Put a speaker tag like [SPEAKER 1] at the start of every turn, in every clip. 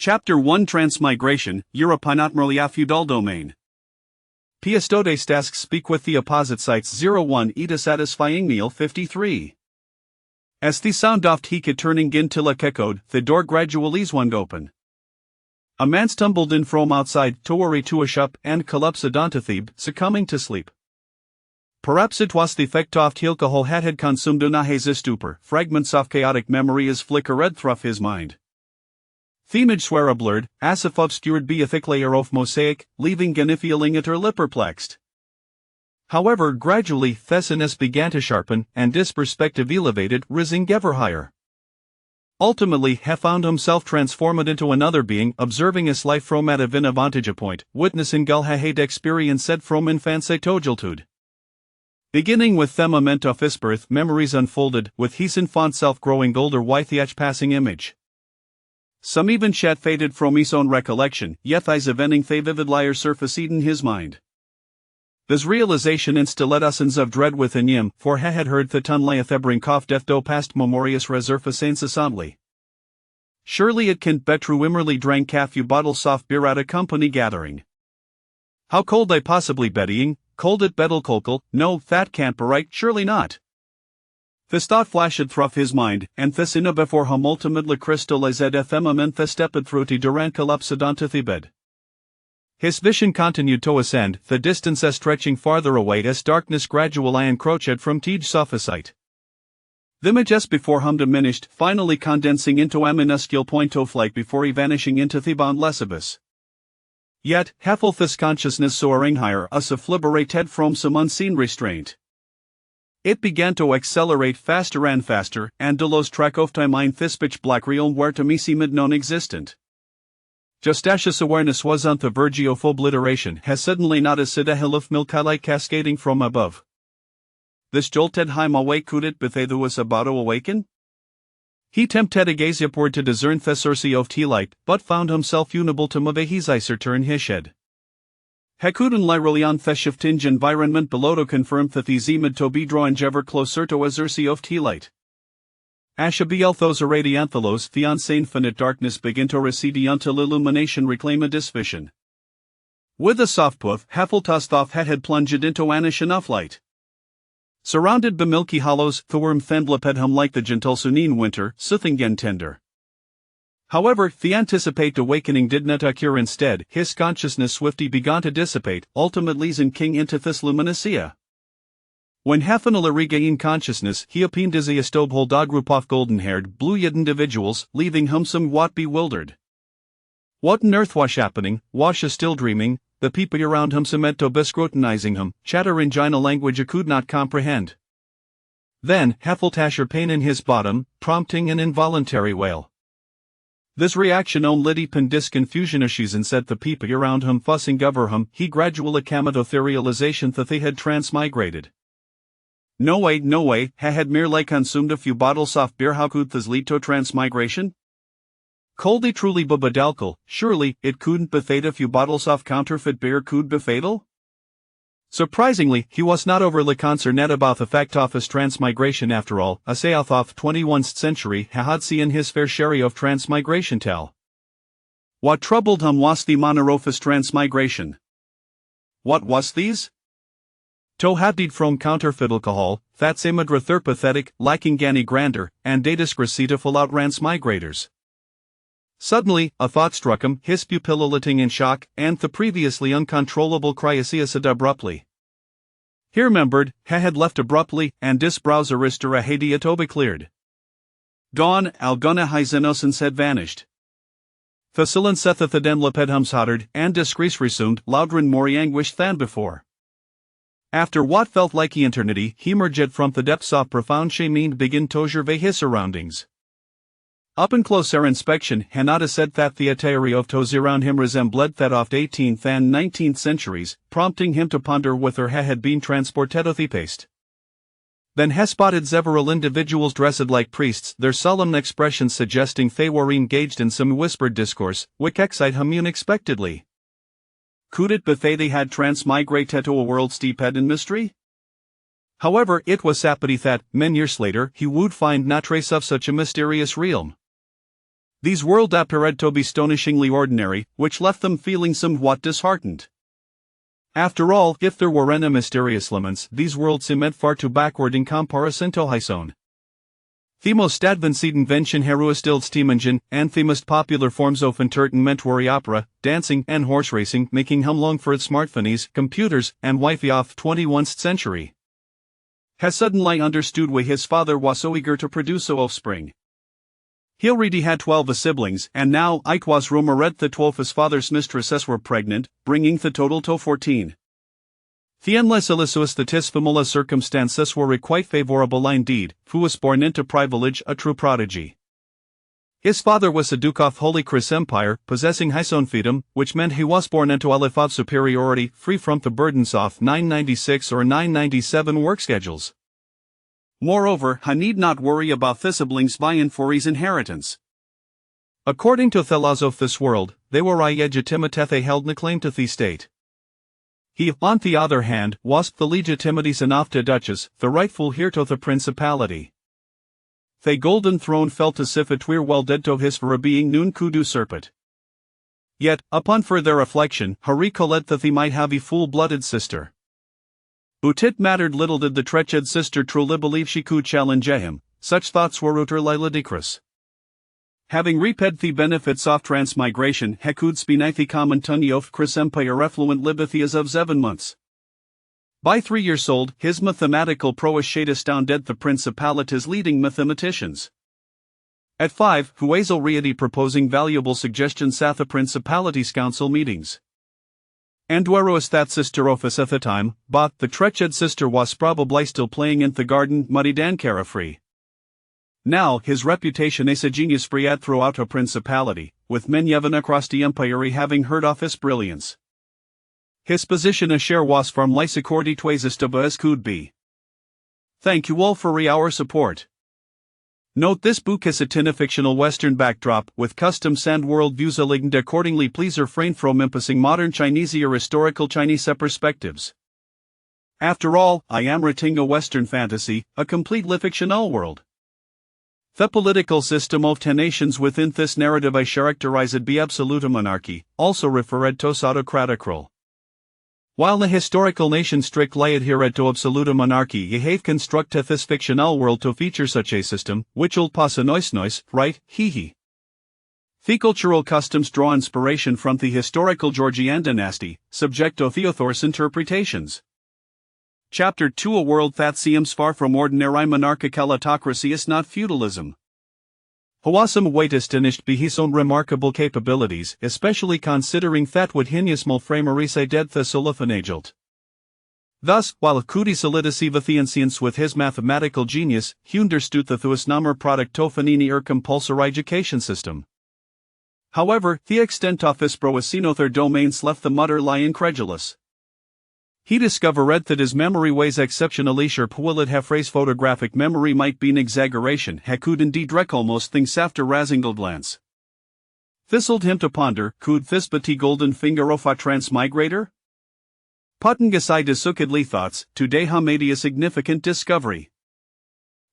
[SPEAKER 1] Chapter 1 Transmigration, Europinatmerlia feudal domain. Piastodes tasks speak with the opposite sites 01 eta satisfying meal 53. As the sound oft he could turning in till a kekode, the door gradually swung open. A man stumbled in from outside, towary to a shop, and collapsed succumbing to sleep. Perhaps it was the fact oft alcohol had consumed una his stupor, fragments of chaotic memory as flickered through his mind. Themage swear a blurred, as if obscured be a thick layer of mosaic, leaving Gani feeling it or lip perplexed. However, gradually Thessinus began to sharpen, and his perspective elevated, rising ever higher. Ultimately, he found himself transformed into another being, observing his life from at a vantage point, witnessing all he had experienced from infancy to adulthood. Beginning with the moment of his birth, memories unfolded, with his infant self growing older with each passing image. Some even shed faded from his own recollection, yet these eventing they vivid liar surfaced in his mind. This realization instilled essence of dread within him, for he had heard the ton layeth ebbering off death do past memorious resurface incessantly. Surely it can't be true immerly drank half you bottles of beer at a company gathering. How cold they possibly being, cold at bedel kolkel, no, that can't be right, surely not. This thought flashed through his mind, and this inna before him ultimately crystallized ethemament the stepped through to durant collapsed the bed. His vision continued to ascend, the distance stretching farther away as darkness gradually encroached from Tej sight. The image just before him diminished, finally condensing into a minuscule point of light before vanishing into the boundless abyss. Yet, half this consciousness soaring higher as if liberated from some unseen restraint. It began to accelerate faster and faster, and to lose track of time in this pitch black realm where to me seemed non-existent. Just as his awareness was on the verge of obliteration, has suddenly noticed a hill of milk cascading from above. This jolted him awake could it be that was about to awaken? He tempted to gaze upward to discern the source of tea light, but found himself unable to move his eyes turn his head. He couldn't literally on the shifting environment below to confirm that the seemed to be drawing ever closer to a source of tea light. Ashabiel those radianthalos the infinite darkness begin to recede until illumination reclaimed his vision. With a soft puff, Heffeltostoff had plunged into anish enough light. Surrounded by milky hollows, the worm thendleped him like the gentle Sunin winter, soothing tender. However, the anticipated awakening did not occur. Instead, his consciousness swiftly began to dissipate, ultimately leading King into this luminacia. When Heffanel regained consciousness, he appeared as a stobhole dog group of golden-haired, blue-eyed individuals, leaving him somewhat bewildered. What on earth was happening? Was he still dreaming? The people around him seemed to be scrutinizing him, chattering in a language he could not comprehend. Then, Heffeltasher pain in his bottom, prompting an involuntary wail. This reaction only deepened his confusion as she set the people around him fussing over him. He gradually came to the realization that they had transmigrated. No way, he had merely consumed a few bottles of beer. How could this lead to transmigration? Coldly truly bubadalcal, surely it couldn't be that a few bottles of counterfeit beer could be fatal? Surprisingly, he was not overly concerned about the fact of his transmigration after all, a Saoth of 21st century had seen his fair share of transmigration tell. What troubled him was the manner of his transmigration. What was these? To have died from counterfeit alcohol, that seemed rather pathetic, lacking any grandeur, and discrecy to full out transmigrators. Suddenly, a thought struck him, his pupil dilating in shock, and the previously uncontrollable cry ceased abruptly. He remembered, he had left abruptly, and his brows aristora hadiatoba cleared. Dawn, Algona Hyzenosens had vanished. Facilin sethathaden lepedhums hottered, and disgrace resumed, louder and more anguish than before. After what felt like eternity, he emerged from the depths of profound shame and began to survey his surroundings. Up and closer inspection, Hanada said that the attire of toes around him resembled that of 18th and 19th centuries, prompting him to ponder whether he had been transported to the past. Then he spotted several individuals dressed like priests, their solemn expressions suggesting they were engaged in some whispered discourse, which excited him unexpectedly. Could it be they had transmigrated to a world steeped in mystery? However, it was sapity that, many years later, he would find no trace of such a mysterious realm. These world appeared to be astonishingly ordinary, which left them feeling somewhat disheartened. After all, if there were any mysterious limits, these worlds seemed far too backward in comparison to his own. The most advanced invention herustillstimungen and the most popular forms of entertainment were opera, dancing, and horse racing, making him long for its smartphones, computers, and Wi-Fi of 21st century. He suddenly understood why his father was so eager to produce so offspring. He already had 12 siblings, and now it was rumored that 12 his father's mistresses were pregnant, bringing the total to 14. The endless illustrious that his familiar circumstances were quite favorable indeed, who was born into privilege, a true prodigy. His father was a Duke of Holy Cross Empire, possessing his own fiefdom, which meant he was born into a life of superiority, free from the burdens of 996 or 997 work schedules. Moreover, he need not worry about the siblings vying for his inheritance. According to the laws of this world, they were illegitimate if they held no claim to the state. He, on the other hand, was the legitimities enough to duchess, the rightful heir to the principality. The golden throne felt as if it were well dead to his for being none could usurp it. Yet, upon further reflection, he recollected that he might have a full-blooded sister. But it mattered little did the wretched sister truly believe she could challenge him, such thoughts were utterly ludicrous. Having reaped the benefits of transmigration, he could spend the common tongue of Cross Empire effluent liberty as of 7 months. By 3 years old, his mathematical prowess shade astounded the principality's leading mathematicians. At 5, he was already proposing valuable suggestions at the principality's council meetings. And whereas that sister of his at the time, but the wretched sister was probably still playing in the garden, muddied and carefree. Now his reputation as a genius spread throughout a principality, with men even across the empire having heard of his brilliance. His position as share was from lysicordy twasistaba as could be. Thank you all for your support. Note this book is a fictional Western backdrop with custom sand world views aligned accordingly. Please refrain from imposing modern Chinese or historical Chinese perspectives. After all, I am writing a Western fantasy, a completely fictional world. The political system of 10 nations within this narrative I characterized be absolute monarchy, also referred to as autocratical. While the historical nation strictly adhered to absolute monarchy, ye have constructed this fictional world to feature such a system, which will pass a noise, right, hee. The cultural customs draw inspiration from the historical Georgian dynasty, subject to Theodor's interpretations. Chapter 2 A world that seems far from ordinary monarchical autocracy is not feudalism. Hawasam wait astonished by his own remarkable capabilities, especially considering that what his small framery say dead the solophanagelt. Thus, while could he solidify the ancients with his mathematical genius, he understood the Thuasnamer product tofanini compulsory education system. However, the extent of his proasino their domains left the mutterly incredulous. He discovered that his memory was exceptionally sharp. Will it have phrase photographic memory might be an exaggeration. He could indeed recall almost things after a single glance. Thistled him to ponder, could this be golden finger of a transmigrator? Putting aside his suckedly thoughts, today he made a significant discovery.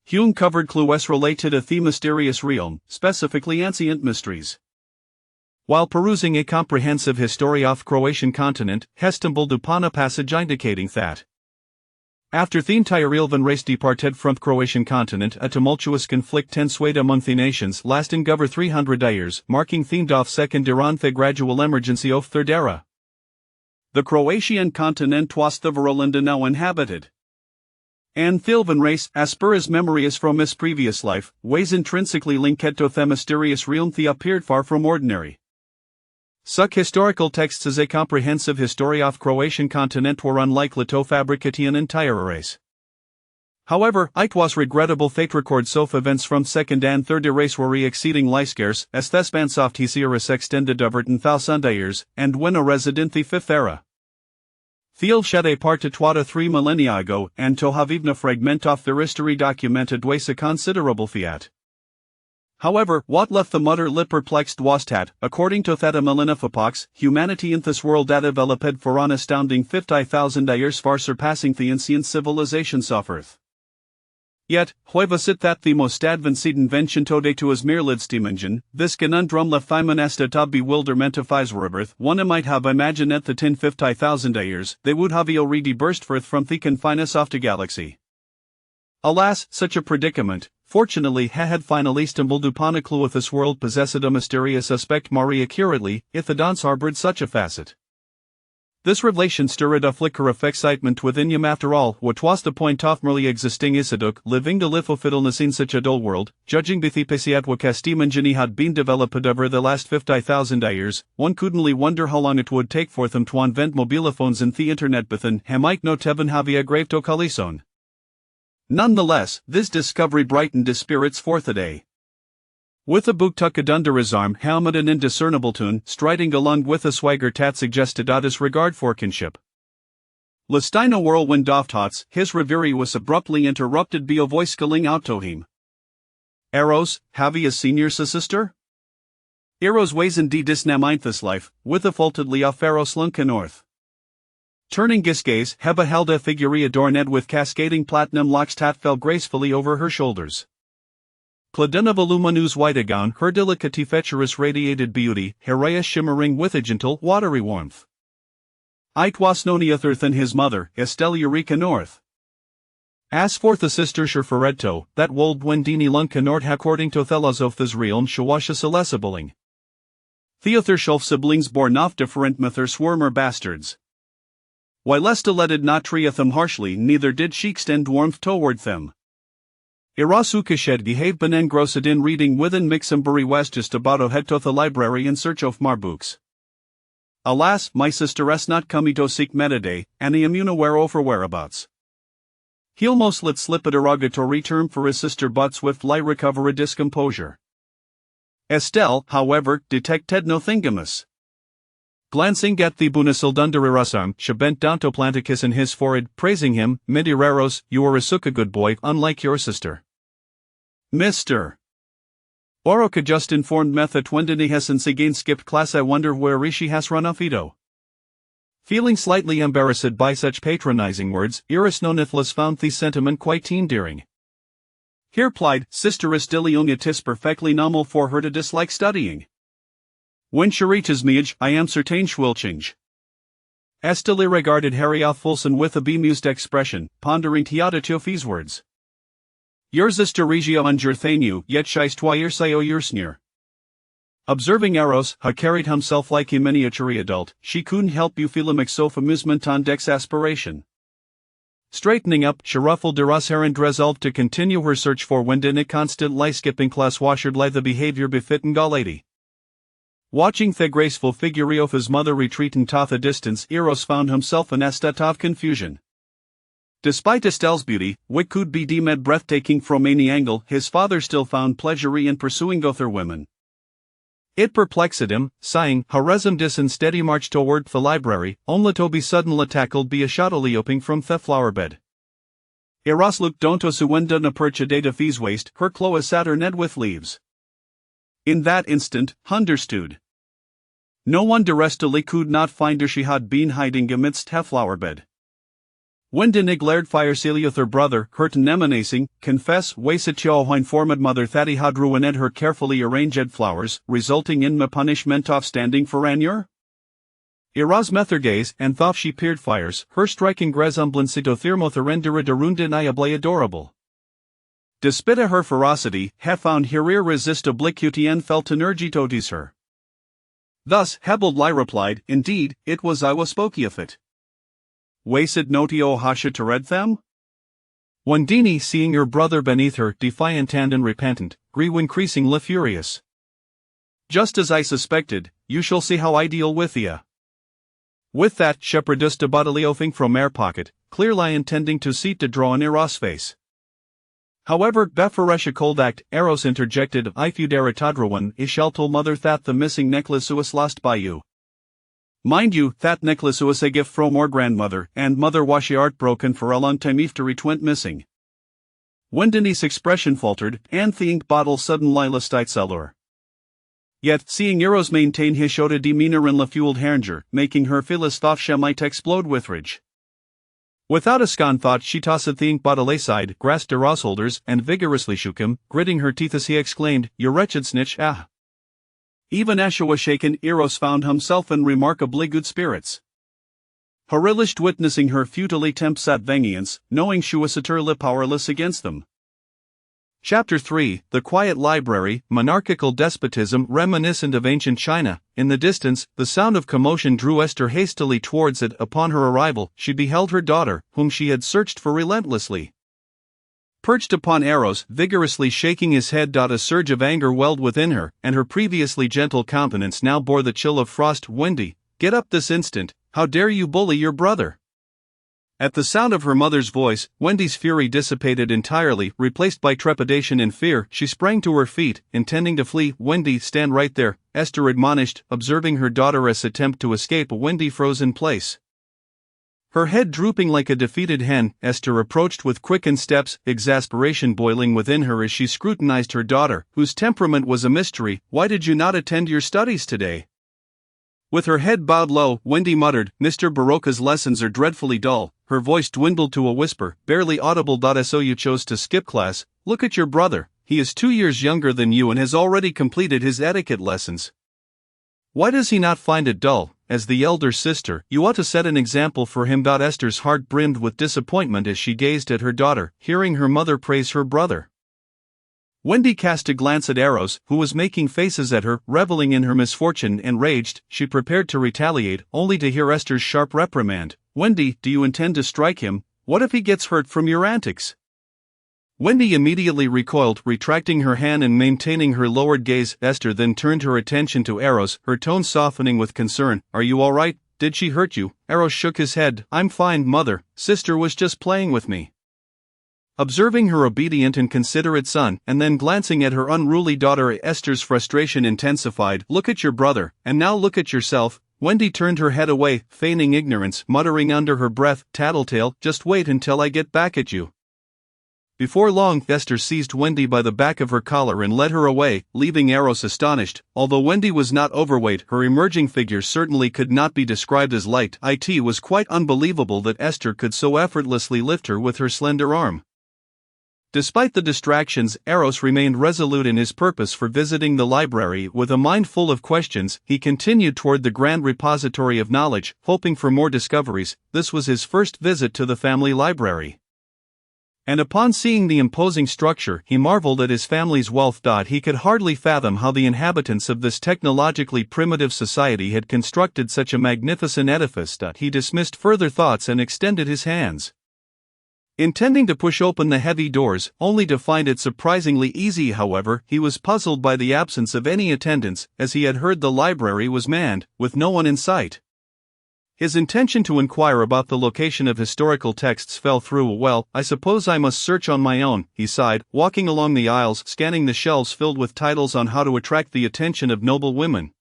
[SPEAKER 1] He uncovered clues related to the mysterious realm, specifically ancient mysteries. While perusing a comprehensive history of Croatian continent, he stumbled upon a passage indicating that after the entire Ilvan race departed from Croatian continent, a tumultuous conflict ensued among the nations lasting over 300 years, marking the end of second era and the gradual emergency of third era. The Croatian continent was the virulent and now inhabited. And the Ilvan race, as per his memory is from his previous life, was intrinsically linked to the mysterious realm that appeared far from ordinary. Such historical texts as a comprehensive history of Croatian continent were unlikely to fabricate an entire race. However, it was regrettable that records of events from second and third eras were exceedingly scarce, as the spans of his eras extended over 10,000 years, and when a resident the fifth era. Thiel shed a part to 3 millennia ago, and to have even a fragment of their history documented was a considerable fiat. However, what left the mutter lip perplexed was that, according to Theta Millennifopox, humanity in this world that developed for an astounding 50,000 years far surpassing the ancient civilizations of Earth. Yet, huevasit that the most advanced invention tode to as merlidstimingen, this conundrum la fimonesta ta bewildermentifis rebirth, one might have imagined at the 10,50,000 years, they would have already burst forth from the confinus of the galaxy. Alas, such a predicament, fortunately had finally stumbled upon a clue if this world possessed a mysterious aspect more accurately, if the dance harbored such a facet. This revelation stirred a flicker of excitement within him after all, what was the point of merely existing Isiduk, living the life of fiddleness in such a dull world, judging by the pace what Castimangini had been developed over the last 50,000 years, one could only wonder how long it would take for them to invent mobilophones and the internet bethin hemike no teben havia grave to calison. Nonetheless, this discovery brightened his spirits forth a day. With a book tucked under his arm, helmet and indiscernible tune, striding along with a swagger that suggested a disregard for kinship. Lestino whirlwind of thoughts, his reverie was abruptly interrupted by a voice calling out to him. Eros, have ye a senior sister? Eros ways indeed disnaminthus life, with a faultedly off Eros lunka north. Turning his gaze, Heba held a figure adorned with cascading platinum locks that fell gracefully over her shoulders. Clad in a voluminous white gown, her delicate featurous radiated beauty, Herrea shimmering with a gentle, watery warmth. It was no other than his mother, Estelle Eureka North. As for the sister Sherferedto, that wold Wendini Lunka Nord according to Thelosophes realm Shawasha Celesibling. Theother Shelf siblings born of different mither swarmer bastards. While Esteletted not treat them harshly, neither did she extend warmth toward them. Irasukashed gehave benen grossedin reading within Mixenbury West just about head to the library in search of more books. Alas, my sister s not come to seek metaday, and the immunaware over whereabouts. He'll most let slip a derogatory term for his sister but swiftly recover a discomposure. Estelle, however, detected no thingamus. Glancing at the Bunisildunderirasam, she bent down to plant a kiss in his forehead, praising him, Midireros, you are a suka good boy, unlike your sister. Mr. Oroka just informed me that Wendini has since again skipped class. I wonder where Rishi has run off Ito. Feeling slightly embarrassed by such patronizing words, Iris Nonithlas found the sentiment quite endearing. He replied, Sister is still young, it is perfectly normal for her to dislike studying. When she reaches me age, I am certain she will change. Estelle regarded Harry Fulson with a bemused expression, pondering Teodotofi's words. Your sister Regio Unjerthanu, yet she's twice yo yersneer. Observing Eros, who carried himself like a miniature adult, she couldn't help you feel a mix of amusement and exasperation. Straightening up, she ruffled her hair and resolved to continue her search for Wendin constantly skipping class washered like the behavior befitting a lady. Watching the graceful figure of his mother retreating to the distance, Eros found himself in a state of confusion. Despite Estelle's beauty, which could be deemed breathtaking from any angle, his father still found pleasure in pursuing other women. It perplexed him, sighing, Horizon dis in steady march toward the library, only to be suddenly tackled by a shadow leaping from the flower bed. Eros looked down to Suwenda na perch a data fees waist, her cloa saturned with leaves. In that instant, understood. No wonder Estelle could not find her, she had been hiding amidst her flower bed. When de glared fire Celia her brother, curtain emanacing, confess wasitio wine formed mother that he had ruined her carefully arranged flowers, resulting in me punishment of standing for anure? Eras met her gaze, and though she peered fires, her striking resemblancito thermotherendera derundinaiable adorable. Despite her ferocity, he found her irresistibly and felt energy to tease her. Thus, Hebildly replied, Indeed, it was I was spoky of it. Wasted notio hasha to read them? Wendini, seeing her brother beneath her, defiant and unrepentant, grew increasingly furious. Just as I suspected, you shall see how I deal with ya. With that, she produced a bodily offing from her pocket, clearly intending to seek to draw an Eros face. However, Befaresha Koldak, Eros interjected, Ifudera Tadrawan, Ishaltul mother that the missing necklace was lost by you. Mind you, that necklace was a gift from our grandmother, and mother washi art broken for a long time after it went missing. Wendini's expression faltered, and the ink bottle suddenly lost its allure. Yet, seeing Eros maintain his showed demeanor in la fueled hernger, making her feel as though she might explode with rage. Without a second thought she tossed the ink bottle aside, grasped Eros' shoulders, and vigorously shook him, gritting her teeth as he exclaimed, "You wretched snitch, ah!" Even as she was shaken, Eros found himself in remarkably good spirits. He relished witnessing her futilely tempt vengeance, knowing she was utterly powerless against them. Chapter 3, The Quiet Library, Monarchical Despotism Reminiscent of Ancient China. In the distance, the sound of commotion drew Esther hastily towards it. Upon her arrival, she beheld her daughter, whom she had searched for relentlessly. Perched upon Eros, vigorously shaking his head. A surge of anger welled within her, and her previously gentle countenance now bore the chill of frost. "Wendy, get up this instant! How dare you bully your brother?" At the sound of her mother's voice, Wendy's fury dissipated entirely, replaced by trepidation and fear. She sprang to her feet, intending to flee. "Wendy, stand right there," Esther admonished, observing her daughter's attempt to escape. Wendy froze in place. Her head drooping like a defeated hen, Esther approached with quickened steps, exasperation boiling within her as she scrutinized her daughter, whose temperament was a mystery. "Why did you not attend your studies today?" With her head bowed low, Wendy muttered, "Mr. Baroka's lessons are dreadfully dull." Her voice dwindled to a whisper, barely audible. "So you chose to skip class? Look at your brother, he is 2 years younger than you and has already completed his etiquette lessons. Why does he not find it dull? As the elder sister, you ought to set an example for him." Esther's heart brimmed with disappointment as she gazed at her daughter, hearing her mother praise her brother. Wendy cast a glance at Eros, who was making faces at her, reveling in her misfortune. Enraged, she prepared to retaliate, only to hear Esther's sharp reprimand. "Wendy, do you intend to strike him? What if he gets hurt from your antics?" Wendy immediately recoiled, retracting her hand and maintaining her lowered gaze. Esther then turned her attention to Eros, her tone softening with concern. "Are you all right? Did she hurt you?" Eros shook his head. "I'm fine, mother. Sister was just playing with me." Observing her obedient and considerate son, and then glancing at her unruly daughter, Esther's frustration intensified. "Look at your brother, and now look at yourself." Wendy turned her head away, feigning ignorance, muttering under her breath, "Tattletale, just wait until I get back at you." Before long, Esther seized Wendy by the back of her collar and led her away, leaving Eros astonished. Although Wendy was not overweight, her emerging figure certainly could not be described as light. It was quite unbelievable that Esther could so effortlessly lift her with her slender arm. Despite the distractions, Eros remained resolute in his purpose for visiting the library. With a mind full of questions, he continued toward the grand repository of knowledge, hoping for more discoveries. This was his first visit to the family library. And upon seeing the imposing structure, he marveled at his family's wealth. He could hardly fathom how the inhabitants of this technologically primitive society had constructed such a magnificent edifice. He dismissed further thoughts and extended his hands, intending to push open the heavy doors, only to find it surprisingly easy. However, he was puzzled by the absence of any attendants, as he had heard the library was manned, with no one in sight. His intention to inquire about the location of historical texts fell through. "Well, I suppose I must search on my own," he sighed, walking along the aisles, scanning the shelves filled with titles on how to attract the attention of noble women,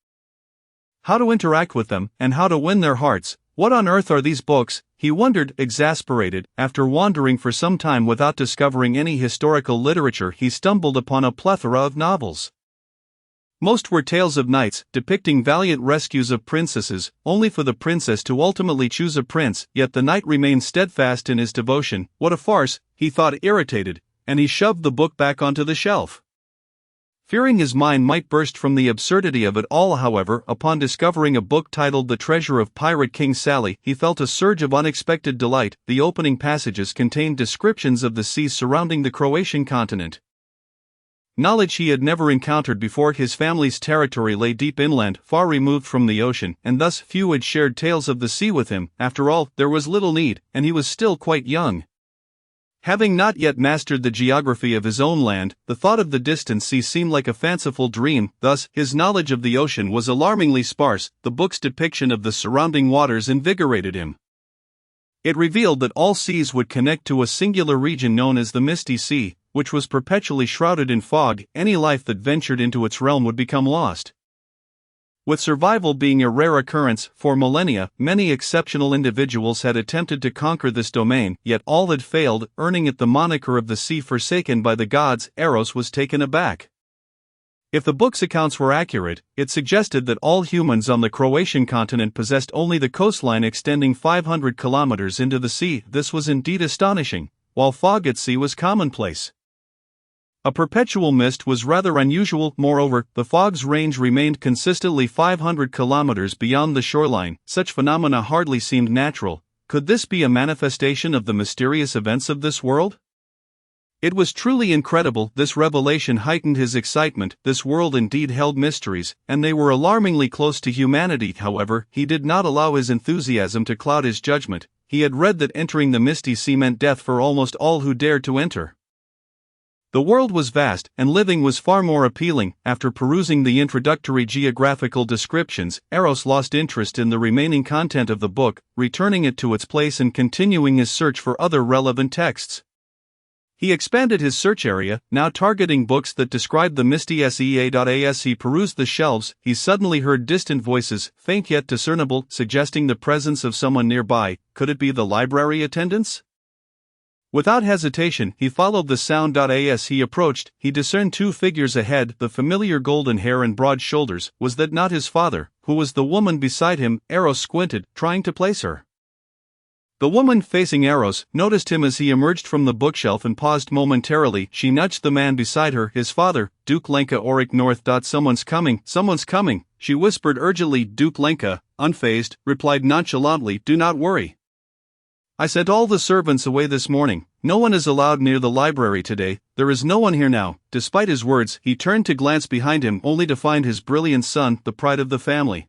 [SPEAKER 1] how to interact with them, and how to win their hearts. What on earth are these books? He wondered, exasperated. After wandering for some time without discovering any historical literature, he stumbled upon a plethora of novels. Most were tales of knights, depicting valiant rescues of princesses, only for the princess to ultimately choose a prince, yet the knight remained steadfast in his devotion. What a farce, he thought, irritated, and he shoved the book back onto the shelf. Fearing his mind might burst from the absurdity of it all, however, upon discovering a book titled The Treasure of Pirate King Sally, he felt a surge of unexpected delight. The opening passages contained descriptions of the seas surrounding the Croatian continent, knowledge he had never encountered before. His family's territory lay deep inland, far removed from the ocean, and thus few had shared tales of the sea with him. After all, there was little need, and he was still quite young. Having not yet mastered the geography of his own land, the thought of the distant sea seemed like a fanciful dream. Thus, his knowledge of the ocean was alarmingly sparse. The book's depiction of the surrounding waters invigorated him. It revealed that all seas would connect to a singular region known as the Misty Sea, which was perpetually shrouded in fog. Any life that ventured into its realm would become lost. With survival being a rare occurrence, for millennia, many exceptional individuals had attempted to conquer this domain, yet all had failed, earning it the moniker of the sea forsaken by the gods. Eros was taken aback. If the book's accounts were accurate, it suggested that all humans on the Croatian continent possessed only the coastline extending 500 kilometers into the sea. This was indeed astonishing, while fog at sea was commonplace. A perpetual mist was rather unusual. Moreover, the fog's range remained consistently 500 kilometers beyond the shoreline. Such phenomena hardly seemed natural. Could this be a manifestation of the mysterious events of this world? It was truly incredible. This revelation heightened his excitement. This world indeed held mysteries, and they were alarmingly close to humanity. However, he did not allow his enthusiasm to cloud his judgment. He had read that entering the misty sea meant death for almost all who dared to enter. The world was vast, and living was far more appealing. After perusing the introductory geographical descriptions, Eros lost interest in the remaining content of the book, returning it to its place and continuing his search for other relevant texts. He expanded his search area, now targeting books that described the misty sea. As he perused the shelves, he suddenly heard distant voices, faint yet discernible, suggesting the presence of someone nearby. Could it be the library attendants? Without hesitation, he followed the sound. As he approached, he discerned two figures ahead, the familiar golden hair and broad shoulders. Was that not his father? Who was the woman beside him? Eros squinted, trying to place her. The woman facing Eros noticed him as he emerged from the bookshelf and paused momentarily. She nudged the man beside her, his father, Duke Lenka Auric North. Someone's coming, she whispered urgently. Duke Lenka, unfazed, replied nonchalantly, do not worry. I sent all the servants away this morning. No one is allowed near the library today. There is no one here now. Despite his words, he turned to glance behind him only to find his brilliant son, the pride of the family.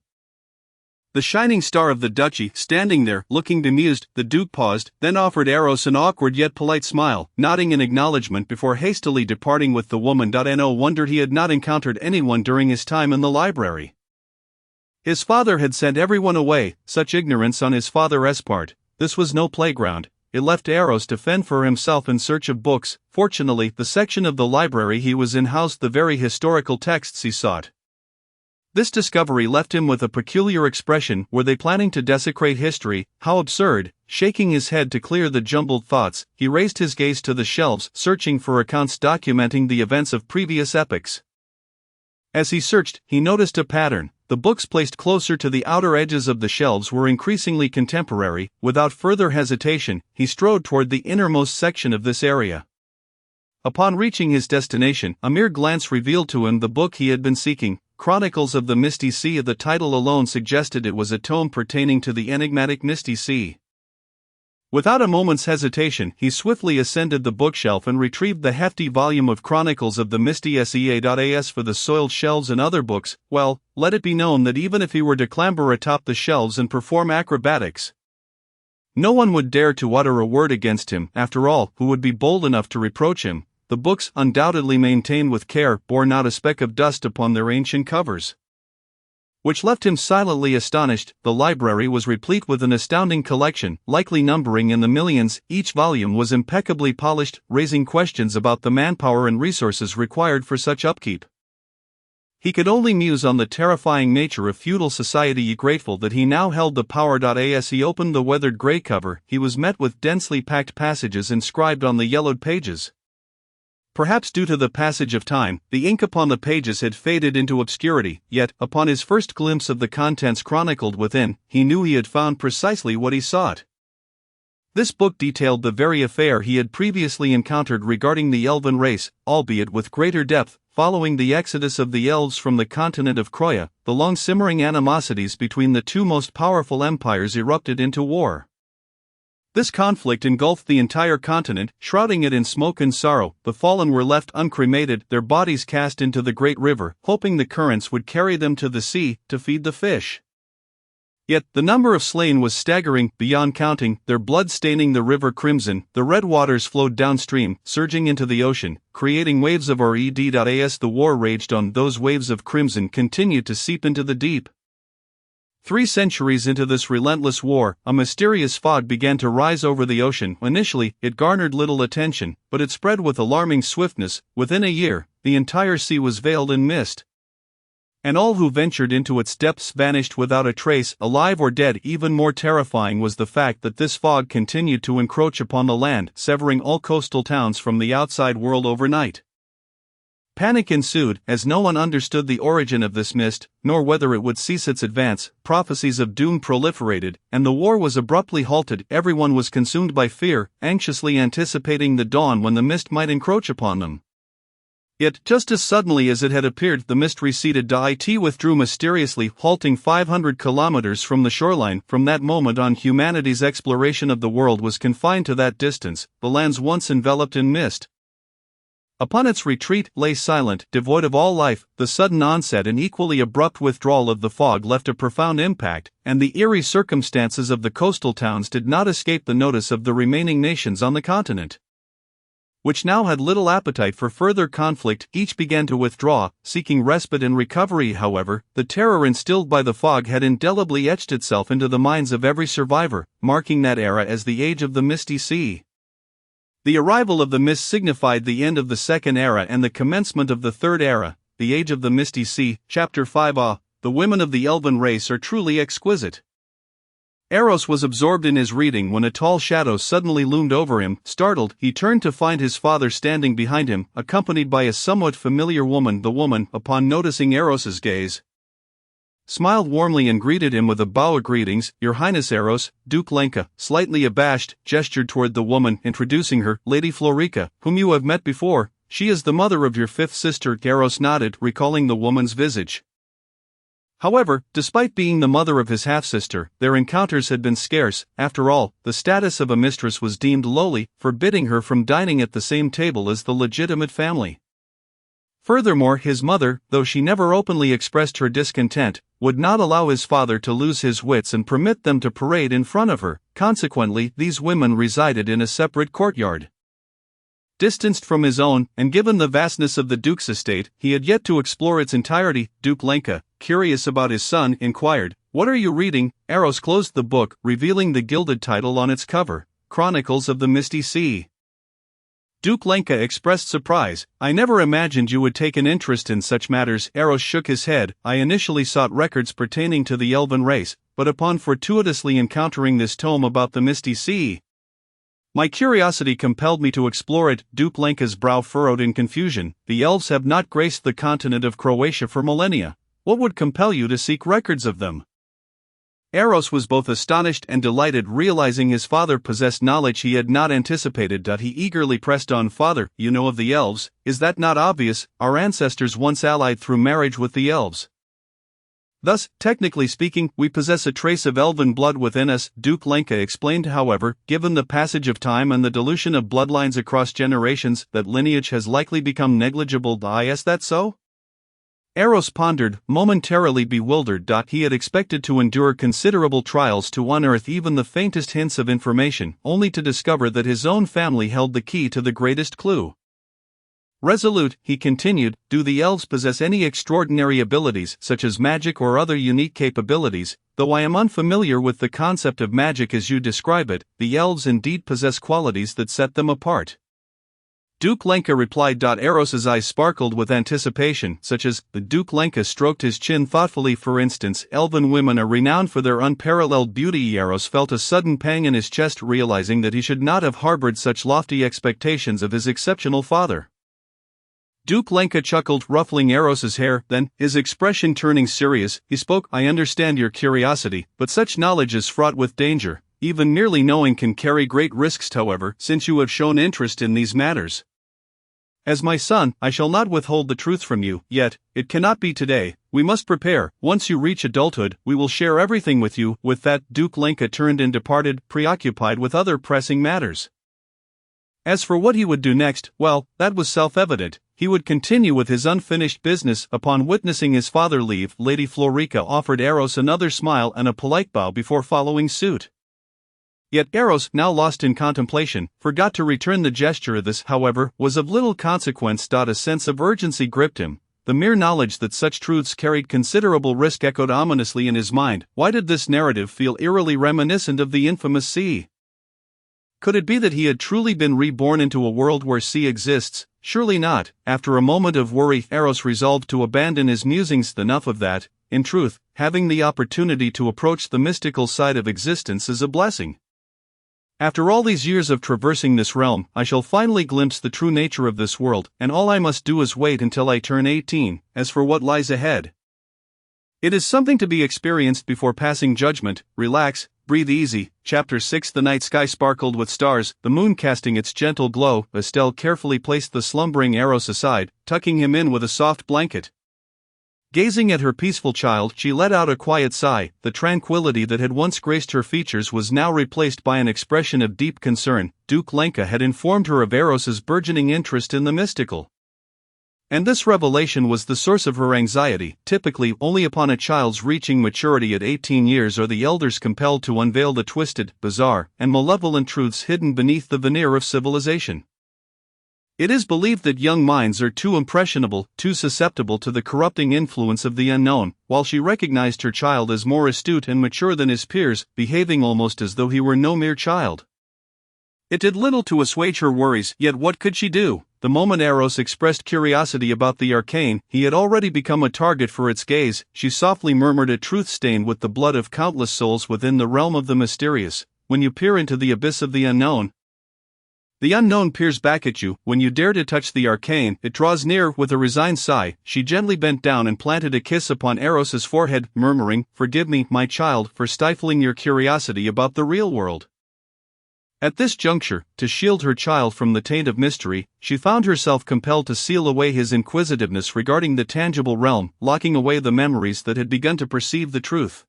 [SPEAKER 1] The shining star of the duchy, standing there, looking bemused. The Duke paused, then offered Eros an awkward yet polite smile, nodding in acknowledgement before hastily departing with the woman. No wonder he had not encountered anyone during his time in the library. His father had sent everyone away. Such ignorance on his father's part. This was no playground. It left Eros to fend for himself in search of books. Fortunately, the section of the library he was in housed the very historical texts he sought. This discovery left him with a peculiar expression. Were they planning to desecrate history? How absurd! Shaking his head to clear the jumbled thoughts, he raised his gaze to the shelves, searching for accounts documenting the events of previous epochs. As he searched, he noticed a pattern. The books placed closer to the outer edges of the shelves were increasingly contemporary. Without further hesitation, he strode toward the innermost section of this area. Upon reaching his destination, a mere glance revealed to him the book he had been seeking. Chronicles of the Misty Sea. The title alone suggested it was a tome pertaining to the enigmatic Misty Sea. Without a moment's hesitation, he swiftly ascended the bookshelf and retrieved the hefty volume of Chronicles of the Misty Sea. As for the soiled shelves and other books, well, let it be known that even if he were to clamber atop the shelves and perform acrobatics, no one would dare to utter a word against him. After all, who would be bold enough to reproach him? The books, undoubtedly maintained with care, bore not a speck of dust upon their ancient covers, which left him silently astonished. The library was replete with an astounding collection, likely numbering in the millions. Each volume was impeccably polished, raising questions about the manpower and resources required for such upkeep. He could only muse on the terrifying nature of feudal society. Grateful that he now held the power. As he opened the weathered gray cover, he was met with densely packed passages inscribed on the yellowed pages. Perhaps due to the passage of time, the ink upon the pages had faded into obscurity, yet, upon his first glimpse of the contents chronicled within, he knew he had found precisely what he sought. This book detailed the very affair he had previously encountered regarding the elven race, albeit with greater depth. Following the exodus of the elves from the continent of Croia, the long-simmering animosities between the two most powerful empires erupted into war. This conflict engulfed the entire continent, shrouding it in smoke and sorrow. The fallen were left uncremated, their bodies cast into the great river, hoping the currents would carry them to the sea, to feed the fish. Yet, the number of slain was staggering, beyond counting, their blood staining the river crimson. The red waters flowed downstream, surging into the ocean, creating waves of red. As the war raged on, those waves of crimson continued to seep into the deep. 3 centuries into this relentless war, a mysterious fog began to rise over the ocean. Initially, it garnered little attention, but it spread with alarming swiftness. Within a year, the entire sea was veiled in mist, and all who ventured into its depths vanished without a trace, alive or dead. Even more terrifying was the fact that this fog continued to encroach upon the land, severing all coastal towns from the outside world overnight. Panic ensued, as no one understood the origin of this mist, nor whether it would cease its advance. Prophecies of doom proliferated, and the war was abruptly halted. Everyone was consumed by fear, anxiously anticipating the dawn when the mist might encroach upon them. Yet, just as suddenly as it had appeared, the mist receded. Deity withdrew mysteriously, halting 500 kilometers from the shoreline. From that moment on, humanity's exploration of the world was confined to that distance, the lands once enveloped in mist. Upon its retreat, lay silent, devoid of all life. The sudden onset and equally abrupt withdrawal of the fog left a profound impact, and the eerie circumstances of the coastal towns did not escape the notice of the remaining nations on the continent, which now had little appetite for further conflict. Each began to withdraw, seeking respite and recovery. However, the terror instilled by the fog had indelibly etched itself into the minds of every survivor, marking that era as the Age of the Misty Sea. The arrival of the mist signified the end of the Second Era and the commencement of the Third Era, the Age of the Misty Sea. Chapter 5. The women of the elven race are truly exquisite. Eros was absorbed in his reading when a tall shadow suddenly loomed over him. Startled, he turned to find his father standing behind him, accompanied by a somewhat familiar woman. The woman, upon noticing Eros's gaze, smiled warmly and greeted him with a bow of greetings. Your Highness Eros. Duke Lenka, slightly abashed, gestured toward the woman, introducing her, Lady Florica, whom you have met before. She is the mother of your fifth sister. Eros nodded, recalling the woman's visage. However, despite being the mother of his half-sister, their encounters had been scarce. After all, the status of a mistress was deemed lowly, forbidding her from dining at the same table as the legitimate family. Furthermore, his mother, though she never openly expressed her discontent, would not allow his father to lose his wits and permit them to parade in front of her. Consequently, these women resided in a separate courtyard, distanced from his own, and given the vastness of the Duke's estate, he had yet to explore its entirety. Duke Lenka, curious about his son, inquired, "What are you reading?" Eros closed the book, revealing the gilded title on its cover, Chronicles of the Misty Sea. Duke Lenka expressed surprise. "I never imagined you would take an interest in such matters." Eros shook his head. "I initially sought records pertaining to the elven race, but upon fortuitously encountering this tome about the Misty Sea, my curiosity compelled me to explore it." Duke Lenka's brow furrowed in confusion. "The elves have not graced the continent of Croatia for millennia. What would compel you to seek records of them?" Eros was both astonished and delighted, realizing his father possessed knowledge he had not anticipated. He eagerly pressed on, "Father, you know of the elves, is that not obvious? Our ancestors once allied through marriage with the elves. Thus, technically speaking, we possess a trace of elven blood within us." Duke Lenka explained. "However, given the passage of time and the dilution of bloodlines across generations, that lineage has likely become negligible." Is that so?" Eros pondered, momentarily bewildered. He had expected to endure considerable trials to unearth even the faintest hints of information, only to discover that his own family held the key to the greatest clue. Resolute, he continued, "Do the elves possess any extraordinary abilities, such as magic or other unique capabilities? Though I am unfamiliar with the concept of magic as you describe it, the elves indeed possess qualities that set them apart." Duke Lenka replied. Eros's eyes sparkled with anticipation, such as, the Duke Lenka stroked his chin thoughtfully. "For instance, elven women are renowned for their unparalleled beauty." Eros felt a sudden pang in his chest, realizing that he should not have harbored such lofty expectations of his exceptional father. Duke Lenka chuckled, ruffling Eros's hair, then, his expression turning serious, he spoke, "I understand your curiosity, but such knowledge is fraught with danger. Even merely knowing can carry great risks. However, since you have shown interest in these matters, as my son, I shall not withhold the truth from you. Yet, it cannot be today. We must prepare. Once you reach adulthood, we will share everything with you." With that, Duke Lenka turned and departed, preoccupied with other pressing matters. As for what he would do next, well, that was self-evident. He would continue with his unfinished business. Upon witnessing his father leave, Lady Florica offered Eros another smile and a polite bow before following suit. Yet Eros, now lost in contemplation, forgot to return the gesture. This, however, was of little consequence. A sense of urgency gripped him. The mere knowledge that such truths carried considerable risk echoed ominously in his mind. Why did this narrative feel eerily reminiscent of the infamous sea? Could it be that he had truly been reborn into a world where sea exists? Surely not. After a moment of worry, Eros resolved to abandon his musings. Enough of that. In truth, having the opportunity to approach the mystical side of existence is a blessing. After all these years of traversing this realm, I shall finally glimpse the true nature of this world, and all I must do is wait until I turn 18, as for what lies ahead. It is something to be experienced before passing judgment. Relax, breathe easy. Chapter 6. The night sky sparkled with stars, the moon casting its gentle glow. Estelle carefully placed the slumbering Eros aside, tucking him in with a soft blanket. Gazing at her peaceful child, she let out a quiet sigh. The tranquility that had once graced her features was now replaced by an expression of deep concern. Duke Lenka had informed her of Eros's burgeoning interest in the mystical. And this revelation was the source of her anxiety. Typically, only upon a child's reaching maturity at 18 years are the elders compelled to unveil the twisted, bizarre, and malevolent truths hidden beneath the veneer of civilization. It is believed that young minds are too impressionable, too susceptible to the corrupting influence of the unknown. While she recognized her child as more astute and mature than his peers, behaving almost as though he were no mere child. It did little to assuage her worries, yet what could she do? The moment Eros expressed curiosity about the arcane, he had already become a target for its gaze. She softly murmured, a truth stained with the blood of countless souls within the realm of the mysterious. When you peer into the abyss of the unknown peers back at you. When you dare to touch the arcane, it draws near. With a resigned sigh, she gently bent down and planted a kiss upon Eros's forehead, murmuring, "Forgive me, my child, for stifling your curiosity about the real world." At this juncture, to shield her child from the taint of mystery, she found herself compelled to seal away his inquisitiveness regarding the tangible realm, locking away the memories that had begun to perceive the truth.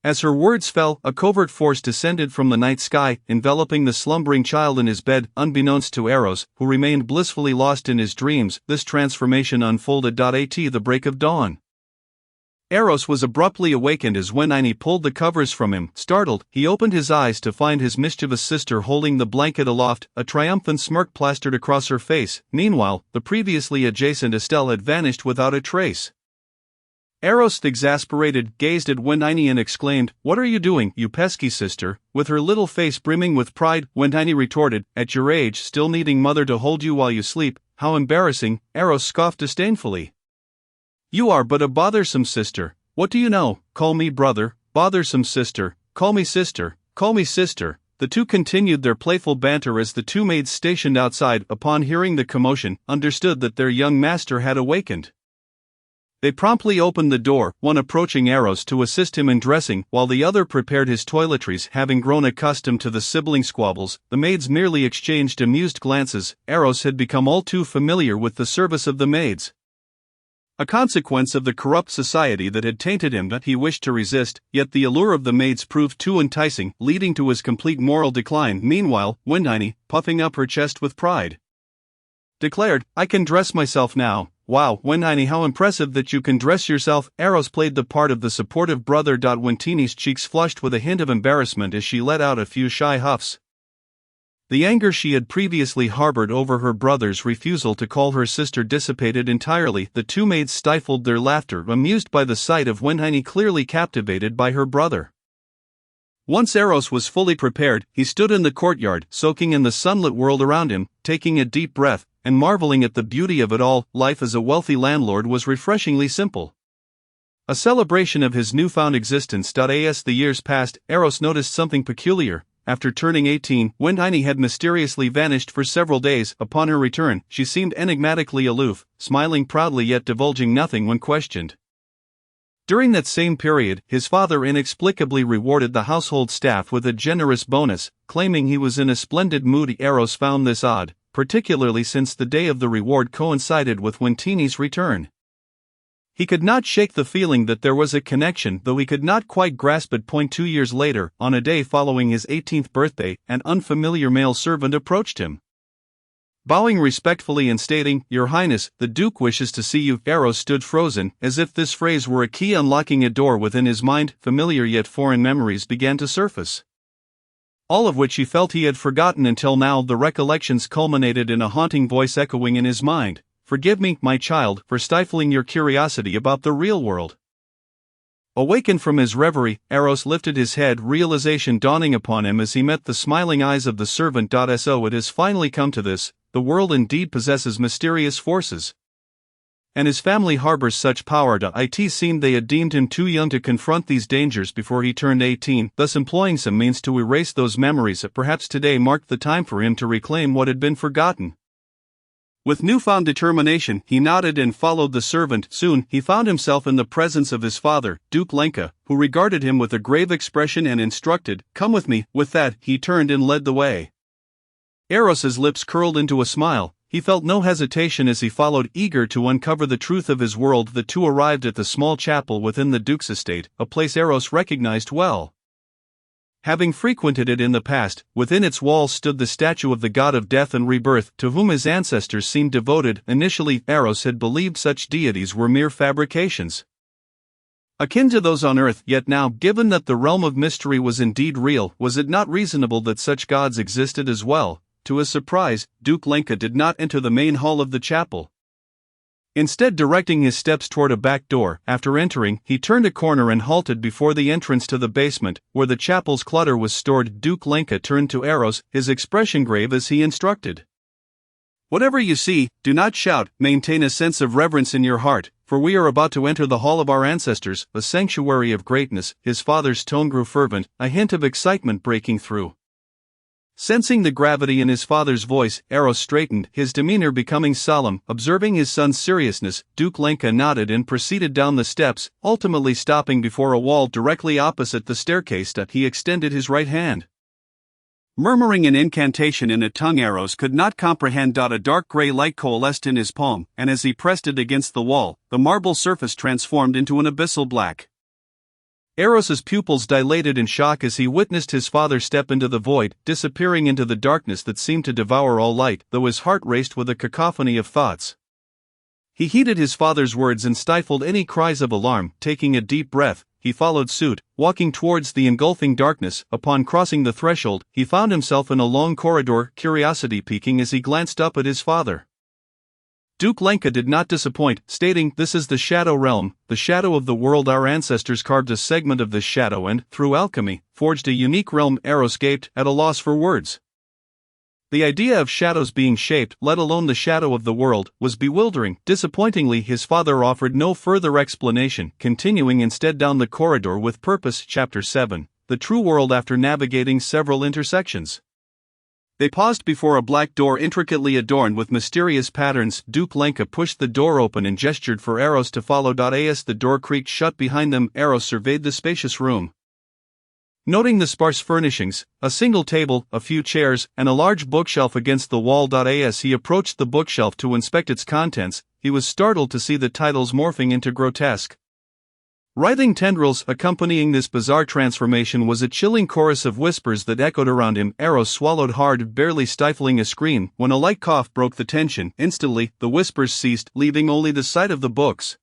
[SPEAKER 1] As her words fell, a covert force descended from the night sky, enveloping the slumbering child in his bed, unbeknownst to Eros, who remained blissfully lost in his dreams. This transformation unfolded at the break of dawn. Eros was abruptly awakened as Wenini pulled the covers from him. Startled, he opened his eyes to find his mischievous sister holding the blanket aloft, a triumphant smirk plastered across her face. Meanwhile, the previously adjacent Estelle had vanished without a trace. Eros, exasperated, gazed at Wenini and exclaimed, "What are you doing, you pesky sister?" With her little face brimming with pride, Wenini retorted, "At your age, still needing mother to hold you while you sleep, how embarrassing." Eros scoffed disdainfully. "You are but a bothersome sister. What do you know? Call me brother, bothersome sister, call me sister, call me sister." The two continued their playful banter as the two maids stationed outside, upon hearing the commotion, understood that their young master had awakened. They promptly opened the door, one approaching Eros to assist him in dressing, while the other prepared his toiletries. Having grown accustomed to the sibling squabbles, the maids merely exchanged amused glances. Eros had become all too familiar with the service of the maids. A consequence of the corrupt society that had tainted him that he wished to resist, yet the allure of the maids proved too enticing, leading to his complete moral decline. Meanwhile, Wenini, puffing up her chest with pride, declared, "I can dress myself now." "Wow, Wenini, how impressive that you can dress yourself." Eros played the part of the supportive brother. Wentini's cheeks flushed with a hint of embarrassment as she let out a few shy huffs. The anger she had previously harbored over her brother's refusal to call her sister dissipated entirely. The two maids stifled their laughter, amused by the sight of Wenini clearly captivated by her brother. Once Eros was fully prepared, he stood in the courtyard, soaking in the sunlit world around him, taking a deep breath, and marveling at the beauty of it all. Life as a wealthy landlord was refreshingly simple. A celebration of his newfound existence. As the years passed, Eros noticed something peculiar. After turning 18, Wenini had mysteriously vanished for several days. Upon her return, she seemed enigmatically aloof, smiling proudly yet divulging nothing when questioned. During that same period, his father inexplicably rewarded the household staff with a generous bonus, claiming he was in a splendid mood. Eros found this odd, particularly since the day of the reward coincided with Wentini's return. He could not shake the feeling that there was a connection, though he could not quite grasp it. 2 years later, on a day following his 18th birthday, an unfamiliar male servant approached him. Bowing respectfully and stating, "Your Highness, the Duke wishes to see you." Eros stood frozen, as if this phrase were a key unlocking a door within his mind. Familiar yet foreign memories began to surface, all of which he felt he had forgotten until now. The recollections culminated in a haunting voice echoing in his mind, "Forgive me, my child, for stifling your curiosity about the real world." Awakened from his reverie, Eros lifted his head, realization dawning upon him as he met the smiling eyes of the servant. So it has finally come to this: the world indeed possesses mysterious forces. and his family harbors such power. It seemed they had deemed him too young to confront these dangers before he turned 18, thus employing some means to erase those memories that perhaps today marked the time for him to reclaim what had been forgotten. With newfound determination, he nodded and followed the servant. Soon, he found himself in the presence of his father, Duke Lenka, who regarded him with a grave expression and instructed, "Come with me." With that, he turned and led the way. Eros's lips curled into a smile. He felt no hesitation as he followed, eager to uncover the truth of his world. The two arrived at the small chapel within the Duke's estate, a place Eros recognized well. Having frequented it in the past, within its walls stood the statue of the god of death and rebirth, to whom his ancestors seemed devoted. Initially, Eros had believed such deities were mere fabrications, akin to those on earth. Yet now, given that the realm of mystery was indeed real, was it not reasonable that such gods existed as well? To his surprise, Duke Lenka did not enter the main hall of the chapel. Instead, directing his steps toward a back door, after entering, he turned a corner and halted before the entrance to the basement, where the chapel's clutter was stored. Duke Lenka turned to Eros, his expression grave as he instructed. "Whatever you see, do not shout, maintain a sense of reverence in your heart, for we are about to enter the hall of our ancestors, a sanctuary of greatness." His father's tone grew fervent, a hint of excitement breaking through. Sensing the gravity in his father's voice, Eros straightened, his demeanor becoming solemn. Observing his son's seriousness, Duke Lenka nodded and proceeded down the steps, ultimately stopping before a wall directly opposite the staircase. He extended his right hand, murmuring an incantation in a tongue Eros could not comprehend. A dark gray light coalesced in his palm, and as he pressed it against the wall, the marble surface transformed into an abyssal black. Eros's pupils dilated in shock as he witnessed his father step into the void, disappearing into the darkness that seemed to devour all light, though his heart raced with a cacophony of thoughts. He heeded his father's words and stifled any cries of alarm. Taking a deep breath, he followed suit, walking towards the engulfing darkness. Upon crossing the threshold, he found himself in a long corridor, curiosity piquing as he glanced up at his father. Duke Lenka did not disappoint, stating, "This is the Shadow Realm, the shadow of the world. Our ancestors carved a segment of this shadow and, through alchemy, forged a unique realm." Eros gaped, at a loss for words. The idea of shadows being shaped, let alone the shadow of the world, was bewildering. Disappointingly, his father offered no further explanation, continuing instead down the corridor with purpose. Chapter 7, The True World. After navigating several intersections, they paused before a black door intricately adorned with mysterious patterns. Duke Lenka pushed the door open and gestured for Eros to follow. As the door creaked shut behind them, Eros surveyed the spacious room. Noting the sparse furnishings, a single table, a few chairs, and a large bookshelf against the wall. As he approached the bookshelf to inspect its contents, he was startled to see the titles morphing into grotesque, writhing tendrils. Accompanying this bizarre transformation was a chilling chorus of whispers that echoed around him. Eros swallowed hard, barely stifling a scream, when a light cough broke the tension. Instantly, the whispers ceased, leaving only the sight of the books,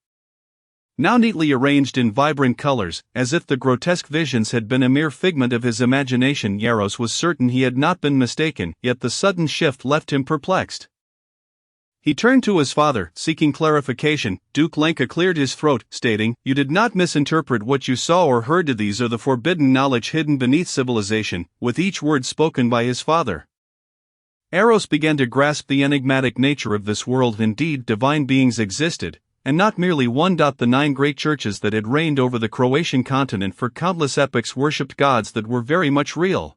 [SPEAKER 1] now neatly arranged in vibrant colors, as if the grotesque visions had been a mere figment of his imagination. Eros was certain he had not been mistaken, yet the sudden shift left him perplexed. He turned to his father, seeking clarification. Duke Lenka cleared his throat, stating, "You did not misinterpret what you saw or heard. These are the forbidden knowledge hidden beneath civilization," with each word spoken by his father. Eros began to grasp the enigmatic nature of this world. Indeed, divine beings existed, and not merely one. The 9 great churches that had reigned over the Croatian continent for countless epochs worshipped gods that were very much real.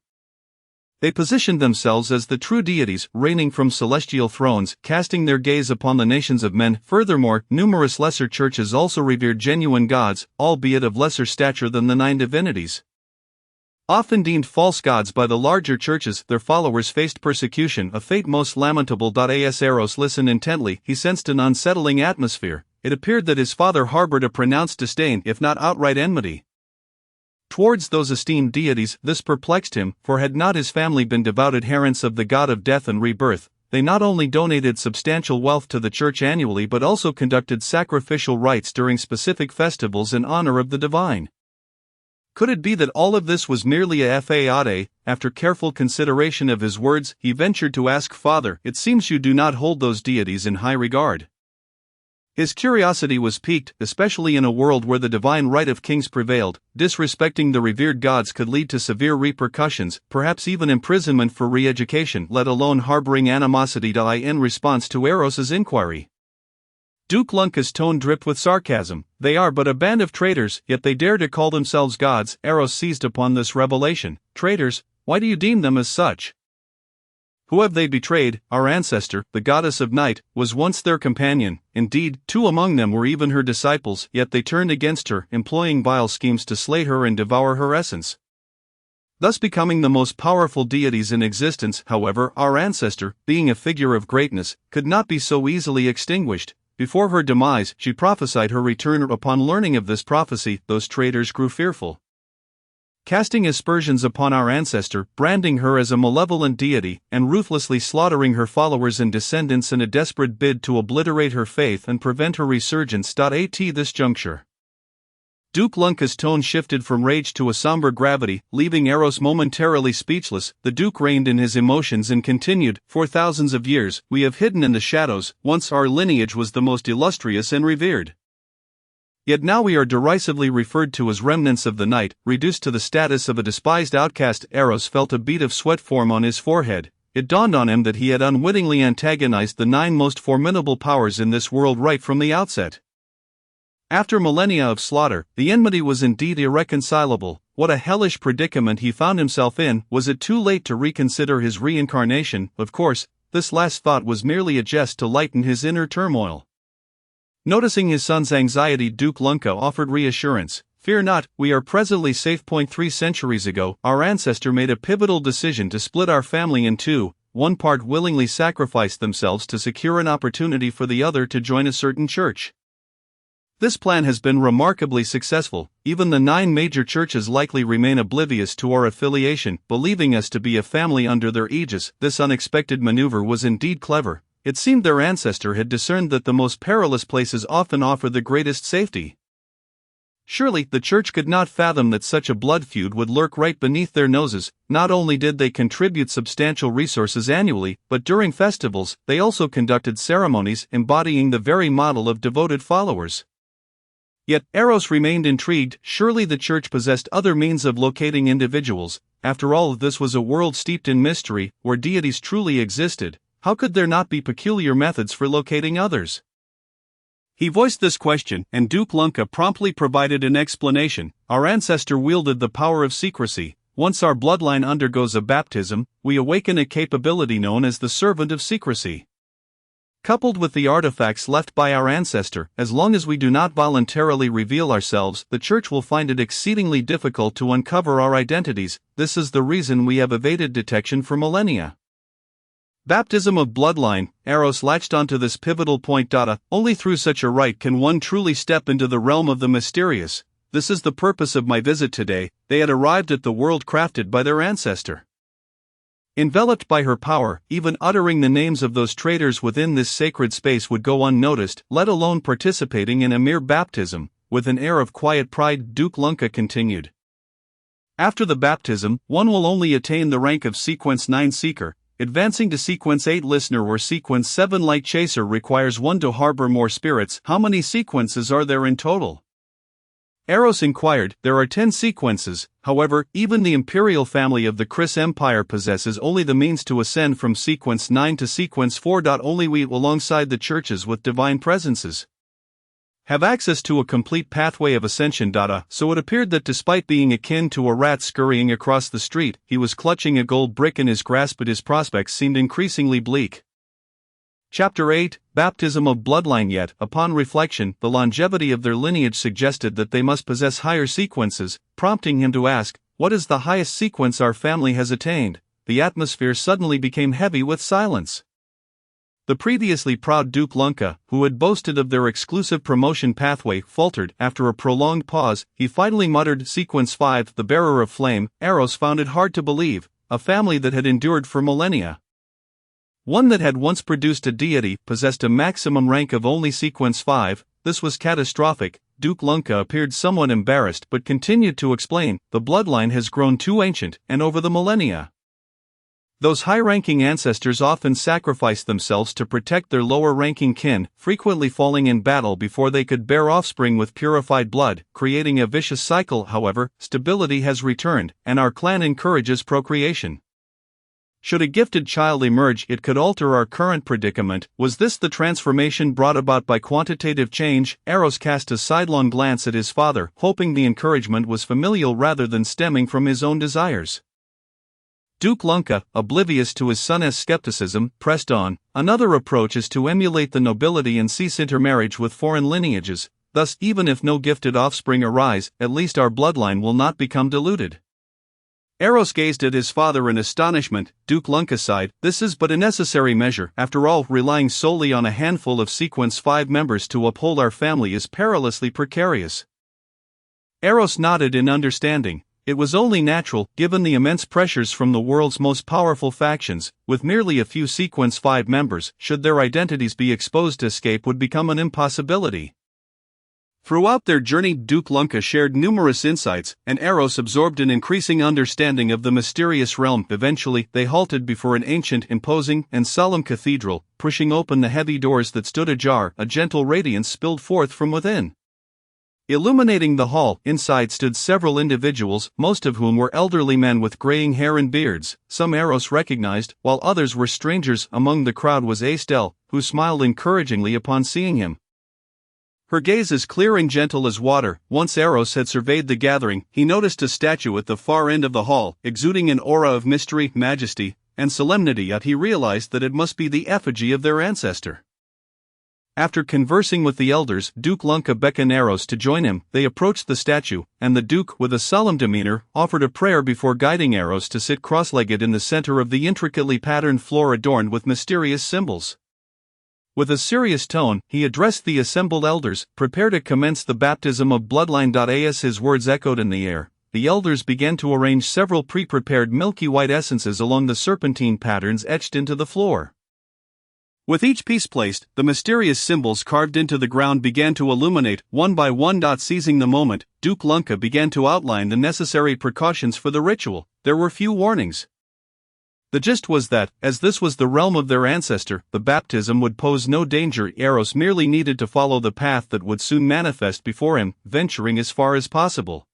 [SPEAKER 1] They positioned themselves as the true deities, reigning from celestial thrones, casting their gaze upon the nations of men. Furthermore, numerous lesser churches also revered genuine gods, albeit of lesser stature than the 9 divinities. Often deemed false gods by the larger churches, their followers faced persecution, a fate most lamentable. As Eros listened intently, he sensed an unsettling atmosphere. It appeared that his father harbored a pronounced disdain, if not outright enmity, towards those esteemed deities. This perplexed him, for had not his family been devout adherents of the god of death and rebirth, they not only donated substantial wealth to the church annually but also conducted sacrificial rites during specific festivals in honor of the divine. Could it be that all of this was merely a fade? After careful consideration of his words, he ventured to ask, "Father, it seems you do not hold those deities in high regard." His curiosity was piqued, especially in a world where the divine right of kings prevailed. Disrespecting the revered gods could lead to severe repercussions, perhaps even imprisonment for re-education, let alone harboring animosity. In response to Eros's inquiry, Duke Lunka's tone dripped with sarcasm. They are but a band of traitors, yet they dare to call themselves gods. Eros seized upon this revelation. Traitors? Why do you deem them as such? Who have they betrayed? Our ancestor, the goddess of night, was once their companion. Indeed, 2 among them were even her disciples, yet they turned against her, employing vile schemes to slay her and devour her essence, thus becoming the most powerful deities in existence. However, our ancestor, being a figure of greatness, could not be so easily extinguished. Before her demise, she prophesied her return. Upon learning of this prophecy, those traitors grew fearful, casting aspersions upon our ancestor, branding her as a malevolent deity, and ruthlessly slaughtering her followers and descendants in a desperate bid to obliterate her faith and prevent her resurgence. At this juncture, Duke Lunka's tone shifted from rage to a somber gravity, leaving Eros momentarily speechless. The Duke reined in his emotions and continued, "For thousands of years, we have hidden in the shadows. Once our lineage was the most illustrious and revered. Yet now we are derisively referred to as remnants of the night, reduced to the status of a despised outcast." Eros felt a bead of sweat form on his forehead. It dawned on him that he had unwittingly antagonized the 9 most formidable powers in this world right from the outset. After millennia of slaughter, the enmity was indeed irreconcilable. What a hellish predicament he found himself in. Was it too late to reconsider his reincarnation? Of course, this last thought was merely a jest to lighten his inner turmoil. Noticing his son's anxiety, Duke Lunka offered reassurance. "Fear not, we are presently safe." 3 centuries ago, our ancestor made a pivotal decision to split our family in 2. One part willingly sacrificed themselves to secure an opportunity for the other to join a certain church. This plan has been remarkably successful. Even the 9 major churches likely remain oblivious to our affiliation, believing us to be a family under their aegis. This unexpected maneuver was indeed clever. It seemed their ancestor had discerned that the most perilous places often offer the greatest safety. Surely, the church could not fathom that such a blood feud would lurk right beneath their noses. Not only did they contribute substantial resources annually, but during festivals, they also conducted ceremonies embodying the very model of devoted followers. Yet, Eros remained intrigued. Surely the church possessed other means of locating individuals. After all, this was a world steeped in mystery, where deities truly existed. How could there not be peculiar methods for locating others? He voiced this question, and Duke Lunka promptly provided an explanation. Our ancestor wielded the power of secrecy. Once our bloodline undergoes a baptism, we awaken a capability known as the servant of secrecy. Coupled with the artifacts left by our ancestor, as long as we do not voluntarily reveal ourselves, the church will find it exceedingly difficult to uncover our identities. This is the reason we have evaded detection for millennia. Baptism of bloodline. Eros latched onto this pivotal point. Only through such a rite can one truly step into the realm of the mysterious. This is the purpose of my visit today. They had arrived at the world crafted by their ancestor. Enveloped by her power, even uttering the names of those traitors within this sacred space would go unnoticed, let alone participating in a mere baptism. With an air of quiet pride, Duke Lunka continued. After the baptism, one will only attain the rank of Sequence 9 Seeker. Advancing to Sequence 8 Listener or Sequence 7 Light Chaser requires one to harbor more spirits. How many sequences are there in total? Eros inquired. There are 10 sequences. However, even the imperial family of the Chris Empire possesses only the means to ascend from Sequence 9 to Sequence 4. Only we, alongside the churches with divine presences, have access to a complete pathway of ascension. So it appeared that despite being akin to a rat scurrying across the street, he was clutching a gold brick in his grasp, but his prospects seemed increasingly bleak. Chapter 8, Baptism of Bloodline. Yet, upon reflection, the longevity of their lineage suggested that they must possess higher sequences, prompting him to ask, "What is the highest sequence our family has attained?" The atmosphere suddenly became heavy with silence. The previously proud Duke Lunka, who had boasted of their exclusive promotion pathway, faltered. After a prolonged pause, he finally muttered, "Sequence 5, the bearer of flame." Eros found it hard to believe. A family that had endured for millennia, one that had once produced a deity, possessed a maximum rank of only Sequence 5. This was catastrophic. Duke Lunka appeared somewhat embarrassed but continued to explain, "The bloodline has grown too ancient, and over the millennia, those high-ranking ancestors often sacrificed themselves to protect their lower-ranking kin, frequently falling in battle before they could bear offspring with purified blood, creating a vicious cycle. However, stability has returned, and our clan encourages procreation. Should a gifted child emerge, it could alter our current predicament. Was this the transformation brought about by quantitative change? Eros cast a sidelong glance at his father, hoping the encouragement was familial rather than stemming from his own desires. Duke Lunka, oblivious to his son's skepticism, pressed on. Another approach is to emulate the nobility and cease intermarriage with foreign lineages. Thus, even if no gifted offspring arise, at least our bloodline will not become diluted. Eros gazed at his father in astonishment. Duke Lunka sighed. This is but a necessary measure. After all, relying solely on a handful of Sequence 5 members to uphold our family is perilously precarious. Eros nodded in understanding. It was only natural, given the immense pressures from the world's most powerful factions. With merely a few Sequence 5 members, should their identities be exposed, escape would become an impossibility. Throughout their journey, Duke Lunka shared numerous insights, and Eros absorbed an increasing understanding of the mysterious realm. Eventually, they halted before an ancient, imposing, and solemn cathedral. Pushing open the heavy doors that stood ajar, a gentle radiance spilled forth from within. Illuminating the hall, inside stood several individuals, most of whom were elderly men with graying hair and beards. Some Eros recognized, while others were strangers. Among the crowd was Estelle, who smiled encouragingly upon seeing him. Her gaze as clear and gentle as water. Once Eros had surveyed the gathering, he noticed a statue at the far end of the hall, exuding an aura of mystery, majesty, and solemnity, yet he realized that it must be the effigy of their ancestor. After conversing with the elders, Duke Lunka beckoned Eros to join him. They approached the statue, and the Duke, with a solemn demeanor, offered a prayer before guiding Eros to sit cross-legged in the center of the intricately patterned floor adorned with mysterious symbols. With a serious tone, he addressed the assembled elders. Prepare to commence the baptism of bloodline. As his words echoed in the air, the elders began to arrange several pre-prepared milky white essences along the serpentine patterns etched into the floor. With each piece placed, the mysterious symbols carved into the ground began to illuminate, one by one. Seizing the moment, Duke Lunka began to outline the necessary precautions for the ritual. There were few warnings. The gist was that, as this was the realm of their ancestor, the baptism would pose no danger. Eros merely needed to follow the path that would soon manifest before him, venturing as far as possible.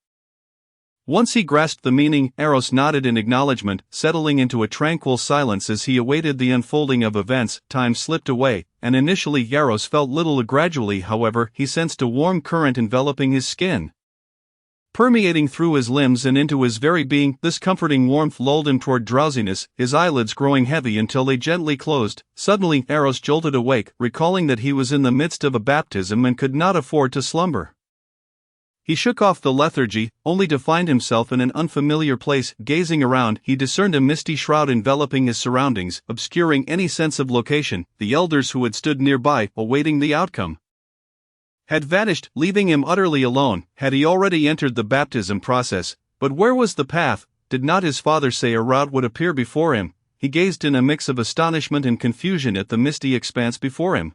[SPEAKER 1] Once he grasped the meaning, Eros nodded in acknowledgement, settling into a tranquil silence as he awaited the unfolding of events. Time slipped away, and initially Eros felt little. Gradually, however, he sensed a warm current enveloping his skin, permeating through his limbs and into his very being. This comforting warmth lulled him toward drowsiness, his eyelids growing heavy until they gently closed. Suddenly, Eros jolted awake, recalling that he was in the midst of a baptism and could not afford to slumber. He shook off the lethargy, only to find himself in an unfamiliar place. Gazing around, he discerned a misty shroud enveloping his surroundings, obscuring any sense of location. The elders who had stood nearby, awaiting the outcome, had vanished, leaving him utterly alone. Had he already entered the baptism process? But where was the path? Did not his father say a route would appear before him? He gazed in a mix of astonishment and confusion at the misty expanse before him.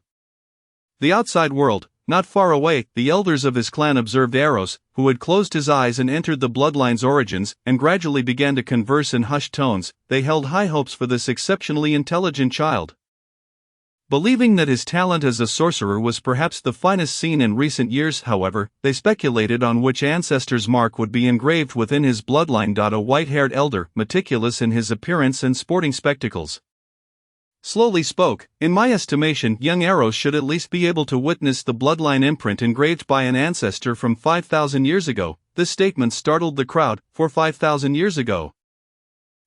[SPEAKER 1] The outside world. Not far away, the elders of his clan observed Eros, who had closed his eyes and entered the bloodline's origins, and gradually began to converse in hushed tones. They held high hopes for this exceptionally intelligent child. Believing that his talent as a sorcerer was perhaps the finest seen in recent years, however, they speculated on which ancestor's mark would be engraved within his bloodline. A white-haired elder, meticulous in his appearance and sporting spectacles, slowly spoke. In my estimation, young Eros should at least be able to witness the bloodline imprint engraved by an ancestor from 5,000 years ago. This statement startled the crowd. For 5,000 years ago,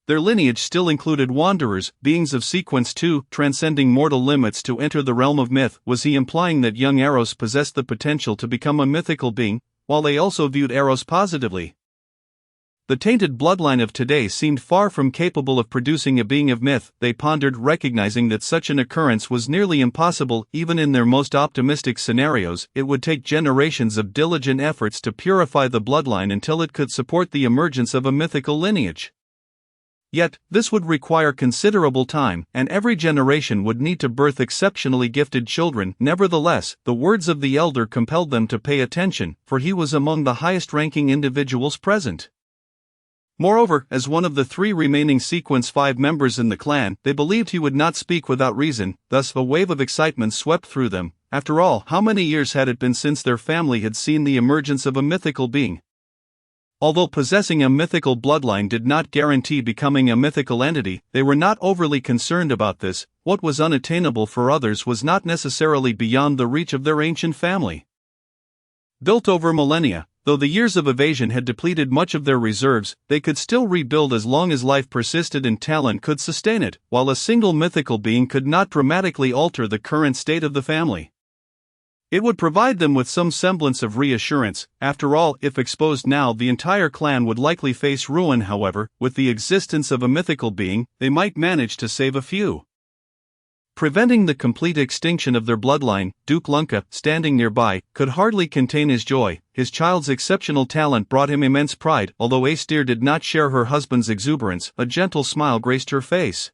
[SPEAKER 1] their lineage still included wanderers, beings of Sequence 2, transcending mortal limits to enter the realm of myth. Was he implying that young Eros possessed the potential to become a mythical being, while they also viewed Eros positively? The tainted bloodline of today seemed far from capable of producing a being of myth, they pondered, recognizing that such an occurrence was nearly impossible. Even in their most optimistic scenarios, it would take generations of diligent efforts to purify the bloodline until it could support the emergence of a mythical lineage. Yet, this would require considerable time, and every generation would need to birth exceptionally gifted children. Nevertheless, the words of the elder compelled them to pay attention, for he was among the highest-ranking individuals present. Moreover, as one of the 3 remaining Sequence 5 members in the clan, they believed he would not speak without reason. Thus a wave of excitement swept through them. After all, how many years had it been since their family had seen the emergence of a mythical being? Although possessing a mythical bloodline did not guarantee becoming a mythical entity, they were not overly concerned about this. What was unattainable for others was not necessarily beyond the reach of their ancient family. Built over millennia, though the years of evasion had depleted much of their reserves, they could still rebuild as long as life persisted and talent could sustain it, while a single mythical being could not dramatically alter the current state of the family. It would provide them with some semblance of reassurance. After all, if exposed now, the entire clan would likely face ruin. However, with the existence of a mythical being, they might manage to save a few. Preventing the complete extinction of their bloodline, Duke Lunka, standing nearby, could hardly contain his joy. His child's exceptional talent brought him immense pride. Although Aestir did not share her husband's exuberance, a gentle smile graced her face,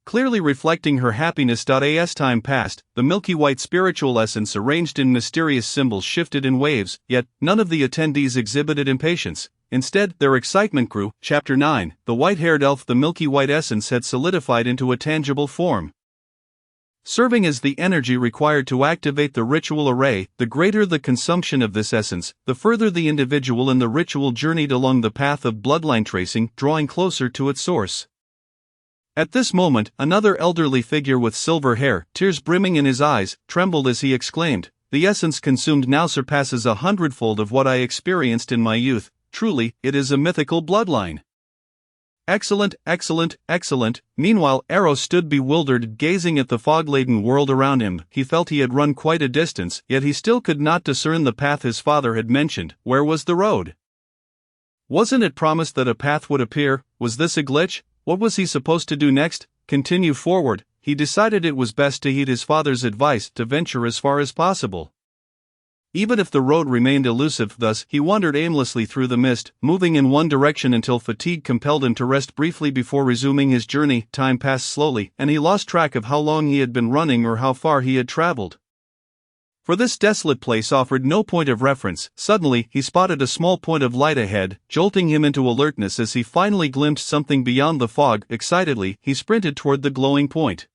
[SPEAKER 1] clearly reflecting her happiness. As time passed, the milky white spiritual essence arranged in mysterious symbols shifted in waves, yet none of the attendees exhibited impatience. Instead, their excitement grew. Chapter 9. The white-haired elf. The milky white essence had solidified into a tangible form, serving as the energy required to activate the ritual array. The greater the consumption of this essence, the further the individual in the ritual journeyed along the path of bloodline tracing, drawing closer to its source. At this moment, another elderly figure with silver hair, tears brimming in his eyes, trembled as he exclaimed, "The essence consumed now surpasses 100-fold of what I experienced in my youth. Truly, it is a mythical bloodline." Excellent, excellent, excellent. Meanwhile, Eros stood bewildered, gazing at the fog-laden world around him. He felt he had run quite a distance, yet he still could not discern the path his father had mentioned. Where was the road? Wasn't it promised that a path would appear? Was this a glitch? What was he supposed to do next? Continue forward? He decided it was best to heed his father's advice, to venture as far as possible, even if the road remained elusive. Thus, he wandered aimlessly through the mist, moving in one direction until fatigue compelled him to rest briefly before resuming his journey. Time passed slowly, and he lost track of how long he had been running or how far he had traveled, for this desolate place offered no point of reference. Suddenly, he spotted a small point of light ahead, jolting him into alertness as he finally glimpsed something beyond the fog. Excitedly, he sprinted toward the glowing point.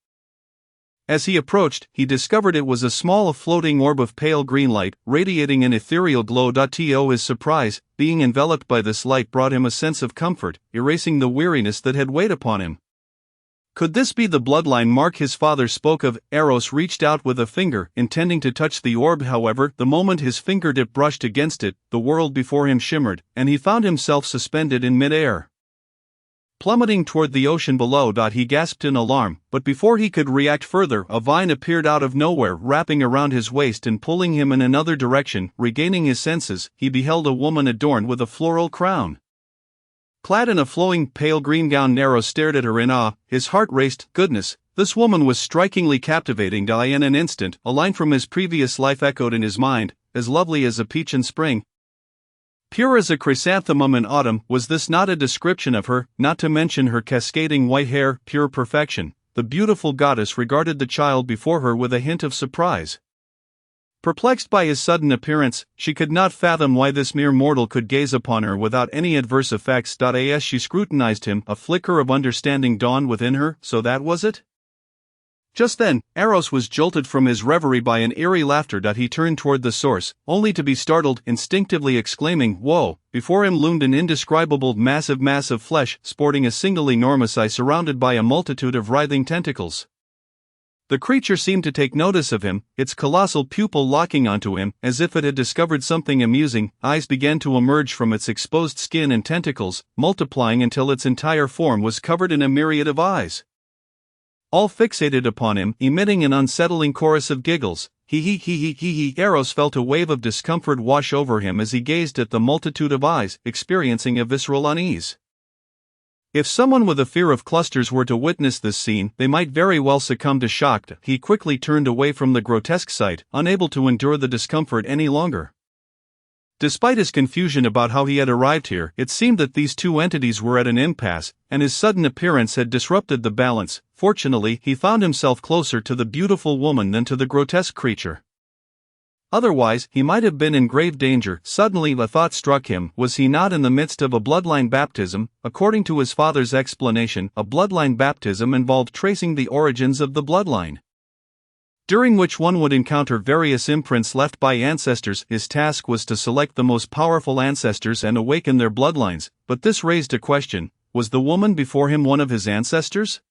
[SPEAKER 1] As he approached, he discovered it was a small floating orb of pale green light, radiating an ethereal glow. To his surprise, being enveloped by this light brought him a sense of comfort, erasing the weariness that had weighed upon him. Could this be the bloodline mark his father spoke of? Eros reached out with a finger, intending to touch the orb. However, the moment his fingertip brushed against it, the world before him shimmered, and he found himself suspended in mid-air, plummeting toward the ocean below. He gasped in alarm, but before he could react further, a vine appeared out of nowhere, wrapping around his waist and pulling him in another direction. Regaining his senses, he beheld a woman adorned with a floral crown. Clad in a flowing, pale green gown, Nero stared at her in awe. His heart raced. Goodness, this woman was strikingly captivating. In an instant, a line from his previous life echoed in his mind, as lovely as a peach in spring, pure as a chrysanthemum in autumn. Was this not a description of her, not to mention her cascading white hair, pure perfection? The beautiful goddess regarded the child before her with a hint of surprise. Perplexed by his sudden appearance, she could not fathom why this mere mortal could gaze upon her without any adverse effects. As she scrutinized him, a flicker of understanding dawned within her. So that was it? Just then, Eros was jolted from his reverie by an eerie laughter. He turned toward the source, only to be startled, instinctively exclaiming, "Whoa!" Before him loomed an indescribable mass of flesh, sporting a single enormous eye surrounded by a multitude of writhing tentacles. The creature seemed to take notice of him, its colossal pupil locking onto him. As if it had discovered something amusing, eyes began to emerge from its exposed skin and tentacles, multiplying until its entire form was covered in a myriad of eyes, all fixated upon him, emitting an unsettling chorus of giggles. He. Eros felt a wave of discomfort wash over him as he gazed at the multitude of eyes, experiencing a visceral unease. If someone with a fear of clusters were to witness this scene, they might very well succumb to shock. He quickly turned away from the grotesque sight, unable to endure the discomfort any longer. Despite his confusion about how he had arrived here, it seemed that these two entities were at an impasse, and his sudden appearance had disrupted the balance. Fortunately, he found himself closer to the beautiful woman than to the grotesque creature. Otherwise, he might have been in grave danger. Suddenly a thought struck him. Was he not in the midst of a bloodline baptism? According to his father's explanation, a bloodline baptism involved tracing the origins of the bloodline. during which one would encounter various imprints left by ancestors. His task was to select the most powerful ancestors and awaken their bloodlines, but this raised a question: was the woman before him one of his ancestors?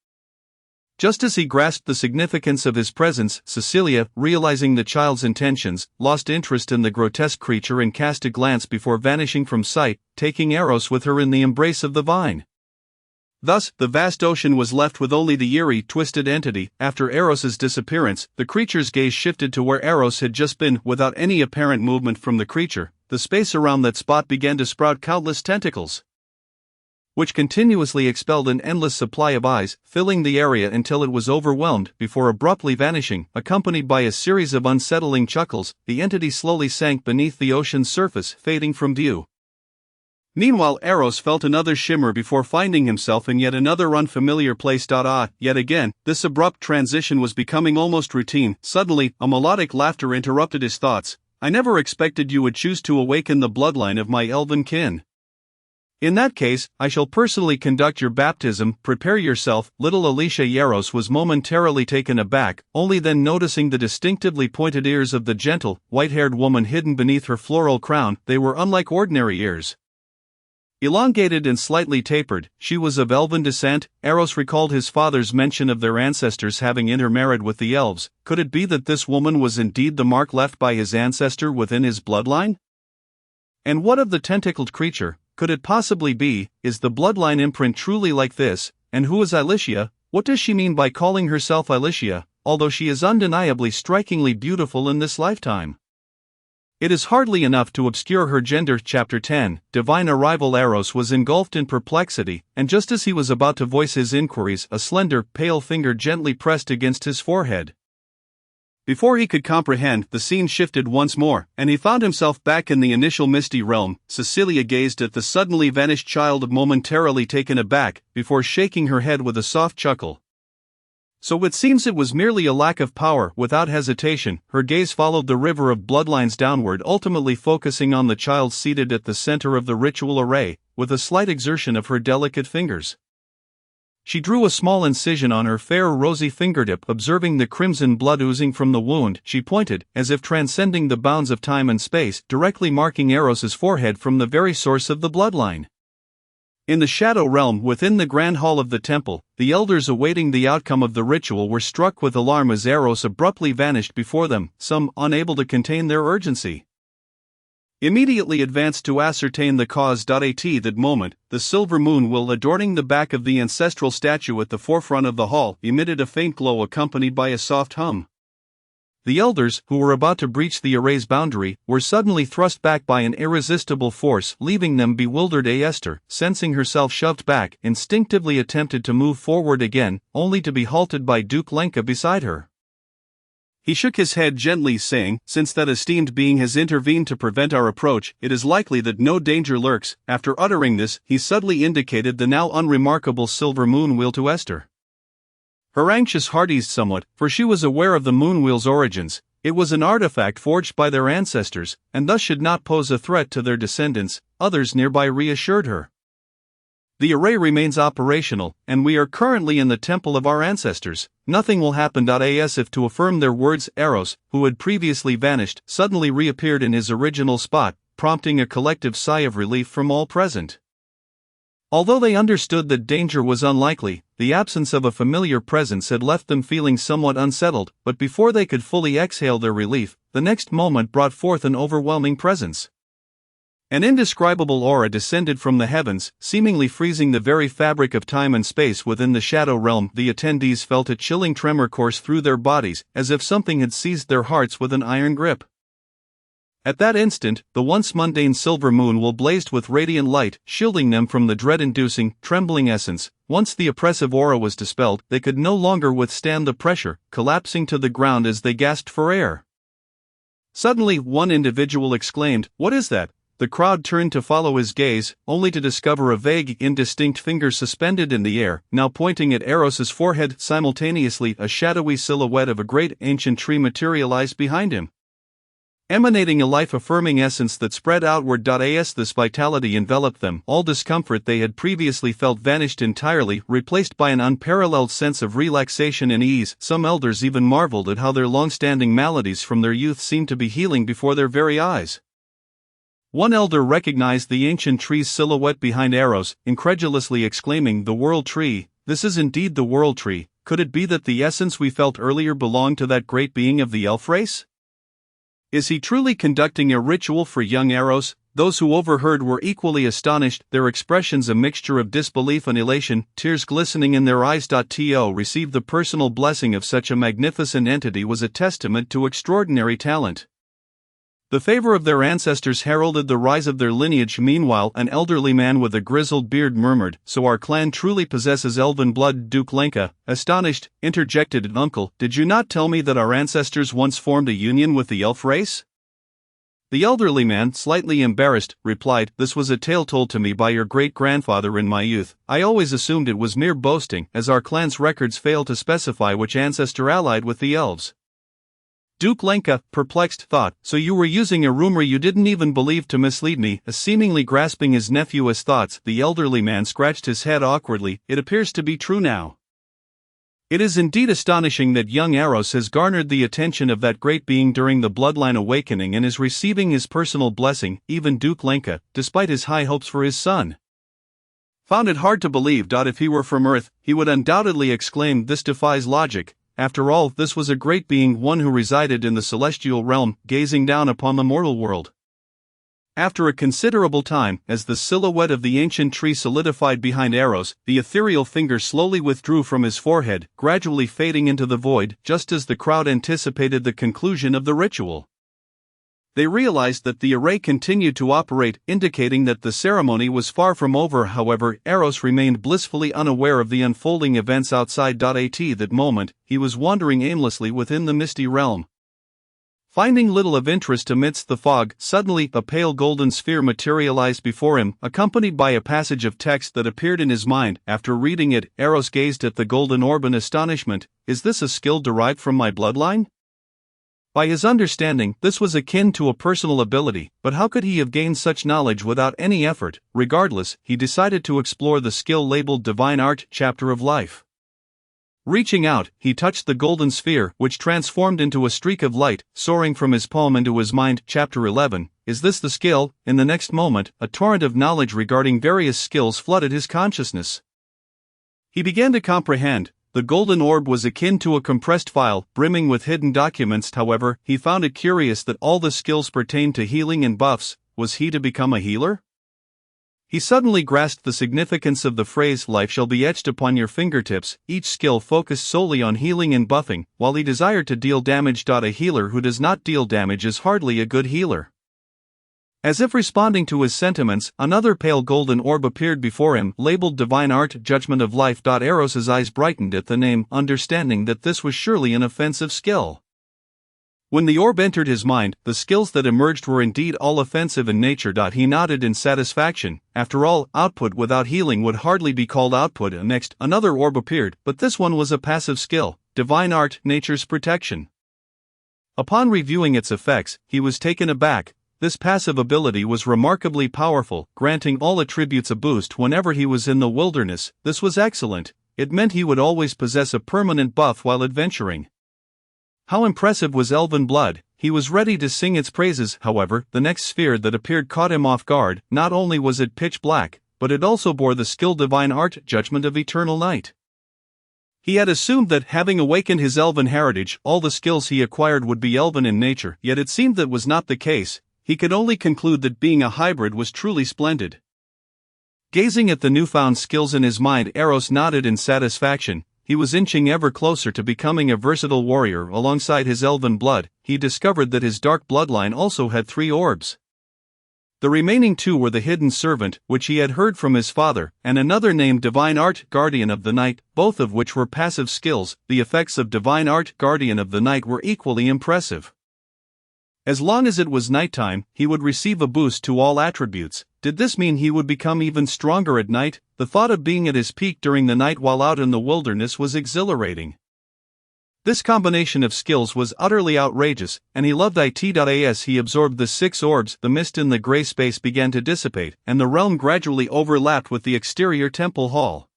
[SPEAKER 1] Just as he grasped the significance of his presence, Cecilia, realizing the child's intentions, lost interest in the grotesque creature and cast a glance before vanishing from sight, taking Eros with her in the embrace of the vine. Thus, the vast ocean was left with only the eerie, twisted entity. After Eros's disappearance, the creature's gaze shifted to where Eros had just been. Without any apparent movement from the creature, the space around that spot began to sprout countless tentacles, which continuously expelled an endless supply of eyes, filling the area until it was overwhelmed, before abruptly vanishing. Accompanied by a series of unsettling chuckles, the entity slowly sank beneath the ocean's surface, fading from view. Meanwhile, Eros felt another shimmer before finding himself in yet another unfamiliar place. Yet again, this abrupt transition was becoming almost routine. Suddenly, a melodic laughter interrupted his thoughts. "I never expected you would choose to awaken the bloodline of my elven kin. In that case, I shall personally conduct your baptism. Prepare yourself." Little Alicia. Eros was momentarily taken aback, only then noticing the distinctively pointed ears of the gentle, white-haired woman hidden beneath her floral crown. They were unlike ordinary ears. Elongated and slightly tapered, she was of elven descent. Eros recalled his father's mention of their ancestors having intermarried with the elves. Could it be that this woman was indeed the mark left by his ancestor within his bloodline? And what of the tentacled creature? Could it possibly be? Is the bloodline imprint truly like this? And who is Alicia? What does she mean by calling herself Alicia, although she is undeniably strikingly beautiful in this lifetime? It is hardly enough to obscure her gender. Chapter 10, Divine Arrival. Eros was engulfed in perplexity, and just as he was about to voice his inquiries, a slender, pale finger gently pressed against his forehead. Before he could comprehend, the scene shifted once more, and he found himself back in the initial misty realm. Cecilia gazed at the suddenly vanished child, momentarily taken aback, before shaking her head with a soft chuckle. So it seems it was merely a lack of power. Without hesitation, her gaze followed the river of bloodlines downward, ultimately focusing on the child seated at the center of the ritual array. With a slight exertion of her delicate fingers, she drew a small incision on her fair rosy fingertip. Observing the crimson blood oozing from the wound, she pointed, as if transcending the bounds of time and space, directly marking Eros's forehead from the very source of the bloodline. In the shadow realm within the grand hall of the temple, the elders awaiting the outcome of the ritual were struck with alarm as Eros abruptly vanished before them, some unable to contain their urgency. Immediately advanced to ascertain the cause. At that moment, the silver moon wheel adorning the back of the ancestral statue at the forefront of the hall emitted a faint glow accompanied by a soft hum. The elders, who were about to breach the array's boundary, were suddenly thrust back by an irresistible force, leaving them bewildered. Esther, sensing herself shoved back, instinctively attempted to move forward again, only to be halted by Duke Lenka beside her. He shook his head gently, saying, "Since that esteemed being has intervened to prevent our approach, it is likely that no danger lurks." After uttering this, he subtly indicated the now unremarkable silver moon wheel to Esther. Her anxious heart eased somewhat, for she was aware of the moonwheel's origins. It was an artifact forged by their ancestors, and thus should not pose a threat to their descendants. Others nearby reassured her. "The array remains operational, and we are currently in the temple of our ancestors. Nothing will happen." As if to affirm their words, Eros, who had previously vanished, suddenly reappeared in his original spot, prompting a collective sigh of relief from all present. Although they understood that danger was unlikely, the absence of a familiar presence had left them feeling somewhat unsettled. But before they could fully exhale their relief, the next moment brought forth an overwhelming presence. An indescribable aura descended from the heavens, seemingly freezing the very fabric of time and space within the shadow realm. The attendees felt a chilling tremor course through their bodies, as if something had seized their hearts with an iron grip. At that instant, the once mundane silver moon wheel blazed with radiant light, shielding them from the dread-inducing, trembling essence. Once the oppressive aura was dispelled, they could no longer withstand the pressure, collapsing to the ground as they gasped for air. Suddenly, one individual exclaimed, "What is that?" The crowd turned to follow his gaze, only to discover a vague, indistinct finger suspended in the air, now pointing at Eros's forehead. Simultaneously, a shadowy silhouette of a great ancient tree materialized behind him. emanating a life-affirming essence that spread outward. As this vitality enveloped them, all discomfort they had previously felt vanished entirely, replaced by an unparalleled sense of relaxation and ease. Some elders even marveled at how their long-standing maladies from their youth seemed to be healing before their very eyes. One elder recognized the ancient tree's silhouette behind Eros, incredulously exclaiming, "The world tree, this is indeed the world tree. Could it be that the essence we felt earlier belonged to that great being of the elf race? Is he truly conducting a ritual for young Eros?" Those who overheard were equally astonished, their expressions a mixture of disbelief and elation, tears glistening in their eyes. To receive the personal blessing of such a magnificent entity was a testament to extraordinary talent. The favor of their ancestors heralded the rise of their lineage. Meanwhile, an elderly man with a grizzled beard murmured, "So our clan truly possesses elven blood." Duke Lenka, astonished, interjected, "Uncle, did you not tell me that our ancestors once formed a union with the elf race?" The elderly man, slightly embarrassed, replied, "This was a tale told to me by your great-grandfather in my youth. I always assumed it was mere boasting, as our clan's records fail to specify which ancestor allied with the elves." Duke Lenka, perplexed, thought, "So you were using a rumor you didn't even believe to mislead me?" Seemingly grasping his nephew's thoughts, the elderly man scratched his head awkwardly. "It appears to be true now. It is indeed astonishing that young Eros has garnered the attention of that great being during the bloodline awakening and is receiving his personal blessing." Even Duke Lenka, despite his high hopes for his son, found it hard to believe. If he were from Earth, he would undoubtedly exclaim, "This defies logic." After all, this was a great being, one who resided in the celestial realm, gazing down upon the mortal world. After a considerable time, as the silhouette of the ancient tree solidified behind Eros, the ethereal finger slowly withdrew from his forehead, gradually fading into the void, just as the crowd anticipated the conclusion of the ritual. They realized that the array continued to operate, indicating that the ceremony was far from over. However, Eros remained blissfully unaware of the unfolding events outside. At that moment, he was wandering aimlessly within the misty realm. Finding little of interest amidst the fog, suddenly a pale golden sphere materialized before him, accompanied by a passage of text that appeared in his mind. After reading it, Eros gazed at the golden orb in astonishment. "Is this a skill derived from my bloodline?" By his understanding, this was akin to a personal ability, but how could he have gained such knowledge without any effort? Regardless, he decided to explore the skill labeled Divine Art, Chapter of Life. Reaching out, he touched the golden sphere, which transformed into a streak of light, soaring from his palm into his mind. Chapter 11. Is this the skill? In the next moment, a torrent of knowledge regarding various skills flooded his consciousness. He began to comprehend. The golden orb was akin to a compressed file, brimming with hidden documents. However, he found it curious that all the skills pertained to healing and buffs. Was he to become a healer? He suddenly grasped the significance of the phrase, "Life shall be etched upon your fingertips." Each skill focused solely on healing and buffing, while he desired to deal damage. A healer who does not deal damage is hardly a good healer. As if responding to his sentiments, another pale golden orb appeared before him, labeled Divine Art, Judgment of Life. Eros's eyes brightened at the name, understanding that this was surely an offensive skill. When the orb entered his mind, the skills that emerged were indeed all offensive in nature. He nodded in satisfaction. After all, output without healing would hardly be called output. Next, another orb appeared, but this one was a passive skill, Divine Art, Nature's Protection. Upon reviewing its effects, he was taken aback. This passive ability was remarkably powerful, granting all attributes a boost whenever he was in the wilderness. This was excellent. It meant he would always possess a permanent buff while adventuring. How impressive was elven blood! He was ready to sing its praises. However, the next sphere that appeared caught him off guard. Not only was it pitch black, but it also bore the skill Divine Art, Judgment of Eternal Night. He had assumed that, having awakened his elven heritage, all the skills he acquired would be elven in nature, yet it seemed that was not the case. He could only conclude that being a hybrid was truly splendid. Gazing at the newfound skills in his mind, Eros nodded in satisfaction. He was inching ever closer to becoming a versatile warrior. Alongside his elven blood, he discovered that his dark bloodline also had 3 orbs. The remaining 2 were the Hidden Servant, which he had heard from his father, and another named Divine Art, Guardian of the Night, both of which were passive skills. The effects of Divine Art, Guardian of the Night were equally impressive. As long as it was nighttime, he would receive a boost to all attributes. Did this mean he would become even stronger at night? The thought of being at his peak during the night while out in the wilderness was exhilarating. This combination of skills was utterly outrageous, and he loved it. As he absorbed the 6 orbs, the mist in the gray space began to dissipate, and the realm gradually overlapped with the exterior temple hall.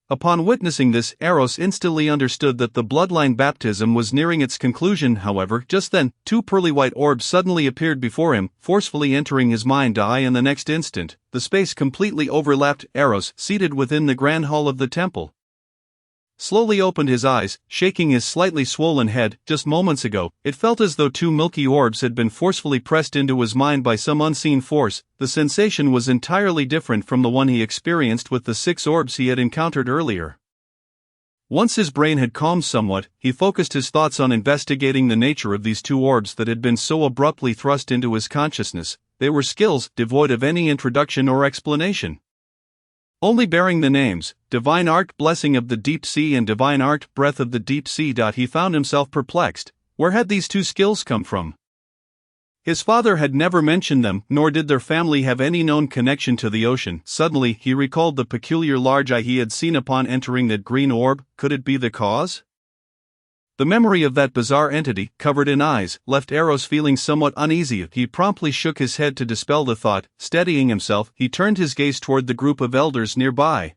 [SPEAKER 1] Upon witnessing this, Eros instantly understood that the bloodline baptism was nearing its conclusion. However, just then, 2 pearly white orbs suddenly appeared before him, forcefully entering his mind eye, and the next instant, the space completely overlapped. Eros, seated within the grand hall of the temple, slowly opened his eyes, shaking his slightly swollen head. Just moments ago, it felt as though 2 milky orbs had been forcefully pressed into his mind by some unseen force. The sensation was entirely different from the one he experienced with the 6 orbs he had encountered earlier. Once his brain had calmed somewhat, he focused his thoughts on investigating the nature of these 2 orbs that had been so abruptly thrust into his consciousness. They were skills, devoid of any introduction or explanation, only bearing the names, Divine Art Blessing of the Deep Sea and Divine Art Breath of the Deep Sea. He found himself perplexed. Where had these 2 skills come from? His father had never mentioned them, nor did their family have any known connection to the ocean. Suddenly, he recalled the peculiar large eye he had seen upon entering that green orb. Could it be the cause? The memory of that bizarre entity, covered in eyes, left Eros feeling somewhat uneasy. He promptly shook his head to dispel the thought. Steadying himself, he turned his gaze toward the group of elders nearby,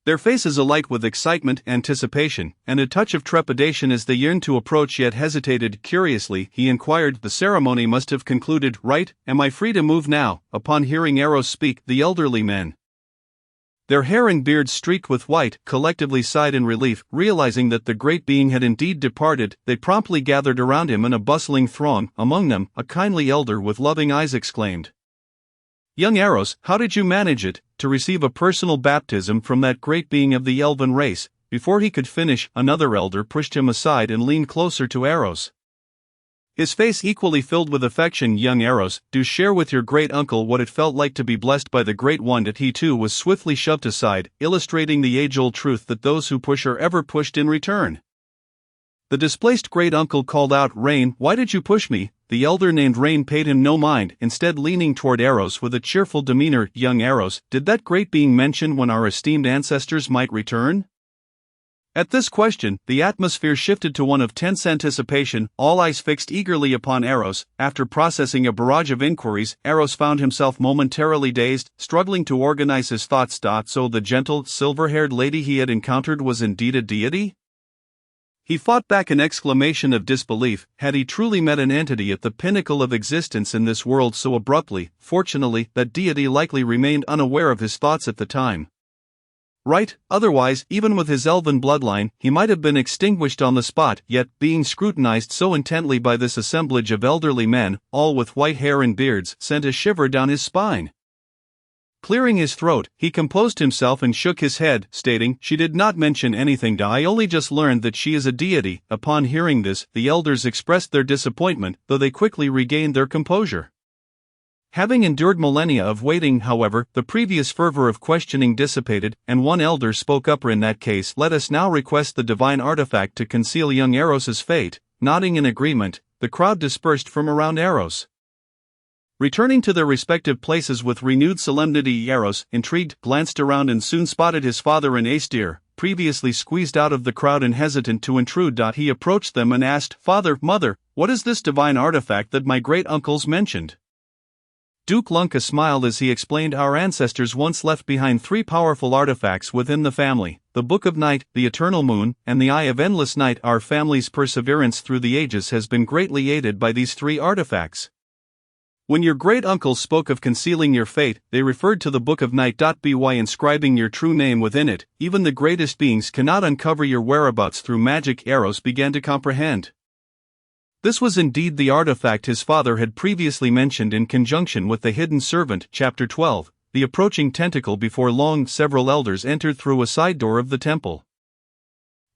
[SPEAKER 1] their faces alight with excitement, anticipation, and a touch of trepidation as they yearned to approach yet hesitated. Curiously, he inquired, "The ceremony must have concluded, right? Am I free to move now?" Upon hearing Eros speak, the elderly men, their hair and beards streaked with white, collectively sighed in relief. Realizing that the great being had indeed departed, they promptly gathered around him in a bustling throng. Among them, a kindly elder with loving eyes exclaimed, "Young Eros, how did you manage it, to receive a personal baptism from that great being of the elven race?" Before he could finish, another elder pushed him aside and leaned closer to Eros, his face equally filled with affection. "Young Eros, do share with your great uncle what it felt like to be blessed by the Great One." That he too was swiftly shoved aside, illustrating the age-old truth that those who push are ever pushed in return. The displaced great uncle called out, "Rain, why did you push me?" The elder named Rain paid him no mind, instead leaning toward Eros with a cheerful demeanor. "Young Eros, did that great being mention when our esteemed ancestors might return?" At this question, the atmosphere shifted to one of tense anticipation, all eyes fixed eagerly upon Eros. After processing a barrage of inquiries, Eros found himself momentarily dazed, struggling to organize his thoughts. So the gentle, silver-haired lady he had encountered was indeed a deity? He fought back an exclamation of disbelief. Had he truly met an entity at the pinnacle of existence in this world so abruptly? Fortunately, that deity likely remained unaware of his thoughts at the time. Right, otherwise, even with his elven bloodline, he might have been extinguished on the spot. Yet, being scrutinized so intently by this assemblage of elderly men, all with white hair and beards, sent a shiver down his spine. Clearing his throat, he composed himself and shook his head, stating, "She did not mention anything. I only just learned that she is a deity." Upon hearing this, the elders expressed their disappointment, though they quickly regained their composure. Having endured millennia of waiting, however, the previous fervor of questioning dissipated, and one elder spoke up. "In that case, let us now request the divine artifact to conceal young Eros's fate." Nodding in agreement, the crowd dispersed from around Eros, returning to their respective places with renewed solemnity. Eros, intrigued, glanced around and soon spotted his father and Aestir, previously squeezed out of the crowd and hesitant to intrude. He approached them and asked, "Father, Mother, what is this divine artifact that my great-uncles mentioned?" Duke Lunka smiled as he explained, "Our ancestors once left behind 3 powerful artifacts within the family: the Book of Night, the Eternal Moon, and the Eye of Endless Night. Our family's perseverance through the ages has been greatly aided by these 3 artifacts. When your great-uncles spoke of concealing your fate, they referred to the Book of Night. By inscribing your true name within it, even the greatest beings cannot uncover your whereabouts through magic." Eros began to comprehend. This was indeed the artifact his father had previously mentioned in conjunction with the hidden servant. Chapter 12, The Approaching Tentacle. Before long, several elders entered through a side door of the temple.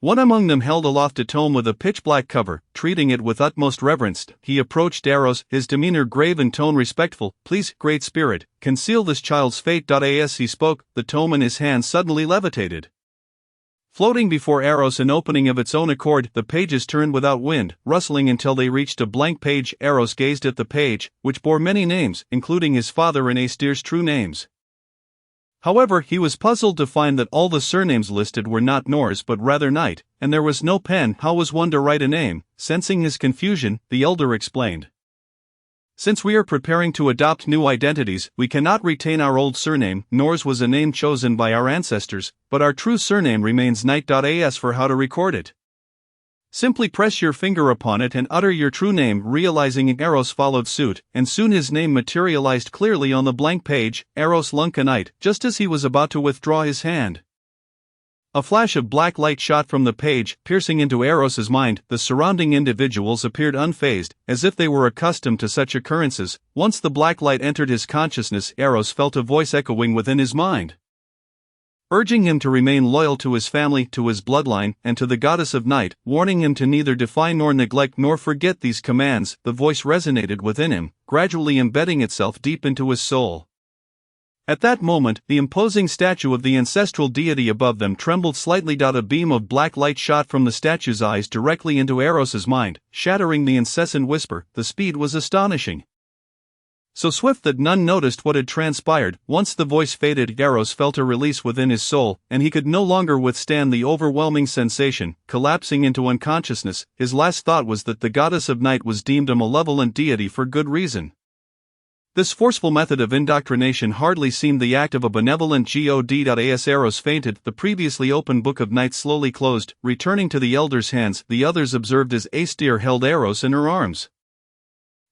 [SPEAKER 1] One among them held aloft a tome with a pitch-black cover. Treating it with utmost reverence, he approached Eros, his demeanor grave and tone respectful. "Please, Great Spirit, conceal this child's fate." As he spoke, the tome in his hand suddenly levitated, floating before Eros an opening of its own accord. The pages turned without wind, rustling until they reached a blank page. Eros gazed at the page, which bore many names, including his father and Aestir's true names. However, he was puzzled to find that all the surnames listed were not Norse but rather Knight, and there was no pen. How was one to write a name? Sensing his confusion, the elder explained. Since we are preparing to adopt new identities, we cannot retain our old surname. Norse was a name chosen by our ancestors, but our true surname remains Knight. As for how to record it, simply press your finger upon it and utter your true name. Realizing Eros followed suit, and soon his name materialized clearly on the blank page, Eros Lunkanite, just as he was about to withdraw his hand. A flash of black light shot from the page, piercing into Eros's mind. The surrounding individuals appeared unfazed, as if they were accustomed to such occurrences. Once the black light entered his consciousness, Eros felt a voice echoing within his mind, urging him to remain loyal to his family, to his bloodline, and to the goddess of night, warning him to neither defy nor neglect nor forget these commands. The voice resonated within him, gradually embedding itself deep into his soul. At that moment, the imposing statue of the ancestral deity above them trembled slightly. A beam of black light shot from the statue's eyes directly into Eros's mind, shattering the incessant whisper. The speed was astonishing, so swift that none noticed what had transpired. Once the voice faded, Eros felt a release within his soul, and he could no longer withstand the overwhelming sensation. Collapsing into unconsciousness, his last thought was that the goddess of night was deemed a malevolent deity for good reason. This forceful method of indoctrination hardly seemed the act of a benevolent god. As Eros fainted, the previously open book of night slowly closed, returning to the elder's hands. The others observed as Aestir held Eros in her arms,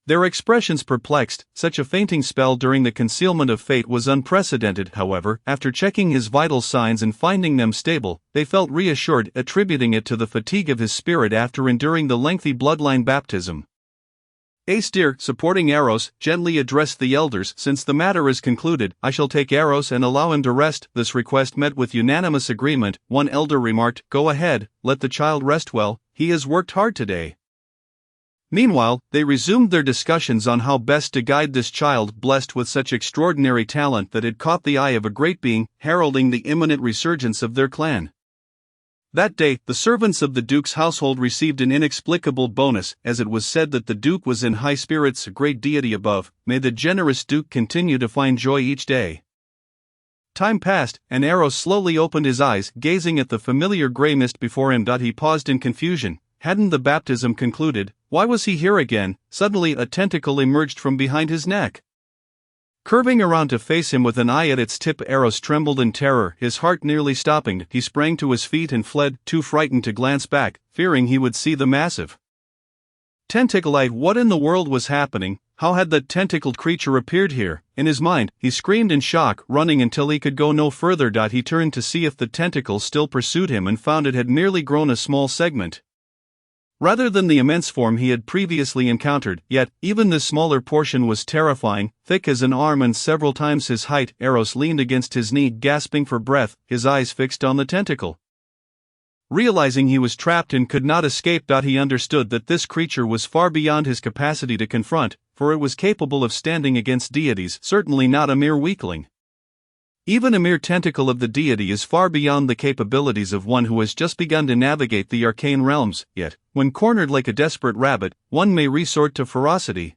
[SPEAKER 1] their expressions perplexed. Such a fainting spell during the concealment of fate was unprecedented. However, after checking his vital signs and finding them stable, they felt reassured, attributing it to the fatigue of his spirit after enduring the lengthy bloodline baptism. Aestir, supporting Eros, gently addressed the elders. Since the matter is concluded, I shall take Eros and allow him to rest. This request met with unanimous agreement. One elder remarked, "Go ahead, let the child rest well, he has worked hard today." Meanwhile, they resumed their discussions on how best to guide this child blessed with such extraordinary talent that had caught the eye of a great being, heralding the imminent resurgence of their clan. That day, the servants of the Duke's household received an inexplicable bonus, as it was said that the Duke was in high spirits. A great deity above, may the generous Duke continue to find joy each day. Time passed, and Eros slowly opened his eyes, gazing at the familiar grey mist before him. He paused in confusion. Hadn't the baptism concluded? Why was he here again? Suddenly a tentacle emerged from behind his neck, curving around to face him with an eye at its tip. Eros trembled in terror, his heart nearly stopping. He sprang to his feet and fled, too frightened to glance back, fearing he would see the massive tentacle. What in the world was happening? How had that tentacled creature appeared here? In his mind, he screamed in shock, running until he could go no further. He turned to see if the tentacle still pursued him and found it had merely grown a small segment, rather than the immense form he had previously encountered. Yet, even this smaller portion was terrifying, thick as an arm and several times his height. Eros leaned against his knee, gasping for breath, his eyes fixed on the tentacle. Realizing he was trapped and could not escape, he understood that this creature was far beyond his capacity to confront, for it was capable of standing against deities, certainly not a mere weakling. Even a mere tentacle of the deity is far beyond the capabilities of one who has just begun to navigate the arcane realms. Yet, when cornered like a desperate rabbit, one may resort to ferocity,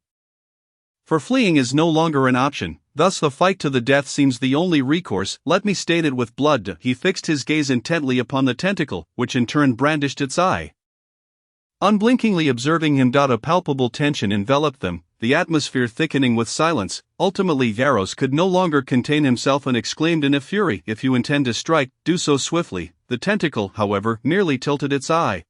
[SPEAKER 1] for fleeing is no longer an option. Thus the fight to the death seems the only recourse. Let me stain it with blood. He fixed his gaze intently upon the tentacle, which in turn brandished its eye, unblinkingly observing him. A palpable tension enveloped them, the atmosphere thickening with silence. Ultimately Eros could no longer contain himself and exclaimed in a fury, "If you intend to strike, do so swiftly." The tentacle, however, merely tilted its eye,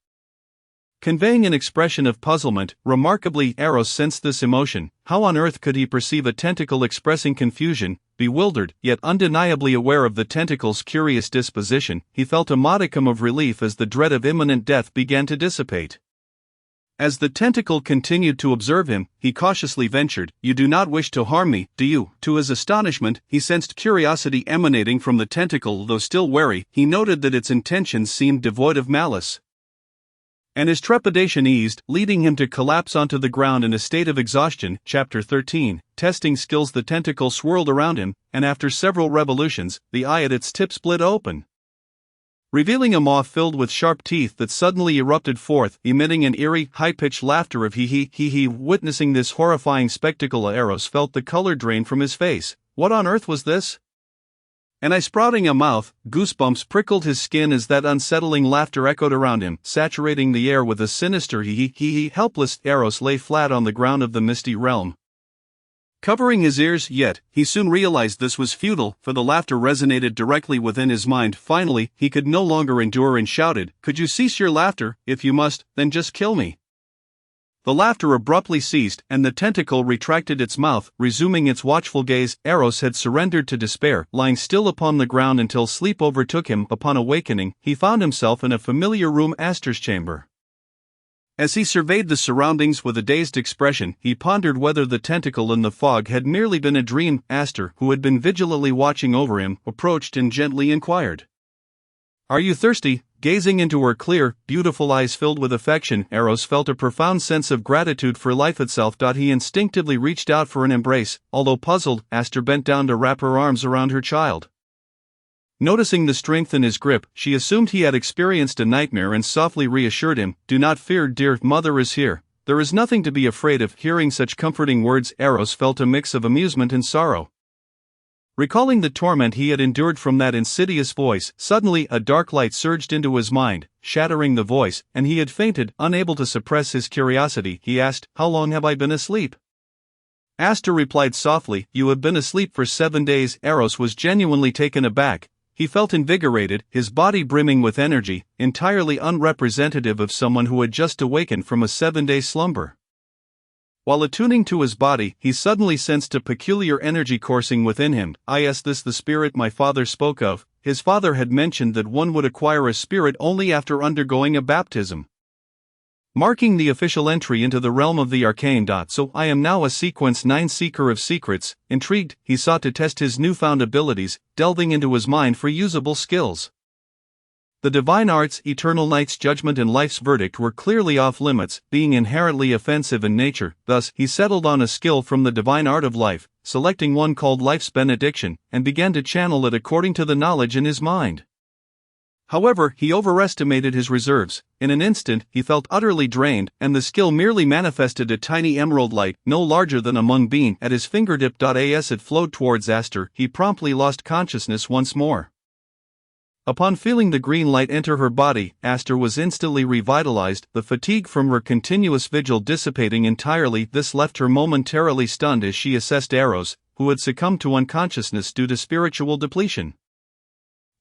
[SPEAKER 1] conveying an expression of puzzlement. Remarkably, Eros sensed this emotion. How on earth could he perceive a tentacle expressing confusion? Bewildered, yet undeniably aware of the tentacle's curious disposition, he felt a modicum of relief as the dread of imminent death began to dissipate. As the tentacle continued to observe him, he cautiously ventured, "You do not wish to harm me, do you?" To his astonishment, he sensed curiosity emanating from the tentacle. Though still wary, he noted that its intentions seemed devoid of malice, and his trepidation eased, leading him to collapse onto the ground in a state of exhaustion. Chapter 13, Testing Skills. The tentacle swirled around him, and after several revolutions, the eye at its tip split open, revealing a maw filled with sharp teeth that suddenly erupted forth, emitting an eerie, high-pitched laughter of hee-hee. Witnessing this horrifying spectacle, Eros felt the color drain from his face. What on earth was this? And I sprouting a mouth, goosebumps prickled his skin as that unsettling laughter echoed around him, saturating the air with a sinister hee-hee-hee. Helpless, Eros lay flat on the ground of the misty realm, covering his ears, yet he soon realized this was futile, for the laughter resonated directly within his mind. Finally, he could no longer endure and shouted, "Could you cease your laughter? If you must, then just kill me." The laughter abruptly ceased, and the tentacle retracted its mouth, resuming its watchful gaze. Eros had surrendered to despair, lying still upon the ground until sleep overtook him. Upon awakening, he found himself in a familiar room, Aster's chamber. As he surveyed the surroundings with a dazed expression, he pondered whether the tentacle in the fog had merely been a dream. Aster, who had been vigilantly watching over him, approached and gently inquired, "Are you thirsty?" Gazing into her clear, beautiful eyes filled with affection, Eros felt a profound sense of gratitude for life itself. He instinctively reached out for an embrace. Although puzzled, Aster bent down to wrap her arms around her child. Noticing the strength in his grip, she assumed he had experienced a nightmare and softly reassured him, "Do not fear, dear, mother is here. There is nothing to be afraid of." Hearing such comforting words, Eros felt a mix of amusement and sorrow. Recalling the torment he had endured from that insidious voice, suddenly a dark light surged into his mind, shattering the voice, and he had fainted. Unable to suppress his curiosity, he asked, "How long have I been asleep?" Aster replied softly, "You have been asleep for 7 days." Eros was genuinely taken aback. He felt invigorated, his body brimming with energy, entirely unrepresentative of someone who had just awakened from a 7-day slumber. While attuning to his body, he suddenly sensed a peculiar energy coursing within him. "Is this the spirit my father spoke of?" His father had mentioned that one would acquire a spirit only after undergoing a baptism, marking the official entry into the realm of the arcane. "So I am now a Sequence 9 seeker of secrets." Intrigued, he sought to test his newfound abilities, delving into his mind for usable skills. The divine arts, eternal night's judgment and life's verdict were clearly off limits, being inherently offensive in nature. Thus, he settled on a skill from the divine art of life, selecting one called Life's Benediction, and began to channel it according to the knowledge in his mind. However, he overestimated his reserves. In an instant, he felt utterly drained, and the skill merely manifested a tiny emerald light, no larger than a mung bean, at his fingertip. As it flowed towards Aster, he promptly lost consciousness once more. Upon feeling the green light enter her body, Aster was instantly revitalized, the fatigue from her continuous vigil dissipating entirely. This left her momentarily stunned as she assessed Eros, who had succumbed to unconsciousness due to spiritual depletion,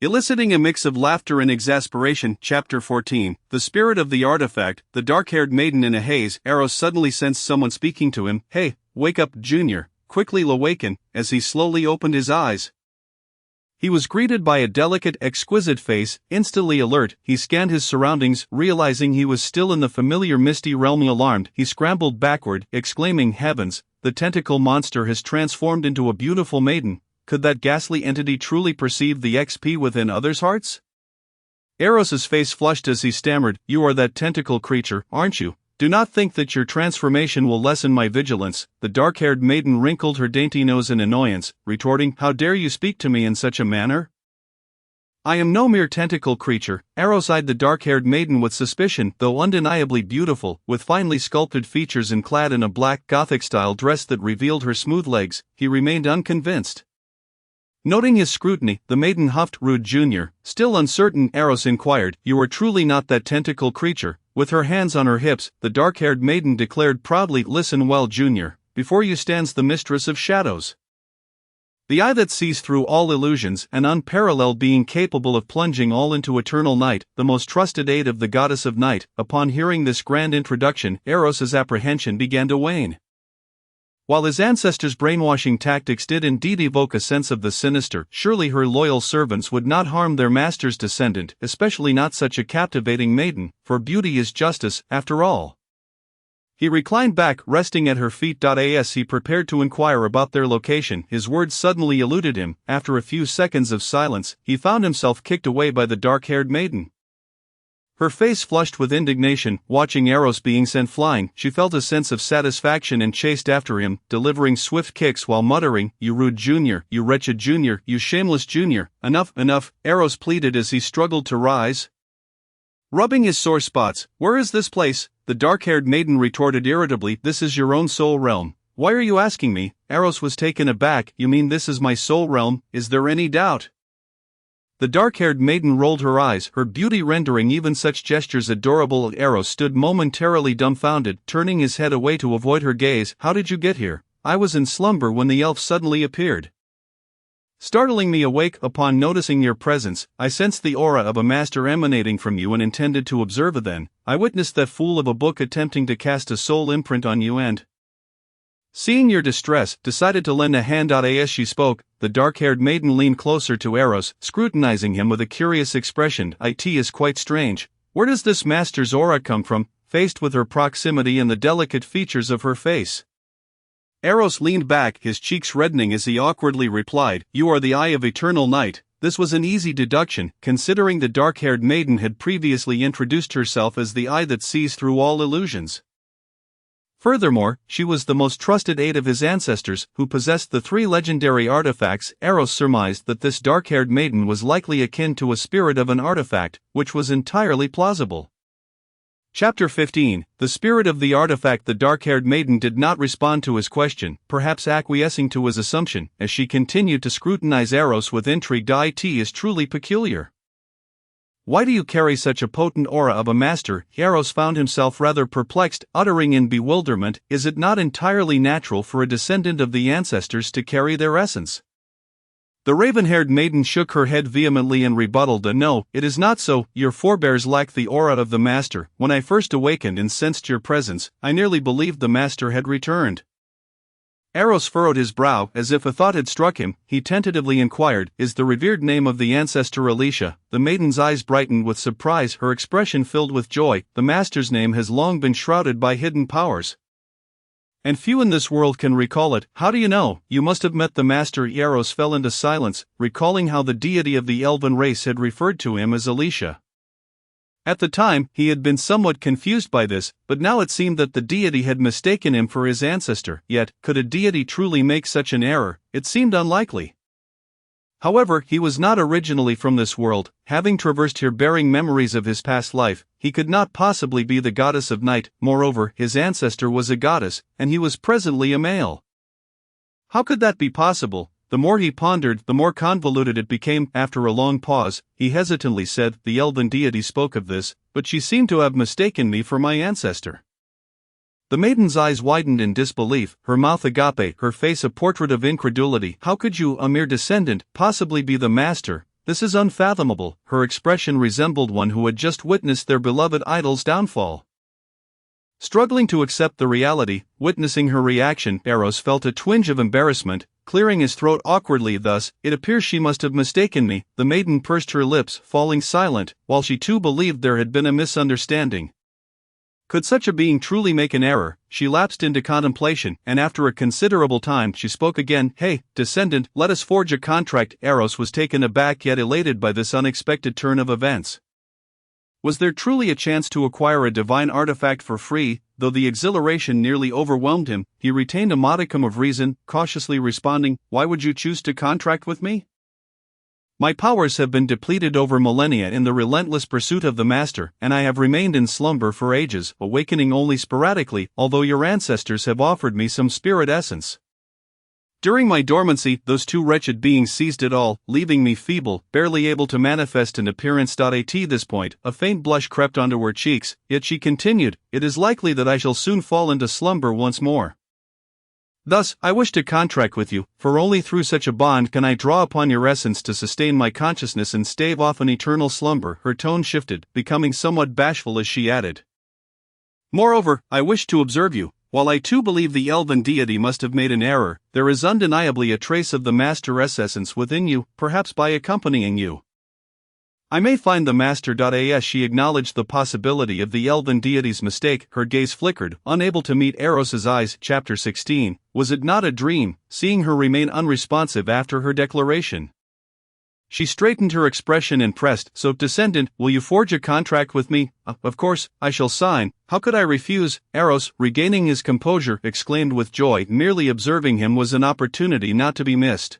[SPEAKER 1] eliciting a mix of laughter and exasperation. Chapter 14. The spirit of the artifact. The dark-haired maiden in a haze. Eros suddenly sensed someone speaking to him. "Hey, wake up, Junior." Quickly awakened, as he slowly opened his eyes, he was greeted by a delicate, exquisite face. Instantly alert, he scanned his surroundings, realizing he was still in the familiar misty realm. Alarmed, he scrambled backward, exclaiming, "Heavens, the tentacle monster has transformed into a beautiful maiden." Could that ghastly entity truly perceive the XP within others' hearts? Eros's face flushed as he stammered, "You are that tentacle creature, aren't you? Do not think that your transformation will lessen my vigilance." The dark-haired maiden wrinkled her dainty nose in annoyance, retorting, "How dare you speak to me in such a manner? I am no mere tentacle creature." Eros eyed the dark-haired maiden with suspicion. Though undeniably beautiful, with finely sculpted features and clad in a black Gothic-style dress that revealed her smooth legs, he remained unconvinced. Noting his scrutiny, the maiden huffed, "Rude Junior." Still uncertain, Eros inquired, "You are truly not that tentacle creature?" With her hands on her hips, the dark-haired maiden declared proudly, "Listen well, Junior. Before you stands the mistress of shadows, the eye that sees through all illusions, an unparalleled being capable of plunging all into eternal night, the most trusted aid of the goddess of night." Upon hearing this grand introduction, Eros's apprehension began to wane. While his ancestors' brainwashing tactics did indeed evoke a sense of the sinister, surely her loyal servants would not harm their master's descendant, especially not such a captivating maiden, for beauty is justice, after all. He reclined back, resting at her feet. As he prepared to inquire about their location, his words suddenly eluded him. After a few seconds of silence, he found himself kicked away by the dark-haired maiden. Her face flushed with indignation. Watching Eros being sent flying, she felt a sense of satisfaction and chased after him, delivering swift kicks while muttering, "You rude Junior, you wretched Junior, you shameless Junior." "Enough, enough," Eros pleaded as he struggled to rise, rubbing his sore spots. "Where is this place?" The dark-haired maiden retorted irritably, "This is your own soul realm. Why are you asking me?" Eros was taken aback. "You mean this is my soul realm? Is there any doubt?" The dark-haired maiden rolled her eyes, her beauty rendering even such gestures adorable. Eros stood momentarily dumbfounded, turning his head away to avoid her gaze. How did you get here? I was in slumber when the elf suddenly appeared, startling me awake. Upon noticing your presence, I sensed the aura of a master emanating from you and intended to observe it. Then I witnessed that fool of a book attempting to cast a soul imprint on you and, seeing your distress, decided to lend a hand. As she spoke, the dark-haired maiden leaned closer to Eros, scrutinizing him with a curious expression. It is quite strange. Where does this master's aura come from? Faced with her proximity and the delicate features of her face, Eros leaned back, his cheeks reddening as he awkwardly replied, "You are the eye of eternal night." This was an easy deduction, considering the dark-haired maiden had previously introduced herself as the eye that sees through all illusions. Furthermore, she was the most trusted aide of his ancestors, who possessed the 3 legendary artifacts. Eros surmised that this dark-haired maiden was likely akin to a spirit of an artifact, which was entirely plausible. Chapter 15, The Spirit of the Artifact. The dark-haired maiden did not respond to his question, perhaps acquiescing to his assumption, as she continued to scrutinize Eros with intrigue. It is truly peculiar. Why do you carry such a potent aura of a master? Eros found himself rather perplexed, uttering in bewilderment, is it not entirely natural for a descendant of the ancestors to carry their essence? The raven-haired maiden shook her head vehemently and rebutted, "No, it is not so. Your forebears lacked the aura of the master. When I first awakened and sensed your presence, I nearly believed the master had returned." Eros furrowed his brow, as if a thought had struck him. He tentatively inquired, "Is the revered name of the ancestor Alicia?" The maiden's eyes brightened with surprise, her expression filled with joy. "The master's name has long been shrouded by hidden powers, and few in this world can recall it." "How do you know? You must have met the master." Eros fell into silence, recalling how the deity of the elven race had referred to him as Alicia. At the time, he had been somewhat confused by this, but now it seemed that the deity had mistaken him for his ancestor. Yet, could a deity truly make such an error? It seemed unlikely. However, he was not originally from this world, having traversed here bearing memories of his past life. He could not possibly be the goddess of night. Moreover, his ancestor was a goddess, and he was presently a male. How could that be possible? The more he pondered, the more convoluted it became. After a long pause, he hesitantly said, "The elven deity spoke of this, but she seemed to have mistaken me for my ancestor." The maiden's eyes widened in disbelief, her mouth agape, her face a portrait of incredulity. "How could you, a mere descendant, possibly be the master? This is unfathomable." Her expression resembled one who had just witnessed their beloved idol's downfall. Struggling to accept the reality, witnessing her reaction, Eros felt a twinge of embarrassment, clearing his throat awkwardly. "Thus, it appears she must have mistaken me." The maiden pursed her lips, falling silent, while she too believed there had been a misunderstanding. Could such a being truly make an error? She lapsed into contemplation, and after a considerable time she spoke again. "Hey, descendant, let us forge a contract." Eros was taken aback yet elated by this unexpected turn of events. Was there truly a chance to acquire a divine artifact for free? Though the exhilaration nearly overwhelmed him, he retained a modicum of reason, cautiously responding, "Why would you choose to contract with me?" "My powers have been depleted over millennia in the relentless pursuit of the master, and I have remained in slumber for ages, awakening only sporadically, although your ancestors have offered me some spirit essence. During my dormancy, those 2 wretched beings seized it all, leaving me feeble, barely able to manifest an appearance." At this point, a faint blush crept onto her cheeks, yet she continued, "It is likely that I shall soon fall into slumber once more. Thus, I wish to contract with you, for only through such a bond can I draw upon your essence to sustain my consciousness and stave off an eternal slumber." Her tone shifted, becoming somewhat bashful as she added, "Moreover, I wish to observe you. While I too believe the elven deity must have made an error, there is undeniably a trace of the master essence within you, perhaps by accompanying you I may find the master. As she acknowledged the possibility of the elven deity's mistake, her gaze flickered, unable to meet Eros's eyes. Chapter 16, Was it not a dream? Seeing her remain unresponsive after her declaration, she straightened her expression and pressed, "So, descendant, will you forge a contract with me?" Of course, I shall sign. How could I refuse?" Eros, regaining his composure, exclaimed with joy. Merely observing him was an opportunity not to be missed.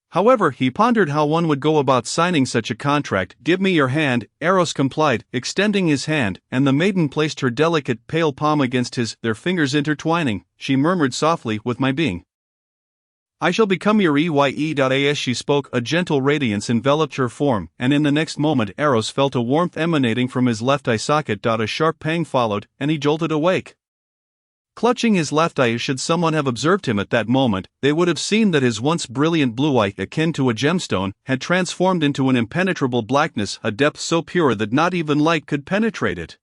[SPEAKER 1] However, he pondered how one would go about signing such a contract. "Give me your hand." Eros complied, extending his hand, and the maiden placed her delicate, pale palm against his, their fingers intertwining. She murmured softly, "With my being." I shall become your EYE.as. She spoke, a gentle radiance enveloped her form, and in the next moment Eros felt a warmth emanating from his left eye socket. A sharp pang followed, and he jolted awake. Clutching his left eye, should someone have observed him at that moment, they would have seen that his once brilliant blue eye, akin to a gemstone, had transformed into an impenetrable blackness, a depth so pure that not even light could penetrate it.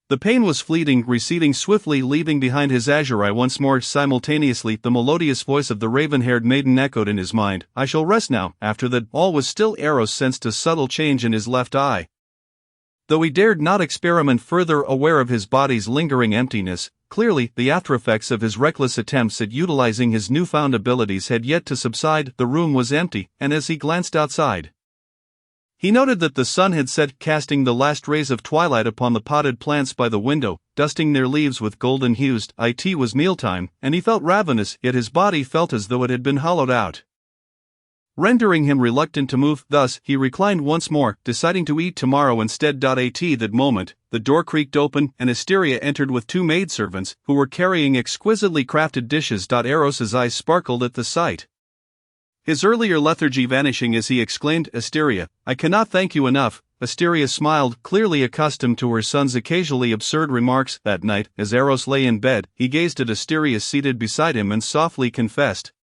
[SPEAKER 1] The pain was fleeting, receding swiftly, leaving behind his azure eye once more. Simultaneously, the melodious voice of the raven-haired maiden echoed in his mind. I shall rest now. After that, all was still. Eros sensed a subtle change in his left eye. Though he dared not experiment further, aware of his body's lingering emptiness, clearly, the aftereffects of his reckless attempts at utilizing his newfound abilities had yet to subside. The room was empty, and as he glanced outside, he noted that the sun had set, casting the last rays of twilight upon the potted plants by the window, dusting their leaves with golden hues. It was mealtime, and he felt ravenous, yet his body felt as though it had been hollowed out, rendering him reluctant to move. Thus, he reclined once more, deciding to eat tomorrow instead. At that moment, the door creaked open, and Asteria entered with two maidservants, who were carrying exquisitely crafted dishes. Eros's eyes sparkled at the sight, his earlier lethargy vanishing as he exclaimed, Asteria, I cannot thank you enough. Asteria smiled, clearly accustomed to her son's occasionally absurd remarks. That night, as Eros lay in bed, he gazed at Asteria seated beside him and softly confessed,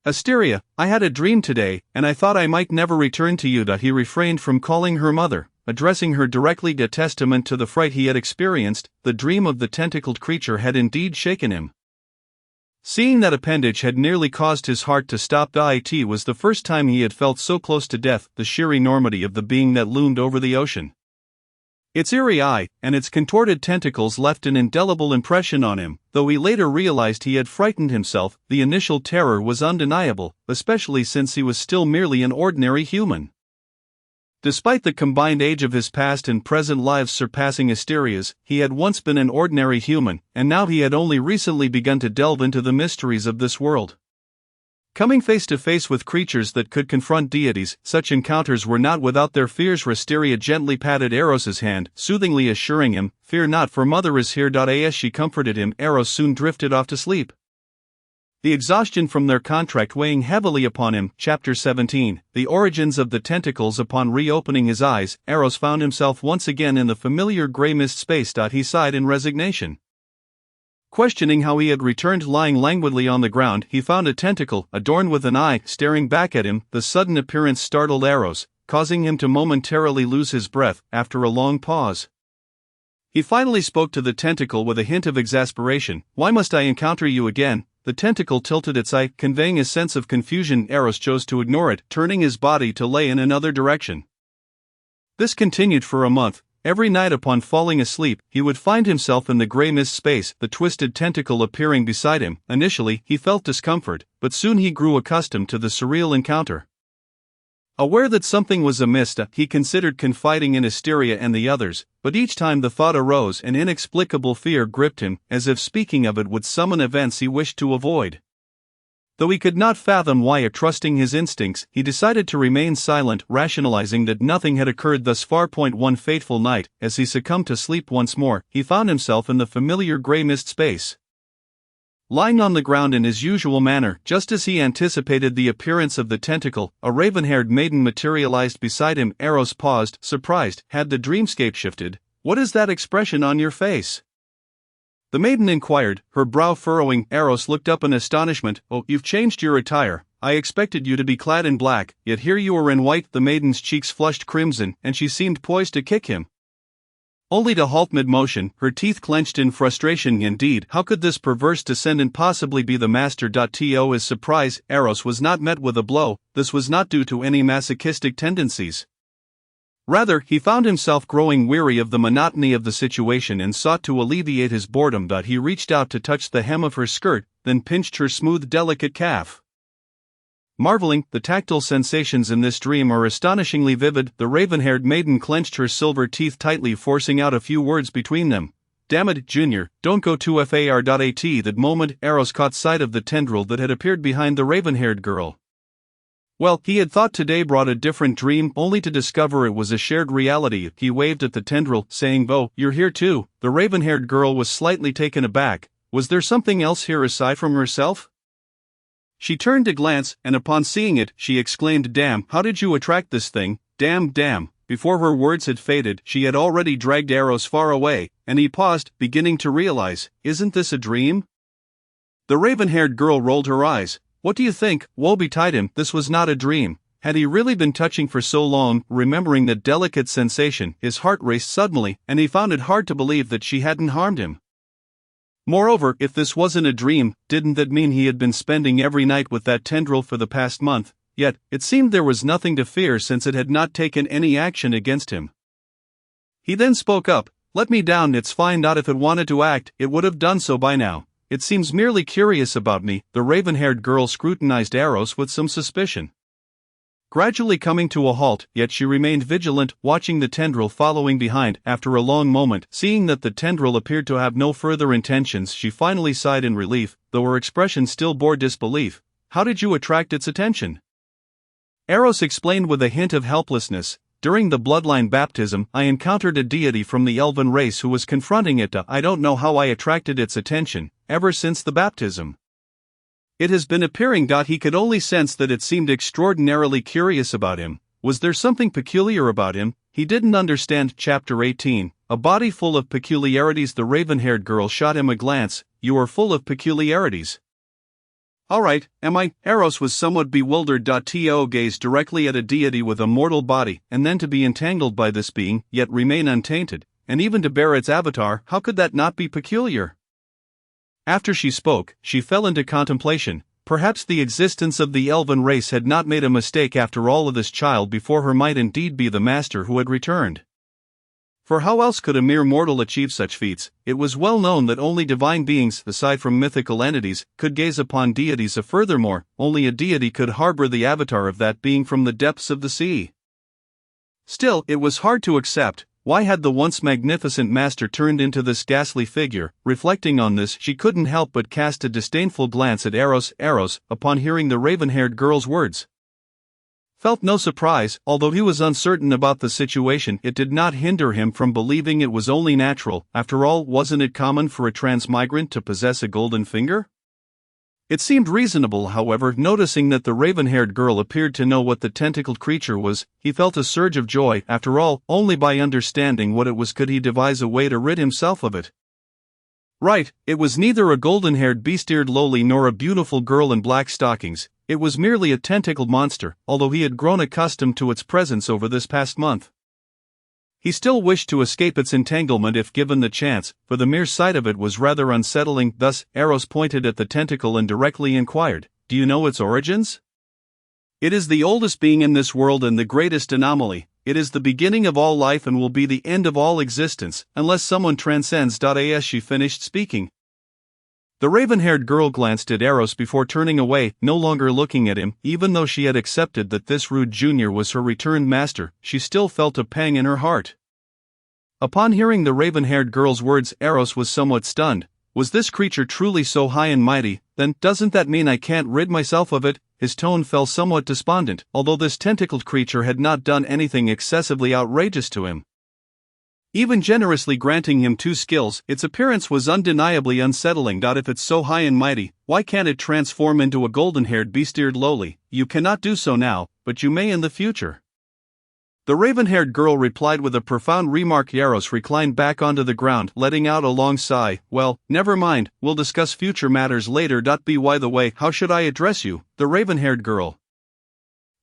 [SPEAKER 1] Asteria, I had a dream today, and I thought I might never return to you. He refrained from calling her mother, addressing her directly. A testament to the fright he had experienced, the dream of the tentacled creature had indeed shaken him. Seeing that appendage had nearly caused his heart to stop. It was the first time he had felt so close to death, the sheer enormity of the being that loomed over the ocean. Its eerie eye, and its contorted tentacles left an indelible impression on him. Though he later realized he had frightened himself, the initial terror was undeniable, especially since he was still merely an ordinary human. Despite the combined age of his past and present lives surpassing Asteria's, he had once been an ordinary human, and now he had only recently begun to delve into the mysteries of this world. Coming face to face with creatures that could confront deities, such encounters were not without their fears. Asteria gently patted Eros's hand, soothingly assuring him, Fear not, for mother is here. As she comforted him, Eros soon drifted off to sleep, the exhaustion from their contract weighing heavily upon him. Chapter 17, The Origins of the Tentacles. Upon reopening his eyes, Eros found himself once again in the familiar gray mist space. He sighed in resignation. Questioning how he had returned. Lying languidly on the ground, he found a tentacle, adorned with an eye, staring back at him. The sudden appearance startled Eros, causing him to momentarily lose his breath. After a long pause, he finally spoke to the tentacle with a hint of exasperation. Why must I encounter you again? The tentacle tilted its eye, conveying a sense of confusion. Eros chose to ignore it, turning his body to lay in another direction. This continued for a month. Every night upon falling asleep, he would find himself in the gray mist space, the twisted tentacle appearing beside him. Initially, he felt discomfort, but soon he grew accustomed to the surreal encounter. Aware that something was amiss, he considered confiding in Asteria and the others, but each time the thought arose, an inexplicable fear gripped him, as if speaking of it would summon events he wished to avoid. Though he could not fathom why, trusting his instincts, he decided to remain silent, rationalizing that nothing had occurred thus far. One fateful night, as he succumbed to sleep once more, he found himself in the familiar gray mist space, lying on the ground in his usual manner. Just as he anticipated the appearance of the tentacle, a raven-haired maiden materialized beside him. Eros paused, surprised. Had the dreamscape shifted? What is that expression on your face? The maiden inquired, her brow furrowing. Eros looked up in astonishment. Oh, you've changed your attire. I expected you to be clad in black, yet here you are in white. The maiden's cheeks flushed crimson, and she seemed poised to kick him, only to halt mid-motion, her teeth clenched in frustration. Indeed, how could this perverse descendant possibly be the master? To his surprise, Eros was not met with a blow. This was not due to any masochistic tendencies. Rather, he found himself growing weary of the monotony of the situation and sought to alleviate his boredom. He reached out to touch the hem of her skirt, then pinched her smooth, delicate calf. Marveling, the tactile sensations in this dream are astonishingly vivid. The raven-haired maiden clenched her silver teeth tightly, forcing out a few words between them. Damn it, Junior, don't go too far. At that moment, Eros caught sight of the tendril that had appeared behind the raven-haired girl. Well, he had thought today brought a different dream, only to discover it was a shared reality. He waved at the tendril, saying, "Oh, you're here too." The raven-haired girl was slightly taken aback. Was there something else here aside from herself? She turned to glance, and upon seeing it, she exclaimed, "Damn, how did you attract this thing? Damn, damn." Before her words had faded, she had already dragged Eros far away, and he paused, beginning to realize, isn't this a dream? The raven-haired girl rolled her eyes. What do you think? Woe betide him, this was not a dream. Had he really been touching for so long? Remembering that delicate sensation, his heart raced suddenly, and he found it hard to believe that she hadn't harmed him. Moreover, if this wasn't a dream, didn't that mean he had been spending every night with that tendril for the past month? Yet, it seemed there was nothing to fear since it had not taken any action against him. He then spoke up, "Let me down, it's fine, not if it wanted to act, it would have done so by now. It seems merely curious about me." The raven-haired girl scrutinized Eros with some suspicion. Gradually coming to a halt, yet she remained vigilant, watching the tendril following behind. After a long moment, seeing that the tendril appeared to have no further intentions, she finally sighed in relief, though her expression still bore disbelief. "How did you attract its attention?" Eros explained with a hint of helplessness. "During the bloodline baptism, I encountered a deity from the elven race who was confronting it. I don't know how I attracted its attention, ever since the baptism. It has been appearing. He could only sense that it seemed extraordinarily curious about him. Was there something peculiar about him? He didn't understand." Chapter 18. A body full of peculiarities. The raven-haired girl shot him a glance. "You are full of peculiarities." "Alright, am I?" Eros was somewhat bewildered. To gaze directly at a deity with a mortal body, and then to be entangled by this being, yet remain untainted, and even to bear its avatar, how could that not be peculiar? After she spoke, she fell into contemplation. Perhaps the existence of the elven race had not made a mistake after all. Of this child before her might indeed be the master who had returned. For how else could a mere mortal achieve such feats? It was well known that only divine beings, aside from mythical entities, could gaze upon deities. Furthermore, only a deity could harbor the avatar of that being from the depths of the sea. Still, it was hard to accept. Why had the once magnificent master turned into this ghastly figure? Reflecting on this, she couldn't help but cast a disdainful glance at Eros. Eros, upon hearing the raven-haired girl's words, felt no surprise. Although he was uncertain about the situation, it did not hinder him from believing it was only natural. After all, wasn't it common for a transmigrant to possess a golden finger? It seemed reasonable, however. Noticing that the raven-haired girl appeared to know what the tentacled creature was, he felt a surge of joy. After all, only by understanding what it was could he devise a way to rid himself of it. Right, it was neither a golden-haired beast-eared lowly nor a beautiful girl in black stockings. It was merely a tentacled monster, although he had grown accustomed to its presence over this past month. He still wished to escape its entanglement if given the chance, for the mere sight of it was rather unsettling. Thus, Eros pointed at the tentacle and directly inquired, "Do you know its origins?" "It is the oldest being in this world and the greatest anomaly. It is the beginning of all life and will be the end of all existence, unless someone transcends." As she finished speaking, the raven-haired girl glanced at Eros before turning away, no longer looking at him. Even though she had accepted that this rude junior was her returned master, she still felt a pang in her heart. Upon hearing the raven-haired girl's words, Eros was somewhat stunned. Was this creature truly so high and mighty? Then, doesn't that mean I can't rid myself of it? His tone fell somewhat despondent, although this tentacled creature had not done anything excessively outrageous to him. Even generously granting him 2 skills, its appearance was undeniably unsettling. If it's so high and mighty, why can't it transform into a golden-haired beast-eared lowly? You cannot do so now, but you may in the future. The raven-haired girl replied with a profound remark. Eros reclined back onto the ground, letting out a long sigh. "Well, never mind, we'll discuss future matters later. By the way, how should I address you?" The raven-haired girl,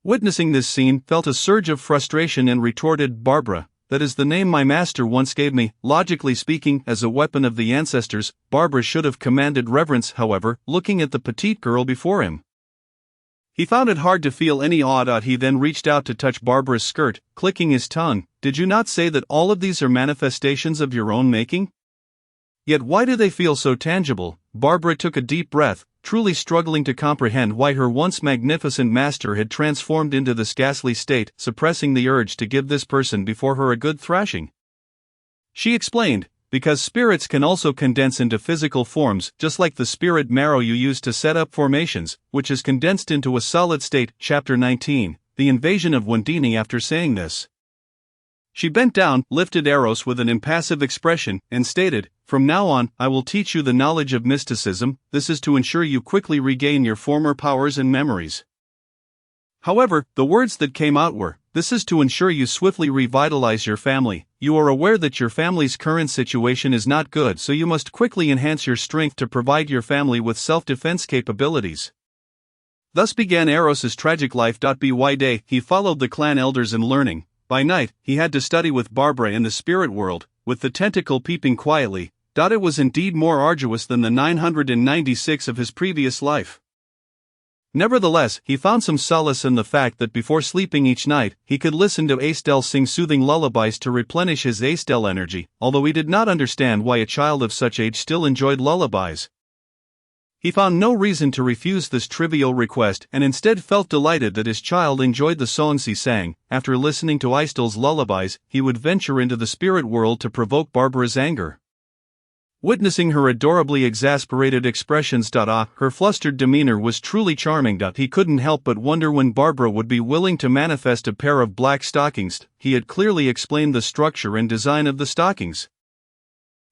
[SPEAKER 1] witnessing this scene, felt a surge of frustration and retorted, "Barbara. That is the name my master once gave me." Logically speaking, as a weapon of the ancestors, Barbara should have commanded reverence. However, looking at the petite girl before him, he found it hard to feel any awe. He then reached out to touch Barbara's skirt, clicking his tongue. "Did you not say that all of these are manifestations of your own making? Yet why do they feel so tangible?" Barbara took a deep breath, truly struggling to comprehend why her once magnificent master had transformed into this ghastly state, suppressing the urge to give this person before her a good thrashing. She explained, "Because spirits can also condense into physical forms, just like the spirit marrow you use to set up formations, which is condensed into a solid state." Chapter 19. The invasion of Wendini. After saying this, She bent down, lifted Eros with an impassive expression, and stated, "From now on, I will teach you the knowledge of mysticism. This is to ensure you quickly regain your former powers and memories." However, the words that came out were, "This is to ensure you swiftly revitalize your family. You are aware that your family's current situation is not good, so you must quickly enhance your strength to provide your family with self-defense capabilities." Thus began Eros's tragic life. By day, he followed the clan elders in learning. By night, he had to study with Barbara in the spirit world, with the tentacle peeping quietly. It was indeed more arduous than the 996 of his previous life. Nevertheless, he found some solace in the fact that before sleeping each night, he could listen to Astel sing soothing lullabies to replenish his Astel energy, although he did not understand why a child of such age still enjoyed lullabies. He found no reason to refuse this trivial request and instead felt delighted that his child enjoyed the songs he sang. After listening to Astel's lullabies, he would venture into the spirit world to provoke Barbara's anger. Witnessing her adorably exasperated expressions, her flustered demeanor was truly charming. He couldn't help but wonder when Barbara would be willing to manifest a pair of black stockings. He had clearly explained the structure and design of the stockings.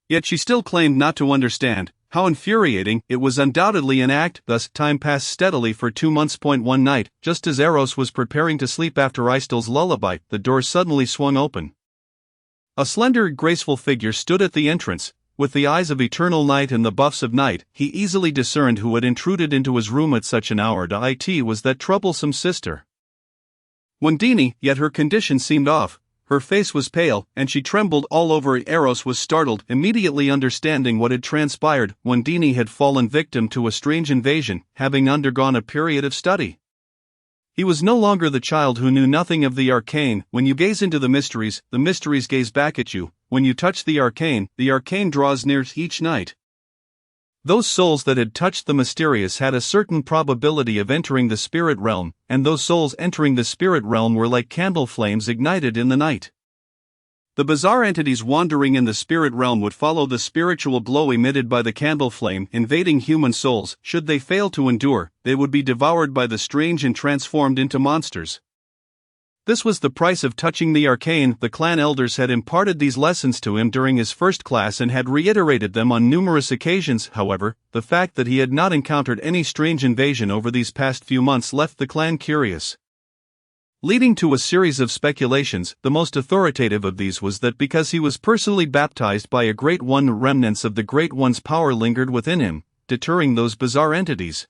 [SPEAKER 1] Yet she still claimed not to understand. How infuriating! It was undoubtedly an act. Thus, time passed steadily for 2 months. One night, just as Eros was preparing to sleep after Astel's lullaby, the door suddenly swung open. A slender, graceful figure stood at the entrance. With the eyes of eternal night and the buffs of night, he easily discerned who had intruded into his room at such an hour. It was that troublesome sister, Wendini, yet her condition seemed off. Her face was pale, and she trembled all over. Eros was startled, immediately understanding what had transpired. Wendini had fallen victim to a strange invasion, having undergone a period of study. He was no longer the child who knew nothing of the arcane. When you gaze into the mysteries gaze back at you. When you touch the arcane draws near each night. Those souls that had touched the mysterious had a certain probability of entering the spirit realm, and those souls entering the spirit realm were like candle flames ignited in the night. The bizarre entities wandering in the spirit realm would follow the spiritual glow emitted by the candle flame, invading human souls. Should they fail to endure, they would be devoured by the strange and transformed into monsters. This was the price of touching the arcane. The clan elders had imparted these lessons to him during his first class and had reiterated them on numerous occasions. However, the fact that he had not encountered any strange invasion over these past few months left the clan curious, leading to a series of speculations. The most authoritative of these was that because he was personally baptized by a Great One, remnants of the Great One's power lingered within him, deterring those bizarre entities.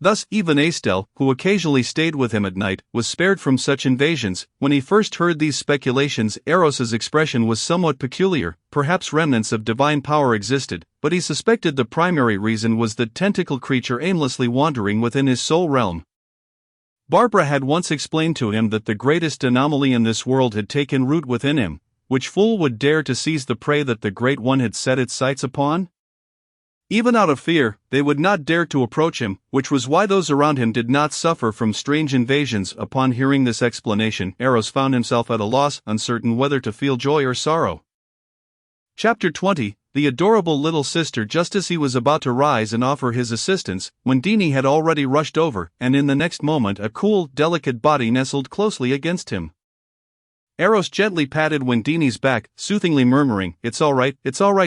[SPEAKER 1] Thus, even Astel, who occasionally stayed with him at night, was spared from such invasions. When he first heard these speculations, Eros's expression was somewhat peculiar. Perhaps remnants of divine power existed, but he suspected the primary reason was the tentacle creature aimlessly wandering within his soul realm. Barbara had once explained to him that the greatest anomaly in this world had taken root within him. Which fool would dare to seize the prey that the Great One had set its sights upon? Even out of fear, they would not dare to approach him, which was why those around him did not suffer from strange invasions. Upon hearing this explanation, Eros found himself at a loss, uncertain whether to feel joy or sorrow. Chapter 20. The adorable little sister. Just as he was about to rise and offer his assistance, Wendini had already rushed over, and in the next moment a cool, delicate body nestled closely against him. Eros gently patted Wendini's back, soothingly murmuring, it's all right,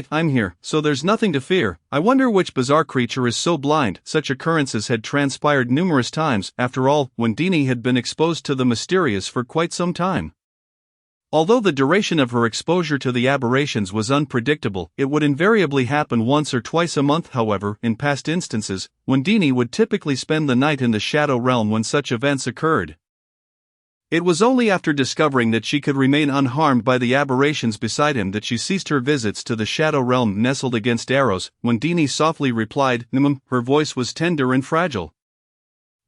[SPEAKER 1] I'm here, so there's nothing to fear. I wonder which bizarre creature is so blind." Such occurrences had transpired numerous times. After all, Wendini had been exposed to the mysterious for quite some time. Although the duration of her exposure to the aberrations was unpredictable, it would invariably happen once or twice a month. However, in past instances, Wendini would typically spend the night in the shadow realm when such events occurred. It was only after discovering that she could remain unharmed by the aberrations beside him that she ceased her visits to the shadow realm. Nestled against Eros, Wendini softly replied, her voice was tender and fragile.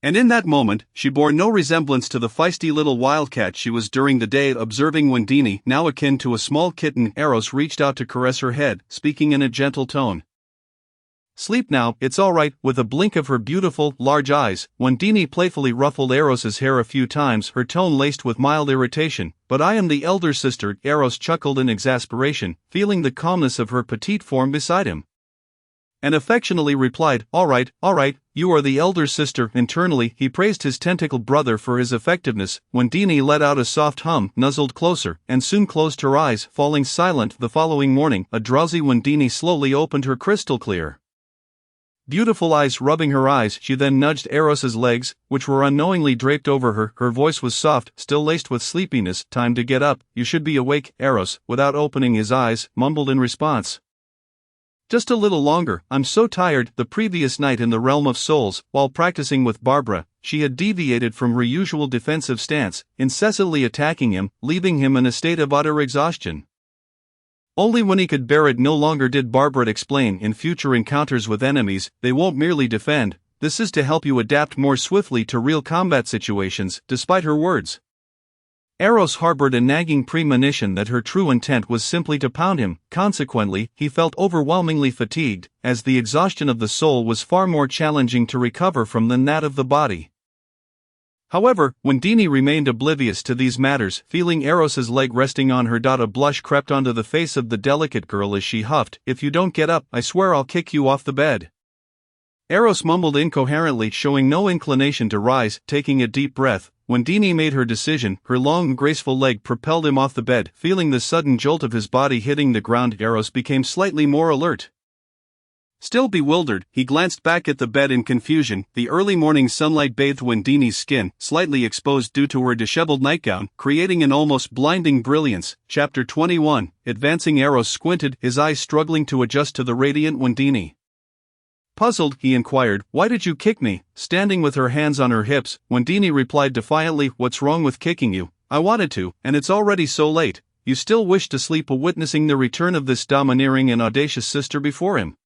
[SPEAKER 1] And in that moment, she bore no resemblance to the feisty little wildcat she was during the day. Observing Wendini, now akin to a small kitten, Eros reached out to caress her head, speaking in a gentle tone. "Sleep now, it's all right." With a blink of her beautiful, large eyes, Wendini playfully ruffled Eros's hair a few times, her tone laced with mild irritation. "But I am the elder sister." Eros chuckled in exasperation, feeling the calmness of her petite form beside him, and affectionately replied, all right, you are the elder sister." Internally, he praised his tentacled brother for his effectiveness. When Dini let out a soft hum, nuzzled closer, and soon closed her eyes, falling silent. The following morning, a drowsy Wendini slowly opened her crystal clear, beautiful eyes, rubbing her eyes. She then nudged Eros's legs, which were unknowingly draped over her. Her voice was soft, still laced with sleepiness. "Time to get up, you should be awake." Eros, without opening his eyes, mumbled in response, "Just a little longer, I'm so tired." The previous night in the realm of souls, while practicing with Barbara, she had deviated from her usual defensive stance, incessantly attacking him, leaving him in a state of utter exhaustion. Only when he could bear it no longer did Barbara explain, "In future encounters with enemies, they won't merely defend, this is to help you adapt more swiftly to real combat situations." Despite her words, Eros harbored a nagging premonition that her true intent was simply to pound him. Consequently, he felt overwhelmingly fatigued, as the exhaustion of the soul was far more challenging to recover from than that of the body. However, Wendini remained oblivious to these matters, feeling Eros's leg resting on her. A blush crept onto the face of the delicate girl as she huffed, "If you don't get up, I swear I'll kick you off the bed." Eros mumbled incoherently, showing no inclination to rise. Taking a deep breath, Wendini made her decision. Her long, graceful leg propelled him off the bed. Feeling the sudden jolt of his body hitting the ground, Eros became slightly more alert. Still bewildered, he glanced back at the bed in confusion. The early morning sunlight bathed Wendini's skin, slightly exposed due to her disheveled nightgown, creating an almost blinding brilliance. Chapter 21. Advancing. Eros squinted, his eyes struggling to adjust to the radiant Wendini. Puzzled, he inquired, "Why did you kick me?" Standing with her hands on her hips, Wendini replied defiantly, "What's wrong with kicking you? I wanted to, and it's already so late. You still wish to sleep." Witnessing the return of this domineering and audacious sister before him,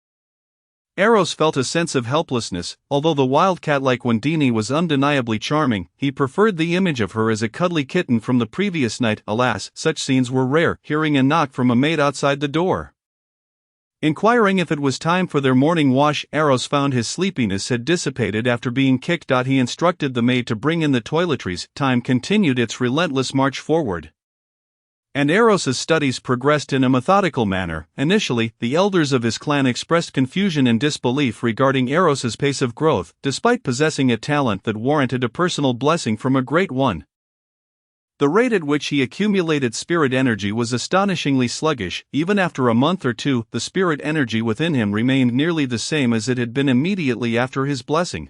[SPEAKER 1] Eros felt a sense of helplessness. Although the wildcat-like Wendini was undeniably charming, he preferred the image of her as a cuddly kitten from the previous night. Alas, such scenes were rare. Hearing a knock from a maid outside the door, inquiring if it was time for their morning wash, Eros found his sleepiness had dissipated after being kicked. He instructed the maid to bring in the toiletries. Time continued its relentless march forward, and Eros's studies progressed in a methodical manner. Initially, the elders of his clan expressed confusion and disbelief regarding Eros's pace of growth, despite possessing a talent that warranted a personal blessing from a great one. The rate at which he accumulated spirit energy was astonishingly sluggish. Even after a month or two, the spirit energy within him remained nearly the same as it had been immediately after his blessing,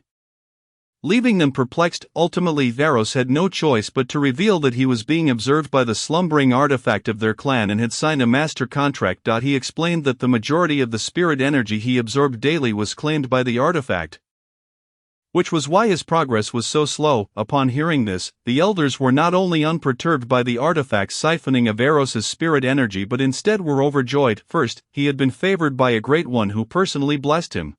[SPEAKER 1] leaving them perplexed. Ultimately, Eros had no choice but to reveal that he was being observed by the slumbering artifact of their clan and had signed a master contract. He explained that the majority of the spirit energy he absorbed daily was claimed by the artifact, which was why his progress was so slow. Upon hearing this, the elders were not only unperturbed by the artifact's siphoning of Eros's spirit energy but instead were overjoyed. First, he had been favored by a great one who personally blessed him,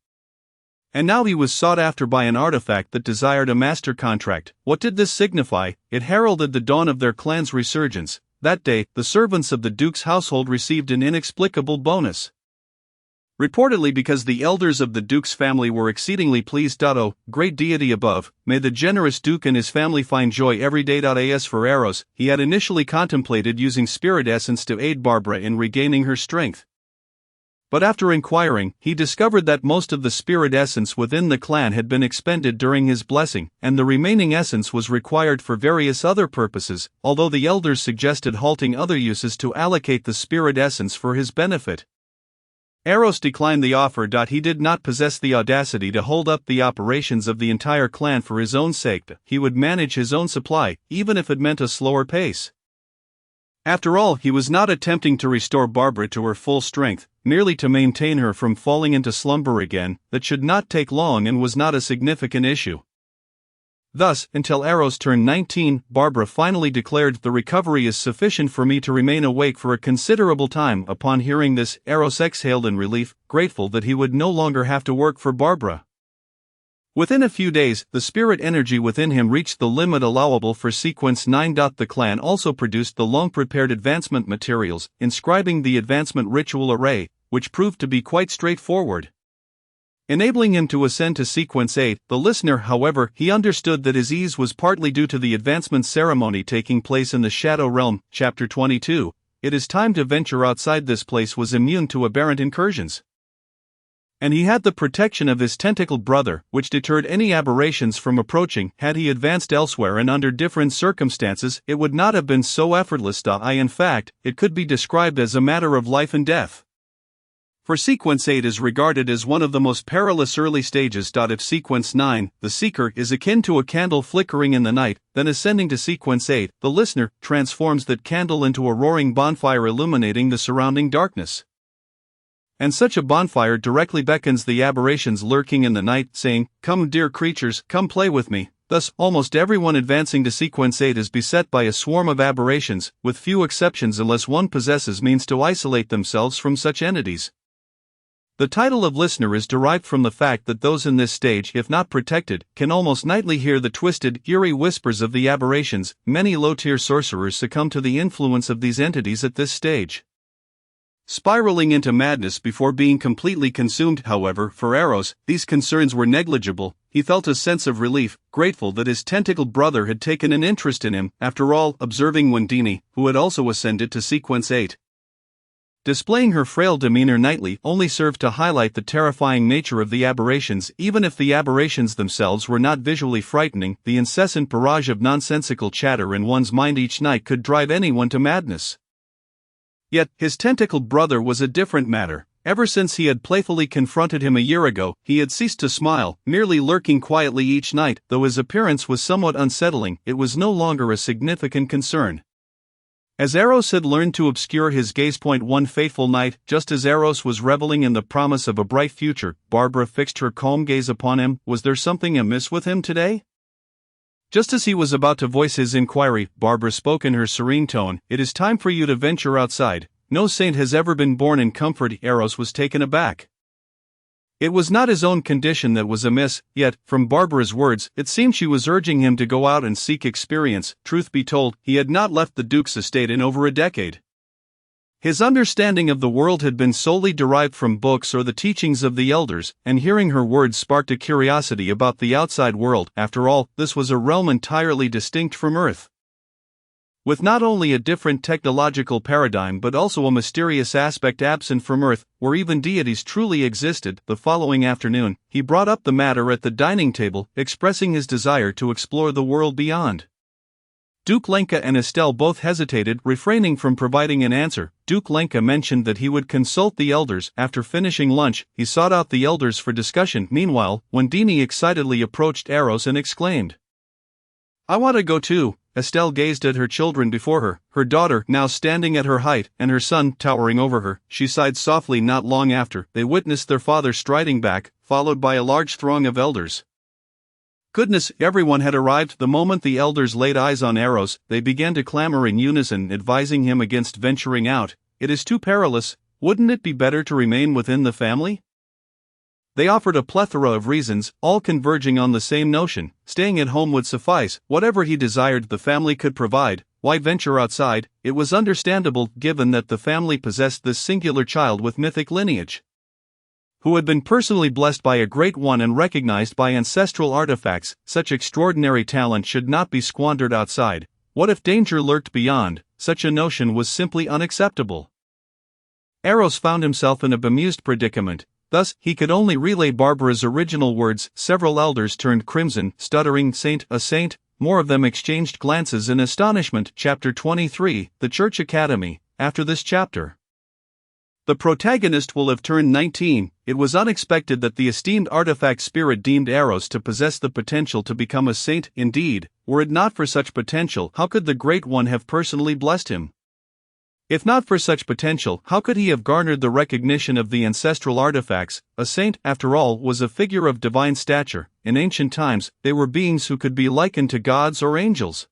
[SPEAKER 1] and now he was sought after by an artifact that desired a master contract. What did this signify? It heralded the dawn of their clan's resurgence. That day, the servants of the Duke's household received an inexplicable bonus, reportedly because the elders of the Duke's family were exceedingly pleased. Oh, great deity above, may the generous Duke and his family find joy every day. As for Eros, he had initially contemplated using spirit essence to aid Barbara in regaining her strength, but after inquiring, he discovered that most of the spirit essence within the clan had been expended during his blessing, and the remaining essence was required for various other purposes. Although the elders suggested halting other uses to allocate the spirit essence for his benefit, Eros declined the offer. He did not possess the audacity to hold up the operations of the entire clan for his own sake. He would manage his own supply, even if it meant a slower pace. After all, he was not attempting to restore Barbara to her full strength, merely to maintain her from falling into slumber again. That should not take long and was not a significant issue. Thus, until Eros turned 19, Barbara finally declared, "The recovery is sufficient for me to remain awake for a considerable time." Upon hearing this, Eros exhaled in relief, grateful that he would no longer have to work for Barbara. Within a few days, the spirit energy within him reached the limit allowable for Sequence 9. The clan also produced the long-prepared advancement materials, inscribing the advancement ritual array, which proved to be quite straightforward, enabling him to ascend to Sequence 8. The listener, however, he understood that his ease was partly due to the advancement ceremony taking place in the Shadow Realm. Chapter 22. It is time to venture outside. This place was immune to aberrant incursions. And he had the protection of his tentacled brother, which deterred any aberrations from approaching. Had he advanced elsewhere and under different circumstances, it would not have been so effortless. In fact, it could be described as a matter of life and death. For Sequence 8 is regarded as one of the most perilous early stages. If Sequence 9, the seeker, is akin to a candle flickering in the night, then ascending to Sequence 8, the listener, transforms that candle into a roaring bonfire illuminating the surrounding darkness. And such a bonfire directly beckons the aberrations lurking in the night, saying, "Come, dear creatures, come play with me." Thus, almost everyone advancing to Sequence 8 is beset by a swarm of aberrations, with few exceptions unless one possesses means to isolate themselves from such entities. The title of listener is derived from the fact that those in this stage, if not protected, can almost nightly hear the twisted, eerie whispers of the aberrations. Many low-tier sorcerers succumb to the influence of these entities at this stage, spiraling into madness before being completely consumed. However, for Eros, these concerns were negligible. He felt a sense of relief, grateful that his tentacled brother had taken an interest in him. After all, observing Wendini, who had also ascended to Sequence 8, displaying her frail demeanor nightly, only served to highlight the terrifying nature of the aberrations. Even if the aberrations themselves were not visually frightening, the incessant barrage of nonsensical chatter in one's mind each night could drive anyone to madness. Yet, his tentacled brother was a different matter. Ever since he had playfully confronted him a year ago, he had ceased to smile, merely lurking quietly each night. Though his appearance was somewhat unsettling, it was no longer a significant concern. As Eros had learned to obscure his gaze. One fateful night, just as Eros was reveling in the promise of a bright future, Barbara fixed her calm gaze upon him. Was there something amiss with him today? Just as he was about to voice his inquiry, Barbara spoke in her serene tone, "It is time for you to venture outside. No saint has ever been born in comfort." Eros was taken aback. It was not his own condition that was amiss, yet, from Barbara's words, it seemed she was urging him to go out and seek experience. Truth be told, he had not left the Duke's estate in over a decade. His understanding of the world had been solely derived from books or the teachings of the elders, and hearing her words sparked a curiosity about the outside world. After all, this was a realm entirely distinct from Earth, with not only a different technological paradigm but also a mysterious aspect absent from Earth, where even deities truly existed. The following afternoon, he brought up the matter at the dining table, expressing his desire to explore the world beyond. Duke Lenka and Estelle both hesitated, refraining from providing an answer. Duke Lenka mentioned that he would consult the elders. After finishing lunch, he sought out the elders for discussion. Meanwhile, Wendini excitedly approached Eros and exclaimed, "I want to go too." Estelle gazed at her children before her daughter now standing at her height, and her son towering over her. She sighed softly. Not long after, they witnessed their father striding back, followed by a large throng of elders. Goodness, everyone had arrived. The moment the elders laid eyes on Eros, they began to clamor in unison, advising him against venturing out. "It is too perilous. Wouldn't it be better to remain within the family?" They offered a plethora of reasons, all converging on the same notion: staying at home would suffice. Whatever he desired the family could provide. Why venture outside? It was understandable, given that the family possessed this singular child with mythic lineage, who had been personally blessed by a great one and recognized by ancestral artifacts. Such extraordinary talent should not be squandered outside. What if danger lurked beyond? Such a notion was simply unacceptable. Eros found himself in a bemused predicament. Thus, he could only relay Barbara's original words. Several elders turned crimson, stuttering, "Saint, a saint?" More of them exchanged glances in astonishment. Chapter 23, The Church Academy. After this chapter, the protagonist will have turned 19. It was unexpected that the esteemed artifact spirit deemed Eros to possess the potential to become a saint. Indeed, were it not for such potential, how could the Great One have personally blessed him? If not for such potential, how could he have garnered the recognition of the ancestral artifacts? A saint, after all, was a figure of divine stature. In ancient times, they were beings who could be likened to gods or angels.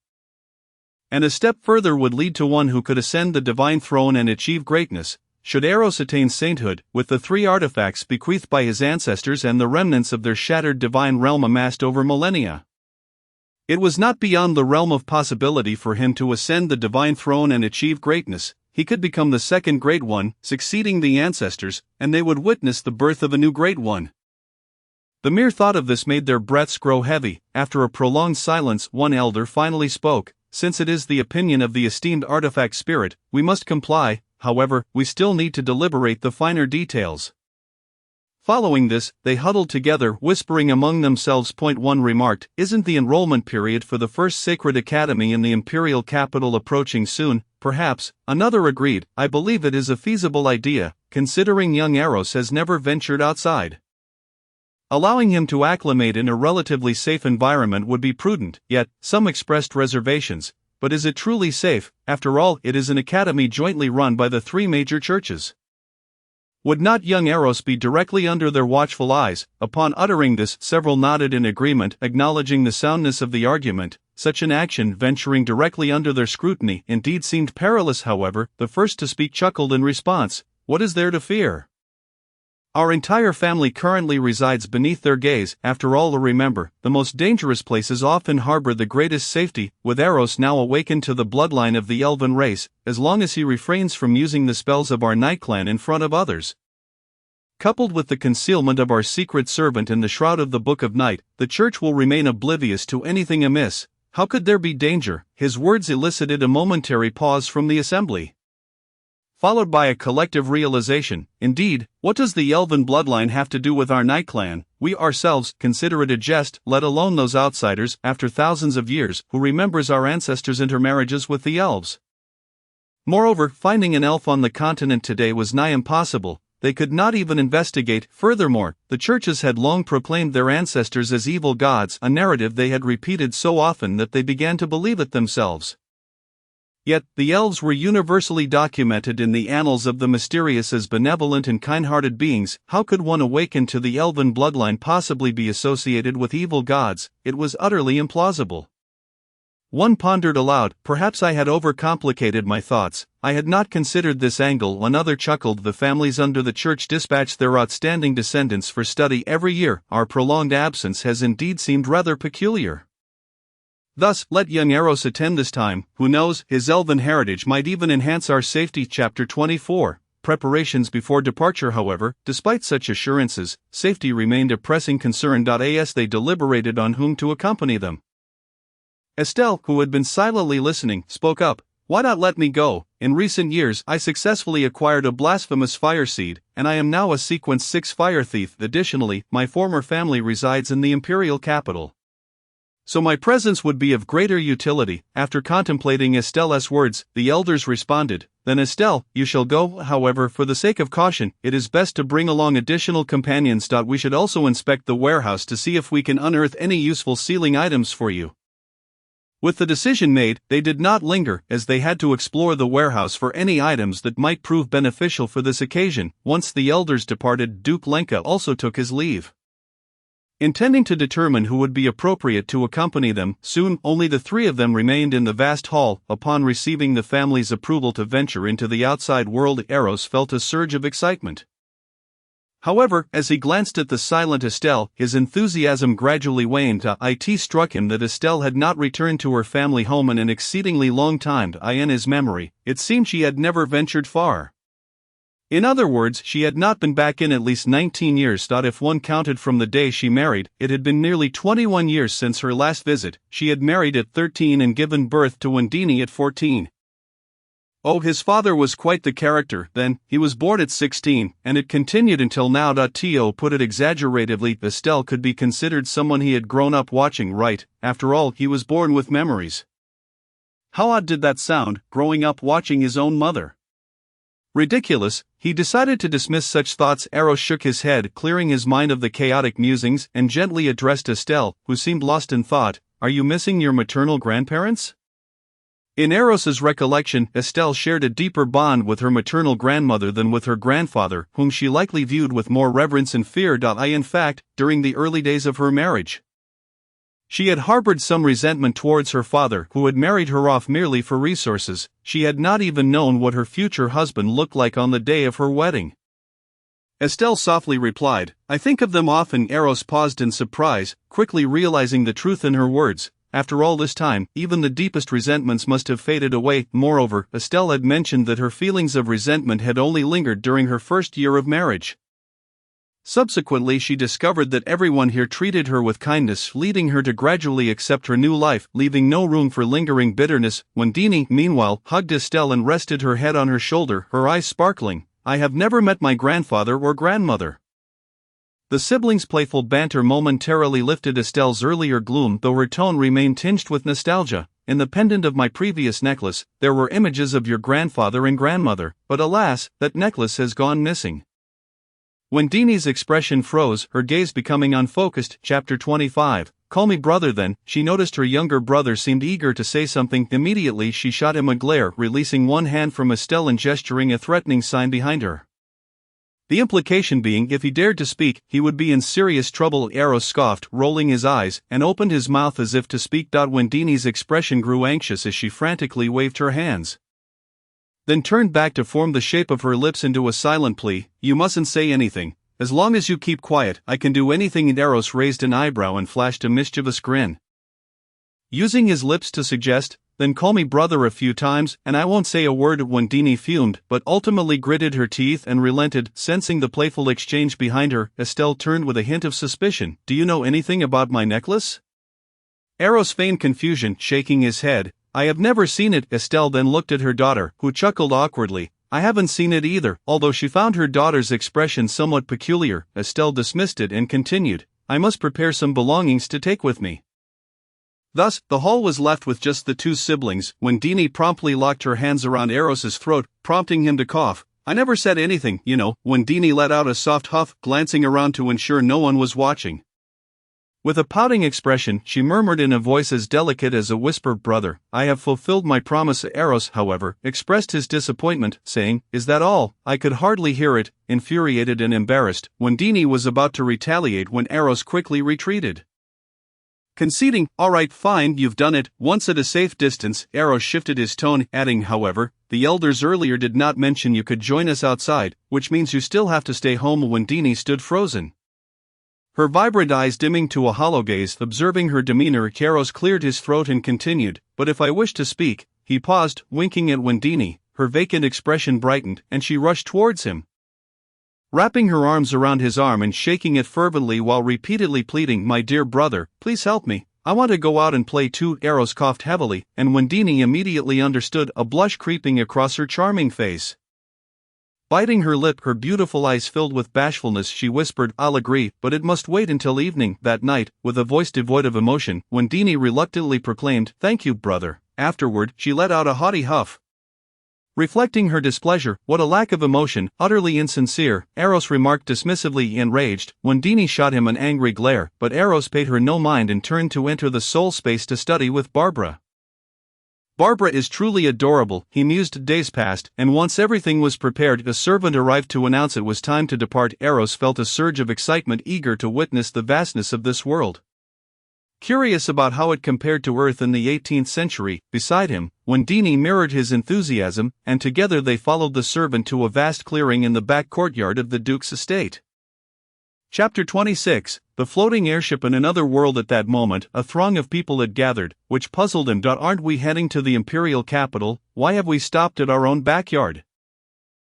[SPEAKER 1] And a step further would lead to one who could ascend the divine throne and achieve greatness. Should Eros attain sainthood, with the three artifacts bequeathed by his ancestors and the remnants of their shattered divine realm amassed over millennia, it was not beyond the realm of possibility for him to ascend the divine throne and achieve greatness. He could become the second Great One, succeeding the ancestors, and they would witness the birth of a new Great One. The mere thought of this made their breaths grow heavy. After a prolonged silence, one elder finally spoke. "Since it is the opinion of the esteemed artifact spirit, we must comply. However, we still need to deliberate the finer details." Following this, they huddled together, whispering among themselves. One remarked, "Isn't the enrollment period for the first sacred academy in the imperial capital approaching soon?" Perhaps. Another agreed, "I believe it is a feasible idea, considering young Eros has never ventured outside. Allowing him to acclimate in a relatively safe environment would be prudent." Yet, some expressed reservations. But is it truly safe? After all, it is an academy jointly run by the three major churches. Would not young Eros be directly under their watchful eyes? Upon uttering this, several nodded in agreement, acknowledging the soundness of the argument. Such an action, venturing directly under their scrutiny, indeed seemed perilous. However, the first to speak chuckled in response. "What is there to fear? Our entire family currently resides beneath their gaze. After all, remember, the most dangerous places often harbor the greatest safety." With Eros now awakened to the bloodline of the elven race, as long as he refrains from using the spells of our night clan in front of others, coupled with the concealment of our secret servant in the shroud of the Book of Night, the church will remain oblivious to anything amiss. How could there be danger? His words elicited a momentary pause from the assembly, followed by a collective realization. Indeed, what does the elven bloodline have to do with our night clan? We ourselves consider it a jest, let alone those outsiders, after thousands of years, who remembers our ancestors' intermarriages with the elves. Moreover, finding an elf on the continent today was nigh impossible. They could not even investigate. Furthermore, the churches had long proclaimed their ancestors as evil gods, a narrative they had repeated so often that they began to believe it themselves. Yet, the elves were universally documented in the annals of the mysterious as benevolent and kind-hearted beings. How could one awakened to the elven bloodline possibly be associated with evil gods? It was utterly implausible. One pondered aloud, perhaps I had overcomplicated my thoughts. I had not considered this angle. Another chuckled, the families under the church dispatch their outstanding descendants for study every year. Our prolonged absence has indeed seemed rather peculiar. Thus, let young Eros attend this time. Who knows, his elven heritage might even enhance our safety. Chapter 24. Preparations before departure. However, despite such assurances, safety remained a pressing concern. As they deliberated on whom to accompany them, Estelle, who had been silently listening, spoke up. "Why not let me go? In recent years, I successfully acquired a blasphemous fire seed, and I am now a sequence 6 fire thief. Additionally, my former family resides in the imperial capital, so my presence would be of greater utility." After contemplating Estelle's words, the elders responded, "Then Estelle, you shall go. However, for the sake of caution, it is best to bring along additional companions. We should also inspect the warehouse to see if we can unearth any useful sealing items for you." With the decision made, they did not linger, as they had to explore the warehouse for any items that might prove beneficial for this occasion. Once the elders departed, Duke Lenka also took his leave, intending to determine who would be appropriate to accompany them. Soon, only the three of them remained in the vast hall. Upon receiving the family's approval to venture into the outside world, Eros felt a surge of excitement. However, as he glanced at the silent Estelle, his enthusiasm gradually waned. It struck him that Estelle had not returned to her family home in an exceedingly long time. In his memory, it seemed she had never ventured far. In other words, she had not been back in at least 19 years. If one counted from the day she married, it had been nearly 21 years since her last visit. She had married at 13 and given birth to Wendini at 14. Oh, his father was quite the character. Then, he was born at 16, and it continued until now. To put it exaggeratively, Estelle could be considered someone he had grown up watching. Right, after all, he was born with memories. How odd did that sound, growing up watching his own mother? Ridiculous. He decided to dismiss such thoughts. Eros shook his head, clearing his mind of the chaotic musings, and gently addressed Estelle, who seemed lost in thought. "Are you missing your maternal grandparents?" In Eros's recollection, Estelle shared a deeper bond with her maternal grandmother than with her grandfather, whom she likely viewed with more reverence and fear. In fact, during the early days of her marriage, she had harbored some resentment towards her father, who had married her off merely for resources. She had not even known what her future husband looked like on the day of her wedding. Estelle softly replied, "I think of them often." Eros paused in surprise, quickly realizing the truth in her words. After all this time, even the deepest resentments must have faded away. Moreover, Estelle had mentioned that her feelings of resentment had only lingered during her first year of marriage. Subsequently, she discovered that everyone here treated her with kindness, leading her to gradually accept her new life, leaving no room for lingering bitterness. Wendini, meanwhile, hugged Estelle and rested her head on her shoulder, her eyes sparkling. "I have never met my grandfather or grandmother. The siblings' playful banter momentarily lifted Estelle's earlier gloom, though her tone remained tinged with nostalgia. In the pendant of my previous necklace, there were images of your grandfather and grandmother, but alas, that necklace has gone missing. Wendini's expression froze, her gaze becoming unfocused. Chapter 25. Call me brother then. She noticed her younger brother seemed eager to say something. Immediately she shot him a glare, releasing one hand from Estelle and gesturing a threatening sign behind her. The implication being if he dared to speak, he would be in serious trouble. Eros scoffed, rolling his eyes, and opened his mouth as if to speak. Wendini's expression grew anxious as she frantically waved her hands, then turned back to form the shape of her lips into a silent plea. You mustn't say anything. As long as you keep quiet, I can do anything. And Eros raised an eyebrow and flashed a mischievous grin, using his lips to suggest, then call me brother a few times, and I won't say a word. Wendini fumed, but ultimately gritted her teeth and relented. Sensing the playful exchange behind her, Estelle turned with a hint of suspicion. Do you know anything about my necklace? Eros feigned confusion, shaking his head. I have never seen it. Estelle then looked at her daughter, who chuckled awkwardly. I haven't seen it either. Although she found her daughter's expression somewhat peculiar, Estelle dismissed it and continued, I must prepare some belongings to take with me. Thus, the hall was left with just the two siblings. Wendini promptly locked her hands around Eros's throat, prompting him to cough. I never said anything, you know. Wendini let out a soft huff, glancing around to ensure no one was watching. With a pouting expression, she murmured in a voice as delicate as a whisper, brother, I have fulfilled my promise. Eros, however, expressed his disappointment, saying, Is that all? I could hardly hear it. Infuriated and embarrassed, Wendini was about to retaliate when Eros quickly retreated. Conceding, all right, fine, you've done it. Once at a safe distance, Eros shifted his tone, adding, however, the elders earlier did not mention you could join us outside, which means you still have to stay home. Wendini stood frozen, her vibrant eyes dimming to a hollow gaze. Observing her demeanor, Eros cleared his throat and continued, but if I wish to speak. He paused, winking at Wendini. Her vacant expression brightened, and she rushed towards him, wrapping her arms around his arm and shaking it fervently while repeatedly pleading, my dear brother, please help me. I want to go out and play too. Eros coughed heavily, and Wendini immediately understood, a blush creeping across her charming face. Biting her lip, her beautiful eyes filled with bashfulness, she whispered, I'll agree, but it must wait until evening. That night, with a voice devoid of emotion, Wendini reluctantly proclaimed, thank you, brother. Afterward, she let out a haughty huff, reflecting her displeasure. What a lack of emotion, utterly insincere, Eros remarked dismissively. Enraged, Wendini shot him an angry glare, but Eros paid her no mind and turned to enter the soul space to study with Barbara. Barbara is truly adorable, he mused. Days passed, and once everything was prepared, a servant arrived to announce it was time to depart. Eros felt a surge of excitement, eager to witness the vastness of this world. Curious about how it compared to Earth in the 18th century, beside him, Wendini mirrored his enthusiasm, and together they followed the servant to a vast clearing in the back courtyard of the Duke's estate. Chapter 26. The floating airship in another world. At that moment, a throng of people had gathered, which puzzled him. Aren't we heading to the imperial capital? Why have we stopped at our own backyard?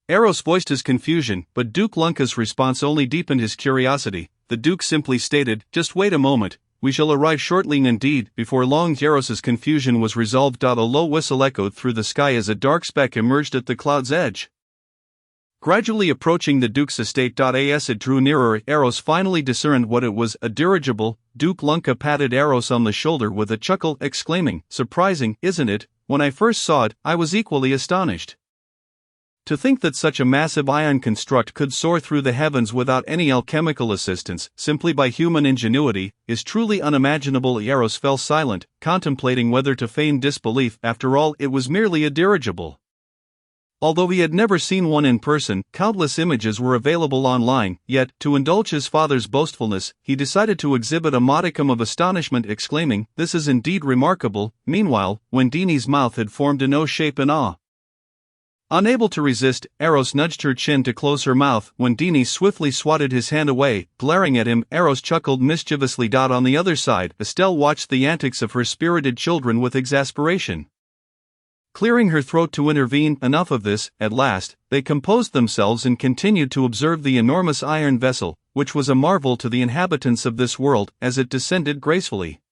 [SPEAKER 1] Eros voiced his confusion, but Duke Lunka's response only deepened his curiosity. The Duke simply stated, just wait a moment, we shall arrive shortly. Indeed, before long Eros's confusion was resolved. A low whistle echoed through the sky as a dark speck emerged at the cloud's edge, gradually approaching the Duke's estate. As it drew nearer, Eros finally discerned what it was, a dirigible. Duke Lunka patted Eros on the shoulder with a chuckle, exclaiming, surprising, isn't it? When I first saw it, I was equally astonished. To think that such a massive ion construct could soar through the heavens without any alchemical assistance, simply by human ingenuity, is truly unimaginable. Eros fell silent, contemplating whether to feign disbelief. After all, it was merely a dirigible. Although he had never seen one in person, countless images were available online, yet, to indulge his father's boastfulness, he decided to exhibit a modicum of astonishment, exclaiming, this is indeed remarkable. Meanwhile, Wendini's mouth had formed an O shape in awe. Unable to resist, Eros nudged her chin to close her mouth. Wendini swiftly swatted his hand away, glaring at him. Eros chuckled mischievously. On the other side, Estelle watched the antics of her spirited children with exasperation, clearing her throat to intervene. Enough of this. At last, they composed themselves and continued to observe the enormous iron vessel, which was a marvel to the inhabitants of this world, as it descended gracefully.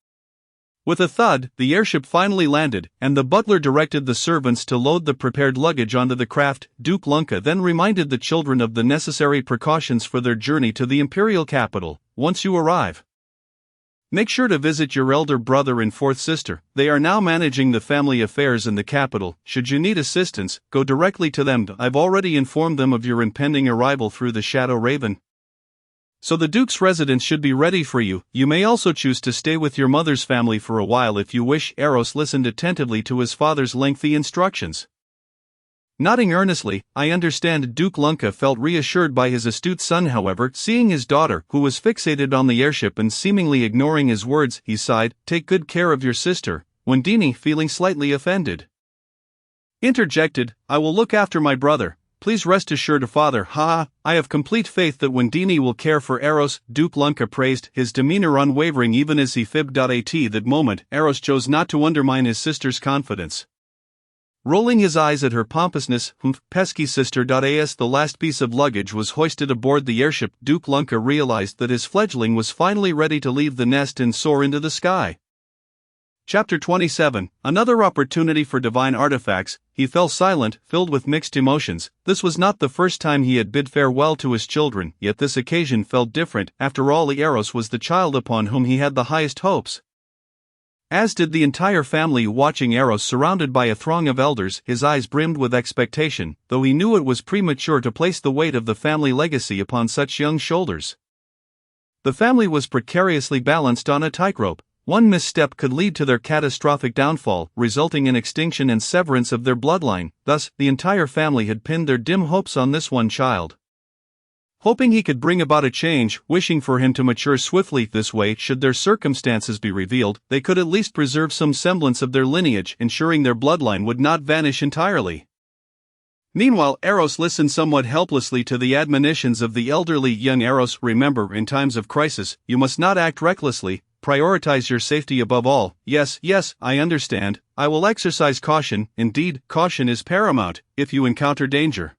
[SPEAKER 1] With a thud, the airship finally landed, and the butler directed the servants to load the prepared luggage onto the craft. Duke Lunka then reminded the children of the necessary precautions for their journey to the imperial capital. Once you arrive, make sure to visit your elder brother and fourth sister. They are now managing the family affairs in the capital. Should you need assistance, go directly to them. I've already informed them of your impending arrival through the Shadow Raven, so the Duke's residence should be ready for you. You may also choose to stay with your mother's family for a while if you wish. Eros listened attentively to his father's lengthy instructions. Nodding earnestly, I understand. Duke Lunka felt reassured by his astute son. However, seeing his daughter, who was fixated on the airship and seemingly ignoring his words, he sighed. Take good care of your sister. Wendini, feeling slightly offended, interjected, I will look after my brother. Please rest assured, father. I have complete faith that Wendini will care for Eros. Duke Lunka praised, his demeanor unwavering even as he fibbed. At that moment, Eros chose not to undermine his sister's confidence. Rolling his eyes at her pompousness, pesky sister. As the last piece of luggage was hoisted aboard the airship, Duke Lunka realized that his fledgling was finally ready to leave the nest and soar into the sky. Chapter 27, Another opportunity for divine artifacts. He fell silent, filled with mixed emotions. This was not the first time he had bid farewell to his children, yet this occasion felt different. After all, Eros was the child upon whom he had the highest hopes. As did the entire family. Watching Eros surrounded by a throng of elders, his eyes brimmed with expectation, though he knew it was premature to place the weight of the family legacy upon such young shoulders. The family was precariously balanced on a tightrope. One misstep could lead to their catastrophic downfall, resulting in extinction and severance of their bloodline. Thus, the entire family had pinned their dim hopes on this one child, hoping he could bring about a change, wishing for him to mature swiftly. This way, should their circumstances be revealed, they could at least preserve some semblance of their lineage, ensuring their bloodline would not vanish entirely. Meanwhile, Eros listened somewhat helplessly to the admonitions of the elderly. Young Eros, remember, in times of crisis, you must not act recklessly. Prioritize your safety above all. Yes, I understand. I will exercise caution. Indeed, caution is paramount. If you encounter danger,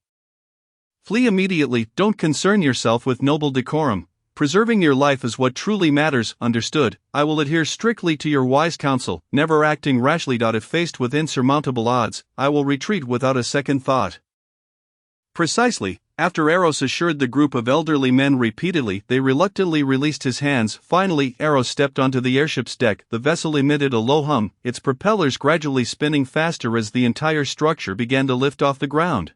[SPEAKER 1] flee immediately. Don't concern yourself with noble decorum. Preserving your life is what truly matters. Understood. I will adhere strictly to your wise counsel, never acting rashly. If faced with insurmountable odds, I will retreat without a second thought. Precisely. After Eros assured the group of elderly men repeatedly, they reluctantly released his hands. Finally, Eros stepped onto the airship's deck. The vessel emitted a low hum, its propellers gradually spinning faster as the entire structure began to lift off the ground,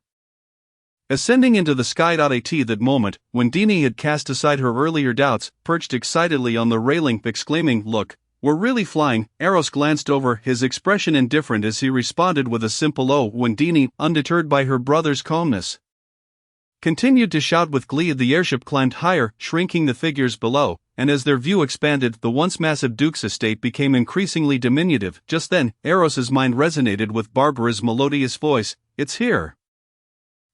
[SPEAKER 1] ascending into the sky. At that moment, Wendini had cast aside her earlier doubts, perched excitedly on the railing, exclaiming, Look, we're really flying. Eros glanced over, his expression indifferent as he responded with a simple "Oh." Wendini, undeterred by her brother's calmness, continued to shout with glee. The airship climbed higher, shrinking the figures below, and as their view expanded, the once massive Duke's estate became increasingly diminutive. Just then, Eros's mind resonated with Barbara's melodious voice, It's here.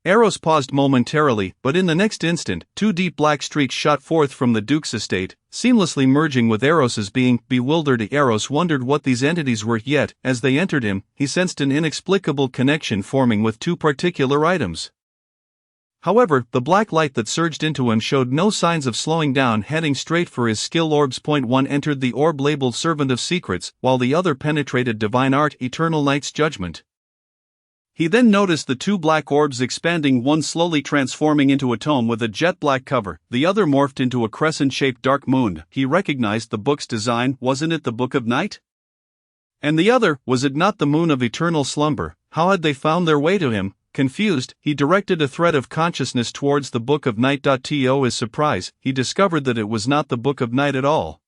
[SPEAKER 1] Eros paused momentarily, but in the next instant, two deep black streaks shot forth from the Duke's estate, seamlessly merging with Eros's being. Bewildered, Eros wondered what these entities were, yet, as they entered him, he sensed an inexplicable connection forming with two particular items. However, the black light that surged into him showed no signs of slowing down, heading straight for his skill orbs. One entered the orb labeled Servant of Secrets, while the other penetrated Divine Art, Eternal Night's Judgment. He then noticed the two black orbs expanding, one slowly transforming into a tome with a jet black cover, the other morphed into a crescent-shaped dark moon. He recognized the book's design. Wasn't it the Book of Night? And the other, was it not the Moon of Eternal Slumber? How had they found their way to him? Confused, he directed a thread of consciousness towards the Book of Night. To his surprise, he discovered that it was not the Book of Night at all,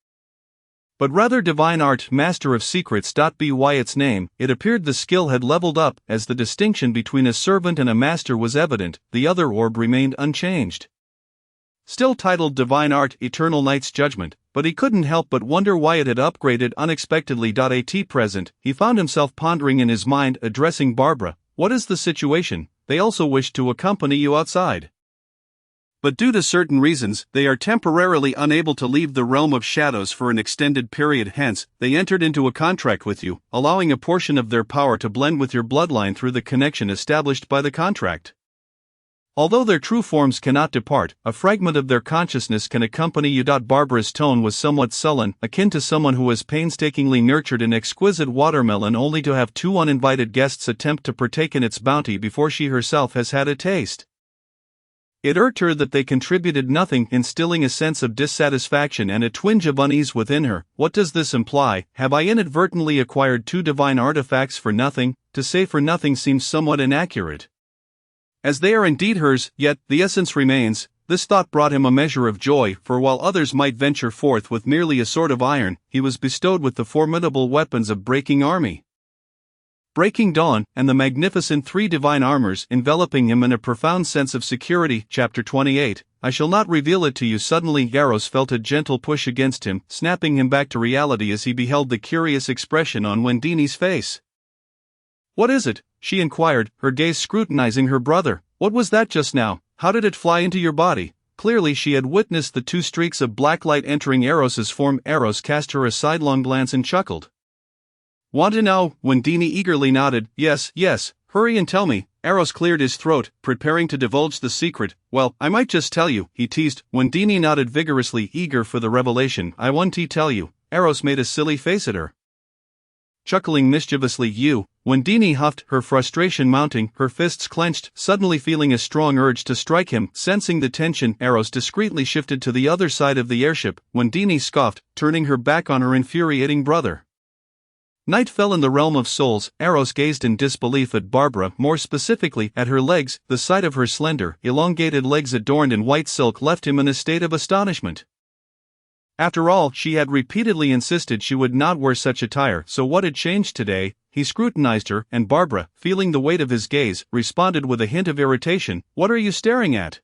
[SPEAKER 1] but rather Divine Art, Master of Secrets. By its name, it appeared the skill had leveled up, as the distinction between a servant and a master was evident. The other orb remained unchanged, still titled Divine Art, Eternal Night's Judgment, but he couldn't help but wonder why it had upgraded unexpectedly. At present, he found himself pondering in his mind, addressing Barbara, What is the situation? They also wish to accompany you outside, but due to certain reasons, they are temporarily unable to leave the realm of shadows for an extended period. Hence, they entered into a contract with you, allowing a portion of their power to blend with your bloodline through the connection established by the contract. Although their true forms cannot depart, a fragment of their consciousness can accompany you. Barbara's tone was somewhat sullen, akin to someone who has painstakingly nurtured an exquisite watermelon only to have two uninvited guests attempt to partake in its bounty before she herself has had a taste. It irked her that they contributed nothing, instilling a sense of dissatisfaction and a twinge of unease within her. What does this imply? Have I inadvertently acquired two divine artifacts for nothing? To say for nothing seems somewhat inaccurate, as they are indeed hers, yet the essence remains. This thought brought him a measure of joy, for while others might venture forth with merely a sword of iron, he was bestowed with the formidable weapons of breaking army, breaking dawn, and the magnificent three divine armors enveloping him in a profound sense of security. Chapter 28. I shall not reveal it to you. Suddenly Eros felt a gentle push against him, snapping him back to reality as he beheld the curious expression on Wendini's face. "What is it?" she inquired, her gaze scrutinizing her brother. "What was that just now? How did it fly into your body?" Clearly she had witnessed the two streaks of black light entering Eros's form. Eros cast her a sidelong glance and chuckled. "Want to know?" Wendini eagerly nodded. Yes, hurry and tell me." Eros cleared his throat, preparing to divulge the secret. "Well, I might just tell you," he teased. Wendini nodded vigorously, eager for the revelation. "I want to tell you." Eros made a silly face at her, chuckling mischievously. "You?" Wendini huffed, her frustration mounting, her fists clenched, suddenly feeling a strong urge to strike him. Sensing the tension, Eros discreetly shifted to the other side of the airship. Wendini scoffed, turning her back on her infuriating brother. Night fell in the realm of souls. Eros gazed in disbelief at Barbara, more specifically at her legs. The sight of her slender, elongated legs adorned in white silk left him in a state of astonishment. After all, she had repeatedly insisted she would not wear such attire, so what had changed today? He scrutinized her, and Barbara, feeling the weight of his gaze, responded with a hint of irritation. "What are you staring at?"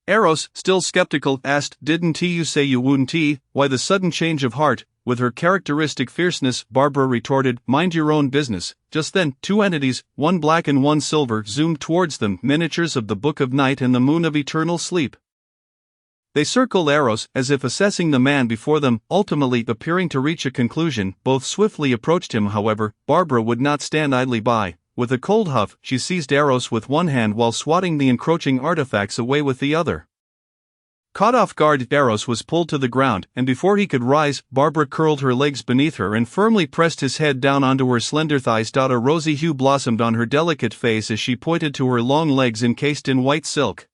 [SPEAKER 1] Eros, still skeptical, asked. "Didn't you say you wouldn't?" Why the sudden change of heart? With her characteristic fierceness, Barbara retorted, "Mind your own business." Just then, two entities, one black and one silver, zoomed towards them, miniatures of the Book of Night and the Moon of Eternal Sleep. They circled Eros, as if assessing the man before them, ultimately appearing to reach a conclusion. Both swiftly approached him. However, Barbara would not stand idly by. With a cold huff, she seized Eros with one hand while swatting the encroaching artifacts away with the other. Caught off guard, Eros was pulled to the ground, and before he could rise, Barbara curled her legs beneath her and firmly pressed his head down onto her slender thighs. A rosy hue blossomed on her delicate face as she pointed to her long legs encased in white silk.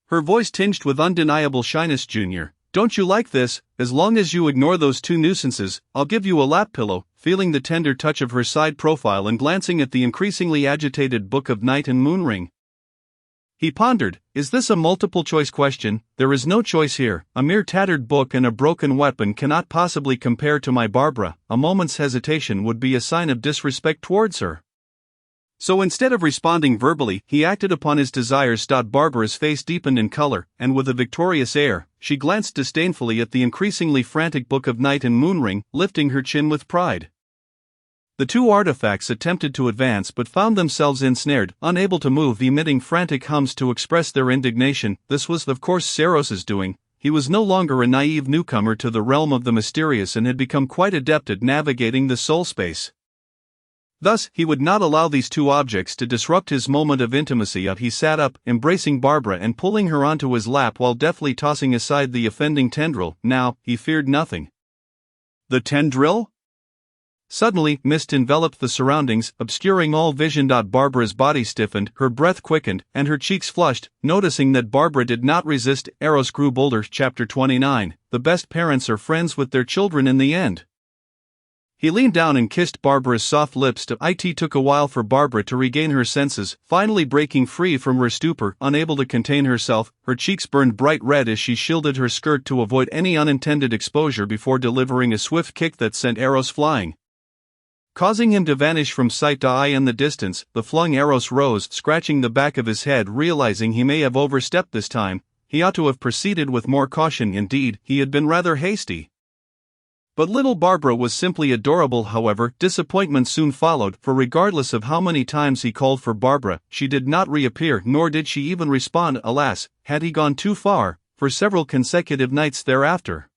[SPEAKER 1] Her voice tinged with undeniable shyness. "Junior, don't you like this? As long as you ignore those two nuisances, I'll give you a lap pillow." Feeling the tender touch of her side profile and glancing at the increasingly agitated Book of Night and Moon ring, he pondered, "Is this a multiple-choice question? There is no choice here. A mere tattered book and a broken weapon cannot possibly compare to my Barbara. A moment's hesitation would be a sign of disrespect towards her." So instead of responding verbally, he acted upon his desires. Barbara's face deepened in color, and with a victorious air, she glanced disdainfully at the increasingly frantic Book of Night and Moon ring, lifting her chin with pride. The two artifacts attempted to advance but found themselves ensnared, unable to move, emitting frantic hums to express their indignation. This was, of course, Seros's doing. He was no longer a naive newcomer to the realm of the mysterious and had become quite adept at navigating the soul space. Thus, he would not allow these two objects to disrupt his moment of intimacy. He sat up, embracing Barbara and pulling her onto his lap while deftly tossing aside the offending tendril. Now, he feared nothing. The tendril? Suddenly, mist enveloped the surroundings, obscuring all vision. Barbara's body stiffened, her breath quickened, and her cheeks flushed. Noticing that Barbara did not resist, Eros grew bolder. Chapter 29. The best parents are friends with their children in the end. He leaned down and kissed Barbara's soft lips. It took a while for Barbara to regain her senses, finally breaking free from her stupor. Unable to contain herself, her cheeks burned bright red as she shielded her skirt to avoid any unintended exposure before delivering a swift kick that sent Eros flying, causing him to vanish from sight. In the distance, the flung Eros rose, scratching the back of his head. Realizing he may have overstepped this time, he ought to have proceeded with more caution. Indeed, he had been rather hasty. But little Barbara was simply adorable. However, disappointment soon followed, for regardless of how many times he called for Barbara, she did not reappear, nor did she even respond. Alas, had he gone too far, for several consecutive nights thereafter,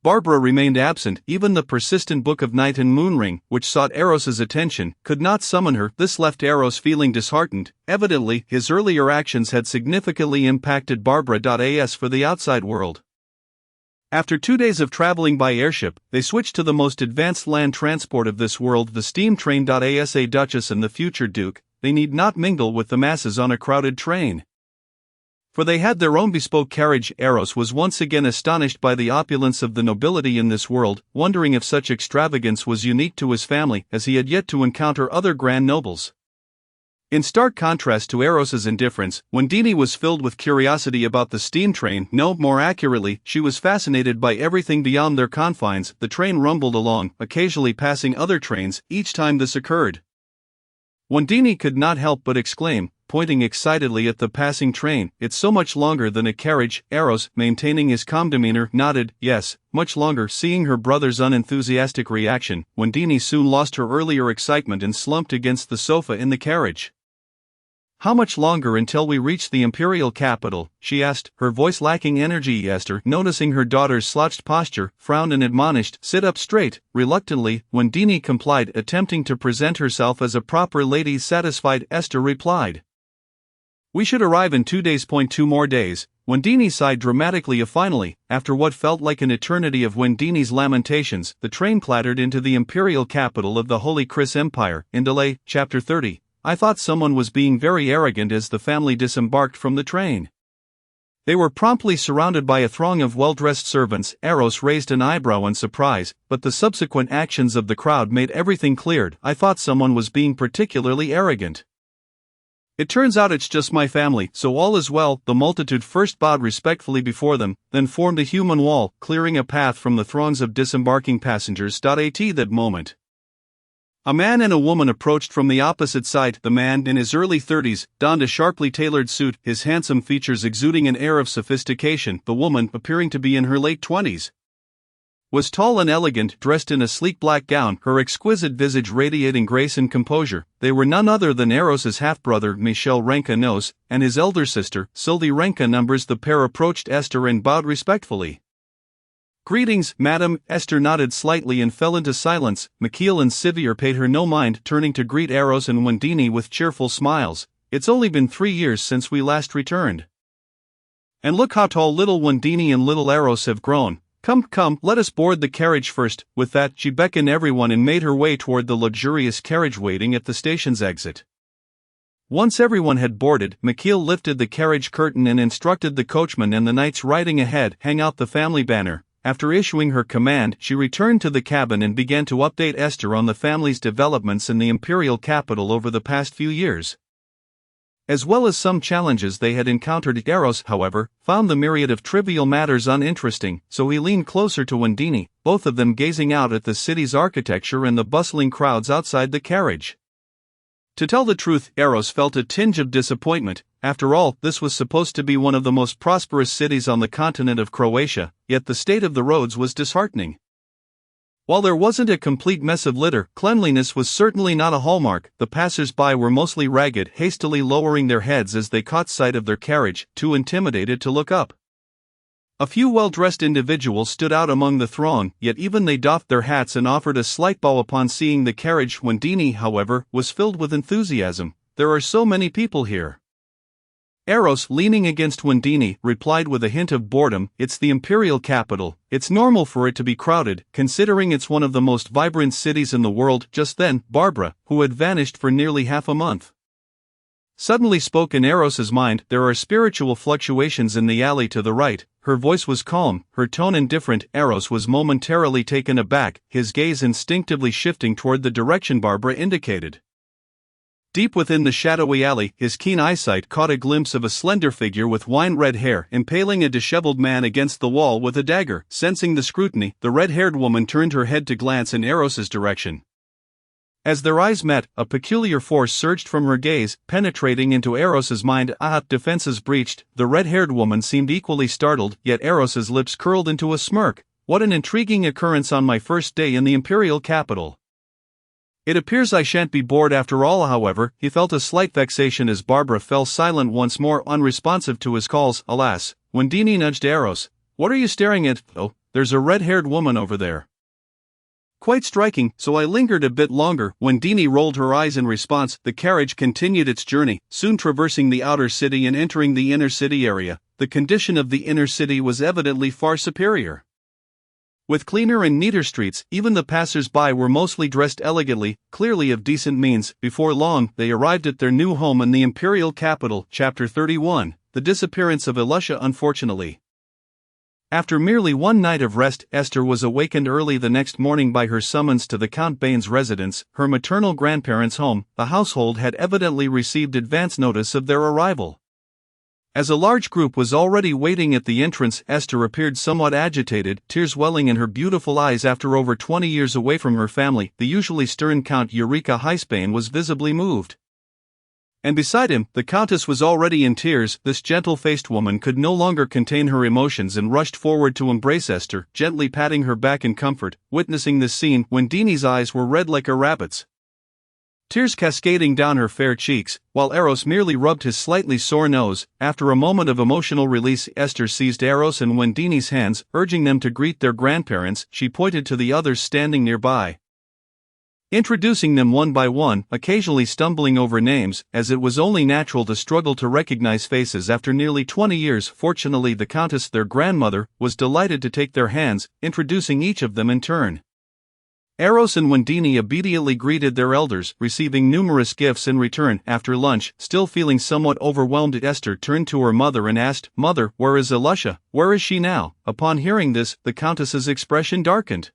[SPEAKER 1] Barbara remained absent. Even the persistent Book of Night and Moonring, which sought Eros's attention, could not summon her. This left Eros feeling disheartened. Evidently, his earlier actions had significantly impacted Barbara.as for the outside world. After 2 days of traveling by airship, they switched to the most advanced land transport of this world, the steam train. As a Duchess and the future Duke, they need not mingle with the masses on a crowded train, for they had their own bespoke carriage. Eros was once again astonished by the opulence of the nobility in this world, wondering if such extravagance was unique to his family, as he had yet to encounter other grand nobles. In stark contrast to Eros's indifference, Wendini was filled with curiosity about the steam train. No, more accurately, she was fascinated by everything beyond their confines. The train rumbled along, occasionally passing other trains. Each time this occurred, Wendini could not help but exclaim, pointing excitedly at the passing train, "It's so much longer than a carriage." Eros, maintaining his calm demeanor, nodded, "Yes, much longer." Seeing her brother's unenthusiastic reaction, Wendini soon lost her earlier excitement and slumped against the sofa in the carriage. "How much longer until we reach the imperial capital?" she asked, her voice lacking energy. Esther, noticing her daughter's slouched posture, frowned and admonished, "Sit up straight." Reluctantly, Wendini complied, attempting to present herself as a proper lady. Satisfied, Esther replied, "We should arrive in 2 days. 2 more days." Wendini sighed dramatically. Finally, after what felt like an eternity of Wendini's lamentations, the train clattered into the imperial capital of the Holy Chris Empire. In delay, Chapter 30. I thought someone was being very arrogant as the family disembarked from the train. They were promptly surrounded by a throng of well-dressed servants. Eros raised an eyebrow in surprise, but the subsequent actions of the crowd made everything clear. I thought someone was being particularly arrogant. It turns out it's just my family, so all is well. The multitude first bowed respectfully before them, then formed a human wall, clearing a path from the throngs of disembarking passengers. At that moment, a man and a woman approached from the opposite side. The man, in his early 30s, donned a sharply tailored suit, his handsome features exuding an air of sophistication. The woman, appearing to be in her late 20s, was tall and elegant, dressed in a sleek black gown, her exquisite visage radiating grace and composure. They were none other than Eros's half-brother, Michel Renka-Nos, and his elder sister, Sylvie Renka-Numbers. The pair approached Esther and bowed respectfully. "Greetings, madam." Esther nodded slightly and fell into silence. Michiel and Sivir paid her no mind, turning to greet Eros and Wendini with cheerful smiles. "It's only been 3 years since we last returned. And look how tall little Wendini and little Eros have grown. Come, let us board the carriage first." With that, she beckoned everyone and made her way toward the luxurious carriage waiting at the station's exit. Once everyone had boarded, Michiel lifted the carriage curtain and instructed the coachman and the knights riding ahead, "Hang out the family banner." After issuing her command, she returned to the cabin and began to update Esther on the family's developments in the imperial capital over the past few years, as well as some challenges they had encountered. Eros, however, found the myriad of trivial matters uninteresting, so he leaned closer to Wendini, both of them gazing out at the city's architecture and the bustling crowds outside the carriage. To tell the truth, Eros felt a tinge of disappointment. After all, this was supposed to be one of the most prosperous cities on the continent of Croatia, yet the state of the roads was disheartening. While there wasn't a complete mess of litter, cleanliness was certainly not a hallmark. The passers-by were mostly ragged, hastily lowering their heads as they caught sight of their carriage, too intimidated to look up. A few well-dressed individuals stood out among the throng, yet even they doffed their hats and offered a slight bow upon seeing the carriage. Wendini, however, was filled with enthusiasm. "There are so many people here." Eros, leaning against Wendini, replied with a hint of boredom, "It's the imperial capital. It's normal for it to be crowded, considering it's one of the most vibrant cities in the world." Just then, Barbara, who had vanished for nearly half a month, suddenly spoke in Eros's mind. "There are spiritual fluctuations in the alley to the right." Her voice was calm, her tone indifferent. Eros was momentarily taken aback, his gaze instinctively shifting toward the direction Barbara indicated. Deep within the shadowy alley, his keen eyesight caught a glimpse of a slender figure with wine-red hair impaling a disheveled man against the wall with a dagger. Sensing the scrutiny, the red-haired woman turned her head to glance in Eros's direction. As their eyes met, a peculiar force surged from her gaze, penetrating into Eros's mind. Defenses breached. The red-haired woman seemed equally startled, yet Eros's lips curled into a smirk. "What an intriguing occurrence on my first day in the imperial capital. It appears I shan't be bored after all." However, he felt a slight vexation as Barbara fell silent once more, unresponsive to his calls. "Alas," Wendini nudged Eros, "what are you staring at?" "Oh, there's a red-haired woman over there. Quite striking, so I lingered a bit longer. When Dini rolled her eyes in response, the carriage continued its journey, soon traversing the outer city and entering the inner city area. The condition of the inner city was evidently far superior. With cleaner and neater streets, even the passers-by were mostly dressed elegantly, clearly of decent means. Before long, they arrived at their new home in the imperial capital. Chapter 31, The Disappearance of Elisha. Unfortunately, after merely one night of rest, Esther was awakened early the next morning by her summons to the Count Bain's residence, her maternal grandparents' home. The household had evidently received advance notice of their arrival. As a large group was already waiting at the entrance, Esther appeared somewhat agitated, tears welling in her beautiful eyes. After over 20 years away from her family, the usually stern Count Eureka Highspain was visibly moved. And beside him, the Countess was already in tears. This gentle-faced woman could no longer contain her emotions and rushed forward to embrace Esther, gently patting her back in comfort. Witnessing this scene, when Dini's eyes were red like a rabbit's, tears cascading down her fair cheeks, while Eros merely rubbed his slightly sore nose. After a moment of emotional release, Esther seized Eros and Wendini's hands, urging them to greet their grandparents. She pointed to the others standing nearby, introducing them one by one, occasionally stumbling over names, as it was only natural to struggle to recognize faces after nearly 20 years. Fortunately, the Countess, their grandmother, was delighted to take their hands, introducing each of them in turn. Eros and Wendini obediently greeted their elders, receiving numerous gifts in return. After lunch, still feeling somewhat overwhelmed, Esther turned to her mother and asked, "Mother, where is Elisha? Where is she now?" Upon hearing this, the Countess's expression darkened,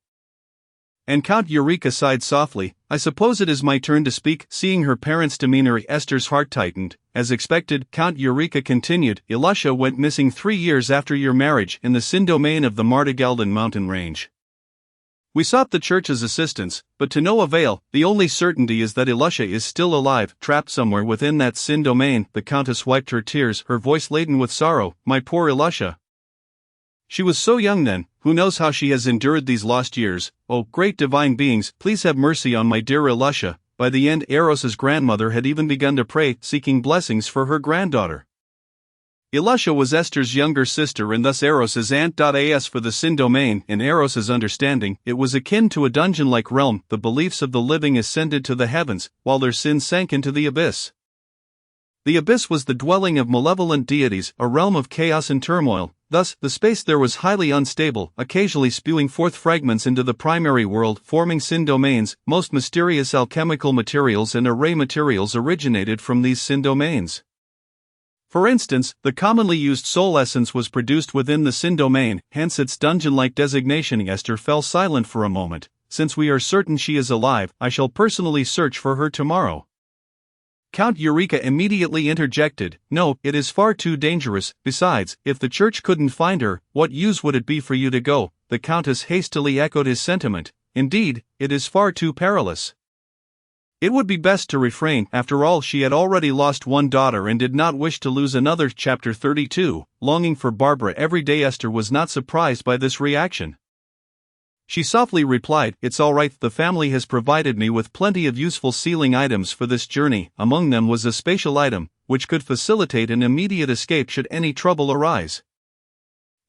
[SPEAKER 1] and Count Eureka sighed softly. "I suppose it is my turn to speak." Seeing her parents' demeanor, Esther's heart tightened. As expected, Count Eureka continued, "Elisha went missing 3 years after your marriage in the Sin domain of the Martagaldan mountain range. We sought the church's assistance, but to no avail. The only certainty is that Elisha is still alive, trapped somewhere within that Sin domain." The Countess wiped her tears, her voice laden with sorrow. "My poor Elisha. She was so young then. Who knows how she has endured these lost years? Oh, great divine beings, please have mercy on my dear Elisha." By the end, Eros's grandmother had even begun to pray, seeking blessings for her granddaughter. Elisha was Esther's younger sister and thus Eros's aunt. As for the Sin domain, in Eros's understanding, it was akin to a dungeon-like realm. The beliefs of the living ascended to the heavens, while their sins sank into the abyss. The abyss was the dwelling of malevolent deities, a realm of chaos and turmoil. Thus, the space there was highly unstable, occasionally spewing forth fragments into the primary world, forming Sin domains. Most mysterious alchemical materials and array materials originated from these Sin domains. For instance, the commonly used soul essence was produced within the Sin domain, hence its dungeon-like designation. Esther fell silent for a moment. "Since we are certain she is alive, I shall personally search for her tomorrow." Count Eureka immediately interjected, "No, it is far too dangerous. Besides, if the church couldn't find her, what use would it be for you to go?" The Countess hastily echoed his sentiment. "Indeed, it is far too perilous. It would be best to refrain." After all, she had already lost one daughter and did not wish to lose another. Chapter 32, Longing for Barbara. Every day Esther was not surprised by this reaction. She softly replied, "It's all right, the family has provided me with plenty of useful sealing items for this journey." Among them was a spatial item, which could facilitate an immediate escape should any trouble arise.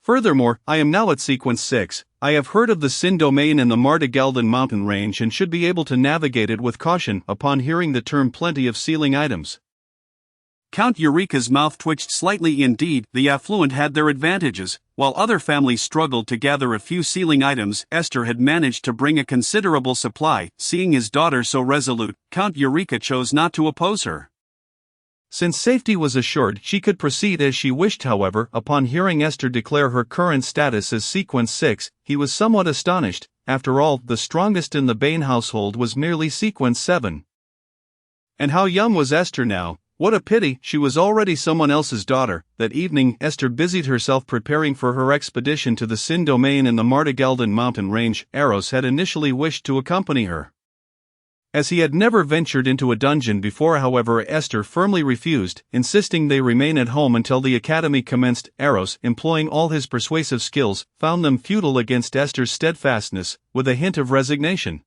[SPEAKER 1] "Furthermore, I am now at sequence 6. I have heard of the Sin domain in the Martagaldan mountain range and should be able to navigate it with caution." Upon hearing the term "plenty of sealing items," Count Eureka's mouth twitched slightly. Indeed, the affluent had their advantages. While other families struggled to gather a few sealing items, Esther had managed to bring a considerable supply. Seeing his daughter so resolute, Count Eureka chose not to oppose her. Since safety was assured, she could proceed as she wished. However, upon hearing Esther declare her current status as sequence 6, he was somewhat astonished. After all, the strongest in the Bain household was merely sequence 7. And how young was Esther now? What a pity, she was already someone else's daughter. That evening, Esther busied herself preparing for her expedition to the Sin domain in the Martagaldan mountain range. Eros had initially wished to accompany her, as he had never ventured into a dungeon before. However, Esther firmly refused, insisting they remain at home until the academy commenced. Eros, employing all his persuasive skills, found them futile against Esther's steadfastness, with a hint of resignation.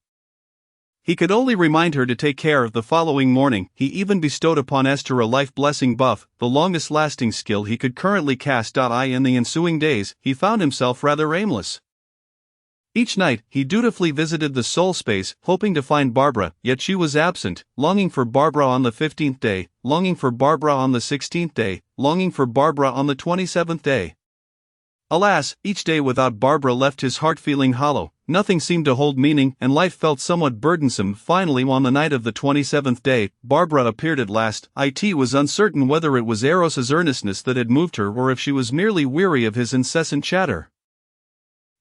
[SPEAKER 1] He could only remind her to take care. The following morning, he even bestowed upon Esther a life blessing buff, the longest lasting skill he could currently cast. In the ensuing days, he found himself rather aimless. Each night, he dutifully visited the soul space, hoping to find Barbara, yet she was absent, longing for Barbara on the 15th day, longing for Barbara on the 16th day, longing for Barbara on the 27th day. Alas, each day without Barbara left his heart feeling hollow, nothing seemed to hold meaning, and life felt somewhat burdensome. Finally, on the night of the 27th day, Barbara appeared at last. It was uncertain whether it was Eros's earnestness that had moved her or if she was merely weary of his incessant chatter.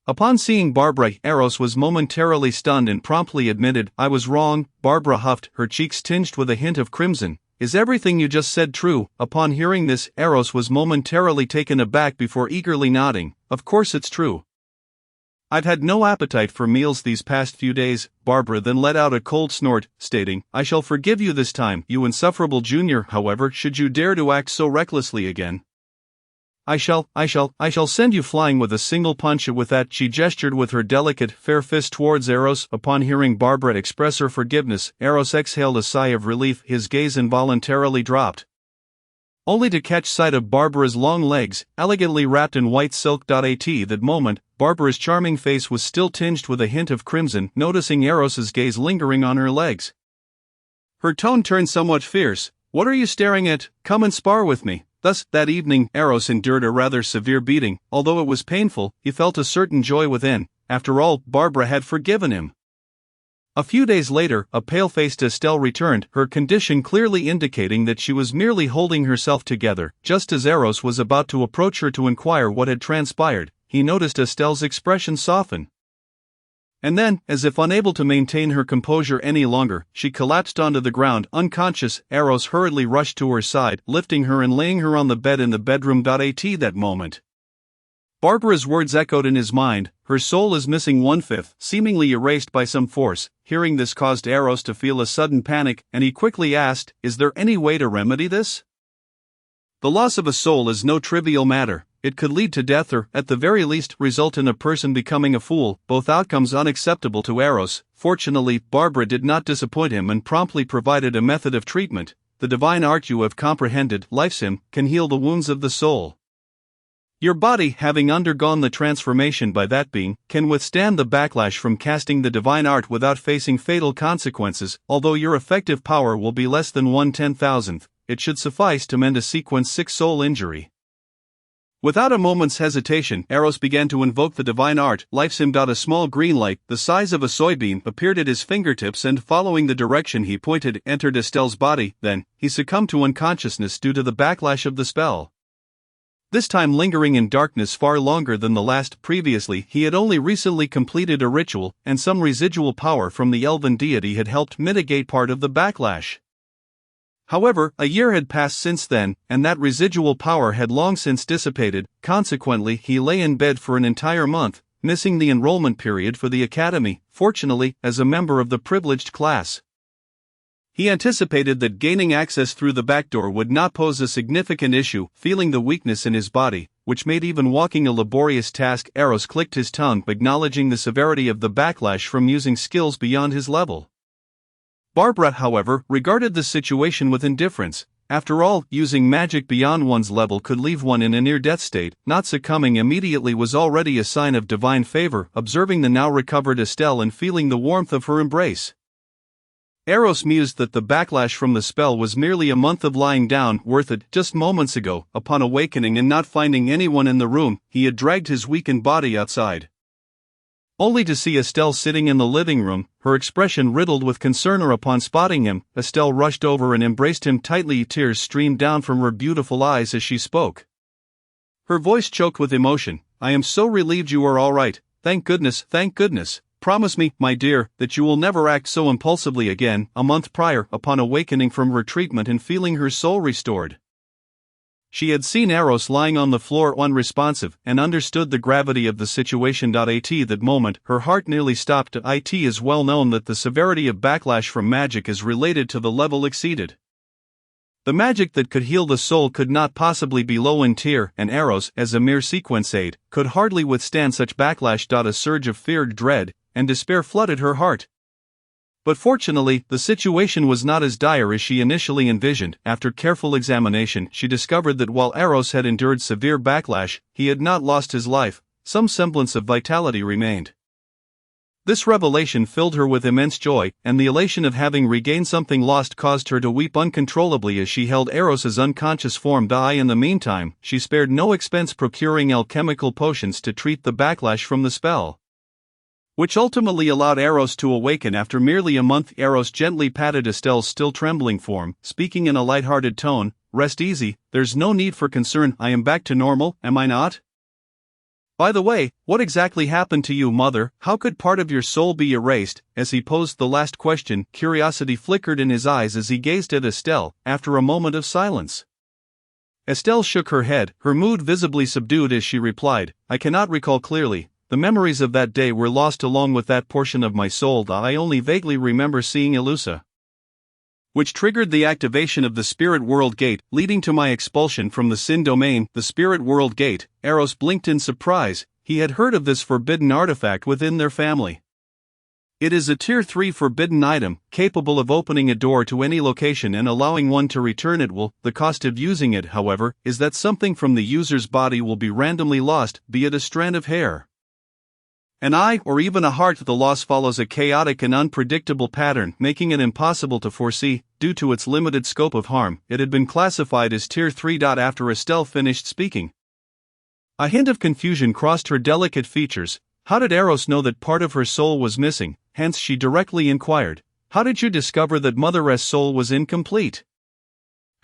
[SPEAKER 1] Upon seeing Barbara, Eros was momentarily stunned and promptly admitted, "I was wrong." Barbara huffed, her cheeks tinged with a hint of crimson. "Is everything you just said true?" Upon hearing this, Eros was momentarily taken aback before eagerly nodding, "Of course it's true. I've had no appetite for meals these past few days." Barbara then let out a cold snort, stating, "I shall forgive you this time, you insufferable junior. However, should you dare to act so recklessly again, I shall send you flying with a single punch." With that, she gestured with her delicate, fair fist towards Eros. Upon hearing Barbara express her forgiveness, Eros exhaled a sigh of relief, his gaze involuntarily dropped, only to catch sight of Barbara's long legs, elegantly wrapped in white silk. At that moment, Barbara's charming face was still tinged with a hint of crimson. Noticing Eros's gaze lingering on her legs, her tone turned somewhat fierce. "What are you staring at? Come and spar with me." Thus, that evening, Eros endured a rather severe beating. Although it was painful, he felt a certain joy within. After all, Barbara had forgiven him. A few days later, a pale-faced Estelle returned, her condition clearly indicating that she was merely holding herself together. Just as Eros was about to approach her to inquire what had transpired, he noticed Estelle's expression soften. And then, as if unable to maintain her composure any longer, she collapsed onto the ground, unconscious. Eros hurriedly rushed to her side, lifting her and laying her on the bed in the bedroom. At that moment, Barbara's words echoed in his mind, "Her soul is missing 1/5, seemingly erased by some force." Hearing this caused Eros to feel a sudden panic, and he quickly asked, "Is there any way to remedy this? The loss of a soul is no trivial matter. It could lead to death or, at the very least, result in a person becoming a fool, both outcomes unacceptable to Eros." Fortunately, Barbara did not disappoint him and promptly provided a method of treatment. "The divine art you have comprehended, Lifesim, can heal the wounds of the soul. Your body, having undergone the transformation by that being, can withstand the backlash from casting the divine art without facing fatal consequences. Although your effective power will be less than 1/10,000th, it should suffice to mend a sequence 6 soul injury." Without a moment's hesitation, Eros began to invoke the divine art. Lifesim. A small green light, the size of a soybean, appeared at his fingertips and, following the direction he pointed, entered Estelle's body. Then, he succumbed to unconsciousness due to the backlash of the spell. This time lingering in darkness far longer than the last. Previously, he had only recently completed a ritual, and some residual power from the elven deity had helped mitigate part of the backlash. However, a year had passed since then, and that residual power had long since dissipated. Consequently, he lay in bed for an entire month, missing the enrollment period for the academy. Fortunately, as a member of the privileged class, he anticipated that gaining access through the back door would not pose a significant issue. Feeling the weakness in his body, which made even walking a laborious task, Eros clicked his tongue, acknowledging the severity of the backlash from using skills beyond his level. Barbara, however, regarded the situation with indifference. After all, using magic beyond one's level could leave one in a near-death state. Not succumbing immediately was already a sign of divine favor. Observing the now recovered Estelle and feeling the warmth of her embrace, Eros mused that the backlash from the spell was merely a month of lying down, worth it. Just moments ago, upon awakening and not finding anyone in the room, he had dragged his weakened body outside, only to see Estelle sitting in the living room, her expression riddled with concern. Upon spotting him, Estelle rushed over and embraced him tightly. Tears streamed down from her beautiful eyes as she spoke, her voice choked with emotion. "I am so relieved you are all right. Thank goodness, thank goodness. Promise me, my dear, that you will never act so impulsively again." A month prior, upon awakening from her treatment and feeling her soul restored, she had seen Eros lying on the floor unresponsive, and understood the gravity of the situation. At that moment, her heart nearly stopped. It is well known that the severity of backlash from magic is related to the level exceeded. The magic that could heal the soul could not possibly be low in tier, and Eros, as a mere sequence aid, could hardly withstand such backlash. A surge of fear, dread, and despair flooded her heart. But fortunately, the situation was not as dire as she initially envisioned. After careful examination, she discovered that while Eros had endured severe backlash, he had not lost his life. Some semblance of vitality remained. This revelation filled her with immense joy, and the elation of having regained something lost caused her to weep uncontrollably as she held Eros's unconscious form die. In the meantime, she spared no expense procuring alchemical potions to treat the backlash from the spell, which ultimately allowed Eros to awaken after merely a month. Eros gently patted Estelle's still trembling form, speaking in a light-hearted tone, "Rest easy, there's no need for concern, I am back to normal, am I not? By the way, what exactly happened to you, mother? How could part of your soul be erased?" As he posed the last question, curiosity flickered in his eyes as he gazed at Estelle, after a moment of silence. Estelle shook her head, her mood visibly subdued as she replied, "I cannot recall clearly. The memories of that day were lost along with that portion of my soul that I only vaguely remember seeing Elusa, which triggered the activation of the Spirit World Gate, leading to my expulsion from the Sin Domain." The Spirit World Gate. Eros blinked in surprise. He had heard of this forbidden artifact within their family. It is a Tier 3 forbidden item, capable of opening a door to any location and allowing one to return it. The cost of using it, however, is that something from the user's body will be randomly lost, be it a strand of hair, an eye, or even a heart. The loss follows a chaotic and unpredictable pattern, making it impossible to foresee. Due to its limited scope of harm, it had been classified as Tier 3. After Estelle finished speaking, a hint of confusion crossed her delicate features. How did Eros know that part of her soul was missing? Hence she directly inquired, "How did you discover that Mother's soul was incomplete?"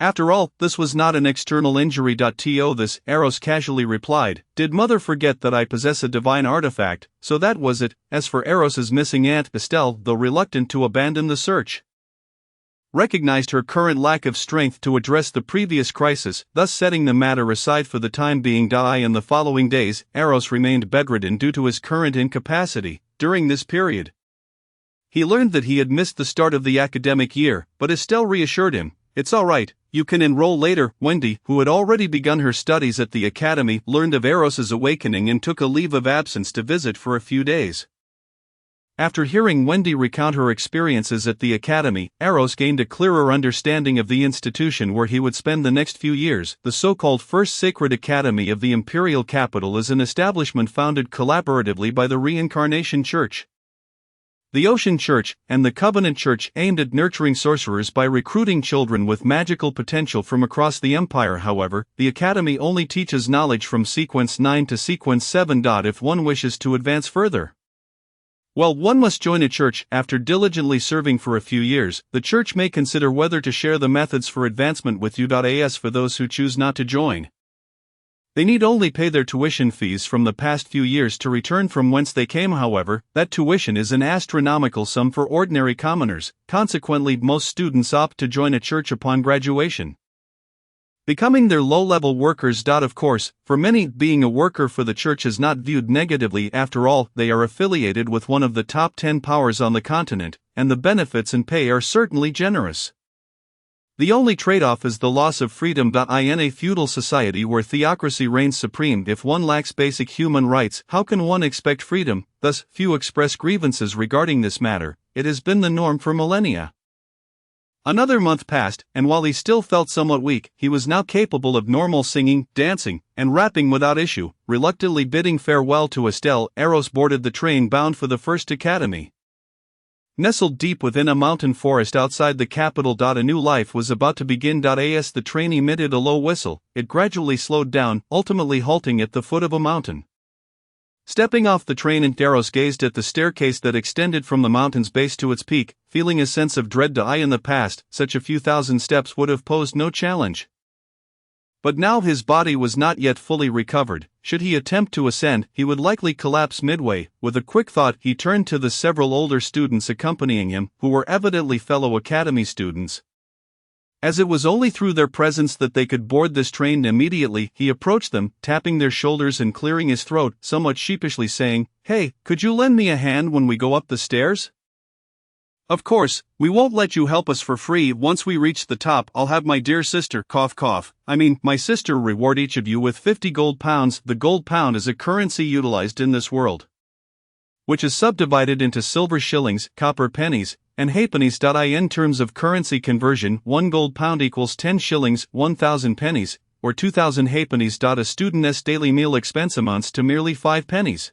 [SPEAKER 1] "After all, this was not an external injury. To this," Eros casually replied, "did Mother forget that I possess a divine artifact, so that was it." As for Eros's missing aunt, Estelle, though reluctant to abandon the search, recognized her current lack of strength to address the previous crisis, thus setting the matter aside for the time being. In the following days, Eros remained bedridden due to his current incapacity. During this period, he learned that he had missed the start of the academic year, but Estelle reassured him, "It's all right, you can enroll later." Wendy, who had already begun her studies at the academy, learned of Eros's awakening and took a leave of absence to visit for a few days. After hearing Wendy recount her experiences at the academy, Eros gained a clearer understanding of the institution where he would spend the next few years. The so-called First Sacred Academy of the Imperial Capital is an establishment founded collaboratively by the Reincarnation Church, the Ocean Church, and the Covenant Church, aimed at nurturing sorcerers by recruiting children with magical potential from across the Empire. However, the Academy only teaches knowledge from Sequence 9 to Sequence 7. If one wishes to advance further, well, one must join a church. After diligently serving for a few years, the church may consider whether to share the methods for advancement with you. As for those who choose not to join, they need only pay their tuition fees from the past few years to return from whence they came. However, that tuition is an astronomical sum for ordinary commoners. Consequently, most students opt to join a church upon graduation, becoming their low-level workers. Of course, for many, being a worker for the church is not viewed negatively. After all, they are affiliated with one of the top 10 powers on the continent, and the benefits and pay are certainly generous. The only trade-off is the loss of freedom. In a feudal society where theocracy reigns supreme, if one lacks basic human rights, how can one expect freedom? Thus, few express grievances regarding this matter. It has been the norm for millennia. Another month passed, and while he still felt somewhat weak, he was now capable of normal singing, dancing, and rapping without issue. Reluctantly bidding farewell to Estelle, Eros boarded the train bound for the First Academy. Nestled deep within a mountain forest outside the capital. A new life was about to begin. As the train emitted a low whistle, it gradually slowed down, ultimately halting at the foot of a mountain. Stepping off the train, Eros gazed at the staircase that extended from the mountain's base to its peak, feeling a sense of dread. In the past, such a few thousand steps would have posed no challenge. But now his body was not yet fully recovered. Should he attempt to ascend, he would likely collapse midway. With a quick thought, he turned to the several older students accompanying him, who were evidently fellow academy students. As it was only through their presence that they could board this train. Immediately, he approached them, tapping their shoulders and clearing his throat, somewhat sheepishly saying, "Hey, could you lend me a hand when we go up the stairs? Of course, we won't let you help us for free. Once we reach the top, I'll have my dear sister, my sister, reward each of you with 50 gold pounds. The gold pound is a currency utilized in this world, which is subdivided into silver shillings, copper pennies, and halfpennies. In terms of currency conversion, 1 gold pound equals 10 shillings, 1,000 pennies, or 2,000 halfpennies. A student's daily meal expense amounts to merely 5 pennies.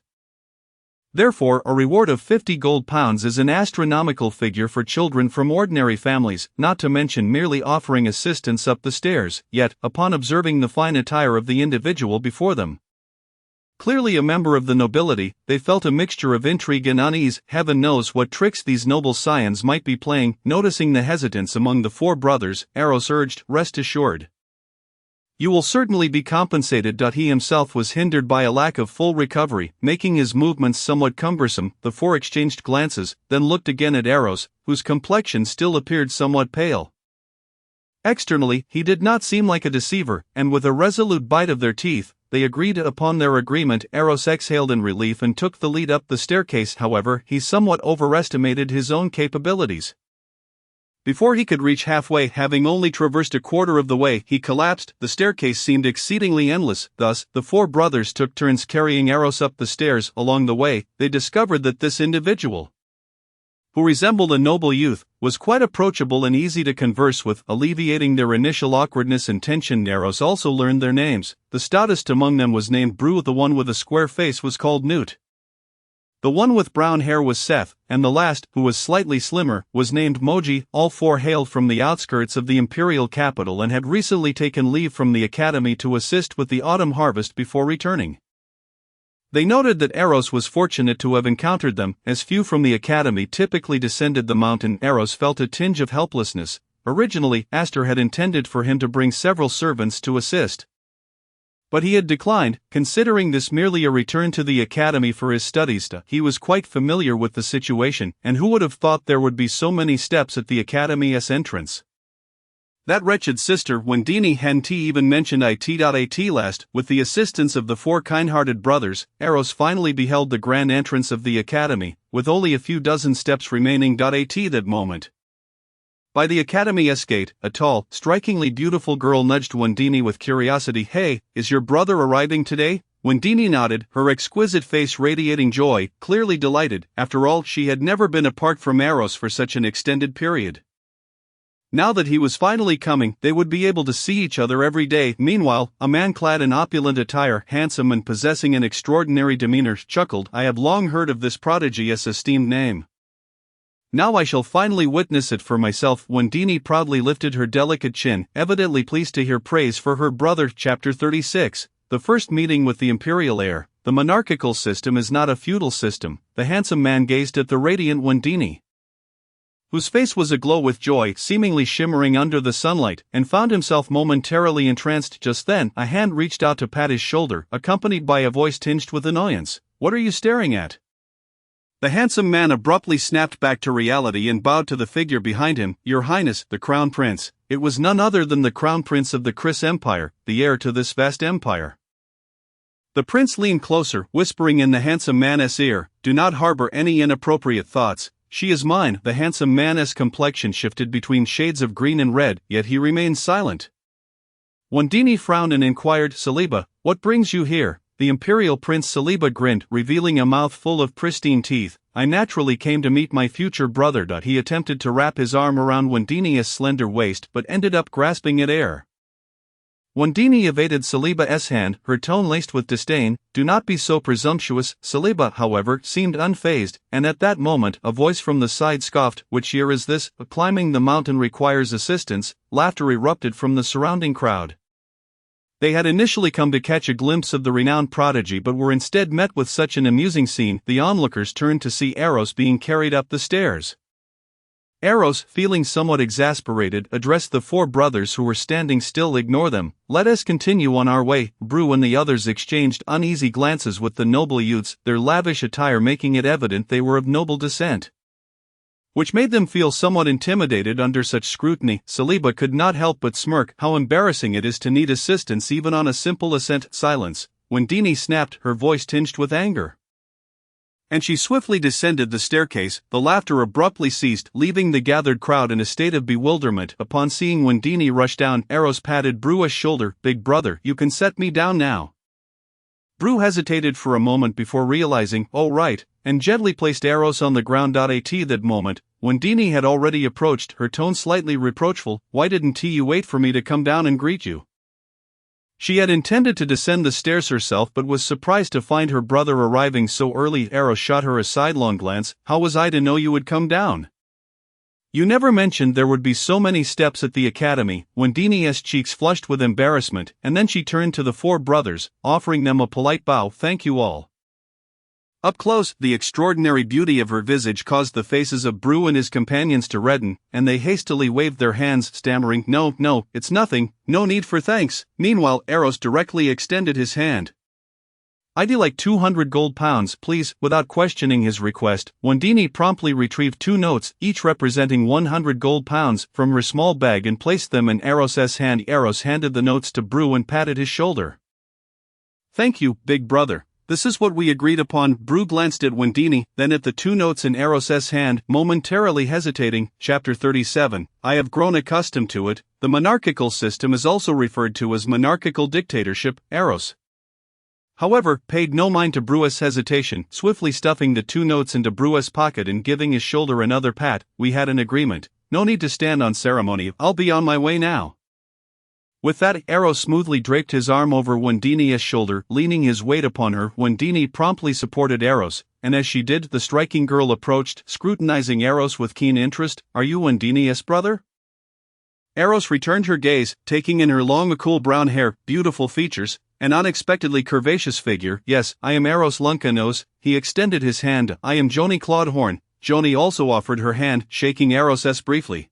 [SPEAKER 1] Therefore, a reward of 50 gold pounds is an astronomical figure for children from ordinary families, not to mention merely offering assistance up the stairs, yet, upon observing the fine attire of the individual before them, clearly a member of the nobility, they felt a mixture of intrigue and unease. Heaven knows what tricks these noble scions might be playing. Noticing the hesitance among the four brothers, Eros urged, "Rest assured. You will certainly be compensated." He himself was hindered by a lack of full recovery, making his movements somewhat cumbersome. The four exchanged glances, then looked again at Eros, whose complexion still appeared somewhat pale. Externally, he did not seem like a deceiver, and with a resolute bite of their teeth, they agreed upon their agreement. Eros exhaled in relief and took the lead up the staircase. However, he somewhat overestimated his own capabilities. Before he could reach halfway, having only traversed a quarter of the way, he collapsed. The staircase seemed exceedingly endless. Thus, the four brothers took turns carrying Eros up the stairs. Along the way, they discovered that this individual, who resembled a noble youth, was quite approachable and easy to converse with, alleviating their initial awkwardness and tension. Eros also learned their names. The stoutest among them was named Bru, the one with a square face was called Newt. The one with brown hair was Seth, and the last, who was slightly slimmer, was named Moji. All four hailed from the outskirts of the imperial capital and had recently taken leave from the academy to assist with the autumn harvest before returning. They noted that Eros was fortunate to have encountered them, as few from the academy typically descended the mountain. Eros felt a tinge of helplessness. Originally, Aster had intended for him to bring several servants to assist, but he had declined, considering this merely a return to the academy for his studies. He was quite familiar with the situation, and who would have thought there would be so many steps at the academy's entrance? That wretched sister Wendini hadn't even mentioned it. Last, with the assistance of the four kind-hearted brothers, Eros finally beheld the grand entrance of the academy, with only a few dozen steps remaining. At that moment, by the academy's gate, a tall, strikingly beautiful girl nudged Wendini with curiosity. "Hey, is your brother arriving today?" Wendini nodded, her exquisite face radiating joy, clearly delighted. After all, she had never been apart from Eros for such an extended period. Now that he was finally coming, they would be able to see each other every day. Meanwhile, a man clad in opulent attire, handsome and possessing an extraordinary demeanor, chuckled, "I have long heard of this prodigious esteemed name. Now I shall finally witness it for myself." Wendini proudly lifted her delicate chin, evidently pleased to hear praise for her brother. Chapter 36, The First Meeting with the Imperial Heir. The monarchical system is not a feudal system. The handsome man gazed at the radiant Wendini, whose face was aglow with joy, seemingly shimmering under the sunlight, and found himself momentarily entranced. Just then, a hand reached out to pat his shoulder, accompanied by a voice tinged with annoyance. "What are you staring at?" The handsome man abruptly snapped back to reality and bowed to the figure behind him. "Your Highness, the Crown Prince." It was none other than the Crown Prince of the Chris Empire, the heir to this vast empire. The prince leaned closer, whispering in the handsome man's ear, "Do not harbor any inappropriate thoughts. She is mine." The handsome man's complexion shifted between shades of green and red, yet he remained silent. Wendini frowned and inquired, "Saliba, what brings you here?" The imperial prince Saliba grinned, revealing a mouth full of pristine teeth. "I naturally came to meet my future brother." He attempted to wrap his arm around Wendini's slender waist but ended up grasping at air. Wendini evaded Saliba's hand, her tone laced with disdain. "Do not be so presumptuous." Saliba, however, seemed unfazed, and at that moment a voice from the side scoffed, "Which year is this? Climbing the mountain requires assistance." Laughter erupted from the surrounding crowd. They had initially come to catch a glimpse of the renowned prodigy but were instead met with such an amusing scene. The onlookers turned to see Eros being carried up the stairs. Eros, feeling somewhat exasperated, addressed the four brothers who were standing still. "Ignore them. Let us continue on our way." Bru and the others exchanged uneasy glances with the noble youths, their lavish attire making it evident they were of noble descent, which made them feel somewhat intimidated under such scrutiny. Saliba could not help but smirk. "How embarrassing it is to need assistance even on a simple ascent." "Silence," Wendini snapped, her voice tinged with anger, and she swiftly descended the staircase. The laughter abruptly ceased, leaving the gathered crowd in a state of bewilderment. Upon seeing Wendini rush down, Eros patted Bru's shoulder. "Big brother, you can set me down now." Bru hesitated for a moment before realizing, "Oh right," and gently placed Eros on the ground. At that moment, Wendini had already approached, her tone slightly reproachful. "Why didn't you wait for me to come down and greet you?" She had intended to descend the stairs herself but was surprised to find her brother arriving so early. Eros shot her a sidelong glance. How was I to know you would come down? You never mentioned there would be so many steps at the academy. Wendini's cheeks flushed with embarrassment, and then she turned to the four brothers, offering them a polite bow. Thank you all. Up close, the extraordinary beauty of her visage caused the faces of Bru and his companions to redden, and they hastily waved their hands, stammering, No, it's nothing, no need for thanks. Meanwhile, Eros directly extended his hand. I'd like 200 gold pounds, please. Without questioning his request, Wendini promptly retrieved 2 notes, each representing 100 gold pounds, from her small bag and placed them in Eros's hand. Eros handed the notes to Bru and patted his shoulder. Thank you, big brother. This is what we agreed upon. Bru glanced at Wendini, then at the 2 notes in Eros's hand, momentarily hesitating. Chapter 37. I have grown accustomed to it. The monarchical system is also referred to as monarchical dictatorship. Eros, however, paid no mind to Bru's hesitation, swiftly stuffing the 2 notes into Bru's pocket and giving his shoulder another pat. We had an agreement. No need to stand on ceremony. I'll be on my way now. With that, Eros smoothly draped his arm over Wendini's shoulder, leaning his weight upon her. Wendini promptly supported Eros, and as she did, the striking girl approached, scrutinizing Eros with keen interest. Are you Wendini's brother? Eros returned her gaze, taking in her long, cool brown hair, beautiful features, an unexpectedly curvaceous figure. Yes, I am Eros Lunkanos. He extended his hand. I am Joni Claudehorn. Joni also offered her hand, shaking Eros's briefly.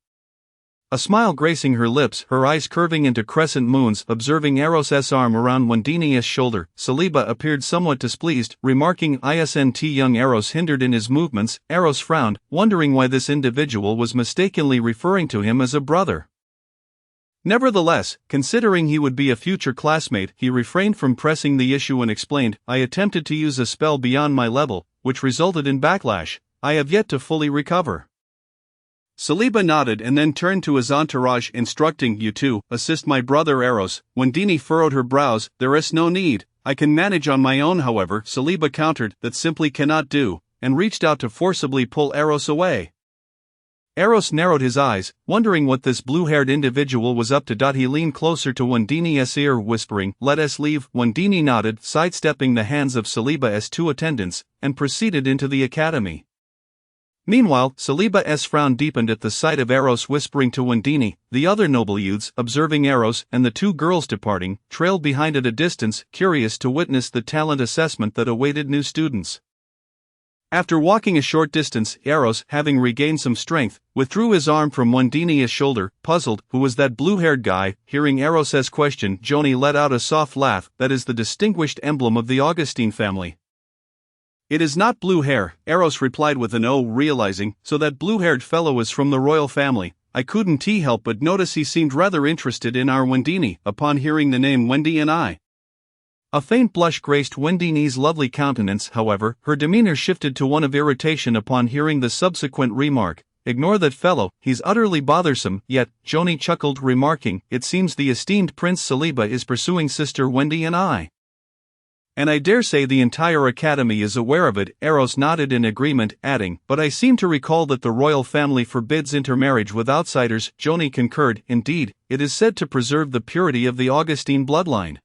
[SPEAKER 1] A smile gracing her lips, her eyes curving into crescent moons. Observing Eros's arm around Wendini's shoulder, Saliba appeared somewhat displeased, remarking, "Isn't young Eros hindered in his movements?" Eros frowned, wondering why this individual was mistakenly referring to him as a brother. Nevertheless, considering he would be a future classmate, he refrained from pressing the issue and explained, I attempted to use a spell beyond my level, which resulted in backlash. I have yet to fully recover. Saliba nodded and then turned to his entourage, instructing, You two, assist my brother Eros. Wendini furrowed her brows. There is no need. I can manage on my own. However, Saliba countered, that simply cannot do, and reached out to forcibly pull Eros away. Eros narrowed his eyes, wondering what this blue-haired individual was up to. He leaned closer to Wendini's ear, whispering, Let us leave. Wendini nodded, sidestepping the hands of Saliba's 2 attendants, and proceeded into the academy. Meanwhile, Saliba's frown deepened at the sight of Eros whispering to Wendini. The other noble youths, observing Eros and the 2 girls departing, trailed behind at a distance, curious to witness the talent assessment that awaited new students. After walking a short distance, Eros, having regained some strength, withdrew his arm from Wendini's shoulder, puzzled. Who was that blue-haired guy? Hearing Eros's question, Joni let out a soft laugh. That is the distinguished emblem of the Augustine family. It is not blue hair, Eros replied with an O, realizing, so that blue-haired fellow is from the royal family. I couldn't help but notice he seemed rather interested in our Wendini. Upon hearing the name Wendy and I. A faint blush graced Wendini's lovely countenance. However, her demeanor shifted to one of irritation upon hearing the subsequent remark, Ignore that fellow, he's utterly bothersome. Yet, Joni chuckled, remarking, It seems the esteemed Prince Saliba is pursuing Sister Wendy and I. And I dare say the entire academy is aware of it. Eros nodded in agreement, adding, But I seem to recall that the royal family forbids intermarriage with outsiders. Joni concurred, Indeed, it is said to preserve the purity of the Augustine bloodline.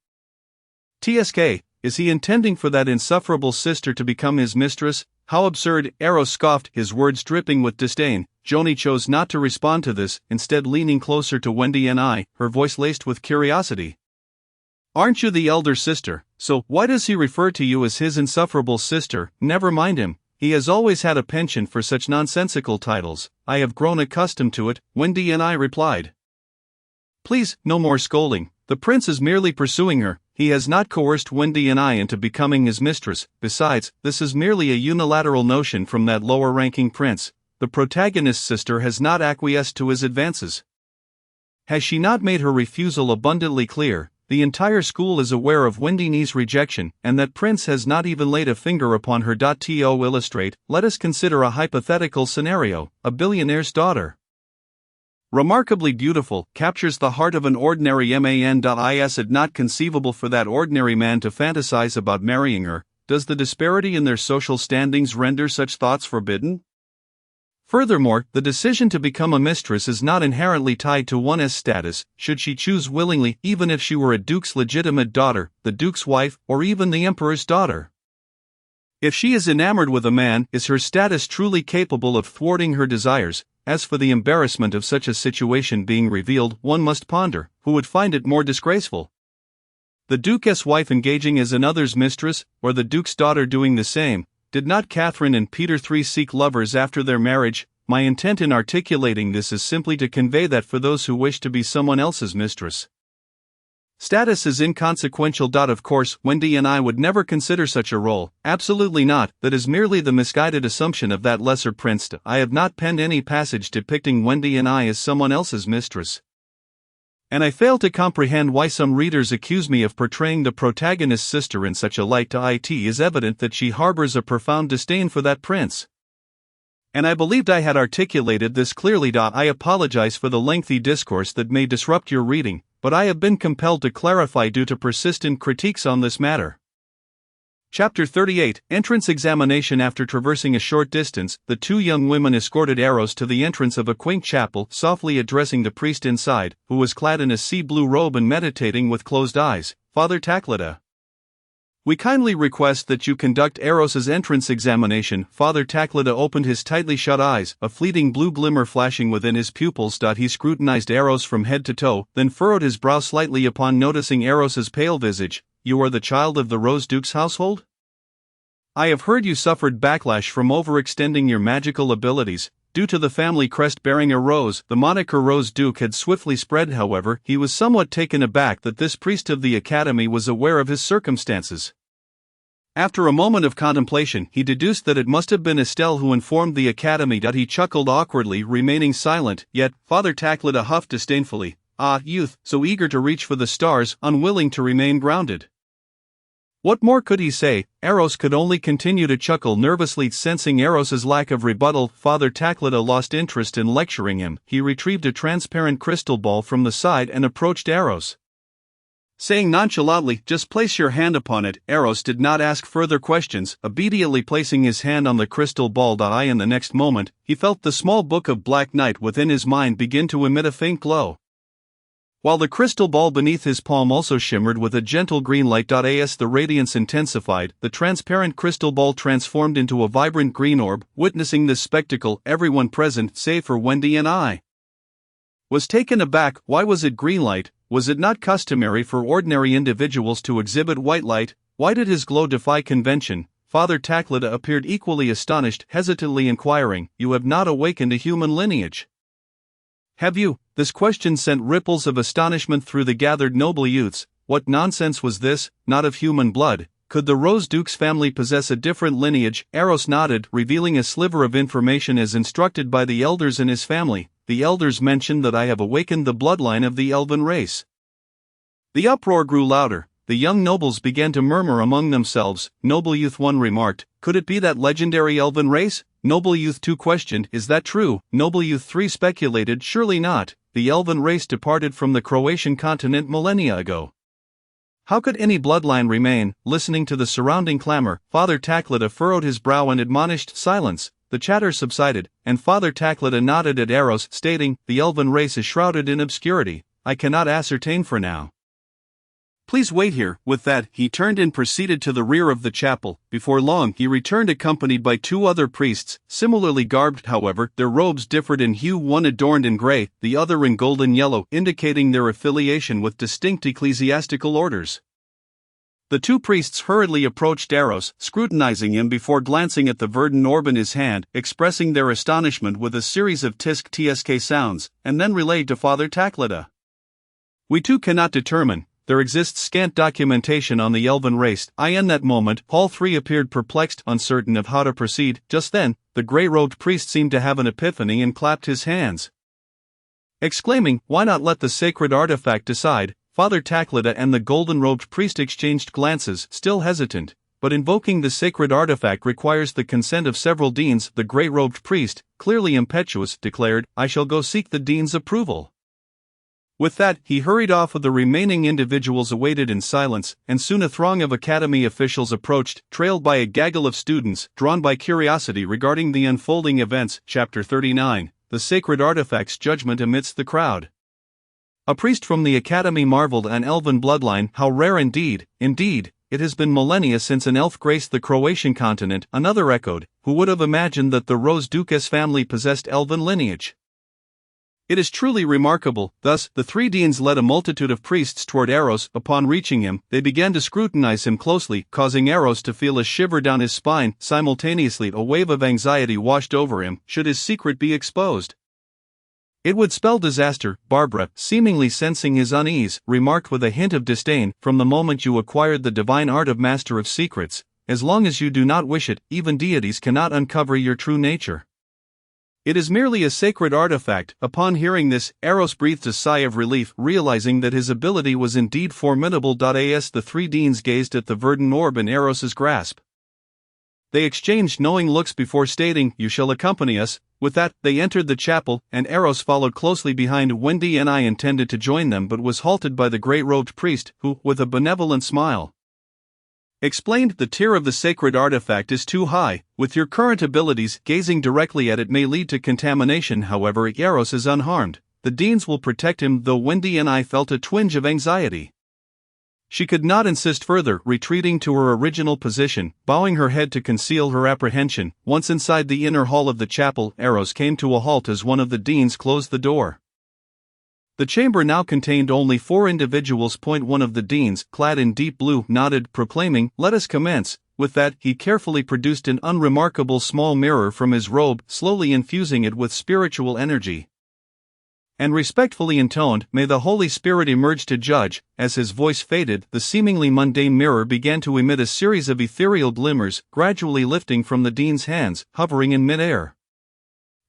[SPEAKER 1] TSK, is he intending for that insufferable sister to become his mistress? How absurd, Eros scoffed, his words dripping with disdain. Joni chose not to respond to this, instead leaning closer to Wendy and I, her voice laced with curiosity. Aren't you the elder sister? So, why does he refer to you as his insufferable sister? Never mind him, he has always had a penchant for such nonsensical titles. I have grown accustomed to it, Wendy and I replied. Please, no more scolding, the prince is merely pursuing her. He has not coerced Wendy and I into becoming his mistress. Besides, this is merely a unilateral notion from that lower-ranking prince. The protagonist's sister has not acquiesced to his advances. Has she not made her refusal abundantly clear? The entire school is aware of Wendini's rejection, and that prince has not even laid a finger upon her. To illustrate, let us consider a hypothetical scenario, a billionaire's daughter. Remarkably beautiful, captures the heart of an ordinary man. Is it not conceivable for that ordinary man to fantasize about marrying her? Does the disparity in their social standings render such thoughts forbidden? Furthermore, the decision to become a mistress is not inherently tied to one's status, should she choose willingly, even if she were a duke's legitimate daughter, the duke's wife, or even the emperor's daughter. If she is enamored with a man, is her status truly capable of thwarting her desires? As for the embarrassment of such a situation being revealed, one must ponder, who would find it more disgraceful? The duke's wife engaging as another's mistress, or the duke's daughter doing the same? Did not Catherine and Peter III seek lovers after their marriage? My intent in articulating this is simply to convey that for those who wish to be someone else's mistress, status is inconsequential. Of course, Wendy and I would never consider such a role, absolutely not. That is merely the misguided assumption of that lesser prince. I have not penned any passage depicting Wendy and I as someone else's mistress, and I fail to comprehend why some readers accuse me of portraying the protagonist's sister in such a light. It is evident that she harbors a profound disdain for that prince, and I believed I had articulated this clearly. I apologize for the lengthy discourse that may disrupt your reading, but I have been compelled to clarify due to persistent critiques on this matter. Chapter 38, Entrance Examination. After traversing a short distance, the two young women escorted Eros to the entrance of a quaint chapel, softly addressing the priest inside, who was clad in a sea-blue robe and meditating with closed eyes. Father Tacleda, we kindly request that you conduct Eros's entrance examination. Father Tacleda opened his tightly shut eyes, a fleeting blue glimmer flashing within his pupils. He scrutinized Eros from head to toe, then furrowed his brow slightly upon noticing Eros's pale visage. You are the child of the Rose Duke's household? I have heard you suffered backlash from overextending your magical abilities, due to the family crest bearing a rose. The moniker Rose Duke had swiftly spread. However, he was somewhat taken aback that this priest of the academy was aware of his circumstances. After a moment of contemplation, he deduced that it must have been Estelle who informed the academy. He chuckled awkwardly, remaining silent, yet Father Tacleda huffed disdainfully. Ah, youth, so eager to reach for the stars, unwilling to remain grounded. What more could he say? Eros could only continue to chuckle nervously, sensing Eros's lack of rebuttal. Father Tacleda lost interest in lecturing him. He retrieved a transparent crystal ball from the side and approached Eros, saying nonchalantly, "Just place your hand upon it." Eros did not ask further questions, obediently placing his hand on the crystal ball. In the next moment, he felt the small book of black night within his mind begin to emit a faint glow, while the crystal ball beneath his palm also shimmered with a gentle green light. As the radiance intensified, the transparent crystal ball transformed into a vibrant green orb. Witnessing this spectacle, everyone present, save for Wendy and I, was taken aback. Why was it green light? Was it not customary for ordinary individuals to exhibit white light? Why did his glow defy convention? Father Tacleda appeared equally astonished, hesitantly inquiring, "You have not awakened a human lineage, have you?" This question sent ripples of astonishment through the gathered noble youths. What nonsense was this? Not of human blood. Could the Rose Duke's family possess a different lineage? Eros nodded, revealing a sliver of information as instructed by the elders in his family. The elders mentioned that I have awakened the bloodline of the elven race. The uproar grew louder. The young nobles began to murmur among themselves. Noble Youth 1 remarked, "Could it be that legendary elven race?" Noble Youth 2 questioned, "Is that true?" Noble Youth 3 speculated, "Surely not. The elven race departed from the Croatian continent millennia ago. How could any bloodline remain?" Listening to the surrounding clamor, Father Tacleda furrowed his brow and admonished, "Silence." The chatter subsided, and Father Tacleda nodded at Eros, stating, "The elven race is shrouded in obscurity. I cannot ascertain for now. Please wait here." With that, he turned and proceeded to the rear of the chapel. Before long, he returned accompanied by two other priests, similarly garbed. However, their robes differed in hue, one adorned in gray, the other in golden yellow, indicating their affiliation with distinct ecclesiastical orders. The two priests hurriedly approached Eros, scrutinizing him before glancing at the verdant orb in his hand, expressing their astonishment with a series of tisk-tsk sounds, and then relayed to Father Tacleda. "We too cannot determine. There exists scant documentation on the elven race." In that moment, all three appeared perplexed, uncertain of how to proceed. Just then, the grey-robed priest seemed to have an epiphany and clapped his hands, exclaiming, "Why not let the sacred artifact decide?" Father Tacleda and the golden-robed priest exchanged glances, still hesitant, but invoking the sacred artifact requires the consent of several deans. The grey-robed priest, clearly impetuous, declared, "I shall go seek the dean's approval." With that, he hurried off with the remaining individuals awaited in silence, and soon a throng of academy officials approached, trailed by a gaggle of students, drawn by curiosity regarding the unfolding events. Chapter 39, The Sacred Artifacts Judgment amidst the crowd. A priest from the academy marveled, an elven bloodline, how rare indeed, it has been millennia since an elf graced the Croatian continent. Another echoed, who would have imagined that the Rose Duques family possessed elven lineage? It is truly remarkable. Thus, the three deans led a multitude of priests toward Eros. Upon reaching him, they began to scrutinize him closely, causing Eros to feel a shiver down his spine. Simultaneously, a wave of anxiety washed over him, should his secret be exposed. It would spell disaster, Barbara, seemingly sensing his unease, remarked with a hint of disdain. From the moment you acquired the divine art of Master of Secrets, as long as you do not wish it, even deities cannot uncover your true nature. It is merely a sacred artifact. Upon hearing this, Eros breathed a sigh of relief, realizing that his ability was indeed formidable. As the three deans gazed at the verdant orb in Eros's grasp, they exchanged knowing looks before stating, "You shall accompany us." With that, they entered the chapel, and Eros followed closely behind. Wendy and I intended to join them but was halted by the grey-robed priest, who, with a benevolent smile, explained, "The tier of the sacred artifact is too high. With your current abilities, gazing directly at it may lead to contamination. However, Eros is unharmed. The deans will protect him." Though Wendy and I felt a twinge of anxiety, she could not insist further, retreating to her original position, bowing her head to conceal her apprehension. Once inside the inner hall of the chapel, Eros came to a halt as one of the deans closed the door. The chamber now contained only 4 individuals. One of the deans, clad in deep blue, nodded, proclaiming, "Let us commence." With that, he carefully produced an unremarkable small mirror from his robe, slowly infusing it with spiritual energy, and respectfully intoned, "May the Holy Spirit emerge to judge." As his voice faded, the seemingly mundane mirror began to emit a series of ethereal glimmers, gradually lifting from the dean's hands, hovering in mid-air.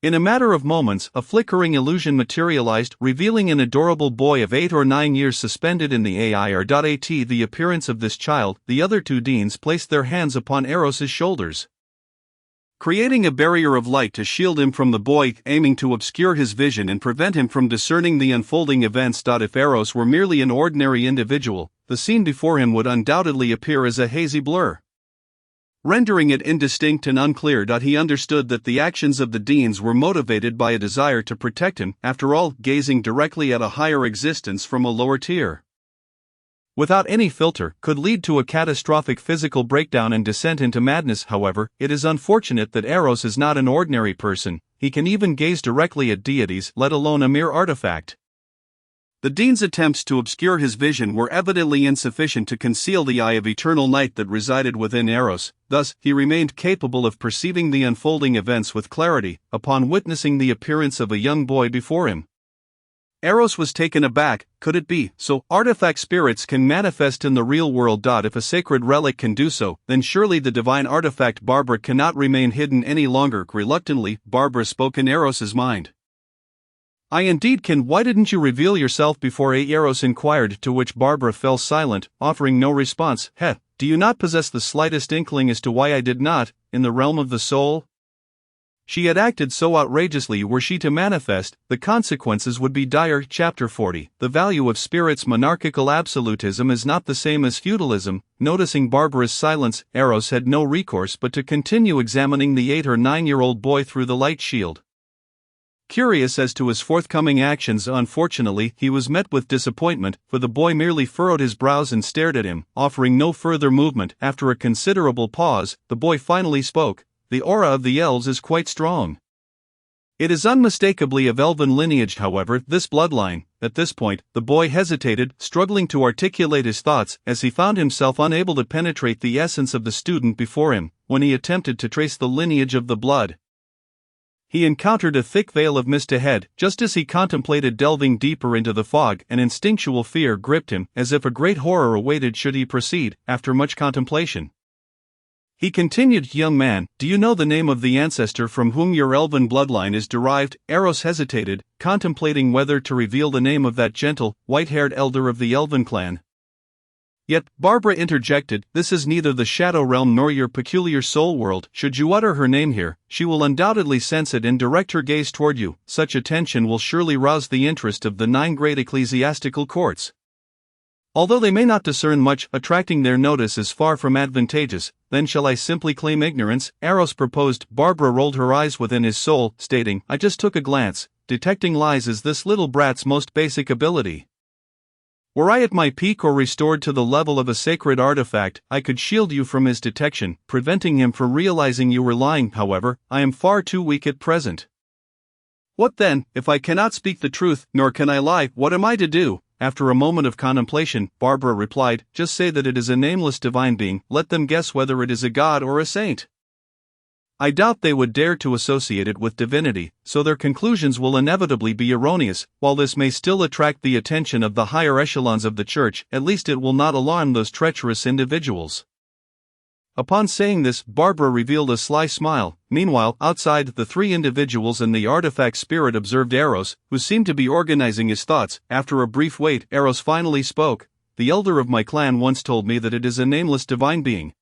[SPEAKER 1] In a matter of moments, a flickering illusion materialized, revealing an adorable boy of 8 or 9 years suspended in the air. At the appearance of this child, the other 2 deans placed their hands upon Eros's shoulders, creating a barrier of light to shield him from the boy, aiming to obscure his vision and prevent him from discerning the unfolding events. If Eros were merely an ordinary individual, the scene before him would undoubtedly appear as a hazy blur, rendering it indistinct and unclear. He understood that the actions of the deans were motivated by a desire to protect him. After all, gazing directly at a higher existence from a lower tier, without any filter, could lead to a catastrophic physical breakdown and descent into madness. However, it is unfortunate that Eros is not an ordinary person. He can even gaze directly at deities, let alone a mere artifact. The dean's attempts to obscure his vision were evidently insufficient to conceal the eye of eternal night that resided within Eros. Thus, he remained capable of perceiving the unfolding events with clarity. Upon witnessing the appearance of a young boy before him, Eros was taken aback. Could it be so? Artifact spirits can manifest in the real world. If a sacred relic can do so, then surely the divine artifact. Barbara cannot remain hidden any longer. Reluctantly, Barbara spoke in Eros's mind. "I indeed can. Why didn't you reveal yourself before?" Eros inquired, to which Barbara fell silent, offering no response. Do you not possess the slightest inkling as to why I did not, in the realm of the soul?" She had acted so outrageously. Were she to manifest, the consequences would be dire. Chapter 40, The Value of Spirits. Monarchical absolutism is not the same as feudalism. Noticing Barbara's silence, Eros had no recourse but to continue examining the 8 or 9-year-old boy through the light shield. Curious as to his forthcoming actions, unfortunately, he was met with disappointment, for the boy merely furrowed his brows and stared at him, offering no further movement. After a considerable pause, the boy finally spoke. "The aura of the elves is quite strong. It is unmistakably of elven lineage. However, this bloodline..." At this point, the boy hesitated, struggling to articulate his thoughts, as he found himself unable to penetrate the essence of the student before him. When he attempted to trace the lineage of the blood, he encountered a thick veil of mist ahead. Just as he contemplated delving deeper into the fog, an instinctual fear gripped him, as if a great horror awaited should he proceed. After much contemplation, he continued, "Young man, do you know the name of the ancestor from whom your elven bloodline is derived?" Eros hesitated, contemplating whether to reveal the name of that gentle, white-haired elder of the elven clan. Yet, Barbara interjected, this is neither the shadow realm nor your peculiar soul world. Should you utter her name here, she will undoubtedly sense it and direct her gaze toward you. Such attention will surely rouse the interest of the 9 great ecclesiastical courts. Although they may not discern much, attracting their notice is far from advantageous. Then shall I simply claim ignorance? Eros proposed. Barbara rolled her eyes within his soul, stating, I just took a glance. Detecting lies is this little brat's most basic ability. Were I at my peak or restored to the level of a sacred artifact, I could shield you from his detection, preventing him from realizing you were lying. However, I am far too weak at present. What then, if I cannot speak the truth, nor can I lie, what am I to do? After a moment of contemplation, Barbara replied, just say that it is a nameless divine being, let them guess whether it is a god or a saint. I doubt they would dare to associate it with divinity, so their conclusions will inevitably be erroneous. While this may still attract the attention of the higher echelons of the church, at least it will not alarm those treacherous individuals. Upon saying this, Barbara revealed a sly smile. Meanwhile, outside, the 3 individuals and the artifact spirit observed Eros, who seemed to be organizing his thoughts. After a brief wait, Eros finally spoke. The elder of my clan once told me that it is a nameless divine being.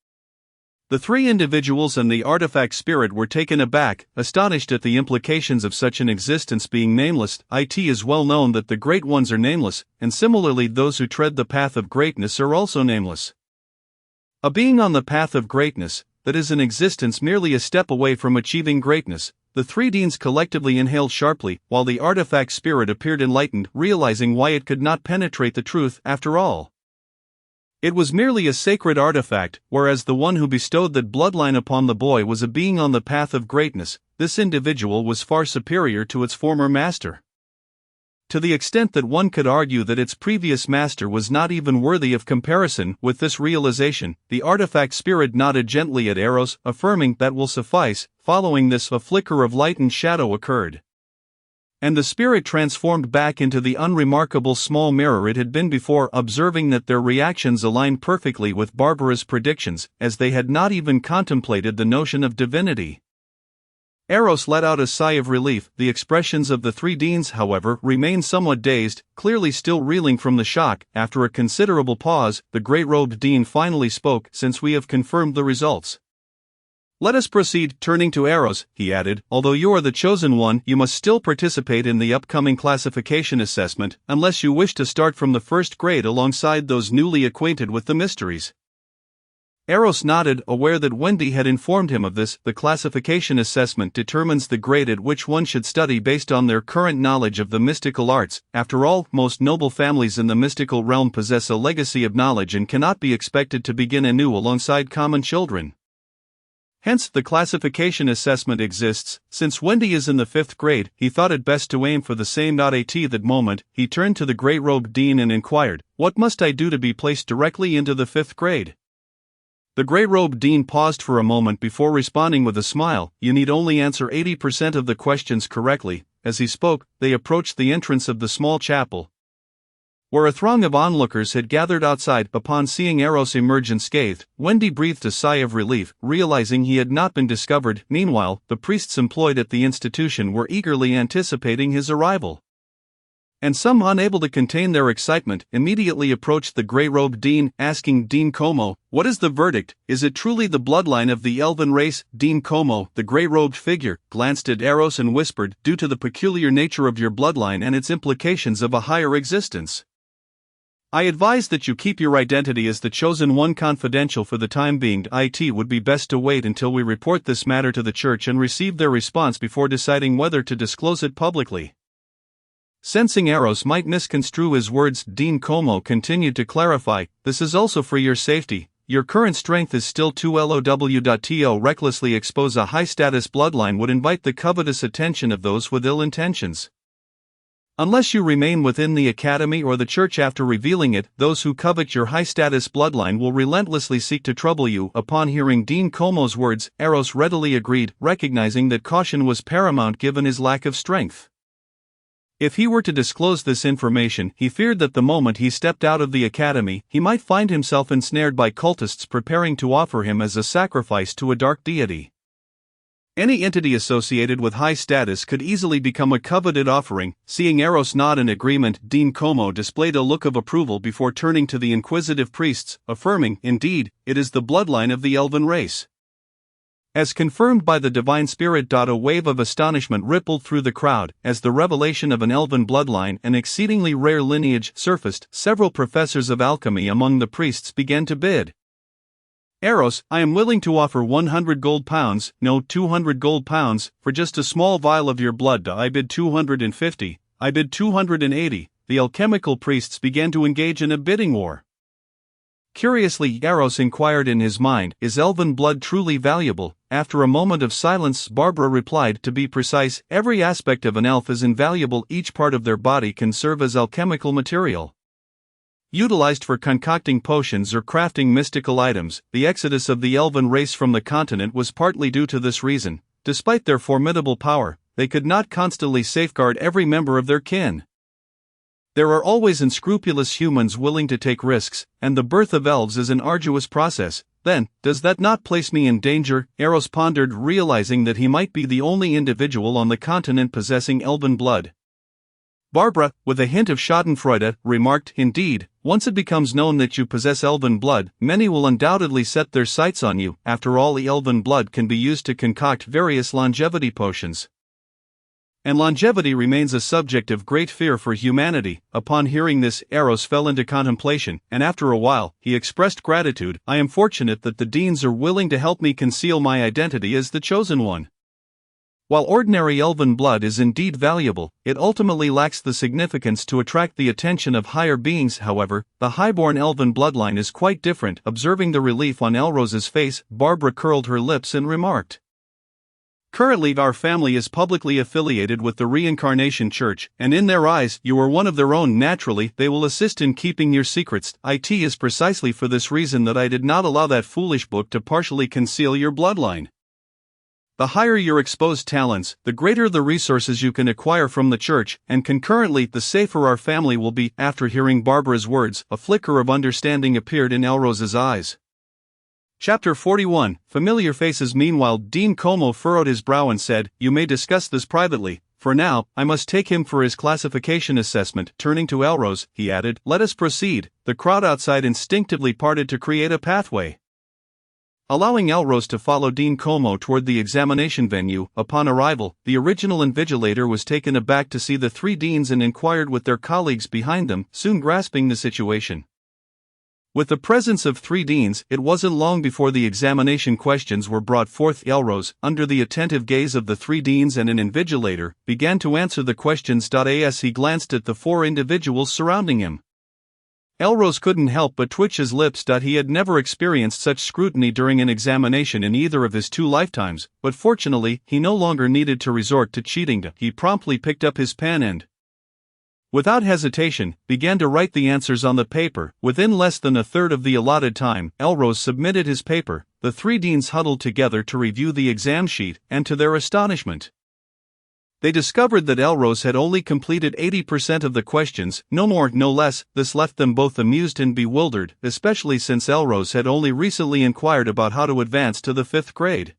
[SPEAKER 1] The 3 individuals and the artifact spirit were taken aback, astonished at the implications of such an existence being nameless. It is well known that the great ones are nameless, and similarly those who tread the path of greatness are also nameless. A being on the path of greatness, that is an existence merely a step away from achieving greatness. The 3 deans collectively inhaled sharply, while the artifact spirit appeared enlightened, realizing why it could not penetrate the truth after all. It was merely a sacred artifact, whereas the one who bestowed that bloodline upon the boy was a being on the path of greatness. This individual was far superior to its former master. To the extent that one could argue that its previous master was not even worthy of comparison. With this realization, the artifact spirit nodded gently at Eros, affirming that will suffice. Following this, a flicker of light and shadow occurred, and the spirit transformed back into the unremarkable small mirror it had been before. Observing that their reactions aligned perfectly with Barbara's predictions, as they had not even contemplated the notion of divinity. Eros let out a sigh of relief. The expressions of the 3 deans, however, remained somewhat dazed, clearly still reeling from the shock. After a considerable pause, the great-robed dean finally spoke, since we have confirmed the results, let us proceed. Turning to Eros, he added, although you are the chosen one, you must still participate in the upcoming classification assessment, unless you wish to start from the 1st grade alongside those newly acquainted with the mysteries. Eros nodded, aware that Wendy had informed him of this. The classification assessment determines the grade at which one should study based on their current knowledge of the mystical arts. After all, most noble families in the mystical realm possess a legacy of knowledge and cannot be expected to begin anew alongside common children. Hence, the classification assessment exists. Since Wendy is in the 5th grade, he thought it best to aim for the same. At that moment, he turned to the great-robed dean and inquired, what must I do to be placed directly into the 5th grade? The great-robed dean paused for a moment before responding with a smile, you need only answer 80% of the questions correctly. As he spoke, they approached the entrance of the small chapel, where a throng of onlookers had gathered outside. Upon seeing Eros emerge unscathed, Wendy breathed a sigh of relief, realizing he had not been discovered. Meanwhile, the priests employed at the institution were eagerly anticipating his arrival, and some, unable to contain their excitement, immediately approached the grey-robed dean, asking Dean Como, what is the verdict? Is it truly the bloodline of the elven race? Dean Como, the grey-robed figure, glanced at Eros and whispered, due to the peculiar nature of your bloodline and its implications of a higher existence, I advise that you keep your identity as the chosen one confidential for the time being. It would be best to wait until we report this matter to the church and receive their response before deciding whether to disclose it publicly. Sensing Eros might misconstrue his words, Dean Como continued to clarify, this is also for your safety. Your current strength is still too low. To recklessly expose a high-status bloodline would invite the covetous attention of those with ill intentions. Unless you remain within the academy or the church after revealing it, those who covet your high-status bloodline will relentlessly seek to trouble you. Upon hearing Dean Como's words, Eros readily agreed, recognizing that caution was paramount given his lack of strength. If he were to disclose this information, he feared that the moment he stepped out of the academy, he might find himself ensnared by cultists preparing to offer him as a sacrifice to a dark deity. Any entity associated with high status could easily become a coveted offering. Seeing Eros nod in agreement, Dean Como displayed a look of approval before turning to the inquisitive priests, affirming, "Indeed, it is the bloodline of the elven race." As confirmed by the divine spirit. A wave of astonishment rippled through the crowd as the revelation of an elven bloodline, an exceedingly rare lineage, surfaced. Several professors of alchemy among the priests began to bid. "Eros, I am willing to offer 100 gold pounds, no 200 gold pounds, for just a small vial of your blood. I bid 250, I bid 280. The alchemical priests began to engage in a bidding war. Curiously, Eros inquired in his mind, "Is elven blood truly valuable?" After a moment of silence, Barbara replied, "To be precise, every aspect of an elf is invaluable. Each part of their body can serve as alchemical material, utilized for concocting potions or crafting mystical items." The exodus of the elven race from the continent was partly due to this reason. Despite their formidable power, they could not constantly safeguard every member of their kin. There are always unscrupulous humans willing to take risks, and the birth of elves is an arduous process. "Then, does that not place me in danger?" Eros pondered, realizing that he might be the only individual on the continent possessing elven blood. Barbara, with a hint of schadenfreude, remarked, "Indeed, once it becomes known that you possess elven blood, many will undoubtedly set their sights on you. After all, the elven blood can be used to concoct various longevity potions, and longevity remains a subject of great fear for humanity." Upon hearing this, Eros fell into contemplation, and after a while, he expressed gratitude. "I am fortunate that the deans are willing to help me conceal my identity as the chosen one." While ordinary elven blood is indeed valuable, it ultimately lacks the significance to attract the attention of higher beings. However, the highborn elven bloodline is quite different. Observing the relief on Elrose's face, Barbara curled her lips and remarked, "Currently, our family is publicly affiliated with the Reincarnation Church, and in their eyes, you are one of their own. Naturally, they will assist in keeping your secrets. It is precisely for this reason that I did not allow that foolish book to partially conceal your bloodline. The higher your exposed talents, the greater the resources you can acquire from the church, and concurrently, the safer our family will be." After hearing Barbara's words, a flicker of understanding appeared in Elrose's eyes. Chapter 41, Familiar Faces. Meanwhile, Dean Como furrowed his brow and said, "You may discuss this privately. For now, I must take him for his classification assessment." Turning to Elrose, he added, "Let us proceed." The crowd outside instinctively parted to create a pathway, allowing Elrose to follow Dean Como toward the examination venue. Upon arrival, the original invigilator was taken aback to see the three deans and inquired with their colleagues behind them, soon grasping the situation. With the presence of three deans, it wasn't long before the examination questions were brought forth. Elrose, under the attentive gaze of the three deans and an invigilator, began to answer the questions. As he glanced at the four individuals surrounding him, Elrose couldn't help but twitch his lips. He had never experienced such scrutiny during an examination in either of his 2 lifetimes, but fortunately, he no longer needed to resort to cheating. He promptly picked up his pen and, without hesitation, began to write the answers on the paper. Within less than a third of the allotted time, Elrose submitted his paper. The three deans huddled together to review the exam sheet, and to their astonishment, they discovered that Elrose had only completed 80% of the questions, no more, no less. This left them both amused and bewildered, especially since Elrose had only recently inquired about how to advance to the 5th grade.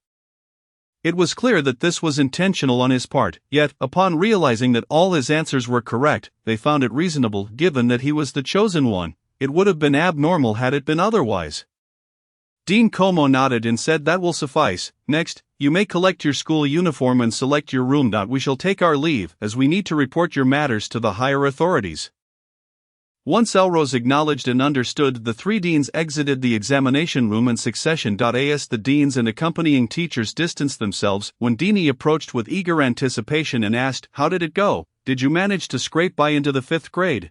[SPEAKER 1] It was clear that this was intentional on his part, yet, upon realizing that all his answers were correct, they found it reasonable. Given that he was the chosen one, it would have been abnormal had it been otherwise. Dean Como nodded and said, "That will suffice. Next, you may collect your school uniform and select your room. We shall take our leave, as we need to report your matters to the higher authorities." Once Elrose acknowledged and understood, the three deans exited the examination room in succession. As the deans and accompanying teachers distanced themselves, Wendini approached with eager anticipation and asked, "How did it go? Did you manage to scrape by into the 5th grade?"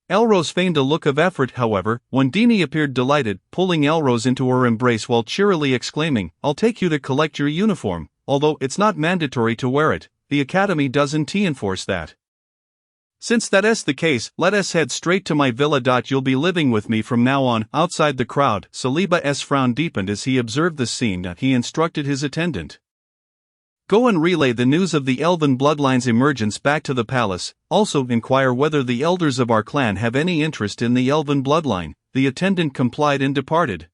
[SPEAKER 1] Elrose feigned a look of effort. However, Wendini appeared delighted, pulling Elrose into her embrace while cheerily exclaiming, "I'll take you to collect your uniform, although it's not mandatory to wear it. The Academy doesn't enforce that. Since that's the case, let us head straight to my villa. You'll be living with me from now on." Outside the crowd, Saliba's frown deepened as he observed the scene. He instructed his attendant, "Go and relay the news of the elven bloodline's emergence back to the palace. Also inquire whether the elders of our clan have any interest in the elven bloodline." The attendant complied and departed.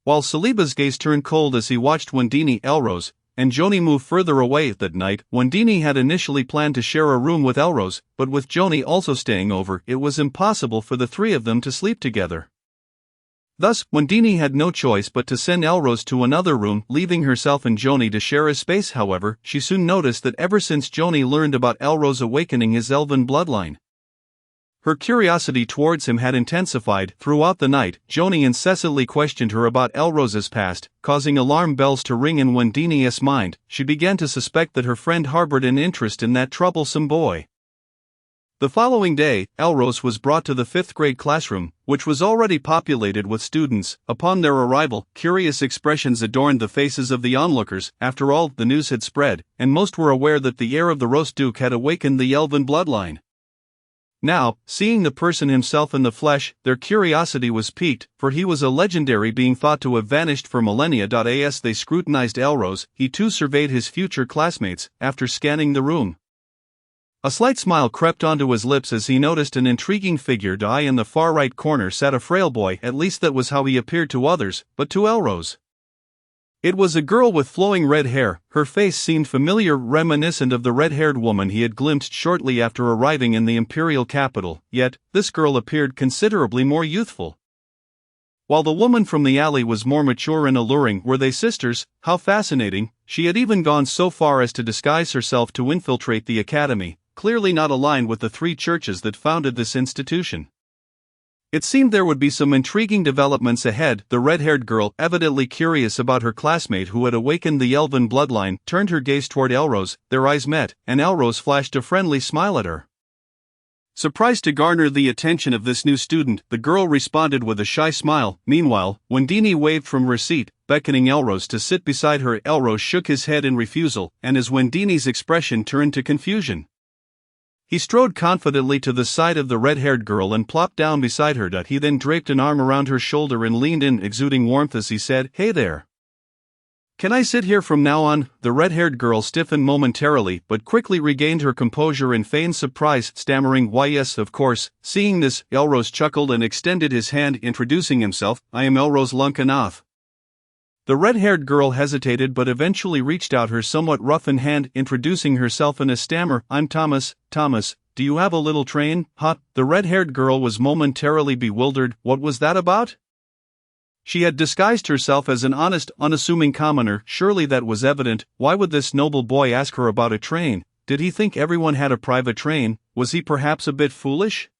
[SPEAKER 1] While Saliba's gaze turned cold as he watched Wendini, Elrose, and Joni moved further away that night. Wendini had initially planned to share a room with Elrose, but with Joni also staying over, it was impossible for the three of them to sleep together. Thus, Wendini had no choice but to send Elrose to another room, leaving herself and Joni to share a space. However, she soon noticed that ever since Joni learned about Elrose awakening his elven bloodline, her curiosity towards him had intensified. Throughout the night, Joni incessantly questioned her about Elrose's past, causing alarm bells to ring in Wendini's mind. She began to suspect that her friend harbored an interest in that troublesome boy. The following day, Elrose was brought to the 5th grade classroom, which was already populated with students. Upon their arrival, curious expressions adorned the faces of the onlookers. After all, the news had spread, and most were aware that the heir of the Roast Duke had awakened the elven bloodline. Now, seeing the person himself in the flesh, their curiosity was piqued, for he was a legendary being thought to have vanished for millennia. As they scrutinized Elrose, he too surveyed his future classmates. After scanning the room, a slight smile crept onto his lips as he noticed an intriguing figure. In the far right corner sat a frail boy, at least that was how he appeared to others, but to Elrose, it was a girl with flowing red hair. Her face seemed familiar, reminiscent of the red-haired woman he had glimpsed shortly after arriving in the imperial capital, yet, this girl appeared considerably more youthful. While the woman from the alley was more mature and alluring. Were they sisters? How fascinating. She had even gone so far as to disguise herself to infiltrate the academy, clearly not aligned with the three churches that founded this institution. It seemed there would be some intriguing developments ahead. The red-haired girl, evidently curious about her classmate who had awakened the elven bloodline, turned her gaze toward Elrose. Their eyes met, and Elrose flashed a friendly smile at her. Surprised to garner the attention of this new student, the girl responded with a shy smile. Meanwhile, Wendini waved from her seat, beckoning Elrose to sit beside her. Elrose shook his head in refusal, and as Wendini's expression turned to confusion, he strode confidently to the side of the red-haired girl and plopped down beside her. He then draped an arm around her shoulder and leaned in, exuding warmth as he said, "Hey there. Can I sit here from now on?" The red-haired girl stiffened momentarily, but quickly regained her composure and feigned surprise, stammering, "Why yes, of course." Seeing this, Elrose chuckled and extended his hand, introducing himself. "I am Elrose Lunkanoth." The red-haired girl hesitated but eventually reached out her somewhat roughened hand, introducing herself in a stammer. "I'm Thomas. Thomas, do you have a little train?" "Huh?" The red-haired girl was momentarily bewildered. What was that about? She had disguised herself as an honest, unassuming commoner. Surely that was evident. Why would this noble boy ask her about a train? Did he think everyone had a private train? Was he perhaps a bit foolish?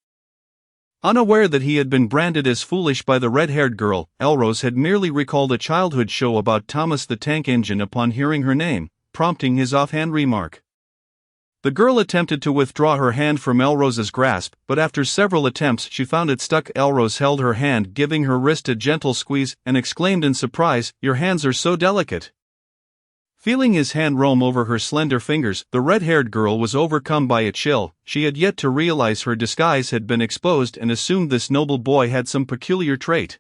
[SPEAKER 1] Unaware that he had been branded as foolish by the red-haired girl, Elrose had merely recalled a childhood show about Thomas the Tank Engine upon hearing her name, prompting his offhand remark. The girl attempted to withdraw her hand from Elrose's grasp, but after several attempts she found it stuck. Elrose held her hand, giving her wrist a gentle squeeze, and exclaimed in surprise, "Your hands are so delicate." Feeling his hand roam over her slender fingers, the red-haired girl was overcome by a chill. She had yet to realize her disguise had been exposed and assumed this noble boy had some peculiar trait.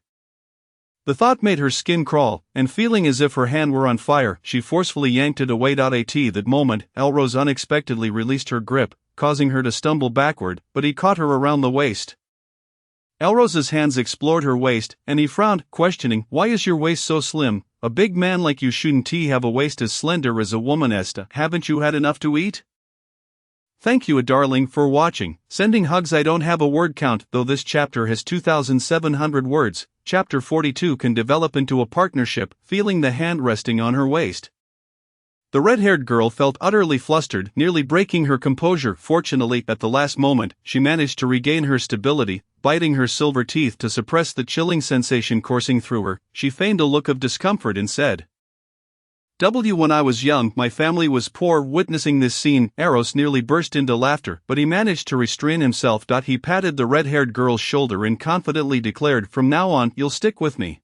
[SPEAKER 1] The thought made her skin crawl, and feeling as if her hand were on fire, she forcefully yanked it away. At that moment, Elrose unexpectedly released her grip, causing her to stumble backward, but he caught her around the waist. Elrose's hands explored her waist, and he frowned, questioning, "Why is your waist so slim? A big man like you shouldn't have a waist as slender as a woman. Haven't you had enough to eat?" Thank you, darling, for watching. Sending hugs. I don't have a word count, though this chapter has 2,700 words. Chapter 42 can develop into a partnership. Feeling the hand resting on her waist, the red-haired girl felt utterly flustered, nearly breaking her composure. Fortunately, at the last moment, she managed to regain her stability. Biting her silver teeth to suppress the chilling sensation coursing through her, she feigned a look of discomfort and said, "When I was young, my family was poor." Witnessing this scene, Elrose nearly burst into laughter, but he managed to restrain himself. He patted the red-haired girl's shoulder and confidently declared, "From now on, you'll stick with me.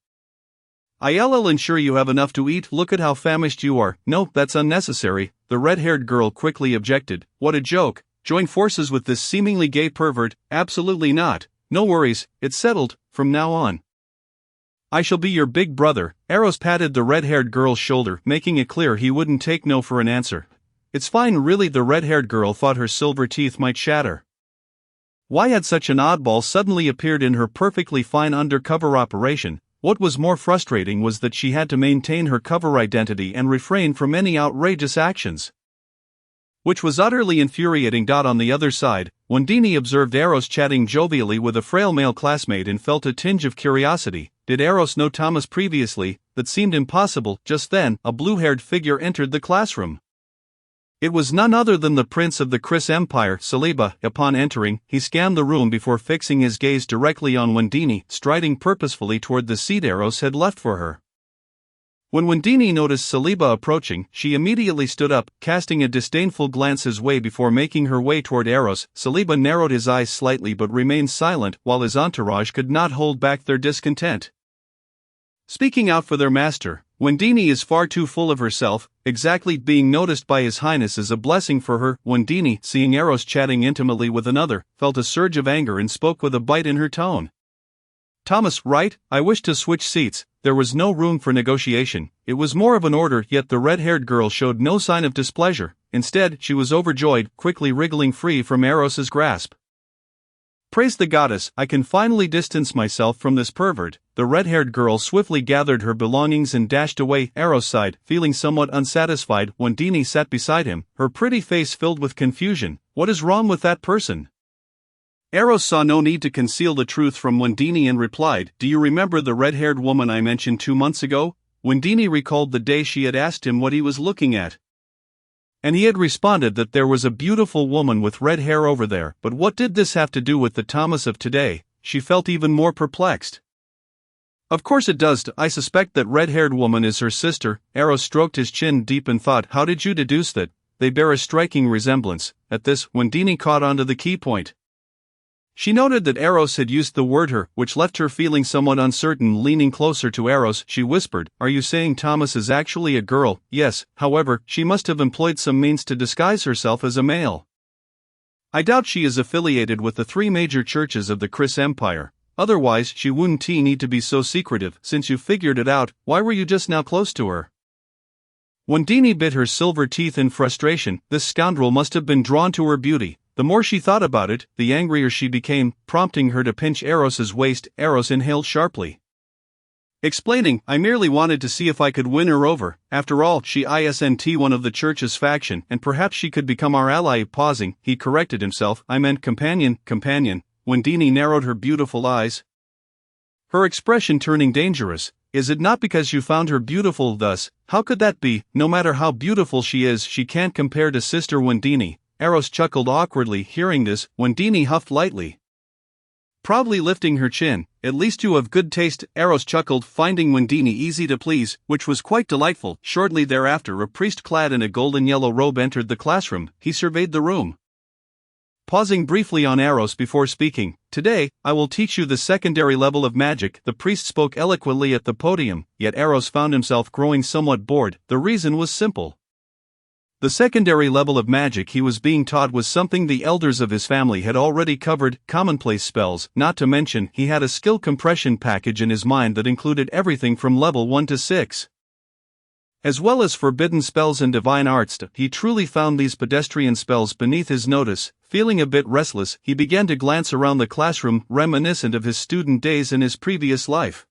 [SPEAKER 1] I'll ensure you have enough to eat. Look at how famished you are." "No, that's unnecessary," the red-haired girl quickly objected. "What a joke. Join forces with this seemingly gay pervert?" "Absolutely not. No worries, it's settled. From now on, I shall be your big brother." Elrose patted the red-haired girl's shoulder, making it clear he wouldn't take no for an answer. "It's fine, really." The red-haired girl thought her silver teeth might shatter. Why had such an oddball suddenly appeared in her perfectly fine undercover operation? What was more frustrating was that she had to maintain her cover identity and refrain from any outrageous actions, which was utterly infuriating. On the other side, when Dini observed Eros chatting jovially with a frail male classmate and felt a tinge of curiosity. Did Eros know Thomas previously? That seemed impossible. Just then, a blue-haired figure entered the classroom. It was none other than the prince of the Chris Empire, Saliba. Upon entering, he scanned the room before fixing his gaze directly on Wendini, striding purposefully toward the seat Eros had left for her. When Wendini noticed Saliba approaching, she immediately stood up, casting a disdainful glance his way before making her way toward Eros. Saliba narrowed his eyes slightly but remained silent, while his entourage could not hold back their discontent. Speaking out for their master, Wendini is far too full of herself. Exactly, being noticed by His Highness is a blessing for her. Wendini, seeing Eros chatting intimately with another, felt a surge of anger and spoke with a bite in her tone. Thomas, right? I wish to switch seats. There was no room for negotiation. It was more of an order, yet the red-haired girl showed no sign of displeasure. Instead, she was overjoyed, quickly wriggling free from Eros's grasp. Praise the goddess, I can finally distance myself from this pervert. The red-haired girl swiftly gathered her belongings and dashed away. Eros sighed, feeling somewhat unsatisfied. When Dini sat beside him, her pretty face filled with confusion. What is wrong with that person? Eros saw no need to conceal the truth from Wendini and replied, Do you remember the red-haired woman I mentioned 2 months ago? Wendini recalled the day she had asked him what he was looking at, and he had responded that there was a beautiful woman with red hair over there. But what did this have to do with the Thomas of today? She felt even more perplexed. Of course it does. I suspect that red-haired woman is her sister. Eros stroked his chin deep and thought, how did you deduce that? They bear a striking resemblance. At this, Wendini caught on to the key point. She noted that Eros had used the word her, which left her feeling somewhat uncertain. Leaning closer to Eros, she whispered, Are you saying Thomas is actually a girl? Yes, however, she must have employed some means to disguise herself as a male. I doubt she is affiliated with the 3 major churches of the Chris Empire. Otherwise, she wouldn't need to be so secretive. Since you figured it out, why were you just now close to her? Wendini bit her silver teeth in frustration. This scoundrel must have been drawn to her beauty. The more she thought about it, the angrier she became, prompting her to pinch Eros's waist. Eros inhaled sharply, explaining, I merely wanted to see if I could win her over. After all, she isn't one of the church's faction, and perhaps she could become our ally. Pausing, he corrected himself, I meant companion. Wendini narrowed her beautiful eyes, her expression turning dangerous. Is it not because you found her beautiful thus? How could that be? No matter how beautiful she is, she can't compare to Sister Wendini. Eros chuckled awkwardly. Hearing this, Wendini huffed lightly, proudly lifting her chin. At least you have good taste, Eros chuckled, finding Wendini easy to please, which was quite delightful. Shortly thereafter, a priest clad in a golden yellow robe entered the classroom. He surveyed the room, pausing briefly on Eros before speaking. Today, I will teach you the secondary level of magic. The priest spoke eloquently at the podium, yet Eros found himself growing somewhat bored. The reason was simple. The secondary level of magic he was being taught was something the elders of his family had already covered, commonplace spells. Not to mention, he had a skill compression package in his mind that included everything from level 1 to 6. As well as forbidden spells and divine arts. He truly found these pedestrian spells beneath his notice. Feeling a bit restless, he began to glance around the classroom, reminiscent of his student days in his previous life.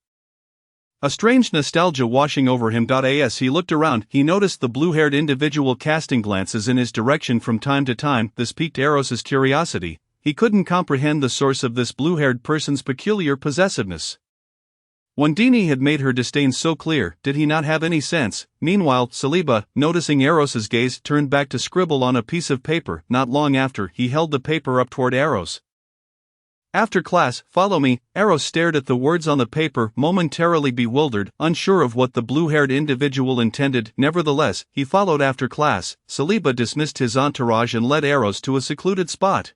[SPEAKER 1] A strange nostalgia washing over him. As he looked around, he noticed the blue-haired individual casting glances in his direction from time to time. This piqued Eros's curiosity. He couldn't comprehend the source of this blue-haired person's peculiar possessiveness. Wendini had made her disdain so clear. Did he not have any sense? Meanwhile, Saliba, noticing Eros's gaze, turned back to scribble on a piece of paper. Not long after, he held the paper up toward Eros. After class, follow me. Eros stared at the words on the paper, momentarily bewildered, unsure of what the blue-haired individual intended. Nevertheless, he followed after class. Saliba dismissed his entourage and led Eros to a secluded spot,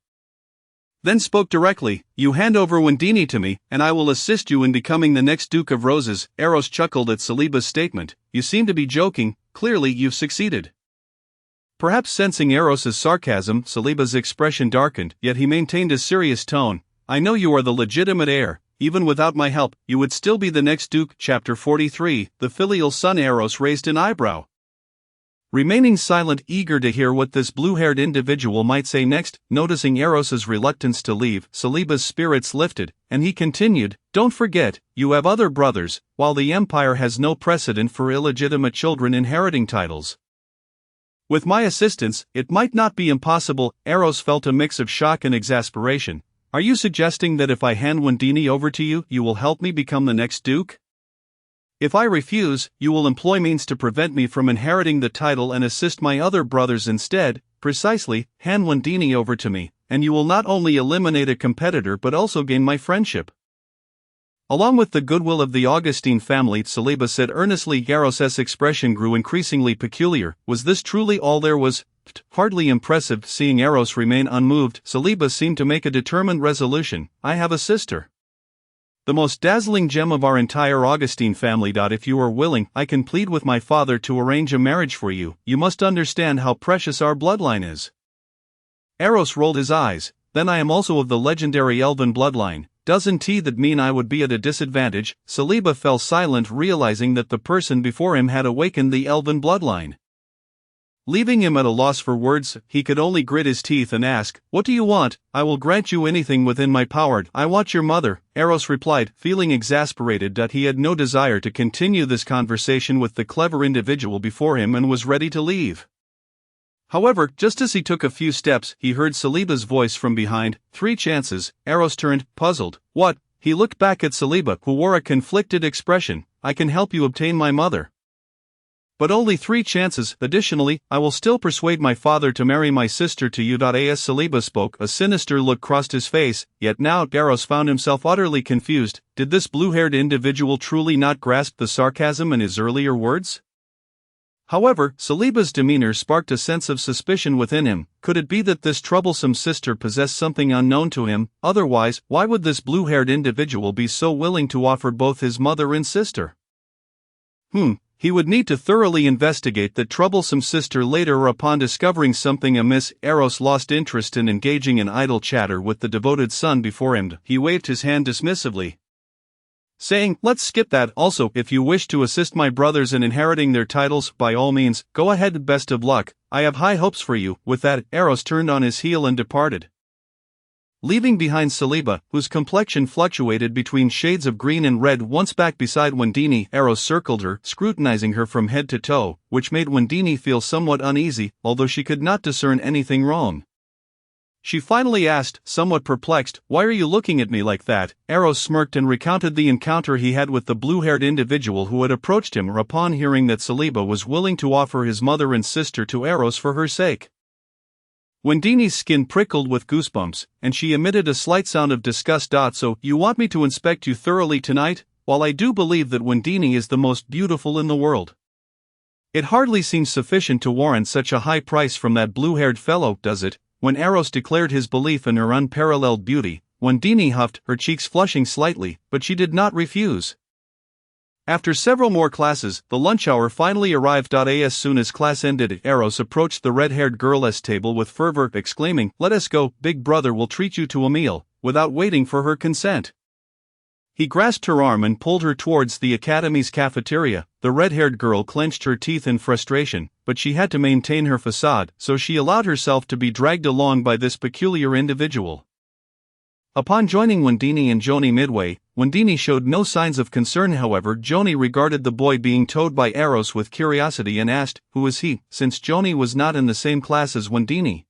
[SPEAKER 1] then spoke directly, You hand over Wendini to me, and I will assist you in becoming the next Duke of Roses. Eros chuckled at Saliba's statement. You seem to be joking. Clearly you've succeeded. Perhaps sensing Eros's sarcasm, Saliba's expression darkened, yet he maintained a serious tone. I know you are the legitimate heir. Even without my help, you would still be the next duke. Chapter 43, The Filial Son. Eros raised an eyebrow. Remaining silent, eager to hear what this blue-haired individual might say next, noticing Eros's reluctance to leave, Saliba's spirits lifted, and he continued, "Don't forget, you have other brothers, while the Empire has no precedent for illegitimate children inheriting titles. With my assistance, it might not be impossible." Eros felt a mix of shock and exasperation. "Are you suggesting that if I hand Wendini over to you, you will help me become the next duke? If I refuse, you will employ means to prevent me from inheriting the title and assist my other brothers instead." "Precisely, hand Wendini over to me, and you will not only eliminate a competitor but also gain my friendship. Along with the goodwill of the Augustine family," Saliba said earnestly. Eros's expression grew increasingly peculiar. Was this truly all there was? Hardly impressive. Seeing Eros remain unmoved, Saliba seemed to make a determined resolution. "I have a sister. The most dazzling gem of our entire Augustine family. If you are willing, I can plead with my father to arrange a marriage for you. You must understand how precious our bloodline is." Eros rolled his eyes. "Then I am also of the legendary elven bloodline. Doesn't that mean I would be at a disadvantage?" Saliba fell silent, realizing that the person before him had awakened the elven bloodline. Leaving him at a loss for words, he could only grit his teeth and ask, "What do you want?" "I will grant you anything within my power." "I want your mother," Eros replied, feeling exasperated that he had no desire to continue this conversation with the clever individual before him and was ready to leave. However, just as he took a few steps, he heard Saliba's voice from behind. "3 chances." Eros turned, puzzled. "What?" He looked back at Saliba, who wore a conflicted expression. "I can help you obtain my mother, but only 3 chances. Additionally, I will still persuade my father to marry my sister to you." As Saliba spoke, a sinister look crossed his face, yet now Eros found himself utterly confused. Did this blue-haired individual truly not grasp the sarcasm in his earlier words? However, Saliba's demeanor sparked a sense of suspicion within him. Could it be that this troublesome sister possessed something unknown to him? Otherwise, why would this blue-haired individual be so willing to offer both his mother and sister? He would need to thoroughly investigate the troublesome sister later. Upon discovering something amiss, Eros lost interest in engaging in idle chatter with the devoted son before him. He waved his hand dismissively, saying, "Let's skip that. Also, if you wish to assist my brothers in inheriting their titles, by all means, go ahead. Best of luck. I have high hopes for you." With that, Eros turned on his heel and departed, leaving behind Saliba, whose complexion fluctuated between shades of green and red. Once back beside Wendini, Eros circled her, scrutinizing her from head to toe, which made Wendini feel somewhat uneasy, although she could not discern anything wrong. She finally asked, somewhat perplexed, "Why are you looking at me like that?" Eros smirked and recounted the encounter he had with the blue-haired individual who had approached him. Upon hearing that Saliba was willing to offer his mother and sister to Eros for her sake, Wendini's skin prickled with goosebumps, and she emitted a slight sound of disgust. "So, you want me to inspect you thoroughly tonight? While I do believe that Wendini is the most beautiful in the world, it hardly seems sufficient to warrant such a high price from that blue-haired fellow, does it?" When Eros declared his belief in her unparalleled beauty, Wendini huffed, her cheeks flushing slightly, but she did not refuse. After several more classes, the lunch hour finally arrived. As soon as class ended, Eros approached the red-haired girl's table with fervor, exclaiming, "Let us go, big brother will treat you to a meal," without waiting for her consent. He grasped her arm and pulled her towards the academy's cafeteria. The red-haired girl clenched her teeth in frustration, but she had to maintain her facade, so she allowed herself to be dragged along by this peculiar individual. Upon joining Wendini and Joni midway, Wendini showed no signs of concern. However, Joni regarded the boy being towed by Eros with curiosity and asked, "Who is he?" Since Joni was not in the same class as Wendini,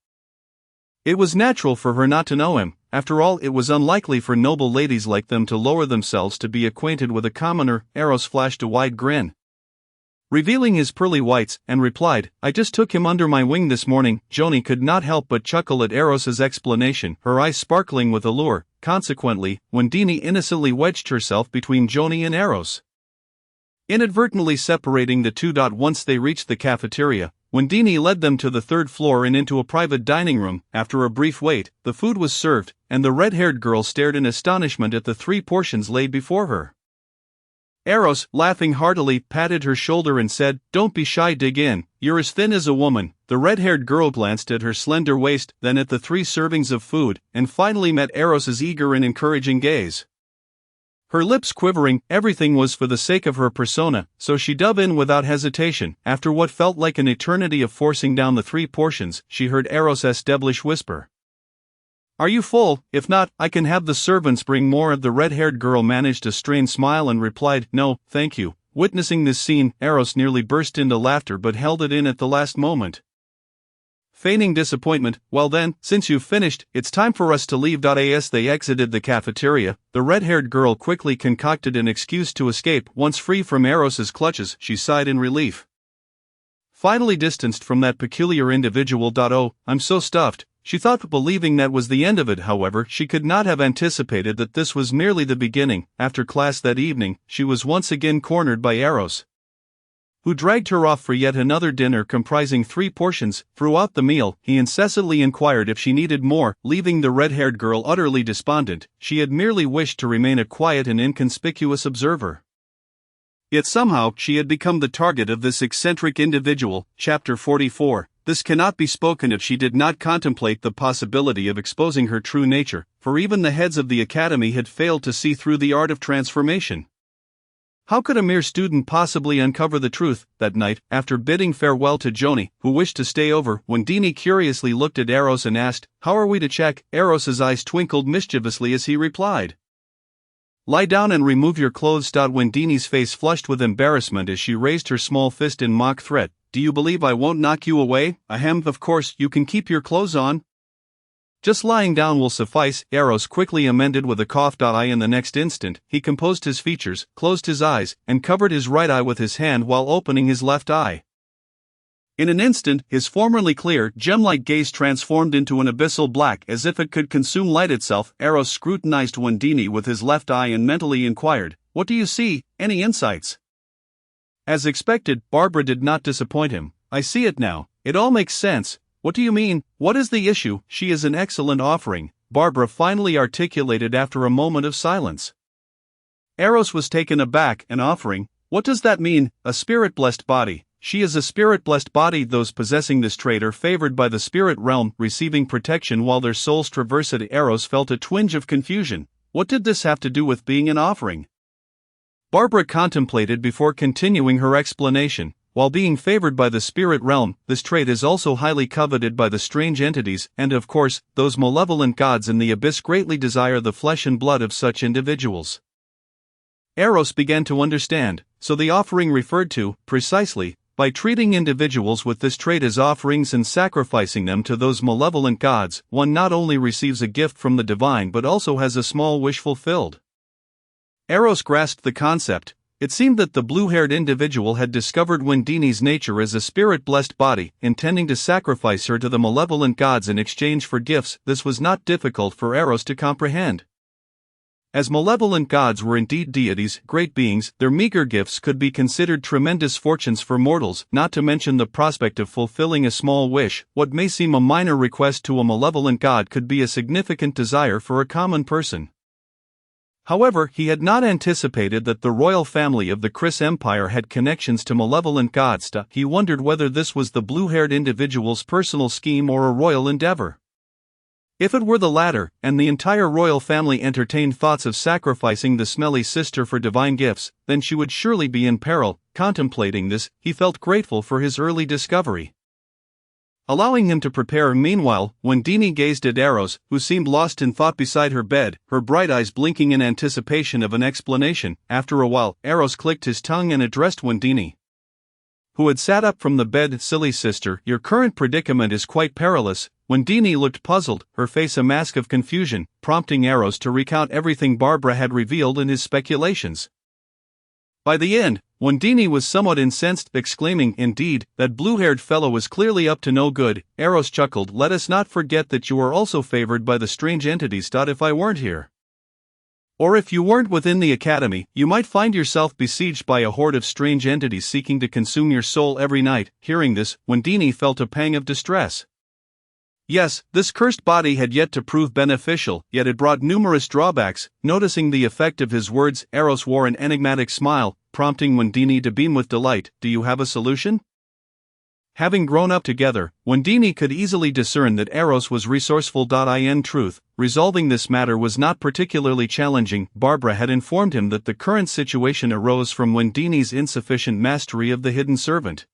[SPEAKER 1] it was natural for her not to know him. After all, it was unlikely for noble ladies like them to lower themselves to be acquainted with a commoner. Eros flashed a wide grin, revealing his pearly whites, and replied, "I just took him under my wing this morning." Joni could not help but chuckle at Eros's explanation, her eyes sparkling with allure. Consequently, Wendini innocently wedged herself between Joni and Eros, inadvertently separating the two. Once they reached the cafeteria, Wendini led them to the 3rd floor and into a private dining room. After a brief wait, the food was served, and the red-haired girl stared in astonishment at the 3 portions laid before her. Eros, laughing heartily, patted her shoulder and said, "Don't be shy, dig in, you're as thin as a woman." The red-haired girl glanced at her slender waist, then at the 3 servings of food, and finally met Eros's eager and encouraging gaze. Her lips quivering, everything was for the sake of her persona, so she dove in without hesitation. After what felt like an eternity of forcing down the 3 portions, she heard Eros's devilish whisper. "Are you full? If not, I can have the servants bring more." The red-haired girl managed a strained smile and replied, "No, thank you." Witnessing this scene, Eros nearly burst into laughter but held it in at the last moment. Feigning disappointment, "Well then, since you've finished, it's time for us to leave." As they exited the cafeteria, the red-haired girl quickly concocted an excuse to escape. Once free from Eros's clutches, she sighed in relief. Finally distanced from that peculiar individual. "Oh, I'm so stuffed," she thought, believing that was the end of it. However, she could not have anticipated that this was merely the beginning. After class that evening, she was once again cornered by Eros, who dragged her off for yet another dinner comprising 3 portions. Throughout the meal, he incessantly inquired if she needed more, leaving the red-haired girl utterly despondent. She had merely wished to remain a quiet and inconspicuous observer. Yet somehow, she had become the target of this eccentric individual. Chapter 44. This cannot be spoken if she did not contemplate the possibility of exposing her true nature, for even the heads of the academy had failed to see through the art of transformation. How could a mere student possibly uncover the truth? That night, after bidding farewell to Joni, who wished to stay over, Wendini curiously looked at Eros and asked, "How are we to check?" Eros's eyes twinkled mischievously as he replied, "Lie down and remove your clothes." Wendini's face flushed with embarrassment as she raised her small fist in mock threat. "Do you believe I won't knock you away? Ahem, of course, you can keep your clothes on. Just lying down will suffice." Eros quickly amended with a cough. In the next instant, he composed his features, closed his eyes, and covered his right eye with his hand while opening his left eye. In an instant, his formerly clear, gem-like gaze transformed into an abyssal black as if it could consume light itself. Eros scrutinized Wendini with his left eye and mentally inquired, "What do you see? Any insights?" As expected, Barbara did not disappoint him. "I see it now. It all makes sense." "What do you mean? What is the issue?" "She is an excellent offering," Barbara finally articulated after a moment of silence. Eros was taken aback. "An offering? What does that mean?" "A spirit-blessed body. She is a spirit-blessed body. Those possessing this trait are favored by the spirit realm, receiving protection while their souls traverse it." Eros felt a twinge of confusion. What did this have to do with being an offering? Barbara contemplated before continuing her explanation. While being favored by the spirit realm, this trait is also highly coveted by the strange entities, and of course, those malevolent gods in the abyss greatly desire the flesh and blood of such individuals. Eros began to understand, so the offering referred to, precisely, by treating individuals with this trait as offerings and sacrificing them to those malevolent gods, one not only receives a gift from the divine but also has a small wish fulfilled. Eros grasped the concept. It seemed that the blue-haired individual had discovered Wendini's nature as a spirit-blessed body, intending to sacrifice her to the malevolent gods in exchange for gifts. This was not difficult for Eros to comprehend. As malevolent gods were indeed deities, great beings, their meager gifts could be considered tremendous fortunes for mortals, not to mention the prospect of fulfilling a small wish. What may seem a minor request to a malevolent god could be a significant desire for a common person. However, he had not anticipated that the royal family of the Chris Empire had connections to malevolent gods. He wondered whether this was the blue-haired individual's personal scheme or a royal endeavor. If it were the latter, and the entire royal family entertained thoughts of sacrificing the smelly sister for divine gifts, then she would surely be in peril. Contemplating this, he felt grateful for his early discovery. Allowing him to prepare. Meanwhile, Wendini gazed at Eros, who seemed lost in thought beside her bed, her bright eyes blinking in anticipation of an explanation. After a while, Eros clicked his tongue and addressed Wendini, who had sat up from the bed. "Silly sister, your current predicament is quite perilous." Wendini looked puzzled, her face a mask of confusion, prompting Eros to recount everything Barbara had revealed in his speculations. By the end, Wendini was somewhat incensed, exclaiming, "Indeed, that blue-haired fellow is clearly up to no good." Eros chuckled, "Let us not forget that you are also favored by the strange entities. If I weren't here, or if you weren't within the academy, you might find yourself besieged by a horde of strange entities seeking to consume your soul every night." Hearing this, Wendini felt a pang of distress. Yes, this cursed body had yet to prove beneficial, yet it brought numerous drawbacks. Noticing the effect of his words, Eros wore an enigmatic smile, prompting Wendini to beam with delight. "Do you have a solution?" Having grown up together, Wendini could easily discern that Eros was resourceful. In truth, resolving this matter was not particularly challenging. Barbara had informed him that the current situation arose from Wendini's insufficient mastery of the hidden servant,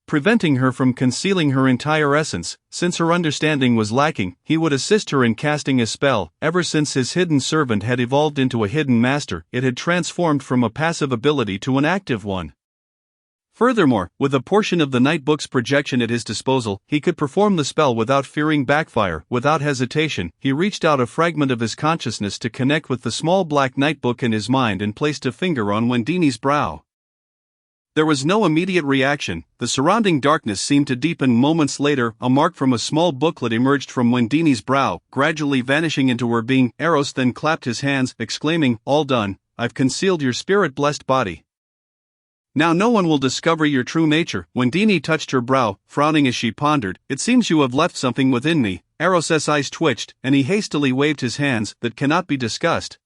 [SPEAKER 1] preventing her from concealing her entire essence. Since her understanding was lacking, he would assist her in casting a spell. Ever since his hidden servant had evolved into a hidden master, it had transformed from a passive ability to an active one. Furthermore, with a portion of the night book's projection at his disposal, he could perform the spell without fearing backfire. Without hesitation, he reached out a fragment of his consciousness to connect with the small black night book in his mind and placed a finger on Wendini's brow. There was no immediate reaction. The surrounding darkness seemed to deepen. Moments later, a mark from a small booklet emerged from Wendini's brow, gradually vanishing into her being. Eros then clapped his hands, exclaiming, "All done. I've concealed your spirit-blessed body. Now no one will discover your true nature." Wendini touched her brow, frowning as she pondered. "It seems you have left something within me." Eros's eyes twitched, and he hastily waved his hands. "That cannot be discussed."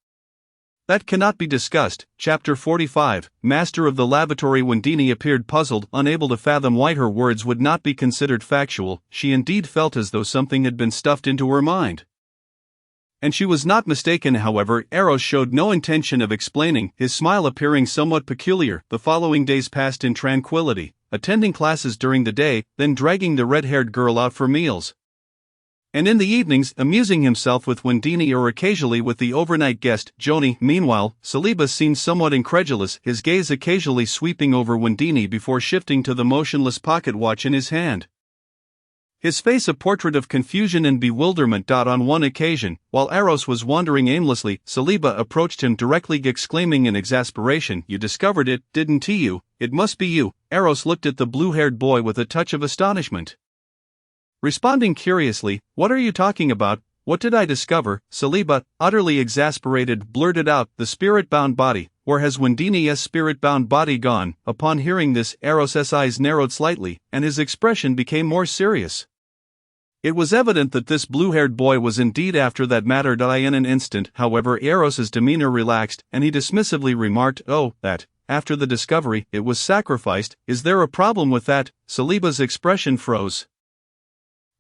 [SPEAKER 1] That cannot be discussed. Chapter 45, Master of the Lavatory. Wendini appeared puzzled, unable to fathom why her words would not be considered factual. She indeed felt as though something had been stuffed into her mind. And she was not mistaken. However, Eros showed no intention of explaining, his smile appearing somewhat peculiar. The following days passed in tranquility, attending classes during the day, then dragging the red-haired girl out for meals, and in the evenings amusing himself with Wendini or occasionally with the overnight guest, Joni. Meanwhile, Saliba seemed somewhat incredulous, his gaze occasionally sweeping over Wendini before shifting to the motionless pocket watch in his hand, his face a portrait of confusion and bewilderment. On one occasion, while Eros was wandering aimlessly, Saliba approached him directly, exclaiming in exasperation, "You discovered it, didn't you? It must be you." Eros looked at the blue-haired boy with a touch of astonishment, responding curiously, "What are you talking about? What did I discover?" Saliba, utterly exasperated, blurted out, "The spirit-bound body. Where has Wendini's spirit-bound body gone?" Upon hearing this, Eros's eyes narrowed slightly, and his expression became more serious. It was evident that this blue-haired boy was indeed after that matter. In an instant, however, Eros's demeanor relaxed, and he dismissively remarked, "Oh, that, after the discovery, it was sacrificed. Is there a problem with that?" Saliba's expression froze,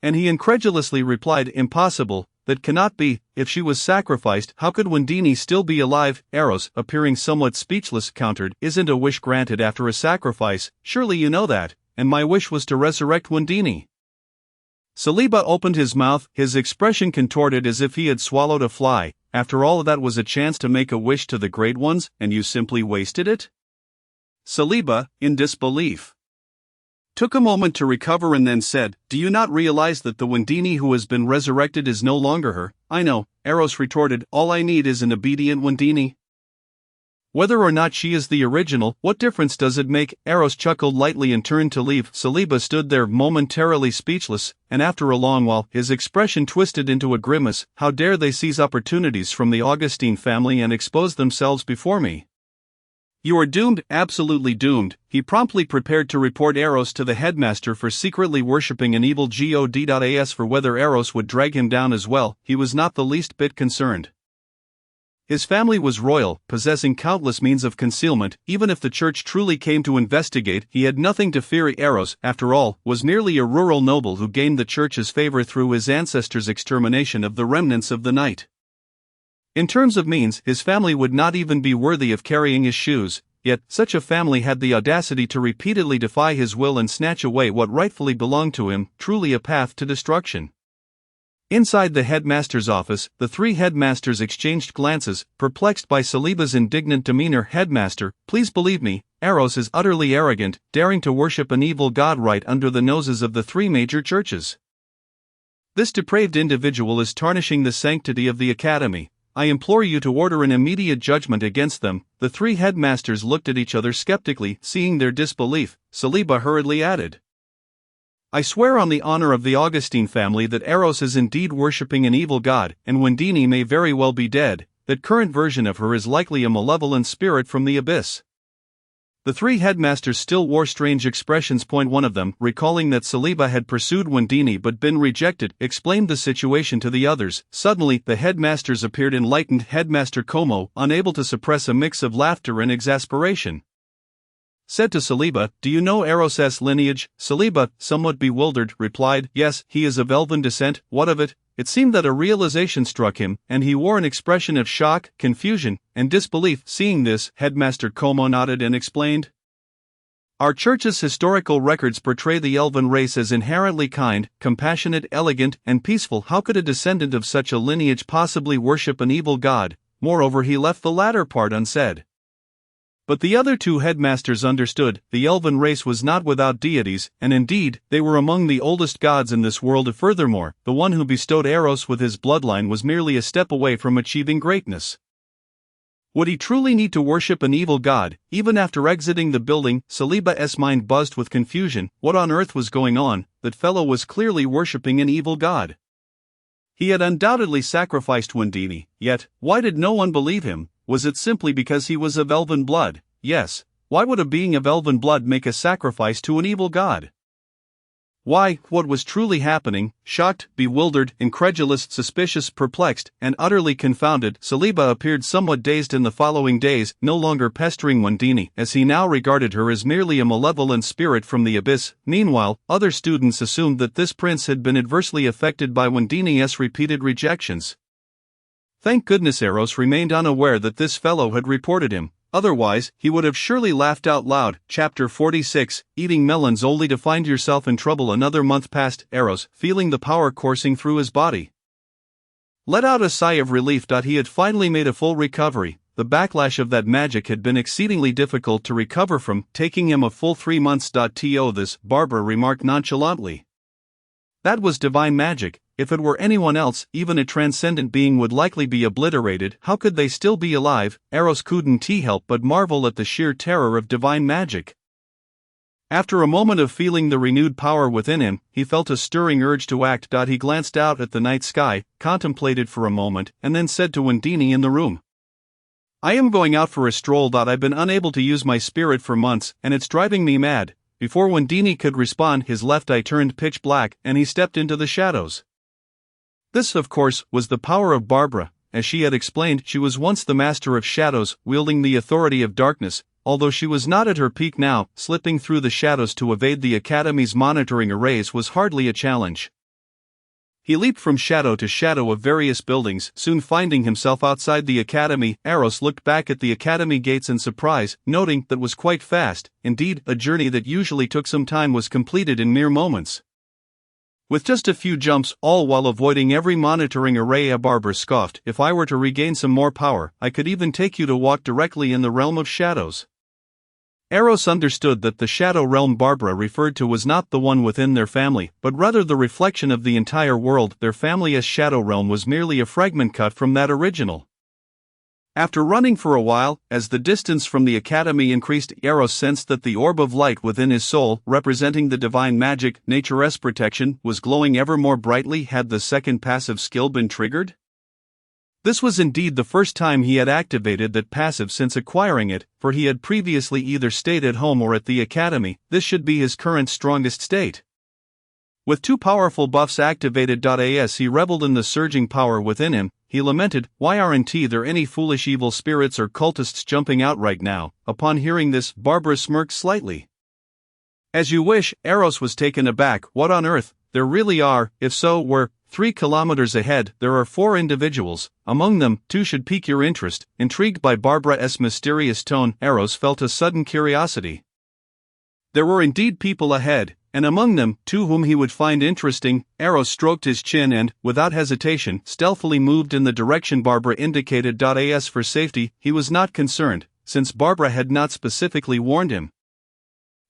[SPEAKER 1] and he incredulously replied, "Impossible, that cannot be. If she was sacrificed, how could Wendini still be alive?" Eros, appearing somewhat speechless, countered, "Isn't a wish granted after a sacrifice? Surely you know that, and my wish was to resurrect Wendini." Saliba opened his mouth, his expression contorted as if he had swallowed a fly. "After all that was a chance to make a wish to the great ones, and you simply wasted it?" Saliba, in disbelief, took a moment to recover and then said, "Do you not realize that the Wendini who has been resurrected is no longer her?" "I know," Eros retorted, "all I need is an obedient Wendini. Whether or not she is the original, what difference does it make?" Eros chuckled lightly and turned to leave. Saliba stood there momentarily speechless, and after a long while, his expression twisted into a grimace. "How dare they seize opportunities from the Augustine family and expose themselves before me? You are doomed, absolutely doomed." He promptly prepared to report Eros to the headmaster for secretly worshipping an evil god. As for whether Eros would drag him down as well, he was not the least bit concerned. His family was royal, possessing countless means of concealment. Even if the church truly came to investigate, he had nothing to fear. Eros, after all, was merely a rural noble who gained the church's favor through his ancestors' extermination of the remnants of the night. In terms of means, his family would not even be worthy of carrying his shoes, yet such a family had the audacity to repeatedly defy his will and snatch away what rightfully belonged to him, truly a path to destruction. Inside the headmaster's office, the three headmasters exchanged glances, perplexed by Saliba's indignant demeanor. "Headmaster, please believe me, Eros is utterly arrogant, daring to worship an evil god right under the noses of the three major churches. This depraved individual is tarnishing the sanctity of the academy. I implore you to order an immediate judgment against them." The three headmasters looked at each other skeptically. Seeing their disbelief, Saliba hurriedly added, "I swear on the honor of the Augustine family that Eros is indeed worshipping an evil god, and Wendini may very well be dead. That current version of her is likely a malevolent spirit from the abyss." The three headmasters still wore strange expressions. One of them, recalling that Saliba had pursued Wendini but been rejected, explained the situation to the others. Suddenly, the headmasters appeared enlightened. Headmaster Como, unable to suppress a mix of laughter and exasperation, said to Saliba, "Do you know Eros's lineage?" Saliba, somewhat bewildered, replied, "Yes, he is of elven descent." "What of it? it seemed that a realization struck him, and he wore an expression of shock, confusion, and disbelief. Seeing this, Headmaster Como nodded and explained, "Our church's historical records portray the elven race as inherently kind, compassionate, elegant, and peaceful. How could a descendant of such a lineage possibly worship an evil god?" Moreover, he left the latter part unsaid. But the other two headmasters understood. The elven race was not without deities, and indeed, they were among the oldest gods in this world. Furthermore, the one who bestowed Eros with his bloodline was merely a step away from achieving greatness. Would he truly need to worship an evil god? Even after exiting the building, Saliba's mind buzzed with confusion. What on earth was going on? That fellow was clearly worshipping an evil god. He had undoubtedly sacrificed Wendini, yet, why did no one believe him? Was it simply because he was of elven blood? Yes, why would a being of elven blood make a sacrifice to an evil god? Why, what was truly happening? Shocked, bewildered, incredulous, suspicious, perplexed, and utterly confounded, Saliba appeared somewhat dazed in the following days, no longer pestering Wendini, as he now regarded her as merely a malevolent spirit from the abyss. Meanwhile, other students assumed that this prince had been adversely affected by Wendini's repeated rejections. Thank goodness Eros remained unaware that this fellow had reported him. Otherwise, he would have surely laughed out loud. Chapter 46, Eating Melons Only to Find Yourself in Trouble. Another month passed. Eros, feeling the power coursing through his body, let out a sigh of relief. He had finally made a full recovery. The backlash of that magic had been exceedingly difficult to recover from, taking him a full 3 months. To this, Barbara remarked nonchalantly. That was divine magic. If it were anyone else, even a transcendent being would likely be obliterated. How could they still be alive? Eros couldn't help but marvel at the sheer terror of divine magic. After a moment of feeling the renewed power within him, he felt a stirring urge to act. He glanced out at the night sky, contemplated for a moment, and then said to Wendini in the room, "I am going out for a stroll. I've been unable to use my spirit for months, and it's driving me mad." Before Wendini could respond, his left eye turned pitch black, and he stepped into the shadows. This, of course, was the power of Barbara. As she had explained, she was once the master of shadows, wielding the authority of darkness. Although she was not at her peak now, slipping through the shadows to evade the Academy's monitoring arrays was hardly a challenge. He leaped from shadow to shadow of various buildings, soon finding himself outside the Academy. Eros looked back at the Academy gates in surprise, noting that was quite fast. Indeed, a journey that usually took some time was completed in mere moments. With just a few jumps, all while avoiding every monitoring array. Barbara scoffed. "If I were to regain some more power, I could even take you to walk directly in the realm of shadows." Eros understood that the shadow realm Barbara referred to was not the one within their family, but rather the reflection of the entire world. Their family's shadow realm was merely a fragment cut from that original. After running for a while, as the distance from the Academy increased, Eros sensed that the orb of light within his soul, representing the divine magic, nature's protection, was glowing ever more brightly. Had the second passive skill been triggered? This was indeed the first time he had activated that passive since acquiring it, for he had previously either stayed at home or at the Academy. This should be his current strongest state. With two powerful buffs activated. As he reveled in the surging power within him, he lamented, "Why aren't there any foolish evil spirits or cultists jumping out right now?" Upon hearing this, Barbara smirked slightly. "As you wish." Eros was taken aback. "What on earth? There really are? If so, we're 3 kilometers ahead. There are 4 individuals. Among them, 2 should pique your interest." Intrigued by Barbara's mysterious tone, Eros felt a sudden curiosity. There were indeed people ahead, and among them, 2 whom he would find interesting. Eros stroked his chin and, without hesitation, stealthily moved in the direction Barbara indicated. As for safety, he was not concerned, since Barbara had not specifically warned him.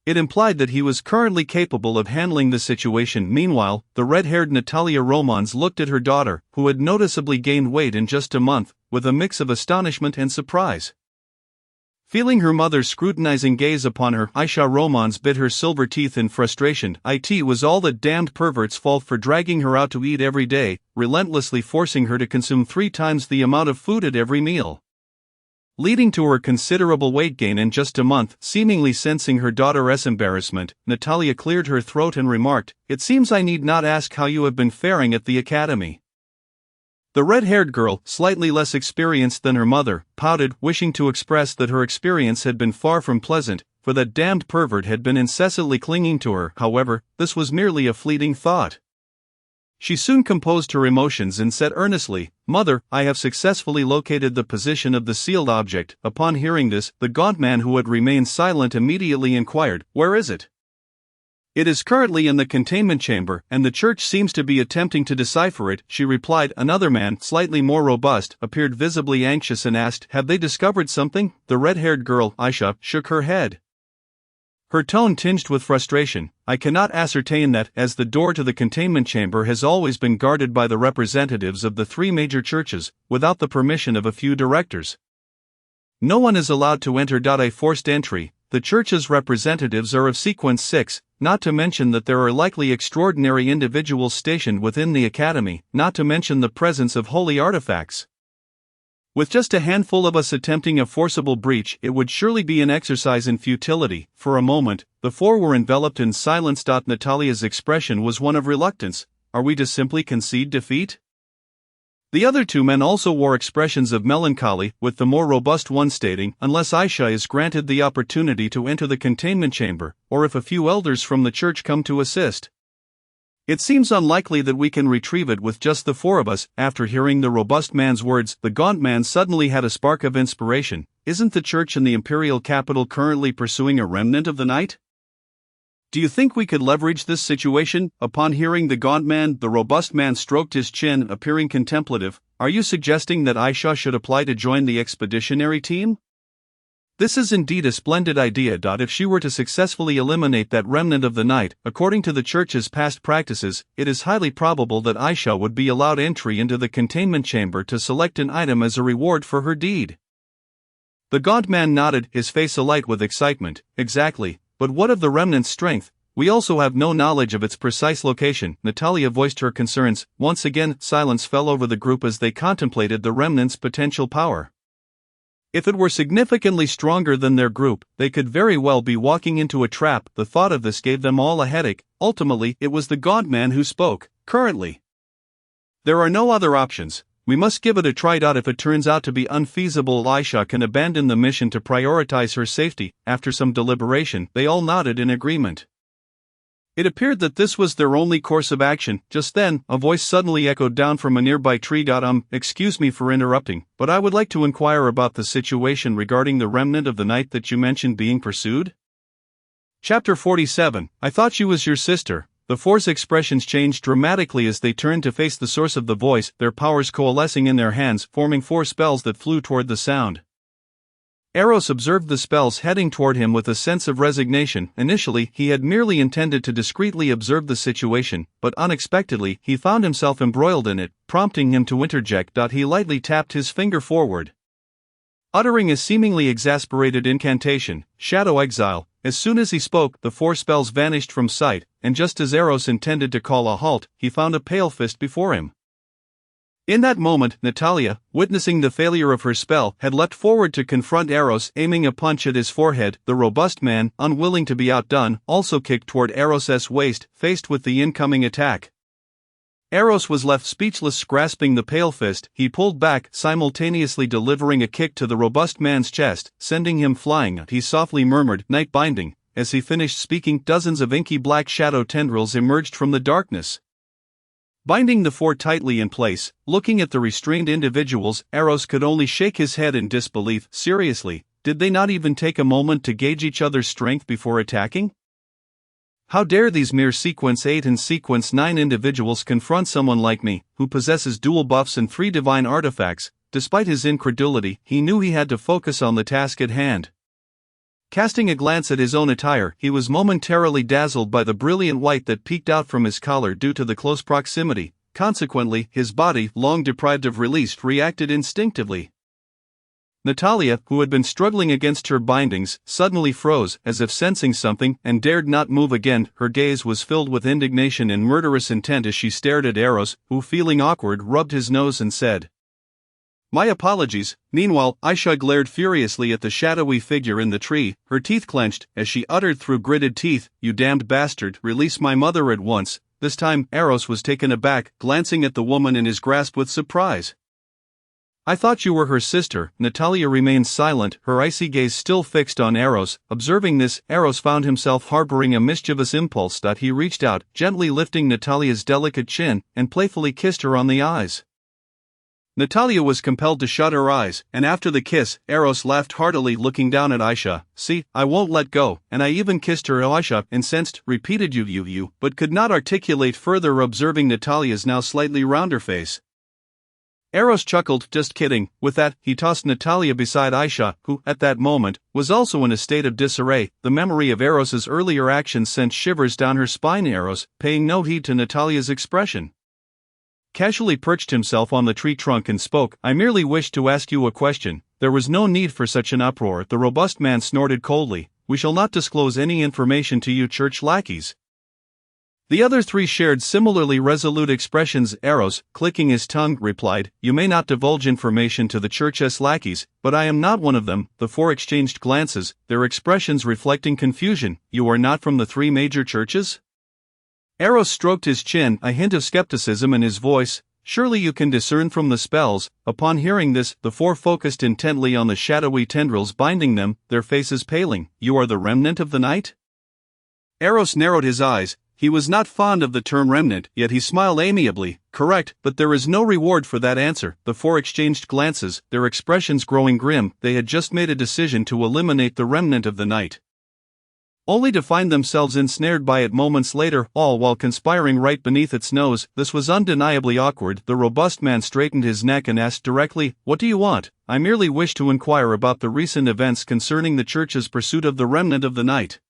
[SPEAKER 1] It implied that he was currently capable of handling the situation. Meanwhile, the red-haired Natalia Romans looked at her daughter, who had noticeably gained weight in just a month, with a mix of astonishment and surprise. Feeling her mother's scrutinizing gaze upon her, Aisha Romans bit her silver teeth in frustration. It was all that damned pervert's fault for dragging her out to eat every day, relentlessly forcing her to consume 3 times the amount of food at every meal, leading to her considerable weight gain in just a month. Seemingly sensing her daughter's embarrassment, Natalia cleared her throat and remarked, "It seems I need not ask how you have been faring at the Academy." The red-haired girl, slightly less experienced than her mother, pouted, wishing to express that her experience had been far from pleasant, for that damned pervert had been incessantly clinging to her. However, this was merely a fleeting thought. She soon composed her emotions and said earnestly, "Mother, I have successfully located the position of the sealed object." Upon hearing this, the gaunt man who had remained silent immediately inquired, "Where is it?" "It is currently in the containment chamber, and the church seems to be attempting to decipher it," she replied. Another man, slightly more robust, appeared visibly anxious and asked, "Have they discovered something?" The red-haired girl, Aisha, shook her head, her tone tinged with frustration. "I cannot ascertain that, as the door to the containment chamber has always been guarded by the representatives of the three major churches, without the permission of a few directors. No one is allowed to enter. A forced entry. The church's representatives are of sequence 6, not to mention that there are likely extraordinary individuals stationed within the academy, not to mention the presence of holy artifacts. With just a handful of us attempting a forcible breach, it would surely be an exercise in futility." For a moment, the four were enveloped in silence. Natalia's expression was one of reluctance. Are we to simply concede defeat? The other two men also wore expressions of melancholy, with the more robust one stating, "Unless Aisha is granted the opportunity to enter the containment chamber, or if a few elders from the church come to assist, it seems unlikely that we can retrieve it with just the four of us." After hearing the robust man's words, the gaunt man suddenly had a spark of inspiration. "Isn't the church in the imperial capital currently pursuing a remnant of the night? Do you think we could leverage this situation?" Upon hearing the gaunt man, the robust man stroked his chin, appearing contemplative. "Are you suggesting that Aisha should apply to join the expeditionary team? This is indeed a splendid idea. If she were to successfully eliminate that remnant of the night, according to the church's past practices, it is highly probable that Aisha would be allowed entry into the containment chamber to select an item as a reward for her deed." The gaunt man nodded, his face alight with excitement. "Exactly, but what of the remnant's strength? We also have no knowledge of its precise location." Natalia voiced her concerns. Once again, silence fell over the group as they contemplated the remnant's potential power. If it were significantly stronger than their group, they could very well be walking into a trap. The thought of this gave them all a headache. Ultimately, it was the gaunt man who spoke. "Currently, there are no other options. We must give it a try. If it turns out to be unfeasible, Aisha can abandon the mission to prioritize her safety." After some deliberation, they all nodded in agreement. It appeared that this was their only course of action. Just then, a voice suddenly echoed down from a nearby tree. Excuse me for interrupting, but I would like to inquire about the situation regarding the remnant of the night that you mentioned being pursued." Chapter 47. "I thought she was your sister." The four's expressions changed dramatically as they turned to face the source of the voice, their powers coalescing in their hands, forming 4 spells that flew toward the sound. Eros observed the spells heading toward him with a sense of resignation. Initially, he had merely intended to discreetly observe the situation, but unexpectedly, he found himself embroiled in it, prompting him to interject. He lightly tapped his finger forward, uttering a seemingly exasperated incantation, "Shadow Exile." As soon as he spoke, the 4 spells vanished from sight, and just as Eros intended to call a halt, he found a pale fist before him. In that moment, Natalia, witnessing the failure of her spell, had leapt forward to confront Eros, aiming a punch at his forehead. The robust man, unwilling to be outdone, also kicked toward Eros's waist, faced with the incoming attack. Eros was left speechless. Grasping the pale fist, he pulled back, simultaneously delivering a kick to the robust man's chest, sending him flying. He softly murmured, "Night binding." As he finished speaking, dozens of inky black shadow tendrils emerged from the darkness, binding the 4 tightly in place. Looking at the restrained individuals, Eros could only shake his head in disbelief. Seriously, did they not even take a moment to gauge each other's strength before attacking? How dare these mere Sequence 8 and Sequence 9 individuals confront someone like me, who possesses dual buffs and 3 divine artifacts? Despite his incredulity, he knew he had to focus on the task at hand. Casting a glance at his own attire, he was momentarily dazzled by the brilliant white that peeked out from his collar due to the close proximity. Consequently, his body, long deprived of release, reacted instinctively. Natalia, who had been struggling against her bindings, suddenly froze, as if sensing something, and dared not move again. Her gaze was filled with indignation and murderous intent as she stared at Eros, who, feeling awkward, rubbed his nose and said, "My apologies." Meanwhile, Aisha glared furiously at the shadowy figure in the tree, her teeth clenched, as she uttered through gritted teeth, "You damned bastard, release my mother at once." This time, Eros was taken aback, glancing at the woman in his grasp with surprise. I thought you were her sister. Natalia remained silent, her icy gaze still fixed on Eros. Observing this, Eros found himself harboring a mischievous impulse. He reached out, gently lifting Natalia's delicate chin, and playfully kissed her on the eyes. Natalia was compelled to shut her eyes, and after the kiss, Eros laughed heartily, looking down at Aisha. See, I won't let go, and I even kissed her. Aisha, incensed, repeated you, but could not articulate further, observing Natalia's now slightly rounder face. Eros chuckled, just kidding. With that, he tossed Natalia beside Aisha, who, at that moment, was also in a state of disarray. The memory of Eros's earlier actions sent shivers down her spine. Eros, paying no heed to Natalia's expression, casually perched himself on the tree trunk and spoke. I merely wished to ask you a question. There was no need for such an uproar. The robust man snorted coldly. We shall not disclose any information to you church lackeys. The other three shared similarly resolute expressions. Eros, clicking his tongue, replied, You may not divulge information to the church's lackeys, but I am not one of them. The four exchanged glances, their expressions reflecting confusion. You are not from the three major churches? Eros stroked his chin, a hint of skepticism in his voice. Surely you can discern from the spells. Upon hearing this, the four focused intently on the shadowy tendrils binding them, their faces paling. You are the remnant of the night? Eros narrowed his eyes. He was not fond of the term remnant, yet he smiled amiably. Correct, but there is no reward for that answer. The four exchanged glances, their expressions growing grim. They had just made a decision to eliminate the remnant of the night, only to find themselves ensnared by it moments later, all while conspiring right beneath its nose. This was undeniably awkward. The robust man straightened his neck and asked directly, What do you want? I merely wish to inquire about the recent events concerning the church's pursuit of the remnant of the night.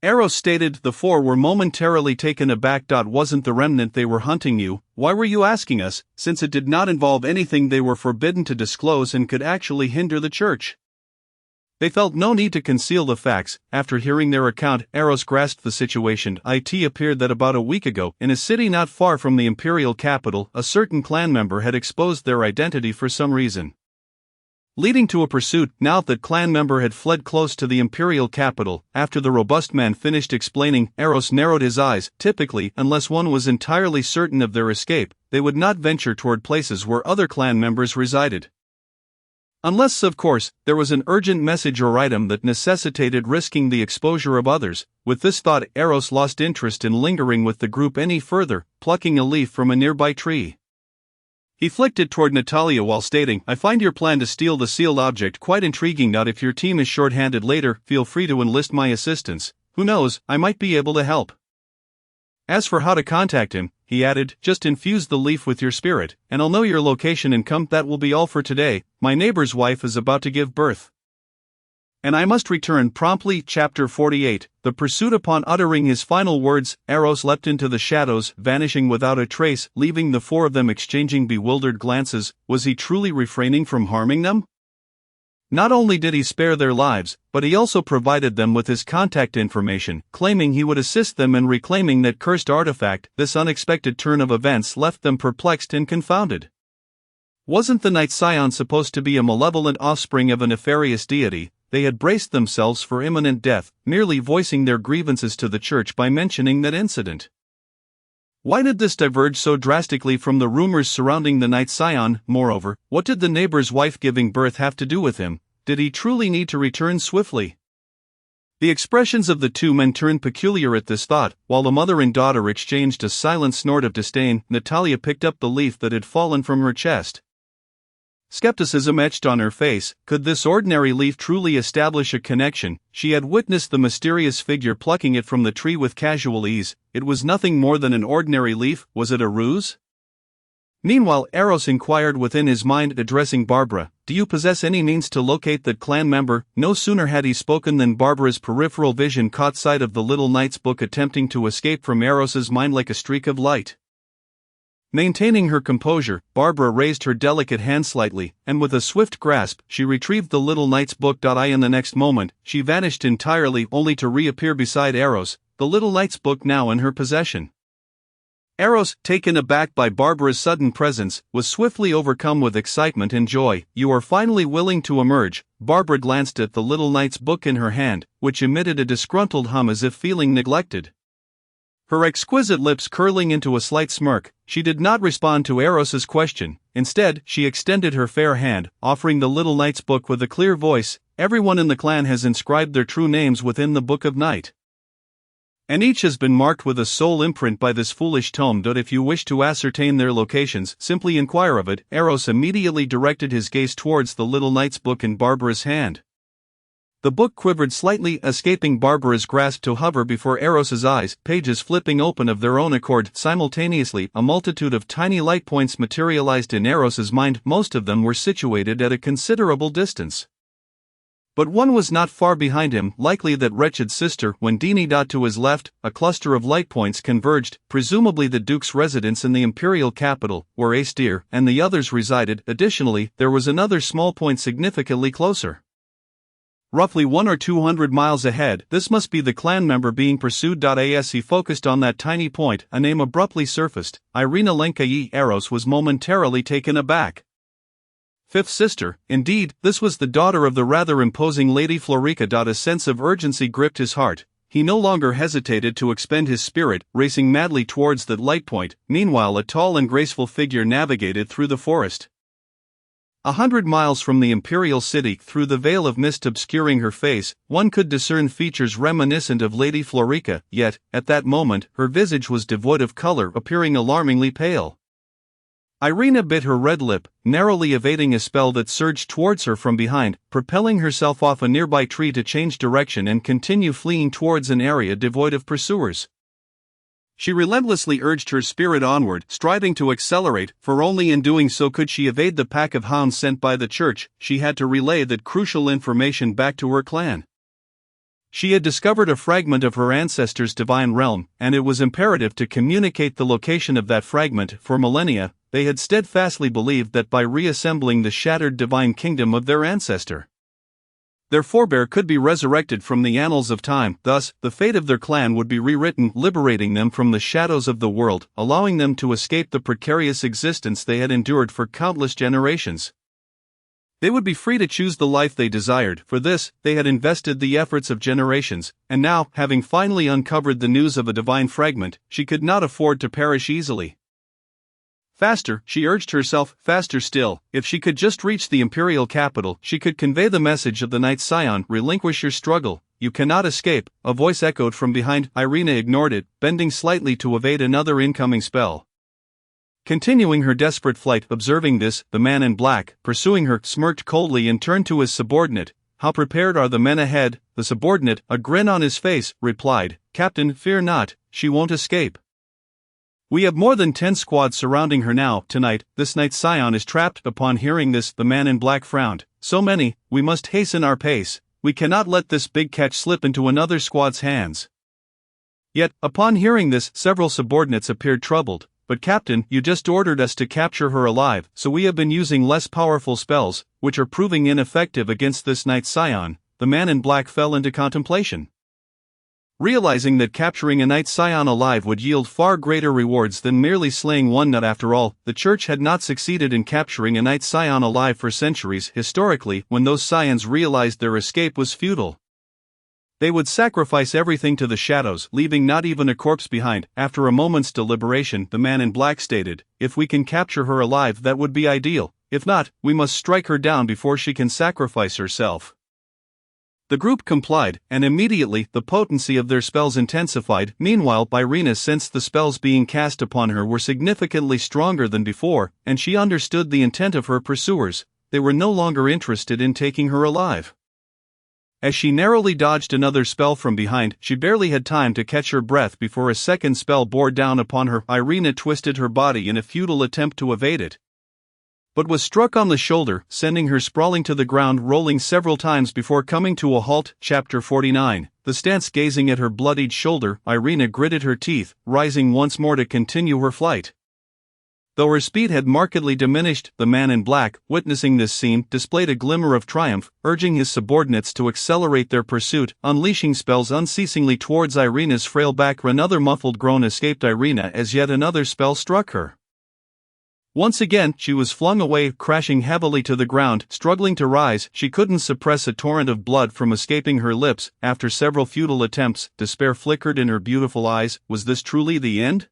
[SPEAKER 1] Eros stated. The four were momentarily taken aback. Wasn't the remnant they were hunting you? Why were you asking us, since it did not involve anything they were forbidden to disclose and could actually hinder the church? They felt no need to conceal the facts. After hearing their account, Eros grasped the situation. It appeared that about a week ago, in a city not far from the imperial capital, a certain clan member had exposed their identity for some reason, leading to a pursuit. Now that clan member had fled close to the imperial capital. After the robust man finished explaining, Eros narrowed his eyes. Typically, unless one was entirely certain of their escape, they would not venture toward places where other clan members resided. Unless, of course, there was an urgent message or item that necessitated risking the exposure of others. With this thought, Eros lost interest in lingering with the group any further, plucking a leaf from a nearby tree. He flicked it toward Natalia while stating, I find your plan to steal the sealed object quite intriguing. If your team is short-handed later, feel free to enlist my assistance. Who knows, I might be able to help. As for how to contact him, he added, just infuse the leaf with your spirit, and I'll know your location and come. That will be all for today. My neighbor's wife is about to give birth, and I must return promptly. Chapter 48. The pursuit. Upon uttering his final words, Eros leapt into the shadows, vanishing without a trace, leaving the four of them exchanging bewildered glances. Was he truly refraining from harming them? Not only did he spare their lives, but he also provided them with his contact information, claiming he would assist them in reclaiming that cursed artifact. This unexpected turn of events left them perplexed and confounded. Wasn't the Night Scion supposed to be a malevolent offspring of a nefarious deity? They had braced themselves for imminent death, merely voicing their grievances to the church by mentioning that incident. Why did this diverge so drastically from the rumors surrounding the Night Scion? Moreover, what did the neighbor's wife giving birth have to do with him? Did he truly need to return swiftly? The expressions of the two men turned peculiar at this thought. While the mother and daughter exchanged a silent snort of disdain, Natalia picked up the leaf that had fallen from her chest. Skepticism etched on her face. Could this ordinary leaf truly establish a connection? She had witnessed the mysterious figure plucking it from the tree with casual ease. It was nothing more than an ordinary leaf. Was it a ruse? Meanwhile, Eros inquired within his mind, addressing Barbara, Do you possess any means to locate that clan member? No sooner had he spoken than Barbara's peripheral vision caught sight of the little knight's book attempting to escape from Eros's mind like a streak of light. Maintaining her composure, Barbara raised her delicate hand slightly, and with a swift grasp, she retrieved the little knight's book. In the next moment, she vanished entirely, only to reappear beside Eros, the little knight's book now in her possession. Eros, taken aback by Barbara's sudden presence, was swiftly overcome with excitement and joy. You are finally willing to emerge. Barbara glanced at the little knight's book in her hand, which emitted a disgruntled hum as if feeling neglected. Her exquisite lips curling into a slight smirk, she did not respond to Eros's question. Instead, she extended her fair hand, offering the little knight's book with a clear voice. Everyone in the clan has inscribed their true names within the Book of Night, and each has been marked with a soul imprint by this foolish tome. If you wish to ascertain their locations, simply inquire of it. Eros immediately directed his gaze towards the little knight's book in Barbara's hand. The book quivered slightly, escaping Barbara's grasp to hover before Eros's eyes, pages flipping open of their own accord. Simultaneously, a multitude of tiny light points materialized in Eros's mind. Most of them were situated at a considerable distance, but one was not far behind him, likely that wretched sister. When deity. To his left, a cluster of light points converged, presumably the Duke's residence in the imperial capital, where Aestir and the others resided. Additionally, there was another small point significantly closer, roughly 100 or 200 miles ahead. This must be the clan member being pursued. As he focused on that tiny point, a name abruptly surfaced: Irina Lenkai. Eros was momentarily taken aback. Fifth sister, indeed, this was the daughter of the rather imposing Lady Florica. A sense of urgency gripped his heart. He no longer hesitated to expend his spirit, racing madly towards that light point. Meanwhile, a tall and graceful figure navigated through the forest. 100 miles from the imperial city, through the veil of mist obscuring her face, one could discern features reminiscent of Lady Florica, yet, at that moment, her visage was devoid of color, appearing alarmingly pale. Irina bit her red lip, narrowly evading a spell that surged towards her from behind, propelling herself off a nearby tree to change direction and continue fleeing towards an area devoid of pursuers. She relentlessly urged her spirit onward, striving to accelerate, for only in doing so could she evade the pack of hounds sent by the church. She had to relay that crucial information back to her clan. She had discovered a fragment of her ancestors' divine realm, and it was imperative to communicate the location of that fragment. For millennia, they had steadfastly believed that by reassembling the shattered divine kingdom of their ancestor, their forebear could be resurrected from the annals of time. Thus, the fate of their clan would be rewritten, liberating them from the shadows of the world, allowing them to escape the precarious existence they had endured for countless generations. They would be free to choose the life they desired. For this, they had invested the efforts of generations, and now, having finally uncovered the news of a divine fragment, she could not afford to perish easily. Faster, she urged herself, faster still. If she could just reach the imperial capital, she could convey the message of the Night Scion. Relinquish your struggle, you cannot escape, a voice echoed from behind. Irina ignored it, bending slightly to evade another incoming spell. Continuing her desperate flight. Observing this, the man in black, pursuing her, smirked coldly and turned to his subordinate. How prepared are the men ahead? The subordinate, a grin on his face, replied, Captain, fear not, she won't escape. We have more than 10 squads surrounding her now. Tonight, this Night Scion is trapped. Upon hearing this, the man in black frowned. So many, we must hasten our pace. We cannot let this big catch slip into another squad's hands. Yet, upon hearing this, several subordinates appeared troubled. But Captain, you just ordered us to capture her alive, so we have been using less powerful spells, which are proving ineffective against this Night Scion. The man in black fell into contemplation. Realizing that capturing a Night Scion alive would yield far greater rewards than merely slaying one nut. After all, the Church had not succeeded in capturing a Night Scion alive for centuries. Historically, when those Scions realized their escape was futile, they would sacrifice everything to the shadows, leaving not even a corpse behind. After a moment's deliberation, the man in black stated, if we can capture her alive, that would be ideal. If not, we must strike her down before she can sacrifice herself. The group complied, and immediately the potency of their spells intensified. Meanwhile, Irina sensed the spells being cast upon her were significantly stronger than before, and she understood the intent of her pursuers. They were no longer interested in taking her alive. As she narrowly dodged another spell from behind, she barely had time to catch her breath before a second spell bore down upon her. Irina twisted her body in a futile attempt to evade it, but was struck on the shoulder, sending her sprawling to the ground, rolling several times before coming to a halt. Chapter 49. The stance. Gazing at her bloodied shoulder, Irina gritted her teeth, rising once more to continue her flight. Though her speed had markedly diminished, the man in black, witnessing this scene, displayed a glimmer of triumph, urging his subordinates to accelerate their pursuit, unleashing spells unceasingly towards Irina's frail back. Another muffled groan escaped Irina as yet another spell struck her. Once again, she was flung away, crashing heavily to the ground. Struggling to rise, she couldn't suppress a torrent of blood from escaping her lips. After several futile attempts, despair flickered in her beautiful eyes. Was this truly the end?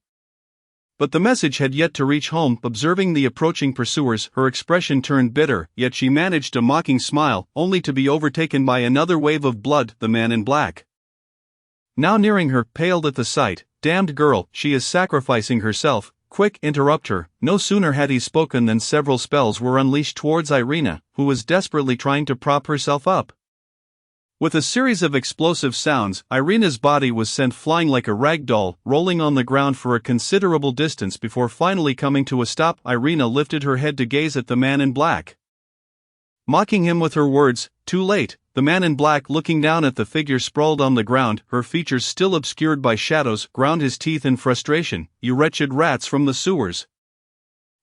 [SPEAKER 1] But the message had yet to reach home. Observing the approaching pursuers, her expression turned bitter, yet she managed a mocking smile, only to be overtaken by another wave of blood. The man in black, now nearing her, paled at the sight. Damned girl, she is sacrificing herself. Quick, interrupt her. No sooner had he spoken than several spells were unleashed towards Irina, who was desperately trying to prop herself up. With a series of explosive sounds, Irina's body was sent flying like a rag doll, rolling on the ground for a considerable distance before finally coming to a stop. Irina lifted her head to gaze at the man in black, mocking him with her words. Too late. The man in black, looking down at the figure sprawled on the ground, her features still obscured by shadows, ground his teeth in frustration. You wretched rats from the sewers!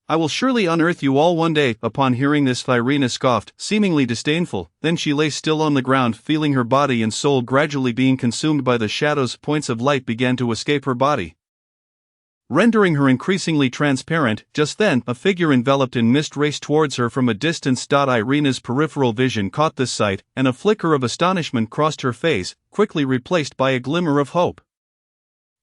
[SPEAKER 1] I will surely unearth you all one day. Upon hearing this, Irina scoffed, seemingly disdainful. Then she lay still on the ground, feeling her body and soul gradually being consumed by the shadows. Points of light began to escape her body, rendering her increasingly transparent. Just then, a figure enveloped in mist raced towards her from a distance. Irina's peripheral vision caught this sight, and a flicker of astonishment crossed her face, quickly replaced by a glimmer of hope.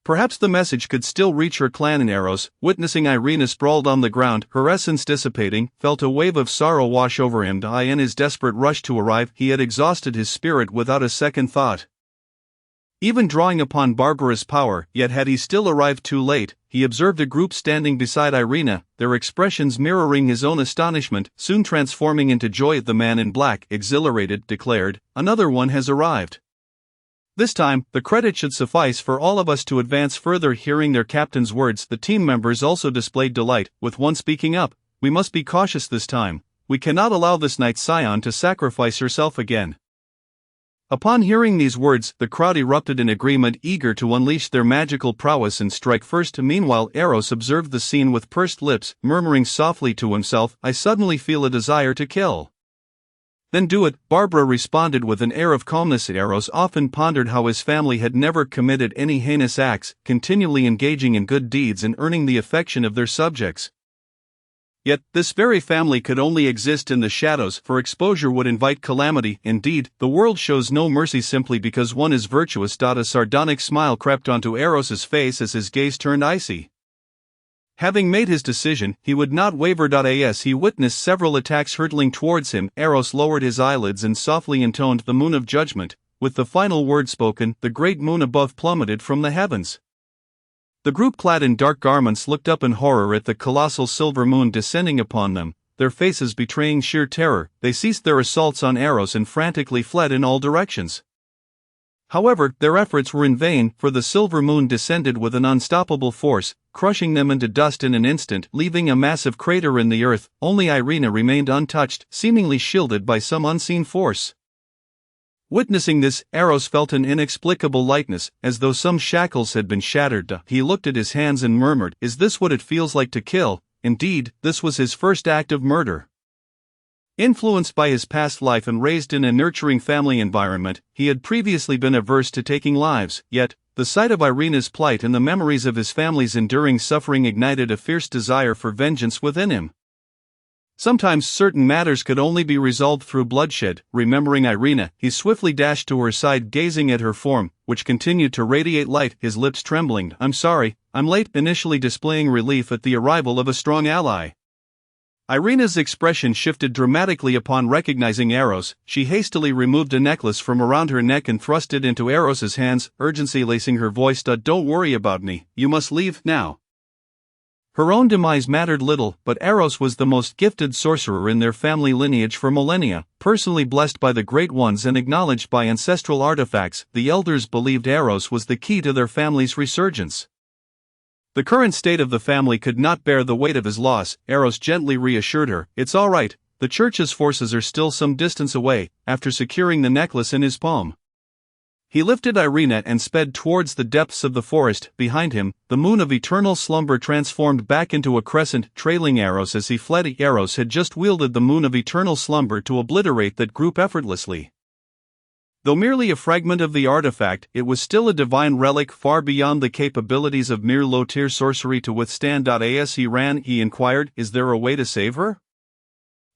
[SPEAKER 1] Perhaps the message could still reach her clan in Eros. Witnessing Irina sprawled on the ground, her essence dissipating, felt a wave of sorrow wash over him. In his desperate rush to arrive, he had exhausted his spirit without a second thought, even drawing upon Barbara's power. Yet had he still arrived too late, he observed a group standing beside Irina, their expressions mirroring his own astonishment, soon transforming into joy. The man in black, exhilarated, declared, "Another one has arrived. This time, the credit should suffice for all of us to advance further." Hearing their captain's words, the team members also displayed delight, with one speaking up. "We must be cautious this time. We cannot allow this Night Scion to sacrifice herself again." Upon hearing these words, the crowd erupted in agreement, eager to unleash their magical prowess and strike first. Meanwhile, Eros observed the scene with pursed lips, murmuring softly to himself, "I suddenly feel a desire to kill." "Then do it," Barbara responded with an air of calmness. Eros often pondered how his family had never committed any heinous acts, continually engaging in good deeds and earning the affection of their subjects. Yet, this very family could only exist in the shadows, for exposure would invite calamity. Indeed, the world shows no mercy simply because one is virtuous. A sardonic smile crept onto Eros's face as his gaze turned icy. Having made his decision, he would not waver. As he witnessed several attacks hurtling towards him, Eros lowered his eyelids and softly intoned the moon of judgment. With the final word spoken, the great moon above plummeted from the heavens. The group, clad in dark garments, looked up in horror at the colossal silver moon descending upon them, their faces betraying sheer terror. They ceased their assaults on Eros and frantically fled in all directions. However, their efforts were in vain, for the silver moon descended with an unstoppable force, crushing them into dust in an instant, leaving a massive crater in the earth. Only Irina remained untouched, seemingly shielded by some unseen force. Witnessing this, Eros felt an inexplicable lightness, as though some shackles had been shattered. He looked at his hands and murmured, "Is this what it feels like to kill?" Indeed, this was his first act of murder. Influenced by his past life and raised in a nurturing family environment, he had previously been averse to taking lives. Yet, the sight of Irina's plight and the memories of his family's enduring suffering ignited a fierce desire for vengeance within him. Sometimes certain matters could only be resolved through bloodshed. Remembering Irina, he swiftly dashed to her side, gazing at her form, which continued to radiate light, his lips trembling. "I'm sorry, I'm late," initially displaying relief at the arrival of a strong ally. Irina's expression shifted dramatically upon recognizing Eros. She hastily removed a necklace from around her neck and thrust it into Eros's hands, urgency lacing her voice. "Don't worry about me, you must leave now." Her own demise mattered little, but Eros was the most gifted sorcerer in their family lineage for millennia, personally blessed by the Great Ones and acknowledged by ancestral artifacts. The elders believed Eros was the key to their family's resurgence. The current state of the family could not bear the weight of his loss. Eros gently reassured her, "It's all right, the church's forces are still some distance away." After securing the necklace in his palm, he lifted Irina and sped towards the depths of the forest. Behind him, the moon of eternal slumber transformed back into a crescent, trailing Eros as he fled. Eros had just wielded the moon of eternal slumber to obliterate that group effortlessly. Though merely a fragment of the artifact, it was still a divine relic far beyond the capabilities of mere low-tier sorcery to withstand. As he inquired, is there a way to save her?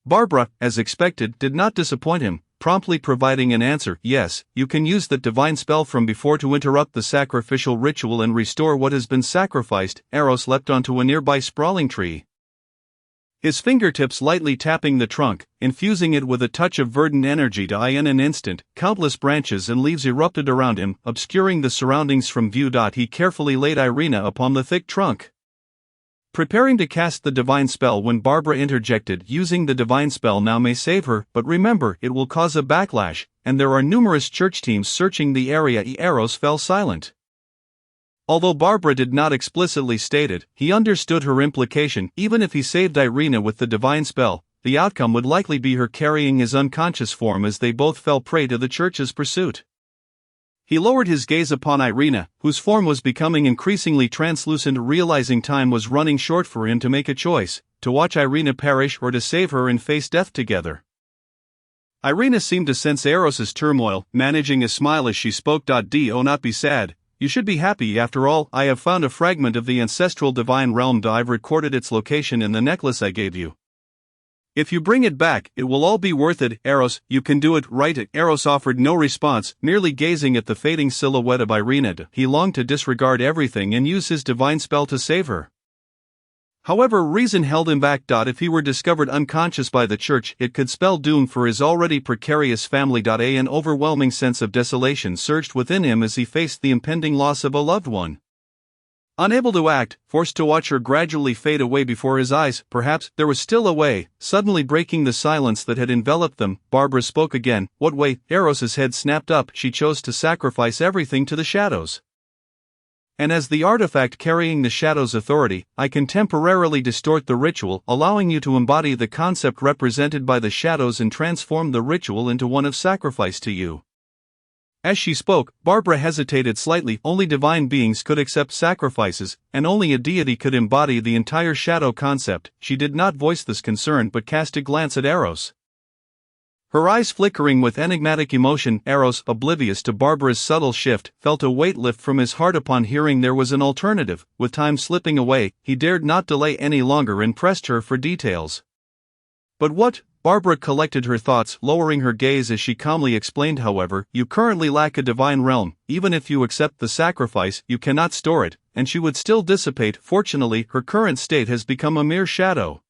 [SPEAKER 1] Barbara, as expected, did not disappoint him, promptly providing an answer. Yes, you can use that divine spell from before to interrupt the sacrificial ritual and restore what has been sacrificed. Eros leapt onto a nearby sprawling tree, his fingertips lightly tapping the trunk, infusing it with a touch of verdant energy. In an instant, countless branches and leaves erupted around him, obscuring the surroundings from view. He carefully laid Irina upon the thick trunk, preparing to cast the divine spell when Barbara interjected. Using the divine spell now may save her, but remember, it will cause a backlash, and there are numerous church teams searching the area. Eros fell silent. Although Barbara did not explicitly state it, he understood her implication. Even if he saved Irina with the divine spell, the outcome would likely be her carrying his unconscious form as they both fell prey to the church's pursuit. He lowered his gaze upon Irina, whose form was becoming increasingly translucent, realizing time was running short for him to make a choice, to watch Irina perish or to save her and face death together. Irina seemed to sense Eros's turmoil, managing a smile as she spoke. Do not be sad. You should be happy. After all, I have found a fragment of the ancestral divine realm. I've recorded its location in the necklace I gave you. If you bring it back, it will all be worth it. Eros, you can do it, right? Eros offered no response, merely gazing at the fading silhouette of Irina. He longed to disregard everything and use his divine spell to save her. However, reason held him back. If he were discovered unconscious by the church, it could spell doom for his already precarious family. An overwhelming sense of desolation surged within him as he faced the impending loss of a loved one. Unable to act, forced to watch her gradually fade away before his eyes, perhaps there was still a way. Suddenly breaking the silence that had enveloped them, Barbara spoke again. What way? Eros's head snapped up. She chose to sacrifice everything to the shadows. And as the artifact carrying the shadow's authority, I can temporarily distort the ritual, allowing you to embody the concept represented by the shadows and transform the ritual into one of sacrifice to you. As she spoke, Barbara hesitated slightly. Only divine beings could accept sacrifices, and only a deity could embody the entire shadow concept. She did not voice this concern but cast a glance at Eros, her eyes flickering with enigmatic emotion. Eros, oblivious to Barbara's subtle shift, felt a weight lift from his heart upon hearing there was an alternative. With time slipping away, he dared not delay any longer and pressed her for details. But what? Barbara collected her thoughts, lowering her gaze as she calmly explained. However, you currently lack a divine realm. Even if you accept the sacrifice, you cannot store it, and she would still dissipate. Fortunately, her current state has become a mere shadow,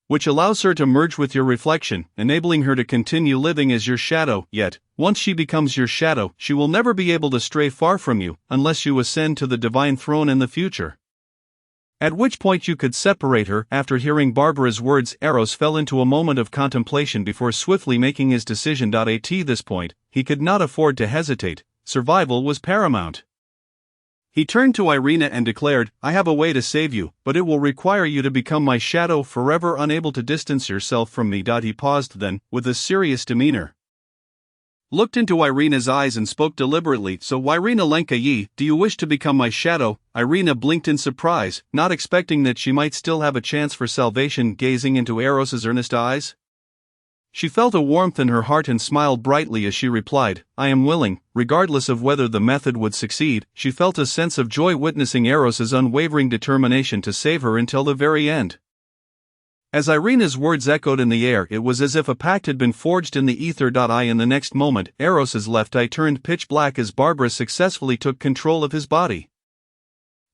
[SPEAKER 1] which allows her to merge with your reflection, enabling her to continue living as your shadow. Yet, once she becomes your shadow, she will never be able to stray far from you, unless you ascend to the divine throne in the future. At which point you could separate her. After hearing Barbara's words, Eros fell into a moment of contemplation before swiftly making his decision. At this point, he could not afford to hesitate. Survival was paramount. He turned to Irina and declared, I have a way to save you, but it will require you to become my shadow, forever unable to distance yourself from me. He paused, then, with a serious demeanor, looked into Irina's eyes and spoke deliberately. So Irina Lenka, do you wish to become my shadow? Irina blinked in surprise, not expecting that she might still have a chance for salvation. Gazing into Eros's earnest eyes, she felt a warmth in her heart and smiled brightly as she replied, I am willing. Regardless of whether the method would succeed, she felt a sense of joy witnessing Eros's unwavering determination to save her until the very end. As Irina's words echoed in the air, it was as if a pact had been forged in the ether. In the next moment, Eros's left eye turned pitch black as Barbara successfully took control of his body.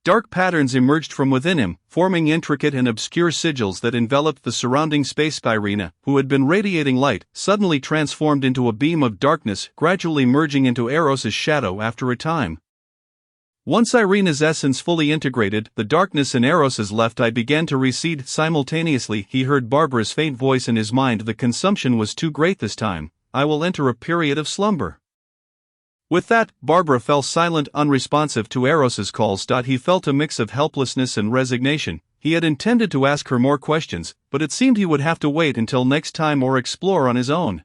[SPEAKER 1] Dark patterns emerged from within him, forming intricate and obscure sigils that enveloped the surrounding space. Irina, who had been radiating light, suddenly transformed into a beam of darkness, gradually merging into Eros's shadow after a time. Once Irina's essence fully integrated, the darkness in Eros's left eye began to recede simultaneously. He heard Barbara's faint voice in his mind. The consumption was too great this time. I will enter a period of slumber. With that, Barbara fell silent, unresponsive to Eros's calls. He felt a mix of helplessness and resignation. He had intended to ask her more questions, but it seemed he would have to wait until next time or explore on his own.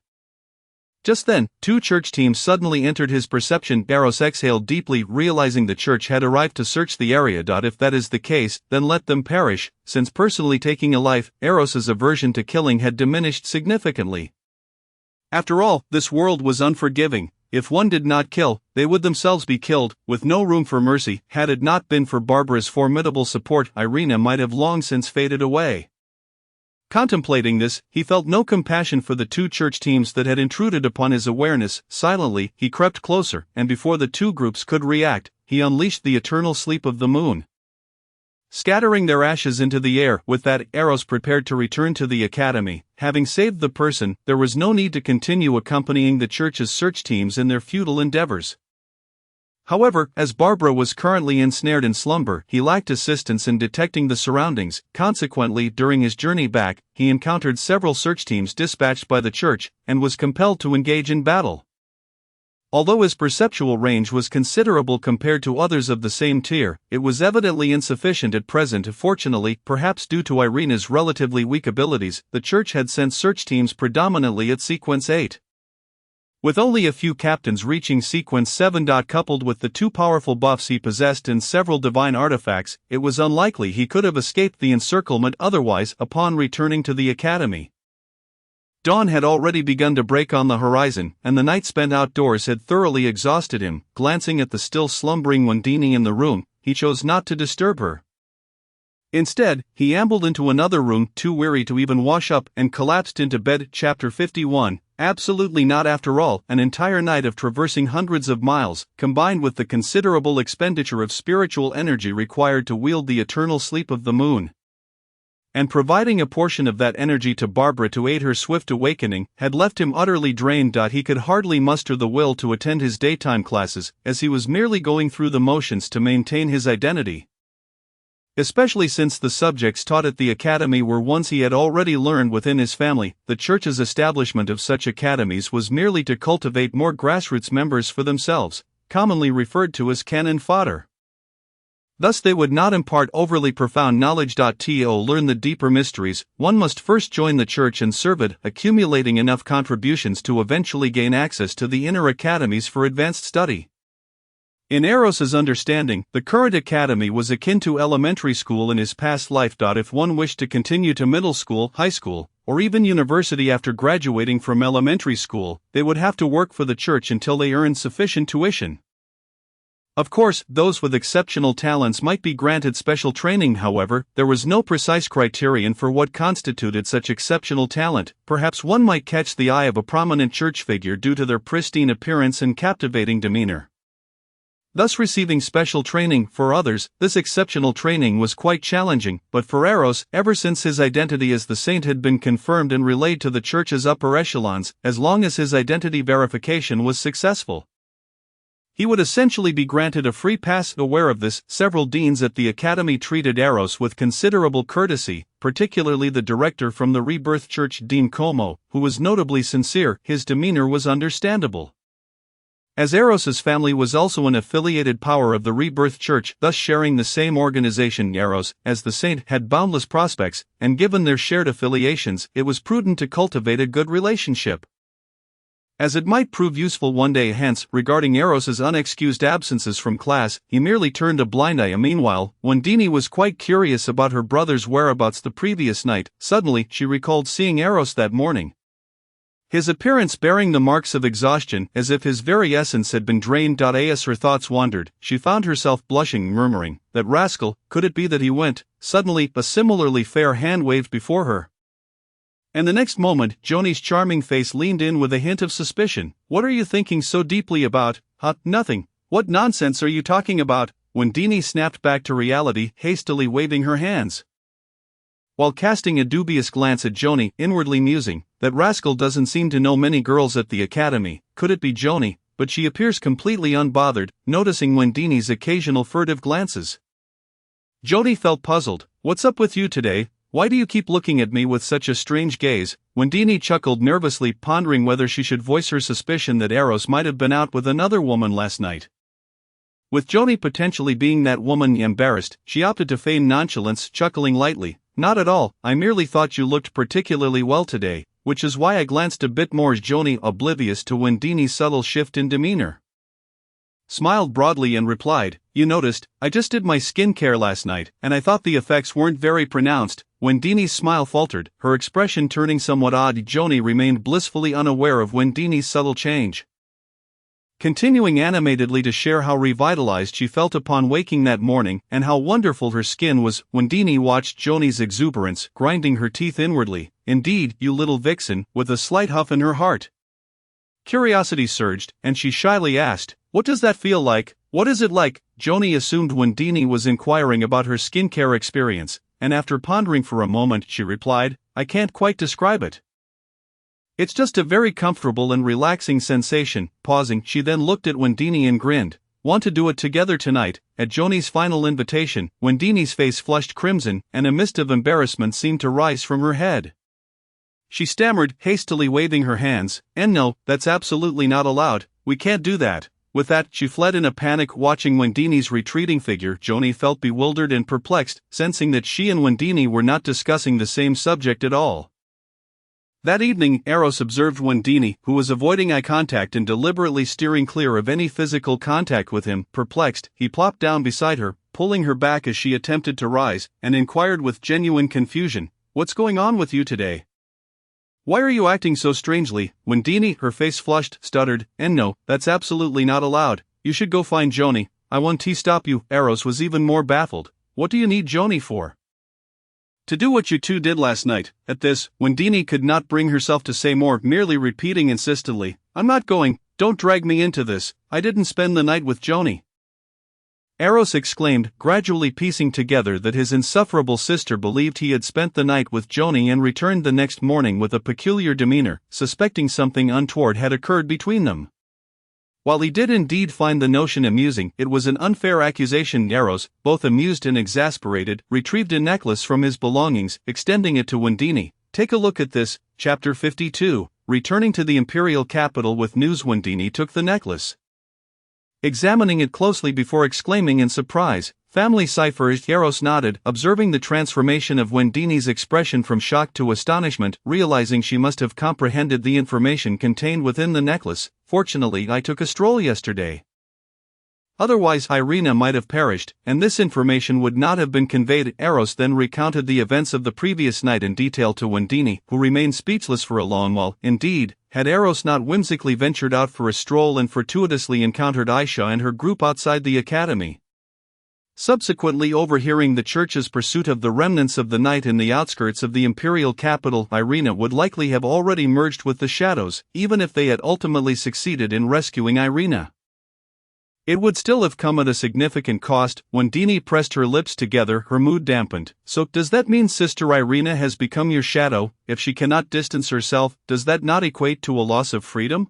[SPEAKER 1] Just then, two church teams suddenly entered his perception. Eros exhaled deeply, realizing the church had arrived to search the area. If that is the case, then let them perish, since personally taking a life, Eros's aversion to killing had diminished significantly. After all, this world was unforgiving. If one did not kill, they would themselves be killed, with no room for mercy. Had it not been for Barbara's formidable support, Irina might have long since faded away. Contemplating this, he felt no compassion for the two church teams that had intruded upon his awareness. Silently, he crept closer, and before the two groups could react, he unleashed the eternal sleep of the moon. Scattering their ashes into the air, with that, Eros prepared to return to the academy. Having saved the person, there was no need to continue accompanying the church's search teams in their futile endeavors. However, as Barbara was currently ensnared in slumber, he lacked assistance in detecting the surroundings. Consequently, during his journey back, he encountered several search teams dispatched by the church, and was compelled to engage in battle. Although his perceptual range was considerable compared to others of the same tier, it was evidently insufficient at present. Fortunately, perhaps due to Irina's relatively weak abilities, the church had sent search teams predominantly at Sequence 8. With only a few captains reaching Sequence 7. Coupled with the two powerful buffs he possessed and several divine artifacts, it was unlikely he could have escaped the encirclement otherwise upon returning to the academy. Dawn had already begun to break on the horizon, and the night spent outdoors had thoroughly exhausted him. Glancing at the still slumbering Wendini in the room, he chose not to disturb her. Instead, he ambled into another room, too weary to even wash up, and collapsed into bed. Chapter 51. Absolutely not. After all, an entire night of traversing hundreds of miles, combined with the considerable expenditure of spiritual energy required to wield the eternal sleep of the moon, and providing a portion of that energy to Barbara to aid her swift awakening, had left him utterly drained. He could hardly muster the will to attend his daytime classes, as he was merely going through the motions to maintain his identity. Especially since the subjects taught at the academy were ones he had already learned within his family. The church's establishment of such academies was merely to cultivate more grassroots members for themselves, commonly referred to as cannon fodder. Thus they would not impart overly profound knowledge. To learn the deeper mysteries, one must first join the church and serve it, accumulating enough contributions to eventually gain access to the inner academies for advanced study. In Eros's understanding, the current academy was akin to elementary school in his past life. If one wished to continue to middle school, high school, or even university after graduating from elementary school, they would have to work for the church until they earned sufficient tuition. Of course, those with exceptional talents might be granted special training. However, there was no precise criterion for what constituted such exceptional talent. Perhaps one might catch the eye of a prominent church figure due to their pristine appearance and captivating demeanor, thus receiving special training. For others, this exceptional training was quite challenging, but for Eros, ever since his identity as the saint had been confirmed and relayed to the church's upper echelons, as long as his identity verification was successful, he would essentially be granted a free pass. Aware of this, several deans at the academy treated Eros with considerable courtesy, particularly the director from the Rebirth Church, Dean Como, who was notably sincere. His demeanor was understandable, as Eros's family was also an affiliated power of the Rebirth Church, thus sharing the same organization. Eros, as the saint, had boundless prospects, and given their shared affiliations, it was prudent to cultivate a good relationship, as it might prove useful one day. Hence, regarding Eros's unexcused absences from class, he merely turned a blind eye. Meanwhile, Wendini was quite curious about her brother's whereabouts the previous night. Suddenly, she recalled seeing Eros that morning, his appearance bearing the marks of exhaustion, as if his very essence had been drained. As her thoughts wandered, she found herself blushing, murmuring, "That rascal, could it be that he went?" Suddenly, a similarly fair hand waved before her, and the next moment, Joni's charming face leaned in with a hint of suspicion. "What are you thinking so deeply about?" Nothing. What nonsense are you talking about?" Wendini snapped back to reality, hastily waving her hands, while casting a dubious glance at Joni, inwardly musing, "That rascal doesn't seem to know many girls at the academy. Could it be Joni? But she appears completely unbothered," noticing Wendini's occasional furtive glances. Joni felt puzzled. "What's up with you today? Why do you keep looking at me with such a strange gaze?" Wendini chuckled nervously, pondering whether she should voice her suspicion that Eros might have been out with another woman last night. With Joni potentially being that woman. Embarrassed, she opted to feign nonchalance, chuckling lightly. "Not at all, I merely thought you looked particularly well today, which is why I glanced a bit more." Joni, oblivious to Wendini's subtle shift in demeanor, smiled broadly and replied, "You noticed, I just did my skincare last night, and I thought the effects weren't very pronounced." when Dini's smile faltered, her expression turning somewhat odd. Joni remained blissfully unaware of when Dini's subtle change. Continuing animatedly to share how revitalized she felt upon waking that morning and how wonderful her skin was, when Dini watched Joni's exuberance, grinding her teeth inwardly. "Indeed, you little vixen," with a slight huff in her heart. Curiosity surged, and she shyly asked, "What does that feel like? What is it like?" Joni assumed when Dini was inquiring about her skincare experience, and after pondering for a moment she replied, "I can't quite describe it. It's just a very comfortable and relaxing sensation." Pausing, she then looked at Wendini and grinned. "Want to do it together tonight?" At Joni's final invitation, Wendini's face flushed crimson, and a mist of embarrassment seemed to rise from her head. She stammered, hastily waving her hands, "And no, that's absolutely not allowed, we can't do that." With that, she fled in a panic. Watching Wendini's retreating figure, Joni felt bewildered and perplexed, sensing that she and Wendini were not discussing the same subject at all. That evening, Eros observed Wendini, who was avoiding eye contact and deliberately steering clear of any physical contact with him. Perplexed, he plopped down beside her, pulling her back as she attempted to rise, and inquired with genuine confusion, "What's going on with you today? Why are you acting so strangely?" Wendini, her face flushed, stuttered, "And no, that's absolutely not allowed. You should go find Joni. I won't stop you." Eros was even more baffled. "What do you need Joni for?" "To do what you two did last night." At this, Wendini could not bring herself to say more, merely repeating insistently, "I'm not going, don't drag me into this, I didn't spend the night with Joni." Eros exclaimed, gradually piecing together that his insufferable sister believed he had spent the night with Joni and returned the next morning with a peculiar demeanor, suspecting something untoward had occurred between them. While he did indeed find the notion amusing, it was an unfair accusation. Eros, both amused and exasperated, retrieved a necklace from his belongings, extending it to Wendini. "Take a look at this." Chapter 52. Returning to the imperial capital with news, Wendini took the necklace, examining it closely before exclaiming in surprise, "Family cipher." Eros nodded, observing the transformation of Wendini's expression from shock to astonishment, realizing she must have comprehended the information contained within the necklace. "Fortunately, I took a stroll yesterday. Otherwise, Irina might have perished, and this information would not have been conveyed." Eros then recounted the events of the previous night in detail to Wendini, who remained speechless for a long while. Indeed, had Eros not whimsically ventured out for a stroll and fortuitously encountered Aisha and her group outside the academy, subsequently overhearing the church's pursuit of the remnants of the night in the outskirts of the imperial capital, Irina would likely have already merged with the shadows, even if they had ultimately succeeded in rescuing Irina. It would still have come at a significant cost. Wendini pressed her lips together, her mood dampened. "So, does that mean Sister Irina has become your shadow? If she cannot distance herself, does that not equate to a loss of freedom?"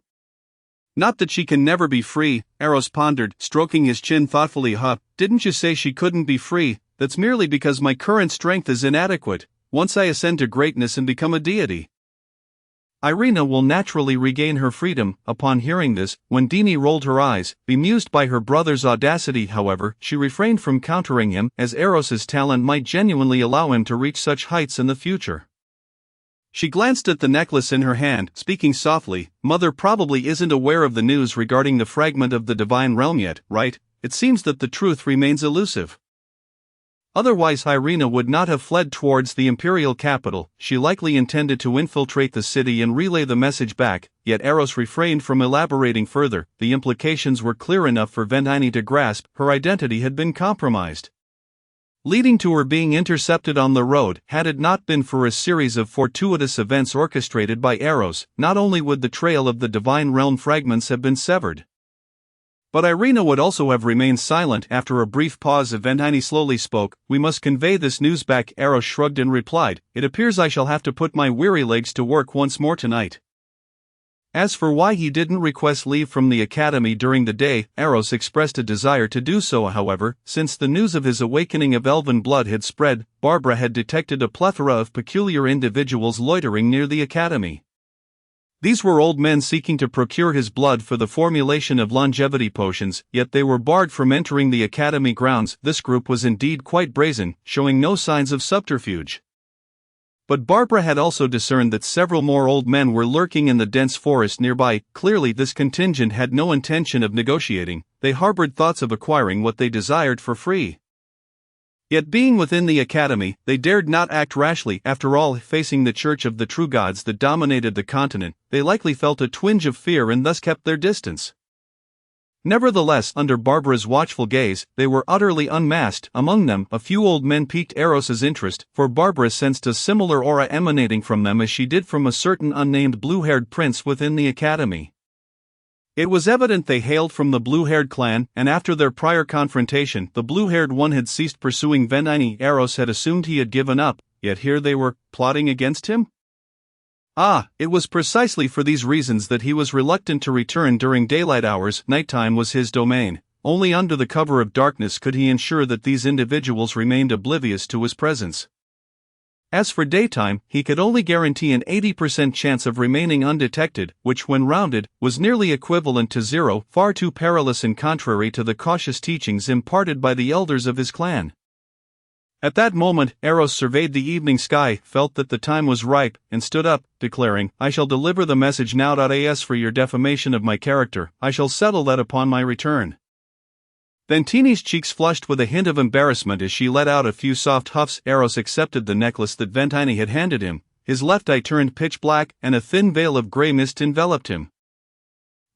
[SPEAKER 1] "Not that she can never be free," Eros pondered, stroking his chin thoughtfully. Didn't you say she couldn't be free? That's merely because my current strength is inadequate. Once I ascend to greatness and become a deity, Irina will naturally regain her freedom." Upon hearing this, Wendini rolled her eyes, bemused by her brother's audacity. However, she refrained from countering him, as Eros's talent might genuinely allow him to reach such heights in the future. She glanced at the necklace in her hand, speaking softly, "Mother probably isn't aware of the news regarding the fragment of the divine realm yet, right? It seems that the truth remains elusive. Otherwise Irina would not have fled towards the imperial capital. She likely intended to infiltrate the city and relay the message back." Yet Eros refrained from elaborating further. The implications were clear enough for Wendini to grasp. Her identity had been compromised, leading to her being intercepted on the road. Had it not been for a series of fortuitous events orchestrated by Eros, not only would the trail of the divine realm fragments have been severed, but Irina would also have remained silent. After a brief pause, Wendini slowly spoke, "We must convey this news back." Eros shrugged and replied, "It appears I shall have to put my weary legs to work once more tonight." As for why he didn't request leave from the academy during the day, Eros expressed a desire to do so. However, since the news of his awakening of elven blood had spread, Barbara had detected a plethora of peculiar individuals loitering near the academy. These were old men seeking to procure his blood for the formulation of longevity potions, yet they were barred from entering the academy grounds. This group was indeed quite brazen, showing no signs of subterfuge. But Barbara had also discerned that several more old men were lurking in the dense forest nearby. Clearly this contingent had no intention of negotiating, they harbored thoughts of acquiring what they desired for free. Yet being within the academy, they dared not act rashly. After all, facing the church of the true gods that dominated the continent, they likely felt a twinge of fear and thus kept their distance. Nevertheless, under Barbara's watchful gaze, they were utterly unmasked. Among them, a few old men piqued Eros's interest, for Barbara sensed a similar aura emanating from them as she did from a certain unnamed blue-haired prince within the academy. It was evident they hailed from the blue-haired clan, and after their prior confrontation, the blue-haired one had ceased pursuing Ventini. Eros had assumed he had given up, yet here they were, plotting against him? It was precisely for these reasons that he was reluctant to return during daylight hours. Nighttime was his domain. Only under the cover of darkness could he ensure that these individuals remained oblivious to his presence. As for daytime, he could only guarantee an 80% chance of remaining undetected, which when rounded, was nearly equivalent to zero, far too perilous and contrary to the cautious teachings imparted by the elders of his clan. At that moment, Eros surveyed the evening sky, felt that the time was ripe, and stood up, declaring, "I shall deliver the message now. As for your defamation of my character, I shall settle that upon my return." Ventini's cheeks flushed with a hint of embarrassment as she let out a few soft huffs. Eros accepted the necklace that Ventini had handed him. His left eye turned pitch black, and a thin veil of grey mist enveloped him.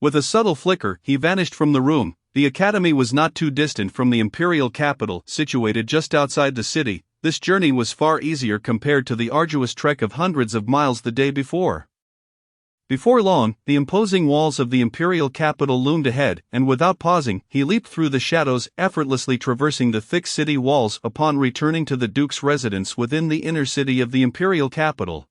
[SPEAKER 1] With a subtle flicker, he vanished from the room. The academy was not too distant from the imperial capital, situated just outside the city. This journey was far easier compared to the arduous trek of hundreds of miles the day before. Before long, the imposing walls of the imperial capital loomed ahead, and without pausing, he leaped through the shadows, effortlessly traversing the thick city walls. Upon returning to the duke's residence within the inner city of the imperial capital,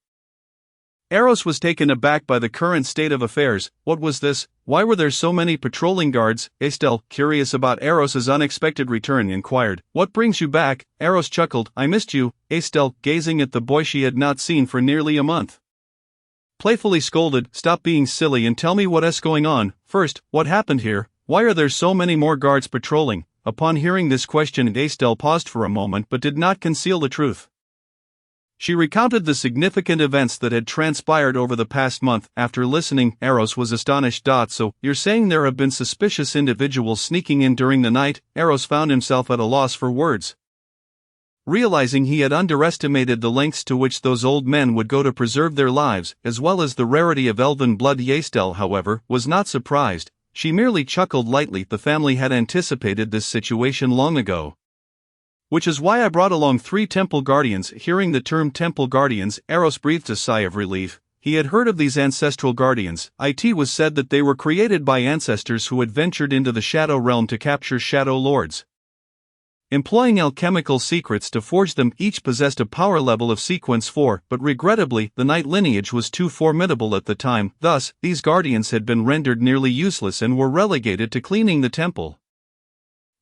[SPEAKER 1] Eros was taken aback by the current state of affairs. What was this? Why were there so many patrolling guards? Estelle, curious about Eros's unexpected return, inquired, "What brings you back?" Eros chuckled, "I missed you." Estelle, gazing at the boy she had not seen for nearly a month, playfully scolded, "Stop being silly and tell me what's going on. First, what happened here? Why are there so many more guards patrolling?" Upon hearing this question, Estelle paused for a moment but did not conceal the truth. She recounted the significant events that had transpired over the past month. After listening, Eros was astonished. "So, you're saying there have been suspicious individuals sneaking in during the night?" Eros found himself at a loss for words. Realizing he had underestimated the lengths to which those old men would go to preserve their lives, as well as the rarity of elven blood, Estelle, however, was not surprised. She merely chuckled lightly. "The family had anticipated this situation long ago. Which is why I brought along 3 temple guardians." Hearing the term temple guardians, Eros breathed a sigh of relief. He had heard of these ancestral guardians. It was said that they were created by ancestors who had ventured into the Shadow Realm to capture Shadow Lords. Employing alchemical secrets to forge them, each possessed a power level of sequence 4, but regrettably, the Night lineage was too formidable at the time. Thus, these guardians had been rendered nearly useless and were relegated to cleaning the temple.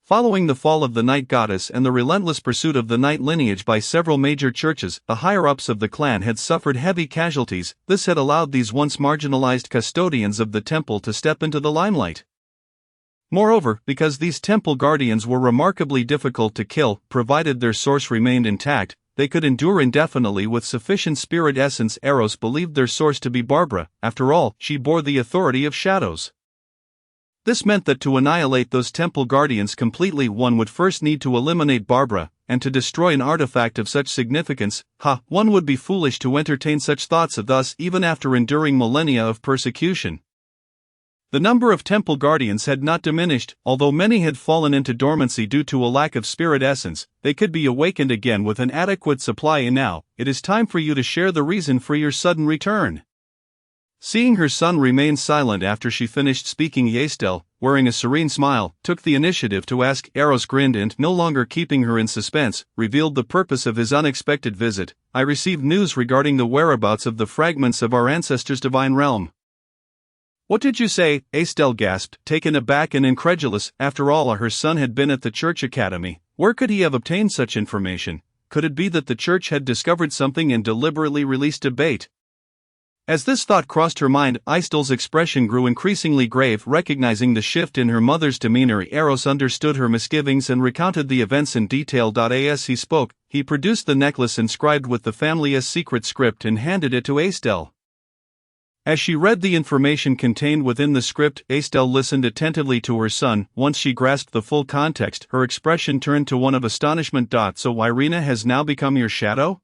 [SPEAKER 1] Following the fall of the Night Goddess and the relentless pursuit of the Night lineage by several major churches, the higher-ups of the clan had suffered heavy casualties. This had allowed these once marginalized custodians of the temple to step into the limelight. Moreover, because these temple guardians were remarkably difficult to kill, provided their source remained intact, they could endure indefinitely with sufficient spirit essence. Eros believed their source to be Barbara. After all, she bore the authority of shadows. This meant that to annihilate those temple guardians completely, one would first need to eliminate Barbara, and to destroy an artifact of such significance, one would be foolish to entertain such thoughts. Thus, even after enduring millennia of persecution, the number of temple guardians had not diminished. Although many had fallen into dormancy due to a lack of spirit essence, they could be awakened again with an adequate supply. And now, it is time for you to share the reason for your sudden return. Seeing her son remain silent after she finished speaking, Estelle, wearing a serene smile, took the initiative to ask. Eros grinned and, no longer keeping her in suspense, revealed the purpose of his unexpected visit. "I received news regarding the whereabouts of the fragments of our ancestors' divine realm." "What did you say?" Estelle gasped, taken aback and incredulous. After all, her son had been at the church academy. Where could he have obtained such information? Could it be that the church had discovered something and deliberately released a bait? As this thought crossed her mind, Estelle's expression grew increasingly grave. Recognizing the shift in her mother's demeanor, Eros understood her misgivings and recounted the events in detail. As he spoke, he produced the necklace inscribed with the family's secret script and handed it to Estelle. As she read the information contained within the script, Estelle listened attentively to her son. Once she grasped the full context, her expression turned to one of astonishment. So Irina has now become your shadow?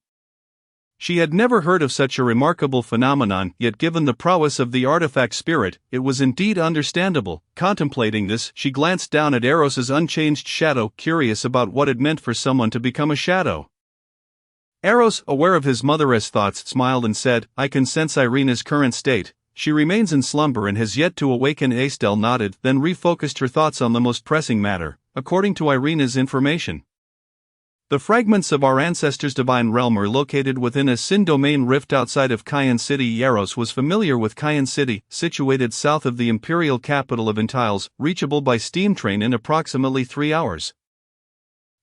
[SPEAKER 1] She had never heard of such a remarkable phenomenon, yet given the prowess of the artifact spirit, it was indeed understandable. Contemplating this, she glanced down at Eros's unchanged shadow, curious about what it meant for someone to become a shadow. Eros, aware of his mother's thoughts, smiled and said, I can sense Irina's current state. She remains in slumber and has yet to awaken. Estelle nodded, then refocused her thoughts on the most pressing matter. According to Irina's information, the fragments of our ancestors' divine realm are located within a Sin domain rift outside of Cayenne City. Eros was familiar with Cayenne City, situated south of the imperial capital of Antilles, reachable by steam train in approximately 3 hours.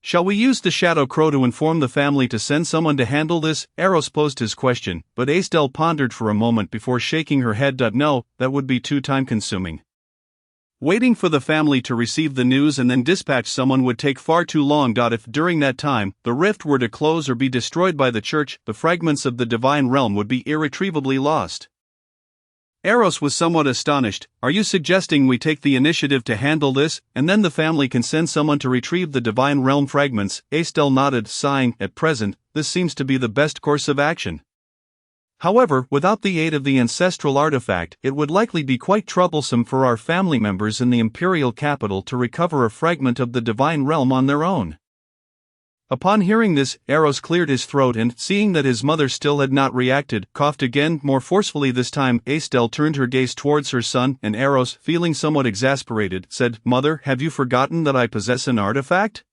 [SPEAKER 1] Shall we use the Shadow Crow to inform the family to send someone to handle this? Eros posed his question, but Estelle pondered for a moment before shaking her head. No, that would be too time-consuming. Waiting for the family to receive the news and then dispatch someone would take far too long. If during that time, the rift were to close or be destroyed by the church, the fragments of the divine realm would be irretrievably lost. Eros was somewhat astonished. Are you suggesting we take the initiative to handle this, and then the family can send someone to retrieve the divine realm fragments? Estelle nodded, sighing. At present, this seems to be the best course of action. However, without the aid of the ancestral artifact, it would likely be quite troublesome for our family members in the imperial capital to recover a fragment of the divine realm on their own. Upon hearing this, Eros cleared his throat and, seeing that his mother still had not reacted, coughed again, more forcefully this time. Estelle turned her gaze towards her son, and Eros, feeling somewhat exasperated, said, Mother, have you forgotten that I possess an artifact?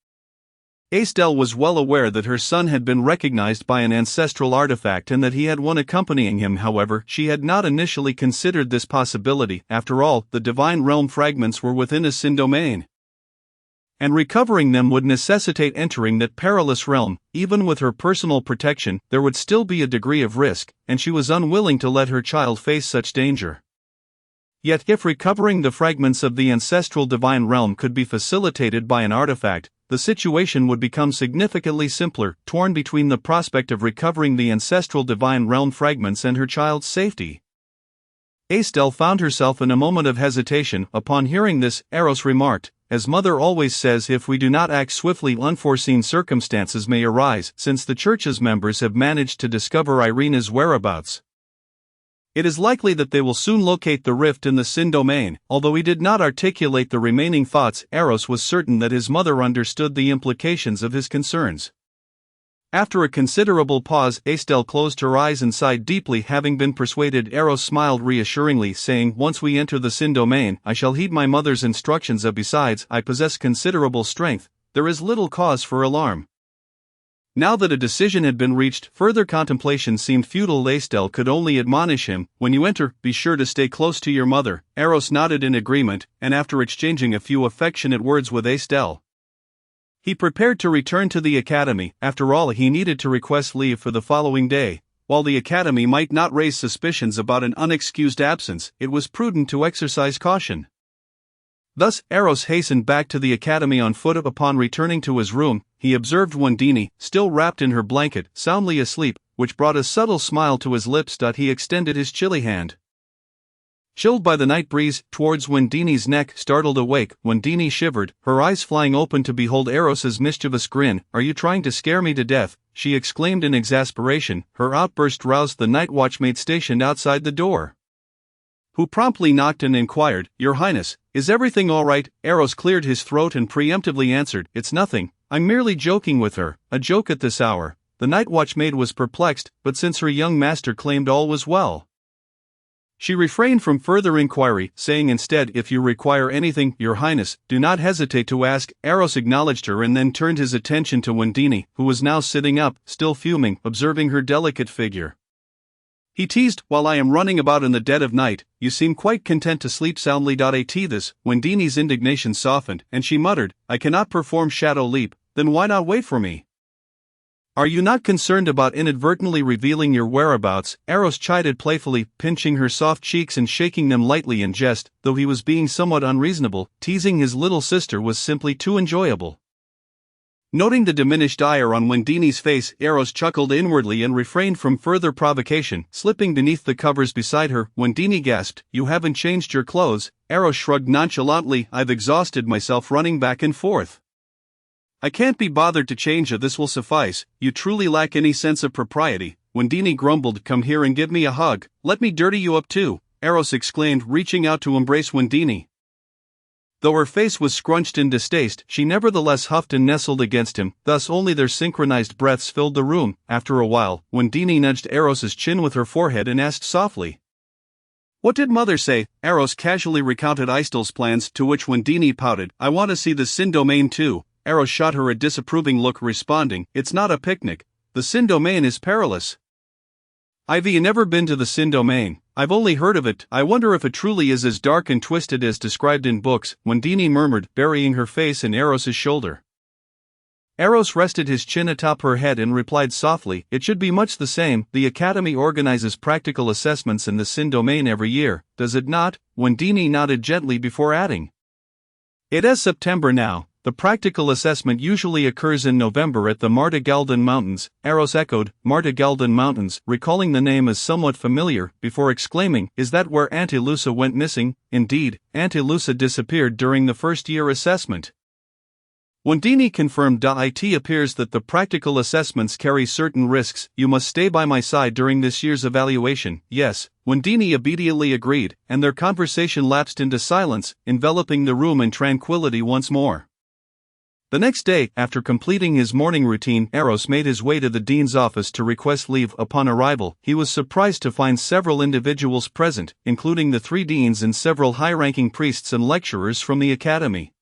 [SPEAKER 1] Estelle was well aware that her son had been recognized by an ancestral artifact and that he had one accompanying him. However, she had not initially considered this possibility. After all, the divine realm fragments were within a Sin domain, and recovering them would necessitate entering that perilous realm. Even with her personal protection, there would still be a degree of risk, and she was unwilling to let her child face such danger. Yet if recovering the fragments of the ancestral divine realm could be facilitated by an artifact, the situation would become significantly simpler. Torn between the prospect of recovering the ancestral divine realm fragments and her child's safety, Estelle found herself in a moment of hesitation. Upon hearing this, Eros remarked, As Mother always says, if we do not act swiftly, unforeseen circumstances may arise. Since the church's members have managed to discover Irina's whereabouts, it is likely that they will soon locate the rift in the Sin domain. Although he did not articulate the remaining thoughts, Eros was certain that his mother understood the implications of his concerns. After a considerable pause, Estelle closed her eyes and sighed deeply. Having been persuaded, Eros smiled reassuringly, saying, Once we enter the Sin domain, I shall heed my mother's instructions. Besides, I possess considerable strength. There is little cause for alarm. Now that a decision had been reached, further contemplation seemed futile. Estelle could only admonish him, When you enter, be sure to stay close to your mother. Eros nodded in agreement, and after exchanging a few affectionate words with Estelle, he prepared to return to the academy. After all, he needed to request leave for the following day. While the academy might not raise suspicions about an unexcused absence, it was prudent to exercise caution. Thus, Eros hastened back to the academy on foot. Upon returning to his room, he observed Wendini, still wrapped in her blanket, soundly asleep, which brought a subtle smile to his lips. He extended his chilly hand, chilled by the night breeze, towards Wendini's neck. Startled awake, Wendini shivered, her eyes flying open to behold Eros's mischievous grin. Are you trying to scare me to death? She exclaimed in exasperation. Her outburst roused the night watchmaid stationed outside the door, who promptly knocked and inquired, Your Highness, is everything all right? Eros cleared his throat and preemptively answered, It's nothing, I'm merely joking with her. A joke at this hour? The night watchmaid was perplexed, but since her young master claimed all was well, she refrained from further inquiry, saying instead, If you require anything, Your Highness, do not hesitate to ask. Eros acknowledged her and then turned his attention to Wendini, who was now sitting up, still fuming, observing her delicate figure. He teased, While I am running about in the dead of night, you seem quite content to sleep soundly. At this, Wendini's indignation softened, and she muttered, I cannot perform shadow leap, then why not wait for me? Are you not concerned about inadvertently revealing your whereabouts? Eros chided playfully, pinching her soft cheeks and shaking them lightly in jest. Though he was being somewhat unreasonable, teasing his little sister was simply too enjoyable. Noting the diminished ire on Wendini's face, Eros chuckled inwardly and refrained from further provocation. Slipping beneath the covers beside her, Wendini gasped, "You haven't changed your clothes." Eros shrugged nonchalantly, "I've exhausted myself running back and forth. I can't be bothered to change it, this will suffice." "You truly lack any sense of propriety," Wendini grumbled. "Come here and give me a hug." "Let me dirty you up too," Eros exclaimed, reaching out to embrace Wendini. Though her face was scrunched in distaste, she nevertheless huffed and nestled against him, thus only their synchronized breaths filled the room. After a while, Wendini nudged Eros's chin with her forehead and asked softly, "What did mother say?" Eros casually recounted Aistel's plans, to which Wendini pouted, "I want to see the Sin Domain too." Eros shot her a disapproving look, responding, "It's not a picnic. The Sin Domain is perilous." "I've never been to the Sin Domain. I've only heard of it. I wonder if it truly is as dark and twisted as described in books," Wendini murmured, burying her face in Eros's shoulder. Eros rested his chin atop her head and replied softly, "It should be much the same. The Academy organizes practical assessments in the Sin Domain every year, does it not?" Wendini nodded gently before adding, "It is September now. The practical assessment usually occurs in November at the Martagaldan Mountains." Eros echoed, "Martagaldan Mountains," recalling the name as somewhat familiar, before exclaiming, "Is that where Antilusa went missing?" "Indeed, Antilusa disappeared during the first-year assessment." Wendini confirmed. "It appears that the practical assessments carry certain risks. You must stay by my side during this year's evaluation." "Yes," Wendini obediently agreed, and their conversation lapsed into silence, enveloping the room in tranquility once more. The next day, after completing his morning routine, Eros made his way to the dean's office to request leave. Upon arrival, he was surprised to find several individuals present, including the 3 deans and several high-ranking priests and lecturers from the academy.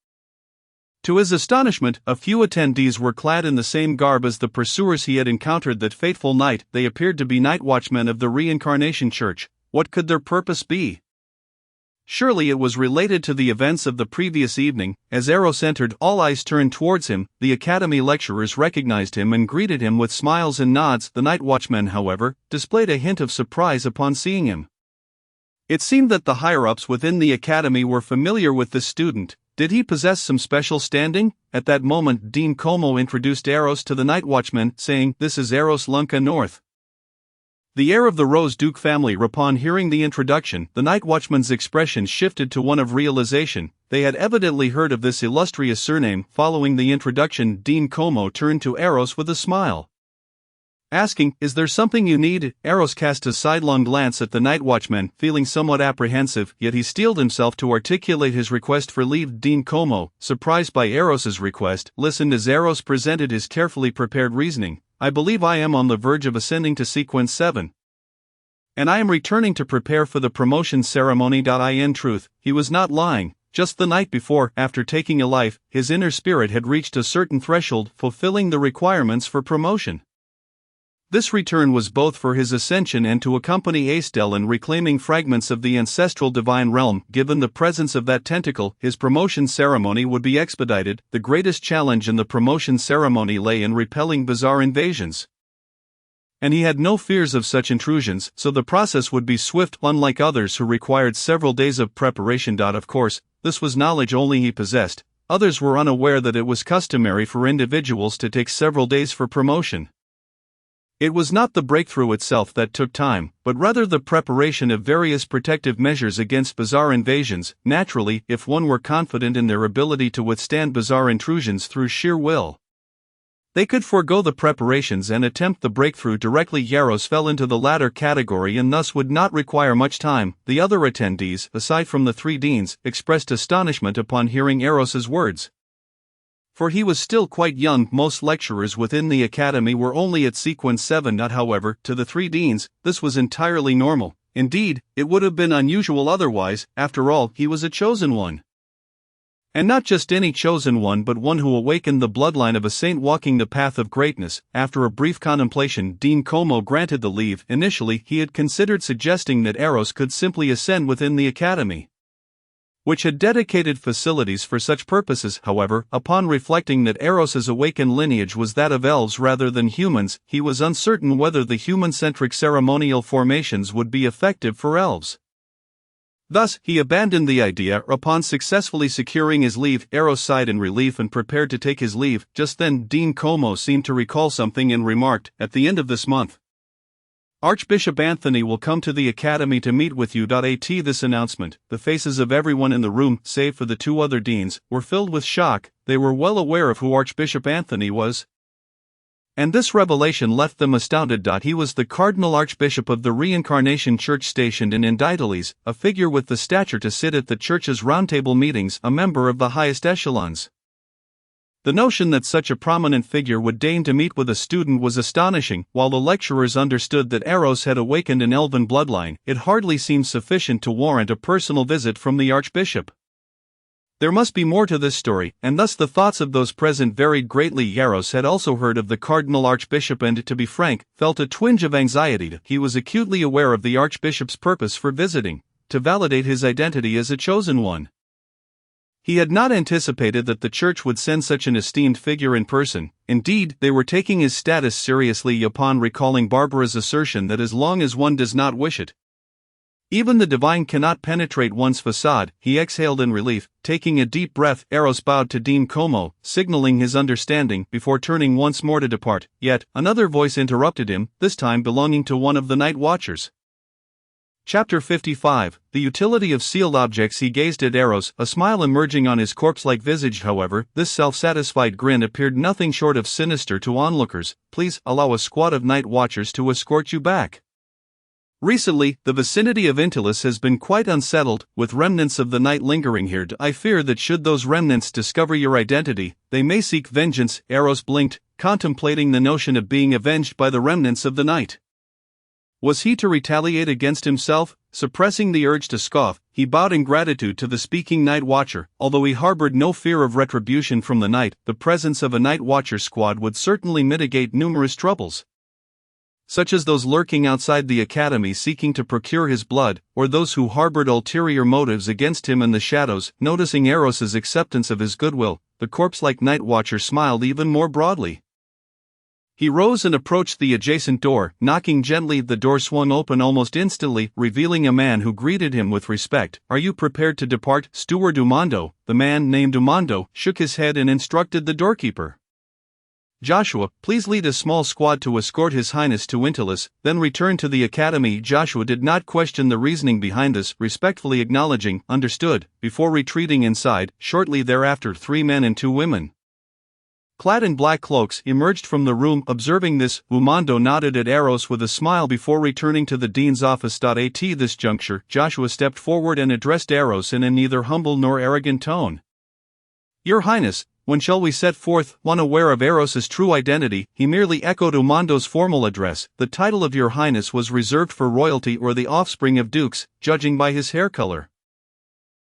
[SPEAKER 1] To his astonishment, a few attendees were clad in the same garb as the pursuers he had encountered that fateful night. They appeared to be night watchmen of the Reincarnation Church. What could their purpose be? Surely it was related to the events of the previous evening. As Eros entered, all eyes turned towards him. The academy lecturers recognized him and greeted him with smiles and nods. The night watchmen, however, displayed a hint of surprise upon seeing him. It seemed that the higher-ups within the academy were familiar with this student. Did he possess some special standing? At that moment, Dean Como introduced Eros to the night watchmen, saying, "This is Eros Lunca North." The heir of the Rose Duke family. Upon hearing the introduction, the night watchman's expression shifted to one of realization. They had evidently heard of this illustrious surname. Following the introduction, Dean Como turned to Eros with a smile, asking, "Is there something you need?" Eros cast a sidelong glance at the night watchman, feeling somewhat apprehensive, yet he steeled himself to articulate his request for leave. Dean Como, surprised by Eros's request, listened as Eros presented his carefully prepared reasoning. "I believe I am on the verge of ascending to Sequence 7. And I am returning to prepare for the promotion ceremony. In truth, he was not lying. Just the night before, after taking a life, his inner spirit had reached a certain threshold, fulfilling the requirements for promotion. This return was both for his ascension and to accompany Aistel in reclaiming fragments of the ancestral divine realm. Given the presence of that tentacle, his promotion ceremony would be expedited. The greatest challenge in the promotion ceremony lay in repelling bizarre invasions. And he had no fears of such intrusions, so the process would be swift, unlike others who required several days of preparation. Of course, this was knowledge only he possessed. Others were unaware that it was customary for individuals to take several days for promotion. It was not the breakthrough itself that took time, but rather the preparation of various protective measures against bizarre invasions. Naturally, if one were confident in their ability to withstand bizarre intrusions through sheer will, they could forego the preparations and attempt the breakthrough directly. Eros fell into the latter category and thus would not require much time. The other attendees, aside from the 3 deans, expressed astonishment upon hearing Eros's words. For he was still quite young. Most lecturers within the academy were only at Sequence 7. However, to the 3 deans, this was entirely normal. Indeed, it would have been unusual otherwise. After all, he was a chosen one. And not just any chosen one, but one who awakened the bloodline of a saint walking the path of greatness. After a brief contemplation, Dean Como granted the leave. Initially, he had considered suggesting that Eros could simply ascend within the academy, which had dedicated facilities for such purposes. However, upon reflecting that Eros's awakened lineage was that of elves rather than humans, he was uncertain whether the human-centric ceremonial formations would be effective for elves. Thus, he abandoned the idea upon successfully securing his leave. Eros sighed in relief and prepared to take his leave. Just then, Dean Como seemed to recall something and remarked, "At the end of this month, Archbishop Anthony will come to the academy to meet with you." At this announcement, the faces of everyone in the room, save for the two other deans, were filled with shock. They were well aware of who Archbishop Anthony was, and this revelation left them astounded. He was the Cardinal Archbishop of the Reincarnation Church stationed in Inditalis, a figure with the stature to sit at the church's roundtable meetings, a member of the highest echelons. The notion that such a prominent figure would deign to meet with a student was astonishing. While the lecturers understood that Eros had awakened an elven bloodline, it hardly seemed sufficient to warrant a personal visit from the Archbishop. There must be more to this story, and thus the thoughts of those present varied greatly. Eros had also heard of the Cardinal Archbishop and, to be frank, felt a twinge of anxiety. He was acutely aware of the Archbishop's purpose for visiting, to validate his identity as a chosen one. He had not anticipated that the church would send such an esteemed figure in person. Indeed, they were taking his status seriously upon recalling Barbara's assertion that as long as one does not wish it, even the divine cannot penetrate one's facade. He exhaled in relief, taking a deep breath. Eros bowed to Dean Como, signaling his understanding, before turning once more to depart. Yet, another voice interrupted him, this time belonging to one of the night watchers. Chapter 55, The Utility of Sealed Objects. He gazed at Eros, a smile emerging on his corpse-like visage. However, this self-satisfied grin appeared nothing short of sinister to onlookers. "Please, allow a squad of night watchers to escort you back. Recently, the vicinity of Intilis has been quite unsettled, with remnants of the night lingering here. I fear that should those remnants discover your identity, they may seek vengeance." Eros blinked, contemplating the notion of being avenged by the remnants of the night. Was he to retaliate against himself? Suppressing the urge to scoff, he bowed in gratitude to the speaking night watcher. Although he harbored no fear of retribution from the night, the presence of a night watcher squad would certainly mitigate numerous troubles, such as those lurking outside the academy seeking to procure his blood, or those who harbored ulterior motives against him in the shadows. Noticing Eros's acceptance of his goodwill, the corpse-like night watcher smiled even more broadly. He rose and approached the adjacent door. Knocking gently, the door swung open almost instantly, revealing a man who greeted him with respect. "Are you prepared to depart, Steward Umando?" The man, named Umando, shook his head and instructed the doorkeeper, "Joshua, please lead a small squad to escort His Highness to Intilis, then return to the academy." Joshua did not question the reasoning behind this, respectfully acknowledging, "Understood," before retreating inside. Shortly thereafter, 3 men and 2 women, clad in black cloaks, emerged from the room. Observing this, Umando nodded at Eros with a smile before returning to the dean's office. At this juncture, Joshua stepped forward and addressed Eros in a neither humble nor arrogant tone. "Your Highness, when shall we set forth?" Unaware of Eros's true identity, he merely echoed Umando's formal address. "The title of Your Highness was reserved for royalty or the offspring of dukes, judging by his hair color."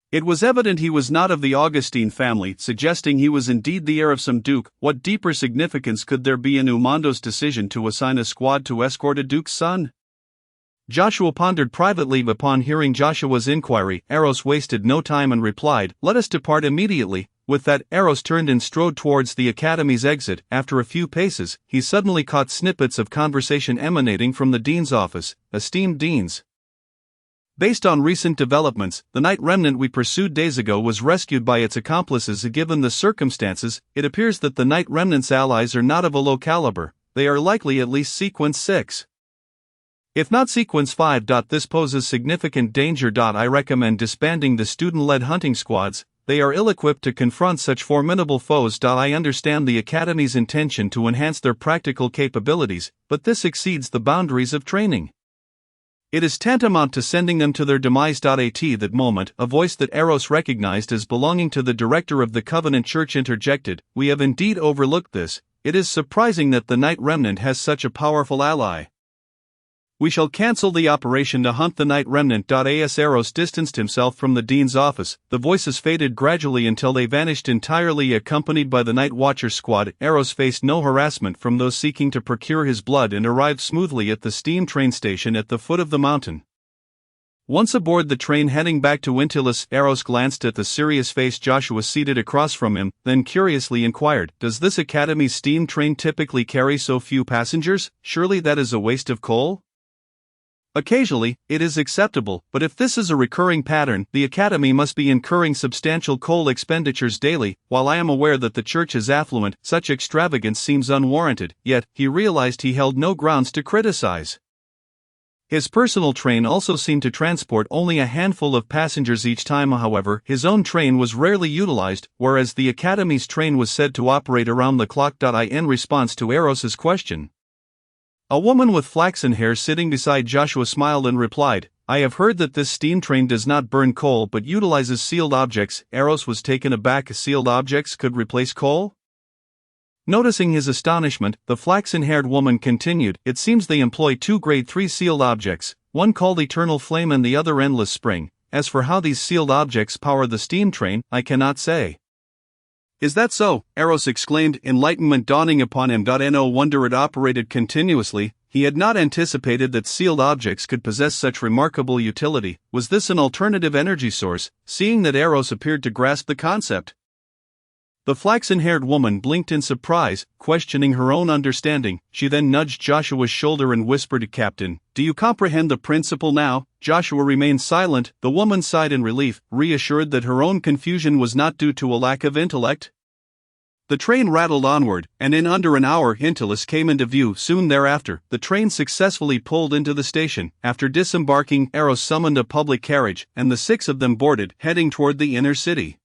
[SPEAKER 1] It was evident he was not of the Augustine family, suggesting he was indeed the heir of some duke. What deeper significance could there be in Umando's decision to assign a squad to escort a duke's son? Joshua pondered privately upon hearing Joshua's inquiry. Eros wasted no time and replied, "Let us depart immediately." With that, Eros turned and strode towards the academy's exit. After a few paces, he suddenly caught snippets of conversation emanating from the dean's office. "Esteemed deans, based on recent developments, the night remnant we pursued days ago was rescued by its accomplices. Given the circumstances, it appears that the night remnant's allies are not of a low caliber. They are likely at least sequence 6. If not sequence 5. This poses significant danger. I recommend disbanding the student-led hunting squads. They are ill-equipped to confront such formidable foes. I understand the Academy's intention to enhance their practical capabilities, but this exceeds the boundaries of training. It is tantamount to sending them to their demise. At that moment, a voice that Eros recognized as belonging to the director of the Covenant Church interjected, "We have indeed overlooked this. It is surprising that the Night Remnant has such a powerful ally. We shall cancel the operation to hunt the Night Remnant." As Eros distanced himself from the dean's office, the voices faded gradually until they vanished entirely. Accompanied by the Night Watcher squad, Eros faced no harassment from those seeking to procure his blood and arrived smoothly at the steam train station at the foot of the mountain. Once aboard the train heading back to Intilis, Eros glanced at the serious-faced Joshua seated across from him, then curiously inquired, "Does this Academy's steam train typically carry so few passengers? Surely that is a waste of coal?" Occasionally, it is acceptable, but if this is a recurring pattern, the Academy must be incurring substantial coal expenditures daily. While I am aware that the church is affluent, such extravagance seems unwarranted, yet, he realized he held no grounds to criticize. His personal train also seemed to transport only a handful of passengers each time. However, his own train was rarely utilized, whereas the Academy's train was said to operate around the clock. In response to Eros's question, a woman with flaxen hair sitting beside Joshua smiled and replied, "I have heard that this steam train does not burn coal but utilizes sealed objects." Eros was taken aback. Sealed objects could replace coal? Noticing his astonishment, the flaxen-haired woman continued, "It seems they employ two grade 3 sealed objects, one called Eternal Flame and the other Endless Spring. As for how these sealed objects power the steam train, I cannot say." "Is that so?" Eros exclaimed, enlightenment dawning upon him. No wonder it operated continuously. He had not anticipated that sealed objects could possess such remarkable utility. Was this an alternative energy source? Seeing that Eros appeared to grasp the concept, the flaxen-haired woman blinked in surprise, questioning her own understanding. She then nudged Joshua's shoulder and whispered, "Captain, do you comprehend the principle now?" Joshua remained silent. The woman sighed in relief, reassured that her own confusion was not due to a lack of intellect. The train rattled onward, and in under an hour Hintilus came into view. Soon thereafter, the train successfully pulled into the station. After disembarking, Eros summoned a public carriage, and the 6 of them boarded, heading toward the inner city.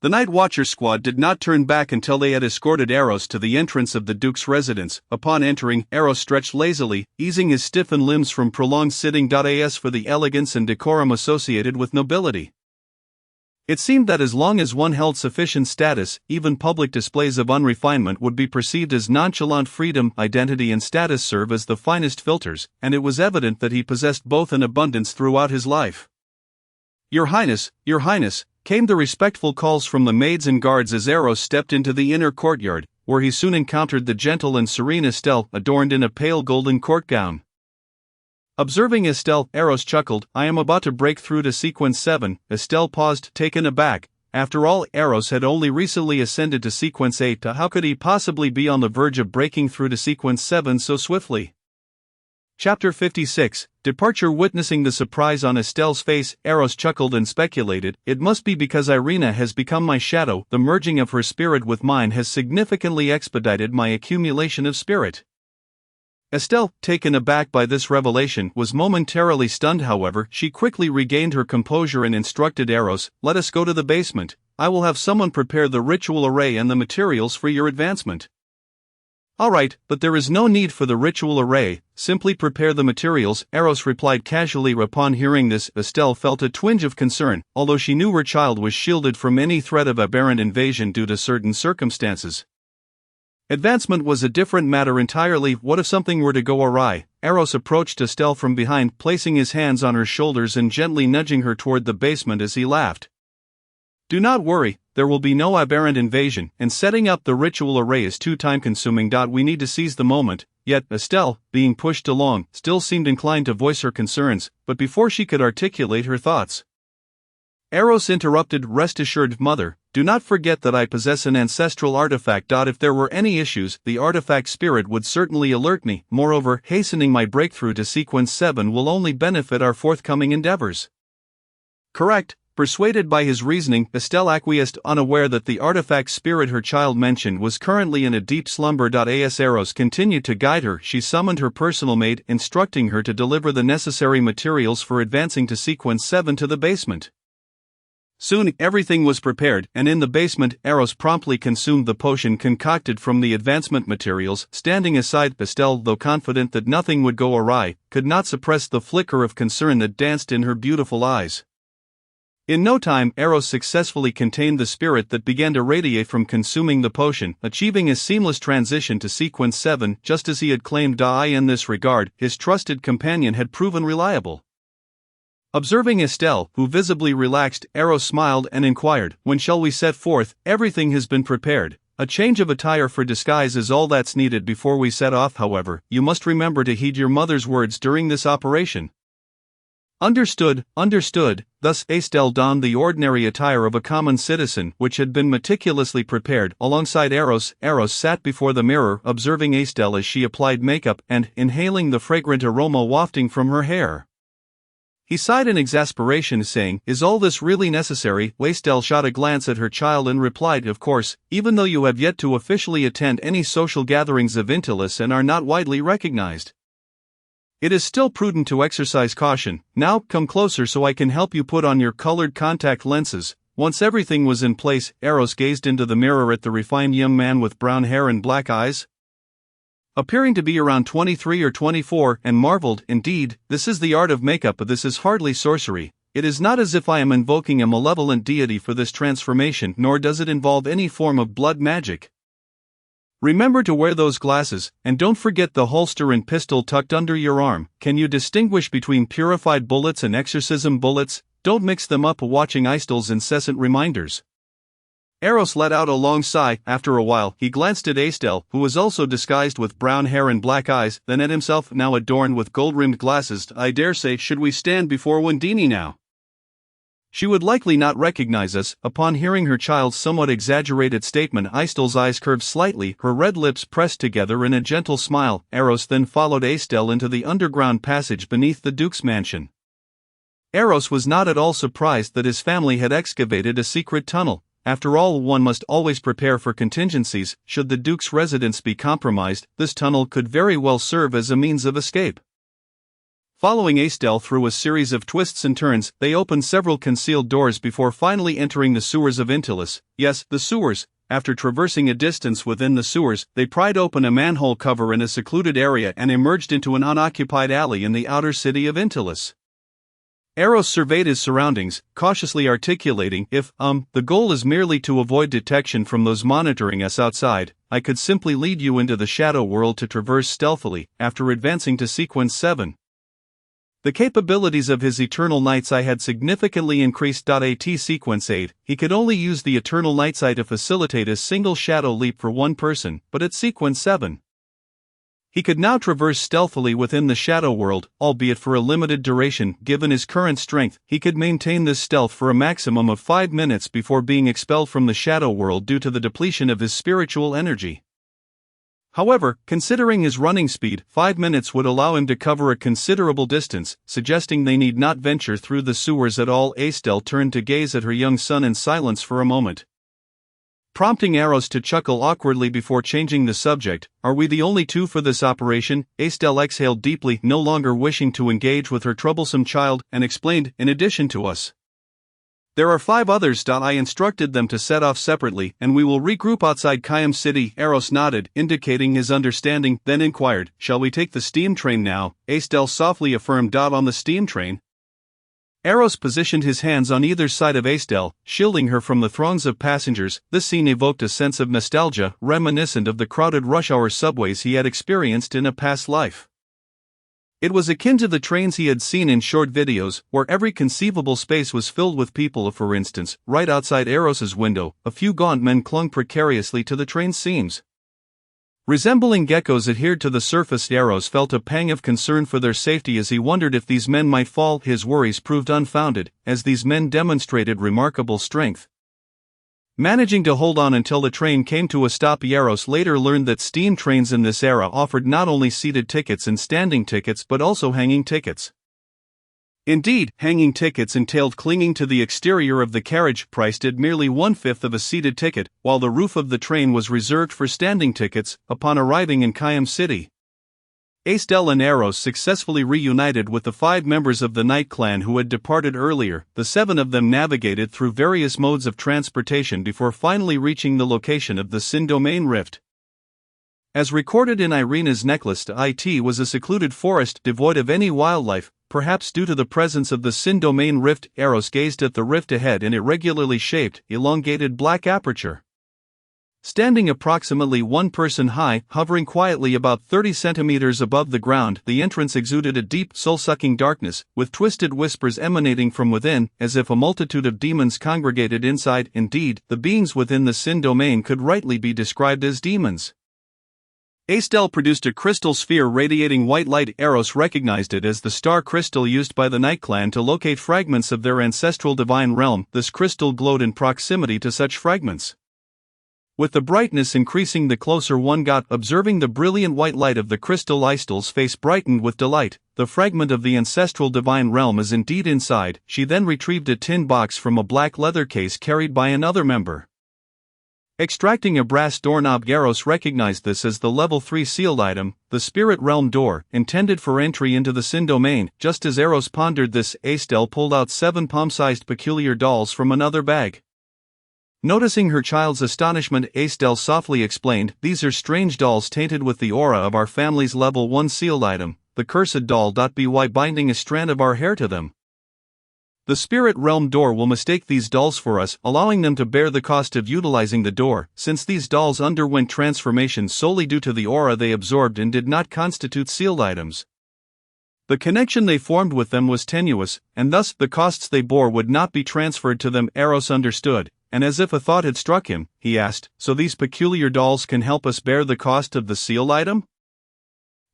[SPEAKER 1] The Night Watcher squad did not turn back until they had escorted Eros to the entrance of the Duke's residence. Upon entering, Eros stretched lazily, easing his stiffened limbs from prolonged sitting. As for the elegance and decorum associated with nobility, it seemed that as long as one held sufficient status, even public displays of unrefinement would be perceived as nonchalant. Freedom, identity and status serve as the finest filters, and it was evident that he possessed both in abundance throughout his life. Your Highness, came the respectful calls from the maids and guards as Eros stepped into the inner courtyard, where he soon encountered the gentle and serene Estelle, adorned in a pale golden court gown. Observing Estelle, Eros chuckled, "I am about to break through to sequence 7. Estelle paused, taken aback. After all, Eros had only recently ascended to sequence 8. How could he possibly be on the verge of breaking through to sequence 7 so swiftly? Chapter 56, Departure. Witnessing the surprise on Estelle's face, Eros chuckled and speculated, "It must be because Irina has become my shadow. The merging of her spirit with mine has significantly expedited my accumulation of spirit." Estelle, taken aback by this revelation, was momentarily stunned. However, she quickly regained her composure and instructed Eros, "Let us go to the basement. I will have someone prepare the ritual array and the materials for your advancement." "All right, but there is no need for the ritual array, simply prepare the materials," Eros replied casually. Upon hearing this, Estelle felt a twinge of concern, although she knew her child was shielded from any threat of aberrant invasion due to certain circumstances. Advancement was a different matter entirely. What if something were to go awry? Eros approached Estelle from behind, placing his hands on her shoulders and gently nudging her toward the basement as he laughed. "Do not worry, there will be no aberrant invasion, and setting up the ritual array is too time-consuming. We need to seize the moment." Yet, Estelle, being pushed along, still seemed inclined to voice her concerns, but before she could articulate her thoughts, Eros interrupted, "Rest assured, Mother, do not forget that I possess an ancestral artifact. If there were any issues, the artifact spirit would certainly alert me. Moreover, hastening my breakthrough to sequence 7 will only benefit our forthcoming endeavors." "Correct." Persuaded by his reasoning, Estelle acquiesced, unaware that the artifact spirit her child mentioned was currently in a deep slumber. As Eros continued to guide her, she summoned her personal maid, instructing her to deliver the necessary materials for advancing to sequence 7 to the basement. Soon, everything was prepared, and in the basement, Eros promptly consumed the potion concocted from the advancement materials. Standing aside, Estelle, though confident that nothing would go awry, could not suppress the flicker of concern that danced in her beautiful eyes. In no time, Eros successfully contained the spirit that began to radiate from consuming the potion, achieving a seamless transition to sequence 7, just as he had claimed. In this regard, his trusted companion had proven reliable. Observing Estelle, who visibly relaxed, Eros smiled and inquired, "When shall we set forth?" "Everything has been prepared. A change of attire for disguise is all that's needed before we set off. However, you must remember to heed your mother's words during this operation." Understood, understood. Thus Estelle donned the ordinary attire of a common citizen, which had been meticulously prepared. Alongside Eros, Eros sat before the mirror, observing Estelle as she applied makeup and inhaling the fragrant aroma wafting from her hair. He sighed in exasperation, saying, "Is all this really necessary?" Estelle shot a glance at her child and replied, "Of course, even though you have yet to officially attend any social gatherings of Intilis and are not widely recognized. It is still prudent to exercise caution. Now, come closer so I can help you put on your colored contact lenses." Once everything was in place, Eros gazed into the mirror at the refined young man with brown hair and black eyes, appearing to be around 23 or 24, and marveled, "Indeed, this is the art of makeup, but this is hardly sorcery. It is not as if I am invoking a malevolent deity for this transformation, nor does it involve any form of blood magic. Remember to wear those glasses, and don't forget the holster and pistol tucked under your arm. Can you distinguish between purified bullets and exorcism bullets? Don't mix them up." Watching Estelle's incessant reminders, Eros let out a long sigh. After a while, he glanced at Estelle, who was also disguised with brown hair and black eyes, then at himself, now adorned with gold-rimmed glasses. "I dare say, should we stand before Wendini now? She would likely not recognize us." Upon hearing her child's somewhat exaggerated statement, Estelle's eyes curved slightly, her red lips pressed together in a gentle smile. Eros then followed Estelle into the underground passage beneath the Duke's mansion. Eros was not at all surprised that his family had excavated a secret tunnel. After all, one must always prepare for contingencies. Should the Duke's residence be compromised, this tunnel could very well serve as a means of escape. Following Estelle through a series of twists and turns, they opened several concealed doors before finally entering the sewers of Intilis. Yes, the sewers. After traversing a distance within the sewers, they pried open a manhole cover in a secluded area and emerged into an unoccupied alley in the outer city of Intilis. Eros surveyed his surroundings, cautiously articulating, "If, the goal is merely to avoid detection from those monitoring us outside, I could simply lead you into the shadow world to traverse stealthily, after advancing to sequence 7. The capabilities of his Eternal Night's Eye had significantly increased. At sequence 8, he could only use the Eternal Night's Eye to facilitate a single shadow leap for one person, but at sequence 7, he could now traverse stealthily within the shadow world, albeit for a limited duration. Given his current strength, he could maintain this stealth for a maximum of 5 minutes before being expelled from the shadow world due to the depletion of his spiritual energy. However, considering his running speed, 5 minutes would allow him to cover a considerable distance, suggesting they need not venture through the sewers at all. Estelle turned to gaze at her young son in silence for a moment, prompting Eros to chuckle awkwardly before changing the subject. "Are we the only two for this operation?" Estelle exhaled deeply, no longer wishing to engage with her troublesome child, and explained, "In addition to us, there are 5 others. I instructed them to set off separately, and we will regroup outside Kayam City." Eros nodded, indicating his understanding, then inquired, "Shall we take the steam train now?" Estelle softly affirmed. "On the steam train?" Eros positioned his hands on either side of Estelle, shielding her from the throngs of passengers. This scene evoked a sense of nostalgia, reminiscent of the crowded rush-hour subways he had experienced in a past life. It was akin to the trains he had seen in short videos, where every conceivable space was filled with people. For instance, right outside Eros's window, a few gaunt men clung precariously to the train's seams. Resembling geckos adhered to the surface. Eros felt a pang of concern for their safety as he wondered if these men might fall. His worries proved unfounded, as these men demonstrated remarkable strength, managing to hold on until the train came to a stop. Eros later learned that steam trains in this era offered not only seated tickets and standing tickets but also hanging tickets. Indeed, hanging tickets entailed clinging to the exterior of the carriage, priced at merely 1/5 of a seated ticket, while the roof of the train was reserved for standing tickets. Upon arriving in Kayam City, Estelle and Eros successfully reunited with the 5 members of the Night Clan who had departed earlier. The 7 of them navigated through various modes of transportation before finally reaching the location of the Sin Domain Rift. As recorded in Irina's necklace, it was a secluded forest devoid of any wildlife, perhaps due to the presence of the Sin Domain Rift. Eros gazed at the rift ahead, an irregularly shaped, elongated black aperture. Standing approximately 1 person high, hovering quietly about 30 centimeters above the ground, the entrance exuded a deep, soul-sucking darkness, with twisted whispers emanating from within, as if a multitude of demons congregated inside. Indeed, the beings within the Sin Domain could rightly be described as demons. Astel produced a crystal sphere radiating white light. Eros recognized it as the star crystal used by the Night Clan to locate fragments of their ancestral divine realm. This crystal glowed in proximity to such fragments. With the brightness increasing the closer one got, observing the brilliant white light of the crystal, Astel's face brightened with delight. The fragment of the ancestral divine realm is indeed inside. She then retrieved a tin box from a black leather case carried by another member. Extracting a brass doorknob, Eros recognized this as the level 3 sealed item, the spirit realm door, intended for entry into the Sin domain. Just as Eros pondered this, Astel pulled out 7 palm-sized peculiar dolls from another bag. Noticing her child's astonishment, Astel softly explained, "These are strange dolls tainted with the aura of our family's level 1 sealed item, the cursed doll. By binding a strand of our hair to them, the spirit realm door will mistake these dolls for us, allowing them to bear the cost of utilizing the door, since these dolls underwent transformation solely due to the aura they absorbed and did not constitute sealed items. The connection they formed with them was tenuous, and thus the costs they bore would not be transferred to them." Eros understood, and as if a thought had struck him, he asked, "So these peculiar dolls can help us bear the cost of the sealed item?"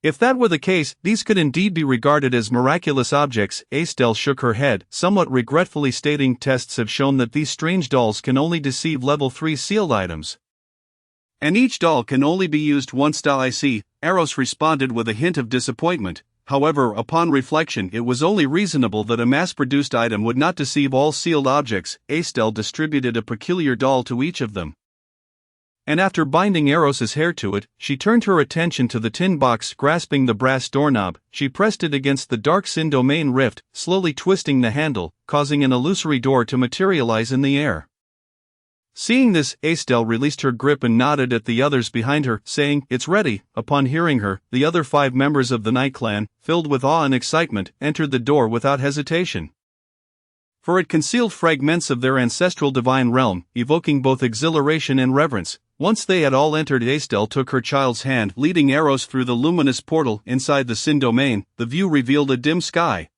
[SPEAKER 1] If that were the case, these could indeed be regarded as miraculous objects. Astel shook her head, somewhat regretfully, stating, "Tests have shown that these strange dolls can only deceive level 3 sealed items. And each doll can only be used once." I see, Eros responded with a hint of disappointment. However, upon reflection, it was only reasonable that a mass-produced item would not deceive all sealed objects. Astel distributed a peculiar doll to each of them, and after binding Eros's hair to it, she turned her attention to the tin box. Grasping the brass doorknob, she pressed it against the dark Sin domain rift, slowly twisting the handle, causing an illusory door to materialize in the air. Seeing this, Astel released her grip and nodded at the others behind her, saying, "It's ready." Upon hearing her, the other 5 members of the Night Clan, filled with awe and excitement, entered the door without hesitation, for it concealed fragments of their ancestral divine realm, evoking both exhilaration and reverence. Once they had all entered, Astel took her child's hand, leading Eros through the luminous portal. Inside the Sin domain, the view revealed a dim sky,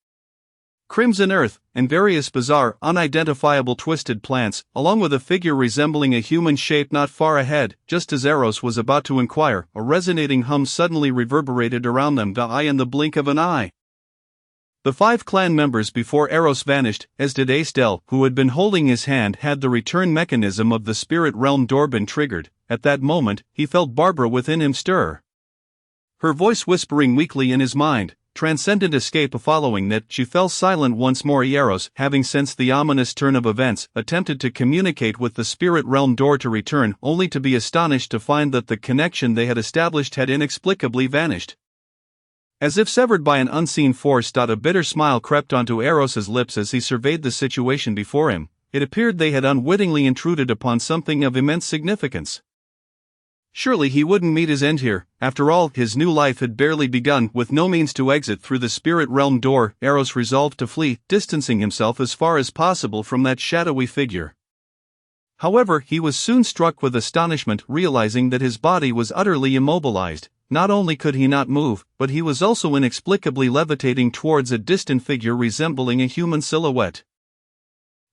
[SPEAKER 1] crimson earth, and various bizarre, unidentifiable twisted plants, along with a figure resembling a human shape not far ahead. Just as Eros was about to inquire, a resonating hum suddenly reverberated around them. In the blink of an eye, the 5 clan members before Eros vanished, as did Astel, who had been holding his hand. Had the return mechanism of the spirit realm door been triggered, at that moment, he felt Barbara within him stir, her voice whispering weakly in his mind. Transcendent escape. Following that, she fell silent once more. Eros, having sensed the ominous turn of events, attempted to communicate with the spirit realm door to return, only to be astonished to find that the connection they had established had inexplicably vanished, as if severed by an unseen force. A bitter smile crept onto Eros's lips as he surveyed the situation before him. It appeared they had unwittingly intruded upon something of immense significance. Surely he wouldn't meet his end here. After all, his new life had barely begun. With no means to exit through the spirit realm door, Eros resolved to flee, distancing himself as far as possible from that shadowy figure. However, he was soon struck with astonishment, realizing that his body was utterly immobilized. Not only could he not move, but he was also inexplicably levitating towards a distant figure resembling a human silhouette.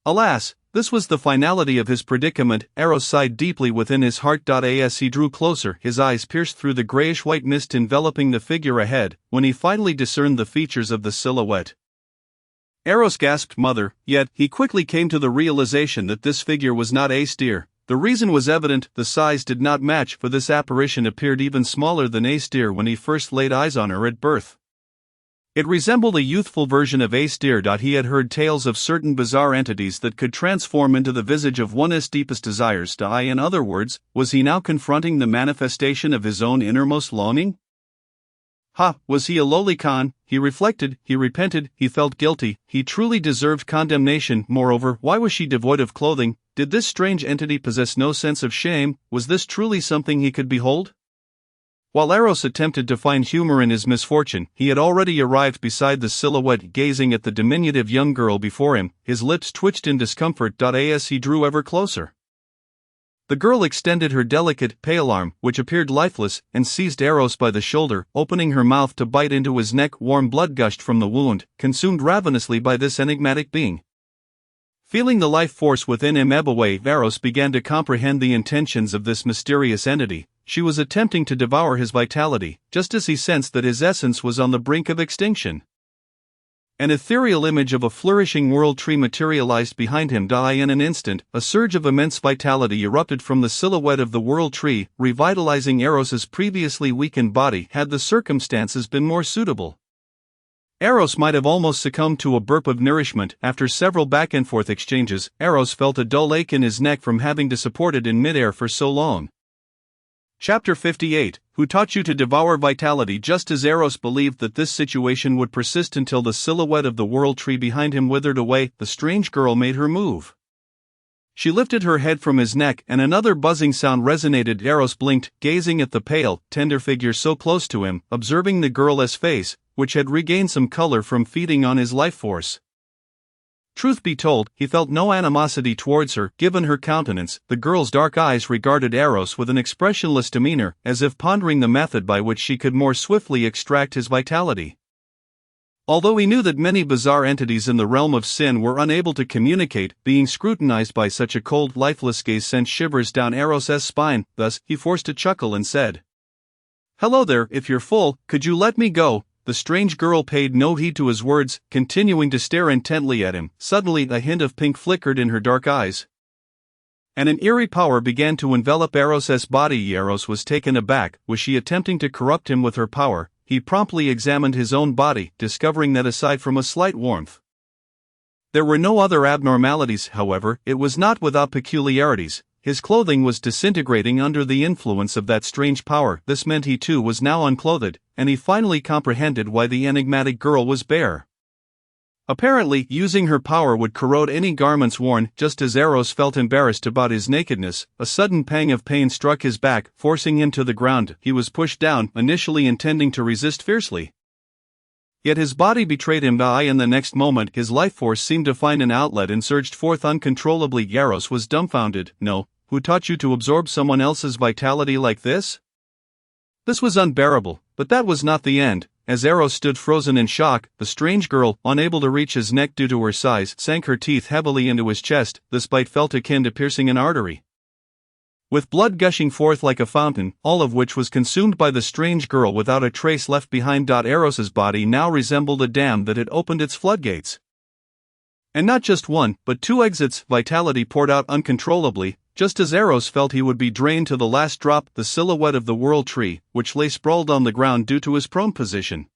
[SPEAKER 1] Alas, this was the finality of his predicament. Eros sighed deeply within his heart. As he drew closer, his eyes pierced through the grayish-white mist enveloping the figure ahead. When he finally discerned the features of the silhouette, Eros gasped, "Mother!" Yet, he quickly came to the realization that this figure was not Astel. The reason was evident: the size did not match, for this apparition appeared even smaller than Astel when he first laid eyes on her at birth. It resembled a youthful version of Astel. He had heard tales of certain bizarre entities that could transform into the visage of one's deepest desires. In other words, was he now confronting the manifestation of his own innermost longing? Was he a lowly Khan? He reflected, he repented, he felt guilty, he truly deserved condemnation. Moreover, why was she devoid of clothing? Did this strange entity possess no sense of shame? Was this truly something he could behold? While Eros attempted to find humor in his misfortune, he had already arrived beside the silhouette, gazing at the diminutive young girl before him. His lips twitched in discomfort. As he drew ever closer, the girl extended her delicate, pale arm, which appeared lifeless, and seized Eros by the shoulder, opening her mouth to bite into his neck. Warm blood gushed from the wound, consumed ravenously by this enigmatic being. Feeling the life force within him ebb away, Eros began to comprehend the intentions of this mysterious entity. she was attempting to devour his vitality, just as he sensed that his essence was on the brink of extinction. An ethereal image of a flourishing world tree materialized behind him. In an instant, a surge of immense vitality erupted from the silhouette of the world tree, revitalizing Eros's previously weakened body had the circumstances been more suitable. Eros might have almost succumbed to a burp of nourishment. After several back-and-forth exchanges, Eros felt a dull ache in his neck from having to support it in midair for so long. Chapter 58, Who Taught You to Devour Vitality? Just as Eros believed that this situation would persist until the silhouette of the world tree behind him withered away, the strange girl made her move. She lifted her head from his neck and another buzzing sound resonated. Eros blinked, gazing at the pale, tender figure so close to him, observing the girl's face, which had regained some color from feeding on his life force. Truth be told, he felt no animosity towards her. Given her countenance, the girl's dark eyes regarded Eros with an expressionless demeanor, as if pondering the method by which she could more swiftly extract his vitality. Although he knew that many bizarre entities in the realm of sin were unable to communicate, being scrutinized by such a cold, lifeless gaze sent shivers down Eros's spine. Thus, he forced a chuckle and said, "Hello there, if you're full, could you let me go?" The strange girl paid no heed to his words, continuing to stare intently at him. Suddenly, a hint of pink flickered in her dark eyes, and an eerie power began to envelop Eros's body. Eros was taken aback. Was she attempting to corrupt him with her power? He promptly examined his own body, discovering that aside from a slight warmth, there were no other abnormalities. However, it was not without peculiarities. His clothing was disintegrating under the influence of that strange power. This meant he too was now unclothed, and he finally comprehended why the enigmatic girl was bare. Apparently, using her power would corrode any garments worn. Just as Eros felt embarrassed about his nakedness, a sudden pang of pain struck his back, forcing him to the ground. He was pushed down, initially intending to resist fiercely. Yet his body betrayed him. In the next moment, his life force seemed to find an outlet and surged forth uncontrollably. Eros was dumbfounded. "No, who taught you to absorb someone else's vitality like this?" This was unbearable, but that was not the end. As Eros stood frozen in shock, the strange girl, unable to reach his neck due to her size, sank her teeth heavily into his chest. This bite felt akin to piercing an artery, with blood gushing forth like a fountain, all of which was consumed by the strange girl without a trace left behind. Eros's body now resembled a dam that had opened its floodgates. And not just one, but two exits. Vitality poured out uncontrollably. Just as Eros felt he would be drained to the last drop, the silhouette of the world tree, which lay sprawled on the ground due to his prone position,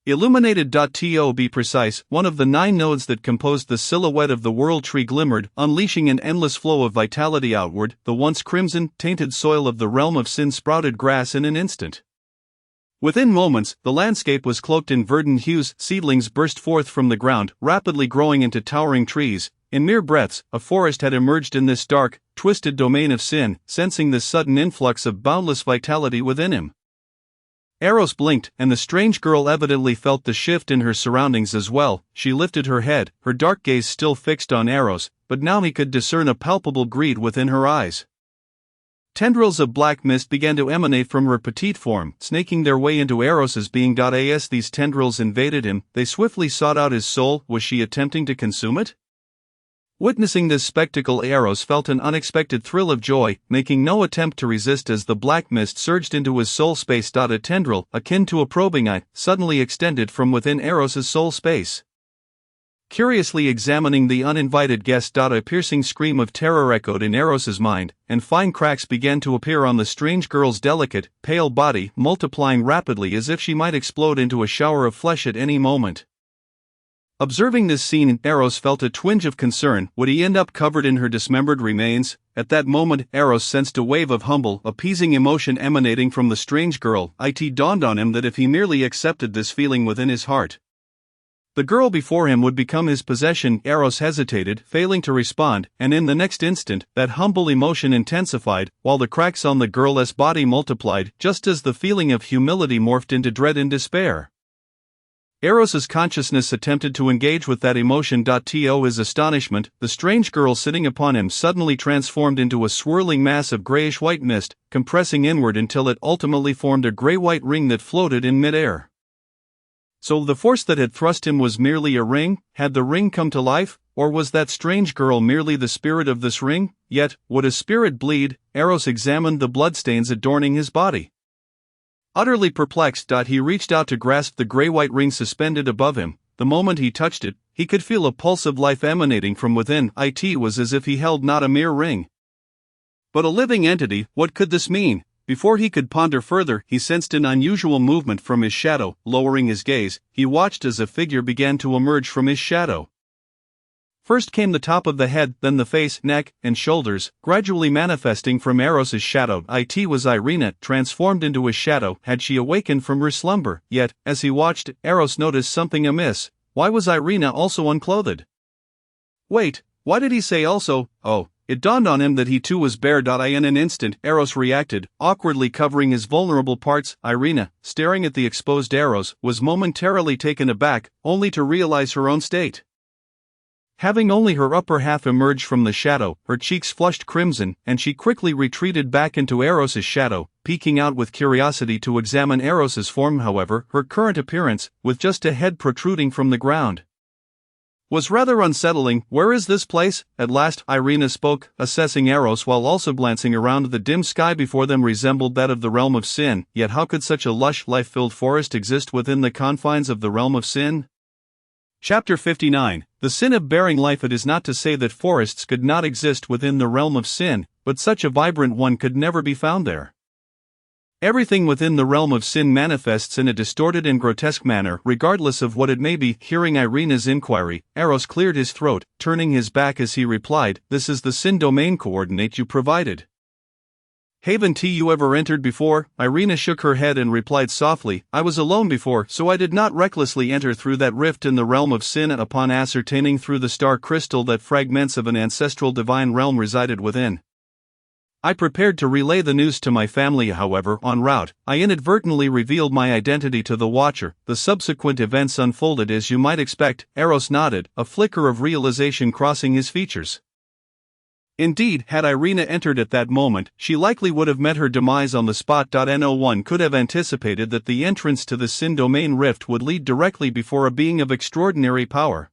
[SPEAKER 1] illuminated. To be precise, one of the 9 nodes that composed the silhouette of the world tree glimmered, unleashing an endless flow of vitality outward. The once crimson, tainted soil of the realm of sin sprouted grass in an instant. Within moments, the landscape was cloaked in verdant hues. Seedlings burst forth from the ground, rapidly growing into towering trees. In mere breaths, a forest had emerged in this dark, twisted domain of sin. Sensing this sudden influx of boundless vitality within him, Eros blinked, and the strange girl evidently felt the shift in her surroundings as well. She lifted her head, her dark gaze still fixed on Eros, but now he could discern a palpable greed within her eyes. Tendrils of black mist began to emanate from her petite form, snaking their way into Eros's being. As these tendrils invaded him, they swiftly sought out his soul. Was she attempting to consume it? Witnessing this spectacle, Eros felt an unexpected thrill of joy, making no attempt to resist as the black mist surged into his soul space. A tendril, akin to a probing eye, suddenly extended from within Eros's soul space. Curiously examining the uninvited guest, a piercing scream of terror echoed in Eros's mind, and fine cracks began to appear on the strange girl's delicate, pale body, multiplying rapidly as if she might explode into a shower of flesh at any moment. Observing this scene, Eros felt a twinge of concern. Would he end up covered in her dismembered remains? At that moment, Eros sensed a wave of humble, appeasing emotion emanating from the strange girl. It dawned on him that if he merely accepted this feeling within his heart, the girl before him would become his possession. Eros hesitated, failing to respond, and in the next instant, that humble emotion intensified, while the cracks on the girl's body multiplied, just as the feeling of humility morphed into dread and despair. Eros's consciousness attempted to engage with that emotion. To his astonishment, the strange girl sitting upon him suddenly transformed into a swirling mass of grayish-white mist, compressing inward until it ultimately formed a gray-white ring that floated in midair. So the force that had thrust him was merely a ring? Had the ring come to life? or was that strange girl merely the spirit of this ring? Yet, would a spirit bleed? Eros examined the bloodstains adorning his body. Utterly perplexed, he reached out to grasp the gray-white ring suspended above him. The moment he touched it, he could feel a pulse of life emanating from within. It was as if he held not a mere ring, but a living entity. What could this mean? Before he could ponder further, he sensed an unusual movement from his shadow. Lowering his gaze, he watched as a figure began to emerge from his shadow. First came the top of the head, then the face, neck, and shoulders, gradually manifesting from Eros's shadow. It was Irina, transformed into a shadow. Had she awakened from her slumber? Yet, as he watched, Eros noticed something amiss. Why was Irina also unclothed? Wait, why did he say also? Oh, it dawned on him that he too was bare. In an instant, Eros reacted, awkwardly covering his vulnerable parts. Irina, staring at the exposed Eros, was momentarily taken aback, only to realize her own state. Having only her upper half emerged from the shadow, her cheeks flushed crimson, and she quickly retreated back into Eros's shadow, peeking out with curiosity to examine Eros's form. However, her current appearance, with just a head protruding from the ground, was rather unsettling. Where is this place? At last, Irina spoke, assessing Eros while also glancing around. The dim sky before them resembled that of the realm of sin, yet how could such a lush, life-filled forest exist within the confines of the realm of sin? Chapter 59. The sin of bearing life. It is not to say that forests could not exist within the realm of sin, but such a vibrant one could never be found there. Everything within the realm of sin manifests in a distorted and grotesque manner, regardless of what it may be. Hearing Irina's inquiry, Eros cleared his throat, turning his back as he replied, "This is the sin domain coordinate you provided. Haven't you ever entered before?" Irina shook her head and replied softly, "I was alone before, so I did not recklessly enter through that rift in the realm of sin. Upon ascertaining through the star crystal that fragments of an ancestral divine realm resided within, I prepared to relay the news to my family. However, en route, I inadvertently revealed my identity to the Watcher. The subsequent events unfolded as you might expect." Eros nodded, a flicker of realization crossing his features. Indeed, had Irina entered at that moment, she likely would have met her demise on the spot. No one could have anticipated that the entrance to the sin domain rift would lead directly before a being of extraordinary power.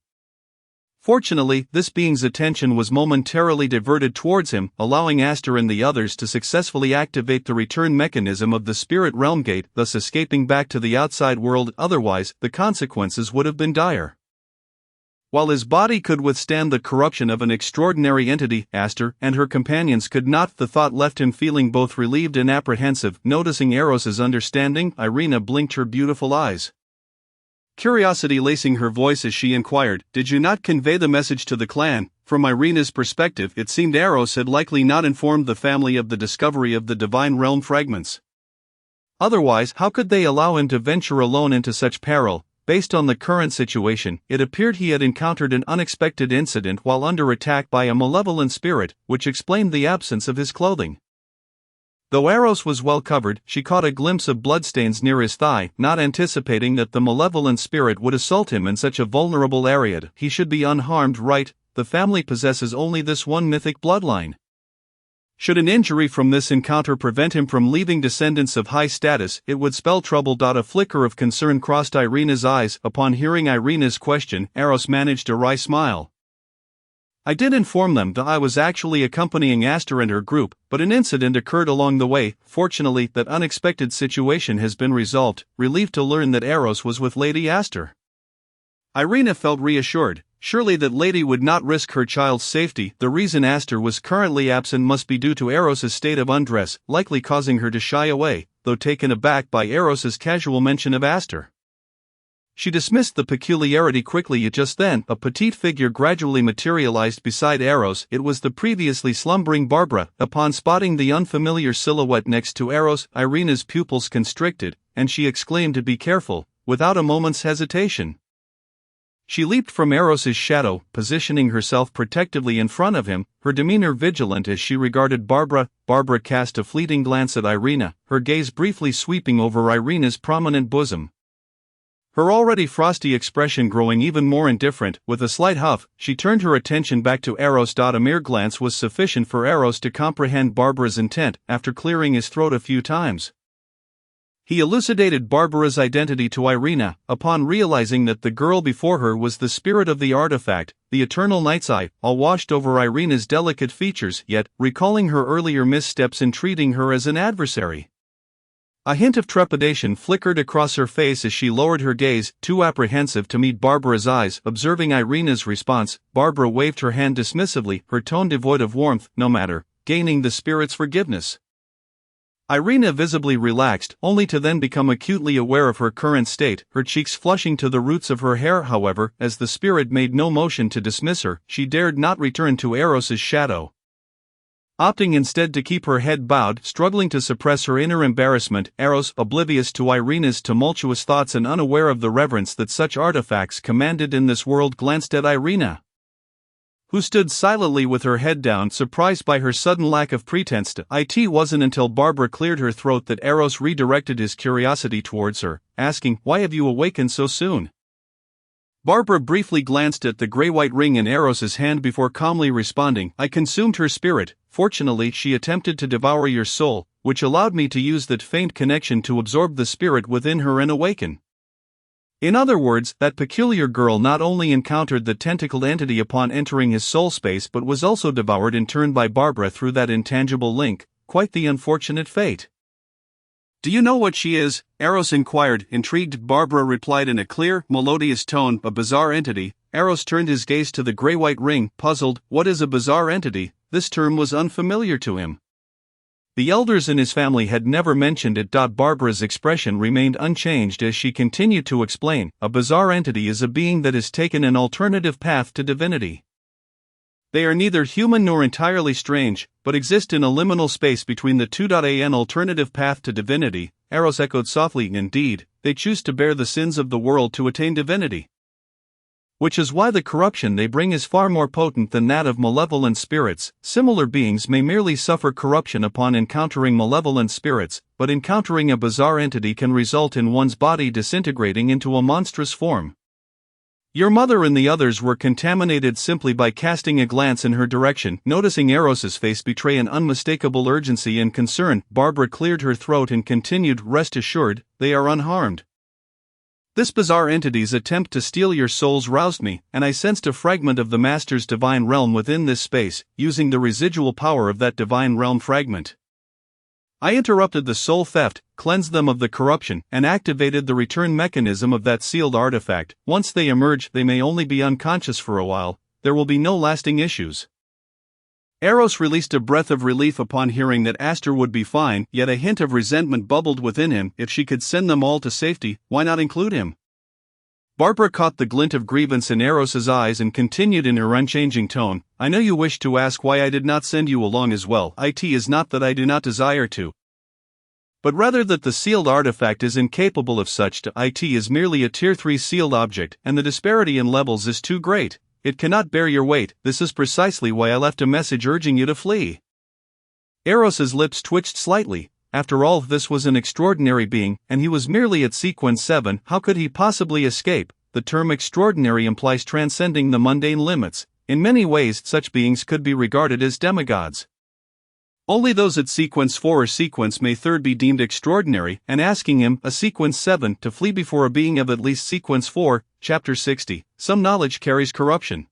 [SPEAKER 1] Fortunately, this being's attention was momentarily diverted towards him, allowing Aster and the others to successfully activate the return mechanism of the spirit realm gate, thus escaping back to the outside world. Otherwise, the consequences would have been dire. While his body could withstand the corruption of an extraordinary entity, Aster and her companions could not. The thought left him feeling both relieved and apprehensive. Noticing Eros's understanding, Irina blinked her beautiful eyes, curiosity lacing her voice as she inquired, "Did you not convey the message to the clan?" From Irina's perspective, it seemed Eros had likely not informed the family of the discovery of the divine realm fragments. Otherwise, how could they allow him to venture alone into such peril? Based on the current situation, it appeared he had encountered an unexpected incident while under attack by a malevolent spirit, which explained the absence of his clothing. Though Eros was well covered, she caught a glimpse of bloodstains near his thigh. Not anticipating that the malevolent spirit would assault him in such a vulnerable area, he should be unharmed. Right, the family possesses only this one mythic bloodline. Should an injury from this encounter prevent him from leaving descendants of high status, it would spell trouble. A flicker of concern crossed Irina's eyes. Upon hearing Irina's question, Eros managed a wry smile. "I did inform them that I was actually accompanying Aster and her group, but an incident occurred along the way. Fortunately, that unexpected situation has been resolved." Relieved to learn that Eros was with Lady Aster, Irina felt reassured. Surely that lady would not risk her child's safety. The reason Aster was currently absent must be due to Eros's state of undress, likely causing her to shy away. Though taken aback by Eros's casual mention of Aster, she dismissed the peculiarity quickly. Yet just then, a petite figure gradually materialized beside Eros. It was the previously slumbering Barbara. Upon spotting the unfamiliar silhouette next to Eros, Irina's pupils constricted, and she exclaimed, "Be careful," without a moment's hesitation. She leaped from Eros's shadow, positioning herself protectively in front of him, her demeanor vigilant as she regarded Barbara. Barbara cast a fleeting glance at Irina, her gaze briefly sweeping over Irina's prominent bosom, her already frosty expression growing even more indifferent. With a slight huff, she turned her attention back to Eros. A mere glance was sufficient for Eros to comprehend Barbara's intent. After clearing his throat a few times, He elucidated Barbara's identity to Irina, upon realizing that the girl before her was the spirit of the artifact, the eternal night's eye, all washed over Irina's delicate features, yet, recalling her earlier missteps in treating her as an adversary. A hint of trepidation flickered across her face as she lowered her gaze, too apprehensive to meet Barbara's eyes. Observing Irina's response, Barbara waved her hand dismissively, her tone devoid of warmth. No matter, gaining the spirit's forgiveness. Irina visibly relaxed, only to then become acutely aware of her current state, her cheeks flushing to the roots of her hair. However, as the spirit made no motion to dismiss her, she dared not return to Eros's shadow. Opting instead to keep her head bowed, struggling to suppress her inner embarrassment, Eros, oblivious to Irina's tumultuous thoughts and unaware of the reverence that such artifacts commanded in this world, glanced at Irina, who stood silently with her head down, surprised by her sudden lack of pretense. It wasn't until Barbara cleared her throat that Eros redirected his curiosity towards her, asking, "Why have you awakened so soon?" Barbara briefly glanced at the gray-white ring in Eros's hand before calmly responding, "I consumed her spirit. Fortunately, she attempted to devour your soul, which allowed me to use that faint connection to absorb the spirit within her and awaken." In other words, that peculiar girl not only encountered the tentacled entity upon entering his soul space but was also devoured in turn by Barbara through that intangible link. Quite the unfortunate fate. "Do you know what she is?" Eros inquired, intrigued. Barbara replied in a clear, melodious tone, "A bizarre entity." Eros turned his gaze to the gray-white ring, puzzled. What is a bizarre entity? This term was unfamiliar to him. The elders in his family had never mentioned it. Barbara's expression remained unchanged as she continued to explain, "A bizarre entity is a being that has taken an alternative path to divinity. They are neither human nor entirely strange, but exist in a liminal space between the two. An alternative path to divinity," Eros echoed softly. "Indeed, they choose to bear the sins of the world to attain divinity. Which is why the corruption they bring is far more potent than that of malevolent spirits. Similar beings may merely suffer corruption upon encountering malevolent spirits, but encountering a bizarre entity can result in one's body disintegrating into a monstrous form. Your mother and the others were contaminated." Simply by casting a glance in her direction, noticing Eros's face betray an unmistakable urgency and concern, Barbara cleared her throat and continued, "Rest assured, they are unharmed. This bizarre entity's attempt to steal your souls roused me, and I sensed a fragment of the Master's divine realm within this space, using the residual power of that divine realm fragment. I interrupted the soul theft, cleansed them of the corruption, and activated the return mechanism of that sealed artifact. Once they emerge, they may only be unconscious for a while. There will be no lasting issues." Eros released a breath of relief upon hearing that Aster would be fine, yet a hint of resentment bubbled within him. If she could send them all to safety, why not include him? Barbara caught the glint of grievance in Eros's eyes and continued in her unchanging tone, "I know you wish to ask why I did not send you along as well. It is not that I do not desire to, but rather that the sealed artifact is incapable of such. It is merely a Tier 3 sealed object, and the disparity in levels is too great. It cannot bear your weight. This is precisely why I left a message urging you to flee." Eros's lips twitched slightly. After all, this was an extraordinary being, and he was merely at sequence 7. How could he possibly escape? The term extraordinary implies transcending the mundane limits. In many ways, such beings could be regarded as demigods. Only those at sequence 4 or sequence may 3 be deemed extraordinary, and asking him, a sequence 7, to flee before a being of at least sequence 4, chapter 60, some knowledge carries corruption.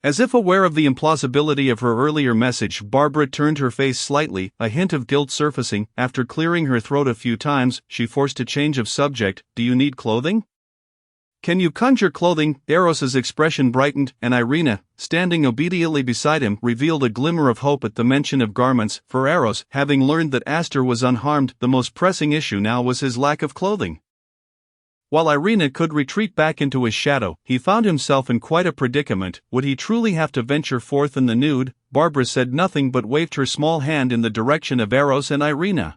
[SPEAKER 1] As if aware of the implausibility of her earlier message, Barbara turned her face slightly, a hint of guilt surfacing. After clearing her throat a few times, she forced a change of subject. "Do you need clothing? Can you conjure clothing?" Eros's expression brightened, and Irina, standing obediently beside him, revealed a glimmer of hope at the mention of garments. For Eros, having learned that Aster was unharmed, the most pressing issue now was his lack of clothing. While Irina could retreat back into his shadow, he found himself in quite a predicament. Would he truly have to venture forth in the nude? Barbara said nothing but waved her small hand in the direction of Eros and Irina.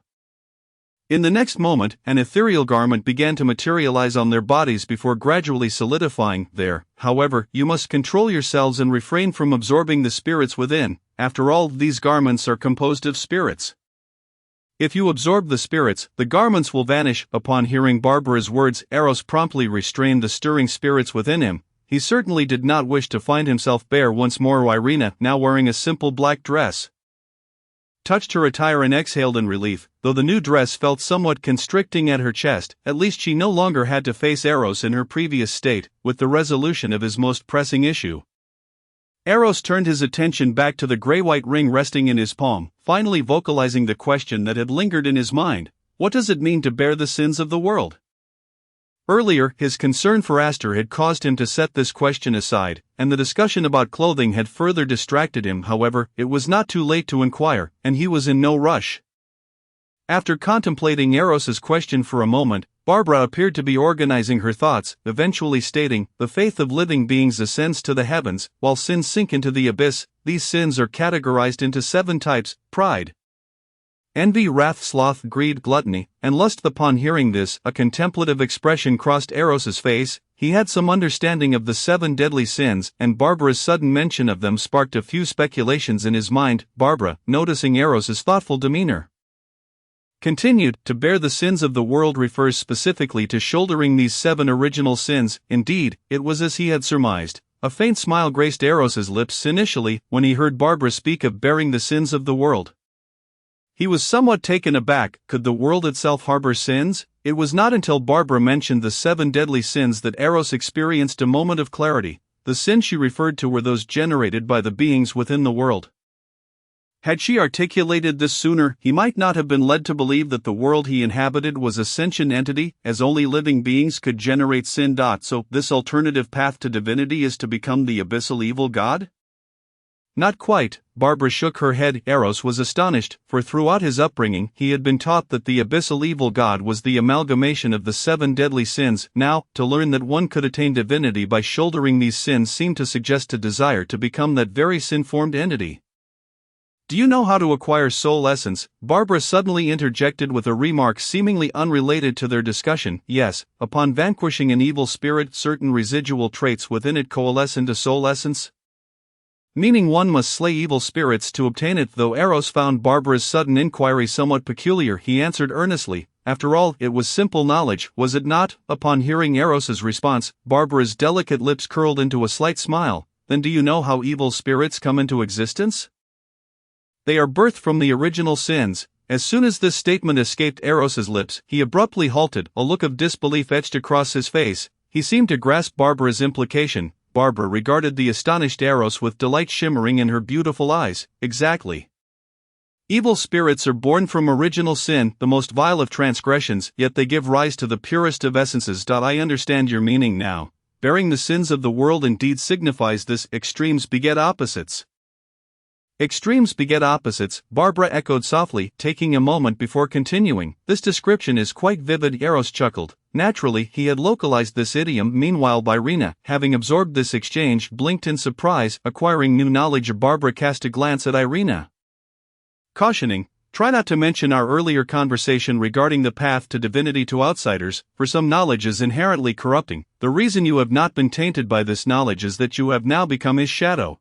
[SPEAKER 1] In the next moment, an ethereal garment began to materialize on their bodies before gradually solidifying. "There, however, you must control yourselves and refrain from absorbing the spirits within. After all, these garments are composed of spirits. If you absorb the spirits, the garments will vanish." Upon hearing Barbara's words, Eros promptly restrained the stirring spirits within him. He certainly did not wish to find himself bare once more. Irina, now wearing a simple black dress, touched her attire and exhaled in relief. Though the new dress felt somewhat constricting at her chest, at least she no longer had to face Eros in her previous state, with the resolution of his most pressing issue. Eros turned his attention back to the gray-white ring resting in his palm, finally vocalizing the question that had lingered in his mind: what does it mean to bear the sins of the world? Earlier, his concern for Aster had caused him to set this question aside, and the discussion about clothing had further distracted him. However, it was not too late to inquire, and he was in no rush. After contemplating Eros's question for a moment, Barbara appeared to be organizing her thoughts, eventually stating, "The faith of living beings ascends to the heavens, while sins sink into the abyss. These sins are categorized into 7 types: pride, envy, wrath, sloth, greed, gluttony, and lust." Upon hearing this, a contemplative expression crossed Eros's face. He had some understanding of the 7 deadly sins, and Barbara's sudden mention of them sparked a few speculations in his mind. Barbara, noticing Eros's thoughtful demeanor, continued, "To bear the sins of the world refers specifically to shouldering these 7 original sins." Indeed, it was as he had surmised. A faint smile graced Eros's lips initially when he heard Barbara speak of bearing the sins of the world. He was somewhat taken aback. Could the world itself harbor sins? It was not until Barbara mentioned the 7 deadly sins that Eros experienced a moment of clarity. The sins she referred to were those generated by the beings within the world. Had she articulated this sooner, he might not have been led to believe that the world he inhabited was a sentient entity, as only living beings could generate sin. So, this alternative path to divinity is to become the abyssal evil god? Not quite. Barbara shook her head. Eros was astonished, for throughout his upbringing he had been taught that the abyssal evil god was the amalgamation of the 7 deadly sins. Now, to learn that one could attain divinity by shouldering these sins seemed to suggest a desire to become that very sin-formed entity. "Do you know how to acquire soul essence?" Barbara suddenly interjected with a remark seemingly unrelated to their discussion. "Yes, upon vanquishing an evil spirit, certain residual traits within it coalesce into soul essence." Meaning one must slay evil spirits to obtain it. Though Eros found Barbara's sudden inquiry somewhat peculiar, he answered earnestly, "After all, it was simple knowledge, was it not?" Upon hearing Eros's response, Barbara's delicate lips curled into a slight smile. "Then do you know how evil spirits come into existence? They are birthed from the original sins." As soon as this statement escaped Eros's lips, he abruptly halted. A look of disbelief etched across his face. He seemed to grasp Barbara's implication. Barbara regarded the astonished Eros with delight shimmering in her beautiful eyes. "Exactly. Evil spirits are born from original sin, the most vile of transgressions, yet they give rise to the purest of essences. I understand your meaning now. Bearing the sins of the world indeed signifies this. Extremes beget opposites." "Extremes beget opposites," Barbara echoed softly, taking a moment before continuing. "This description is quite vivid." Eros chuckled. Naturally, he had localized this idiom. Meanwhile, Irina, having absorbed this exchange, blinked in surprise, acquiring new knowledge. Barbara cast a glance at Irina, cautioning, "Try not to mention our earlier conversation regarding the path to divinity to outsiders, for some knowledge is inherently corrupting. The reason you have not been tainted by this knowledge is that you have now become his shadow."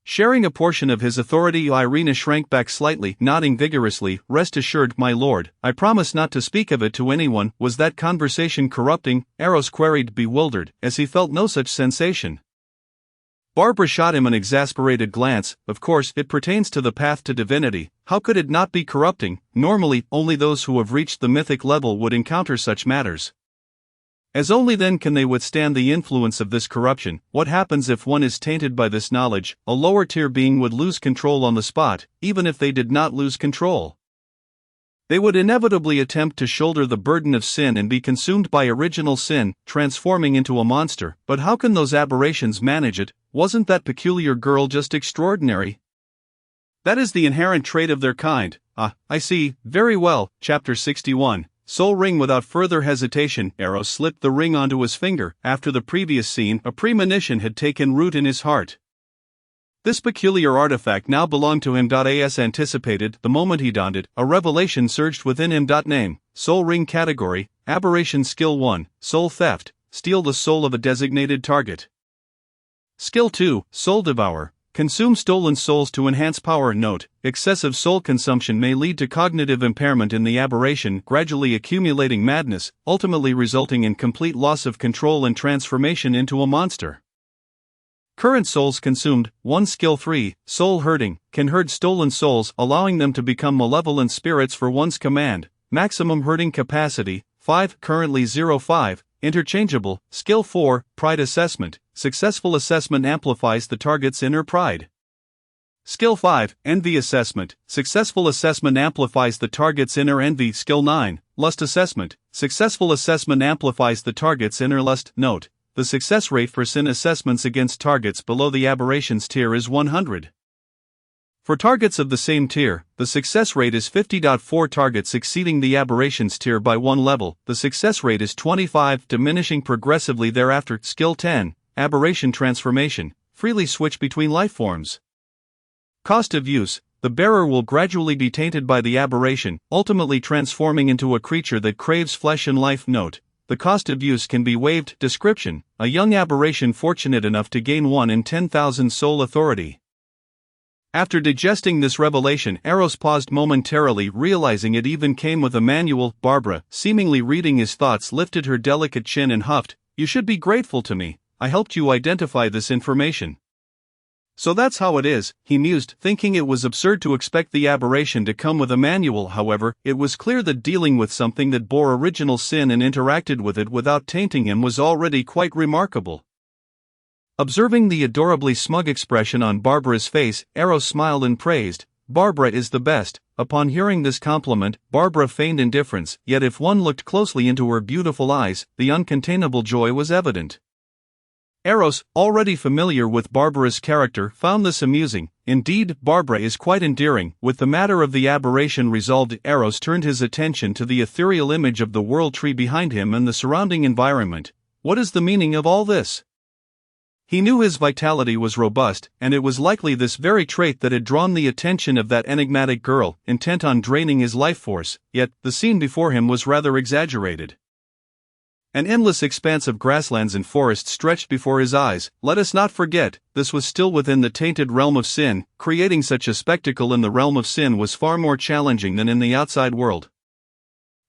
[SPEAKER 1] Sharing a portion of his authority, Irina shrank back slightly, nodding vigorously. "Rest assured, my lord, I promise not to speak of it to anyone." "Was that conversation corrupting?" Eros queried, bewildered, as he felt no such sensation. Barbara shot him an exasperated glance. "Of course, it pertains to the path to divinity. How could it not be corrupting? Normally, only those who have reached the mythic level would encounter such matters. As only then can they withstand the influence of this corruption. What happens if one is tainted by this knowledge? A lower tier being would lose control on the spot. Even if they did not lose control, they would inevitably attempt to shoulder the burden of sin and be consumed by original sin, transforming into a monster. But how can those aberrations manage it? Wasn't that peculiar girl just extraordinary? That is the inherent trait of their kind. Ah, I see. Very well. Chapter 61. Soul Ring. Without further hesitation, Eros slipped the ring onto his finger. After the previous scene, a premonition had taken root in his heart. This peculiar artifact now belonged to him. As anticipated, the moment he donned it, a revelation surged within him. Name: Soul Ring. Category: Aberration. Skill 1: Soul Theft. Steal the soul of a designated target. Skill 2: Soul Devour. Consume stolen souls to enhance power. Note: excessive soul consumption may lead to cognitive impairment in the aberration, gradually accumulating madness, ultimately resulting in complete loss of control and transformation into a monster. Current souls consumed. 1 Skill 3, Soul Herding, can herd stolen souls, allowing them to become malevolent spirits for one's command. Maximum herding capacity, 5. Currently 05, Interchangeable. Skill 4, Pride Assessment, successful assessment amplifies the target's inner pride. Skill 5, Envy Assessment, successful assessment amplifies the target's inner envy. Skill 9, Lust Assessment, successful assessment amplifies the target's inner lust. Note: the success rate for sin assessments against targets below the aberrations tier is 100. For targets of the same tier, the success rate is 50. For targets exceeding the aberrations tier by 1 level, the success rate is 25, diminishing progressively thereafter. Skill 10, Aberration Transformation, freely switch between life forms. Cost of use: the bearer will gradually be tainted by the aberration, ultimately transforming into a creature that craves flesh and life. Note: the cost of use can be waived. Description: a young aberration fortunate enough to gain 1 in 10,000 soul authority. After digesting this revelation, Eros paused momentarily, realizing it even came with a manual. Barbara, seemingly reading his thoughts, lifted her delicate chin and huffed, "You should be grateful to me, I helped you identify this information." So that's how it is, he mused, thinking it was absurd to expect the aberration to come with a manual. However, it was clear that dealing with something that bore original sin and interacted with it without tainting him was already quite remarkable. Observing the adorably smug expression on Barbara's face, Eros smiled and praised, "Barbara is the best." Upon hearing this compliment, Barbara feigned indifference, yet if one looked closely into her beautiful eyes, the uncontainable joy was evident. Eros, already familiar with Barbara's character, found this amusing. Indeed, Barbara is quite endearing. With the matter of the aberration resolved, Eros turned his attention to the ethereal image of the world tree behind him and the surrounding environment. What is the meaning of all this? He knew his vitality was robust, and it was likely this very trait that had drawn the attention of that enigmatic girl, intent on draining his life force, yet the scene before him was rather exaggerated. An endless expanse of grasslands and forests stretched before his eyes. Let us not forget, this was still within the tainted realm of sin. Creating such a spectacle in the realm of sin was far more challenging than in the outside world.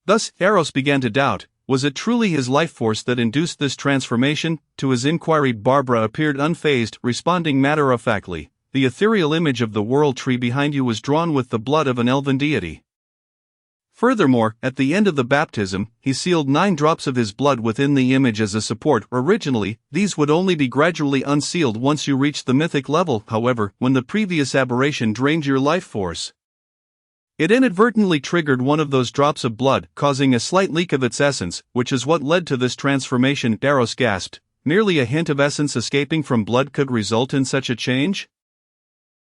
[SPEAKER 1] Thus, Eros began to doubt, was it truly his life force that induced this transformation? To his inquiry, Barbara appeared unfazed, responding matter-of-factly, "The ethereal image of the world tree behind you was drawn with the blood of an elven deity. Furthermore, at the end of the baptism, he sealed 9 drops of his blood within the image as a support. Originally, these would only be gradually unsealed once you reached the mythic level. However, when the previous aberration drained your life force, it inadvertently triggered one of those drops of blood, causing a slight leak of its essence, which is what led to this transformation." Eros gasped. Merely a hint of essence escaping from blood could result in such a change?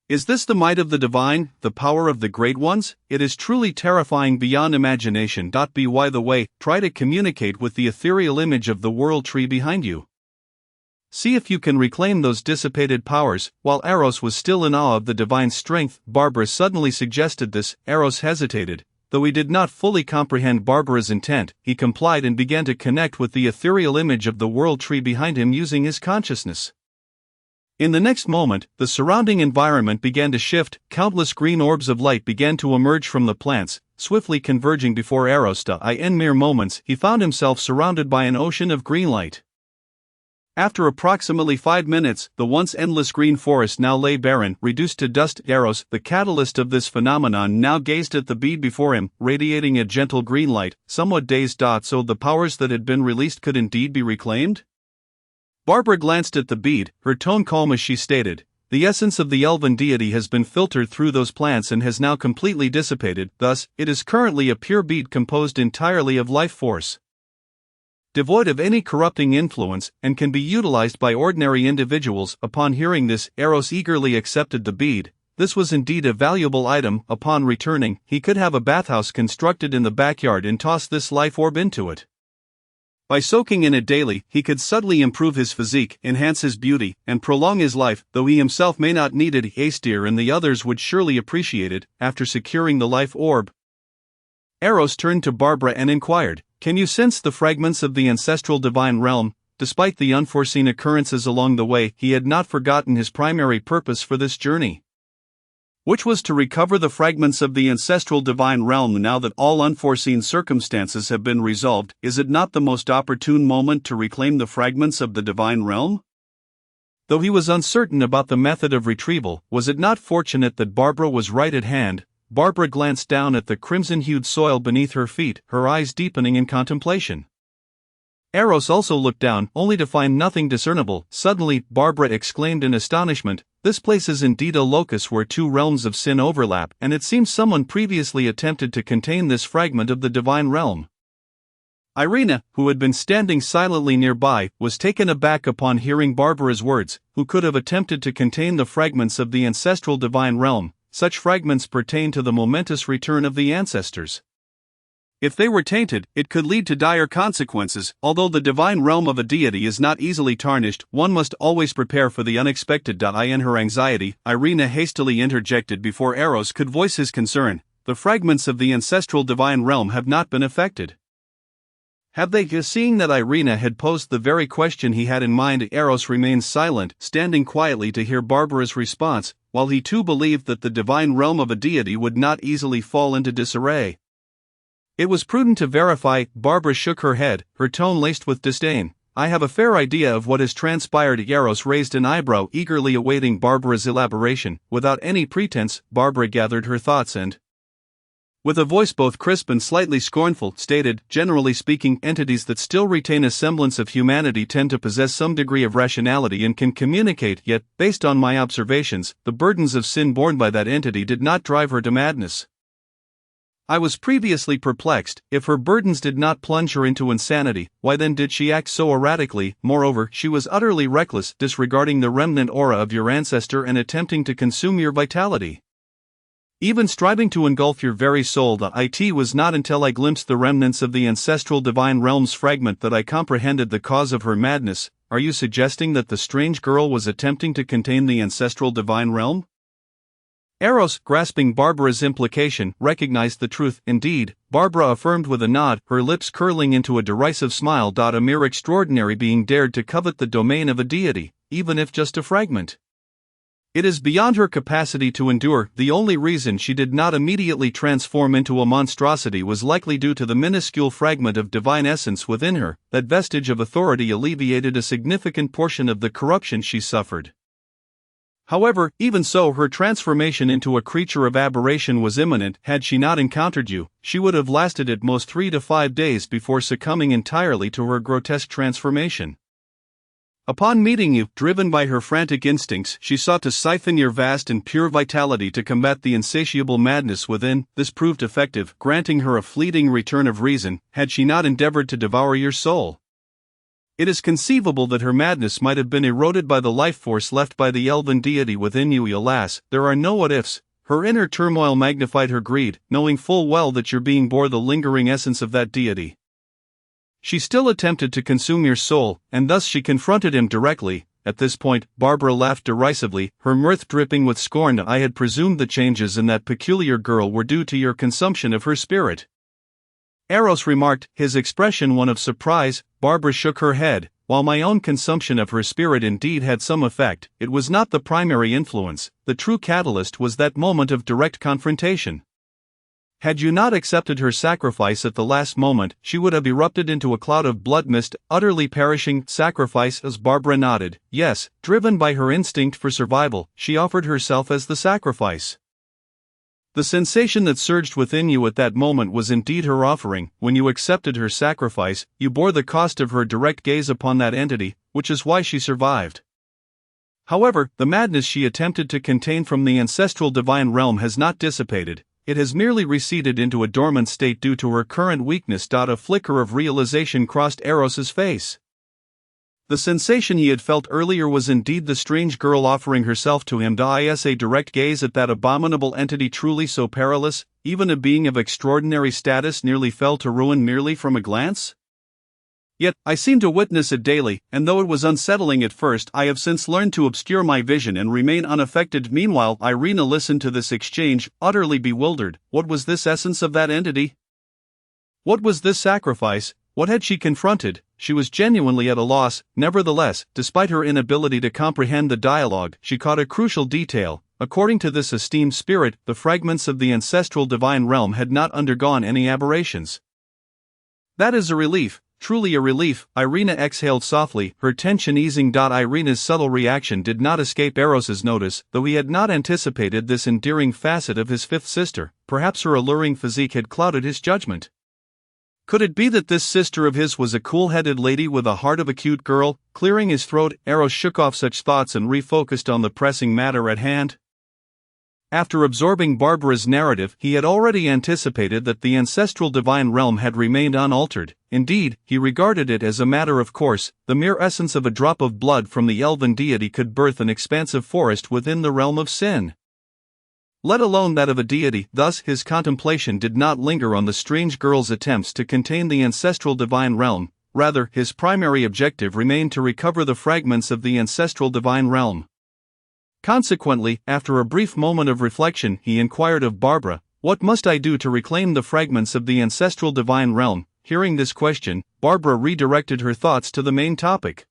[SPEAKER 1] Is this the might of the divine, the power of the great ones? It is truly terrifying beyond imagination. By the way, try to communicate with the ethereal image of the world tree behind you. See if you can reclaim those dissipated powers. While Eros was still in awe of the divine strength, Barbara suddenly suggested this. Eros hesitated. Though he did not fully comprehend Barbara's intent, he complied and began to connect with the ethereal image of the world tree behind him using his consciousness. In the next moment, the surrounding environment began to shift. Countless green orbs of light began to emerge from the plants, swiftly converging before Eros. In mere moments, he found himself surrounded by an ocean of green light. After approximately 5 minutes, the once endless green forest now lay barren, reduced to dust. Eros, the catalyst of this phenomenon, now gazed at the bead before him, radiating a gentle green light, somewhat dazed. So the powers that had been released could indeed be reclaimed? Barbara glanced at the bead, her tone calm as she stated, "The essence of the elven deity has been filtered through those plants and has now completely dissipated, thus, it is currently a pure bead composed entirely of life force, devoid of any corrupting influence, and can be utilized by ordinary individuals." Upon hearing this, Eros eagerly accepted the bead. This was indeed a valuable item. Upon returning, he could have a bathhouse constructed in the backyard and toss this life orb into it. By soaking in it daily, he could subtly improve his physique, enhance his beauty, and prolong his life, though he himself may not need it. Aestir and the others would surely appreciate it. After securing the life orb, Eros turned to Barbara and inquired, "Can you sense the fragments of the ancestral divine realm?" Despite the unforeseen occurrences along the way, he had not forgotten his primary purpose for this journey, which was to recover the fragments of the ancestral divine realm. Now that all unforeseen circumstances have been resolved, is it not the most opportune moment to reclaim the fragments of the divine realm? Though he was uncertain about the method of retrieval, was it not fortunate that Barbara was right at hand? Barbara glanced down at the crimson-hued soil beneath her feet, her eyes deepening in contemplation. Eros also looked down, only to find nothing discernible. Suddenly, Barbara exclaimed in astonishment, "This place is indeed a locus where two realms of sin overlap, and it seems someone previously attempted to contain this fragment of the divine realm." Irina, who had been standing silently nearby, was taken aback upon hearing Barbara's words. Who could have attempted to contain the fragments of the ancestral divine realm? Such fragments pertain to the momentous return of the ancestors. If they were tainted, it could lead to dire consequences. Although the divine realm of a deity is not easily tarnished, one must always prepare for the unexpected. In her anxiety, Irina hastily interjected before Eros could voice his concern. The fragments of the ancestral divine realm have not been affected. Have they? Seeing that Irina had posed the very question he had in mind, Eros remained silent, standing quietly to hear Barbara's response, while he too believed that the divine realm of a deity would not easily fall into disarray. It was prudent to verify. Barbara shook her head, her tone laced with disdain. "I have a fair idea of what has transpired." Eros raised an eyebrow, eagerly awaiting Barbara's elaboration. Without any pretense, Barbara gathered her thoughts and, with a voice both crisp and slightly scornful, stated, "Generally speaking, entities that still retain a semblance of humanity tend to possess some degree of rationality and can communicate, yet, based on my observations, the burdens of sin borne by that entity did not drive her to madness. I was previously perplexed. If her burdens did not plunge her into insanity, why then did she act so erratically? Moreover, she was utterly reckless, disregarding the remnant aura of your ancestor and attempting to consume your vitality. Even striving to engulf your very soul. It was not until I glimpsed the remnants of the ancestral divine realm's fragment that I comprehended the cause of her madness." Are you suggesting that the strange girl was attempting to contain the ancestral divine realm? Eros, grasping Barbara's implication, recognized the truth. "Indeed," Barbara affirmed with a nod, her lips curling into a derisive smile. "A mere extraordinary being dared to covet the domain of a deity, even if just a fragment. It is beyond her capacity to endure." The only reason she did not immediately transform into a monstrosity was likely due to the minuscule fragment of divine essence within her. That vestige of authority alleviated a significant portion of the corruption she suffered. However, even so, her transformation into a creature of aberration was imminent. Had she not encountered you, she would have lasted at most 3 to 5 days before succumbing entirely to her grotesque transformation. Upon meeting you, driven by her frantic instincts, she sought to siphon your vast and pure vitality to combat the insatiable madness within. This proved effective, granting her a fleeting return of reason. Had she not endeavored to devour your soul? It is conceivable that her madness might have been eroded by the life force left by the elven deity within you. Alas, there are no what-ifs. Her inner turmoil magnified her greed, knowing full well that your being bore the lingering essence of that deity. She still attempted to consume your soul, and thus she confronted him directly. At this point, Barbara laughed derisively, her mirth dripping with scorn. "I had presumed the changes in that peculiar girl were due to your consumption of her spirit," Eros remarked, his expression one of surprise. Barbara shook her head. "While my own consumption of her spirit indeed had some effect, it was not the primary influence. The true catalyst was that moment of direct confrontation. Had you not accepted her sacrifice at the last moment, she would have erupted into a cloud of blood mist, utterly perishing." "Sacrifice?" As Barbara nodded. "Yes, driven by her instinct for survival, she offered herself as the sacrifice. The sensation that surged within you at that moment was indeed her offering. When you accepted her sacrifice, you bore the cost of her direct gaze upon that entity, which is why she survived. However, the madness she attempted to contain from the ancestral divine realm has not dissipated. It has merely receded into a dormant state due to her current weakness. A flicker of realization crossed Eros's face. The sensation he had felt earlier was indeed the strange girl offering herself to him. Is a direct gaze at that abominable entity truly so perilous? Even a being of extraordinary status nearly fell to ruin merely from a glance? Yet, I seem to witness it daily, and though it was unsettling at first, I have since learned to obscure my vision and remain unaffected. Meanwhile, Irina listened to this exchange, utterly bewildered. What was this essence of that entity? What was this sacrifice? What had she confronted? She was genuinely at a loss. Nevertheless, despite her inability to comprehend the dialogue, she caught a crucial detail. According to this esteemed spirit, the fragments of the ancestral divine realm had not undergone any aberrations. That is a relief. truly a relief, Irina exhaled softly, her tension easing. Irina's subtle reaction did not escape Eros's notice, though he had not anticipated this endearing facet of his fifth sister. Perhaps her alluring physique had clouded his judgment. Could it be that this sister of his was a cool-headed lady with a heart of a cute girl? Clearing his throat, Eros shook off such thoughts and refocused on the pressing matter at hand. After absorbing Barbara's narrative, he had already anticipated that the ancestral divine realm had remained unaltered. Indeed, he regarded it as a matter of course. The mere essence of a drop of blood from the elven deity could birth an expansive forest within the realm of sin, let alone that of a deity. Thus, his contemplation did not linger on the strange girl's attempts to contain the ancestral divine realm. Rather, his primary objective remained to recover the fragments of the ancestral divine realm. Consequently, after a brief moment of reflection, he inquired of Barbara, "What must I do to reclaim the fragments of the ancestral divine realm?" Hearing this question, Barbara redirected her thoughts to the main topic.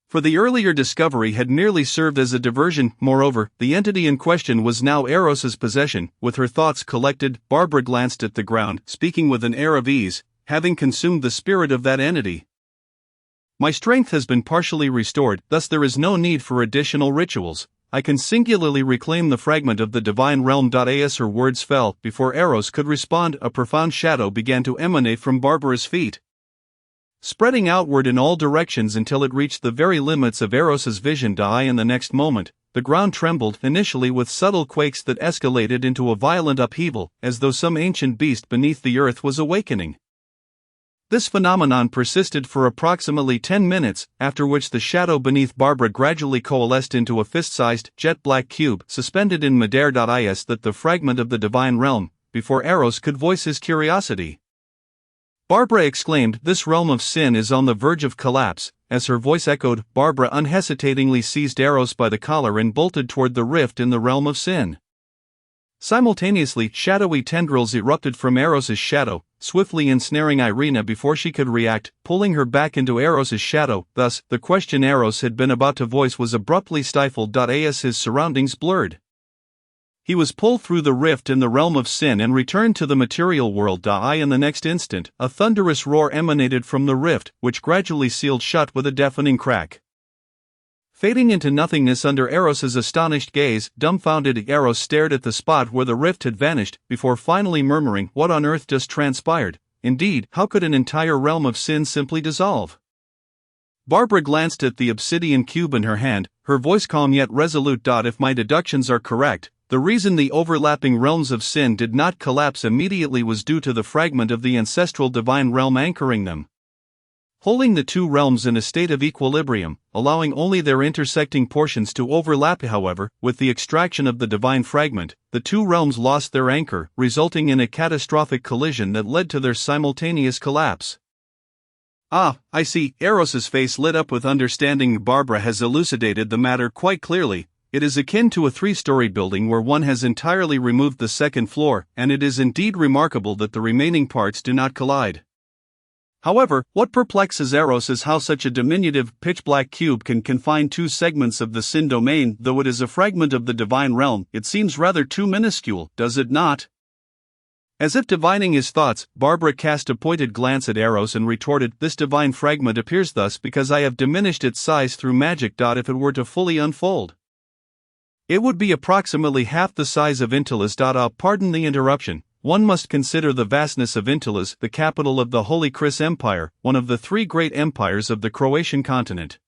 [SPEAKER 1] For the earlier discovery had merely served as a diversion. Moreover, the entity in question was now Eros's possession. With her thoughts collected, Barbara glanced at the ground, speaking with an air of ease, "Having consumed the spirit of that entity, my strength has been partially restored, thus there is no need for additional rituals. I can singularly reclaim the fragment of the divine realm." As her words fell, before Eros could respond, a profound shadow began to emanate from Barbara's feet, spreading outward in all directions until it reached the very limits of Eros's vision. In the next moment, the ground trembled, initially with subtle quakes that escalated into a violent upheaval, as though some ancient beast beneath the earth was awakening. This phenomenon persisted for approximately 10 minutes, after which the shadow beneath Barbara gradually coalesced into a fist-sized, jet-black cube suspended in midair. Is that the fragment of the divine realm? Before Eros could voice his curiosity, Barbara exclaimed, "This realm of sin is on the verge of collapse." As her voice echoed, Barbara unhesitatingly seized Eros by the collar and bolted toward the rift in the realm of sin. Simultaneously, shadowy tendrils erupted from Eros's shadow, swiftly ensnaring Irina before she could react, pulling her back into Eros's shadow. Thus, the question Eros had been about to voice was abruptly stifled. As his surroundings blurred, he was pulled through the rift in the realm of sin and returned to the material world. In the next instant, a thunderous roar emanated from the rift, which gradually sealed shut with a deafening crack, fading into nothingness under Eros's astonished gaze. Dumbfounded, Eros stared at the spot where the rift had vanished, before finally murmuring, "What on earth just transpired? Indeed, how could an entire realm of sin simply dissolve?" Barbara glanced at the obsidian cube in her hand, her voice calm yet resolute. "If my deductions are correct, the reason the overlapping realms of sin did not collapse immediately was due to the fragment of the ancestral divine realm anchoring them, holding the two realms in a state of equilibrium, allowing only their intersecting portions to overlap. However, with the extraction of the divine fragment, the two realms lost their anchor, resulting in a catastrophic collision that led to their simultaneous collapse." "Ah, I see." Eros's face lit up with understanding. "Barbara has elucidated the matter quite clearly. It is akin to a three-story building where one has entirely removed the second floor, and it is indeed remarkable that the remaining parts do not collide. However, what perplexes Eros is how such a diminutive, pitch-black cube can confine two segments of the sin domain. Though it is a fragment of the divine realm, it seems rather too minuscule, does it not?" As if divining his thoughts, Barbara cast a pointed glance at Eros and retorted, "This divine fragment appears thus because I have diminished its size through magic. If it were to fully unfold, it would be approximately half the size of Intilis. Pardon the interruption. One must consider the vastness of Intilis, the capital of the Holy Kris Empire, one of the three great empires of the Croatian continent.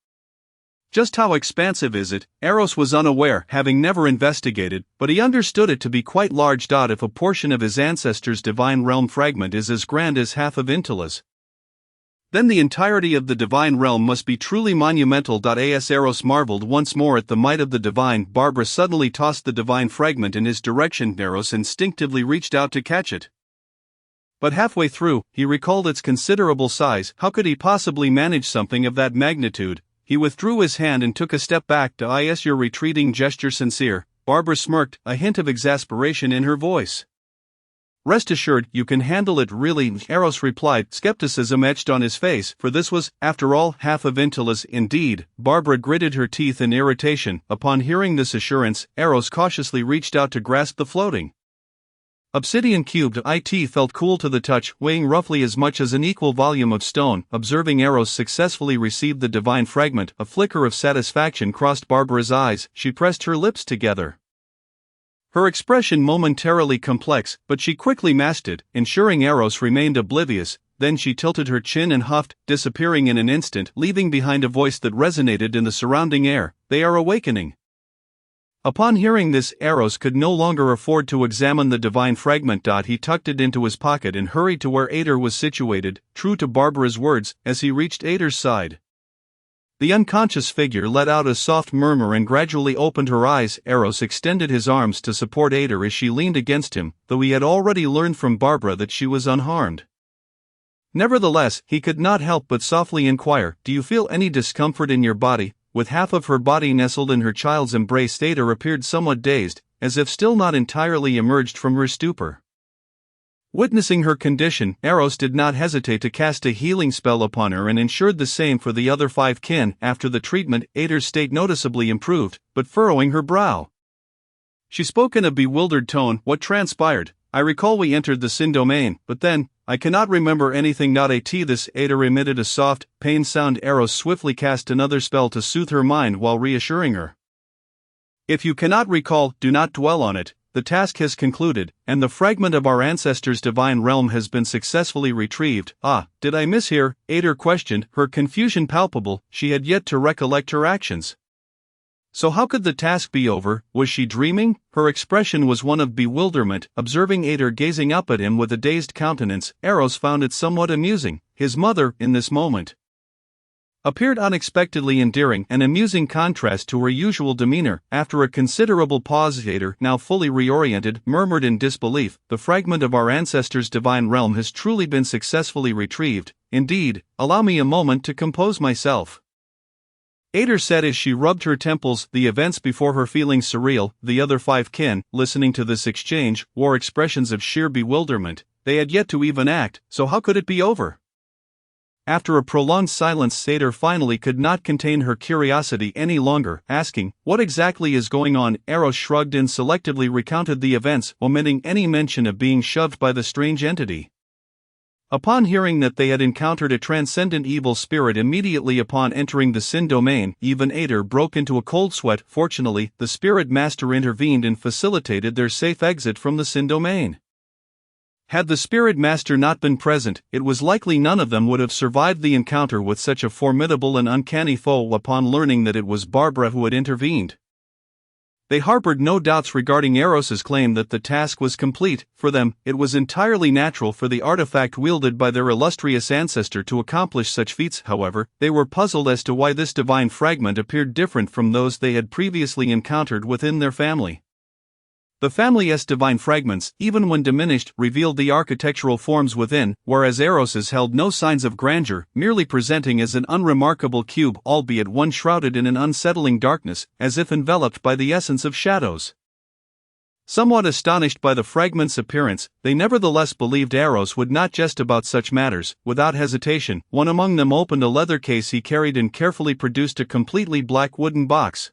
[SPEAKER 1] Just how expansive is it? Eros was unaware, having never investigated, but he understood it to be quite large. If a portion of his ancestors' divine realm fragment is as grand as half of Intilis, then the entirety of the divine realm must be truly monumental. As Eros marveled once more at the might of the divine, Barbara suddenly tossed the divine fragment in his direction. Eros instinctively reached out to catch it, but halfway through, he recalled its considerable size. How could he possibly manage something of that magnitude? He withdrew his hand and took a step back. "Is your retreating gesture sincere?" Barbara smirked, a hint of exasperation in her voice. "Rest assured, you can handle it really," Eros replied, skepticism etched on his face, for this was, after all, half of Intilis. Indeed, Barbara gritted her teeth in irritation. Upon hearing this assurance, Eros cautiously reached out to grasp the floating Obsidian cubed it felt cool to the touch, weighing roughly as much as an equal volume of stone. Observing Eros successfully receive the divine fragment, a flicker of satisfaction crossed Barbara's eyes. She pressed her lips together. Her expression momentarily complex, but she quickly masked it, ensuring Eros remained oblivious. Then she tilted her chin and huffed, disappearing in an instant, leaving behind a voice that resonated in the surrounding air. They are awakening. Upon hearing this, Eros could no longer afford to examine the divine fragment. He tucked it into his pocket and hurried to where Ader was situated, true to Barbara's words. As he reached Ader's side, the unconscious figure let out a soft murmur and gradually opened her eyes. Eros extended his arms to support Ader as she leaned against him, though he had already learned from Barbara that she was unharmed. Nevertheless, he could not help but softly inquire, "Do you feel any discomfort in your body?" With half of her body nestled in her child's embrace, Ader appeared somewhat dazed, as if still not entirely emerged from her stupor. Witnessing her condition, Eros did not hesitate to cast a healing spell upon her and ensured the same for the other 5 kin. After the treatment, Ader's state noticeably improved, but furrowing her brow, she spoke in a bewildered tone. "What transpired? I recall we entered the Sin domain, but then, I cannot remember anything." This Ader emitted a soft, pained sound. Eros swiftly cast another spell to soothe her mind while reassuring her. "If you cannot recall, do not dwell on it. The task has concluded, and the fragment of our ancestors' divine realm has been successfully retrieved." "Ah, did I mishear?" Ader questioned, her confusion palpable. She had yet to recollect her actions. So how could the task be over? Was she dreaming? Her expression was one of bewilderment. Observing Ader gazing up at him with a dazed countenance, Eros found it somewhat amusing. His mother, in this moment, appeared unexpectedly endearing, an amusing contrast to her usual demeanor. After a considerable pause, Ader, now fully reoriented, murmured in disbelief, "The fragment of our ancestors' divine realm has truly been successfully retrieved. Indeed, allow me a moment to compose myself," Ader said as she rubbed her temples. The events before her feeling surreal. The other 5 kin, listening to this exchange, wore expressions of sheer bewilderment. They had yet to even act, so how could it be over? After a prolonged silence, Ader finally could not contain her curiosity any longer, asking, "What exactly is going on?" Eros shrugged and selectively recounted the events, omitting any mention of being shoved by the strange entity. Upon hearing that they had encountered a transcendent evil spirit immediately upon entering the Sin domain, even Ader broke into a cold sweat. Fortunately, the spirit master intervened and facilitated their safe exit from the Sin domain. Had the spirit master not been present, it was likely none of them would have survived the encounter with such a formidable and uncanny foe. Upon learning that it was Barbara who had intervened, they harbored no doubts regarding Eros's claim that the task was complete. For them, it was entirely natural for the artifact wielded by their illustrious ancestor to accomplish such feats. However, they were puzzled as to why this divine fragment appeared different from those they had previously encountered within their family. The family's divine fragments, even when diminished, revealed the architectural forms within, whereas Eros's held no signs of grandeur, merely presenting as an unremarkable cube, albeit one shrouded in an unsettling darkness, as if enveloped by the essence of shadows. Somewhat astonished by the fragment's appearance, they nevertheless believed Eros would not jest about such matters. Without hesitation, one among them opened a leather case he carried and carefully produced a completely black wooden box,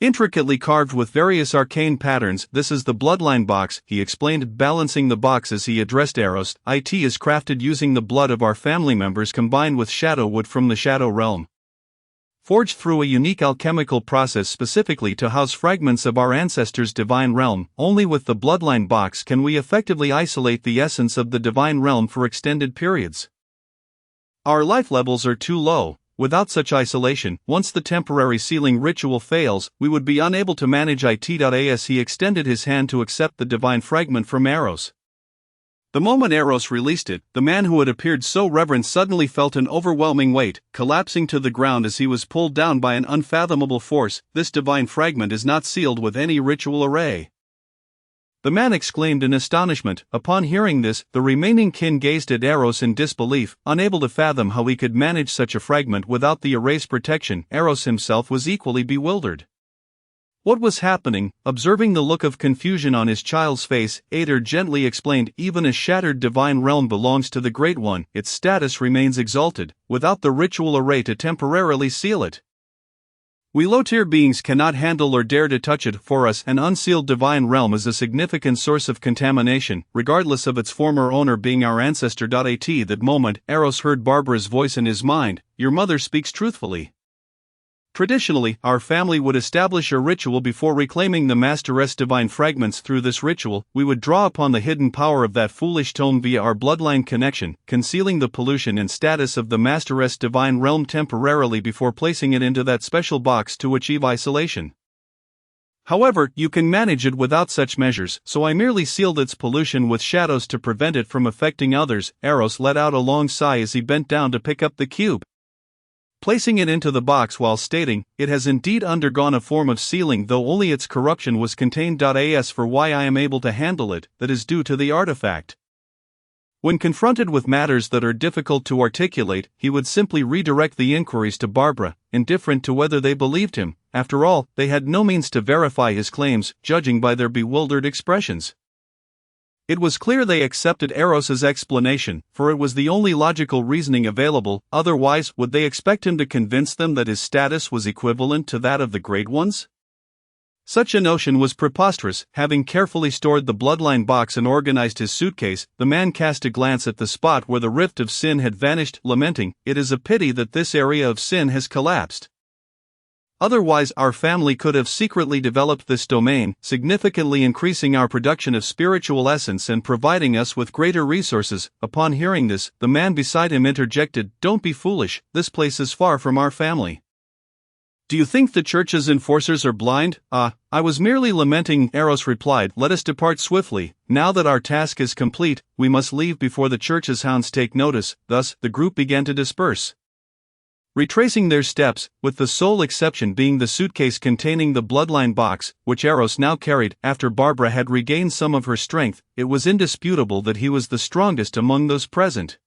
[SPEAKER 1] intricately carved with various arcane patterns. "This is the bloodline box," he explained, balancing the box as he addressed Eros. "It is crafted using the blood of our family members combined with shadow wood from the Shadow Realm, forged through a unique alchemical process specifically to house fragments of our ancestors' divine realm. Only with the bloodline box can we effectively isolate the essence of the divine realm for extended periods. Our life levels are too low. Without such isolation, once the temporary sealing ritual fails, we would be unable to manage it." As he extended his hand to accept the divine fragment from Eros, the moment Eros released it, the man who had appeared so reverent suddenly felt an overwhelming weight, collapsing to the ground as he was pulled down by an unfathomable force. "This divine fragment is not sealed with any ritual array," the man exclaimed in astonishment. Upon hearing this, the remaining kin gazed at Eros in disbelief, unable to fathom how he could manage such a fragment without the array's protection. Eros himself was equally bewildered. What was happening? Observing the look of confusion on his child's face, Ader gently explained, "Even a shattered divine realm belongs to the Great One. Its status remains exalted, without the ritual array to temporarily seal it. We low-tier beings cannot handle or dare to touch it. For us, an unsealed divine realm is a significant source of contamination, regardless of its former owner being our ancestor. At that moment, Eros heard Barbara's voice in his mind. Your mother speaks truthfully. Traditionally, our family would establish a ritual before reclaiming the Master's divine fragments. Through this ritual, we would draw upon the hidden power of that foolish tome via our bloodline connection, concealing the pollution and status of the Master's divine realm temporarily before placing it into that special box to achieve isolation. However, you can manage it without such measures, so I merely sealed its pollution with shadows to prevent it from affecting others. Eros let out a long sigh as he bent down to pick up the cube, placing it into the box while stating, "It has indeed undergone a form of sealing, though only its corruption was contained. As for why I am able to handle it, that is due to the artifact." When confronted with matters that are difficult to articulate, he would simply redirect the inquiries to Barbara, indifferent to whether they believed him. After all, they had no means to verify his claims, judging by their bewildered expressions. It was clear they accepted Eros's explanation, for it was the only logical reasoning available. Otherwise, would they expect him to convince them that his status was equivalent to that of the Great Ones? Such a notion was preposterous. Having carefully stored the bloodline box and organized his suitcase, the man cast a glance at the spot where the rift of sin had vanished, lamenting, "It is a pity that this area of sin has collapsed. Otherwise, our family could have secretly developed this domain, significantly increasing our production of spiritual essence and providing us with greater resources." Upon hearing this, the man beside him interjected, "Don't be foolish, this place is far from our family. Do you think the church's enforcers are blind?" I was merely lamenting," Eros replied. "Let us depart swiftly. Now that our task is complete, we must leave before the church's hounds take notice." Thus, the group began to disperse, retracing their steps, with the sole exception being the suitcase containing the bloodline box, which Eros now carried. After Barbara had regained some of her strength, it was indisputable that he was the strongest among those present,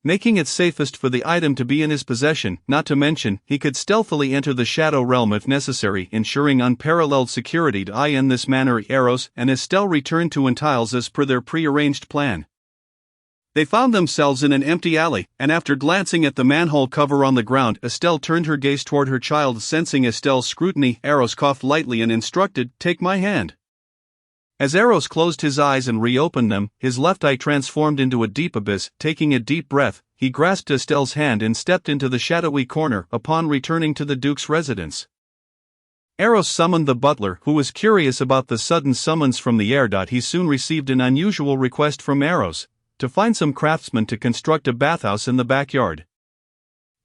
[SPEAKER 1] making it safest for the item to be in his possession. Not to mention, he could stealthily enter the shadow realm if necessary, ensuring unparalleled security. In this manner, Eros and Estelle returned to Antilles as per their pre-arranged plan. They found themselves in an empty alley, and after glancing at the manhole cover on the ground, Estelle turned her gaze toward her child. Sensing Estelle's scrutiny, Eros coughed lightly and instructed, "Take my hand." As Eros closed his eyes and reopened them, his left eye transformed into a deep abyss. Taking a deep breath, he grasped Estelle's hand and stepped into the shadowy corner. Upon returning to the Duke's residence, Eros summoned the butler, who was curious about the sudden summons from the air. He soon received an unusual request from Eros to find some craftsmen to construct a bathhouse in the backyard.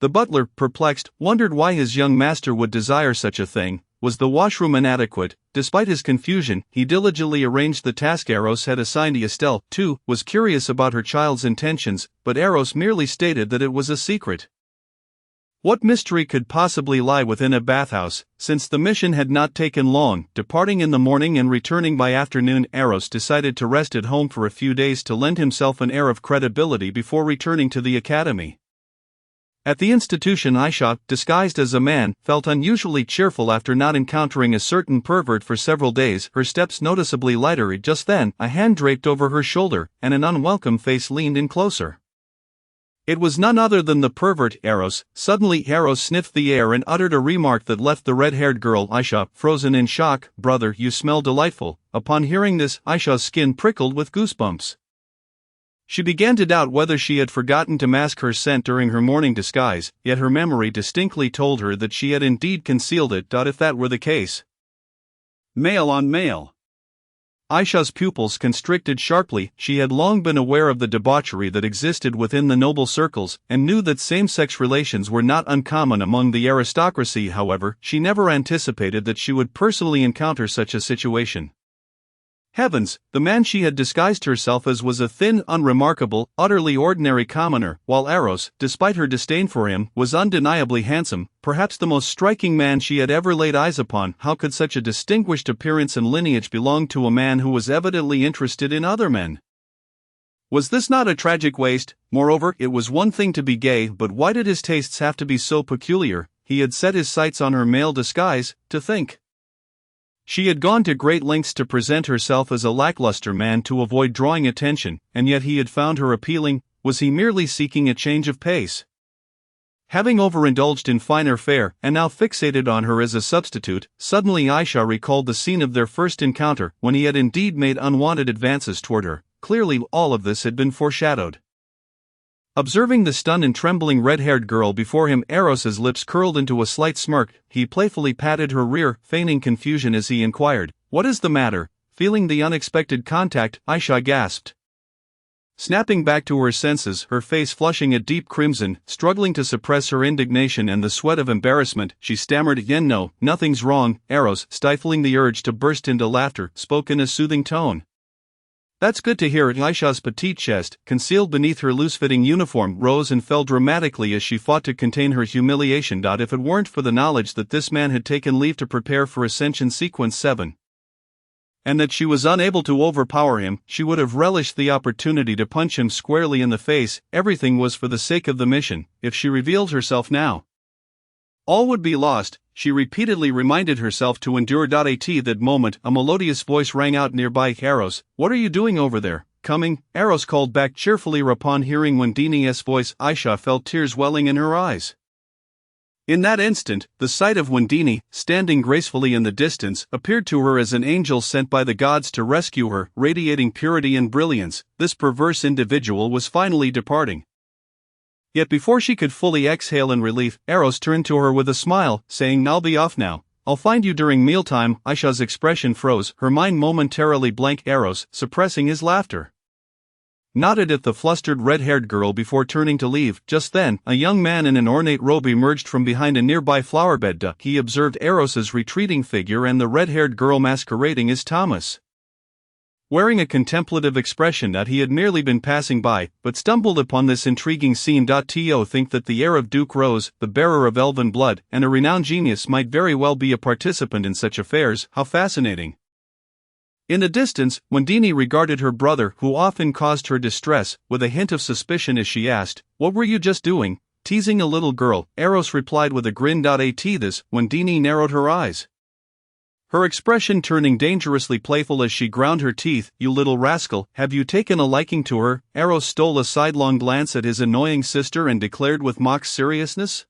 [SPEAKER 1] The butler, perplexed, wondered why his young master would desire such a thing. Was the washroom inadequate? Despite his confusion, he diligently arranged the task Eros had assigned. Estelle, too, was curious about her child's intentions, but Eros merely stated that it was a secret. What mystery could possibly lie within a bathhouse? Since the mission had not taken long, departing in the morning and returning by afternoon, Eros decided to rest at home for a few days to lend himself an air of credibility before returning to the academy. At the institution, Aisha, disguised as a man, felt unusually cheerful after not encountering a certain pervert for several days. Her steps noticeably lighter. Just then, a hand draped over her shoulder, and an unwelcome face leaned in closer. It was none other than the pervert, Eros. Suddenly Eros sniffed the air and uttered a remark that left the red-haired girl, Aisha, frozen in shock. "Brother, you smell delightful." Upon hearing this, Aisha's skin prickled with goosebumps. She began to doubt whether she had forgotten to mask her scent during her morning disguise, yet her memory distinctly told her that she had indeed concealed it. If that were the case. Male on male. Aisha's pupils constricted sharply. She had long been aware of the debauchery that existed within the noble circles, and knew that same-sex relations were not uncommon among the aristocracy. However, she never anticipated that she would personally encounter such a situation. Heavens, the man she had disguised herself as was a thin, unremarkable, utterly ordinary commoner, while Eros, despite her disdain for him, was undeniably handsome, perhaps the most striking man she had ever laid eyes upon. How could such a distinguished appearance and lineage belong to a man who was evidently interested in other men? Was this not a tragic waste? Moreover, it was one thing to be gay, but why did his tastes have to be so peculiar? He had set his sights on her male disguise, to think. She had gone to great lengths to present herself as a lackluster man to avoid drawing attention, and yet he had found her appealing. Was he merely seeking a change of pace? Having overindulged in finer fare and now fixated on her as a substitute, suddenly Aisha recalled the scene of their first encounter when he had indeed made unwanted advances toward her. Clearly all of this had been foreshadowed. Observing the stunned and trembling red-haired girl before him, Eros's lips curled into a slight smirk. He playfully patted her rear, feigning confusion as he inquired, "What is the matter?" Feeling the unexpected contact, Aisha gasped. Snapping back to her senses, her face flushing a deep crimson, struggling to suppress her indignation and the sweat of embarrassment, she stammered, "Yen, no, nothing's wrong." Eros, stifling the urge to burst into laughter, spoke in a soothing tone. "That's good to hear." Aisha's petite chest, concealed beneath her loose-fitting uniform, rose and fell dramatically as she fought to contain her humiliation. If it weren't for the knowledge that this man had taken leave to prepare for Ascension Sequence 7, and that she was unable to overpower him, she would have relished the opportunity to punch him squarely in the face. Everything was for the sake of the mission. If she revealed herself now, all would be lost. She repeatedly reminded herself to endure. At that moment, a melodious voice rang out nearby. "Eros, what are you doing over there?" "Coming," Eros called back cheerfully. Upon hearing Wendini's voice, Aisha felt tears welling in her eyes. In that instant, the sight of Wendini, standing gracefully in the distance, appeared to her as an angel sent by the gods to rescue her, radiating purity and brilliance. This perverse individual was finally departing. Yet before she could fully exhale in relief, Eros turned to her with a smile, saying, "I'll be off now. I'll find you during mealtime." Aisha's expression froze, her mind momentarily blank. Eros, suppressing his laughter, nodded at the flustered red-haired girl before turning to leave. Just then, a young man in an ornate robe emerged from behind a nearby flowerbed. He observed Eros's retreating figure and the red-haired girl masquerading as Thomas, wearing a contemplative expression. He had merely been passing by, but stumbled upon this intriguing scene. To think that the heir of Duke Rose, the bearer of elven blood, and a renowned genius might very well be a participant in such affairs. How fascinating. In the distance, Wendini regarded her brother, who often caused her distress, with a hint of suspicion as she asked, "What were you just doing? Teasing a little girl?" Eros replied with a grin. At this, Wendini narrowed her eyes, her expression turning dangerously playful as she ground her teeth. "You little rascal, have you taken a liking to her?" Eros stole a sidelong glance at his annoying sister and declared with mock seriousness,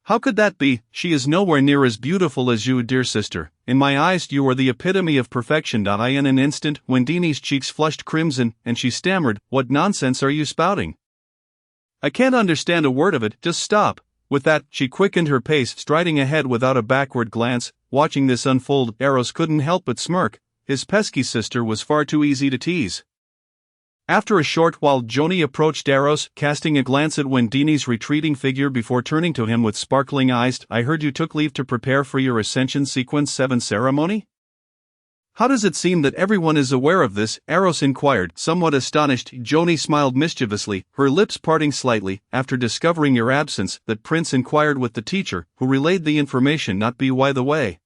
[SPEAKER 1] "How could that be? She is nowhere near as beautiful as you, dear sister. In my eyes you are the epitome of perfection." In an instant, Wendini's cheeks flushed crimson, and she stammered, "What nonsense are you spouting? I can't understand a word of it. Just stop." With that, she quickened her pace, striding ahead without a backward glance. Watching this unfold, Eros couldn't help but smirk. His pesky sister was far too easy to tease. After a short while, Joni approached Eros, casting a glance at Wendini's retreating figure before turning to him with sparkling eyes. "I heard you took leave to prepare for your Ascension Sequence 7 ceremony? How does it seem that everyone is aware of this?" Eros inquired, somewhat astonished. Joni smiled mischievously, her lips parting slightly. "After discovering your absence, that prince inquired with the teacher, who relayed the information. Not by the way,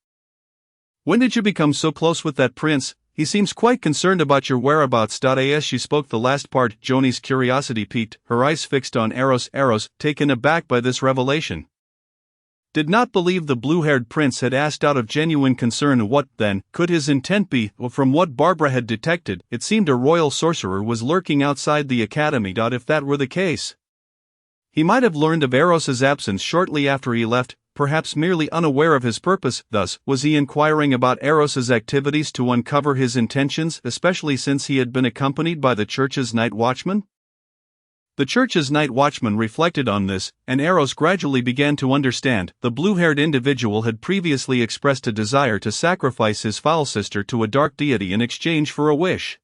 [SPEAKER 1] when did you become so close with that prince? He seems quite concerned about your whereabouts." As she spoke the last part, Joni's curiosity piqued, her eyes fixed on Eros. Eros, taken aback by this revelation, did not believe the blue-haired prince had asked out of genuine concern. What, then, could his intent be? Well, from what Barbara had detected, it seemed a royal sorcerer was lurking outside the academy. If that were the case, he might have learned of Eros's absence shortly after he left, perhaps merely unaware of his purpose. Thus, was he inquiring about Eros's activities to uncover his intentions, especially since he had been accompanied by the church's night watchman? The church's night watchman reflected on this, and Eros gradually began to understand. The blue-haired individual had previously expressed a desire to sacrifice his foul sister to a dark deity in exchange for a wish.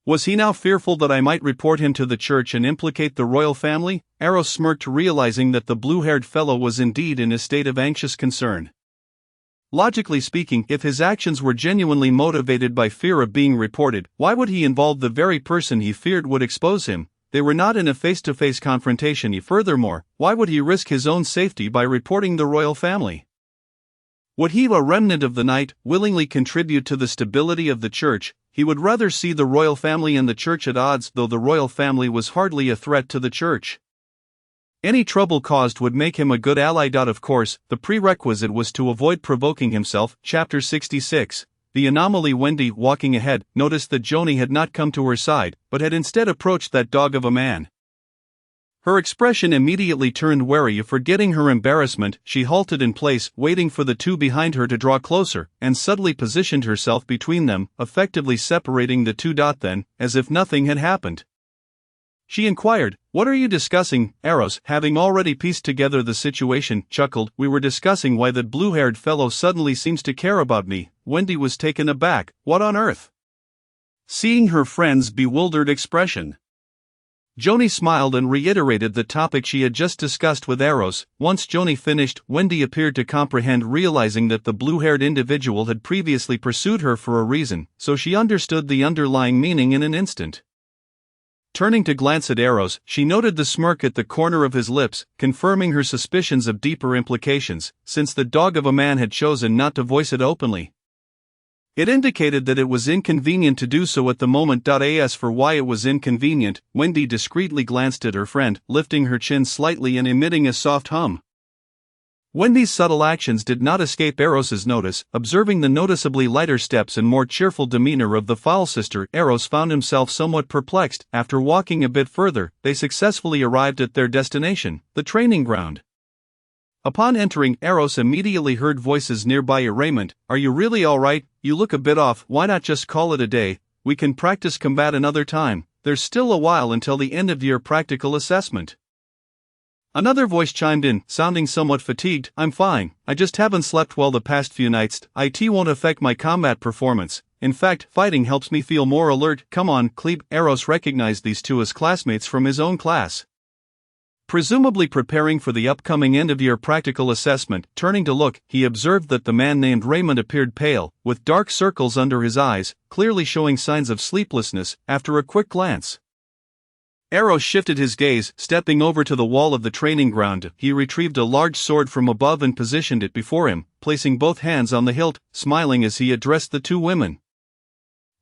[SPEAKER 1] Was he now fearful that I might report him to the church and implicate the royal family? Eros smirked, realizing that the blue-haired fellow was indeed in a state of anxious concern. Logically speaking, if his actions were genuinely motivated by fear of being reported, why would he involve the very person he feared would expose him? They were not in a face-to-face confrontation. Furthermore, why would he risk his own safety by reporting the royal family? Would he, a remnant of the night, willingly contribute to the stability of the church? He would rather see the royal family and the church at odds, though the royal family was hardly a threat to the church. Any trouble caused would make him a good ally. Of course, the prerequisite was to avoid provoking himself. Chapter 66. The anomaly. Wendy, walking ahead, noticed that Joni had not come to her side, but had instead approached that dog of a man. Her expression immediately turned wary. Forgetting her embarrassment, she halted in place, waiting for the two behind her to draw closer, and subtly positioned herself between them, effectively separating the two. Then, as if nothing had happened, she inquired, "What are you discussing?" Eros, having already pieced together the situation, chuckled, "We were discussing why that blue-haired fellow suddenly seems to care about me." Wendy was taken aback. "What on earth?" Seeing her friend's bewildered expression, Joni smiled and reiterated the topic she had just discussed with Eros. Once Joni finished, Wendy appeared to comprehend, realizing that the blue-haired individual had previously pursued her for a reason, so she understood the underlying meaning in an instant. Turning to glance at Eros, she noted the smirk at the corner of his lips, confirming her suspicions of deeper implications, since the dog of a man had chosen not to voice it openly. It indicated that it was inconvenient to do so at the moment. As for why it was inconvenient, Wendy discreetly glanced at her friend, lifting her chin slightly and emitting a soft hum. Wendy's subtle actions did not escape Eros's notice. Observing the noticeably lighter steps and more cheerful demeanor of the foul sister, Eros found himself somewhat perplexed. After walking a bit further, they successfully arrived at their destination, the training ground. Upon entering, Eros immediately heard voices nearby. "Raymond, are you really alright? You look a bit off. Why not just call it a day? We can practice combat another time. There's still a while until the end of your practical assessment." Another voice chimed in, sounding somewhat fatigued. "I'm fine, I just haven't slept well the past few nights. It won't affect my combat performance. In fact, fighting helps me feel more alert. Come on, Klebe." Eros recognized these two as classmates from his own class, presumably preparing for the upcoming end-of-year practical assessment. Turning to look, he observed that the man named Raymond appeared pale, with dark circles under his eyes, clearly showing signs of sleeplessness. After a quick glance, Eros shifted his gaze. Stepping over to the wall of the training ground, he retrieved a large sword from above and positioned it before him, placing both hands on the hilt, smiling as he addressed the two women.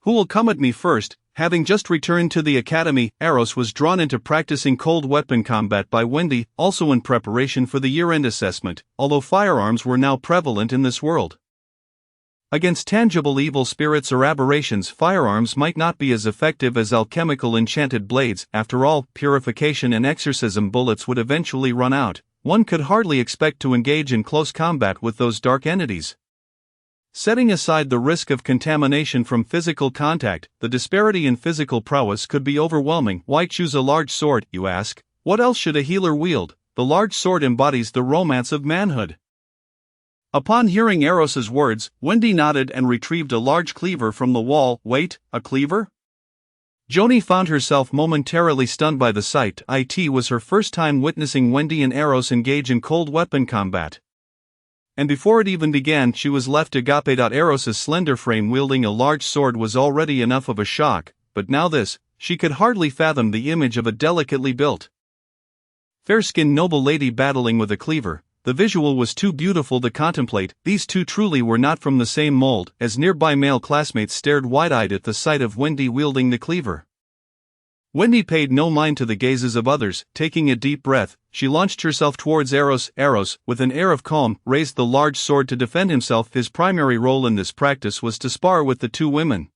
[SPEAKER 1] "Who will come at me first?" Having just returned to the academy, Eros was drawn into practicing cold weapon combat by Wendy, also in preparation for the year-end assessment, although firearms were now prevalent in this world. Against tangible evil spirits or aberrations, firearms might not be as effective as alchemical enchanted blades. After all, purification and exorcism bullets would eventually run out. One could hardly expect to engage in close combat with those dark entities. Setting aside the risk of contamination from physical contact, the disparity in physical prowess could be overwhelming. Why choose a large sword, you ask? What else should a healer wield? The large sword embodies the romance of manhood. Upon hearing Eros's words, Wendy nodded and retrieved a large cleaver from the wall. "Wait, a cleaver?" Joni found herself momentarily stunned by the sight. It was her first time witnessing Wendy and Eros engage in cold weapon combat. And before it even began, she was left agape. Eros's slender frame wielding a large sword was already enough of a shock, but now this, she could hardly fathom the image of a delicately built, fair-skinned noble lady battling with a cleaver. The visual was too beautiful to contemplate. These two truly were not from the same mold, as nearby male classmates stared wide-eyed at the sight of Wendy wielding the cleaver. Wendy paid no mind to the gazes of others. Taking a deep breath, she launched herself towards Eros. Eros, with an air of calm, raised the large sword to defend himself. His primary role in this practice was to spar with the two women.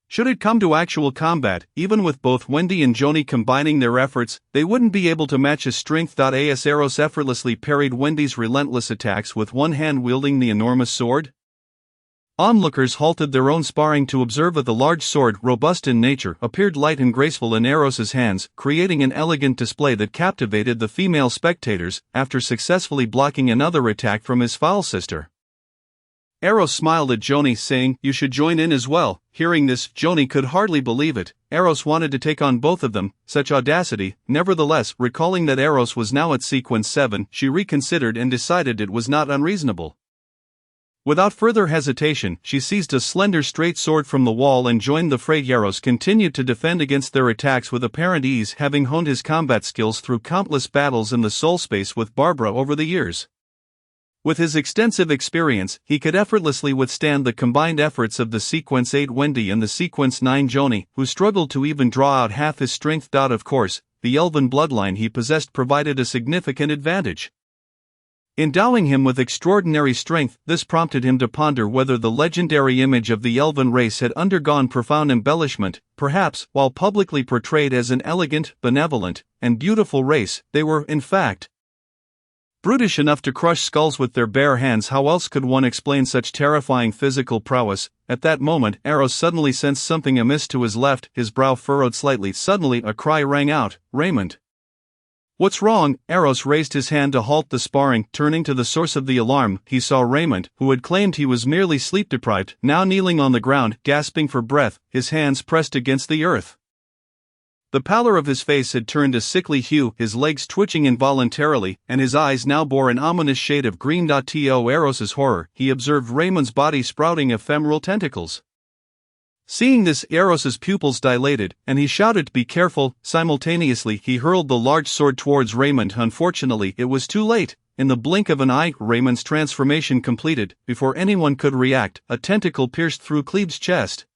[SPEAKER 1] Should it come to actual combat, even with both Wendy and Joni combining their efforts, they wouldn't be able to match his strength. As Eros effortlessly parried Wendy's relentless attacks with one hand wielding the enormous sword, onlookers halted their own sparring to observe that the large sword, robust in nature, appeared light and graceful in Eros's hands, creating an elegant display that captivated the female spectators. After successfully blocking another attack from his foul sister, Eros smiled at Joni, saying, "You should join in as well." Hearing this, Joni could hardly believe it. Eros wanted to take on both of them. Such audacity. Nevertheless, recalling that Eros was now at sequence 7, she reconsidered and decided it was not unreasonable. Without further hesitation, she seized a slender straight sword from the wall and joined the fray. Eros continued to defend against their attacks with apparent ease, having honed his combat skills through countless battles in the soul space with Barbara over the years. With his extensive experience, he could effortlessly withstand the combined efforts of the Sequence 8 Wendy and the Sequence 9 Joni, who struggled to even draw out half his strength. Of course, the elven bloodline he possessed provided a significant advantage. Endowing him with extraordinary strength, this prompted him to ponder whether the legendary image of the elven race had undergone profound embellishment. Perhaps, while publicly portrayed as an elegant, benevolent, and beautiful race, they were, in fact, brutish enough to crush skulls with their bare hands. How else could one explain such terrifying physical prowess? At that moment, Eros suddenly sensed something amiss to his left, his brow furrowed slightly. Suddenly a cry rang out, "Raymond! What's wrong?" Eros raised his hand to halt the sparring. Turning to the source of the alarm, he saw Raymond, who had claimed he was merely sleep-deprived, now kneeling on the ground, gasping for breath, his hands pressed against the earth. The pallor of his face had turned a sickly hue, his legs twitching involuntarily, and his eyes now bore an ominous shade of green. To Eros's horror, he observed Raymond's body sprouting ephemeral tentacles. Seeing this, Eros's pupils dilated, and he shouted, "Be careful!" Simultaneously, he hurled the large sword towards Raymond. Unfortunately, it was too late. In the blink of an eye, Raymond's transformation completed. Before anyone could react, a tentacle pierced through Clebe's chest.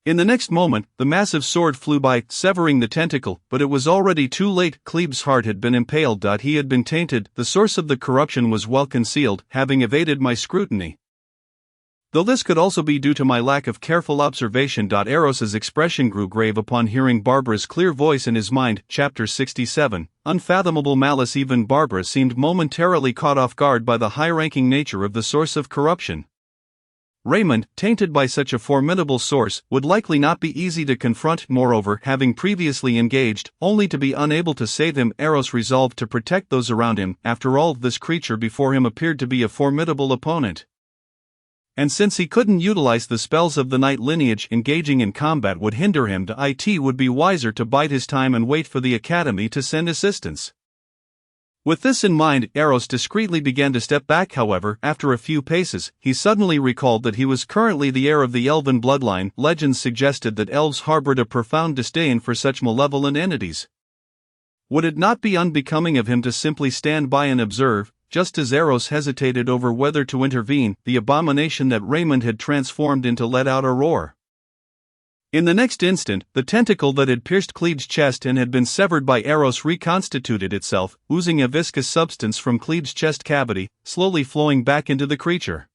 [SPEAKER 1] In the next moment, the massive sword flew by, severing the tentacle, but it was already too late. Clebe's heart had been impaled. He had been tainted. The source of the corruption was well concealed, having evaded my scrutiny. Though this could also be due to my lack of careful observation. Eros's expression grew grave upon hearing Barbara's clear voice in his mind. Chapter 67. Unfathomable malice. Even Barbara seemed momentarily caught off guard by the high-ranking nature of the source of corruption. Raymond, tainted by such a formidable source, would likely not be easy to confront. Moreover, having previously engaged, only to be unable to save him, Eros resolved to protect those around him. After all, this creature before him appeared to be a formidable opponent. And since he couldn't utilize the spells of the Knight lineage, engaging in combat would hinder him. It would be wiser to bide his time and wait for the Academy to send assistance. With this in mind, Eros discreetly began to step back. However, after a few paces, he suddenly recalled that he was currently the heir of the elven bloodline. Legends suggested that elves harbored a profound disdain for such malevolent entities. Would it not be unbecoming of him to simply stand by and observe? Just as Eros hesitated over whether to intervene, the abomination that Raymond had transformed into let out a roar. In the next instant, the tentacle that had pierced Clebe's chest and had been severed by Eros reconstituted itself, oozing a viscous substance from Clebe's chest cavity, slowly flowing back into the creature.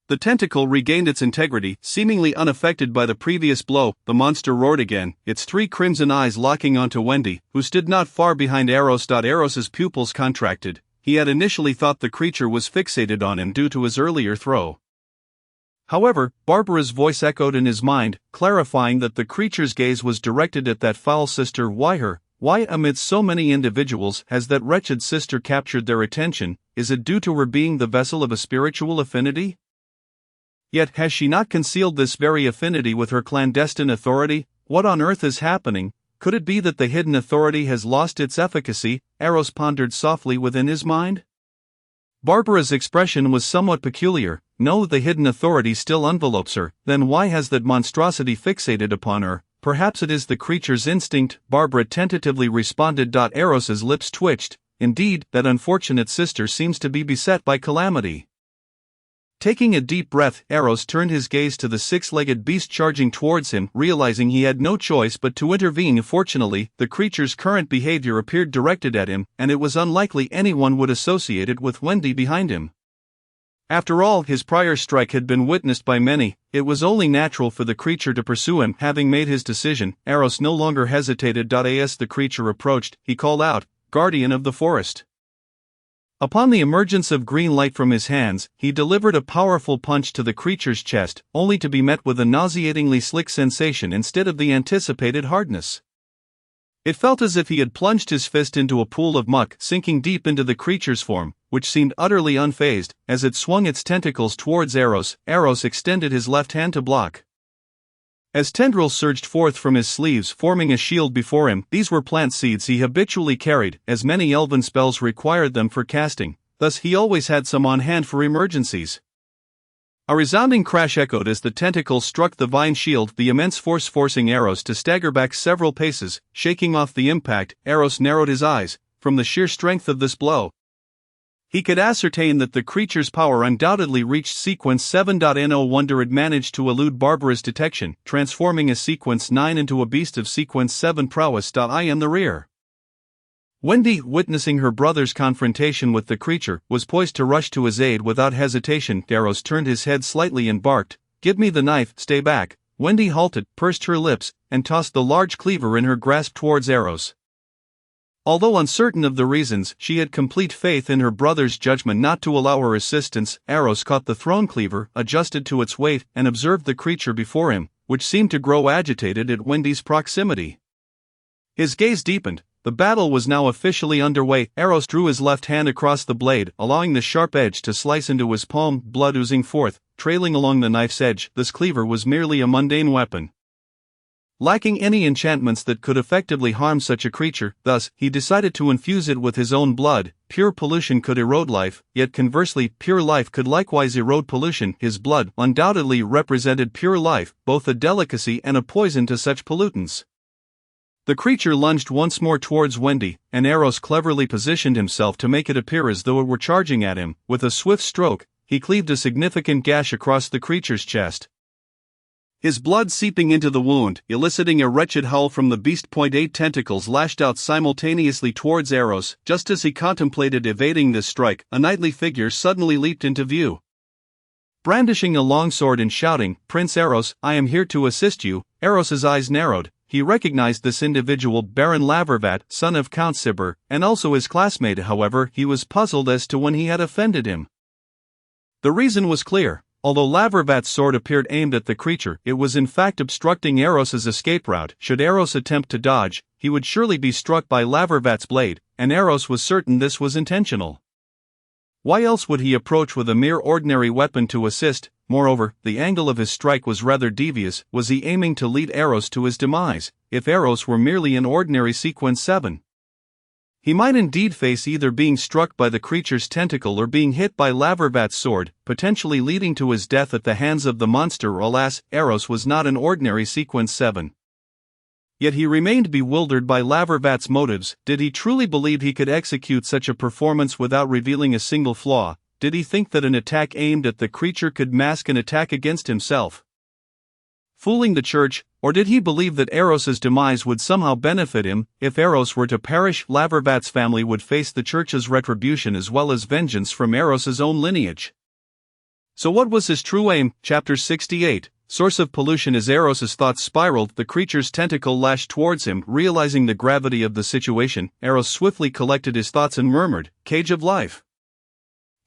[SPEAKER 1] The tentacle regained its integrity, seemingly unaffected by the previous blow. The monster roared again, its three crimson eyes locking onto Wendy, who stood not far behind Eros. Eros's pupils contracted. He had initially thought the creature was fixated on him due to his earlier throw. However, Barbara's voice echoed in his mind, clarifying that the creature's gaze was directed at that foul sister. Why amidst so many individuals has that wretched sister captured their attention? Is it due to her being the vessel of a spiritual affinity? Yet has she not concealed this very affinity with her clandestine authority? What on earth is happening? Could it be that the hidden authority has lost its efficacy? Eros pondered softly within his mind. Barbara's expression was somewhat peculiar. No, the hidden authority still envelopes her. Then why has that monstrosity fixated upon her? Perhaps it is the creature's instinct, Barbara tentatively responded. Eros's lips twitched. Indeed, that unfortunate sister seems to be beset by calamity. Taking a deep breath, Eros turned his gaze to the six-legged beast charging towards him, realizing he had no choice but to intervene. Fortunately, the creature's current behavior appeared directed at him, and it was unlikely anyone would associate it with Wendy behind him. After all, his prior strike had been witnessed by many. It was only natural for the creature to pursue him. Having made his decision, Eros no longer hesitated. As the creature approached, he called out, "Guardian of the forest." Upon the emergence of green light from his hands, he delivered a powerful punch to the creature's chest, only to be met with a nauseatingly slick sensation instead of the anticipated hardness. It felt as if he had plunged his fist into a pool of muck, sinking deep into the creature's form, which seemed utterly unfazed. As it swung its tentacles towards Eros, Eros extended his left hand to block. As tendrils surged forth from his sleeves, forming a shield before him, these were plant seeds he habitually carried, as many elven spells required them for casting, thus he always had some on hand for emergencies. A resounding crash echoed as the tentacle struck the vine shield, the immense force forcing Eros to stagger back several paces. Shaking off the impact, Eros narrowed his eyes. From the sheer strength of this blow, he could ascertain that the creature's power undoubtedly reached sequence 7. No wonder it managed to elude Barbara's detection, transforming a sequence 9 into a beast of sequence 7 prowess. I am the rear. Wendy, witnessing her brother's confrontation with the creature, was poised to rush to his aid without hesitation. Eros turned his head slightly and barked, "Give me the knife, stay back." Wendy halted, pursed her lips, and tossed the large cleaver in her grasp towards Eros. Although uncertain of the reasons, she had complete faith in her brother's judgment not to allow her assistance. Eros caught the thrown cleaver, adjusted to its weight, and observed the creature before him, which seemed to grow agitated at Wendy's proximity. His gaze deepened. The battle was now officially underway. Eros drew his left hand across the blade, allowing the sharp edge to slice into his palm, blood oozing forth, trailing along the knife's edge. This cleaver was merely a mundane weapon, lacking any enchantments that could effectively harm such a creature. Thus, he decided to infuse it with his own blood. Pure pollution could erode life, yet conversely, pure life could likewise erode pollution. His blood undoubtedly represented pure life, both a delicacy and a poison to such pollutants. The creature lunged once more towards Wendy, and Eros cleverly positioned himself to make it appear as though it were charging at him. With a swift stroke, he cleaved a significant gash across the creature's chest, his blood seeping into the wound, eliciting a wretched howl from the beast. 8 tentacles lashed out simultaneously towards Eros. Just as he contemplated evading this strike, a knightly figure suddenly leaped into view. Brandishing a longsword and shouting, "Prince Eros, I am here to assist you," Eros's eyes narrowed. He recognized this individual, Baron Lavervat, son of Count Sibir, and also his classmate. However, he was puzzled as to when he had offended him. The reason was clear. Although Lavervat's sword appeared aimed at the creature, it was in fact obstructing Eros's escape route. Should Eros attempt to dodge, he would surely be struck by Lavervat's blade, and Eros was certain this was intentional. Why else would he approach with a mere ordinary weapon to assist? Moreover, the angle of his strike was rather devious. Was he aiming to lead Eros to his demise? If Eros were merely an ordinary Sequence 7, he might indeed face either being struck by the creature's tentacle or being hit by Lavervat's sword, potentially leading to his death at the hands of the monster. Alas, Eros was not an ordinary Sequence 7. Yet he remained bewildered by Lavervat's motives. Did he truly believe he could execute such a performance without revealing a single flaw? Did he think that an attack aimed at the creature could mask an attack against himself, fooling the church? Or did he believe that Eros's demise would somehow benefit him? If Eros were to perish, Lavervat's family would face the church's retribution as well as vengeance from Eros's own lineage. So what was his true aim? Chapter 68. Source of pollution. As Eros's thoughts spiraled, the creature's tentacle lashed towards him. Realizing the gravity of the situation, Eros swiftly collected his thoughts and murmured, "Cage of life."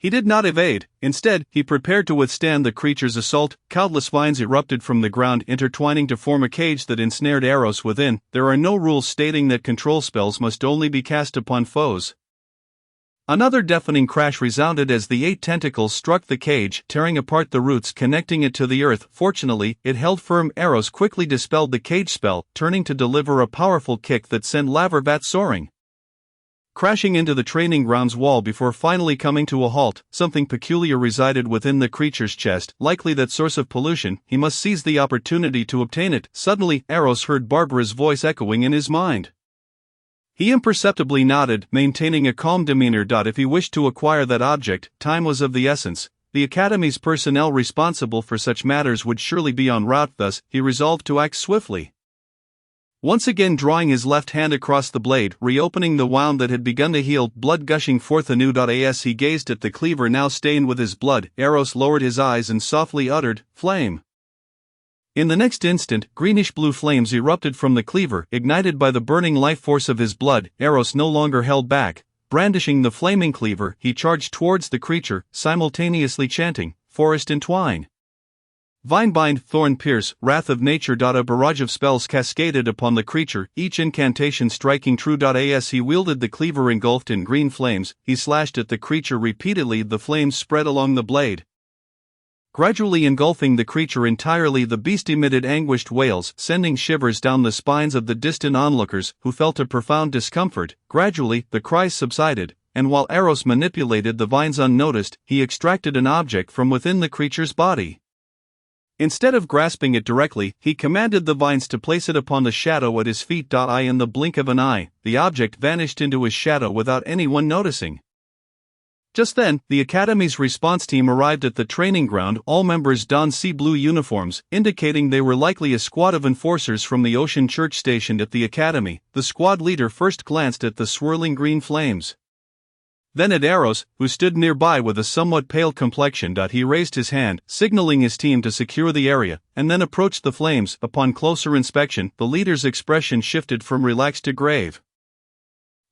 [SPEAKER 1] He did not evade. Instead, he prepared to withstand the creature's assault. Countless vines erupted from the ground, intertwining to form a cage that ensnared Eros within. There are no rules stating that control spells must only be cast upon foes. Another deafening crash resounded as the 8 tentacles struck the cage, tearing apart the roots connecting it to the earth. Fortunately, it held firm. Eros quickly dispelled the cage spell, turning to deliver a powerful kick that sent Lavervat soaring, crashing into the training grounds wall before finally coming to a halt. Something peculiar resided within the creature's chest, likely that source of pollution. He must seize the opportunity to obtain it. Suddenly, Eros heard Barbara's voice echoing in his mind. He imperceptibly nodded, maintaining a calm demeanor. If he wished to acquire that object, time was of the essence. The Academy's personnel responsible for such matters would surely be en route. Thus, he resolved to act swiftly. Once again drawing his left hand across the blade, reopening the wound that had begun to heal, blood gushing forth anew. As he gazed at the cleaver now stained with his blood, Eros lowered his eyes and softly uttered, "Flame." In the next instant, greenish-blue flames erupted from the cleaver, ignited by the burning life force of his blood. Eros no longer held back. Brandishing the flaming cleaver, he charged towards the creature, simultaneously chanting, "Forest entwine, vine bind, thorn pierce, wrath of nature." A barrage of spells cascaded upon the creature, each incantation striking true. As he wielded the cleaver engulfed in green flames, he slashed at the creature repeatedly. The flames spread along the blade, gradually engulfing the creature entirely. The beast emitted anguished wails, sending shivers down the spines of the distant onlookers, who felt a profound discomfort. Gradually, the cries subsided, and while Eros manipulated the vines unnoticed, he extracted an object from within the creature's body. Instead of grasping it directly, he commanded the vines to place it upon the shadow at his feet. In the blink of an eye, the object vanished into his shadow without anyone noticing. Just then, the Academy's response team arrived at the training ground. All members donned sea blue uniforms, indicating they were likely a squad of enforcers from the Ocean Church stationed at the Academy. The squad leader first glanced at the swirling green flames. Then at Eros, who stood nearby with a somewhat pale complexion. He raised his hand, signaling his team to secure the area, and then approached the flames. Upon closer inspection, the leader's expression shifted from relaxed to grave.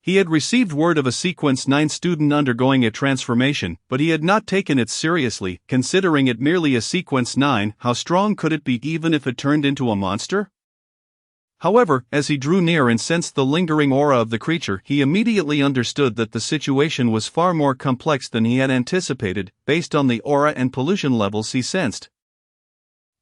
[SPEAKER 1] He had received word of a Sequence 9 student undergoing a transformation, but he had not taken it seriously, considering it merely a Sequence 9. How strong could it be even if it turned into a monster? However, as he drew near and sensed the lingering aura of the creature, he immediately understood that the situation was far more complex than he had anticipated, based on the aura and pollution levels he sensed.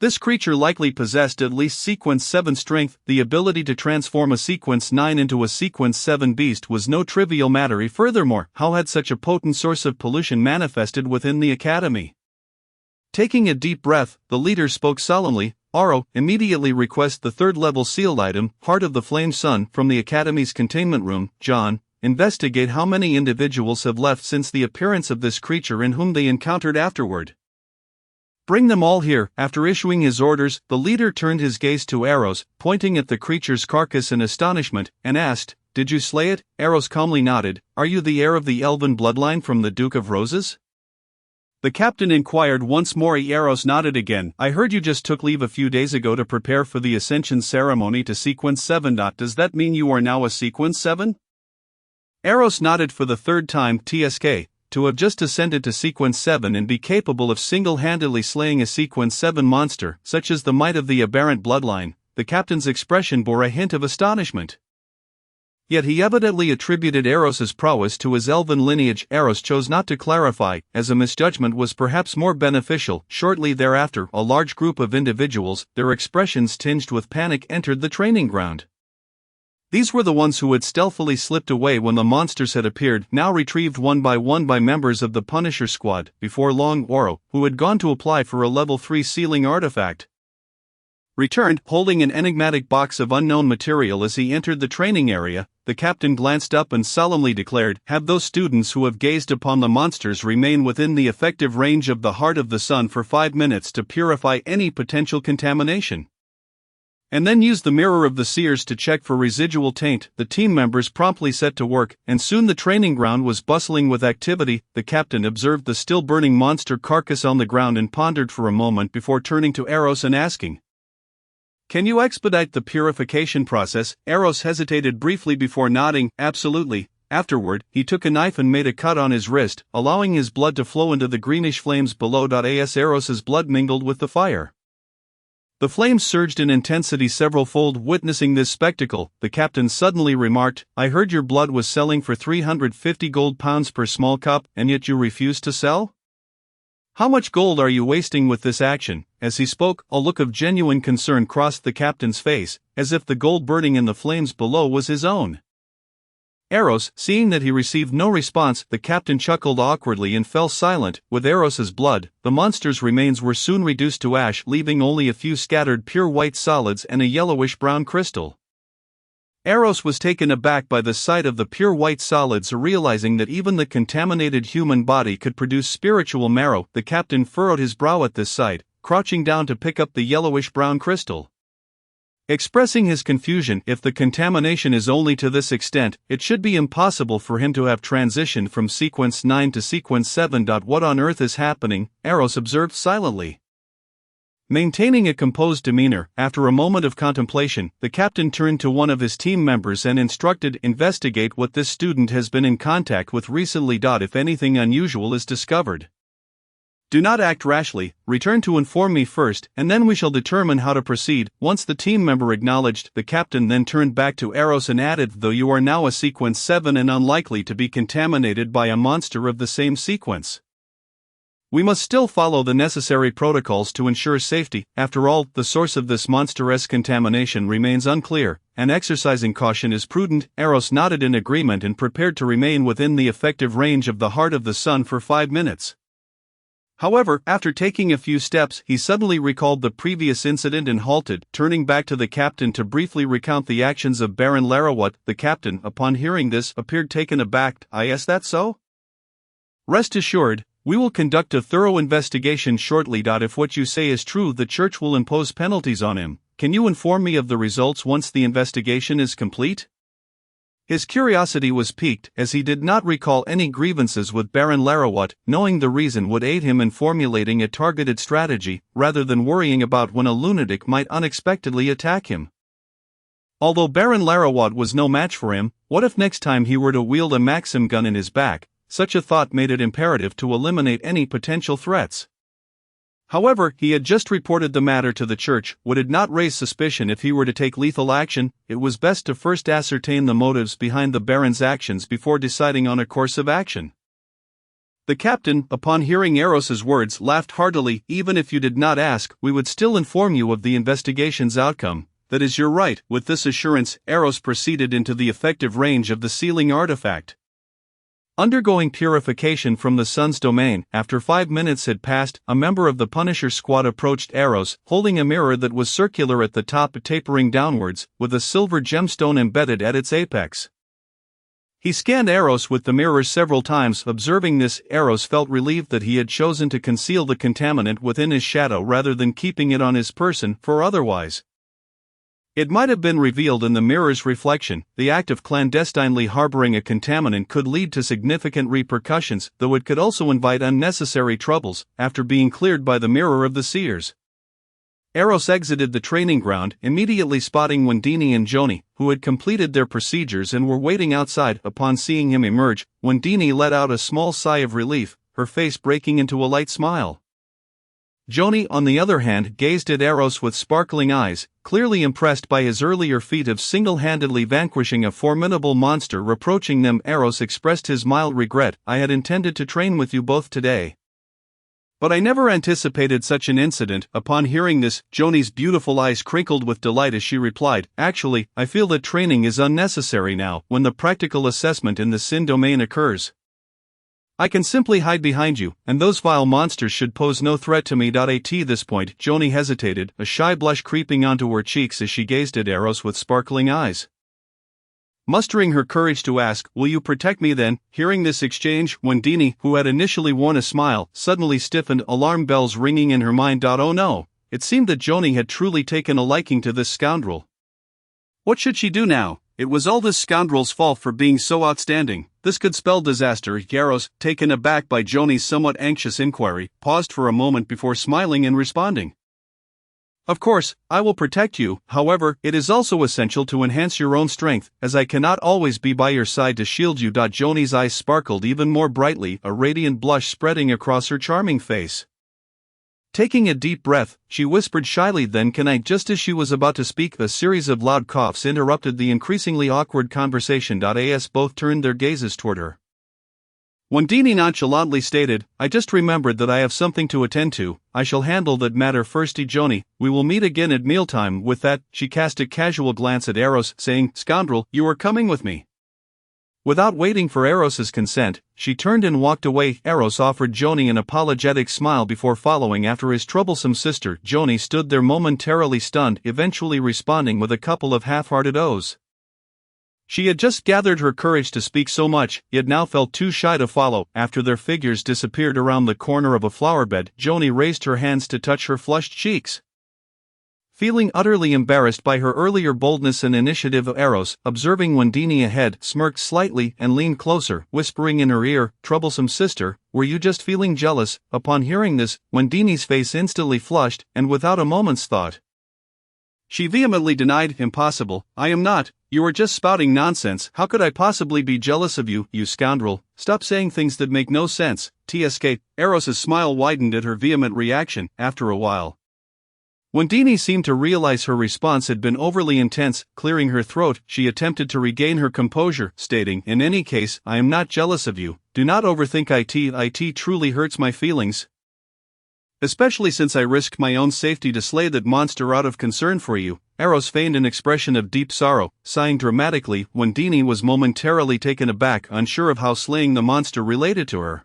[SPEAKER 1] This creature likely possessed at least Sequence 7 strength. The ability to transform a Sequence 9 into a Sequence 7 beast was no trivial matter. Furthermore, how had such a potent source of pollution manifested within the Academy? Taking a deep breath, the leader spoke solemnly. Aro, immediately request the third-level sealed item, Heart of the Flame Sun, from the Academy's containment room. John, investigate how many individuals have left since the appearance of this creature and whom they encountered afterward. Bring them all here. After issuing his orders, the leader turned his gaze to Eros, pointing at the creature's carcass in astonishment, and asked, "Did you slay it?" Eros calmly nodded. "Are you the heir of the elven bloodline from the Duke of Roses?" The captain inquired once more. Eros nodded again. "I heard you just took leave a few days ago to prepare for the ascension ceremony to Sequence 7. Does that mean you are now a Sequence 7? Eros nodded for the third time. TSK. To have just ascended to Sequence 7 and be capable of single-handedly slaying a Sequence 7 monster, such as the might of the aberrant bloodline. The captain's expression bore a hint of astonishment. Yet he evidently attributed Eros's prowess to his elven lineage. Eros chose not to clarify, as a misjudgment was perhaps more beneficial. Shortly thereafter, a large group of individuals, their expressions tinged with panic, entered the training ground. These were the ones who had stealthily slipped away when the monsters had appeared, now retrieved one by members of the Punisher squad. Before long, Oro, who had gone to apply for a level 3 sealing artifact, returned, holding an enigmatic box of unknown material. As he entered the training area, the captain glanced up and solemnly declared, "Have those students who have gazed upon the monsters remain within the effective range of the Heart of the Sun for 5 minutes to purify any potential contamination. And then use the Mirror of the Seers to check for residual taint." The team members promptly set to work, and soon the training ground was bustling with activity. The captain observed the still burning monster carcass on the ground and pondered for a moment before turning to Eros and asking, "Can you expedite the purification process?" Eros hesitated briefly before nodding, "Absolutely." Afterward, he took a knife and made a cut on his wrist, allowing his blood to flow into the greenish flames below. As Eros's blood mingled with the fire, the flames surged in intensity several-fold. Witnessing this spectacle, the captain suddenly remarked, "I heard your blood was selling for 350 gold pounds per small cup, and yet you refuse to sell? How much gold are you wasting with this action?" As he spoke, a look of genuine concern crossed the captain's face, as if the gold burning in the flames below was his own. Eros, seeing that he received no response, the captain chuckled awkwardly and fell silent. With Eros's blood, the monster's remains were soon reduced to ash, leaving only a few scattered pure white solids and a yellowish-brown crystal. Eros was taken aback by the sight of the pure white solids, realizing that even the contaminated human body could produce spiritual marrow. The captain furrowed his brow at this sight, crouching down to pick up the yellowish-brown crystal. Expressing his confusion, if the contamination is only to this extent, it should be impossible for him to have transitioned from Sequence 9 to Sequence 7. What on earth is happening? Eros observed silently. Maintaining a composed demeanor, after a moment of contemplation, the captain turned to one of his team members and instructed, "Investigate what this student has been in contact with recently. If anything unusual is discovered, do not act rashly, return to inform me first, and then we shall determine how to proceed." Once the team member acknowledged, the captain then turned back to Eros and added, "Though you are now a Sequence 7 and unlikely to be contaminated by a monster of the same sequence, we must still follow the necessary protocols to ensure safety. After all, the source of this monstrous contamination remains unclear, and exercising caution is prudent." Eros nodded in agreement and prepared to remain within the effective range of the Heart of the Sun for 5 minutes. However, after taking a few steps, he suddenly recalled the previous incident and halted, turning back to the captain to briefly recount the actions of Baron Larawut. The captain, upon hearing this, appeared taken aback. "Is that so?" Rest assured, we will conduct a thorough investigation shortly. If what you say is true, the church will impose penalties on him. Can you inform me of the results once the investigation is complete? His curiosity was piqued, as he did not recall any grievances with Baron Larawat. Knowing the reason would aid him in formulating a targeted strategy, rather than worrying about when a lunatic might unexpectedly attack him. Although Baron Larawat was no match for him, what if next time he were to wield a Maxim gun in his back? Such a thought made it imperative to eliminate any potential threats. However, he had just reported the matter to the church. Would it not raise suspicion if he were to take lethal action? It was best to first ascertain the motives behind the Baron's actions before deciding on a course of action. The captain, upon hearing Eros's words, laughed heartily. Even if you did not ask, we would still inform you of the investigation's outcome. That is your right. With this assurance, Eros proceeded into the effective range of the sealing artifact. Undergoing purification from the sun's domain, after 5 minutes had passed, a member of the Punisher squad approached Eros, holding a mirror that was circular at the top tapering downwards, with a silver gemstone embedded at its apex. He scanned Eros with the mirror several times. Observing this, Eros felt relieved that he had chosen to conceal the contaminant within his shadow rather than keeping it on his person, for otherwise it might have been revealed in the mirror's reflection. The act of clandestinely harboring a contaminant could lead to significant repercussions, though it could also invite unnecessary troubles, after being cleared by the mirror of the seers. Eros exited the training ground, immediately spotting Wendini and Joni, who had completed their procedures and were waiting outside. Upon seeing him emerge, Wendini let out a small sigh of relief, her face breaking into a light smile. Joni, on the other hand, gazed at Eros with sparkling eyes, clearly impressed by his earlier feat of single-handedly vanquishing a formidable monster. Approaching them, Eros expressed his mild regret. I had intended to train with you both today, but I never anticipated such an incident. Upon hearing this, Joni's beautiful eyes crinkled with delight as she replied, Actually, I feel that training is unnecessary now. When the practical assessment in the Sin domain occurs, I can simply hide behind you, and those vile monsters should pose no threat to me. At this point, Joni hesitated, a shy blush creeping onto her cheeks as she gazed at Eros with sparkling eyes. Mustering her courage to ask, Will you protect me then? Hearing this exchange, Wendini, who had initially worn a smile, suddenly stiffened, alarm bells ringing in her mind. Oh no, it seemed that Joni had truly taken a liking to this scoundrel. What should she do now? It was all this scoundrel's fault for being so outstanding. This could spell disaster. Eros, taken aback by Joni's somewhat anxious inquiry, paused for a moment before smiling and responding. Of course, I will protect you. However, it is also essential to enhance your own strength, as I cannot always be by your side to shield you. Joni's eyes sparkled even more brightly, a radiant blush spreading across her charming face. Taking a deep breath, she whispered shyly, Then can I? Just as she was about to speak, a series of loud coughs interrupted the increasingly awkward conversation. As both turned their gazes toward her, Wendini nonchalantly stated, I just remembered that I have something to attend to. I shall handle that matter first. Joni, we will meet again at mealtime. With that, she cast a casual glance at Eros, saying, Scoundrel, you are coming with me. Without waiting for Eros's consent, she turned and walked away. Eros offered Joni an apologetic smile before following after his troublesome sister. Joni stood there momentarily stunned, eventually responding with a couple of half-hearted ohs. She had just gathered her courage to speak so much, yet now felt too shy to follow. After their figures disappeared around the corner of a flower bed, Joni raised her hands to touch her flushed cheeks. Feeling utterly embarrassed by her earlier boldness and initiative, Eros, observing Wendini ahead, smirked slightly and leaned closer, whispering in her ear, Troublesome sister, were you just feeling jealous? Upon hearing this, Wendini's face instantly flushed, and without a moment's thought, she vehemently denied, Impossible, I am not. You are just spouting nonsense. How could I possibly be jealous of you, you scoundrel? Stop saying things that make no sense. TSK. Eros's smile widened at her vehement reaction. After a while, Wendini seemed to realize her response had been overly intense. Clearing her throat, she attempted to regain her composure, stating, In any case, I am not jealous of you. Do not overthink it. It truly hurts my feelings, especially since I risked my own safety to slay that monster out of concern for you. Eros feigned an expression of deep sorrow, sighing dramatically. Wendini was momentarily taken aback, unsure of how slaying the monster related to her.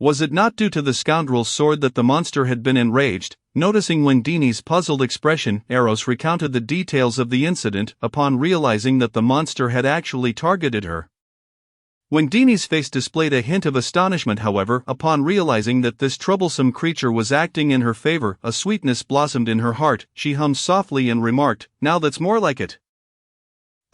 [SPEAKER 1] Was it not due to the scoundrel's sword that the monster had been enraged? Noticing Wendini's puzzled expression, Eros recounted the details of the incident, upon realizing that the monster had actually targeted her. Wendy's face displayed a hint of astonishment, however, upon realizing that this troublesome creature was acting in her favor. A sweetness blossomed in her heart. She hummed softly and remarked, "Now that's more like it."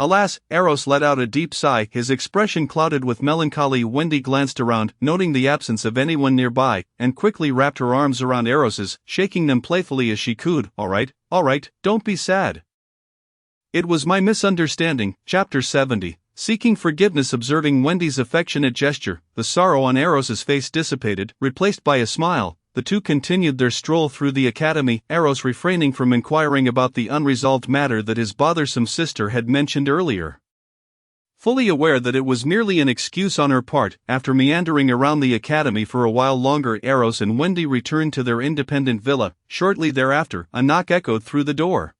[SPEAKER 1] Alas, Eros let out a deep sigh, his expression clouded with melancholy. Wendy glanced around, noting the absence of anyone nearby, and quickly wrapped her arms around Eros's, shaking them playfully as she cooed, all right, don't be sad. It was my misunderstanding." Chapter 70. Seeking forgiveness. Observing Wendy's affectionate gesture, the sorrow on Eros's face dissipated, replaced by a smile. The two continued their stroll through the academy, Eros refraining from inquiring about the unresolved matter that his bothersome sister had mentioned earlier. Fully aware that it was merely an excuse on her part, after meandering around the academy for a while longer, Eros and Wendy returned to their independent villa. Shortly thereafter, a knock echoed through the door.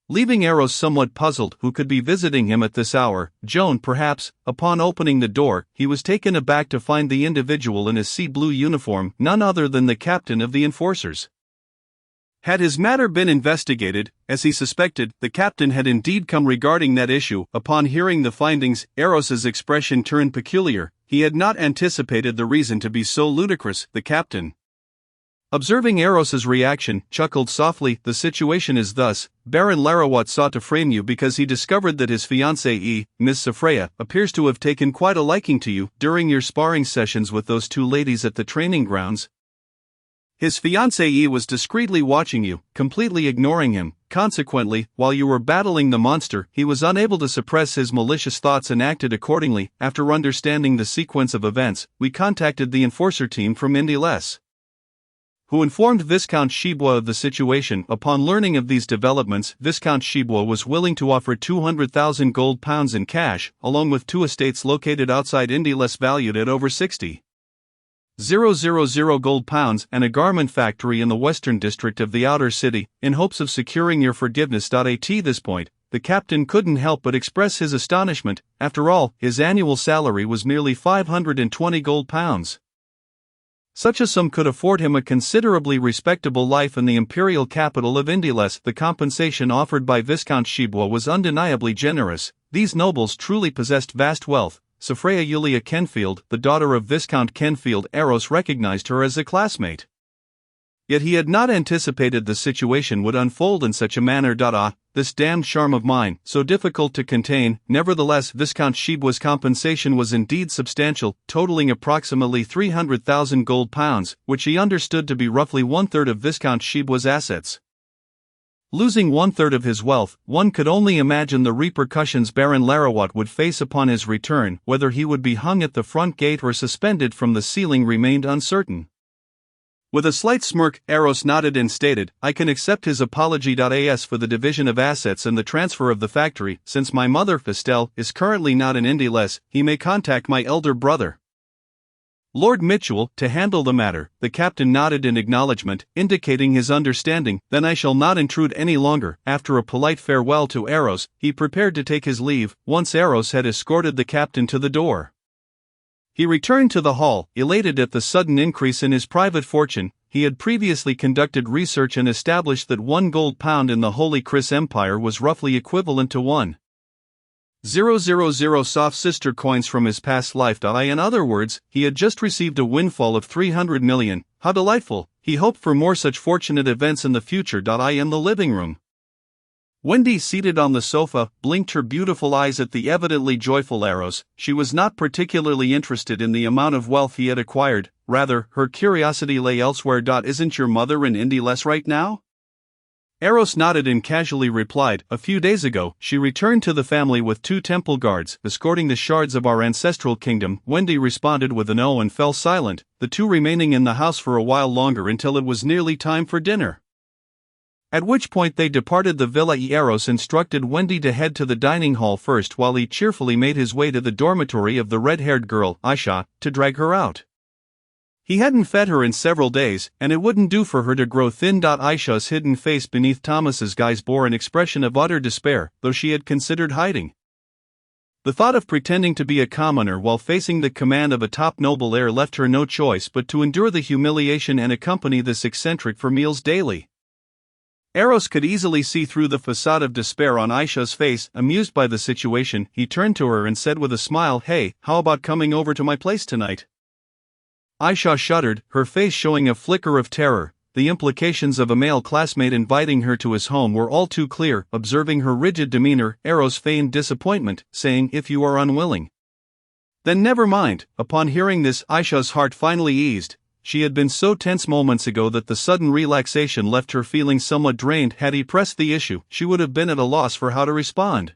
[SPEAKER 1] Leaving Eros somewhat puzzled who could be visiting him at this hour, Joan perhaps. Upon opening the door, he was taken aback to find the individual in a sea blue uniform, none other than the captain of the enforcers. Had his matter been investigated, as he suspected, the captain had indeed come regarding that issue. Upon hearing the findings, Eros's expression turned peculiar. He had not anticipated the reason to be so ludicrous. The captain, observing Eros's reaction, chuckled softly. "The situation is thus: Baron Larawat sought to frame you because he discovered that his fiancée, Miss Safreya, appears to have taken quite a liking to you during your sparring sessions with those two ladies at the training grounds. His fiancée was discreetly watching you, completely ignoring him. Consequently, while you were battling the monster, he was unable to suppress his malicious thoughts and acted accordingly. After understanding the sequence of events, we contacted the enforcer team from Indiless, who informed Viscount Shibois of the situation. Upon learning of these developments, Viscount Shibois was willing to offer 200,000 gold pounds in cash, along with two estates located outside Indiless valued at over 60,000 gold pounds and a garment factory in the western district of the outer city, in hopes of securing your forgiveness. At this point, the captain couldn't help but express his astonishment. After all, his annual salary was merely 520 gold pounds. Such a sum could afford him a considerably respectable life in the imperial capital of Indiless. The compensation offered by Viscount Shibois was undeniably generous. These nobles truly possessed vast wealth. Safreya Yulia Kenfield, the daughter of Viscount Kenfield, Eros recognized her as a classmate. Yet he had not anticipated the situation would unfold in such a manner. This damned charm of mine, so difficult to contain. Nevertheless, Viscount Shibois' compensation was indeed substantial, totaling approximately 300,000 gold pounds, which he understood to be roughly one-third of Viscount Shibois' assets. Losing one-third of his wealth, one could only imagine the repercussions Baron Larawat would face upon his return. Whether he would be hung at the front gate or suspended from the ceiling remained uncertain. With a slight smirk, Eros nodded and stated, "I can accept his apology. As for the division of assets and the transfer of the factory, since my mother, Estelle, is currently not in Indiless, he may contact my elder brother, Lord Mitchell, to handle the matter." The captain nodded in acknowledgement, indicating his understanding. "Then I shall not intrude any longer." After a polite farewell to Eros, he prepared to take his leave. Once Eros had escorted the captain to the door, he returned to the hall, elated at the sudden increase in his private fortune. He had previously conducted research and established that 1 gold pound in the Holy Chris Empire was roughly equivalent to 1,000 soft sister coins from his past life. In other words, he had just received a windfall of 300 million. How delightful! He hoped for more such fortunate events in the future. In the living room, Wendy, seated on the sofa, blinked her beautiful eyes at the evidently joyful Eros. She was not particularly interested in the amount of wealth he had acquired, rather, her curiosity lay elsewhere. "Isn't your mother in Indiless right now?" Eros nodded and casually replied, "A few days ago, she returned to the family with 2 temple guards, escorting the shards of our ancestral kingdom." Wendy responded with an "oh" and fell silent, the two remaining in the house for a while longer until it was nearly time for dinner, at which point they departed the villa. Eros instructed Wendy to head to the dining hall first while he cheerfully made his way to the dormitory of the red-haired girl, Aisha, to drag her out. He hadn't fed her in several days, and it wouldn't do for her to grow thin. Aisha's hidden face beneath Thomas's guise bore an expression of utter despair, though she had considered hiding. The thought of pretending to be a commoner while facing the command of a top noble heir left her no choice but to endure the humiliation and accompany this eccentric for meals daily. Eros could easily see through the facade of despair on Aisha's face. Amused by the situation, he turned to her and said with a smile, "Hey, how about coming over to my place tonight?" Aisha shuddered, her face showing a flicker of terror. The implications of a male classmate inviting her to his home were all too clear. Observing her rigid demeanor, Eros feigned disappointment, saying, "If you are unwilling, then never mind." Upon hearing this, Aisha's heart finally eased. She had been so tense moments ago that the sudden relaxation left her feeling somewhat drained. Had he pressed the issue, she would have been at a loss for how to respond.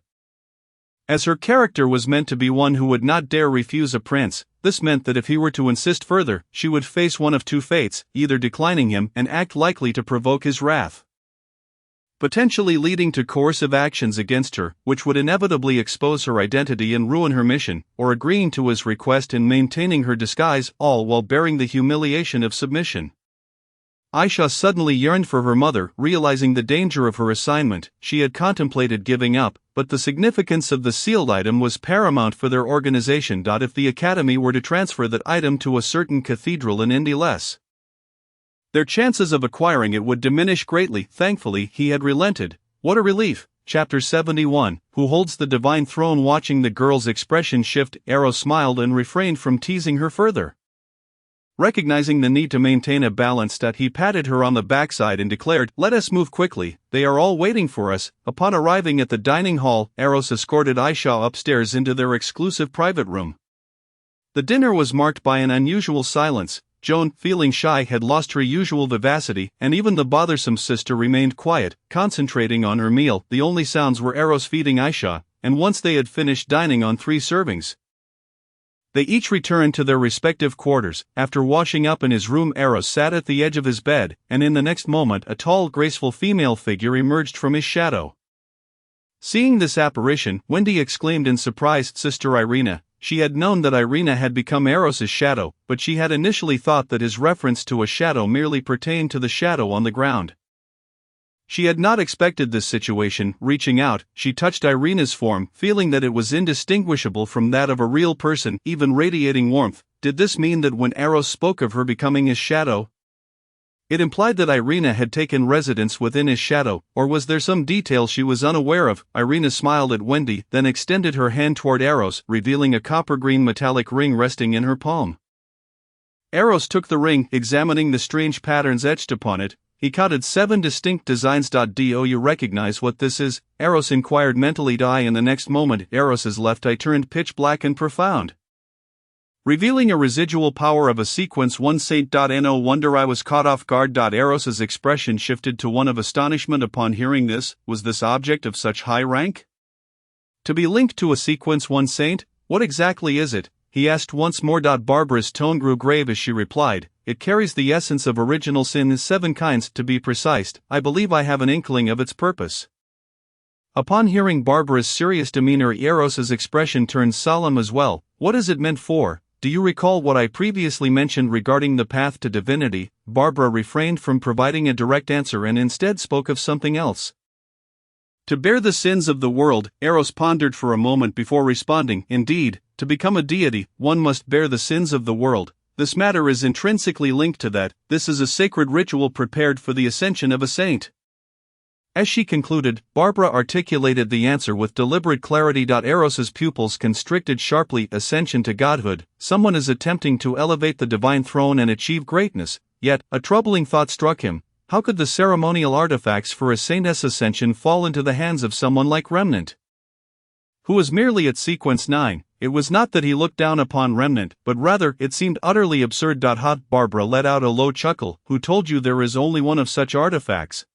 [SPEAKER 1] As her character was meant to be one who would not dare refuse a prince, this meant that if he were to insist further, she would face one of two fates, either declining him and act likely to provoke his wrath, potentially leading to coercive actions against her, which would inevitably expose her identity and ruin her mission, or agreeing to his request and maintaining her disguise, all while bearing the humiliation of submission. Aisha suddenly yearned for her mother. Realizing the danger of her assignment, she had contemplated giving up, but the significance of the sealed item was paramount for their organization. If the academy were to transfer that item to a certain cathedral in India, their chances of acquiring it would diminish greatly. Thankfully, he had relented. What a relief. Chapter 71. Who holds the divine throne? Watching the girl's expression shift, Eros smiled and refrained from teasing her further. Recognizing the need to maintain a balance, he patted her on the backside and declared, "Let us move quickly, they are all waiting for us." Upon arriving at the dining hall, Eros escorted Aisha upstairs into their exclusive private room. The dinner was marked by an unusual silence. Joan, feeling shy, had lost her usual vivacity, and even the bothersome sister remained quiet, concentrating on her meal. The only sounds were Eros feeding Aisha, and once they had finished dining on 3 servings, they each returned to their respective quarters. After washing up in his room, Eros sat at the edge of his bed, and in the next moment a tall, graceful female figure emerged from his shadow. Seeing this apparition, Wendy exclaimed in surprise, "Sister Irina." She had known that Irina had become Eros's shadow, but she had initially thought that his reference to a shadow merely pertained to the shadow on the ground. She had not expected this situation. Reaching out, she touched Irina's form, feeling that it was indistinguishable from that of a real person, even radiating warmth. Did this mean that when Eros spoke of her becoming his shadow, it implied that Irina had taken residence within his shadow, or was there some detail she was unaware of? Irina smiled at Wendy, then extended her hand toward Eros, revealing a copper-green metallic ring resting in her palm. Eros took the ring, examining the strange patterns etched upon it. He counted 7 distinct designs. "Do you recognize what this is?" Eros inquired mentally. In the next moment, Eros's left eye turned pitch black and profound, revealing a residual power of a sequence 1 saint. No wonder I was caught off guard. Eros's expression shifted to one of astonishment upon hearing this. Was this object of such high rank to be linked to a sequence 1 saint? What exactly is it? He asked once more. Barbara's tone grew grave as she replied, "It carries the essence of original sin in 7 kinds, to be precise. I believe I have an inkling of its purpose." Upon hearing Barbara's serious demeanor, Eros's expression turned solemn as well. "What is it meant for? Do you recall what I previously mentioned regarding the path to divinity?" Barbara refrained from providing a direct answer and instead spoke of something else. "To bear the sins of the world." Eros pondered for a moment before responding, "Indeed, to become a deity, one must bear the sins of the world. This matter is intrinsically linked to that. This is a sacred ritual prepared for the ascension of a saint." As she concluded, Barbara articulated the answer with deliberate clarity. Eros's pupils constricted sharply. "Ascension to godhood. Someone is attempting to elevate the divine throne and achieve greatness." Yet, a troubling thought struck him. How could the ceremonial artifacts for a saint's ascension fall into the hands of someone like Remnant, who was merely at sequence 9? It was not that he looked down upon Remnant, but rather, it seemed utterly absurd. Barbara let out a low chuckle. "Who told you there is only one of such artifacts?"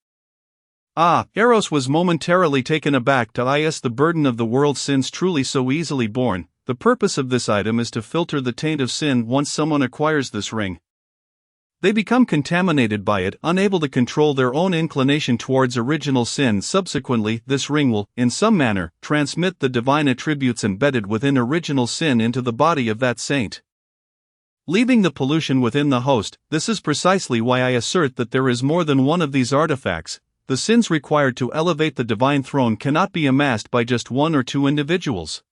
[SPEAKER 1] Eros was momentarily taken aback. Is the burden of the world's sins truly so easily borne? The purpose of this item is to filter the taint of sin. Once someone acquires this ring, they become contaminated by it, unable to control their own inclination towards original sin. Subsequently, this ring will, in some manner, transmit the divine attributes embedded within original sin into the body of that saint, leaving the pollution within the host. This is precisely why I assert that there is more than one of these artifacts. The sins required to elevate the divine throne cannot be amassed by just 1 or 2 individuals.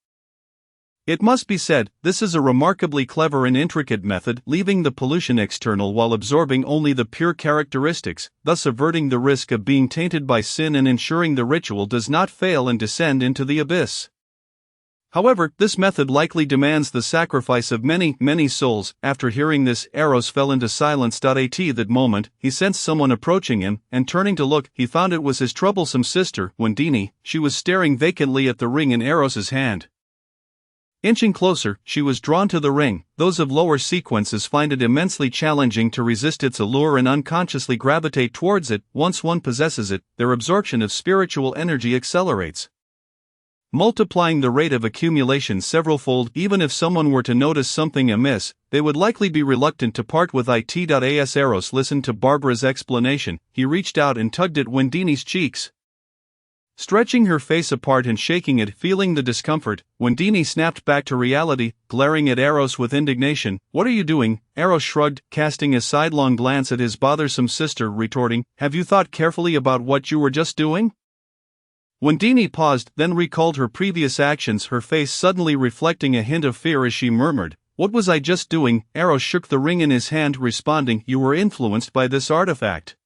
[SPEAKER 1] It must be said, this is a remarkably clever and intricate method, leaving the pollution external while absorbing only the pure characteristics, thus averting the risk of being tainted by sin and ensuring the ritual does not fail and descend into the abyss. However, this method likely demands the sacrifice of many souls. After hearing this, Eros fell into silence. At that moment, he sensed someone approaching him, and turning to look, he found it was his troublesome sister, Wendini. She was staring vacantly at the ring in Eros's hand. Inching closer, she was drawn to the ring. Those of lower sequences find it immensely challenging to resist its allure and unconsciously gravitate towards it. Once one possesses it, their absorption of spiritual energy accelerates, multiplying the rate of accumulation several-fold. Even if someone were to notice something amiss, they would likely be reluctant to part with it. As Eros listened to Barbara's explanation, he reached out and tugged at Wendini's cheeks, stretching her face apart and shaking it. Feeling the discomfort, Wendini snapped back to reality, glaring at Eros with indignation. "What are you doing?" Eros shrugged, casting a sidelong glance at his bothersome sister, retorting, "Have you thought carefully about what you were just doing?" Wendini paused, then recalled her previous actions, her face suddenly reflecting a hint of fear as she murmured, "What was I just doing?" Eros shook the ring in his hand, responding, "You were influenced by this artifact."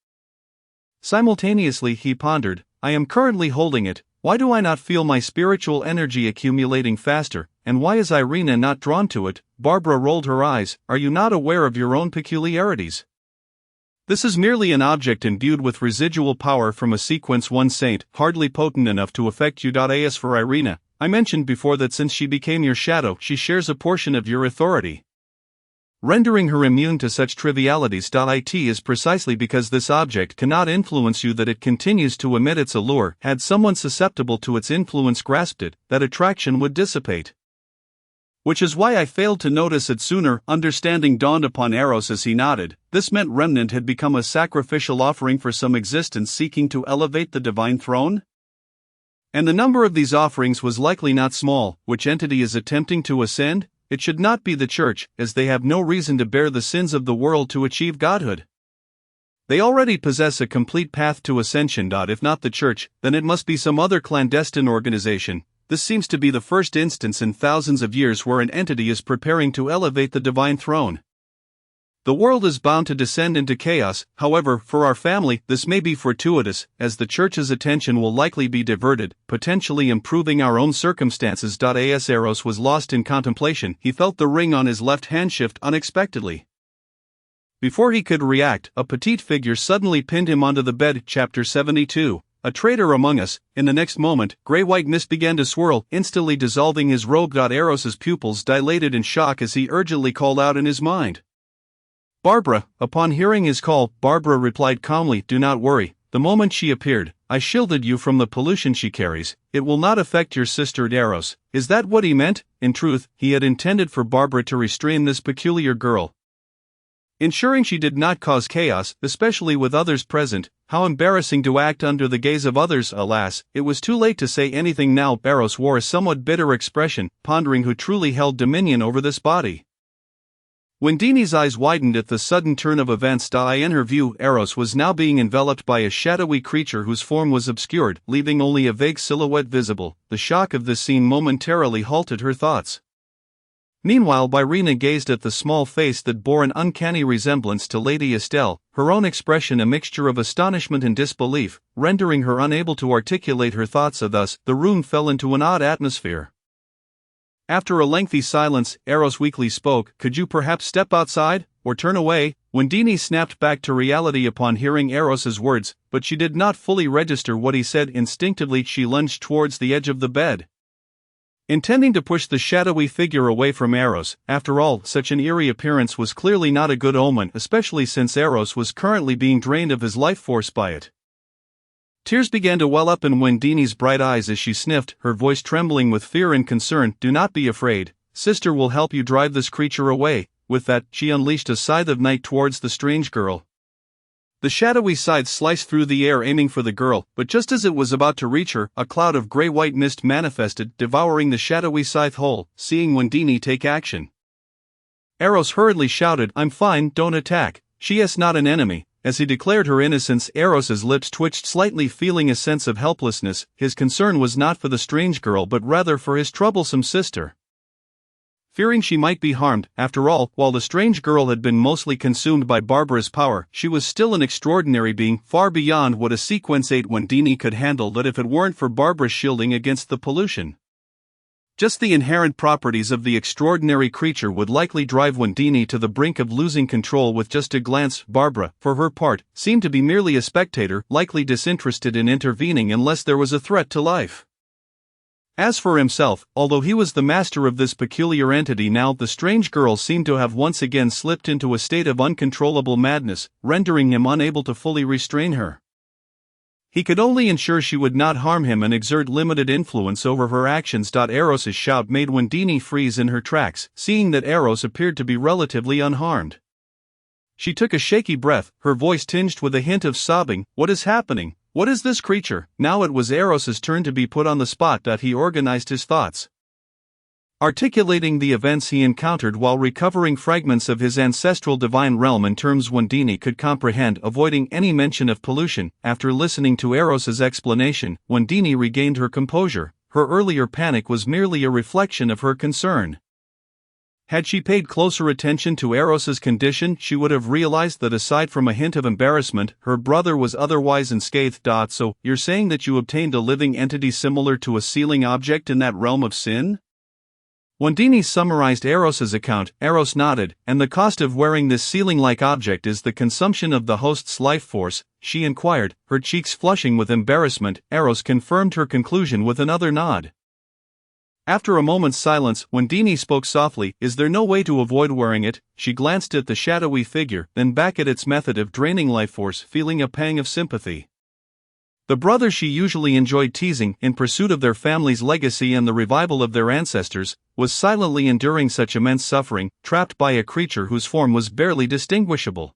[SPEAKER 1] Simultaneously he pondered, "I am currently holding it. Why do I not feel my spiritual energy accumulating faster, and why is Irina not drawn to it?" Barbara rolled her eyes. "Are you not aware of your own peculiarities? This is merely an object imbued with residual power from a sequence 1 saint, hardly potent enough to affect you. As for Irina, I mentioned before that since she became your shadow, she shares a portion of your authority, rendering her immune to such trivialities. It is precisely because this object cannot influence you that it continues to emit its allure. Had someone susceptible to its influence grasped it, that attraction would dissipate. Which is why I failed to notice it sooner." Understanding dawned upon Eros as he nodded. This meant Remnant had become a sacrificial offering for some existence seeking to elevate the divine throne? And the number of these offerings was likely not small. Which entity is attempting to ascend? It should not be the Church, as they have no reason to bear the sins of the world to achieve godhood. They already possess a complete path to ascension. If not the Church, then it must be some other clandestine organization. This seems to be the first instance in thousands of years where an entity is preparing to elevate the divine throne. The world is bound to descend into chaos. However, for our family, this may be fortuitous, as the Church's attention will likely be diverted, potentially improving our own circumstances. As Eros was lost in contemplation, he felt the ring on his left hand shift unexpectedly. Before he could react, a petite figure suddenly pinned him onto the bed. Chapter 72. A traitor among us. In the next moment, gray-white mist began to swirl, instantly dissolving his robe. Eros's pupils dilated in shock as he urgently called out in his mind, "Barbara." Upon hearing his call, Barbara replied calmly, "Do not worry. The moment she appeared, I shielded you from the pollution she carries. It will not affect your sister." Eros. Is that what he meant? In truth, he had intended for Barbara to restrain this peculiar girl, ensuring she did not cause chaos, especially with others present. How embarrassing to act under the gaze of others. Alas, it was too late to say anything now. Eros wore a somewhat bitter expression, pondering who truly held dominion over this body. Wendini's eyes widened at the sudden turn of events. In her view, Eros was now being enveloped by a shadowy creature whose form was obscured, leaving only a vague silhouette visible. The shock of this scene momentarily halted her thoughts. Meanwhile, Irina gazed at the small face that bore an uncanny resemblance to Lady Estelle, her own expression a mixture of astonishment and disbelief, rendering her unable to articulate her thoughts. Thus, the room fell into an odd atmosphere. After a lengthy silence, Eros weakly spoke, "Could you perhaps step outside, or turn away?" Wendini snapped back to reality upon hearing Eros's words, but she did not fully register what he said. Instinctively she lunged towards the edge of the bed, intending to push the shadowy figure away from Eros. After all, such an eerie appearance was clearly not a good omen, especially since Eros was currently being drained of his life force by it. Tears began to well up in Wendini's bright eyes as she sniffed, her voice trembling with fear and concern. "Do not be afraid. Sister will help you drive this creature away." With that, she unleashed a scythe of night towards the strange girl. The shadowy scythe sliced through the air aiming for the girl, but just as it was about to reach her, a cloud of gray-white mist manifested, devouring the shadowy scythe whole. Seeing Wendini take action, Eros hurriedly shouted, "I'm fine, don't attack. She is not an enemy." As he declared her innocence, Eros's lips twitched slightly, feeling a sense of helplessness. His concern was not for the strange girl but rather for his troublesome sister. Fearing she might be harmed, after all, while the strange girl had been mostly consumed by Barbara's power, she was still an extraordinary being, far beyond what a Sequence 8 Wendini could handle, that if it weren't for Barbara's shielding against the pollution. Just the inherent properties of the extraordinary creature would likely drive Wendini to the brink of losing control with just a glance. Barbara, for her part, seemed to be merely a spectator, likely disinterested in intervening unless there was a threat to life. As for himself, although he was the master of this peculiar entity now, the strange girl seemed to have once again slipped into a state of uncontrollable madness, rendering him unable to fully restrain her. He could only ensure she would not harm him and exert limited influence over her actions. Eros's shout made Wendini freeze in her tracks, seeing that Eros appeared to be relatively unharmed. She took a shaky breath, her voice tinged with a hint of sobbing. "What is happening? What is this creature?" Now it was Eros's turn to be put on the spot. He organized his thoughts. Articulating the events he encountered while recovering fragments of his ancestral divine realm in terms Wendini could comprehend, avoiding any mention of pollution. After listening to Eros's explanation, Wendini regained her composure. Her earlier panic was merely a reflection of her concern. Had she paid closer attention to Eros's condition, she would have realized that aside from a hint of embarrassment, her brother was otherwise unscathed. "So, you're saying that you obtained a living entity similar to a sealing object in that realm of sin?" Wendini summarized Eros's account. Eros nodded. "And the cost of wearing this sealing-like object is the consumption of the host's life force?" she inquired, her cheeks flushing with embarrassment. Eros confirmed her conclusion with another nod. After a moment's silence, Wendini spoke softly. "Is there no way to avoid wearing it?" She glanced at the shadowy figure, then back at its method of draining life force, feeling a pang of sympathy. The brother she usually enjoyed teasing, in pursuit of their family's legacy and the revival of their ancestors, was silently enduring such immense suffering, trapped by a creature whose form was barely distinguishable.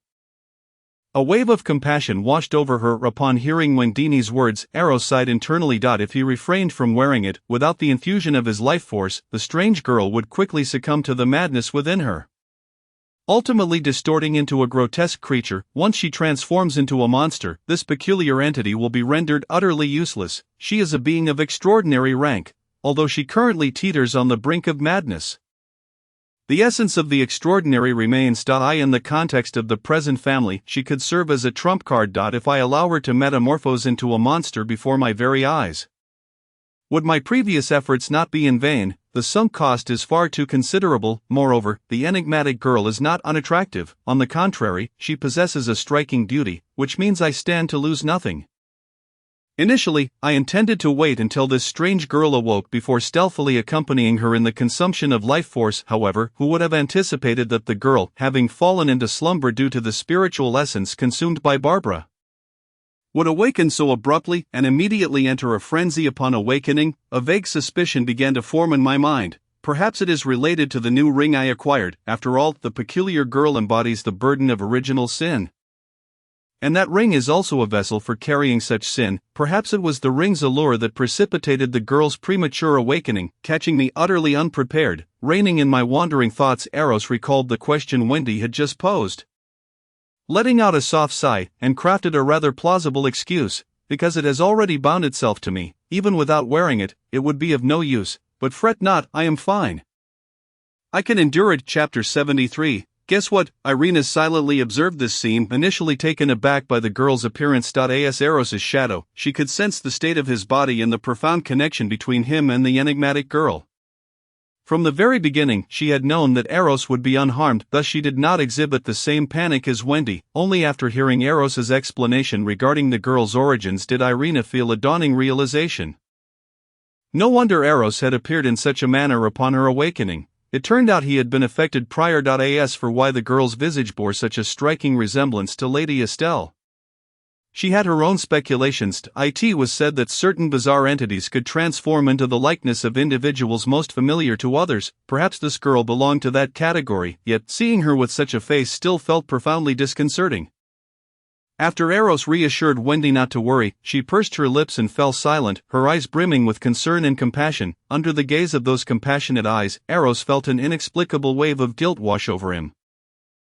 [SPEAKER 1] A wave of compassion washed over her upon hearing Wendini's words. Eros sighed internally. If he refrained from wearing it, without the infusion of his life force, the strange girl would quickly succumb to the madness within her, ultimately distorting into a grotesque creature. Once she transforms into a monster, this peculiar entity will be rendered utterly useless. She is a being of extraordinary rank, although she currently teeters on the brink of madness. The essence of the extraordinary remains. In the context of the present family, she could serve as a trump card. If I allow her to metamorphose into a monster before my very eyes, would my previous efforts not be in vain? The sunk cost is far too considerable. Moreover, the enigmatic girl is not unattractive. On the contrary, she possesses a striking beauty, which means I stand to lose nothing. Initially, I intended to wait until this strange girl awoke before stealthily accompanying her in the consumption of life force. However, who would have anticipated that the girl, having fallen into slumber due to the spiritual essence consumed by Barbara, would awaken so abruptly and immediately enter a frenzy? Upon awakening, a vague suspicion began to form in my mind. Perhaps it is related to the new ring I acquired. After all, the peculiar girl embodies the burden of original sin, and that ring is also a vessel for carrying such sin. Perhaps it was the ring's allure that precipitated the girl's premature awakening, catching me utterly unprepared. Reining in my wandering thoughts, Eros recalled the question Wendy had just posed, letting out a soft sigh, and crafted a rather plausible excuse. "Because it has already bound itself to me. Even without wearing it, it would be of no use. But fret not, I am fine. I can endure it." Chapter 73. Guess what? Irina silently observed this scene, initially taken aback by the girl's appearance. As Eros's shadow, she could sense the state of his body and the profound connection between him and the enigmatic girl. From the very beginning, she had known that Eros would be unharmed, thus she did not exhibit the same panic as Wendy. Only after hearing Eros's explanation regarding the girl's origins did Irina feel a dawning realization. No wonder Eros had appeared in such a manner upon her awakening. It turned out he had been affected prior. As for why the girl's visage bore such a striking resemblance to Lady Estelle, she had her own speculations. It was said that certain bizarre entities could transform into the likeness of individuals most familiar to others. Perhaps this girl belonged to that category, yet seeing her with such a face still felt profoundly disconcerting. After Eros reassured Wendy not to worry, she pursed her lips and fell silent, her eyes brimming with concern and compassion. Under the gaze of those compassionate eyes, Eros felt an inexplicable wave of guilt wash over him.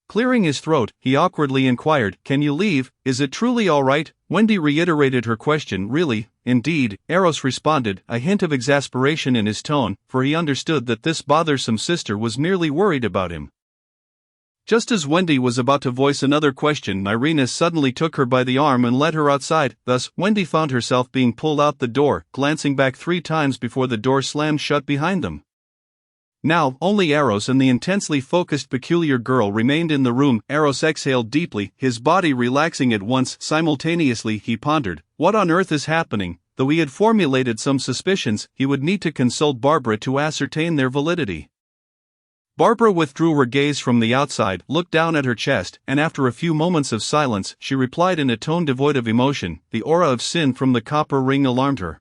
[SPEAKER 1] Clearing his throat, he awkwardly inquired, "Can you leave? Is it truly all right?" Wendy reiterated her question. "Really, indeed," Eros responded, a hint of exasperation in his tone, for he understood that this bothersome sister was merely worried about him. Just as Wendy was about to voice another question, Irina suddenly took her by the arm and led her outside. Thus, Wendy found herself being pulled out the door, glancing back 3 times before the door slammed shut behind them. Now, only Eros and the intensely focused peculiar girl remained in the room. Eros exhaled deeply, his body relaxing at once. Simultaneously, he pondered, what on earth is happening? Though he had formulated some suspicions, he would need to consult Barbara to ascertain their validity. Barbara withdrew her gaze from the outside, looked down at her chest, and after a few moments of silence, she replied in a tone devoid of emotion. The aura of sin from the copper ring alarmed her.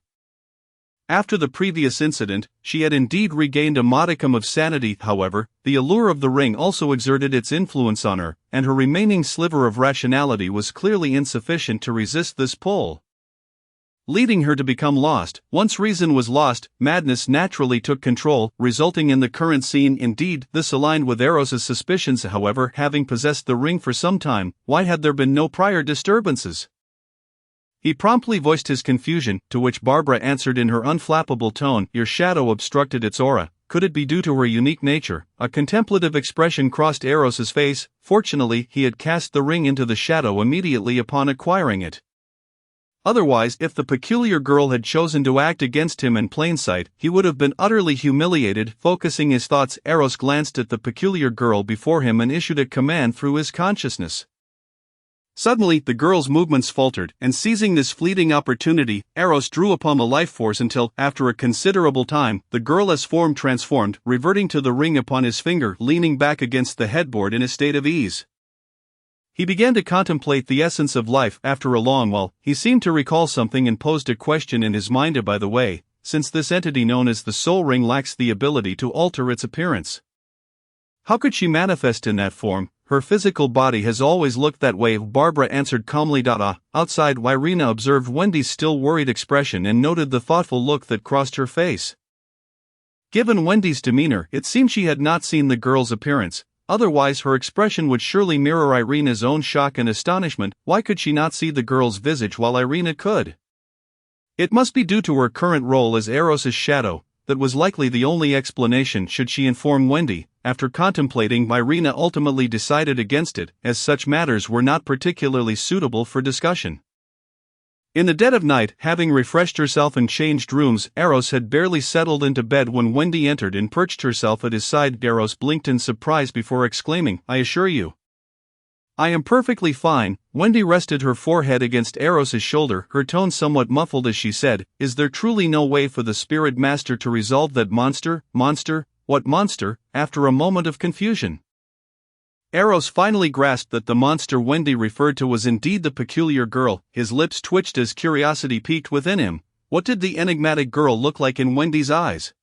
[SPEAKER 1] After the previous incident, she had indeed regained a modicum of sanity. However, the allure of the ring also exerted its influence on her, and her remaining sliver of rationality was clearly insufficient to resist this pull, leading her to become lost. Once reason was lost, madness naturally took control, resulting in the current scene. Indeed, this aligned with Eros's suspicions. However, having possessed the ring for some time, why had there been no prior disturbances? He promptly voiced his confusion, to which Barbara answered in her unflappable tone, "Your shadow obstructed its aura. Could it be due to her unique nature?" A contemplative expression crossed Eros's face. Fortunately, he had cast the ring into the shadow immediately upon acquiring it. Otherwise, if the peculiar girl had chosen to act against him in plain sight, he would have been utterly humiliated. Focusing his thoughts, Eros glanced at the peculiar girl before him and issued a command through his consciousness. Suddenly, the girl's movements faltered, and seizing this fleeting opportunity, Eros drew upon the life force until, after a considerable time, the girl as form transformed, reverting to the ring upon his finger, leaning back against the headboard in a state of ease. He began to contemplate the essence of life. After a long while, he seemed to recall something and posed a question in his mind. By the way, since this entity known as the soul ring lacks the ability to alter its appearance, how could she manifest in that form? Her physical body has always looked that way, Barbara answered calmly. Outside, Irina observed Wendy's still worried expression and noted the thoughtful look that crossed her face. Given Wendy's demeanor, it seemed she had not seen the girl's appearance. Otherwise, her expression would surely mirror Irina's own shock and astonishment. Why could she not see the girl's visage while Irina could? It must be due to her current role as Eros's shadow. That was likely the only explanation. Should she inform Wendy? After contemplating, Irina ultimately decided against it, as such matters were not particularly suitable for discussion. In the dead of night, having refreshed herself and changed rooms, Eros had barely settled into bed when Wendy entered and perched herself at his side. Eros blinked in surprise before exclaiming, "I assure you, I am perfectly fine." Wendy rested her forehead against Eros's shoulder, her tone somewhat muffled as she said, "Is there truly no way for the spirit master to resolve that monster? Monster? What monster?" After a moment of confusion, Eros finally grasped that the monster Wendy referred to was indeed the peculiar girl. His lips twitched as curiosity peaked within him. What did the enigmatic girl look like in Wendy's eyes,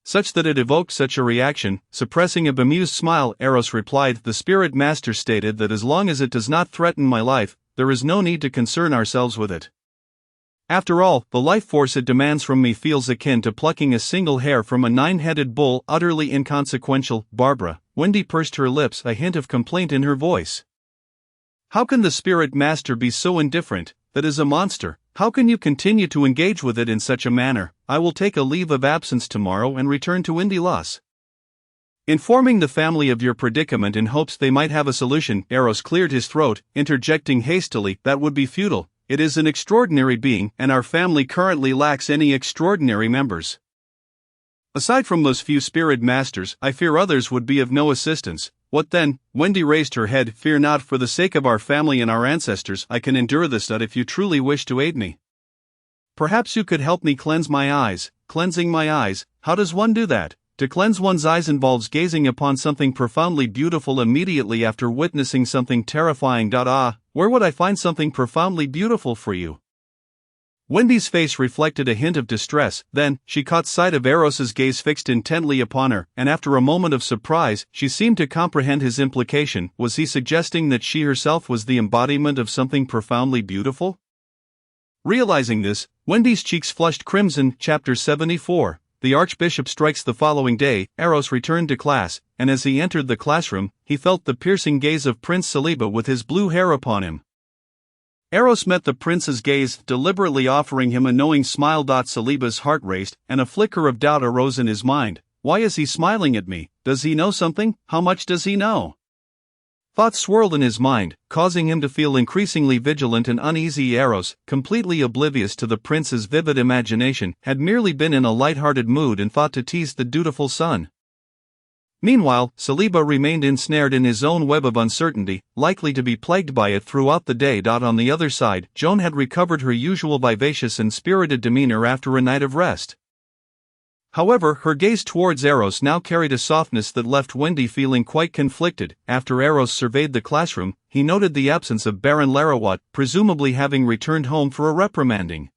[SPEAKER 1] such that it evoked such a reaction? Suppressing a bemused smile, Eros replied, "The spirit master stated that as long as it does not threaten my life, there is no need to concern ourselves with it. After all, the life force it demands from me feels akin to plucking a single hair from a 9-headed bull." Utterly inconsequential, Barbara. Wendy pursed her lips, a hint of complaint in her voice. "How can the spirit master be so indifferent? That is a monster. How can you continue to engage with it in such a manner? I will take a leave of absence tomorrow and return to Indilas, informing the family of your predicament in hopes they might have a solution." Eros cleared his throat, interjecting hastily, "That would be futile. It is an extraordinary being, and our family currently lacks any extraordinary members. Aside from those few spirit masters, I fear others would be of no assistance." "What then?" Wendy raised her head. "Fear not, for the sake of our family and our ancestors, I can endure this. That if you truly wish to aid me, perhaps you could help me cleanse my eyes." Cleansing my eyes? How does one do that? To cleanse one's eyes involves gazing upon something profoundly beautiful immediately after witnessing something terrifying. Where would I find something profoundly beautiful for you? Wendy's face reflected a hint of distress. Then, she caught sight of Eros's gaze fixed intently upon her, and after a moment of surprise, she seemed to comprehend his implication. Was he suggesting that she herself was the embodiment of something profoundly beautiful? Realizing this, Wendy's cheeks flushed crimson. Chapter 74. the Archbishop strikes the following day. Eros returned to class, and as he entered the classroom, he felt the piercing gaze of Prince Saliba with his blue hair upon him. Eros met the prince's gaze, deliberately offering him a knowing smile. Saliba's heart raced, and a flicker of doubt arose in his mind. Why is he smiling at me? Does he know something? How much does he know? Thoughts swirled in his mind, causing him to feel increasingly vigilant and uneasy. Eros, completely oblivious to the prince's vivid imagination, had merely been in a light-hearted mood and thought to tease the dutiful son. Meanwhile, Saliba remained ensnared in his own web of uncertainty, likely to be plagued by it throughout the day. On the other side, Joan had recovered her usual vivacious and spirited demeanor after a night of rest. However, her gaze towards Eros now carried a softness that left Wendy feeling quite conflicted. After Eros surveyed the classroom, he noted the absence of Baron Larawat, presumably having returned home for a reprimanding.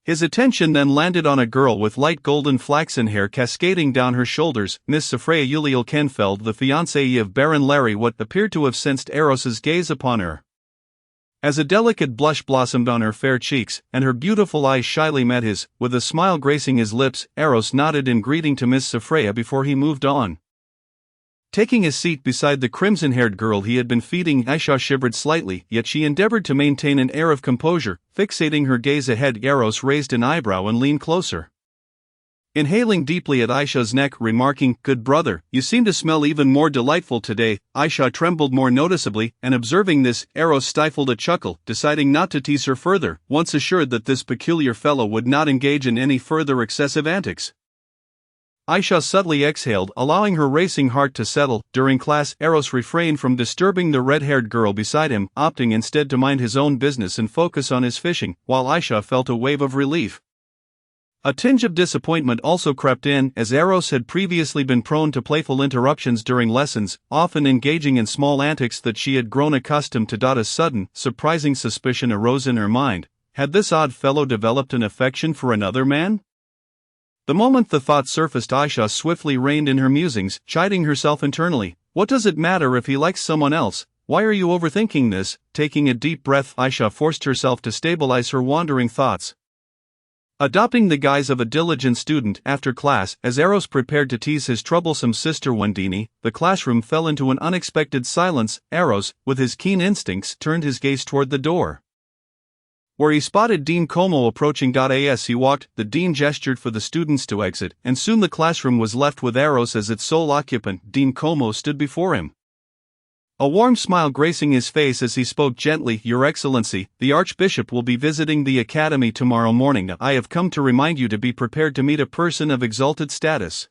[SPEAKER 1] His attention then landed on a girl with light golden flaxen hair cascading down her shoulders. Miss Safreya Uliel Kenfeld, the fiancée of Baron Larawat, appeared to have sensed Eros's gaze upon her. As a delicate blush blossomed on her fair cheeks, and her beautiful eyes shyly met his, with a smile gracing his lips, Eros nodded in greeting to Miss Safreya before he moved on. Taking his seat beside the crimson-haired girl he had been feeding, Aisha shivered slightly, yet she endeavored to maintain an air of composure. Fixating her gaze ahead, Eros raised an eyebrow and leaned closer. Inhaling deeply at Aisha's neck, remarking, "Good brother, you seem to smell even more delightful today." Aisha trembled more noticeably, and observing this, Eros stifled a chuckle, deciding not to tease her further, once assured that this peculiar fellow would not engage in any further excessive antics. Aisha subtly exhaled, allowing her racing heart to settle. During class, Eros refrained from disturbing the red-haired girl beside him, opting instead to mind his own business and focus on his fishing, while Aisha felt a wave of relief. A tinge of disappointment also crept in, as Eros had previously been prone to playful interruptions during lessons, often engaging in small antics that she had grown accustomed to. A sudden, surprising suspicion arose in her mind. Had this odd fellow developed an affection for another man? The moment the thought surfaced, Aisha swiftly reined in her musings, chiding herself internally. What does it matter if he likes someone else? Why are you overthinking this? Taking a deep breath, Aisha forced herself to stabilize her wandering thoughts. Adopting the guise of a diligent student after class, as Eros prepared to tease his troublesome sister Wendini, the classroom fell into an unexpected silence. Eros, with his keen instincts, turned his gaze toward the door, where he spotted Dean Como approaching. As he walked, the dean gestured for the students to exit, and soon the classroom was left with Eros as its sole occupant. Dean Como stood before him, a warm smile gracing his face as he spoke gently. "Your Excellency, the Archbishop will be visiting the Academy tomorrow morning. I have come to remind you to be prepared to meet a person of exalted status."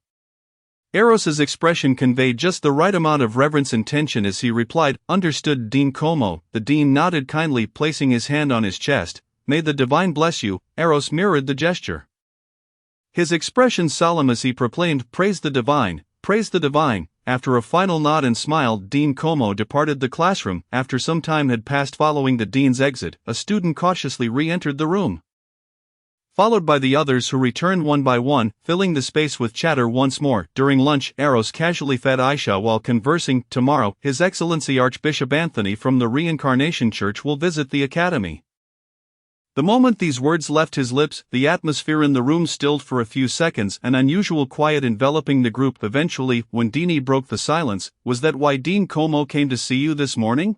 [SPEAKER 1] Eros's expression conveyed just the right amount of reverence and tension as he replied, "Understood, Dean Como." The dean nodded kindly, placing his hand on his chest. "May the divine bless you." Eros mirrored the gesture, his expression solemn as he proclaimed, "Praise the divine, praise the divine." After a final nod and smile, Dean Como departed the classroom. After some time had passed following the dean's exit, a student cautiously re-entered the room, followed by the others who returned one by one, filling the space with chatter once more. During lunch, Eros casually fed Aisha while conversing. "Tomorrow, His Excellency Archbishop Anthony from the Reincarnation Church will visit the Academy." The moment these words left his lips, the atmosphere in the room stilled for a few seconds, an unusual quiet enveloping the group. Eventually, Wendini broke the silence. "Was that why Dean Como came to see you this morning?"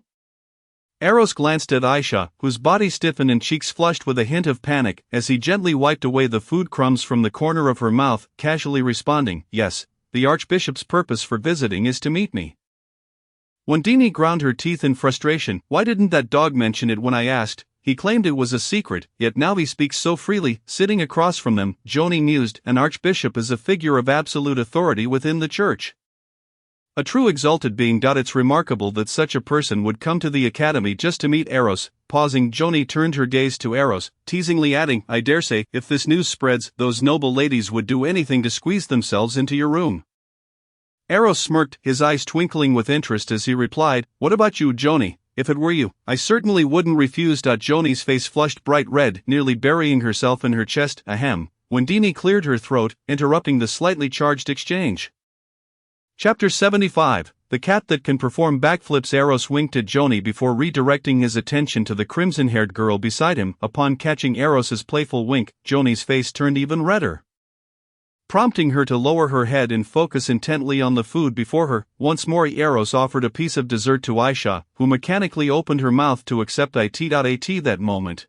[SPEAKER 1] Eros glanced at Aisha, whose body stiffened and cheeks flushed with a hint of panic, as he gently wiped away the food crumbs from the corner of her mouth, casually responding, "Yes, the Archbishop's purpose for visiting is to meet me." Wendini ground her teeth in frustration. "Why didn't that dog mention it when I asked? He claimed it was a secret, yet now he speaks so freely." Sitting across from them, Joni mused, "An archbishop is a figure of absolute authority within the church. A true exalted being. It's remarkable that such a person would come to the Academy just to meet Eros." Pausing, Joni turned her gaze to Eros, teasingly adding, "I dare say, if this news spreads, those noble ladies would do anything to squeeze themselves into your room." Eros smirked, his eyes twinkling with interest as he replied, "What about you, Joni? If it were you, I certainly wouldn't refuse." Joni's face flushed bright red, nearly burying herself in her chest. "Ahem." Wendini cleared her throat, interrupting the slightly charged exchange. Chapter 75, The Cat That Can Perform Backflips. Eros winked at Joni before redirecting his attention to the crimson-haired girl beside him. Upon catching Eros's playful wink, Joni's face turned even redder. Prompting her to lower her head and focus intently on the food before her. Once more Eros offered a piece of dessert to Aisha, who mechanically opened her mouth to accept it. That moment,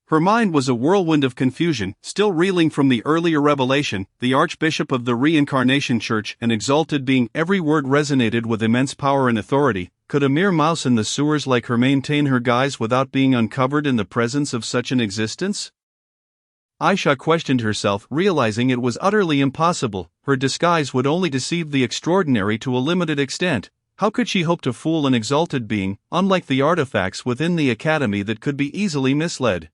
[SPEAKER 1] her mind was a whirlwind of confusion, still reeling from the earlier revelation. The Archbishop of the Reincarnation Church, an exalted being, every word resonated with immense power and authority. Could a mere mouse in the sewers like her maintain her guise without being uncovered in the presence of such an existence? Aisha questioned herself, realizing it was utterly impossible. Her disguise would only deceive the extraordinary to a limited extent. How could she hope to fool an exalted being, unlike the artifacts within the academy that could be easily misled?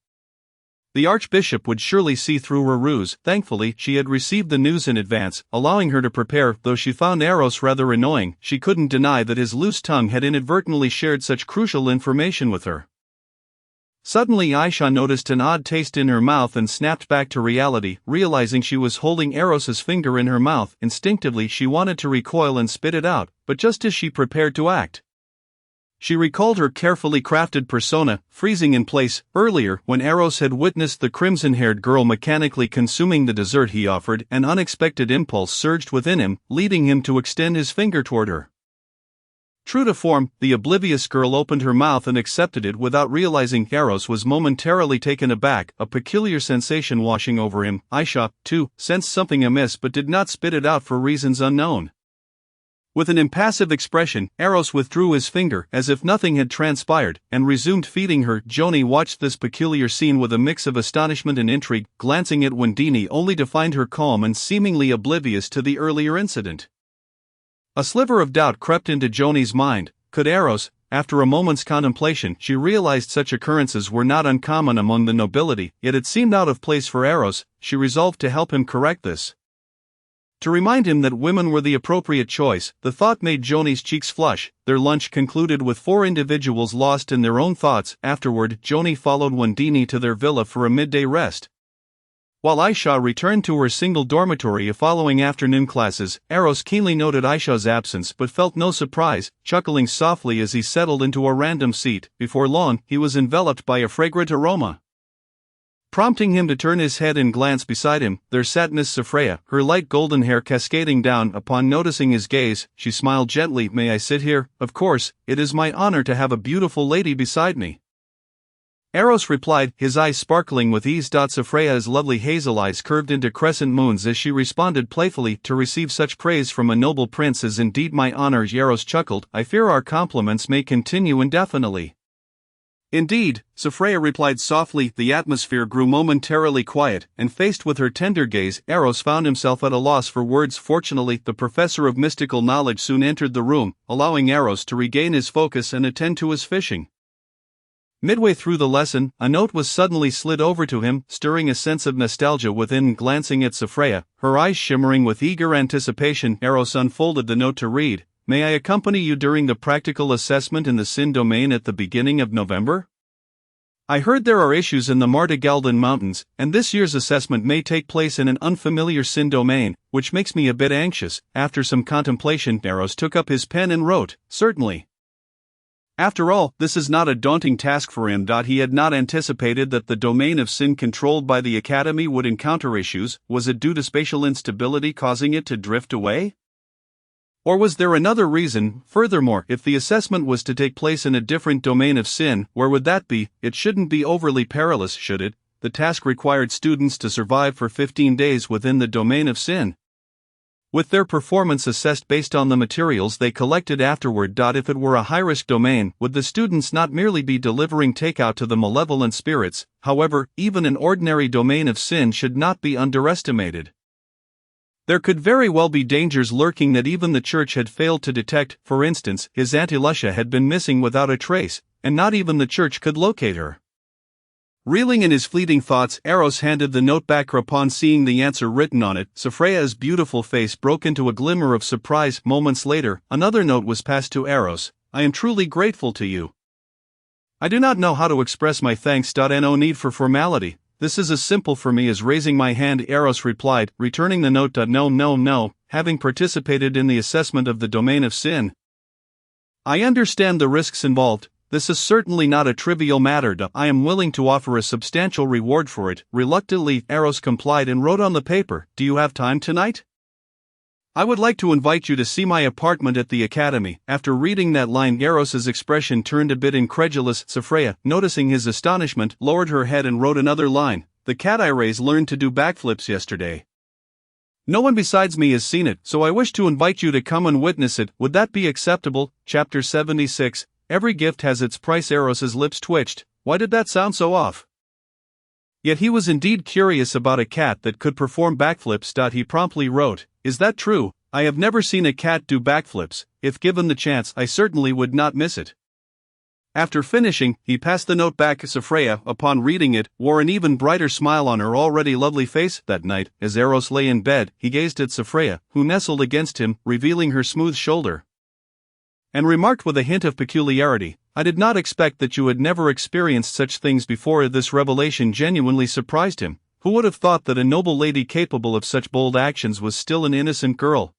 [SPEAKER 1] The Archbishop would surely see through her ruse. Thankfully, she had received the news in advance, allowing her to prepare. Though she found Eros rather annoying, she couldn't deny that his loose tongue had inadvertently shared such crucial information with her. Suddenly Aisha noticed an odd taste in her mouth and snapped back to reality, realizing she was holding Eros's finger in her mouth. Instinctively she wanted to recoil and spit it out, but just as she prepared to act, she recalled her carefully crafted persona, freezing in place. Earlier, when Eros had witnessed the crimson-haired girl mechanically consuming the dessert he offered, an unexpected impulse surged within him, leading him to extend his finger toward her. True to form, the oblivious girl opened her mouth and accepted it without realizing. Eros was momentarily taken aback, a peculiar sensation washing over him. Aisha, too, sensed something amiss but did not spit it out for reasons unknown. With an impassive expression, Eros withdrew his finger as if nothing had transpired, and resumed feeding her. Joni watched this peculiar scene with a mix of astonishment and intrigue, glancing at Wendini only to find her calm and seemingly oblivious to the earlier incident. A sliver of doubt crept into Joni's mind. Could Eros? After a moment's contemplation, she realized such occurrences were not uncommon among the nobility, yet it seemed out of place for Eros. She resolved to help him correct this. To remind him that women were the appropriate choice, the thought made Joni's cheeks flush. Their lunch concluded with 4 individuals lost in their own thoughts. Afterward, Joni followed Wendini to their villa for a midday rest. While Aisha returned to her single dormitory following afternoon classes, Eros keenly noted Aisha's absence but felt no surprise, chuckling softly as he settled into a random seat. Before long, he was enveloped by a fragrant aroma, prompting him to turn his head and glance beside him. There sat Miss Sophia, her light golden hair cascading down. Upon noticing his gaze, she smiled gently. "May I sit here?" "Of course, it is my honor to have a beautiful lady beside me," Eros replied, his eyes sparkling with ease. Sophia's lovely hazel eyes curved into crescent moons as she responded playfully, "To receive such praise from a noble prince is indeed my honor." Eros chuckled, "I fear our compliments may continue indefinitely." "Indeed," Sophia replied softly. The atmosphere grew momentarily quiet, and faced with her tender gaze, Eros found himself at a loss for words. Fortunately, the professor of mystical knowledge soon entered the room, allowing Eros to regain his focus and attend to his fishing. Midway through the lesson, a note was suddenly slid over to him, stirring a sense of nostalgia within. Glancing at Sophia, her eyes shimmering with eager anticipation, Eros unfolded the note to read. "May I accompany you during the practical assessment in the Sin domain at the beginning of November? I heard there are issues in the Martagaldan Mountains, and this year's assessment may take place in an unfamiliar Sin domain, which makes me a bit anxious." After some contemplation, Eros took up his pen and wrote, "Certainly." After all, this is not a daunting task for him. He had not anticipated that the domain of Sin controlled by the Academy would encounter issues. Was it due to spatial instability causing it to drift away? Or was there another reason? Furthermore, if the assessment was to take place in a different domain of Sin, where would that be? It shouldn't be overly perilous, should it? The task required students to survive for 15 days within the domain of Sin, with their performance assessed based on the materials they collected afterward. If it were a high-risk domain, would the students not merely be delivering takeout to the malevolent spirits? However, even an ordinary domain of Sin should not be underestimated. There could very well be dangers lurking that even the Church had failed to detect. For instance, his Auntie Lucia had been missing without a trace, and not even the Church could locate her. Reeling in his fleeting thoughts, Eros handed the note back. Upon seeing the answer written on it, Sophia's beautiful face broke into a glimmer of surprise. Moments later, another note was passed to Eros. "I am truly grateful to you. I do not know how to express my thanks. No need for formality. This is as simple for me as raising my hand," Eros replied, returning the note. No. Having participated in the assessment of the domain of Sin, I understand the risks involved. this is certainly not a trivial matter. I am willing to offer a substantial reward for it. Reluctantly, Eros complied and wrote on the paper, "Do you have time tonight? I would like to invite you to see my apartment at the academy." After reading that line, Eros's expression turned a bit incredulous. Sophria, noticing his astonishment, lowered her head and wrote another line, "The cat I raised learned to do backflips yesterday. No one besides me has seen it, so I wish to invite you to come and witness it. Would that be acceptable?" Chapter 76. Every gift has its price. Eros's lips twitched. Why did that sound so off? Yet he was indeed curious about a cat that could perform backflips. He promptly wrote, "Is that true? I have never seen a cat do backflips. If given the chance, I certainly would not miss it." After finishing, he passed the note back. Sophria, upon reading it, wore an even brighter smile on her already lovely face. That night, as Eros lay in bed, he gazed at Sophria, who nestled against him, revealing her smooth shoulder, and remarked with a hint of peculiarity, "I did not expect that you had never experienced such things before." This revelation genuinely surprised him. Who would have thought that a noble lady capable of such bold actions was still an innocent girl?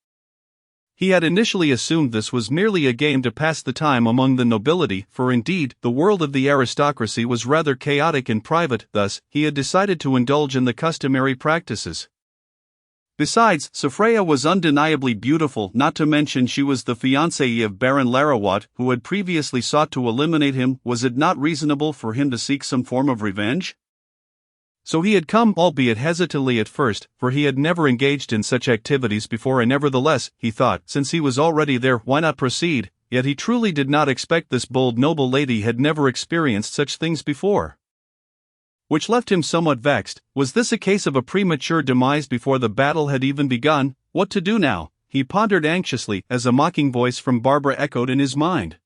[SPEAKER 1] He had initially assumed this was merely a game to pass the time among the nobility, for indeed, the world of the aristocracy was rather chaotic and private. Thus, he had decided to indulge in the customary practices. Besides, Sophria was undeniably beautiful, not to mention she was the fiancée of Baron Larawat, who had previously sought to eliminate him. Was it not reasonable for him to seek some form of revenge? So he had come, albeit hesitantly at first, for he had never engaged in such activities before, and nevertheless, he thought, since he was already there, why not proceed? Yet he truly did not expect this bold noble lady had never experienced such things before, which left him somewhat vexed. Was this a case of a premature demise before the battle had even begun? What to do now? He pondered anxiously, as a mocking voice from Barbara echoed in his mind.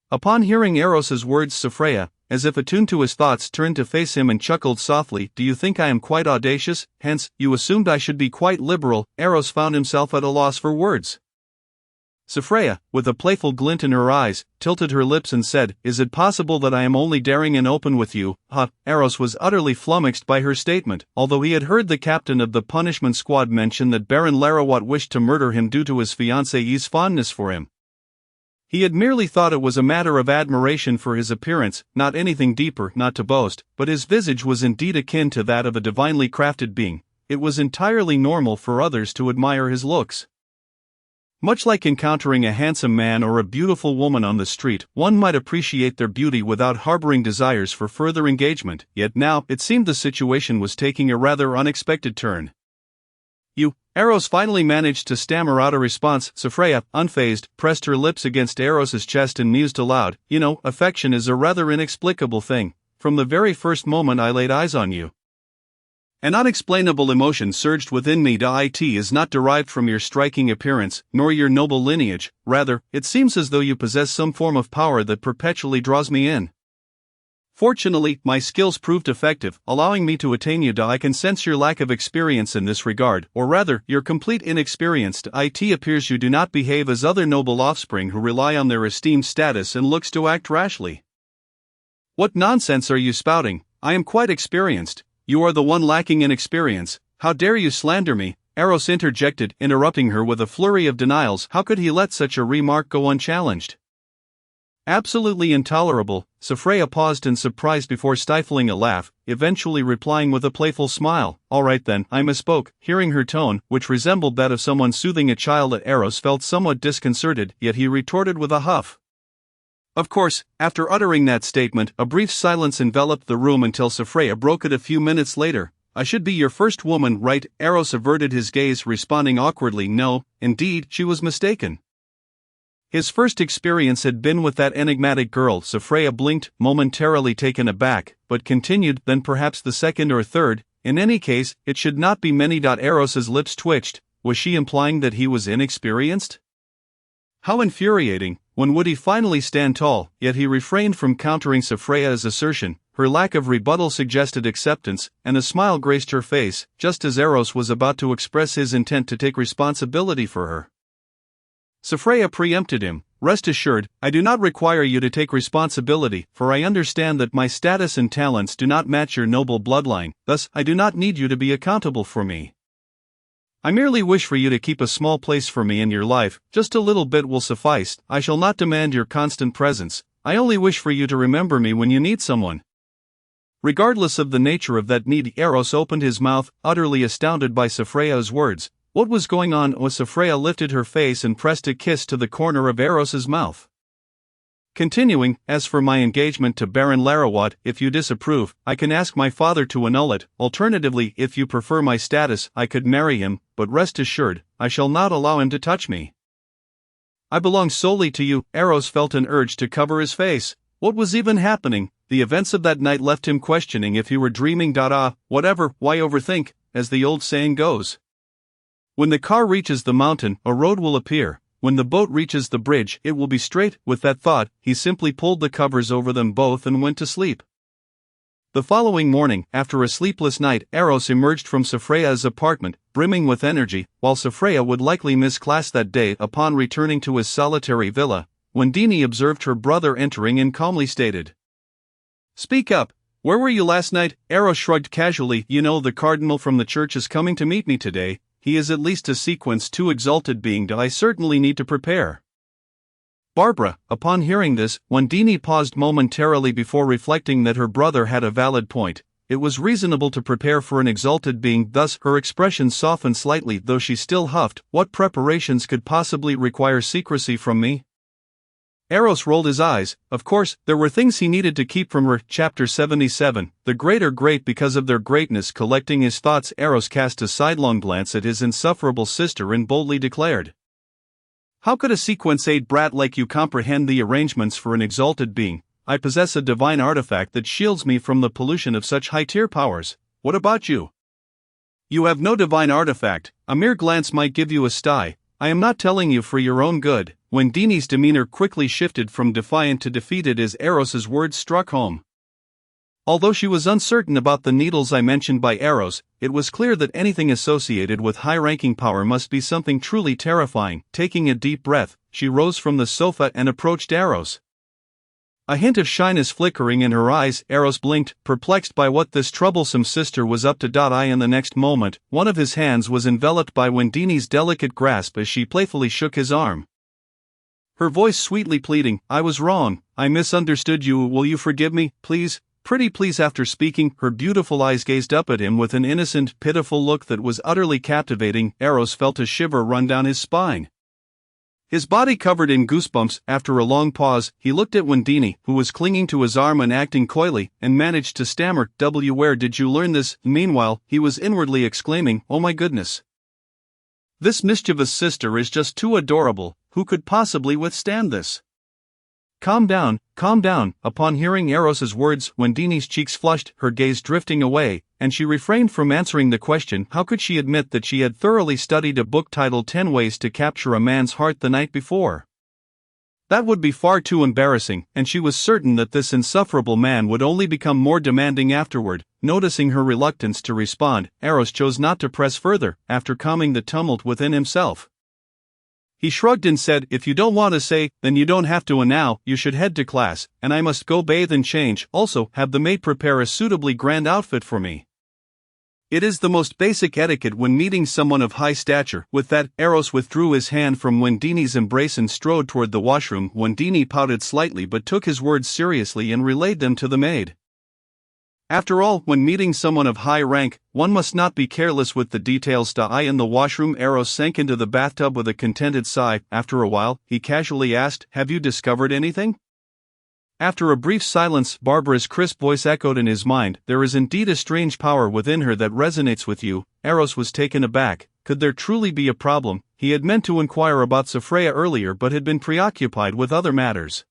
[SPEAKER 1] Upon hearing Eros's words, Sophria, as if attuned to his thoughts, turned to face him and chuckled softly. "Do you think I am quite audacious? Hence, you assumed I should be quite liberal." Eros found himself at a loss for words. Sophria, with a playful glint in her eyes, tilted her lips and said, "Is it possible that I am only daring and open with you?" Eros was utterly flummoxed by her statement, although he had heard the captain of the punishment squad mention that Baron Larawat wished to murder him due to his fiancée's fondness for him. He had merely thought it was a matter of admiration for his appearance, not anything deeper. Not to boast, but his visage was indeed akin to that of a divinely crafted being. It was entirely normal for others to admire his looks. Much like encountering a handsome man or a beautiful woman on the street, one might appreciate their beauty without harboring desires for further engagement. Yet now, it seemed the situation was taking a rather unexpected turn. Eros finally managed to stammer out a response. Sophria, unfazed, pressed her lips against Eros's chest and mused aloud, affection is a rather inexplicable thing. From the very first moment I laid eyes on you, an unexplainable emotion surged within me. It is not derived from your striking appearance, nor your noble lineage. Rather, it seems as though you possess some form of power that perpetually draws me in. Fortunately, my skills proved effective, allowing me to attain you. I can sense your lack of experience in this regard, or rather, your complete inexperience. It appears you do not behave as other noble offspring who rely on their esteemed status and looks to act rashly. What nonsense are you spouting? I am quite experienced. You are the one lacking in experience. How dare you slander me? Eros interjected, interrupting her with a flurry of denials. How could he let such a remark go unchallenged? Absolutely intolerable. Sophria paused in surprise before stifling a laugh, eventually replying with a playful smile, "All right then, I misspoke." Hearing her tone, which resembled that of someone soothing a child, Eros felt somewhat disconcerted, yet he retorted with a huff. Of course, after uttering that statement, a brief silence enveloped the room until Sophria broke it a few minutes later. "I should be your first woman, right?" Eros averted his gaze, responding awkwardly, "No, indeed, she was mistaken." His first experience had been with that enigmatic girl. Sophria blinked, momentarily taken aback, but continued, "Then perhaps the second or third. In any case, it should not be many." Eros's lips twitched. Was she implying that he was inexperienced? How infuriating! When would he finally stand tall? Yet he refrained from countering Sophria's assertion. Her lack of rebuttal suggested acceptance, and a smile graced her face, just as Eros was about to express his intent to take responsibility for her. Sophria preempted him. "Rest assured, I do not require you to take responsibility, for I understand that my status and talents do not match your noble bloodline, thus I do not need you to be accountable for me. I merely wish for you to keep a small place for me in your life, just a little bit will suffice. I shall not demand your constant presence. I only wish for you to remember me when you need someone. Regardless of the nature of that need, Eros opened his mouth, utterly astounded by Saphraya's words. What was going on? Saphraia lifted her face and pressed a kiss to the corner of Eros's mouth. Continuing, as for my engagement to Baron Larawat, if you disapprove, I can ask my father to annul it. Alternatively, if you prefer my status, I could marry him, but rest assured, I shall not allow him to touch me. I belong solely to you. Eros felt an urge to cover his face. What was even happening? The events of that night left him questioning if he were dreaming. Whatever, why overthink, as the old saying goes. When the car reaches the mountain, a road will appear. When the boat reaches the bridge, it will be straight. With that thought, he simply pulled the covers over them both and went to sleep. The following morning, after a sleepless night, Eros emerged from Saphraya's apartment, brimming with energy. While Saphraia would likely miss class that day upon returning to his solitary villa, Wendini observed her brother entering and calmly stated, "Speak up, where were you last night?" Eros shrugged casually. "You know, the cardinal from the church is coming to meet me today. He is at least a sequence too exalted being. I certainly need to prepare." Barbara, upon hearing this, Wendini paused momentarily before reflecting that her brother had a valid point. It was reasonable to prepare for an exalted being, thus her expression softened slightly, though she still huffed. What preparations could possibly require secrecy from me? Eros rolled his eyes. Of course, there were things he needed to keep from her. Chapter 77. The great are great because of their greatness. Collecting his thoughts, Eros cast a sidelong glance at his insufferable sister and boldly declared, "How could a sequence 8 brat like you comprehend the arrangements for an exalted being? I possess a divine artifact that shields me from the pollution of such high-tier powers. What about you? You have no divine artifact. A mere glance might give you a sty. I am not telling you for your own good." Wendini's demeanor quickly shifted from defiant to defeated as Eros's words struck home. Although she was uncertain about the needles I mentioned by Eros, it was clear that anything associated with high-ranking power must be something truly terrifying. Taking a deep breath, she rose from the sofa and approached Eros. A hint of shyness flickering in her eyes, Eros blinked, perplexed by what this troublesome sister was up to. In the next moment, one of his hands was enveloped by Wendini's delicate grasp as she playfully shook his arm. Her voice sweetly pleading, "I was wrong, I misunderstood you, will you forgive me, please? Pretty please." After speaking, her beautiful eyes gazed up at him with an innocent, pitiful look that was utterly captivating. Eros felt a shiver run down his spine. His body covered in goosebumps. After a long pause, he looked at Wendini, who was clinging to his arm and acting coyly, and managed to stammer, "Where did you learn this?" Meanwhile, he was inwardly exclaiming, "Oh my goodness! This mischievous sister is just too adorable. Who could possibly withstand this?" Calm down, calm down." Upon hearing Eros's words, Wendini's cheeks flushed, her gaze drifting away, and she refrained from answering the question. How could she admit that she had thoroughly studied a book titled 10 Ways to Capture a Man's Heart the night before? That would be far too embarrassing, and she was certain that this insufferable man would only become more demanding afterward. Noticing her reluctance to respond, Eros chose not to press further. After calming the tumult within himself, he shrugged and said, "If you don't want to say, then you don't have to, and now you should head to class, and I must go bathe and change. Also, have the maid prepare a suitably grand outfit for me. It is the most basic etiquette when meeting someone of high stature." With that, Eros withdrew his hand from Wendini's embrace and strode toward the washroom. Wendini pouted slightly but took his words seriously and relayed them to the maid. After all, when meeting someone of high rank, one must not be careless with the details. In the washroom, Eros sank into the bathtub with a contented sigh. After a while, he casually asked, "Have you discovered anything?" After a brief silence, Barbara's crisp voice echoed in his mind, "There is indeed a strange power within her that resonates with you." Eros was taken aback. Could there truly be a problem? He had meant to inquire about Saphraia earlier but had been preoccupied with other matters.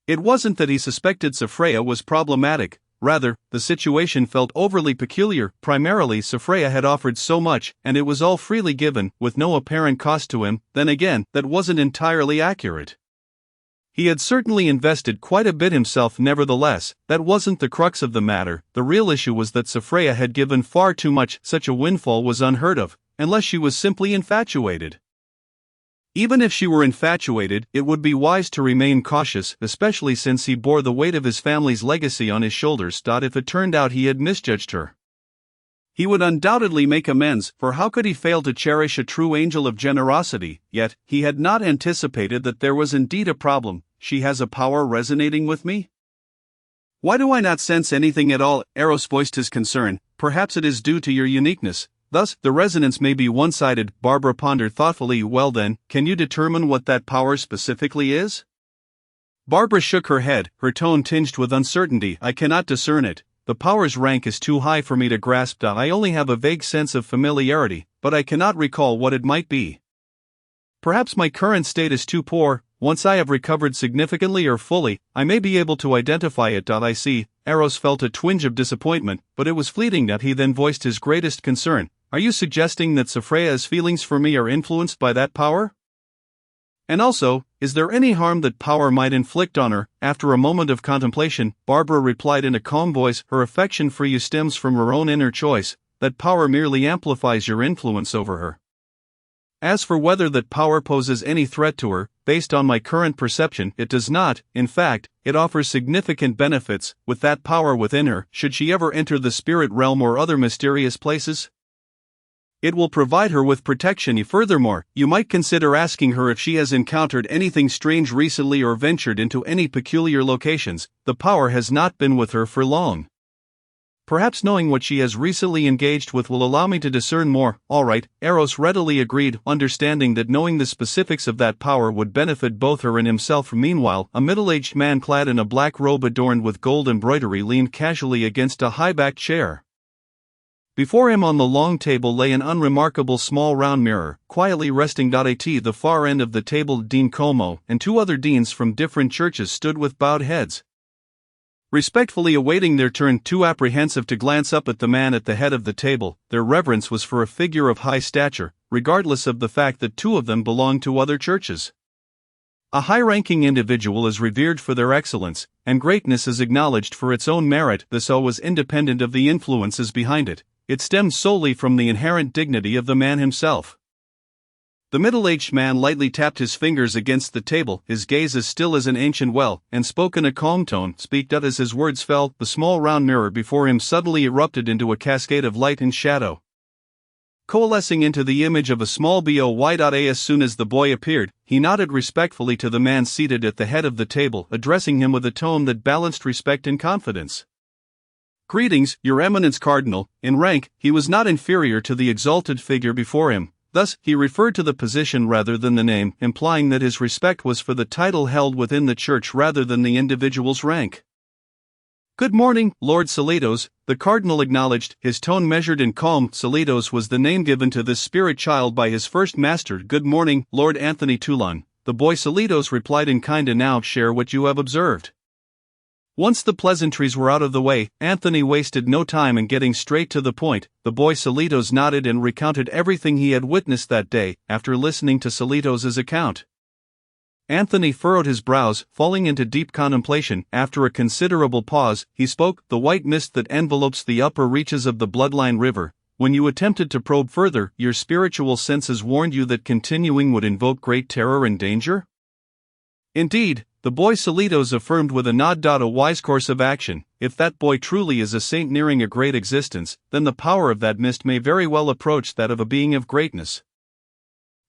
[SPEAKER 1] It wasn't that he suspected Saphraia was problematic. Rather, the situation felt overly peculiar. Primarily, Saphraia had offered so much, and it was all freely given, with no apparent cost to him. Then again, that wasn't entirely accurate. He had certainly invested quite a bit himself. Nevertheless, that wasn't the crux of the matter. The real issue was that Saphraia had given far too much. Such a windfall was unheard of, unless she was simply infatuated. Even if she were infatuated, it would be wise to remain cautious, especially since he bore the weight of his family's legacy on his shoulders. If it turned out he had misjudged her, he would undoubtedly make amends, for how could he fail to cherish a true angel of generosity? Yet, he had not anticipated that there was indeed a problem. she has a power resonating with me? Why do I not sense anything at all? Eros voiced his concern. Perhaps it is due to your uniqueness. Thus, the resonance may be one-sided. Barbara pondered thoughtfully. Well then, can you determine what that power specifically is? Barbara shook her head, her tone tinged with uncertainty. I cannot discern it. The power's rank is too high for me to grasp. I only have a vague sense of familiarity, but I cannot recall what it might be. Perhaps my current state is too poor. Once I have recovered significantly or fully, I may be able to identify it. I see. Eros felt a twinge of disappointment, but it was fleeting. He then voiced his greatest concern. Are you suggesting that Sophria's feelings for me are influenced by that power? And also, is there any harm that power might inflict on her? After a moment of contemplation, Barbara replied in a calm voice, her affection for you stems from her own inner choice. That power merely amplifies your influence over her. As for whether that power poses any threat to her, based on my current perception, it does not. In fact, it offers significant benefits. With that power within her, should she ever enter the spirit realm or other mysterious places, it will provide her with protection. Furthermore, you might consider asking her if she has encountered anything strange recently or ventured into any peculiar locations. The power has not been with her for long. Perhaps knowing what she has recently engaged with will allow me to discern more. All right, Eros readily agreed, understanding that knowing the specifics of that power would benefit both her and himself. Meanwhile, a middle-aged man clad in a black robe adorned with gold embroidery leaned casually against a high-backed chair. Before him on the long table lay an unremarkable small round mirror, quietly resting. At the far end of the table, Dean Como and two other deans from different churches stood with bowed heads, respectfully awaiting their turn. Too apprehensive to glance up at the man at the head of the table, their reverence was for a figure of high stature, regardless of the fact that two of them belonged to other churches. A high-ranking individual is revered for their excellence, and greatness is acknowledged for its own merit. This awe was independent of the influences behind it. It stemmed solely from the inherent dignity of the man himself. The middle-aged man lightly tapped his fingers against the table, his gaze as still as an ancient well, and spoke in a calm tone. Speak. As his words fell, the small round mirror before him suddenly erupted into a cascade of light and shadow, coalescing into the image of a small boy. As soon as the boy appeared, he nodded respectfully to the man seated at the head of the table, addressing him with a tone that balanced respect and confidence. Greetings, Your Eminence Cardinal. In rank, he was not inferior to the exalted figure before him. Thus, he referred to the position rather than the name, implying that his respect was for the title held within the church rather than the individual's rank. Good morning, Lord Salitos, the Cardinal acknowledged, his tone measured and calm. Salitos was the name given to this spirit child by his first master. Good morning, Lord Anthony Toulon. The boy Salitos replied in kind. And now share what you have observed. Once the pleasantries were out of the way, Anthony wasted no time in getting straight to the point. The boy Salitos nodded and recounted everything he had witnessed that day. After listening to Salitos' account, Anthony furrowed his brows, falling into deep contemplation. After a considerable pause, he spoke. The white mist that envelopes the upper reaches of the Bloodline River. When you attempted to probe further, your spiritual senses warned you that continuing would invoke great terror and danger? Indeed, the boy Salitos affirmed with a nod. A wise course of action. If that boy truly is a saint nearing a great existence, then the power of that mist may very well approach that of a being of greatness.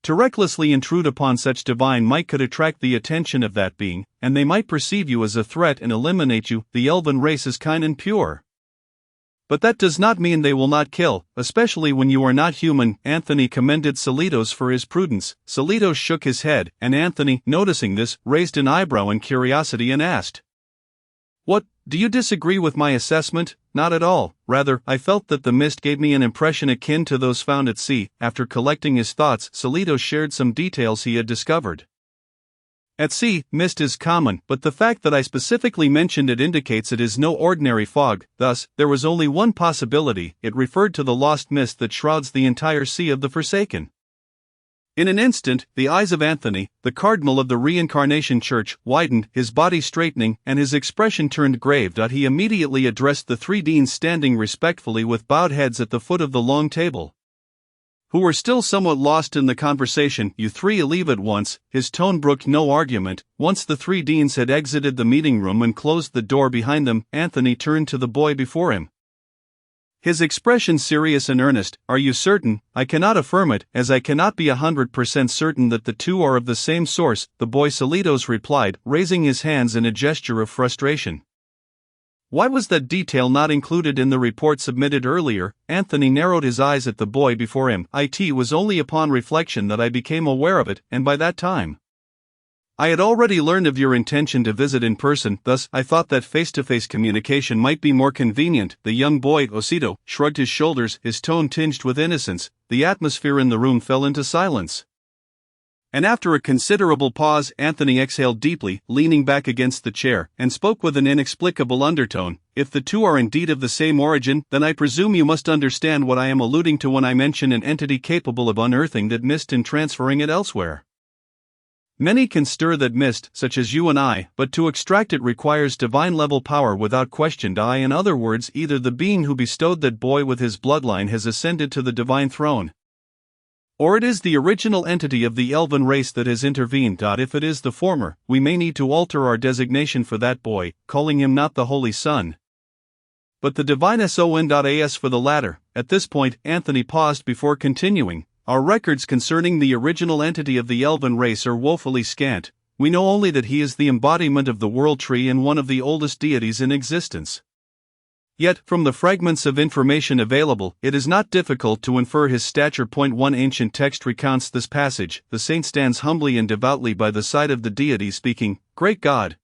[SPEAKER 1] To recklessly intrude upon such divine might could attract the attention of that being, and they might perceive you as a threat and eliminate you. The elven race is kind and pure, but that does not mean they will not kill, especially when you are not human. Anthony commended Salitos for his prudence. Salitos shook his head, and Anthony, noticing this, raised an eyebrow in curiosity and asked, What, do you disagree with my assessment? Not at all. Rather, I felt that the mist gave me an impression akin to those found at sea. After collecting his thoughts, Salitos shared some details he had discovered. At sea, mist is common, but the fact that I specifically mentioned it indicates it is no ordinary fog. Thus, there was only one possibility. It referred to the lost mist that shrouds the entire Sea of the Forsaken. In an instant, the eyes of Anthony, the Cardinal of the Reincarnation Church, widened, his body straightening, and his expression turned grave. He immediately addressed the three deans standing respectfully with bowed heads at the foot of the long table, who were still somewhat lost in the conversation. You three leave at once. His tone brooked no argument. Once the three deans had exited the meeting room and closed the door behind them, Anthony turned to the boy before him. His expression serious and earnest. Are you certain? I cannot affirm it, as I cannot be 100% certain that the two are of the same source, the boy Salitos replied, raising his hands in a gesture of frustration. Why was that detail not included in the report submitted earlier? Anthony narrowed his eyes at the boy before him. It was only upon reflection that I became aware of it, and by that time I had already learned of your intention to visit in person, thus I thought that face-to-face communication might be more convenient. The young boy, Osito, shrugged his shoulders, his tone tinged with innocence. The atmosphere in the room fell into silence. And after a considerable pause, Anthony exhaled deeply, leaning back against the chair, and spoke with an inexplicable undertone. If the two are indeed of the same origin, then I presume you must understand what I am alluding to when I mention an entity capable of unearthing that mist and transferring it elsewhere. Many can stir that mist, such as you and I, but to extract it requires divine-level power without question. In other words, either the being who bestowed that boy with his bloodline has ascended to the divine throne, or it is the original entity of the elven race that has intervened. If it is the former, we may need to alter our designation for that boy, calling him not the Holy Son, but the divine Son. As for the latter, at this point, Anthony paused before continuing. Our records concerning the original entity of the elven race are woefully scant. We know only that he is the embodiment of the world tree and one of the oldest deities in existence. Yet, from the fragments of information available, it is not difficult to infer his stature. One ancient text recounts this passage. The saint stands humbly and devoutly by the side of the deity, speaking, "Great God!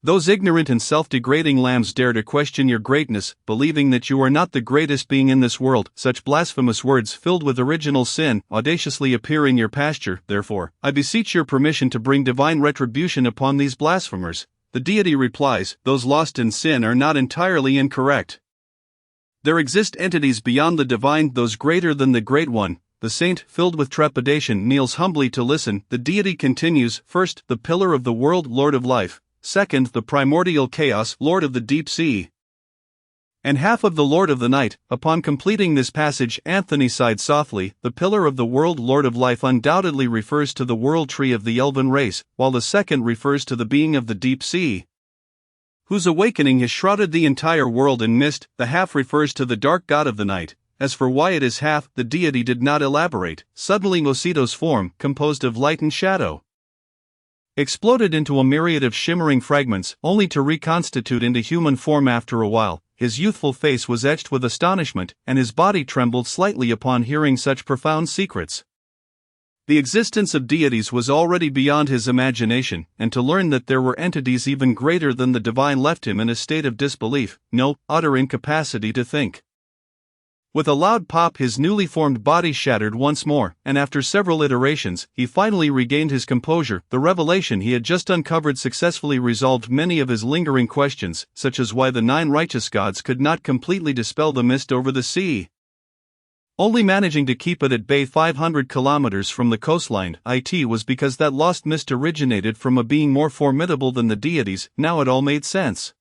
[SPEAKER 1] Those ignorant and self-degrading lambs dare to question your greatness, believing that you are not the greatest being in this world." Such blasphemous words filled with original sin audaciously appear in your pasture. Therefore, I beseech your permission to bring divine retribution upon these blasphemers. The deity replies, those lost in sin are not entirely incorrect. There exist entities beyond the divine, those greater than the Great One. The saint, filled with trepidation, kneels humbly to listen. The deity continues, first, the pillar of the world, Lord of life. Second, the primordial chaos, Lord of the deep sea, and half of the Lord of the night. Upon completing this passage, Anthony sighed softly. The pillar of the world, Lord of life, undoubtedly refers to the world tree of the elven race, while the second refers to the being of the deep sea, whose awakening has shrouded the entire world in mist. The half refers to the dark god of the night. As for why it is half, the deity did not elaborate. Suddenly Osito's form, composed of light and shadow, exploded into a myriad of shimmering fragments, only to reconstitute into human form after a while. His youthful face was etched with astonishment, and his body trembled slightly upon hearing such profound secrets. The existence of deities was already beyond his imagination, and to learn that there were entities even greater than the divine left him in a state of disbelief, no, utter incapacity to think. With a loud pop, his newly formed body shattered once more, and after several iterations, he finally regained his composure. The revelation he had just uncovered successfully resolved many of his lingering questions, such as why the 9 righteous gods could not completely dispel the mist over the sea, only managing to keep it at bay 500 kilometers from the coastline. It was because that lost mist originated from a being more formidable than the deities. Now it all made sense.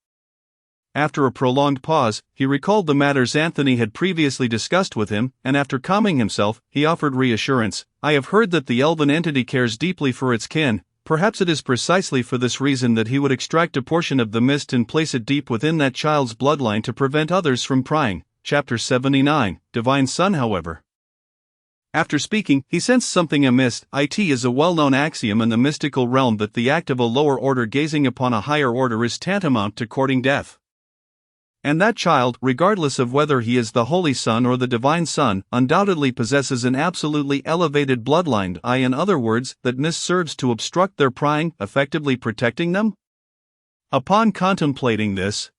[SPEAKER 1] After a prolonged pause, he recalled the matters Anthony had previously discussed with him, and after calming himself, he offered reassurance. I have heard that the elven entity cares deeply for its kin. Perhaps it is precisely for this reason that he would extract a portion of the mist and place it deep within that child's bloodline to prevent others from prying. Chapter 79, Divine Son. However, after speaking, he sensed something amiss. It is a well-known axiom in the mystical realm that the act of a lower order gazing upon a higher order is tantamount to courting death. And that child, regardless of whether he is the Holy Son or the Divine Son, undoubtedly possesses an absolutely elevated bloodline. In other words, that mist serves to obstruct their prying, effectively protecting them? Upon contemplating this,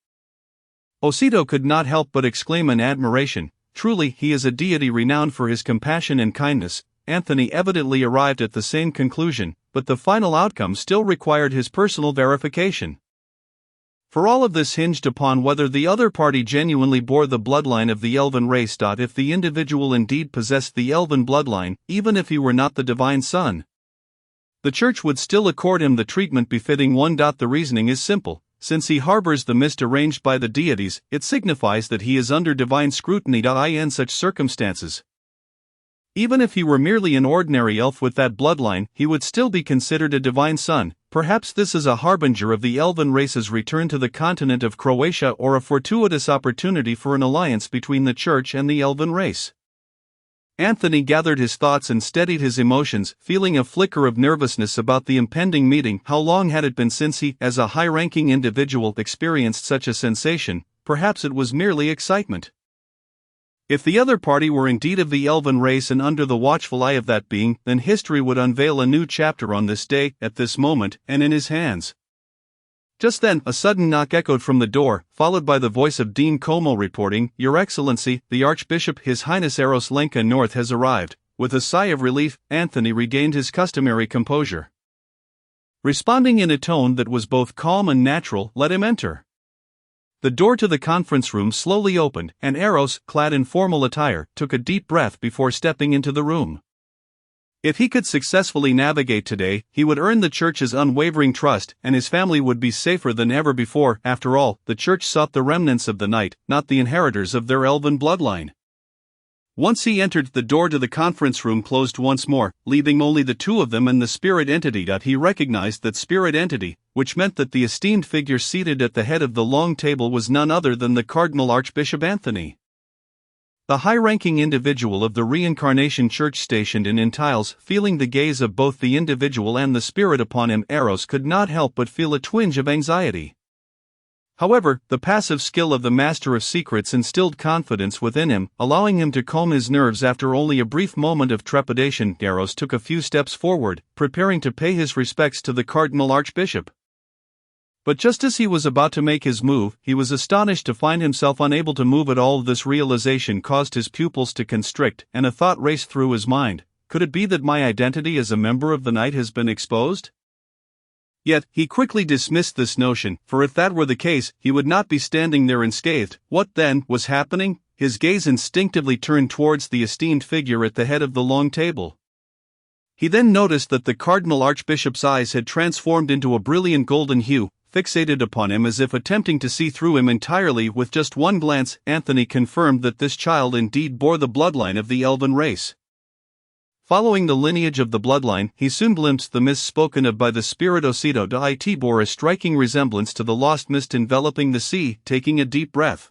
[SPEAKER 1] Osito could not help but exclaim in admiration, truly, he is a deity renowned for his compassion and kindness. Anthony evidently arrived at the same conclusion, but the final outcome still required his personal verification. For all of this hinged upon whether the other party genuinely bore the bloodline of the elven race. If the individual indeed possessed the elven bloodline, even if he were not the divine son, the church would still accord him the treatment befitting one. The reasoning is simple. Since he harbors the mist arranged by the deities, it signifies that he is under divine scrutiny. In such circumstances, even if he were merely an ordinary elf with that bloodline, he would still be considered a divine son. Perhaps this is a harbinger of the elven race's return to the continent of Croatia or a fortuitous opportunity for an alliance between the church and the elven race. Anthony gathered his thoughts and steadied his emotions, feeling a flicker of nervousness about the impending meeting. How long had it been since he, as a high-ranking individual, experienced such a sensation? Perhaps it was merely excitement. If the other party were indeed of the elven race and under the watchful eye of that being, then history would unveil a new chapter on this day, at this moment, and in his hands. Just then, a sudden knock echoed from the door, followed by the voice of Dean Como reporting, "Your Excellency, the Archbishop, His Highness Eros Lenka North has arrived." With a sigh of relief, Anthony regained his customary composure. Responding in a tone that was both calm and natural, "Let him enter." The door to the conference room slowly opened, and Eros, clad in formal attire, took a deep breath before stepping into the room. If he could successfully navigate today, he would earn the church's unwavering trust, and his family would be safer than ever before. After all, the church sought the remnants of the night, not the inheritors of their elven bloodline. Once he entered, the door to the conference room closed once more, leaving only the two of them and the spirit entity. He recognized that spirit entity, which meant that the esteemed figure seated at the head of the long table was none other than the Cardinal Archbishop Anthony. The high-ranking individual of the Reincarnation Church stationed in Intiles, feeling the gaze of both the individual and the spirit upon him, Eros could not help but feel a twinge of anxiety. However, the passive skill of the Master of Secrets instilled confidence within him, allowing him to calm his nerves. After only a brief moment of trepidation, Eros took a few steps forward, preparing to pay his respects to the Cardinal Archbishop. But just as he was about to make his move, he was astonished to find himself unable to move at all. This realization caused his pupils to constrict, and a thought raced through his mind: could it be that my identity as a member of the Knight has been exposed? Yet, he quickly dismissed this notion, for if that were the case, he would not be standing there unscathed. What, then, was happening? His gaze instinctively turned towards the esteemed figure at the head of the long table. He then noticed that the Cardinal Archbishop's eyes had transformed into a brilliant golden hue, fixated upon him as if attempting to see through him entirely. With just one glance, Anthony confirmed that this child indeed bore the bloodline of the elven race. Following the lineage of the bloodline, he soon glimpsed the mist spoken of by the spirit Osito deity bore a striking resemblance to the lost mist enveloping the sea. Taking a deep breath,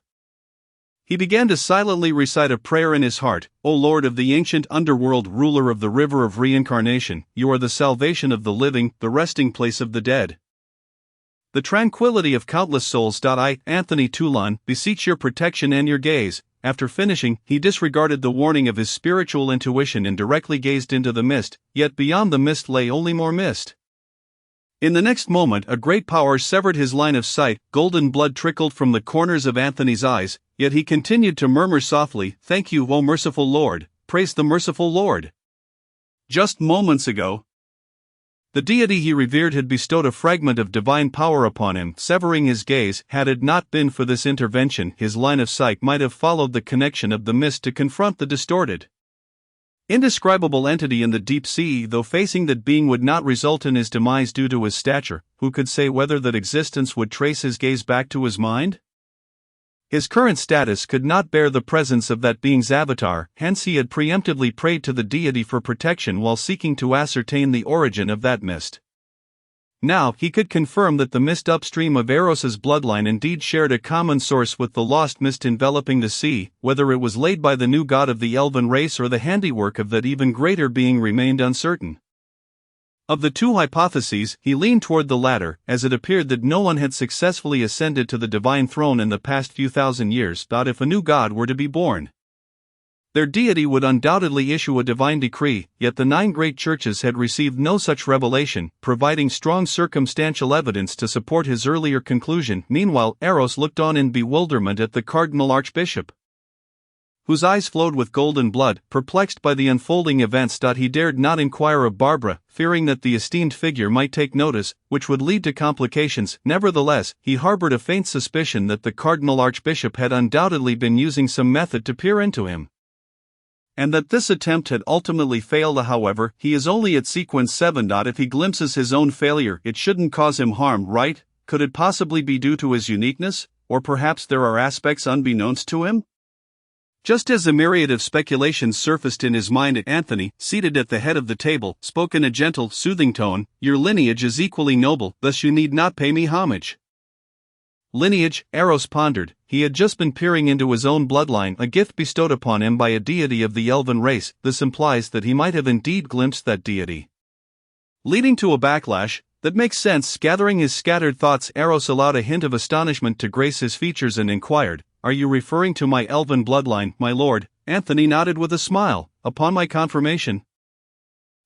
[SPEAKER 1] he began to silently recite a prayer in his heart. "O Lord of the ancient underworld, ruler of the river of reincarnation, you are the salvation of the living, the resting place of the dead, the tranquility of countless souls. I, Anthony Toulon, beseech your protection and your gaze." After finishing, he disregarded the warning of his spiritual intuition and directly gazed into the mist, yet beyond the mist lay only more mist. In the next moment, a great power severed his line of sight. Golden blood trickled from the corners of Anthony's eyes, yet he continued to murmur softly, "Thank you, O merciful Lord, praise the merciful Lord." Just moments ago, the deity he revered had bestowed a fragment of divine power upon him, severing his gaze. Had it not been for this intervention, his line of sight might have followed the connection of the mist to confront the distorted, indescribable entity in the deep sea. Though facing that being would not result in his demise due to his stature, who could say whether that existence would trace his gaze back to his mind? His current status could not bear the presence of that being's avatar, hence he had preemptively prayed to the deity for protection while seeking to ascertain the origin of that mist. Now he could confirm that the mist upstream of Eros's bloodline indeed shared a common source with the lost mist enveloping the sea. Whether it was laid by the new god of the elven race or the handiwork of that even greater being remained uncertain. Of the two hypotheses, he leaned toward the latter, as it appeared that no one had successfully ascended to the divine throne in the past few thousand years. If a new god were to be born, their deity would undoubtedly issue a divine decree, yet the 9 great churches had received no such revelation, providing strong circumstantial evidence to support his earlier conclusion. Meanwhile, Eros looked on in bewilderment at the Cardinal Archbishop, whose eyes flowed with golden blood. Perplexed by the unfolding events, he dared not inquire of Barbara, fearing that the esteemed figure might take notice, which would lead to complications. Nevertheless, he harbored a faint suspicion that the Cardinal Archbishop had undoubtedly been using some method to peer into him, and that this attempt had ultimately failed. However, he is only at sequence 7. If he glimpses his own failure, it shouldn't cause him harm, right? Could it possibly be due to his uniqueness, or perhaps there are aspects unbeknownst to him? Just as a myriad of speculations surfaced in his mind, Anthony, seated at the head of the table, spoke in a gentle, soothing tone, "Your lineage is equally noble, thus you need not pay me homage." Lineage, Eros pondered. He had just been peering into his own bloodline, a gift bestowed upon him by a deity of the elven race. This implies that he might have indeed glimpsed that deity. Leading to a backlash, that makes sense. Gathering his scattered thoughts, Eros allowed a hint of astonishment to grace his features and inquired, "Are you referring to my elven bloodline, my lord?" Anthony nodded with a smile. "Upon my confirmation,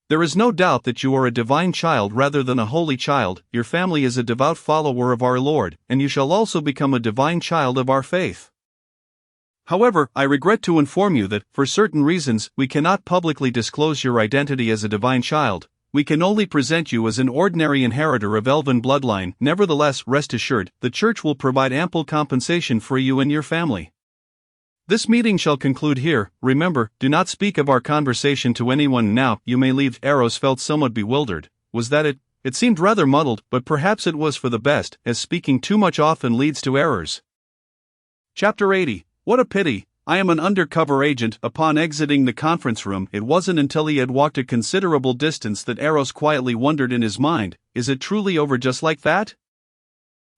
[SPEAKER 1] there is no doubt that you are a divine child rather than a holy child. Your family is a devout follower of our Lord, and you shall also become a divine child of our faith. However, I regret to inform you that, for certain reasons, we cannot publicly disclose your identity as a divine child. We can only present you as an ordinary inheritor of elven bloodline. Nevertheless, rest assured, the Church will provide ample compensation for you and your family. This meeting shall conclude here. Remember, do not speak of our conversation to anyone now. You may leave." Eros felt somewhat bewildered. Was that it? It seemed rather muddled, but perhaps it was for the best, as speaking too much often leads to errors. Chapter 80. What a pity. I am an undercover agent. Upon exiting the conference room, it wasn't until he had walked a considerable distance that Eros quietly wondered in his mind, is it truly over just like that?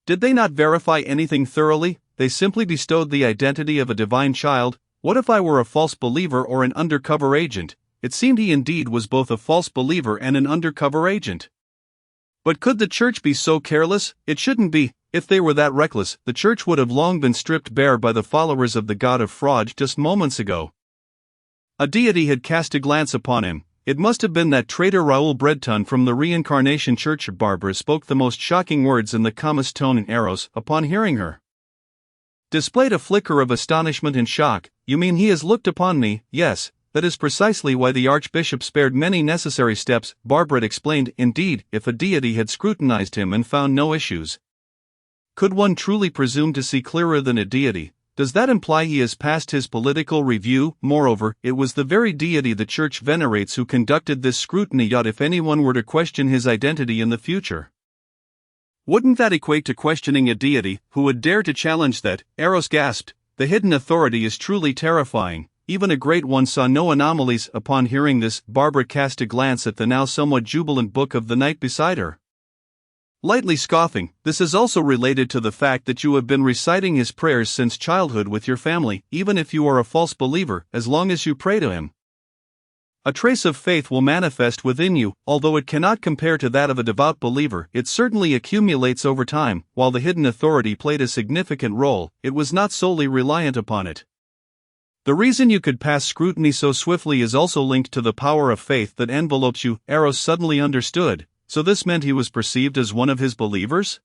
[SPEAKER 1] Did they not verify anything thoroughly? They simply bestowed the identity of a divine child. What if I were a false believer or an undercover agent? It seemed he indeed was both a false believer and an undercover agent. But could the Church be so careless? It shouldn't be. If they were that reckless, the Church would have long been stripped bare by the followers of the god of fraud just moments ago. A deity had cast a glance upon him. It must have been that traitor Raoul Breton from the Reincarnation Church. Barbara spoke the most shocking words in the calmest tone, and Eros, upon hearing her, displayed a flicker of astonishment and shock. "You mean he has looked upon me?" "Yes, that is precisely why the Archbishop spared many necessary steps," Barbara explained. "Indeed, if a deity had scrutinized him and found no issues, could one truly presume to see clearer than a deity? Does that imply he has passed his political review? Moreover, it was the very deity the Church venerates who conducted this scrutiny. If anyone were to question his identity in the future, wouldn't that equate to questioning a deity who would dare to challenge that?" Eros gasped. "The hidden authority is truly terrifying. Even a great one saw no anomalies." Upon hearing this, Barbara cast a glance at the now somewhat jubilant Book of the Night beside her, lightly scoffing. "This is also related to the fact that you have been reciting his prayers since childhood with your family. Even if you are a false believer, as long as you pray to him, a trace of faith will manifest within you. Although it cannot compare to that of a devout believer, it certainly accumulates over time. While the hidden authority played a significant role, it was not solely reliant upon it. The reason you could pass scrutiny so swiftly is also linked to the power of faith that envelopes you." Eros suddenly understood. So this meant he was perceived as one of his believers?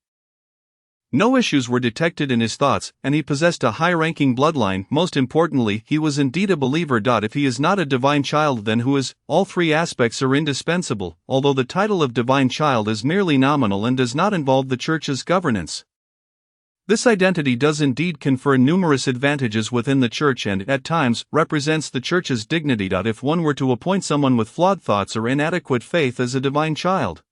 [SPEAKER 1] No issues were detected in his thoughts, and he possessed a high-ranking bloodline. Most importantly, he was indeed a believer. If he is not a divine child, then who is? All three aspects are indispensable, although the title of divine child is merely nominal and does not involve the Church's governance. This identity does indeed confer numerous advantages within the Church and, at times, represents the Church's dignity. If one were to appoint someone with flawed thoughts or inadequate faith as a divine child,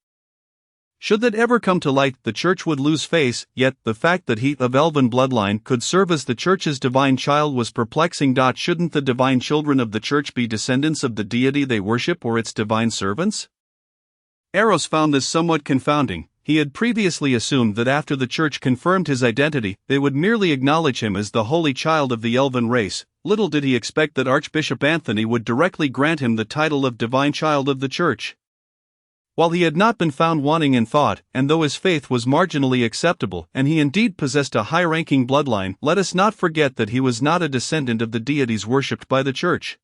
[SPEAKER 1] should that ever come to light, the Church would lose face. Yet, the fact that he, of elven bloodline, could serve as the Church's divine child was perplexing. Shouldn't the divine children of the Church be descendants of the deity they worship or its divine servants? Eros found this somewhat confounding. He had previously assumed that after the Church confirmed his identity, they would merely acknowledge him as the holy child of the elven race. Little did he expect that Archbishop Anthony would directly grant him the title of divine child of the Church. While he had not been found wanting in thought, and though his faith was marginally acceptable, and he indeed possessed a high-ranking bloodline, let us not forget that he was not a descendant of the deities worshipped by the Church.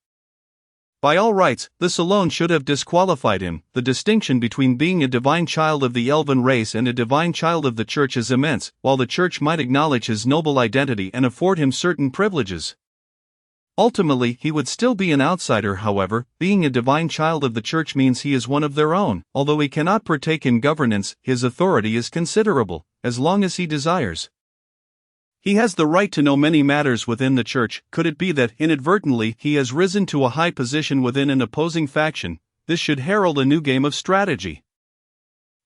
[SPEAKER 1] By all rights, this alone should have disqualified him. The distinction between being a divine child of the elven race and a divine child of the Church is immense. While the Church might acknowledge his noble identity and afford him certain privileges, ultimately he would still be an outsider. However, being a divine child of the Church means he is one of their own. Although he cannot partake in governance, his authority is considerable, as long as he desires. He has the right to know many matters within the Church. Could it be that, inadvertently, he has risen to a high position within an opposing faction? This should herald a new game of strategy.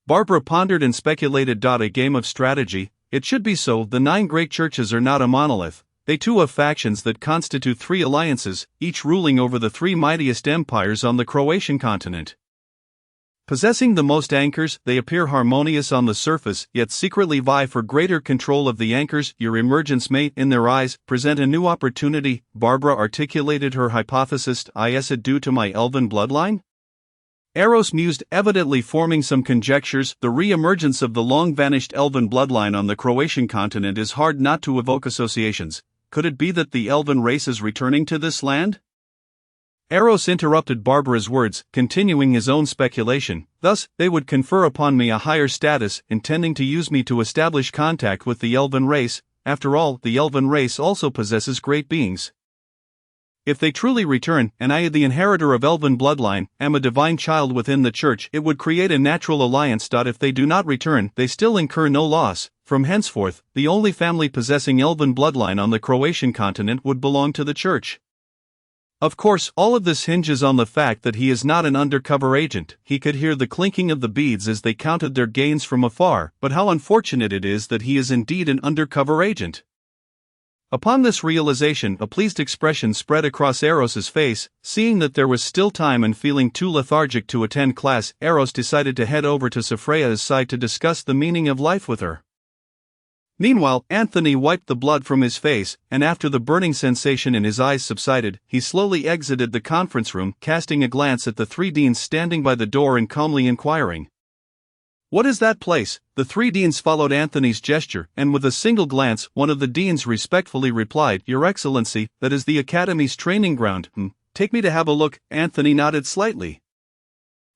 [SPEAKER 1] Barbara pondered and speculated. A game of strategy? It should be so. The 9 great churches are not a monolith. they too have factions that constitute three alliances, each ruling over the three mightiest empires on the Croatian continent. Possessing the most anchors, they appear harmonious on the surface, yet secretly vie for greater control of the anchors. Your emergence may, in their eyes, present a new opportunity. Barbara articulated her hypothesis. Is it due to my elven bloodline? Eros mused, evidently forming some conjectures. The re-emergence of the long-vanished elven bloodline on the Croatian continent is hard not to evoke associations. Could it be that the elven race is returning to this land? Eros interrupted Barbara's words, continuing his own speculation. Thus, they would confer upon me a higher status, intending to use me to establish contact with the elven race. After all, the elven race also possesses great beings. If they truly return, and I, the inheritor of elven bloodline, am a divine child within the church, it would create a natural alliance. If they do not return, they still incur no loss. From henceforth, the only family possessing elven bloodline on the Croatian continent would belong to the church. Of course, all of this hinges on the fact that he is not an undercover agent. He could hear the clinking of the beads as they counted their gains from afar, but how unfortunate it is that he is indeed an undercover agent. Upon this realization, a pleased expression spread across Eros's face. Seeing that there was still time and feeling too lethargic to attend class, Eros decided to head over to Safreya's side to discuss the meaning of life with her. Meanwhile, Anthony wiped the blood from his face, and after the burning sensation in his eyes subsided, he slowly exited the conference room, casting a glance at the three deans standing by the door and calmly inquiring, "What is that place?" The three deans followed Anthony's gesture, and with a single glance, one of the deans respectfully replied, "Your Excellency, that is the Academy's training ground." Take me to have a look." Anthony nodded slightly,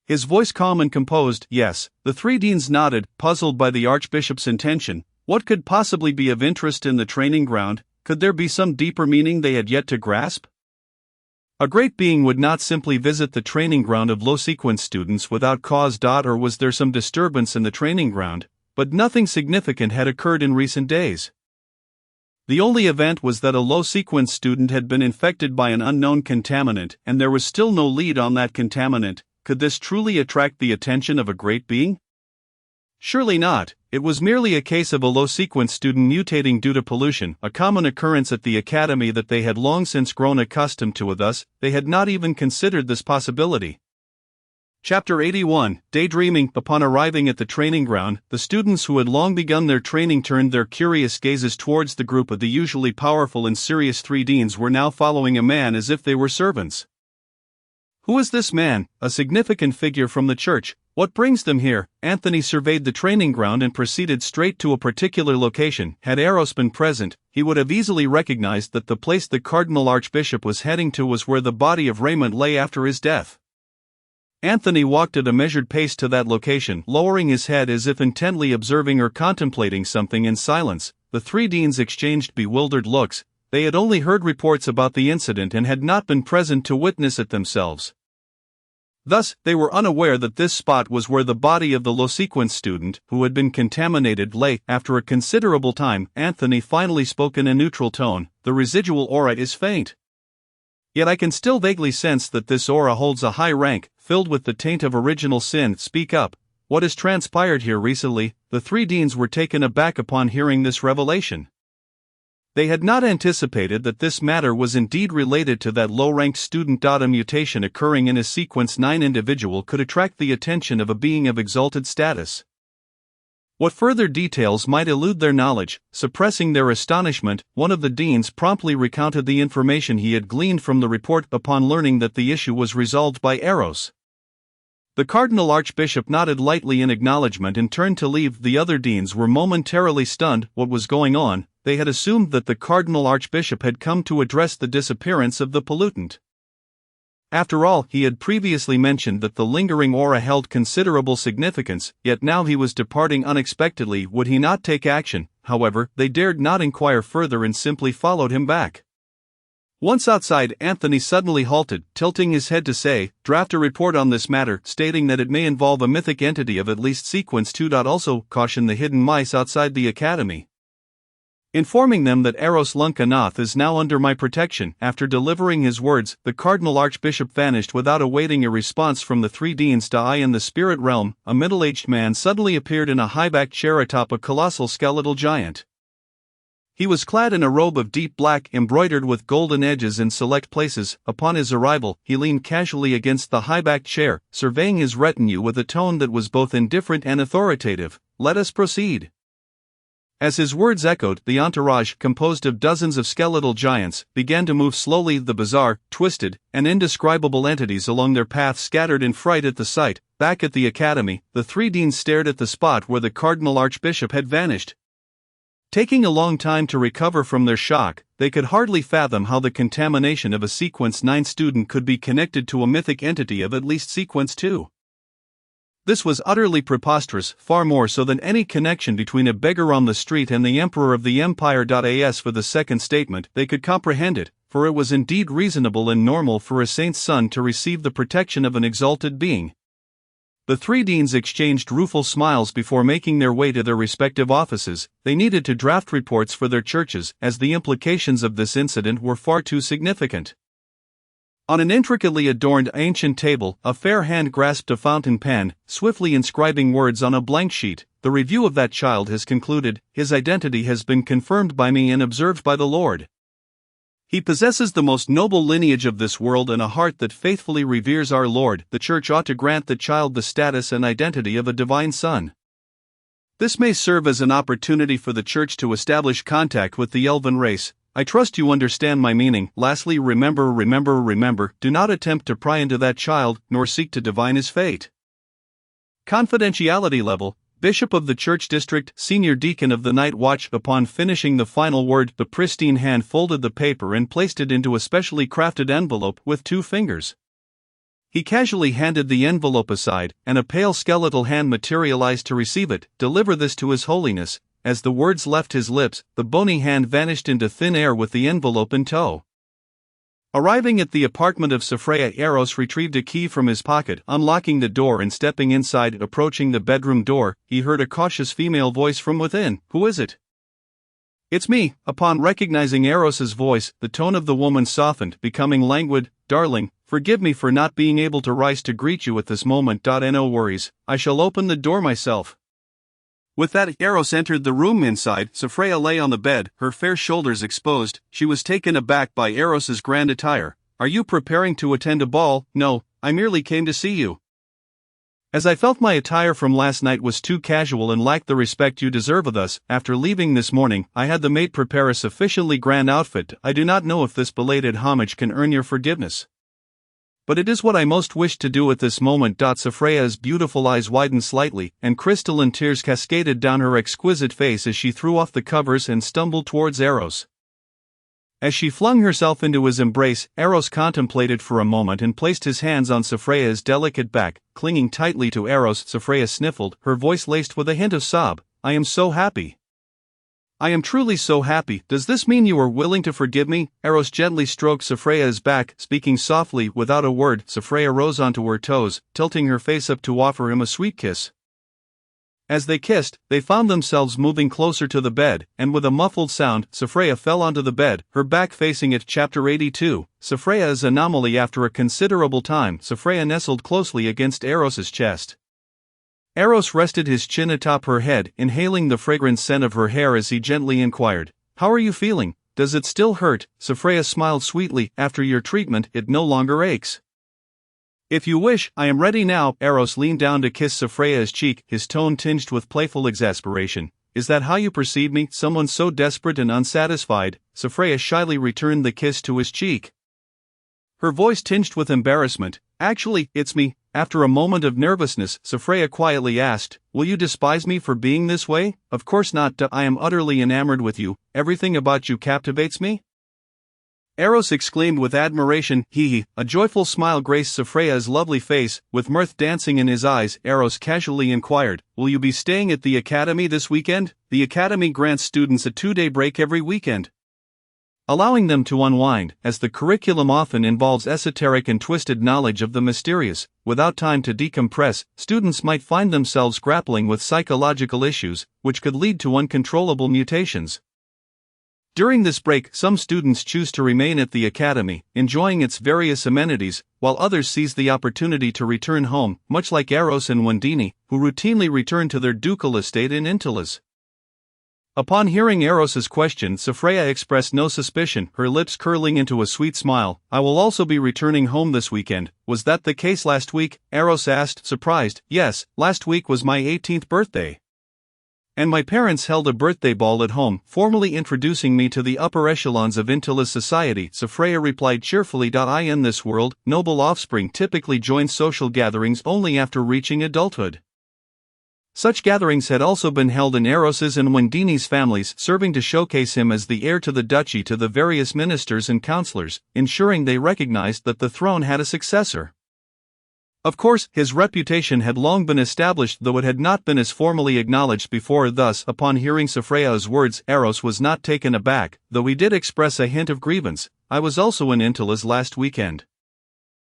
[SPEAKER 1] his voice calm and composed. "Yes." The three deans nodded, puzzled by the Archbishop's intention. What could possibly be of interest in the training ground? Could there be some deeper meaning they had yet to grasp? A great being would not simply visit the training ground of low-sequence students without cause. Or was there some disturbance in the training ground? But nothing significant had occurred in recent days. The only event was that a low-sequence student had been infected by an unknown contaminant, and there was still no lead on that contaminant. Could this truly attract the attention of a great being? Surely not. It was merely a case of a low-sequence student mutating due to pollution, a common occurrence at the Academy that they had long since grown accustomed to. Thus, they had not even considered this possibility. Chapter 81, Daydreaming. Upon arriving at the training ground, the students who had long begun their training turned their curious gazes towards the group of the usually powerful and serious three deans were now following a man as if they were servants. Who is this man? A significant figure from the church. What brings them here? Anthony surveyed the training ground and proceeded straight to a particular location. Had Eros been present, he would have easily recognized that the place the Cardinal Archbishop was heading to was where the body of Raymond lay after his death. Anthony walked at a measured pace to that location, lowering his head as if intently observing or contemplating something in silence. The three deans exchanged bewildered looks. They had only heard reports about the incident and had not been present to witness it themselves. Thus, they were unaware that this spot was where the body of the low-sequence student, who had been contaminated, lay. After a considerable time, Anthony finally spoke in a neutral tone. "The residual aura is faint. Yet I can still vaguely sense that this aura holds a high rank, filled with the taint of original sin. Speak up. What has transpired here recently?" The three deans were taken aback upon hearing this revelation. They had not anticipated that this matter was indeed related to that low-ranked student. A mutation occurring in a sequence 9 individual could attract the attention of a being of exalted status. What further details might elude their knowledge? Suppressing their astonishment, one of the deans promptly recounted the information he had gleaned from the report upon learning that the issue was resolved by Eros. The Cardinal Archbishop nodded lightly in acknowledgement and turned to leave. The other deans were momentarily stunned. What was going on? They had assumed that the Cardinal Archbishop had come to address the disappearance of the pollutant. After all, he had previously mentioned that the lingering aura held considerable significance, yet now he was departing unexpectedly. Would he not take action? However, they dared not inquire further and simply followed him back. Once outside, Anthony suddenly halted, tilting his head to say, "Draft a report on this matter, stating that it may involve a mythic entity of at least sequence 2. Also, caution the hidden mice outside the Academy, informing them that Eros Lunkanath is now under my protection." After delivering his words, the Cardinal Archbishop vanished without awaiting a response from the three deans. In the spirit realm, a middle-aged man suddenly appeared in a high-backed chair atop a colossal skeletal giant. He was clad in a robe of deep black embroidered with golden edges in select places. Upon his arrival, he leaned casually against the high-backed chair, surveying his retinue with a tone that was both indifferent and authoritative. "Let us proceed." As his words echoed, the entourage, composed of dozens of skeletal giants, began to move slowly. The bizarre, twisted, and indescribable entities along their path scattered in fright at the sight. Back at the academy, the three deans stared at the spot where the cardinal archbishop had vanished. Taking a long time to recover from their shock, they could hardly fathom how the contamination of a Sequence 9 student could be connected to a mythic entity of at least Sequence 2. This was utterly preposterous, far more so than any connection between a beggar on the street and the Emperor of the Empire. As for the second statement, they could comprehend it, for it was indeed reasonable and normal for a saint's son to receive the protection of an exalted being. The three deans exchanged rueful smiles before making their way to their respective offices. They needed to draft reports for their churches, as the implications of this incident were far too significant. On an intricately adorned ancient table, a fair hand grasped a fountain pen, swiftly inscribing words on a blank sheet. "The review of that child has concluded. His identity has been confirmed by me and observed by the Lord. He possesses the most noble lineage of this world and a heart that faithfully reveres our Lord. The Church ought to grant the child the status and identity of a divine son. This may serve as an opportunity for the Church to establish contact with the elven race. I trust you understand my meaning. Lastly, remember, do not attempt to pry into that child, nor seek to divine his fate." Confidentiality level: Bishop of the Church District, Senior Deacon of the Night Watch. Upon finishing the final word, the pristine hand folded the paper and placed it into a specially crafted envelope with 2 fingers. He casually handed the envelope aside, and a pale skeletal hand materialized to receive it. "Deliver this to His Holiness." As the words left his lips, the bony hand vanished into thin air with the envelope in tow. Arriving at the apartment of Safreya, Eros retrieved a key from his pocket. Unlocking the door and stepping inside, approaching the bedroom door, he heard a cautious female voice from within. "Who is it?" "It's me." Upon recognizing Eros's voice, the tone of the woman softened, becoming languid. "Darling, forgive me for not being able to rise to greet you at this moment. No worries, I shall open the door myself." With that, Eros entered the room. Inside, Safreya lay on the bed, her fair shoulders exposed. She was taken aback by Eros's grand attire. "Are you preparing to attend a ball?" "No, I merely came to see you. As I felt my attire from last night was too casual and lacked the respect you deserve of us. After leaving this morning, I had the maid prepare a sufficiently grand outfit. I do not know if this belated homage can earn your forgiveness, but it is what I most wish to do at this moment." Safreya's beautiful eyes widened slightly, and crystalline tears cascaded down her exquisite face as she threw off the covers and stumbled towards Eros. As she flung herself into his embrace, Eros contemplated for a moment and placed his hands on Safreya's delicate back. Clinging tightly to Eros, Safreya sniffled, her voice laced with a hint of sob. "I am so happy. I am truly so happy. Does this mean you are willing to forgive me?" Eros gently stroked Safreya's back, speaking softly. Without a word, Safreya rose onto her toes, tilting her face up to offer him a sweet kiss. As they kissed, they found themselves moving closer to the bed, and with a muffled sound, Safreya fell onto the bed, her back facing it. Chapter 82. Safreya's anomaly. After a considerable time, Safreya nestled closely against Eros's chest. Eros rested his chin atop her head, inhaling the fragrant scent of her hair as he gently inquired, "How are you feeling? Does it still hurt?" Safreya smiled sweetly. "After your treatment, it no longer aches. If you wish, I am ready now." Eros leaned down to kiss Safreya's cheek, his tone tinged with playful exasperation. "Is that how you perceive me, someone so desperate and unsatisfied?" Safreya shyly returned the kiss to his cheek, her voice tinged with embarrassment. "Actually, it's me." After a moment of nervousness, Safreya quietly asked, "Will you despise me for being this way?" "Of course not. I am utterly enamored with you. Everything about you captivates me." Eros exclaimed with admiration. "Hee." A joyful smile graced Safreya's lovely face, with mirth dancing in his eyes. Eros casually inquired, "Will you be staying at the academy this weekend?" The academy grants students a 2-day break every weekend, allowing them to unwind, as the curriculum often involves esoteric and twisted knowledge of the mysterious. Without time to decompress, students might find themselves grappling with psychological issues, which could lead to uncontrollable mutations. During this break, some students choose to remain at the academy, enjoying its various amenities, while others seize the opportunity to return home, much like Eros and Wendini, who routinely return to their ducal estate in Intalas. Upon hearing Eros's question, Sophria expressed no suspicion, her lips curling into a sweet smile. I will also be returning home this weekend. Was that the case last week? Eros asked, surprised. Yes, last week was my 18th birthday. And my parents held a birthday ball at home, formally introducing me to the upper echelons of Intilis society. Sophria replied cheerfully. In this world, noble offspring typically join social gatherings only after reaching adulthood. Such gatherings had also been held in Eros's and Wendini's families, serving to showcase him as the heir to the duchy to the various ministers and counselors, ensuring they recognized that the throne had a successor. Of course, his reputation had long been established, though it had not been as formally acknowledged before. Thus, upon hearing Sophria's words, Eros was not taken aback, though he did express a hint of grievance. I was also in Intilis last weekend.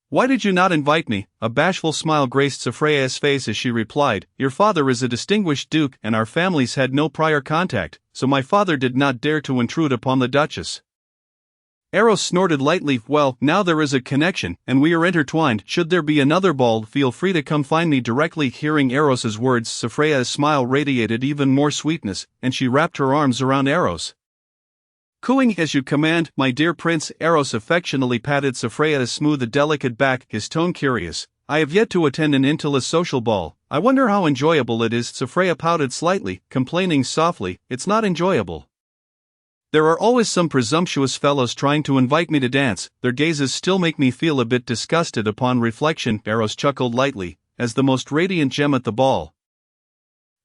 [SPEAKER 1] Why did you not invite me? A bashful smile graced Sophria's face as she replied, Your father is a distinguished duke and our families had no prior contact, so my father did not dare to intrude upon the duchess. Eros snorted lightly. Well, now there is a connection, and we are intertwined. Should there be another ball, feel free to come find me directly. Hearing Eros's words, Sophria's smile radiated even more sweetness, and she wrapped her arms around Eros. Cooing as you command, my dear prince. Eros affectionately patted Sophria's smooth and delicate back, his tone curious. I have yet to attend an Intilis social ball. I wonder how enjoyable it is. Sophria pouted slightly, complaining softly, It's not enjoyable. There are always some presumptuous fellows trying to invite me to dance. Their gazes still make me feel a bit disgusted. Upon reflection, Eros chuckled lightly, as the most radiant gem at the ball.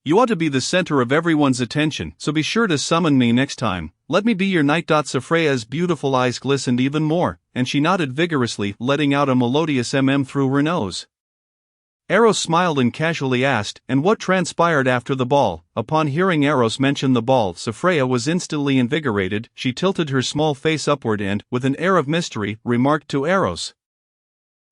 [SPEAKER 1] You ought to be the center of everyone's attention, so be sure to summon me next time. Let me be your knight. Sophria's beautiful eyes glistened even more, and she nodded vigorously, letting out a melodious through her nose. Eros smiled and casually asked, And what transpired after the ball? Upon hearing Eros mention the ball, Sophria was instantly invigorated. She tilted her small face upward and, with an air of mystery, remarked to Eros,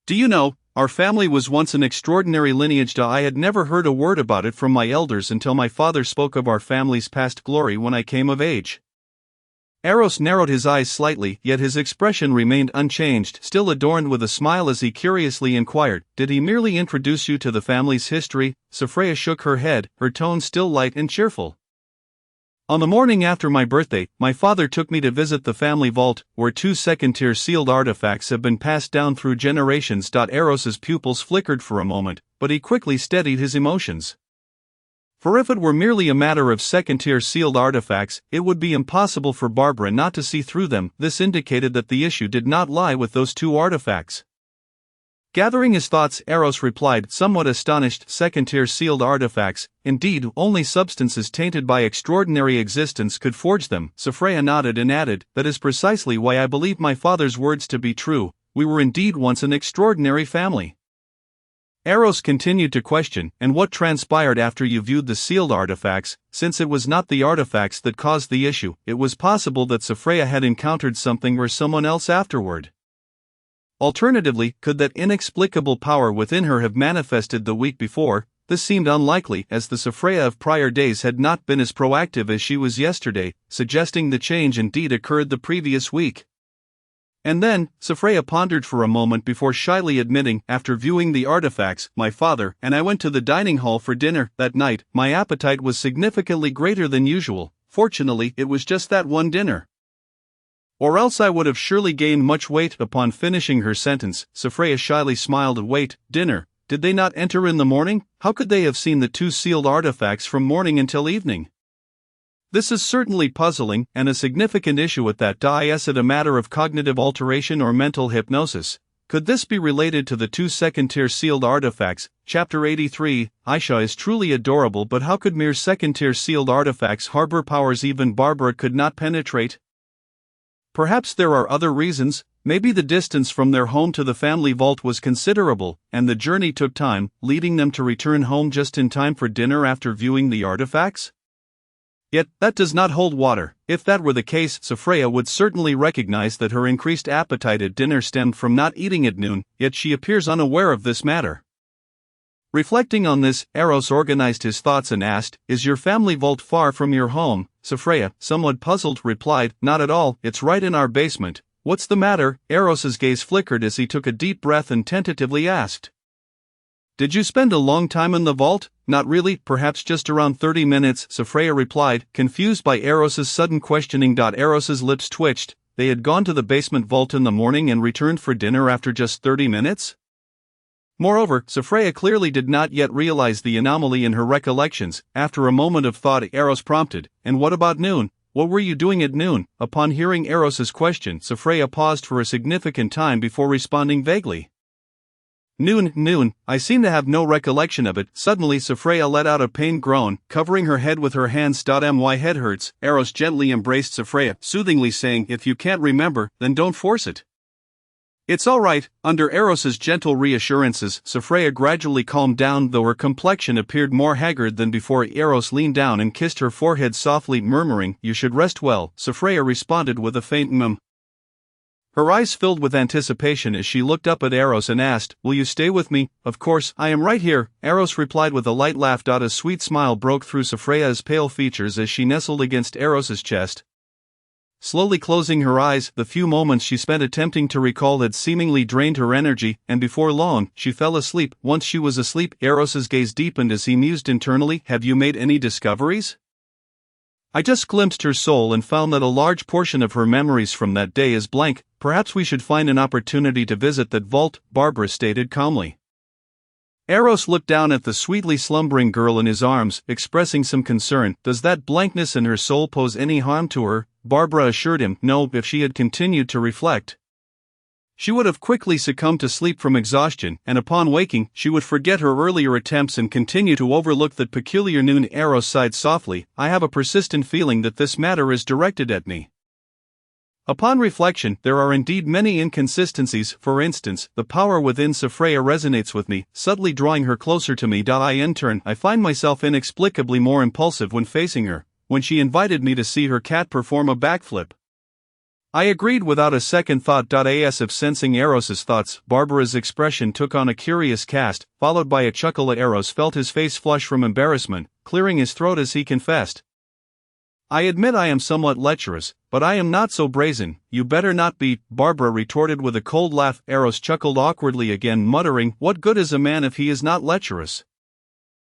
[SPEAKER 1] Do you know, our family was once an extraordinary lineage. I had never heard a word about it from my elders until my father spoke of our family's past glory when I came of age. Eros narrowed his eyes slightly, yet his expression remained unchanged, still adorned with a smile as he curiously inquired, Did he merely introduce you to the family's history? Sophria shook her head, her tone still light and cheerful. On the morning after my birthday, my father took me to visit the family vault, where 2 second-tier sealed artifacts have been passed down through generations. Eros's pupils flickered for a moment, but he quickly steadied his emotions. For if it were merely a matter of second-tier sealed artifacts, it would be impossible for Barbara not to see through them. This indicated that the issue did not lie with those 2 artifacts. Gathering his thoughts, Eros replied, somewhat astonished, second-tier sealed artifacts, indeed, only substances tainted by extraordinary existence could forge them. Sophria nodded and added, That is precisely why I believe my father's words to be true. We were indeed once an extraordinary family. Eros continued to question, And what transpired after you viewed the sealed artifacts? Since it was not the artifacts that caused the issue, it was possible that Sophria had encountered something or someone else afterward. Alternatively, could that inexplicable power within her have manifested the week before? This seemed unlikely, as the Sophria of prior days had not been as proactive as she was yesterday, suggesting the change indeed occurred the previous week. And then, Sophria pondered for a moment before shyly admitting, After viewing the artifacts, my father and I went to the dining hall for dinner. That night, my appetite was significantly greater than usual. Fortunately, it was just that one dinner. Or else I would have surely gained much weight. Upon finishing her sentence, Sophria shyly smiled. Wait, dinner? Did they not enter in the morning? How could they have seen the 2 sealed artifacts from morning until evening? This is certainly puzzling, and a significant issue at that. Is it a matter of cognitive alteration or mental hypnosis? Could this be related to the 2 second-tier sealed artifacts? Chapter 83, Aisha is truly adorable, but how could mere second-tier sealed artifacts harbor powers even Barbara could not penetrate? Perhaps there are other reasons. Maybe the distance from their home to the family vault was considerable, and the journey took time, leading them to return home just in time for dinner after viewing the artifacts? Yet, that does not hold water. If that were the case, Sophria would certainly recognize that her increased appetite at dinner stemmed from not eating at noon, yet she appears unaware of this matter. Reflecting on this, Eros organized his thoughts and asked, Is your family vault far from your home? Sophria, somewhat puzzled, replied, Not at all, it's right in our basement. What's the matter? Eros's gaze flickered as he took a deep breath and tentatively asked, Did you spend a long time in the vault? not really, perhaps just around 30 minutes, Sophia replied, confused by Eros's sudden questioning. Eros's lips twitched. They had gone to the basement vault in the morning and returned for dinner after just 30 minutes? Moreover, Sophia clearly did not yet realize the anomaly in her recollections. After a moment of thought, Eros prompted, and what about noon? What were you doing at noon? Upon hearing Eros's question, Sophia paused for a significant time before responding vaguely. Noon, I seem to have no recollection of it. Suddenly Sophia let out a pained groan, covering her head with her hands. My head hurts. Eros gently embraced Sophia, soothingly saying, if you can't remember, then don't force it. It's all right. Under Eros's gentle reassurances, Sophia gradually calmed down, though her complexion appeared more haggard than before. Eros leaned down and kissed her forehead softly, murmuring, you should rest well. Sophia responded with a faint Her eyes filled with anticipation as she looked up at Eros and asked, will you stay with me? Of course, I am right here, Eros replied with a light laugh. A sweet smile broke through Sophia's pale features as she nestled against Eros's chest. Slowly closing her eyes, the few moments she spent attempting to recall had seemingly drained her energy, and before long, she fell asleep. Once she was asleep, Eros's gaze deepened as he mused internally, have you made any discoveries? I just glimpsed her soul and found that a large portion of her memories from that day is blank. Perhaps we should find an opportunity to visit that vault, Barbara stated calmly. Eros looked down at the sweetly slumbering girl in his arms, expressing some concern. Does that blankness in her soul pose any harm to her? Barbara assured him, no, if she had continued to reflect, she would have quickly succumbed to sleep from exhaustion, and upon waking, she would forget her earlier attempts and continue to overlook that peculiar noon. Eros sighed softly, I have a persistent feeling that this matter is directed at me. Upon reflection, there are indeed many inconsistencies. For instance, the power within Sophia resonates with me, subtly drawing her closer to me. In turn, I find myself inexplicably more impulsive when facing her. When she invited me to see her cat perform a backflip, I agreed without a second thought. As if sensing Eros's thoughts, Barbara's expression took on a curious cast, followed by a chuckle. Eros felt his face flush from embarrassment, clearing his throat as he confessed, I admit I am somewhat lecherous, but I am not so brazen. You better not be, Barbara retorted with a cold laugh. Eros chuckled awkwardly again, muttering, what good is a man if he is not lecherous?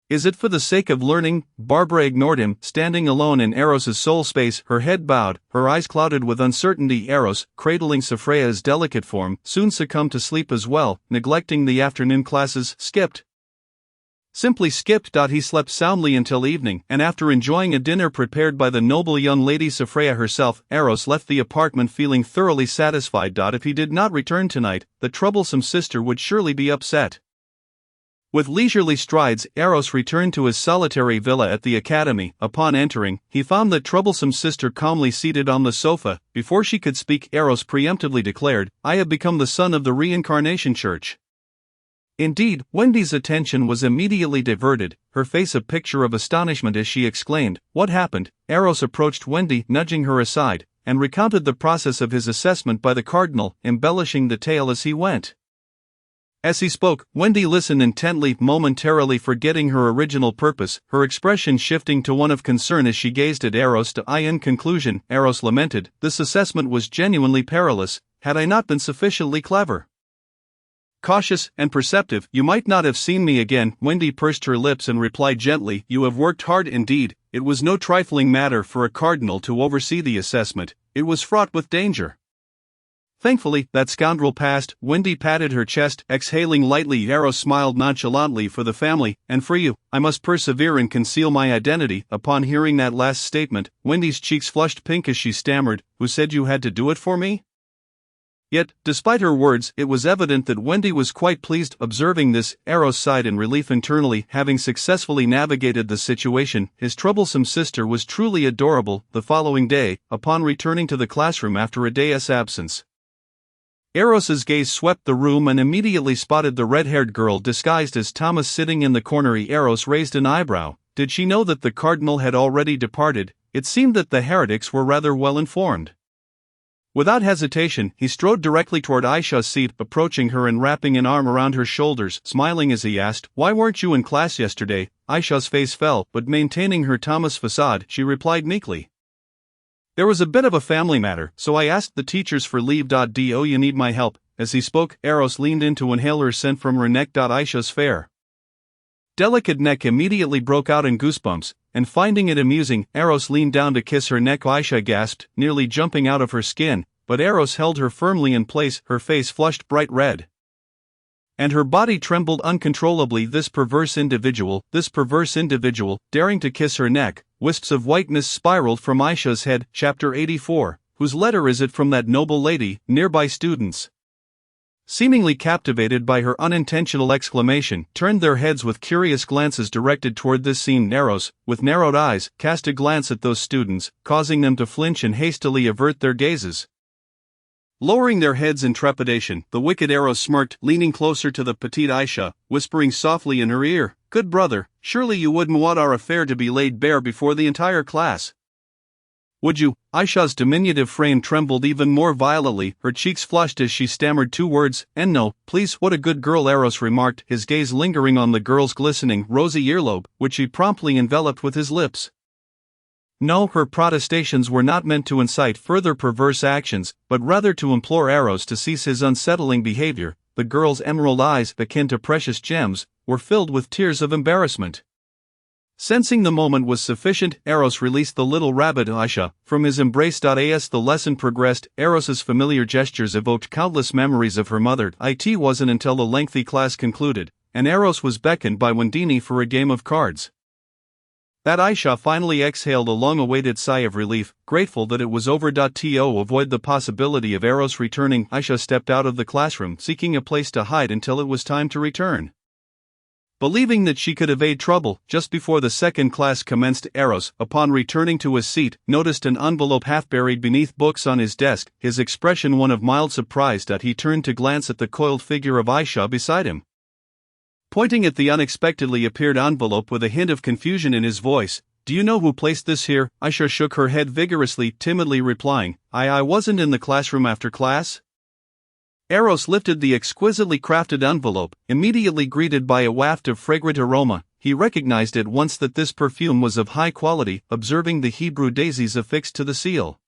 [SPEAKER 1] Is it for the sake of learning? Barbara ignored him, standing alone in Eros's soul space, her head bowed, her eyes clouded with uncertainty. Eros, cradling Sophia's delicate form, soon succumbed to sleep as well, neglecting the afternoon classes. Simply skipped. He slept soundly until evening, and after enjoying a dinner prepared by the noble young lady Sophia herself, Eros left the apartment feeling thoroughly satisfied. If he did not return tonight, the troublesome sister would surely be upset. With leisurely strides, Eros returned to his solitary villa at the academy. Upon entering, he found the troublesome sister calmly seated on the sofa. Before she could speak, Eros preemptively declared, I have become the son of the Reincarnation Church. Indeed, Wendy's attention was immediately diverted, her face a picture of astonishment as she exclaimed, what happened? Eros approached Wendy, nudging her aside, and recounted the process of his assessment by the cardinal, embellishing the tale as he went. As he spoke, Wendy listened intently, momentarily forgetting her original purpose, her expression shifting to one of concern as she gazed at Eros. In conclusion, Eros lamented, this assessment was genuinely perilous. Had I not been sufficiently clever, cautious, and perceptive, you might not have seen me again. Wendy pursed her lips and replied gently, you have worked hard indeed. It was no trifling matter for a cardinal to oversee the assessment. It was fraught with danger. Thankfully, that scoundrel passed. Wendy patted her chest, exhaling lightly. Eros smiled nonchalantly, for the family, and for you, I must persevere and conceal my identity. Upon hearing that last statement, Wendy's cheeks flushed pink as she stammered, who said you had to do it for me? Yet, despite her words, it was evident that Wendy was quite pleased. Observing this, Eros sighed in relief internally. Having successfully navigated the situation, his troublesome sister was truly adorable. The following day, upon returning to the classroom after a day's absence, Eros's gaze swept the room and immediately spotted the red-haired girl disguised as Thomas sitting in the corner. Eros raised an eyebrow. Did she know that the cardinal had already departed? It seemed that the heretics were rather well informed. Without hesitation, he strode directly toward Aisha's seat, approaching her and wrapping an arm around her shoulders, smiling as he asked, why weren't you in class yesterday? Aisha's face fell, but maintaining her Thomas facade, she replied meekly, there was a bit of a family matter, so I asked the teachers for leave. Do you need my help? As he spoke, Eros leaned in to inhale her scent from her neck. Aisha's fair delicate neck immediately broke out in goosebumps, and finding it amusing, Eros leaned down to kiss her neck. Aisha gasped, nearly jumping out of her skin, but Eros held her firmly in place, her face flushed bright red. And her body trembled uncontrollably. This perverse individual, daring to kiss her neck. Wisps of whiteness spiraled from Aisha's head. Chapter 84. Whose letter is it from that noble lady? Nearby students, seemingly captivated by her unintentional exclamation, turned their heads with curious glances directed toward this scene. Eros, with narrowed eyes, cast a glance at those students, causing them to flinch and hastily avert their gazes. Lowering their heads in trepidation, the wicked Eros smirked, leaning closer to the petite Aisha, whispering softly in her ear, "Good brother, surely you wouldn't want our affair to be laid bare before the entire class, would you?" Aisha's diminutive frame trembled even more violently, her cheeks flushed as she stammered two words, "And no, please." "What a good girl," Eros remarked, his gaze lingering on the girl's glistening, rosy earlobe, which he promptly enveloped with his lips. No, her protestations were not meant to incite further perverse actions, but rather to implore Eros to cease his unsettling behavior. The girl's emerald eyes, akin to precious gems, were filled with tears of embarrassment. Sensing the moment was sufficient, Eros released the little rabbit Aisha from his embrace. As the lesson progressed, Eros's familiar gestures evoked countless memories of her mother. It wasn't until the lengthy class concluded, and Eros was beckoned by Wendini for a game of cards, that Aisha finally exhaled a long-awaited sigh of relief, grateful that it was over. To avoid the possibility of Eros returning, Aisha stepped out of the classroom, seeking a place to hide until it was time to return. Believing that she could evade trouble, just before the second class commenced, Eros, upon returning to his seat, noticed an envelope half buried beneath books on his desk, his expression one of mild surprise. He turned to glance at the coiled figure of Aisha beside him. Pointing at the unexpectedly appeared envelope with a hint of confusion in his voice, "Do you know who placed this here?" Aisha shook her head vigorously, timidly replying, I wasn't in the classroom after class." Eros lifted the exquisitely crafted envelope, immediately greeted by a waft of fragrant aroma. He recognized at once that this perfume was of high quality, observing the Hebrew daisies affixed to the seal.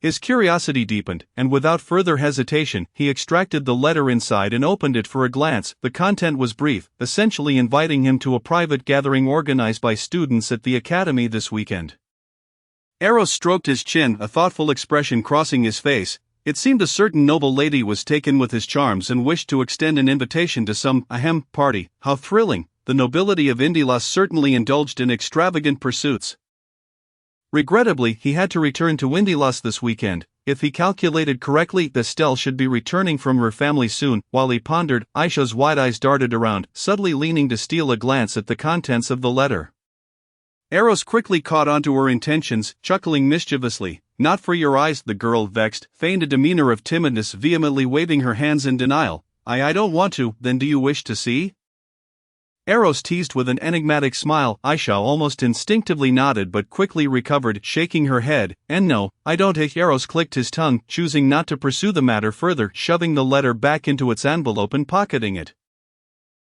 [SPEAKER 1] His curiosity deepened, and without further hesitation, he extracted the letter inside and opened it for a glance. The content was brief, essentially inviting him to a private gathering organized by students at the academy this weekend. Eros stroked his chin, a thoughtful expression crossing his face. It seemed a certain noble lady was taken with his charms and wished to extend an invitation to some party. How thrilling! The nobility of Indilas certainly indulged in extravagant pursuits. Regrettably, he had to return to Indilas this weekend. If he calculated correctly, Estelle should be returning from her family soon. While he pondered, Aisha's wide eyes darted around, subtly leaning to steal a glance at the contents of the letter. Eros quickly caught onto her intentions, chuckling mischievously. "Not for your eyes," the girl, vexed, feigned a demeanor of timidness, vehemently waving her hands in denial. I don't want to." "Then do you wish to see?" Eros teased with an enigmatic smile. Aisha almost instinctively nodded but quickly recovered, shaking her head. "And no, I don't." Eros clicked his tongue, choosing not to pursue the matter further, shoving the letter back into its envelope and pocketing it.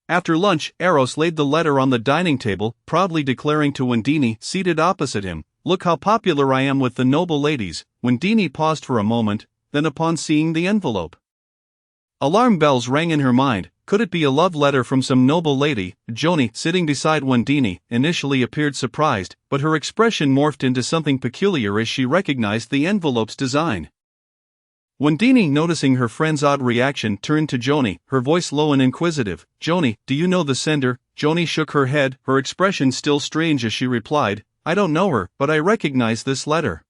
[SPEAKER 1] After lunch, Eros laid the letter on the dining table, proudly declaring to Wendini, seated opposite him, "Look how popular I am with the noble ladies." Wendini paused for a moment, then upon seeing the envelope, alarm bells rang in her mind. Could it be a love letter from some noble lady? Joni, sitting beside Wendini, initially appeared surprised, but her expression morphed into something peculiar as she recognized the envelope's design. Wendini, noticing her friend's odd reaction, turned to Joni, her voice low and inquisitive. "Joni, do you know the sender?" Joni shook her head, her expression still strange as she replied, "I don't know her, but I recognize this letter."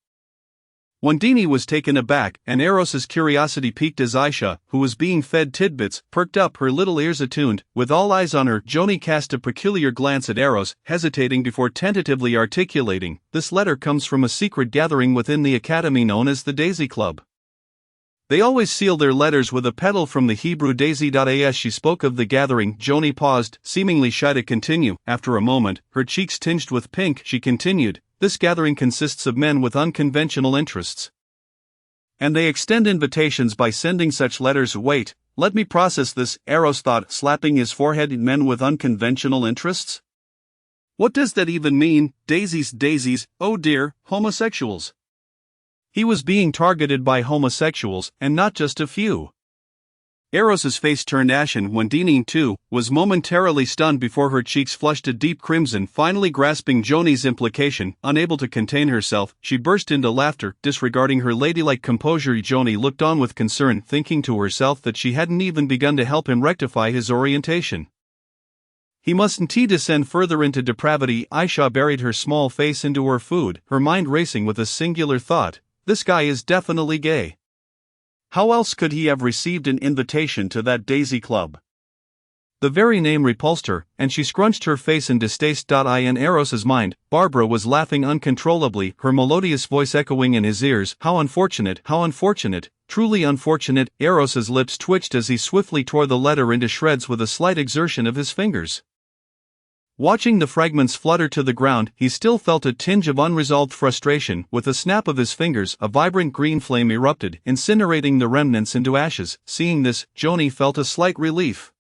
[SPEAKER 1] Wendini was taken aback, and Eros's curiosity piqued as Aisha, who was being fed tidbits, perked up, her little ears attuned. With all eyes on her, Joni cast a peculiar glance at Eros, hesitating before tentatively articulating, "This letter comes from a secret gathering within the academy known as the Daisy Club. They always seal their letters with a petal from the Hebrew daisy." As she spoke of the gathering, Joni paused, seemingly shy to continue. After a moment, her cheeks tinged with pink, she continued, "This gathering consists of men with unconventional interests. And they extend invitations by sending such letters." "Wait, let me process this," Eros thought, slapping his forehead. "Men with unconventional interests? What does that even mean? Daisies, oh dear, homosexuals." He was being targeted by homosexuals, and not just a few. Eros's face turned ashen when Dini, too, was momentarily stunned before her cheeks flushed a deep crimson. Finally grasping Joni's implication, unable to contain herself, she burst into laughter, disregarding her ladylike composure. Joni looked on with concern, thinking to herself that she hadn't even begun to help him rectify his orientation. He mustn't descend further into depravity. Aisha buried her small face into her food, her mind racing with a singular thought: this guy is definitely gay. How else could he have received an invitation to that Daisy Club? The very name repulsed her, and she scrunched her face in distaste. In Eros's mind, Barbara was laughing uncontrollably, her melodious voice echoing in his ears. How unfortunate, truly unfortunate. Eros's lips twitched as he swiftly tore the letter into shreds with a slight exertion of his fingers. Watching the fragments flutter to the ground, he still felt a tinge of unresolved frustration. With a snap of his fingers, a vibrant green flame erupted, incinerating the remnants into ashes. Seeing this, Joni felt a slight relief.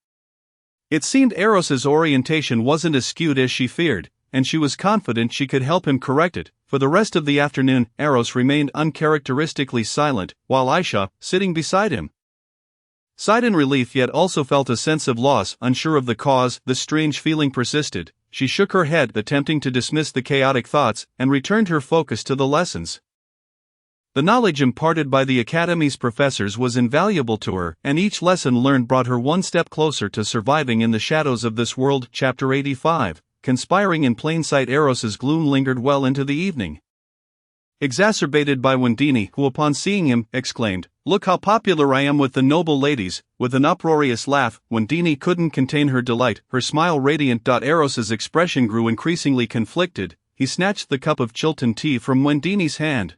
[SPEAKER 1] It seemed Eros's orientation wasn't as skewed as she feared, and she was confident she could help him correct it. For the rest of the afternoon, Eros remained uncharacteristically silent, while Aisha, sitting beside him, sighed in relief yet also felt a sense of loss. Unsure of the cause, the strange feeling persisted. She shook her head, attempting to dismiss the chaotic thoughts, and returned her focus to the lessons. The knowledge imparted by the Academy's professors was invaluable to her, and each lesson learned brought her one step closer to surviving in the shadows of this world. Chapter 85. Conspiring in plain sight. Eros's gloom lingered well into the evening, exacerbated by Wendini, who upon seeing him, exclaimed, "Look how popular I am with the noble ladies." With an uproarious laugh, Wendini couldn't contain her delight, her smile radiant. Eros's expression grew increasingly conflicted. He snatched the cup of Chilton tea from Wendini's hand,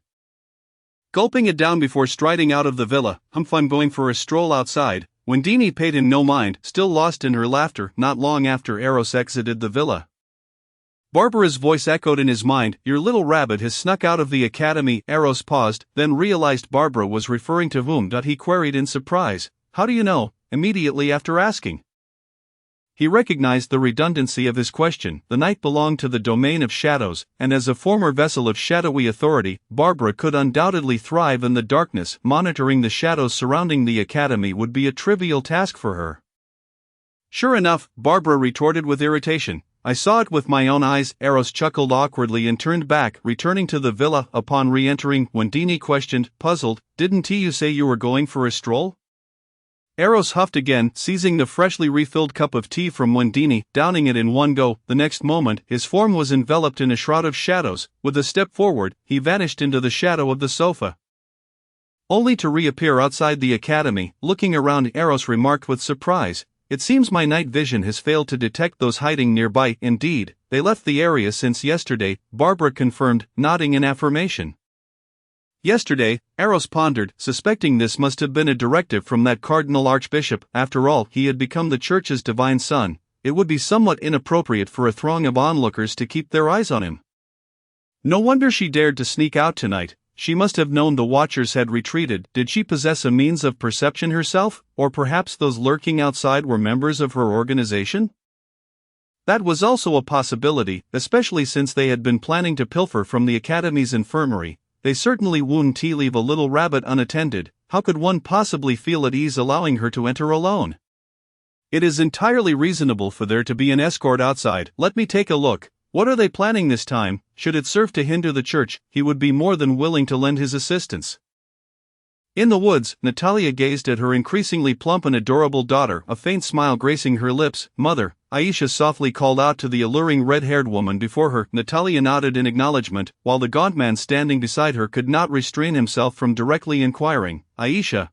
[SPEAKER 1] gulping it down before striding out of the villa. I'm going for a stroll outside." Wendini paid him no mind, still lost in her laughter. Not long after Eros exited the villa, Barbara's voice echoed in his mind, "Your little rabbit has snuck out of the academy." Eros paused, then realized Barbara was referring to whom. He queried in surprise, "How do you know?" Immediately after asking, he recognized the redundancy of his question. The night belonged to the domain of shadows, and as a former vessel of shadowy authority, Barbara could undoubtedly thrive in the darkness. Monitoring the shadows surrounding the academy would be a trivial task for her. "Sure enough," Barbara retorted with irritation. "I saw it with my own eyes." Eros chuckled awkwardly and turned back, returning to the villa. Upon re-entering, Wendini questioned, puzzled, "Didn't you say you were going for a stroll?" Eros huffed again, seizing the freshly refilled cup of tea from Wendini, downing it in one go. The next moment, his form was enveloped in a shroud of shadows. With a step forward, he vanished into the shadow of the sofa, only to reappear outside the academy. Looking around, Eros remarked with surprise, "It seems my night vision has failed to detect those hiding nearby." "Indeed, they left the area since yesterday," Barbara confirmed, nodding in affirmation. "Yesterday?" Eros pondered, suspecting this must have been a directive from that cardinal archbishop. After all, he had become the church's divine son. It would be somewhat inappropriate for a throng of onlookers to keep their eyes on him. No wonder she dared to sneak out tonight. She must have known the watchers had retreated. Did she possess a means of perception herself, or perhaps those lurking outside were members of her organization? That was also a possibility, especially since they had been planning to pilfer from the academy's infirmary. They certainly wouldn't leave a little rabbit unattended. How could one possibly feel at ease allowing her to enter alone? It is entirely reasonable for there to be an escort outside. Let me take a look. What are they planning this time? Should it serve to hinder the church, he would be more than willing to lend his assistance. In the woods, Natalia gazed at her increasingly plump and adorable daughter, a faint smile gracing her lips. "Mother," Aisha softly called out to the alluring red-haired woman before her. Natalia nodded in acknowledgement, while the gaunt man standing beside her could not restrain himself from directly inquiring, "Aisha,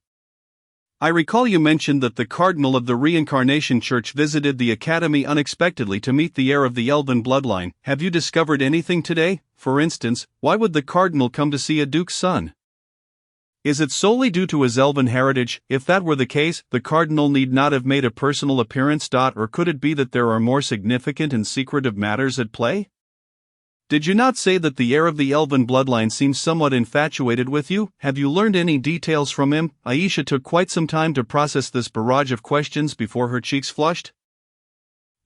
[SPEAKER 1] I recall you mentioned that the Cardinal of the Reincarnation Church visited the Academy unexpectedly to meet the heir of the Elven bloodline. Have you discovered anything today? For instance, why would the Cardinal come to see a Duke's son? Is it solely due to his Elven heritage? If that were the case, the Cardinal need not have made a personal appearance. Or could it be that there are more significant and secretive matters at play? Did you not say that the heir of the Elven bloodline seems somewhat infatuated with you? Have you learned any details from him?" Aisha took quite some time to process this barrage of questions before her cheeks flushed,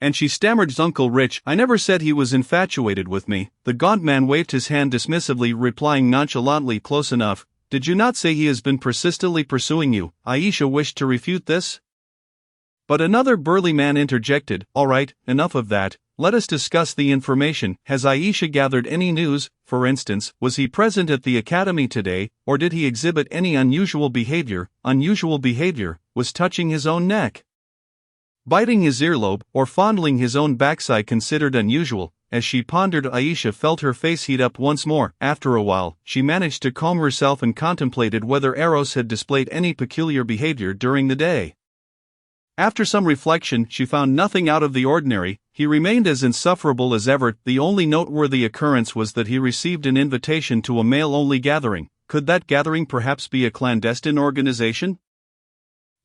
[SPEAKER 1] and she stammered, "Uncle Rich, I never said he was infatuated with me." The gaunt man waved his hand dismissively, replying nonchalantly, "Close enough. Did you not say he has been persistently pursuing you?" Aisha wished to refute this, But another burly man interjected, "All right, enough of that, let us discuss the information. Has Aisha gathered any news? For instance, was he present at the academy today, or did he exhibit any unusual behavior? Unusual behavior was touching his own neck, biting his earlobe, or fondling his own backside considered unusual." As she pondered, Aisha felt her face heat up once more. After a while, she managed to calm herself and contemplated whether Eros had displayed any peculiar behavior during the day. After some reflection, she found nothing out of the ordinary. He remained as insufferable as ever. The only noteworthy occurrence was that he received an invitation to a male-only gathering. Could that gathering perhaps be a clandestine organization?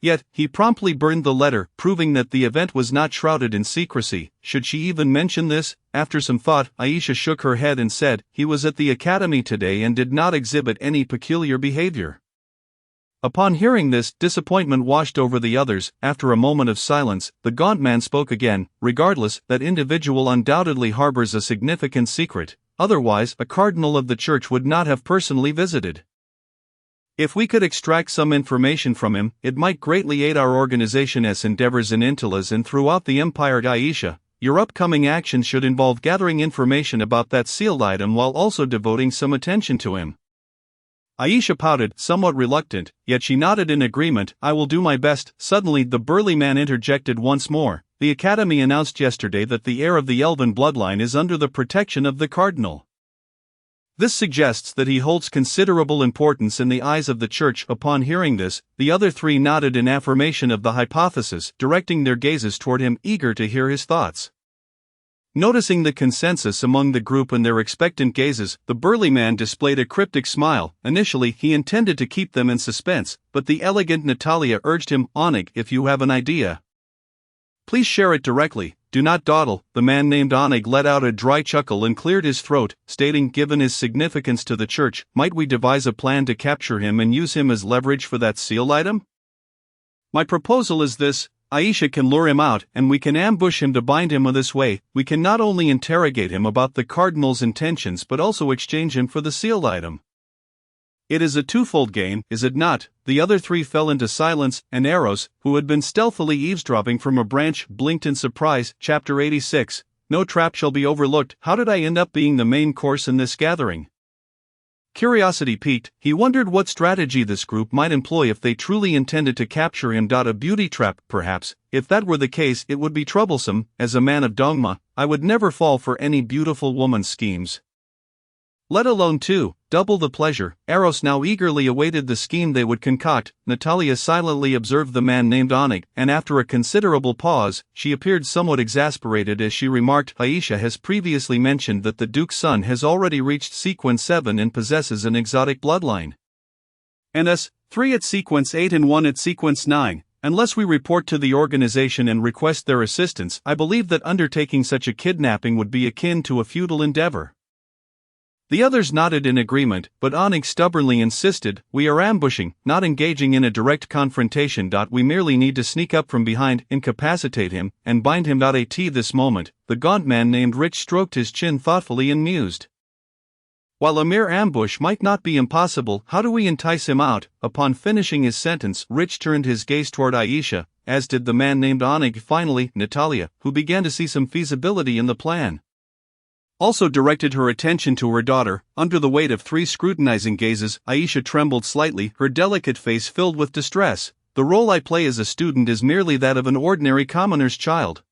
[SPEAKER 1] Yet, he promptly burned the letter, proving that the event was not shrouded in secrecy. Should she even mention this? After some thought, Aisha shook her head and said, "He was at the academy today and did not exhibit any peculiar behavior." Upon hearing this, disappointment washed over the others. After a moment of silence, the gaunt man spoke again. "Regardless, that individual undoubtedly harbors a significant secret. Otherwise, a cardinal of the church would not have personally visited. If we could extract some information from him, it might greatly aid our organization's endeavors in Intilas and throughout the empire." Aisha, your upcoming action should involve gathering information about that sealed item while also devoting some attention to him. Aisha pouted, somewhat reluctant, yet she nodded in agreement. "I will do my best." Suddenly, the burly man interjected once more. "The Academy announced yesterday that the heir of the Elven bloodline is under the protection of the Cardinal. This suggests that he holds considerable importance in the eyes of the Church." Upon hearing this, the other three nodded in affirmation of the hypothesis, directing their gazes toward him, eager to hear his thoughts. Noticing the consensus among the group and their expectant gazes, the burly man displayed a cryptic smile. Initially, he intended to keep them in suspense, but the elegant Natalia urged him, "Onig, if you have an idea, please share it directly. Do not dawdle." The man named Onig let out a dry chuckle and cleared his throat, stating, "Given his significance to the church, might we devise a plan to capture him and use him as leverage for that seal item? My proposal is this. Aisha can lure him out, and we can ambush him to bind him this way. We can not only interrogate him about the cardinal's intentions but also exchange him for the sealed item. It is a twofold game, is it not?" The other three fell into silence, and Eros, who had been stealthily eavesdropping from a branch, blinked in surprise. Chapter 86. No trap shall be overlooked. How did I end up being the main course in this gathering? Curiosity piqued, he wondered what strategy this group might employ if they truly intended to capture him. A beauty trap, perhaps. If that were the case, it would be troublesome. As a man of dogma, I would never fall for any beautiful woman's schemes, let alone double the pleasure. Eros now eagerly awaited the scheme they would concoct. Natalia silently observed the man named Onig, and after a considerable pause, she appeared somewhat exasperated as she remarked, "Aisha has previously mentioned that the Duke's son has already reached sequence 7 and possesses an exotic bloodline. And us, 3 at sequence 8 and 1 at sequence 9. Unless we report to the organization and request their assistance, I believe that undertaking such a kidnapping would be akin to a futile endeavor." The others nodded in agreement, but Onig stubbornly insisted, "We are ambushing, not engaging in a direct confrontation. We merely need to sneak up from behind, incapacitate him, and bind him. At this moment, the gaunt man named Rich stroked his chin thoughtfully and mused. "While a mere ambush might not be impossible, how do we entice him out?" Upon finishing his sentence, Rich turned his gaze toward Aisha, as did the man named Onig. Finally, Natalia, who began to see some feasibility in the plan, also directed her attention to her daughter. Under the weight of 3 scrutinizing gazes, Aisha trembled slightly, her delicate face filled with distress. "The role I play as a student is merely that of an ordinary commoner's child.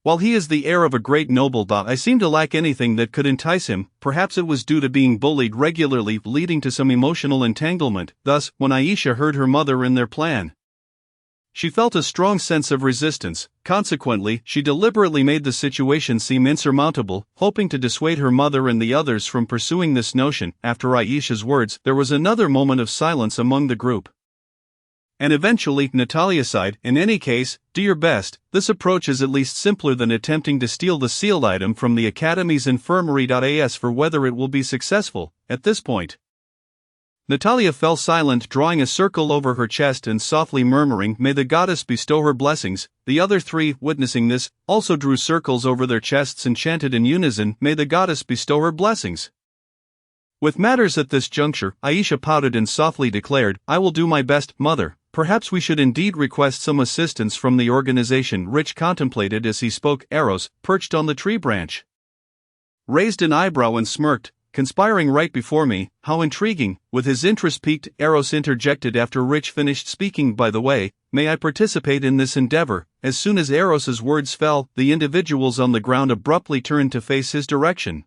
[SPEAKER 1] While he is the heir of a great noble, I seem to lack anything that could entice him." Perhaps it was due to being bullied regularly, leading to some emotional entanglement. Thus, when Aisha heard her mother in their plan, she felt a strong sense of resistance. Consequently, she deliberately made the situation seem insurmountable, hoping to dissuade her mother and the others from pursuing this notion. After Aisha's words, there was another moment of silence among the group. And eventually, Natalia sighed, "In any case, do your best. This approach is at least simpler than attempting to steal the sealed item from the Academy's infirmary. As for whether it will be successful, at this point." Natalia fell silent, drawing a circle over her chest and softly murmuring, "May the goddess bestow her blessings." The other three, witnessing this, also drew circles over their chests and chanted in unison, "May the goddess bestow her blessings." With matters at this juncture, Aisha pouted and softly declared, "I will do my best, mother, Perhaps we should indeed request some assistance from the organization. Rich contemplated as he spoke. Eros, perched on the tree branch, raised an eyebrow and smirked, conspiring right before me, how intriguing. With his interest piqued, Eros interjected after Rich finished speaking. By the way, may I participate in this endeavor? As soon as Eros's words fell, the individuals on the ground abruptly turned to face his direction,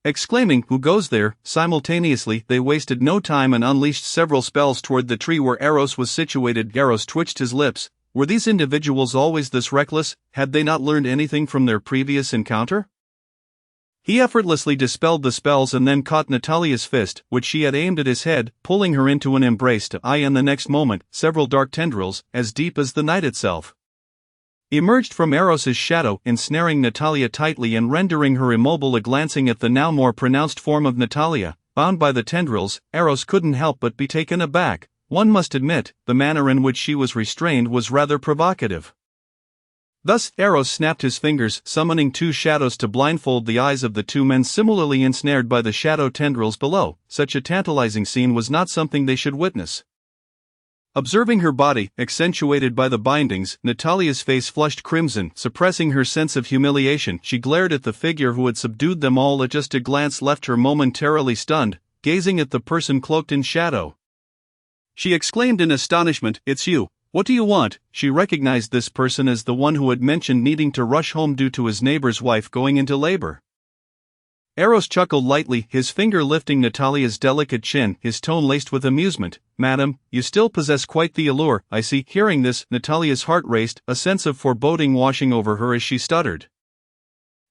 [SPEAKER 1] exclaiming, "Who goes there?" Simultaneously, they wasted no time and unleashed several spells toward the tree where Eros was situated. Eros twitched his lips. Were these individuals always this reckless? Had they not learned anything from their previous encounter? He effortlessly dispelled the spells and then caught Natalia's fist, which she had aimed at his head, pulling her into an embrace to eye, and the next moment, several dark tendrils, as deep as the night itself, emerged from Eros's shadow, ensnaring Natalia tightly and rendering her immobile. Glancing at the now more pronounced form of Natalia, bound by the tendrils, Eros couldn't help but be taken aback. One must admit, the manner in which she was restrained was rather provocative. Thus, Eros snapped his fingers, summoning two shadows to blindfold the eyes of the two men similarly ensnared by the shadow tendrils below. Such a tantalizing scene was not something they should witness. Observing her body, accentuated by the bindings, Natalia's face flushed crimson. Suppressing her sense of humiliation, she glared at the figure who had subdued them all. Just a glance left her momentarily stunned, gazing at the person cloaked in shadow. She exclaimed in astonishment, "It's you. What do you want?" She recognized this person as the one who had mentioned needing to rush home due to his neighbor's wife going into labor. Eros chuckled lightly, his finger lifting Natalia's delicate chin, his tone laced with amusement. "Madam, you still possess quite the allure, I see." Hearing this, Natalia's heart raced, a sense of foreboding washing over her as she stuttered,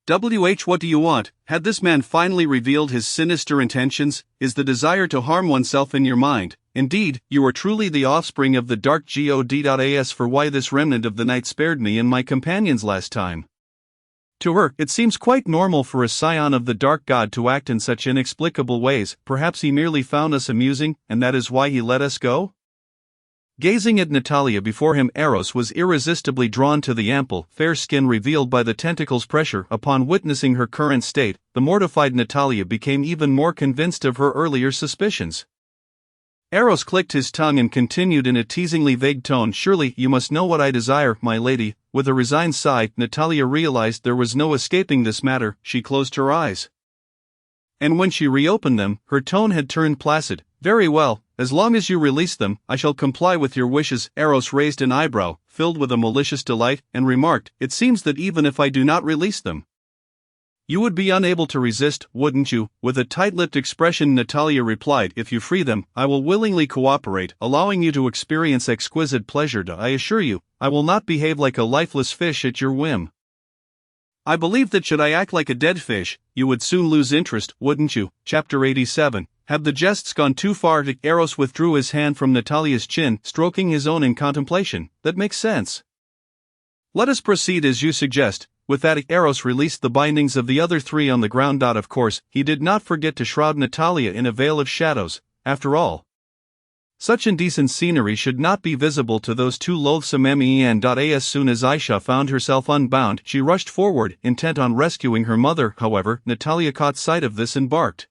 [SPEAKER 1] What do you want?" Had this man finally revealed his sinister intentions? Is the desire to harm oneself in your mind? Indeed, you are truly the offspring of the dark god. For why this remnant of the night spared me and my companions last time? To her, it seems quite normal for a scion of the dark god to act in such inexplicable ways. Perhaps he merely found us amusing, and that is why he let us go? Gazing at Natalia before him, Eros was irresistibly drawn to the ample, fair skin revealed by the tentacles' pressure. Upon witnessing her current state, the mortified Natalia became even more convinced of her earlier suspicions. Eros clicked his tongue and continued in a teasingly vague tone, "Surely you must know what I desire, my lady." With a resigned sigh, Natalia realized there was no escaping this matter. She closed her eyes, and when she reopened them, her tone had turned placid. "Very well, as long as you release them, I shall comply with your wishes." Eros raised an eyebrow, filled with a malicious delight, and remarked, "It seems that even if I do not release them, you would be unable to resist, wouldn't you?" With a tight-lipped expression, Natalia replied, "If you free them, I will willingly cooperate, allowing you to experience exquisite pleasure. I assure you, I will not behave like a lifeless fish at your whim. I believe that should I act like a dead fish, you would soon lose interest, wouldn't you?" Chapter 87. Have the jests gone too far? Eros withdrew his hand from Natalia's chin, stroking his own in contemplation. "That makes sense. Let us proceed as you suggest." With that, Eros released the bindings of the other three on the ground. Of course, he did not forget to shroud Natalia in a veil of shadows. After all, such indecent scenery should not be visible to those two loathsome men. As soon as Aisha found herself unbound, she rushed forward, intent on rescuing her mother. However, Natalia caught sight of this and barked,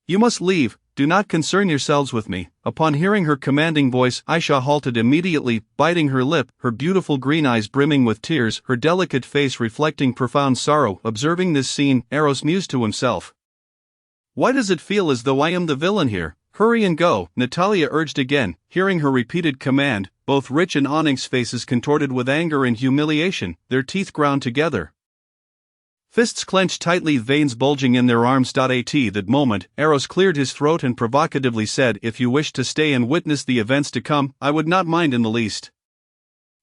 [SPEAKER 1] "You must leave. Do not concern yourselves with me." Upon hearing her commanding voice, Aisha halted immediately, biting her lip, her beautiful green eyes brimming with tears, her delicate face reflecting profound sorrow. Observing this scene, Eros mused to himself, "Why does it feel as though I am the villain here?" "Hurry and go," Natalia urged again. Hearing her repeated command, both Rich and Onyx's faces contorted with anger and humiliation, their teeth ground together, fists clenched tightly, veins bulging in their arms. At that moment, Eros cleared his throat and provocatively said, "If you wish to stay and witness the events to come, I would not mind in the least."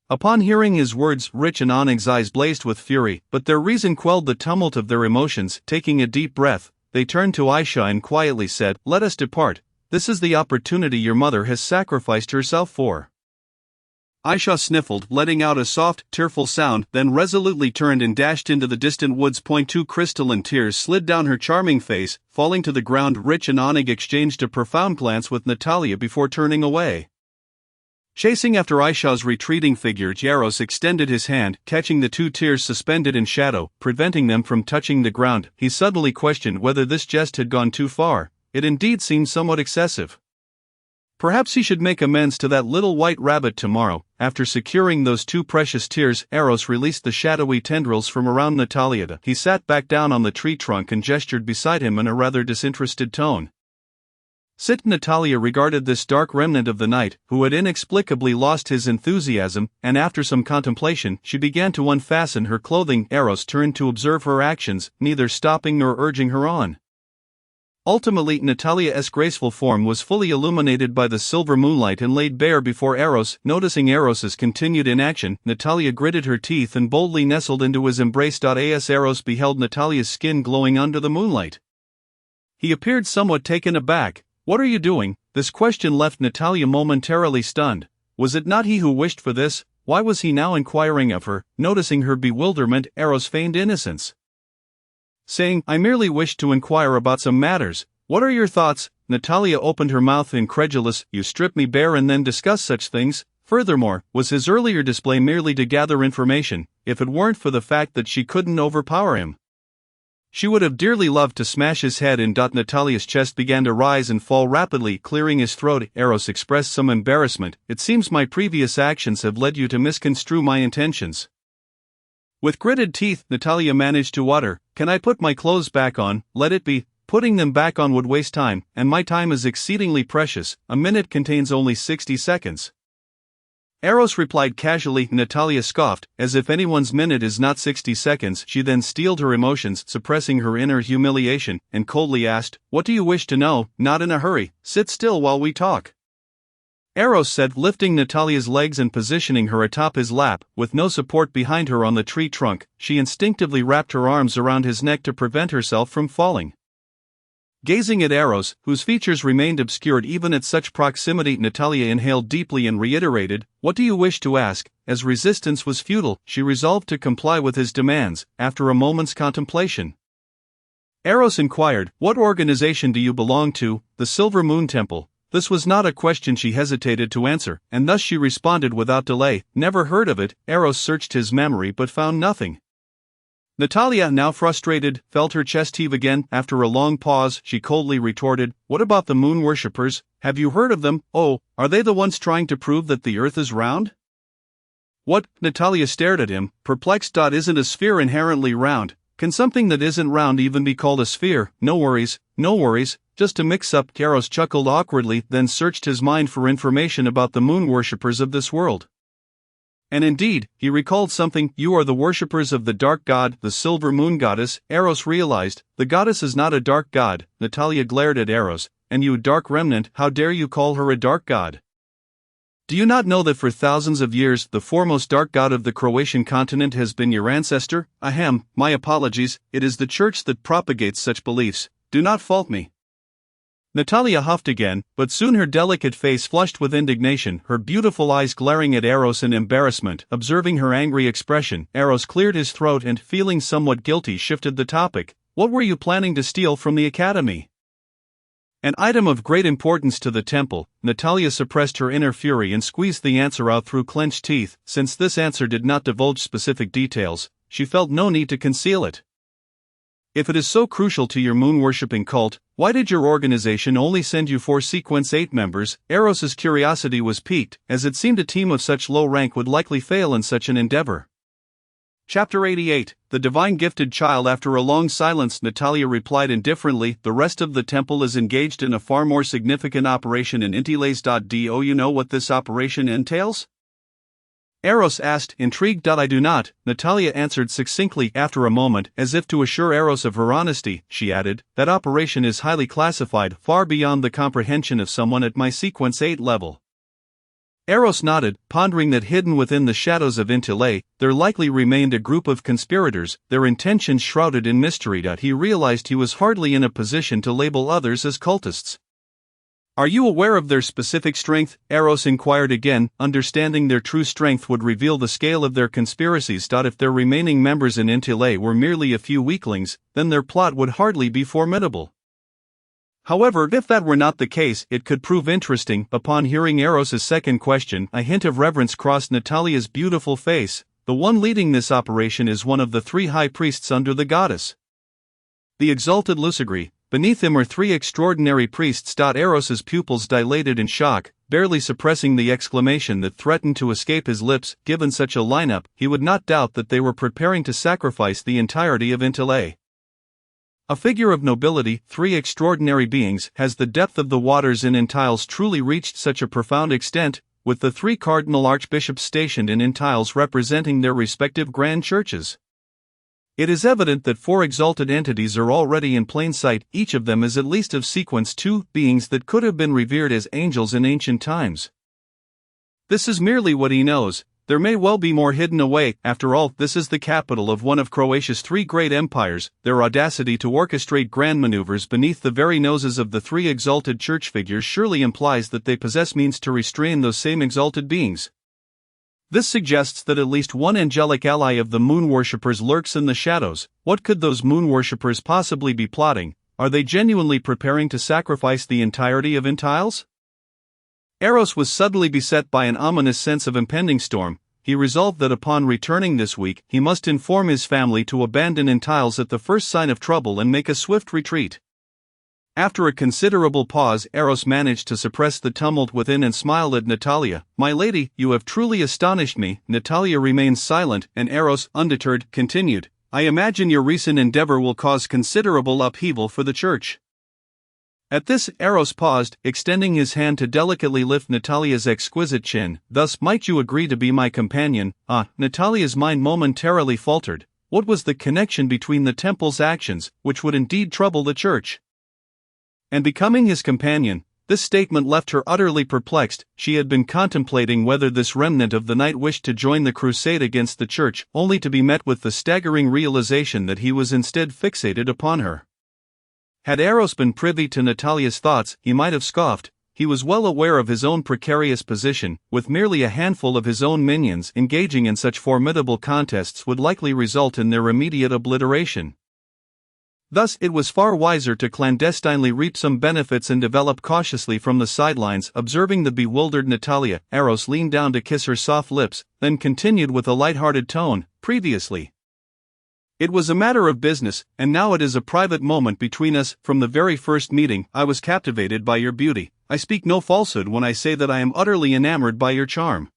[SPEAKER 1] Upon hearing his words, Rich and Onyx's eyes blazed with fury, but their reason quelled the tumult of their emotions. Taking a deep breath, they turned to Aisha and quietly said, "Let us depart. This is the opportunity your mother has sacrificed herself for." Aisha sniffled, letting out a soft, tearful sound, then resolutely turned and dashed into the distant woods. Two crystalline tears slid down her charming face, falling to the ground. Rich and Onyx exchanged a profound glance with Natalia before turning away. Chasing after Aisha's retreating figure, Eros extended his hand, catching the two tears suspended in shadow, preventing them from touching the ground. He suddenly questioned whether this jest had gone too far. It indeed seemed somewhat excessive. Perhaps he should make amends to that little white rabbit tomorrow. After securing those 2 precious tears, Eros released the shadowy tendrils from around Natalia. He sat back down on the tree trunk and gestured beside him in a rather disinterested tone. Sit. Natalia regarded this dark remnant of the night, who had inexplicably lost his enthusiasm, and after some contemplation, she began to unfasten her clothing. Eros turned to observe her actions, neither stopping nor urging her on. Ultimately, Natalia's graceful form was fully illuminated by the silver moonlight and laid bare before Eros. Noticing Eros's continued inaction, Natalia gritted her teeth and boldly nestled into his embrace. As Eros beheld Natalia's skin glowing under the moonlight, he appeared somewhat taken aback. "What are you doing?" This question left Natalia momentarily stunned. Was it not he who wished for this? Why was he now inquiring of her? Noticing her bewilderment, Eros feigned innocence, saying, "I merely wished to inquire about some matters. What are your thoughts?" Natalia opened her mouth incredulous. "You strip me bare and then discuss such things?" Furthermore, was his earlier display merely to gather information? If it weren't for the fact that she couldn't overpower him, she would have dearly loved to smash his head in. Natalia's chest began to rise and fall rapidly, clearing his throat. Eros expressed some embarrassment. "It seems my previous actions have led you to misconstrue my intentions." With gritted teeth, Natalia managed to utter, "Can I put my clothes back on?" "Let it be. Putting them back on would waste time, and my time is exceedingly precious. A minute contains only 60 seconds. Eros replied casually. Natalia scoffed, "As if anyone's minute is not 60 seconds. She then steeled her emotions, suppressing her inner humiliation, and coldly asked, "What do you wish to know?" "Not in a hurry. Sit still while we talk," Eros said, lifting Natalia's legs and positioning her atop his lap. With no support behind her on the tree trunk, she instinctively wrapped her arms around his neck to prevent herself from falling. Gazing at Eros, whose features remained obscured even at such proximity, Natalia inhaled deeply and reiterated, "What do you wish to ask?" As resistance was futile, she resolved to comply with his demands. After a moment's contemplation, Eros inquired, "What organization do you belong to?" "The Silver Moon Temple." This was not a question she hesitated to answer, and thus she responded without delay, "Never heard of it." Eros searched his memory but found nothing. Natalia, now frustrated, felt her chest heave again. After a long pause, she coldly retorted, "What about the moon worshippers? Have you heard of them? Oh, are they the ones trying to prove that the earth is round?" "What?" Natalia stared at him, perplexed. "Isn't a sphere inherently round? Can something that isn't round even be called a sphere?" "No worries, no worries. Just a mix-up." Eros chuckled awkwardly, then searched his mind for information about the moon worshippers of this world. And indeed, he recalled something. "You are the worshippers of the dark god, the silver moon goddess." Eros realized, the goddess is not a dark god. Natalia glared at Eros, "And you, dark remnant, how dare you call her a dark god? Do you not know that for thousands of years, the foremost dark god of the Croatian continent has been your ancestor?" "Ahem, my apologies, it is the church that propagates such beliefs. Do not fault me." Natalia huffed again, but soon her delicate face flushed with indignation, her beautiful eyes glaring at Eros in embarrassment. Observing her angry expression, Eros cleared his throat and, feeling somewhat guilty, shifted the topic. "What were you planning to steal from the academy?" "An item of great importance to the temple." Natalia suppressed her inner fury and squeezed the answer out through clenched teeth. Since this answer did not divulge specific details, she felt no need to conceal it. "If it is so crucial to your moon-worshipping cult, why did your organization only send you 4 Sequence 8 members?" Eros's curiosity was piqued, as it seemed a team of such low rank would likely fail in such an endeavor. Chapter 88, The Divine Gifted Child. After a long silence, Natalia replied indifferently, "The rest of the temple is engaged in a far more significant operation in Intiles. Do you know what this operation entails?" Eros asked, intrigued. "I do not," Natalia answered succinctly. After a moment, as if to assure Eros of her honesty, she added, "That operation is highly classified, far beyond the comprehension of someone at my Sequence 8 level." Eros nodded, pondering that hidden within the shadows of Intile, there likely remained a group of conspirators, their intentions shrouded in mystery. He realized he was hardly in a position to label others as cultists. "Are you aware of their specific strength?" Eros inquired again, understanding their true strength would reveal the scale of their conspiracies. If their remaining members in Intile were merely a few weaklings, then their plot would hardly be formidable. However, if that were not the case, it could prove interesting. Upon hearing Eros's second question, a hint of reverence crossed Natalia's beautiful face. "The one leading this operation is one of the 3 high priests under the goddess, the exalted Lusagri." Beneath him are three extraordinary priests. Eros's pupils dilated in shock, barely suppressing the exclamation that threatened to escape his lips. Given such a lineup, he would not doubt that they were preparing to sacrifice the entirety of Intele. A figure of nobility, three extraordinary beings. Has the depth of the waters in Intiles truly reached such a profound extent, with the three cardinal archbishops stationed in Intiles representing their respective grand churches? It is evident that four exalted entities are already in plain sight. Each of them is at least of sequence two beings that could have been revered as angels in ancient times. This is merely what he knows. There may well be more hidden away. After all, this is the capital of one of Croatia's three great empires. Their audacity to orchestrate grand maneuvers beneath the very noses of the three exalted church figures surely implies that they possess means to restrain those same exalted beings. This suggests that at least one angelic ally of the moon worshippers lurks in the shadows. What could those moon worshippers possibly be plotting? Are they genuinely preparing to sacrifice the entirety of Intiles? Eros was suddenly beset by an ominous sense of impending storm. He resolved that upon returning this week, he must inform his family to abandon Intiles at the first sign of trouble and make a swift retreat. After a considerable pause, Eros managed to suppress the tumult within and smiled at Natalia. "My lady, you have truly astonished me." Natalia remained silent, and Eros, undeterred, continued, "I imagine your recent endeavor will cause considerable upheaval for the church." At this, Eros paused, extending his hand to delicately lift Natalia's exquisite chin. "Thus, might you agree to be my companion?" Natalia's mind momentarily faltered. What was the connection between the temple's actions, which would indeed trouble the church, and becoming his companion? This statement left her utterly perplexed. She had been contemplating whether this remnant of the night wished to join the crusade against the church, only to be met with the staggering realization that he was instead fixated upon her. Had Eros been privy to Natalia's thoughts, he might have scoffed. He was well aware of his own precarious position. With merely a handful of his own minions, engaging in such formidable contests would likely result in their immediate obliteration. Thus, it was far wiser to clandestinely reap some benefits and develop cautiously from the sidelines. Observing the bewildered Natalia, Eros leaned down to kiss her soft lips, then continued with a light-hearted tone, "Previously, it was a matter of business, and now it is a private moment between us. From the very first meeting, I was captivated by your beauty. I speak no falsehood when I say that I am utterly enamored by your charm."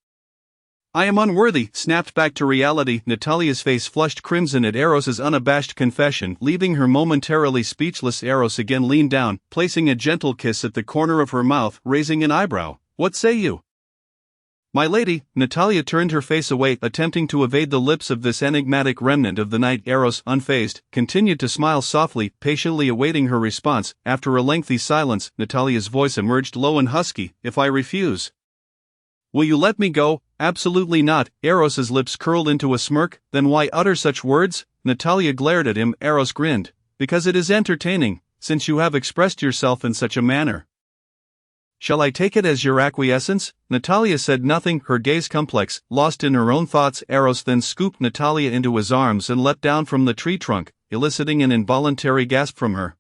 [SPEAKER 1] "I am unworthy," snapped back to reality. Natalia's face flushed crimson at Eros's unabashed confession, leaving her momentarily speechless. Eros again leaned down, placing a gentle kiss at the corner of her mouth, raising an eyebrow. "What say you?" "My lady." Natalia turned her face away, attempting to evade the lips of this enigmatic remnant of the night. Eros, unfazed, continued to smile softly, patiently awaiting her response. After a lengthy silence, Natalia's voice emerged low and husky. "If I refuse, will you let me go?" "Absolutely not." Eros's lips curled into a smirk. "Then why utter such words?" Natalia glared at him. Eros grinned. "Because it is entertaining, since you have expressed yourself in such a manner." "Shall I take it as your acquiescence?" Natalia said nothing, her gaze complex, lost in her own thoughts. Eros then scooped Natalia into his arms and leapt down from the tree trunk, eliciting an involuntary gasp from her.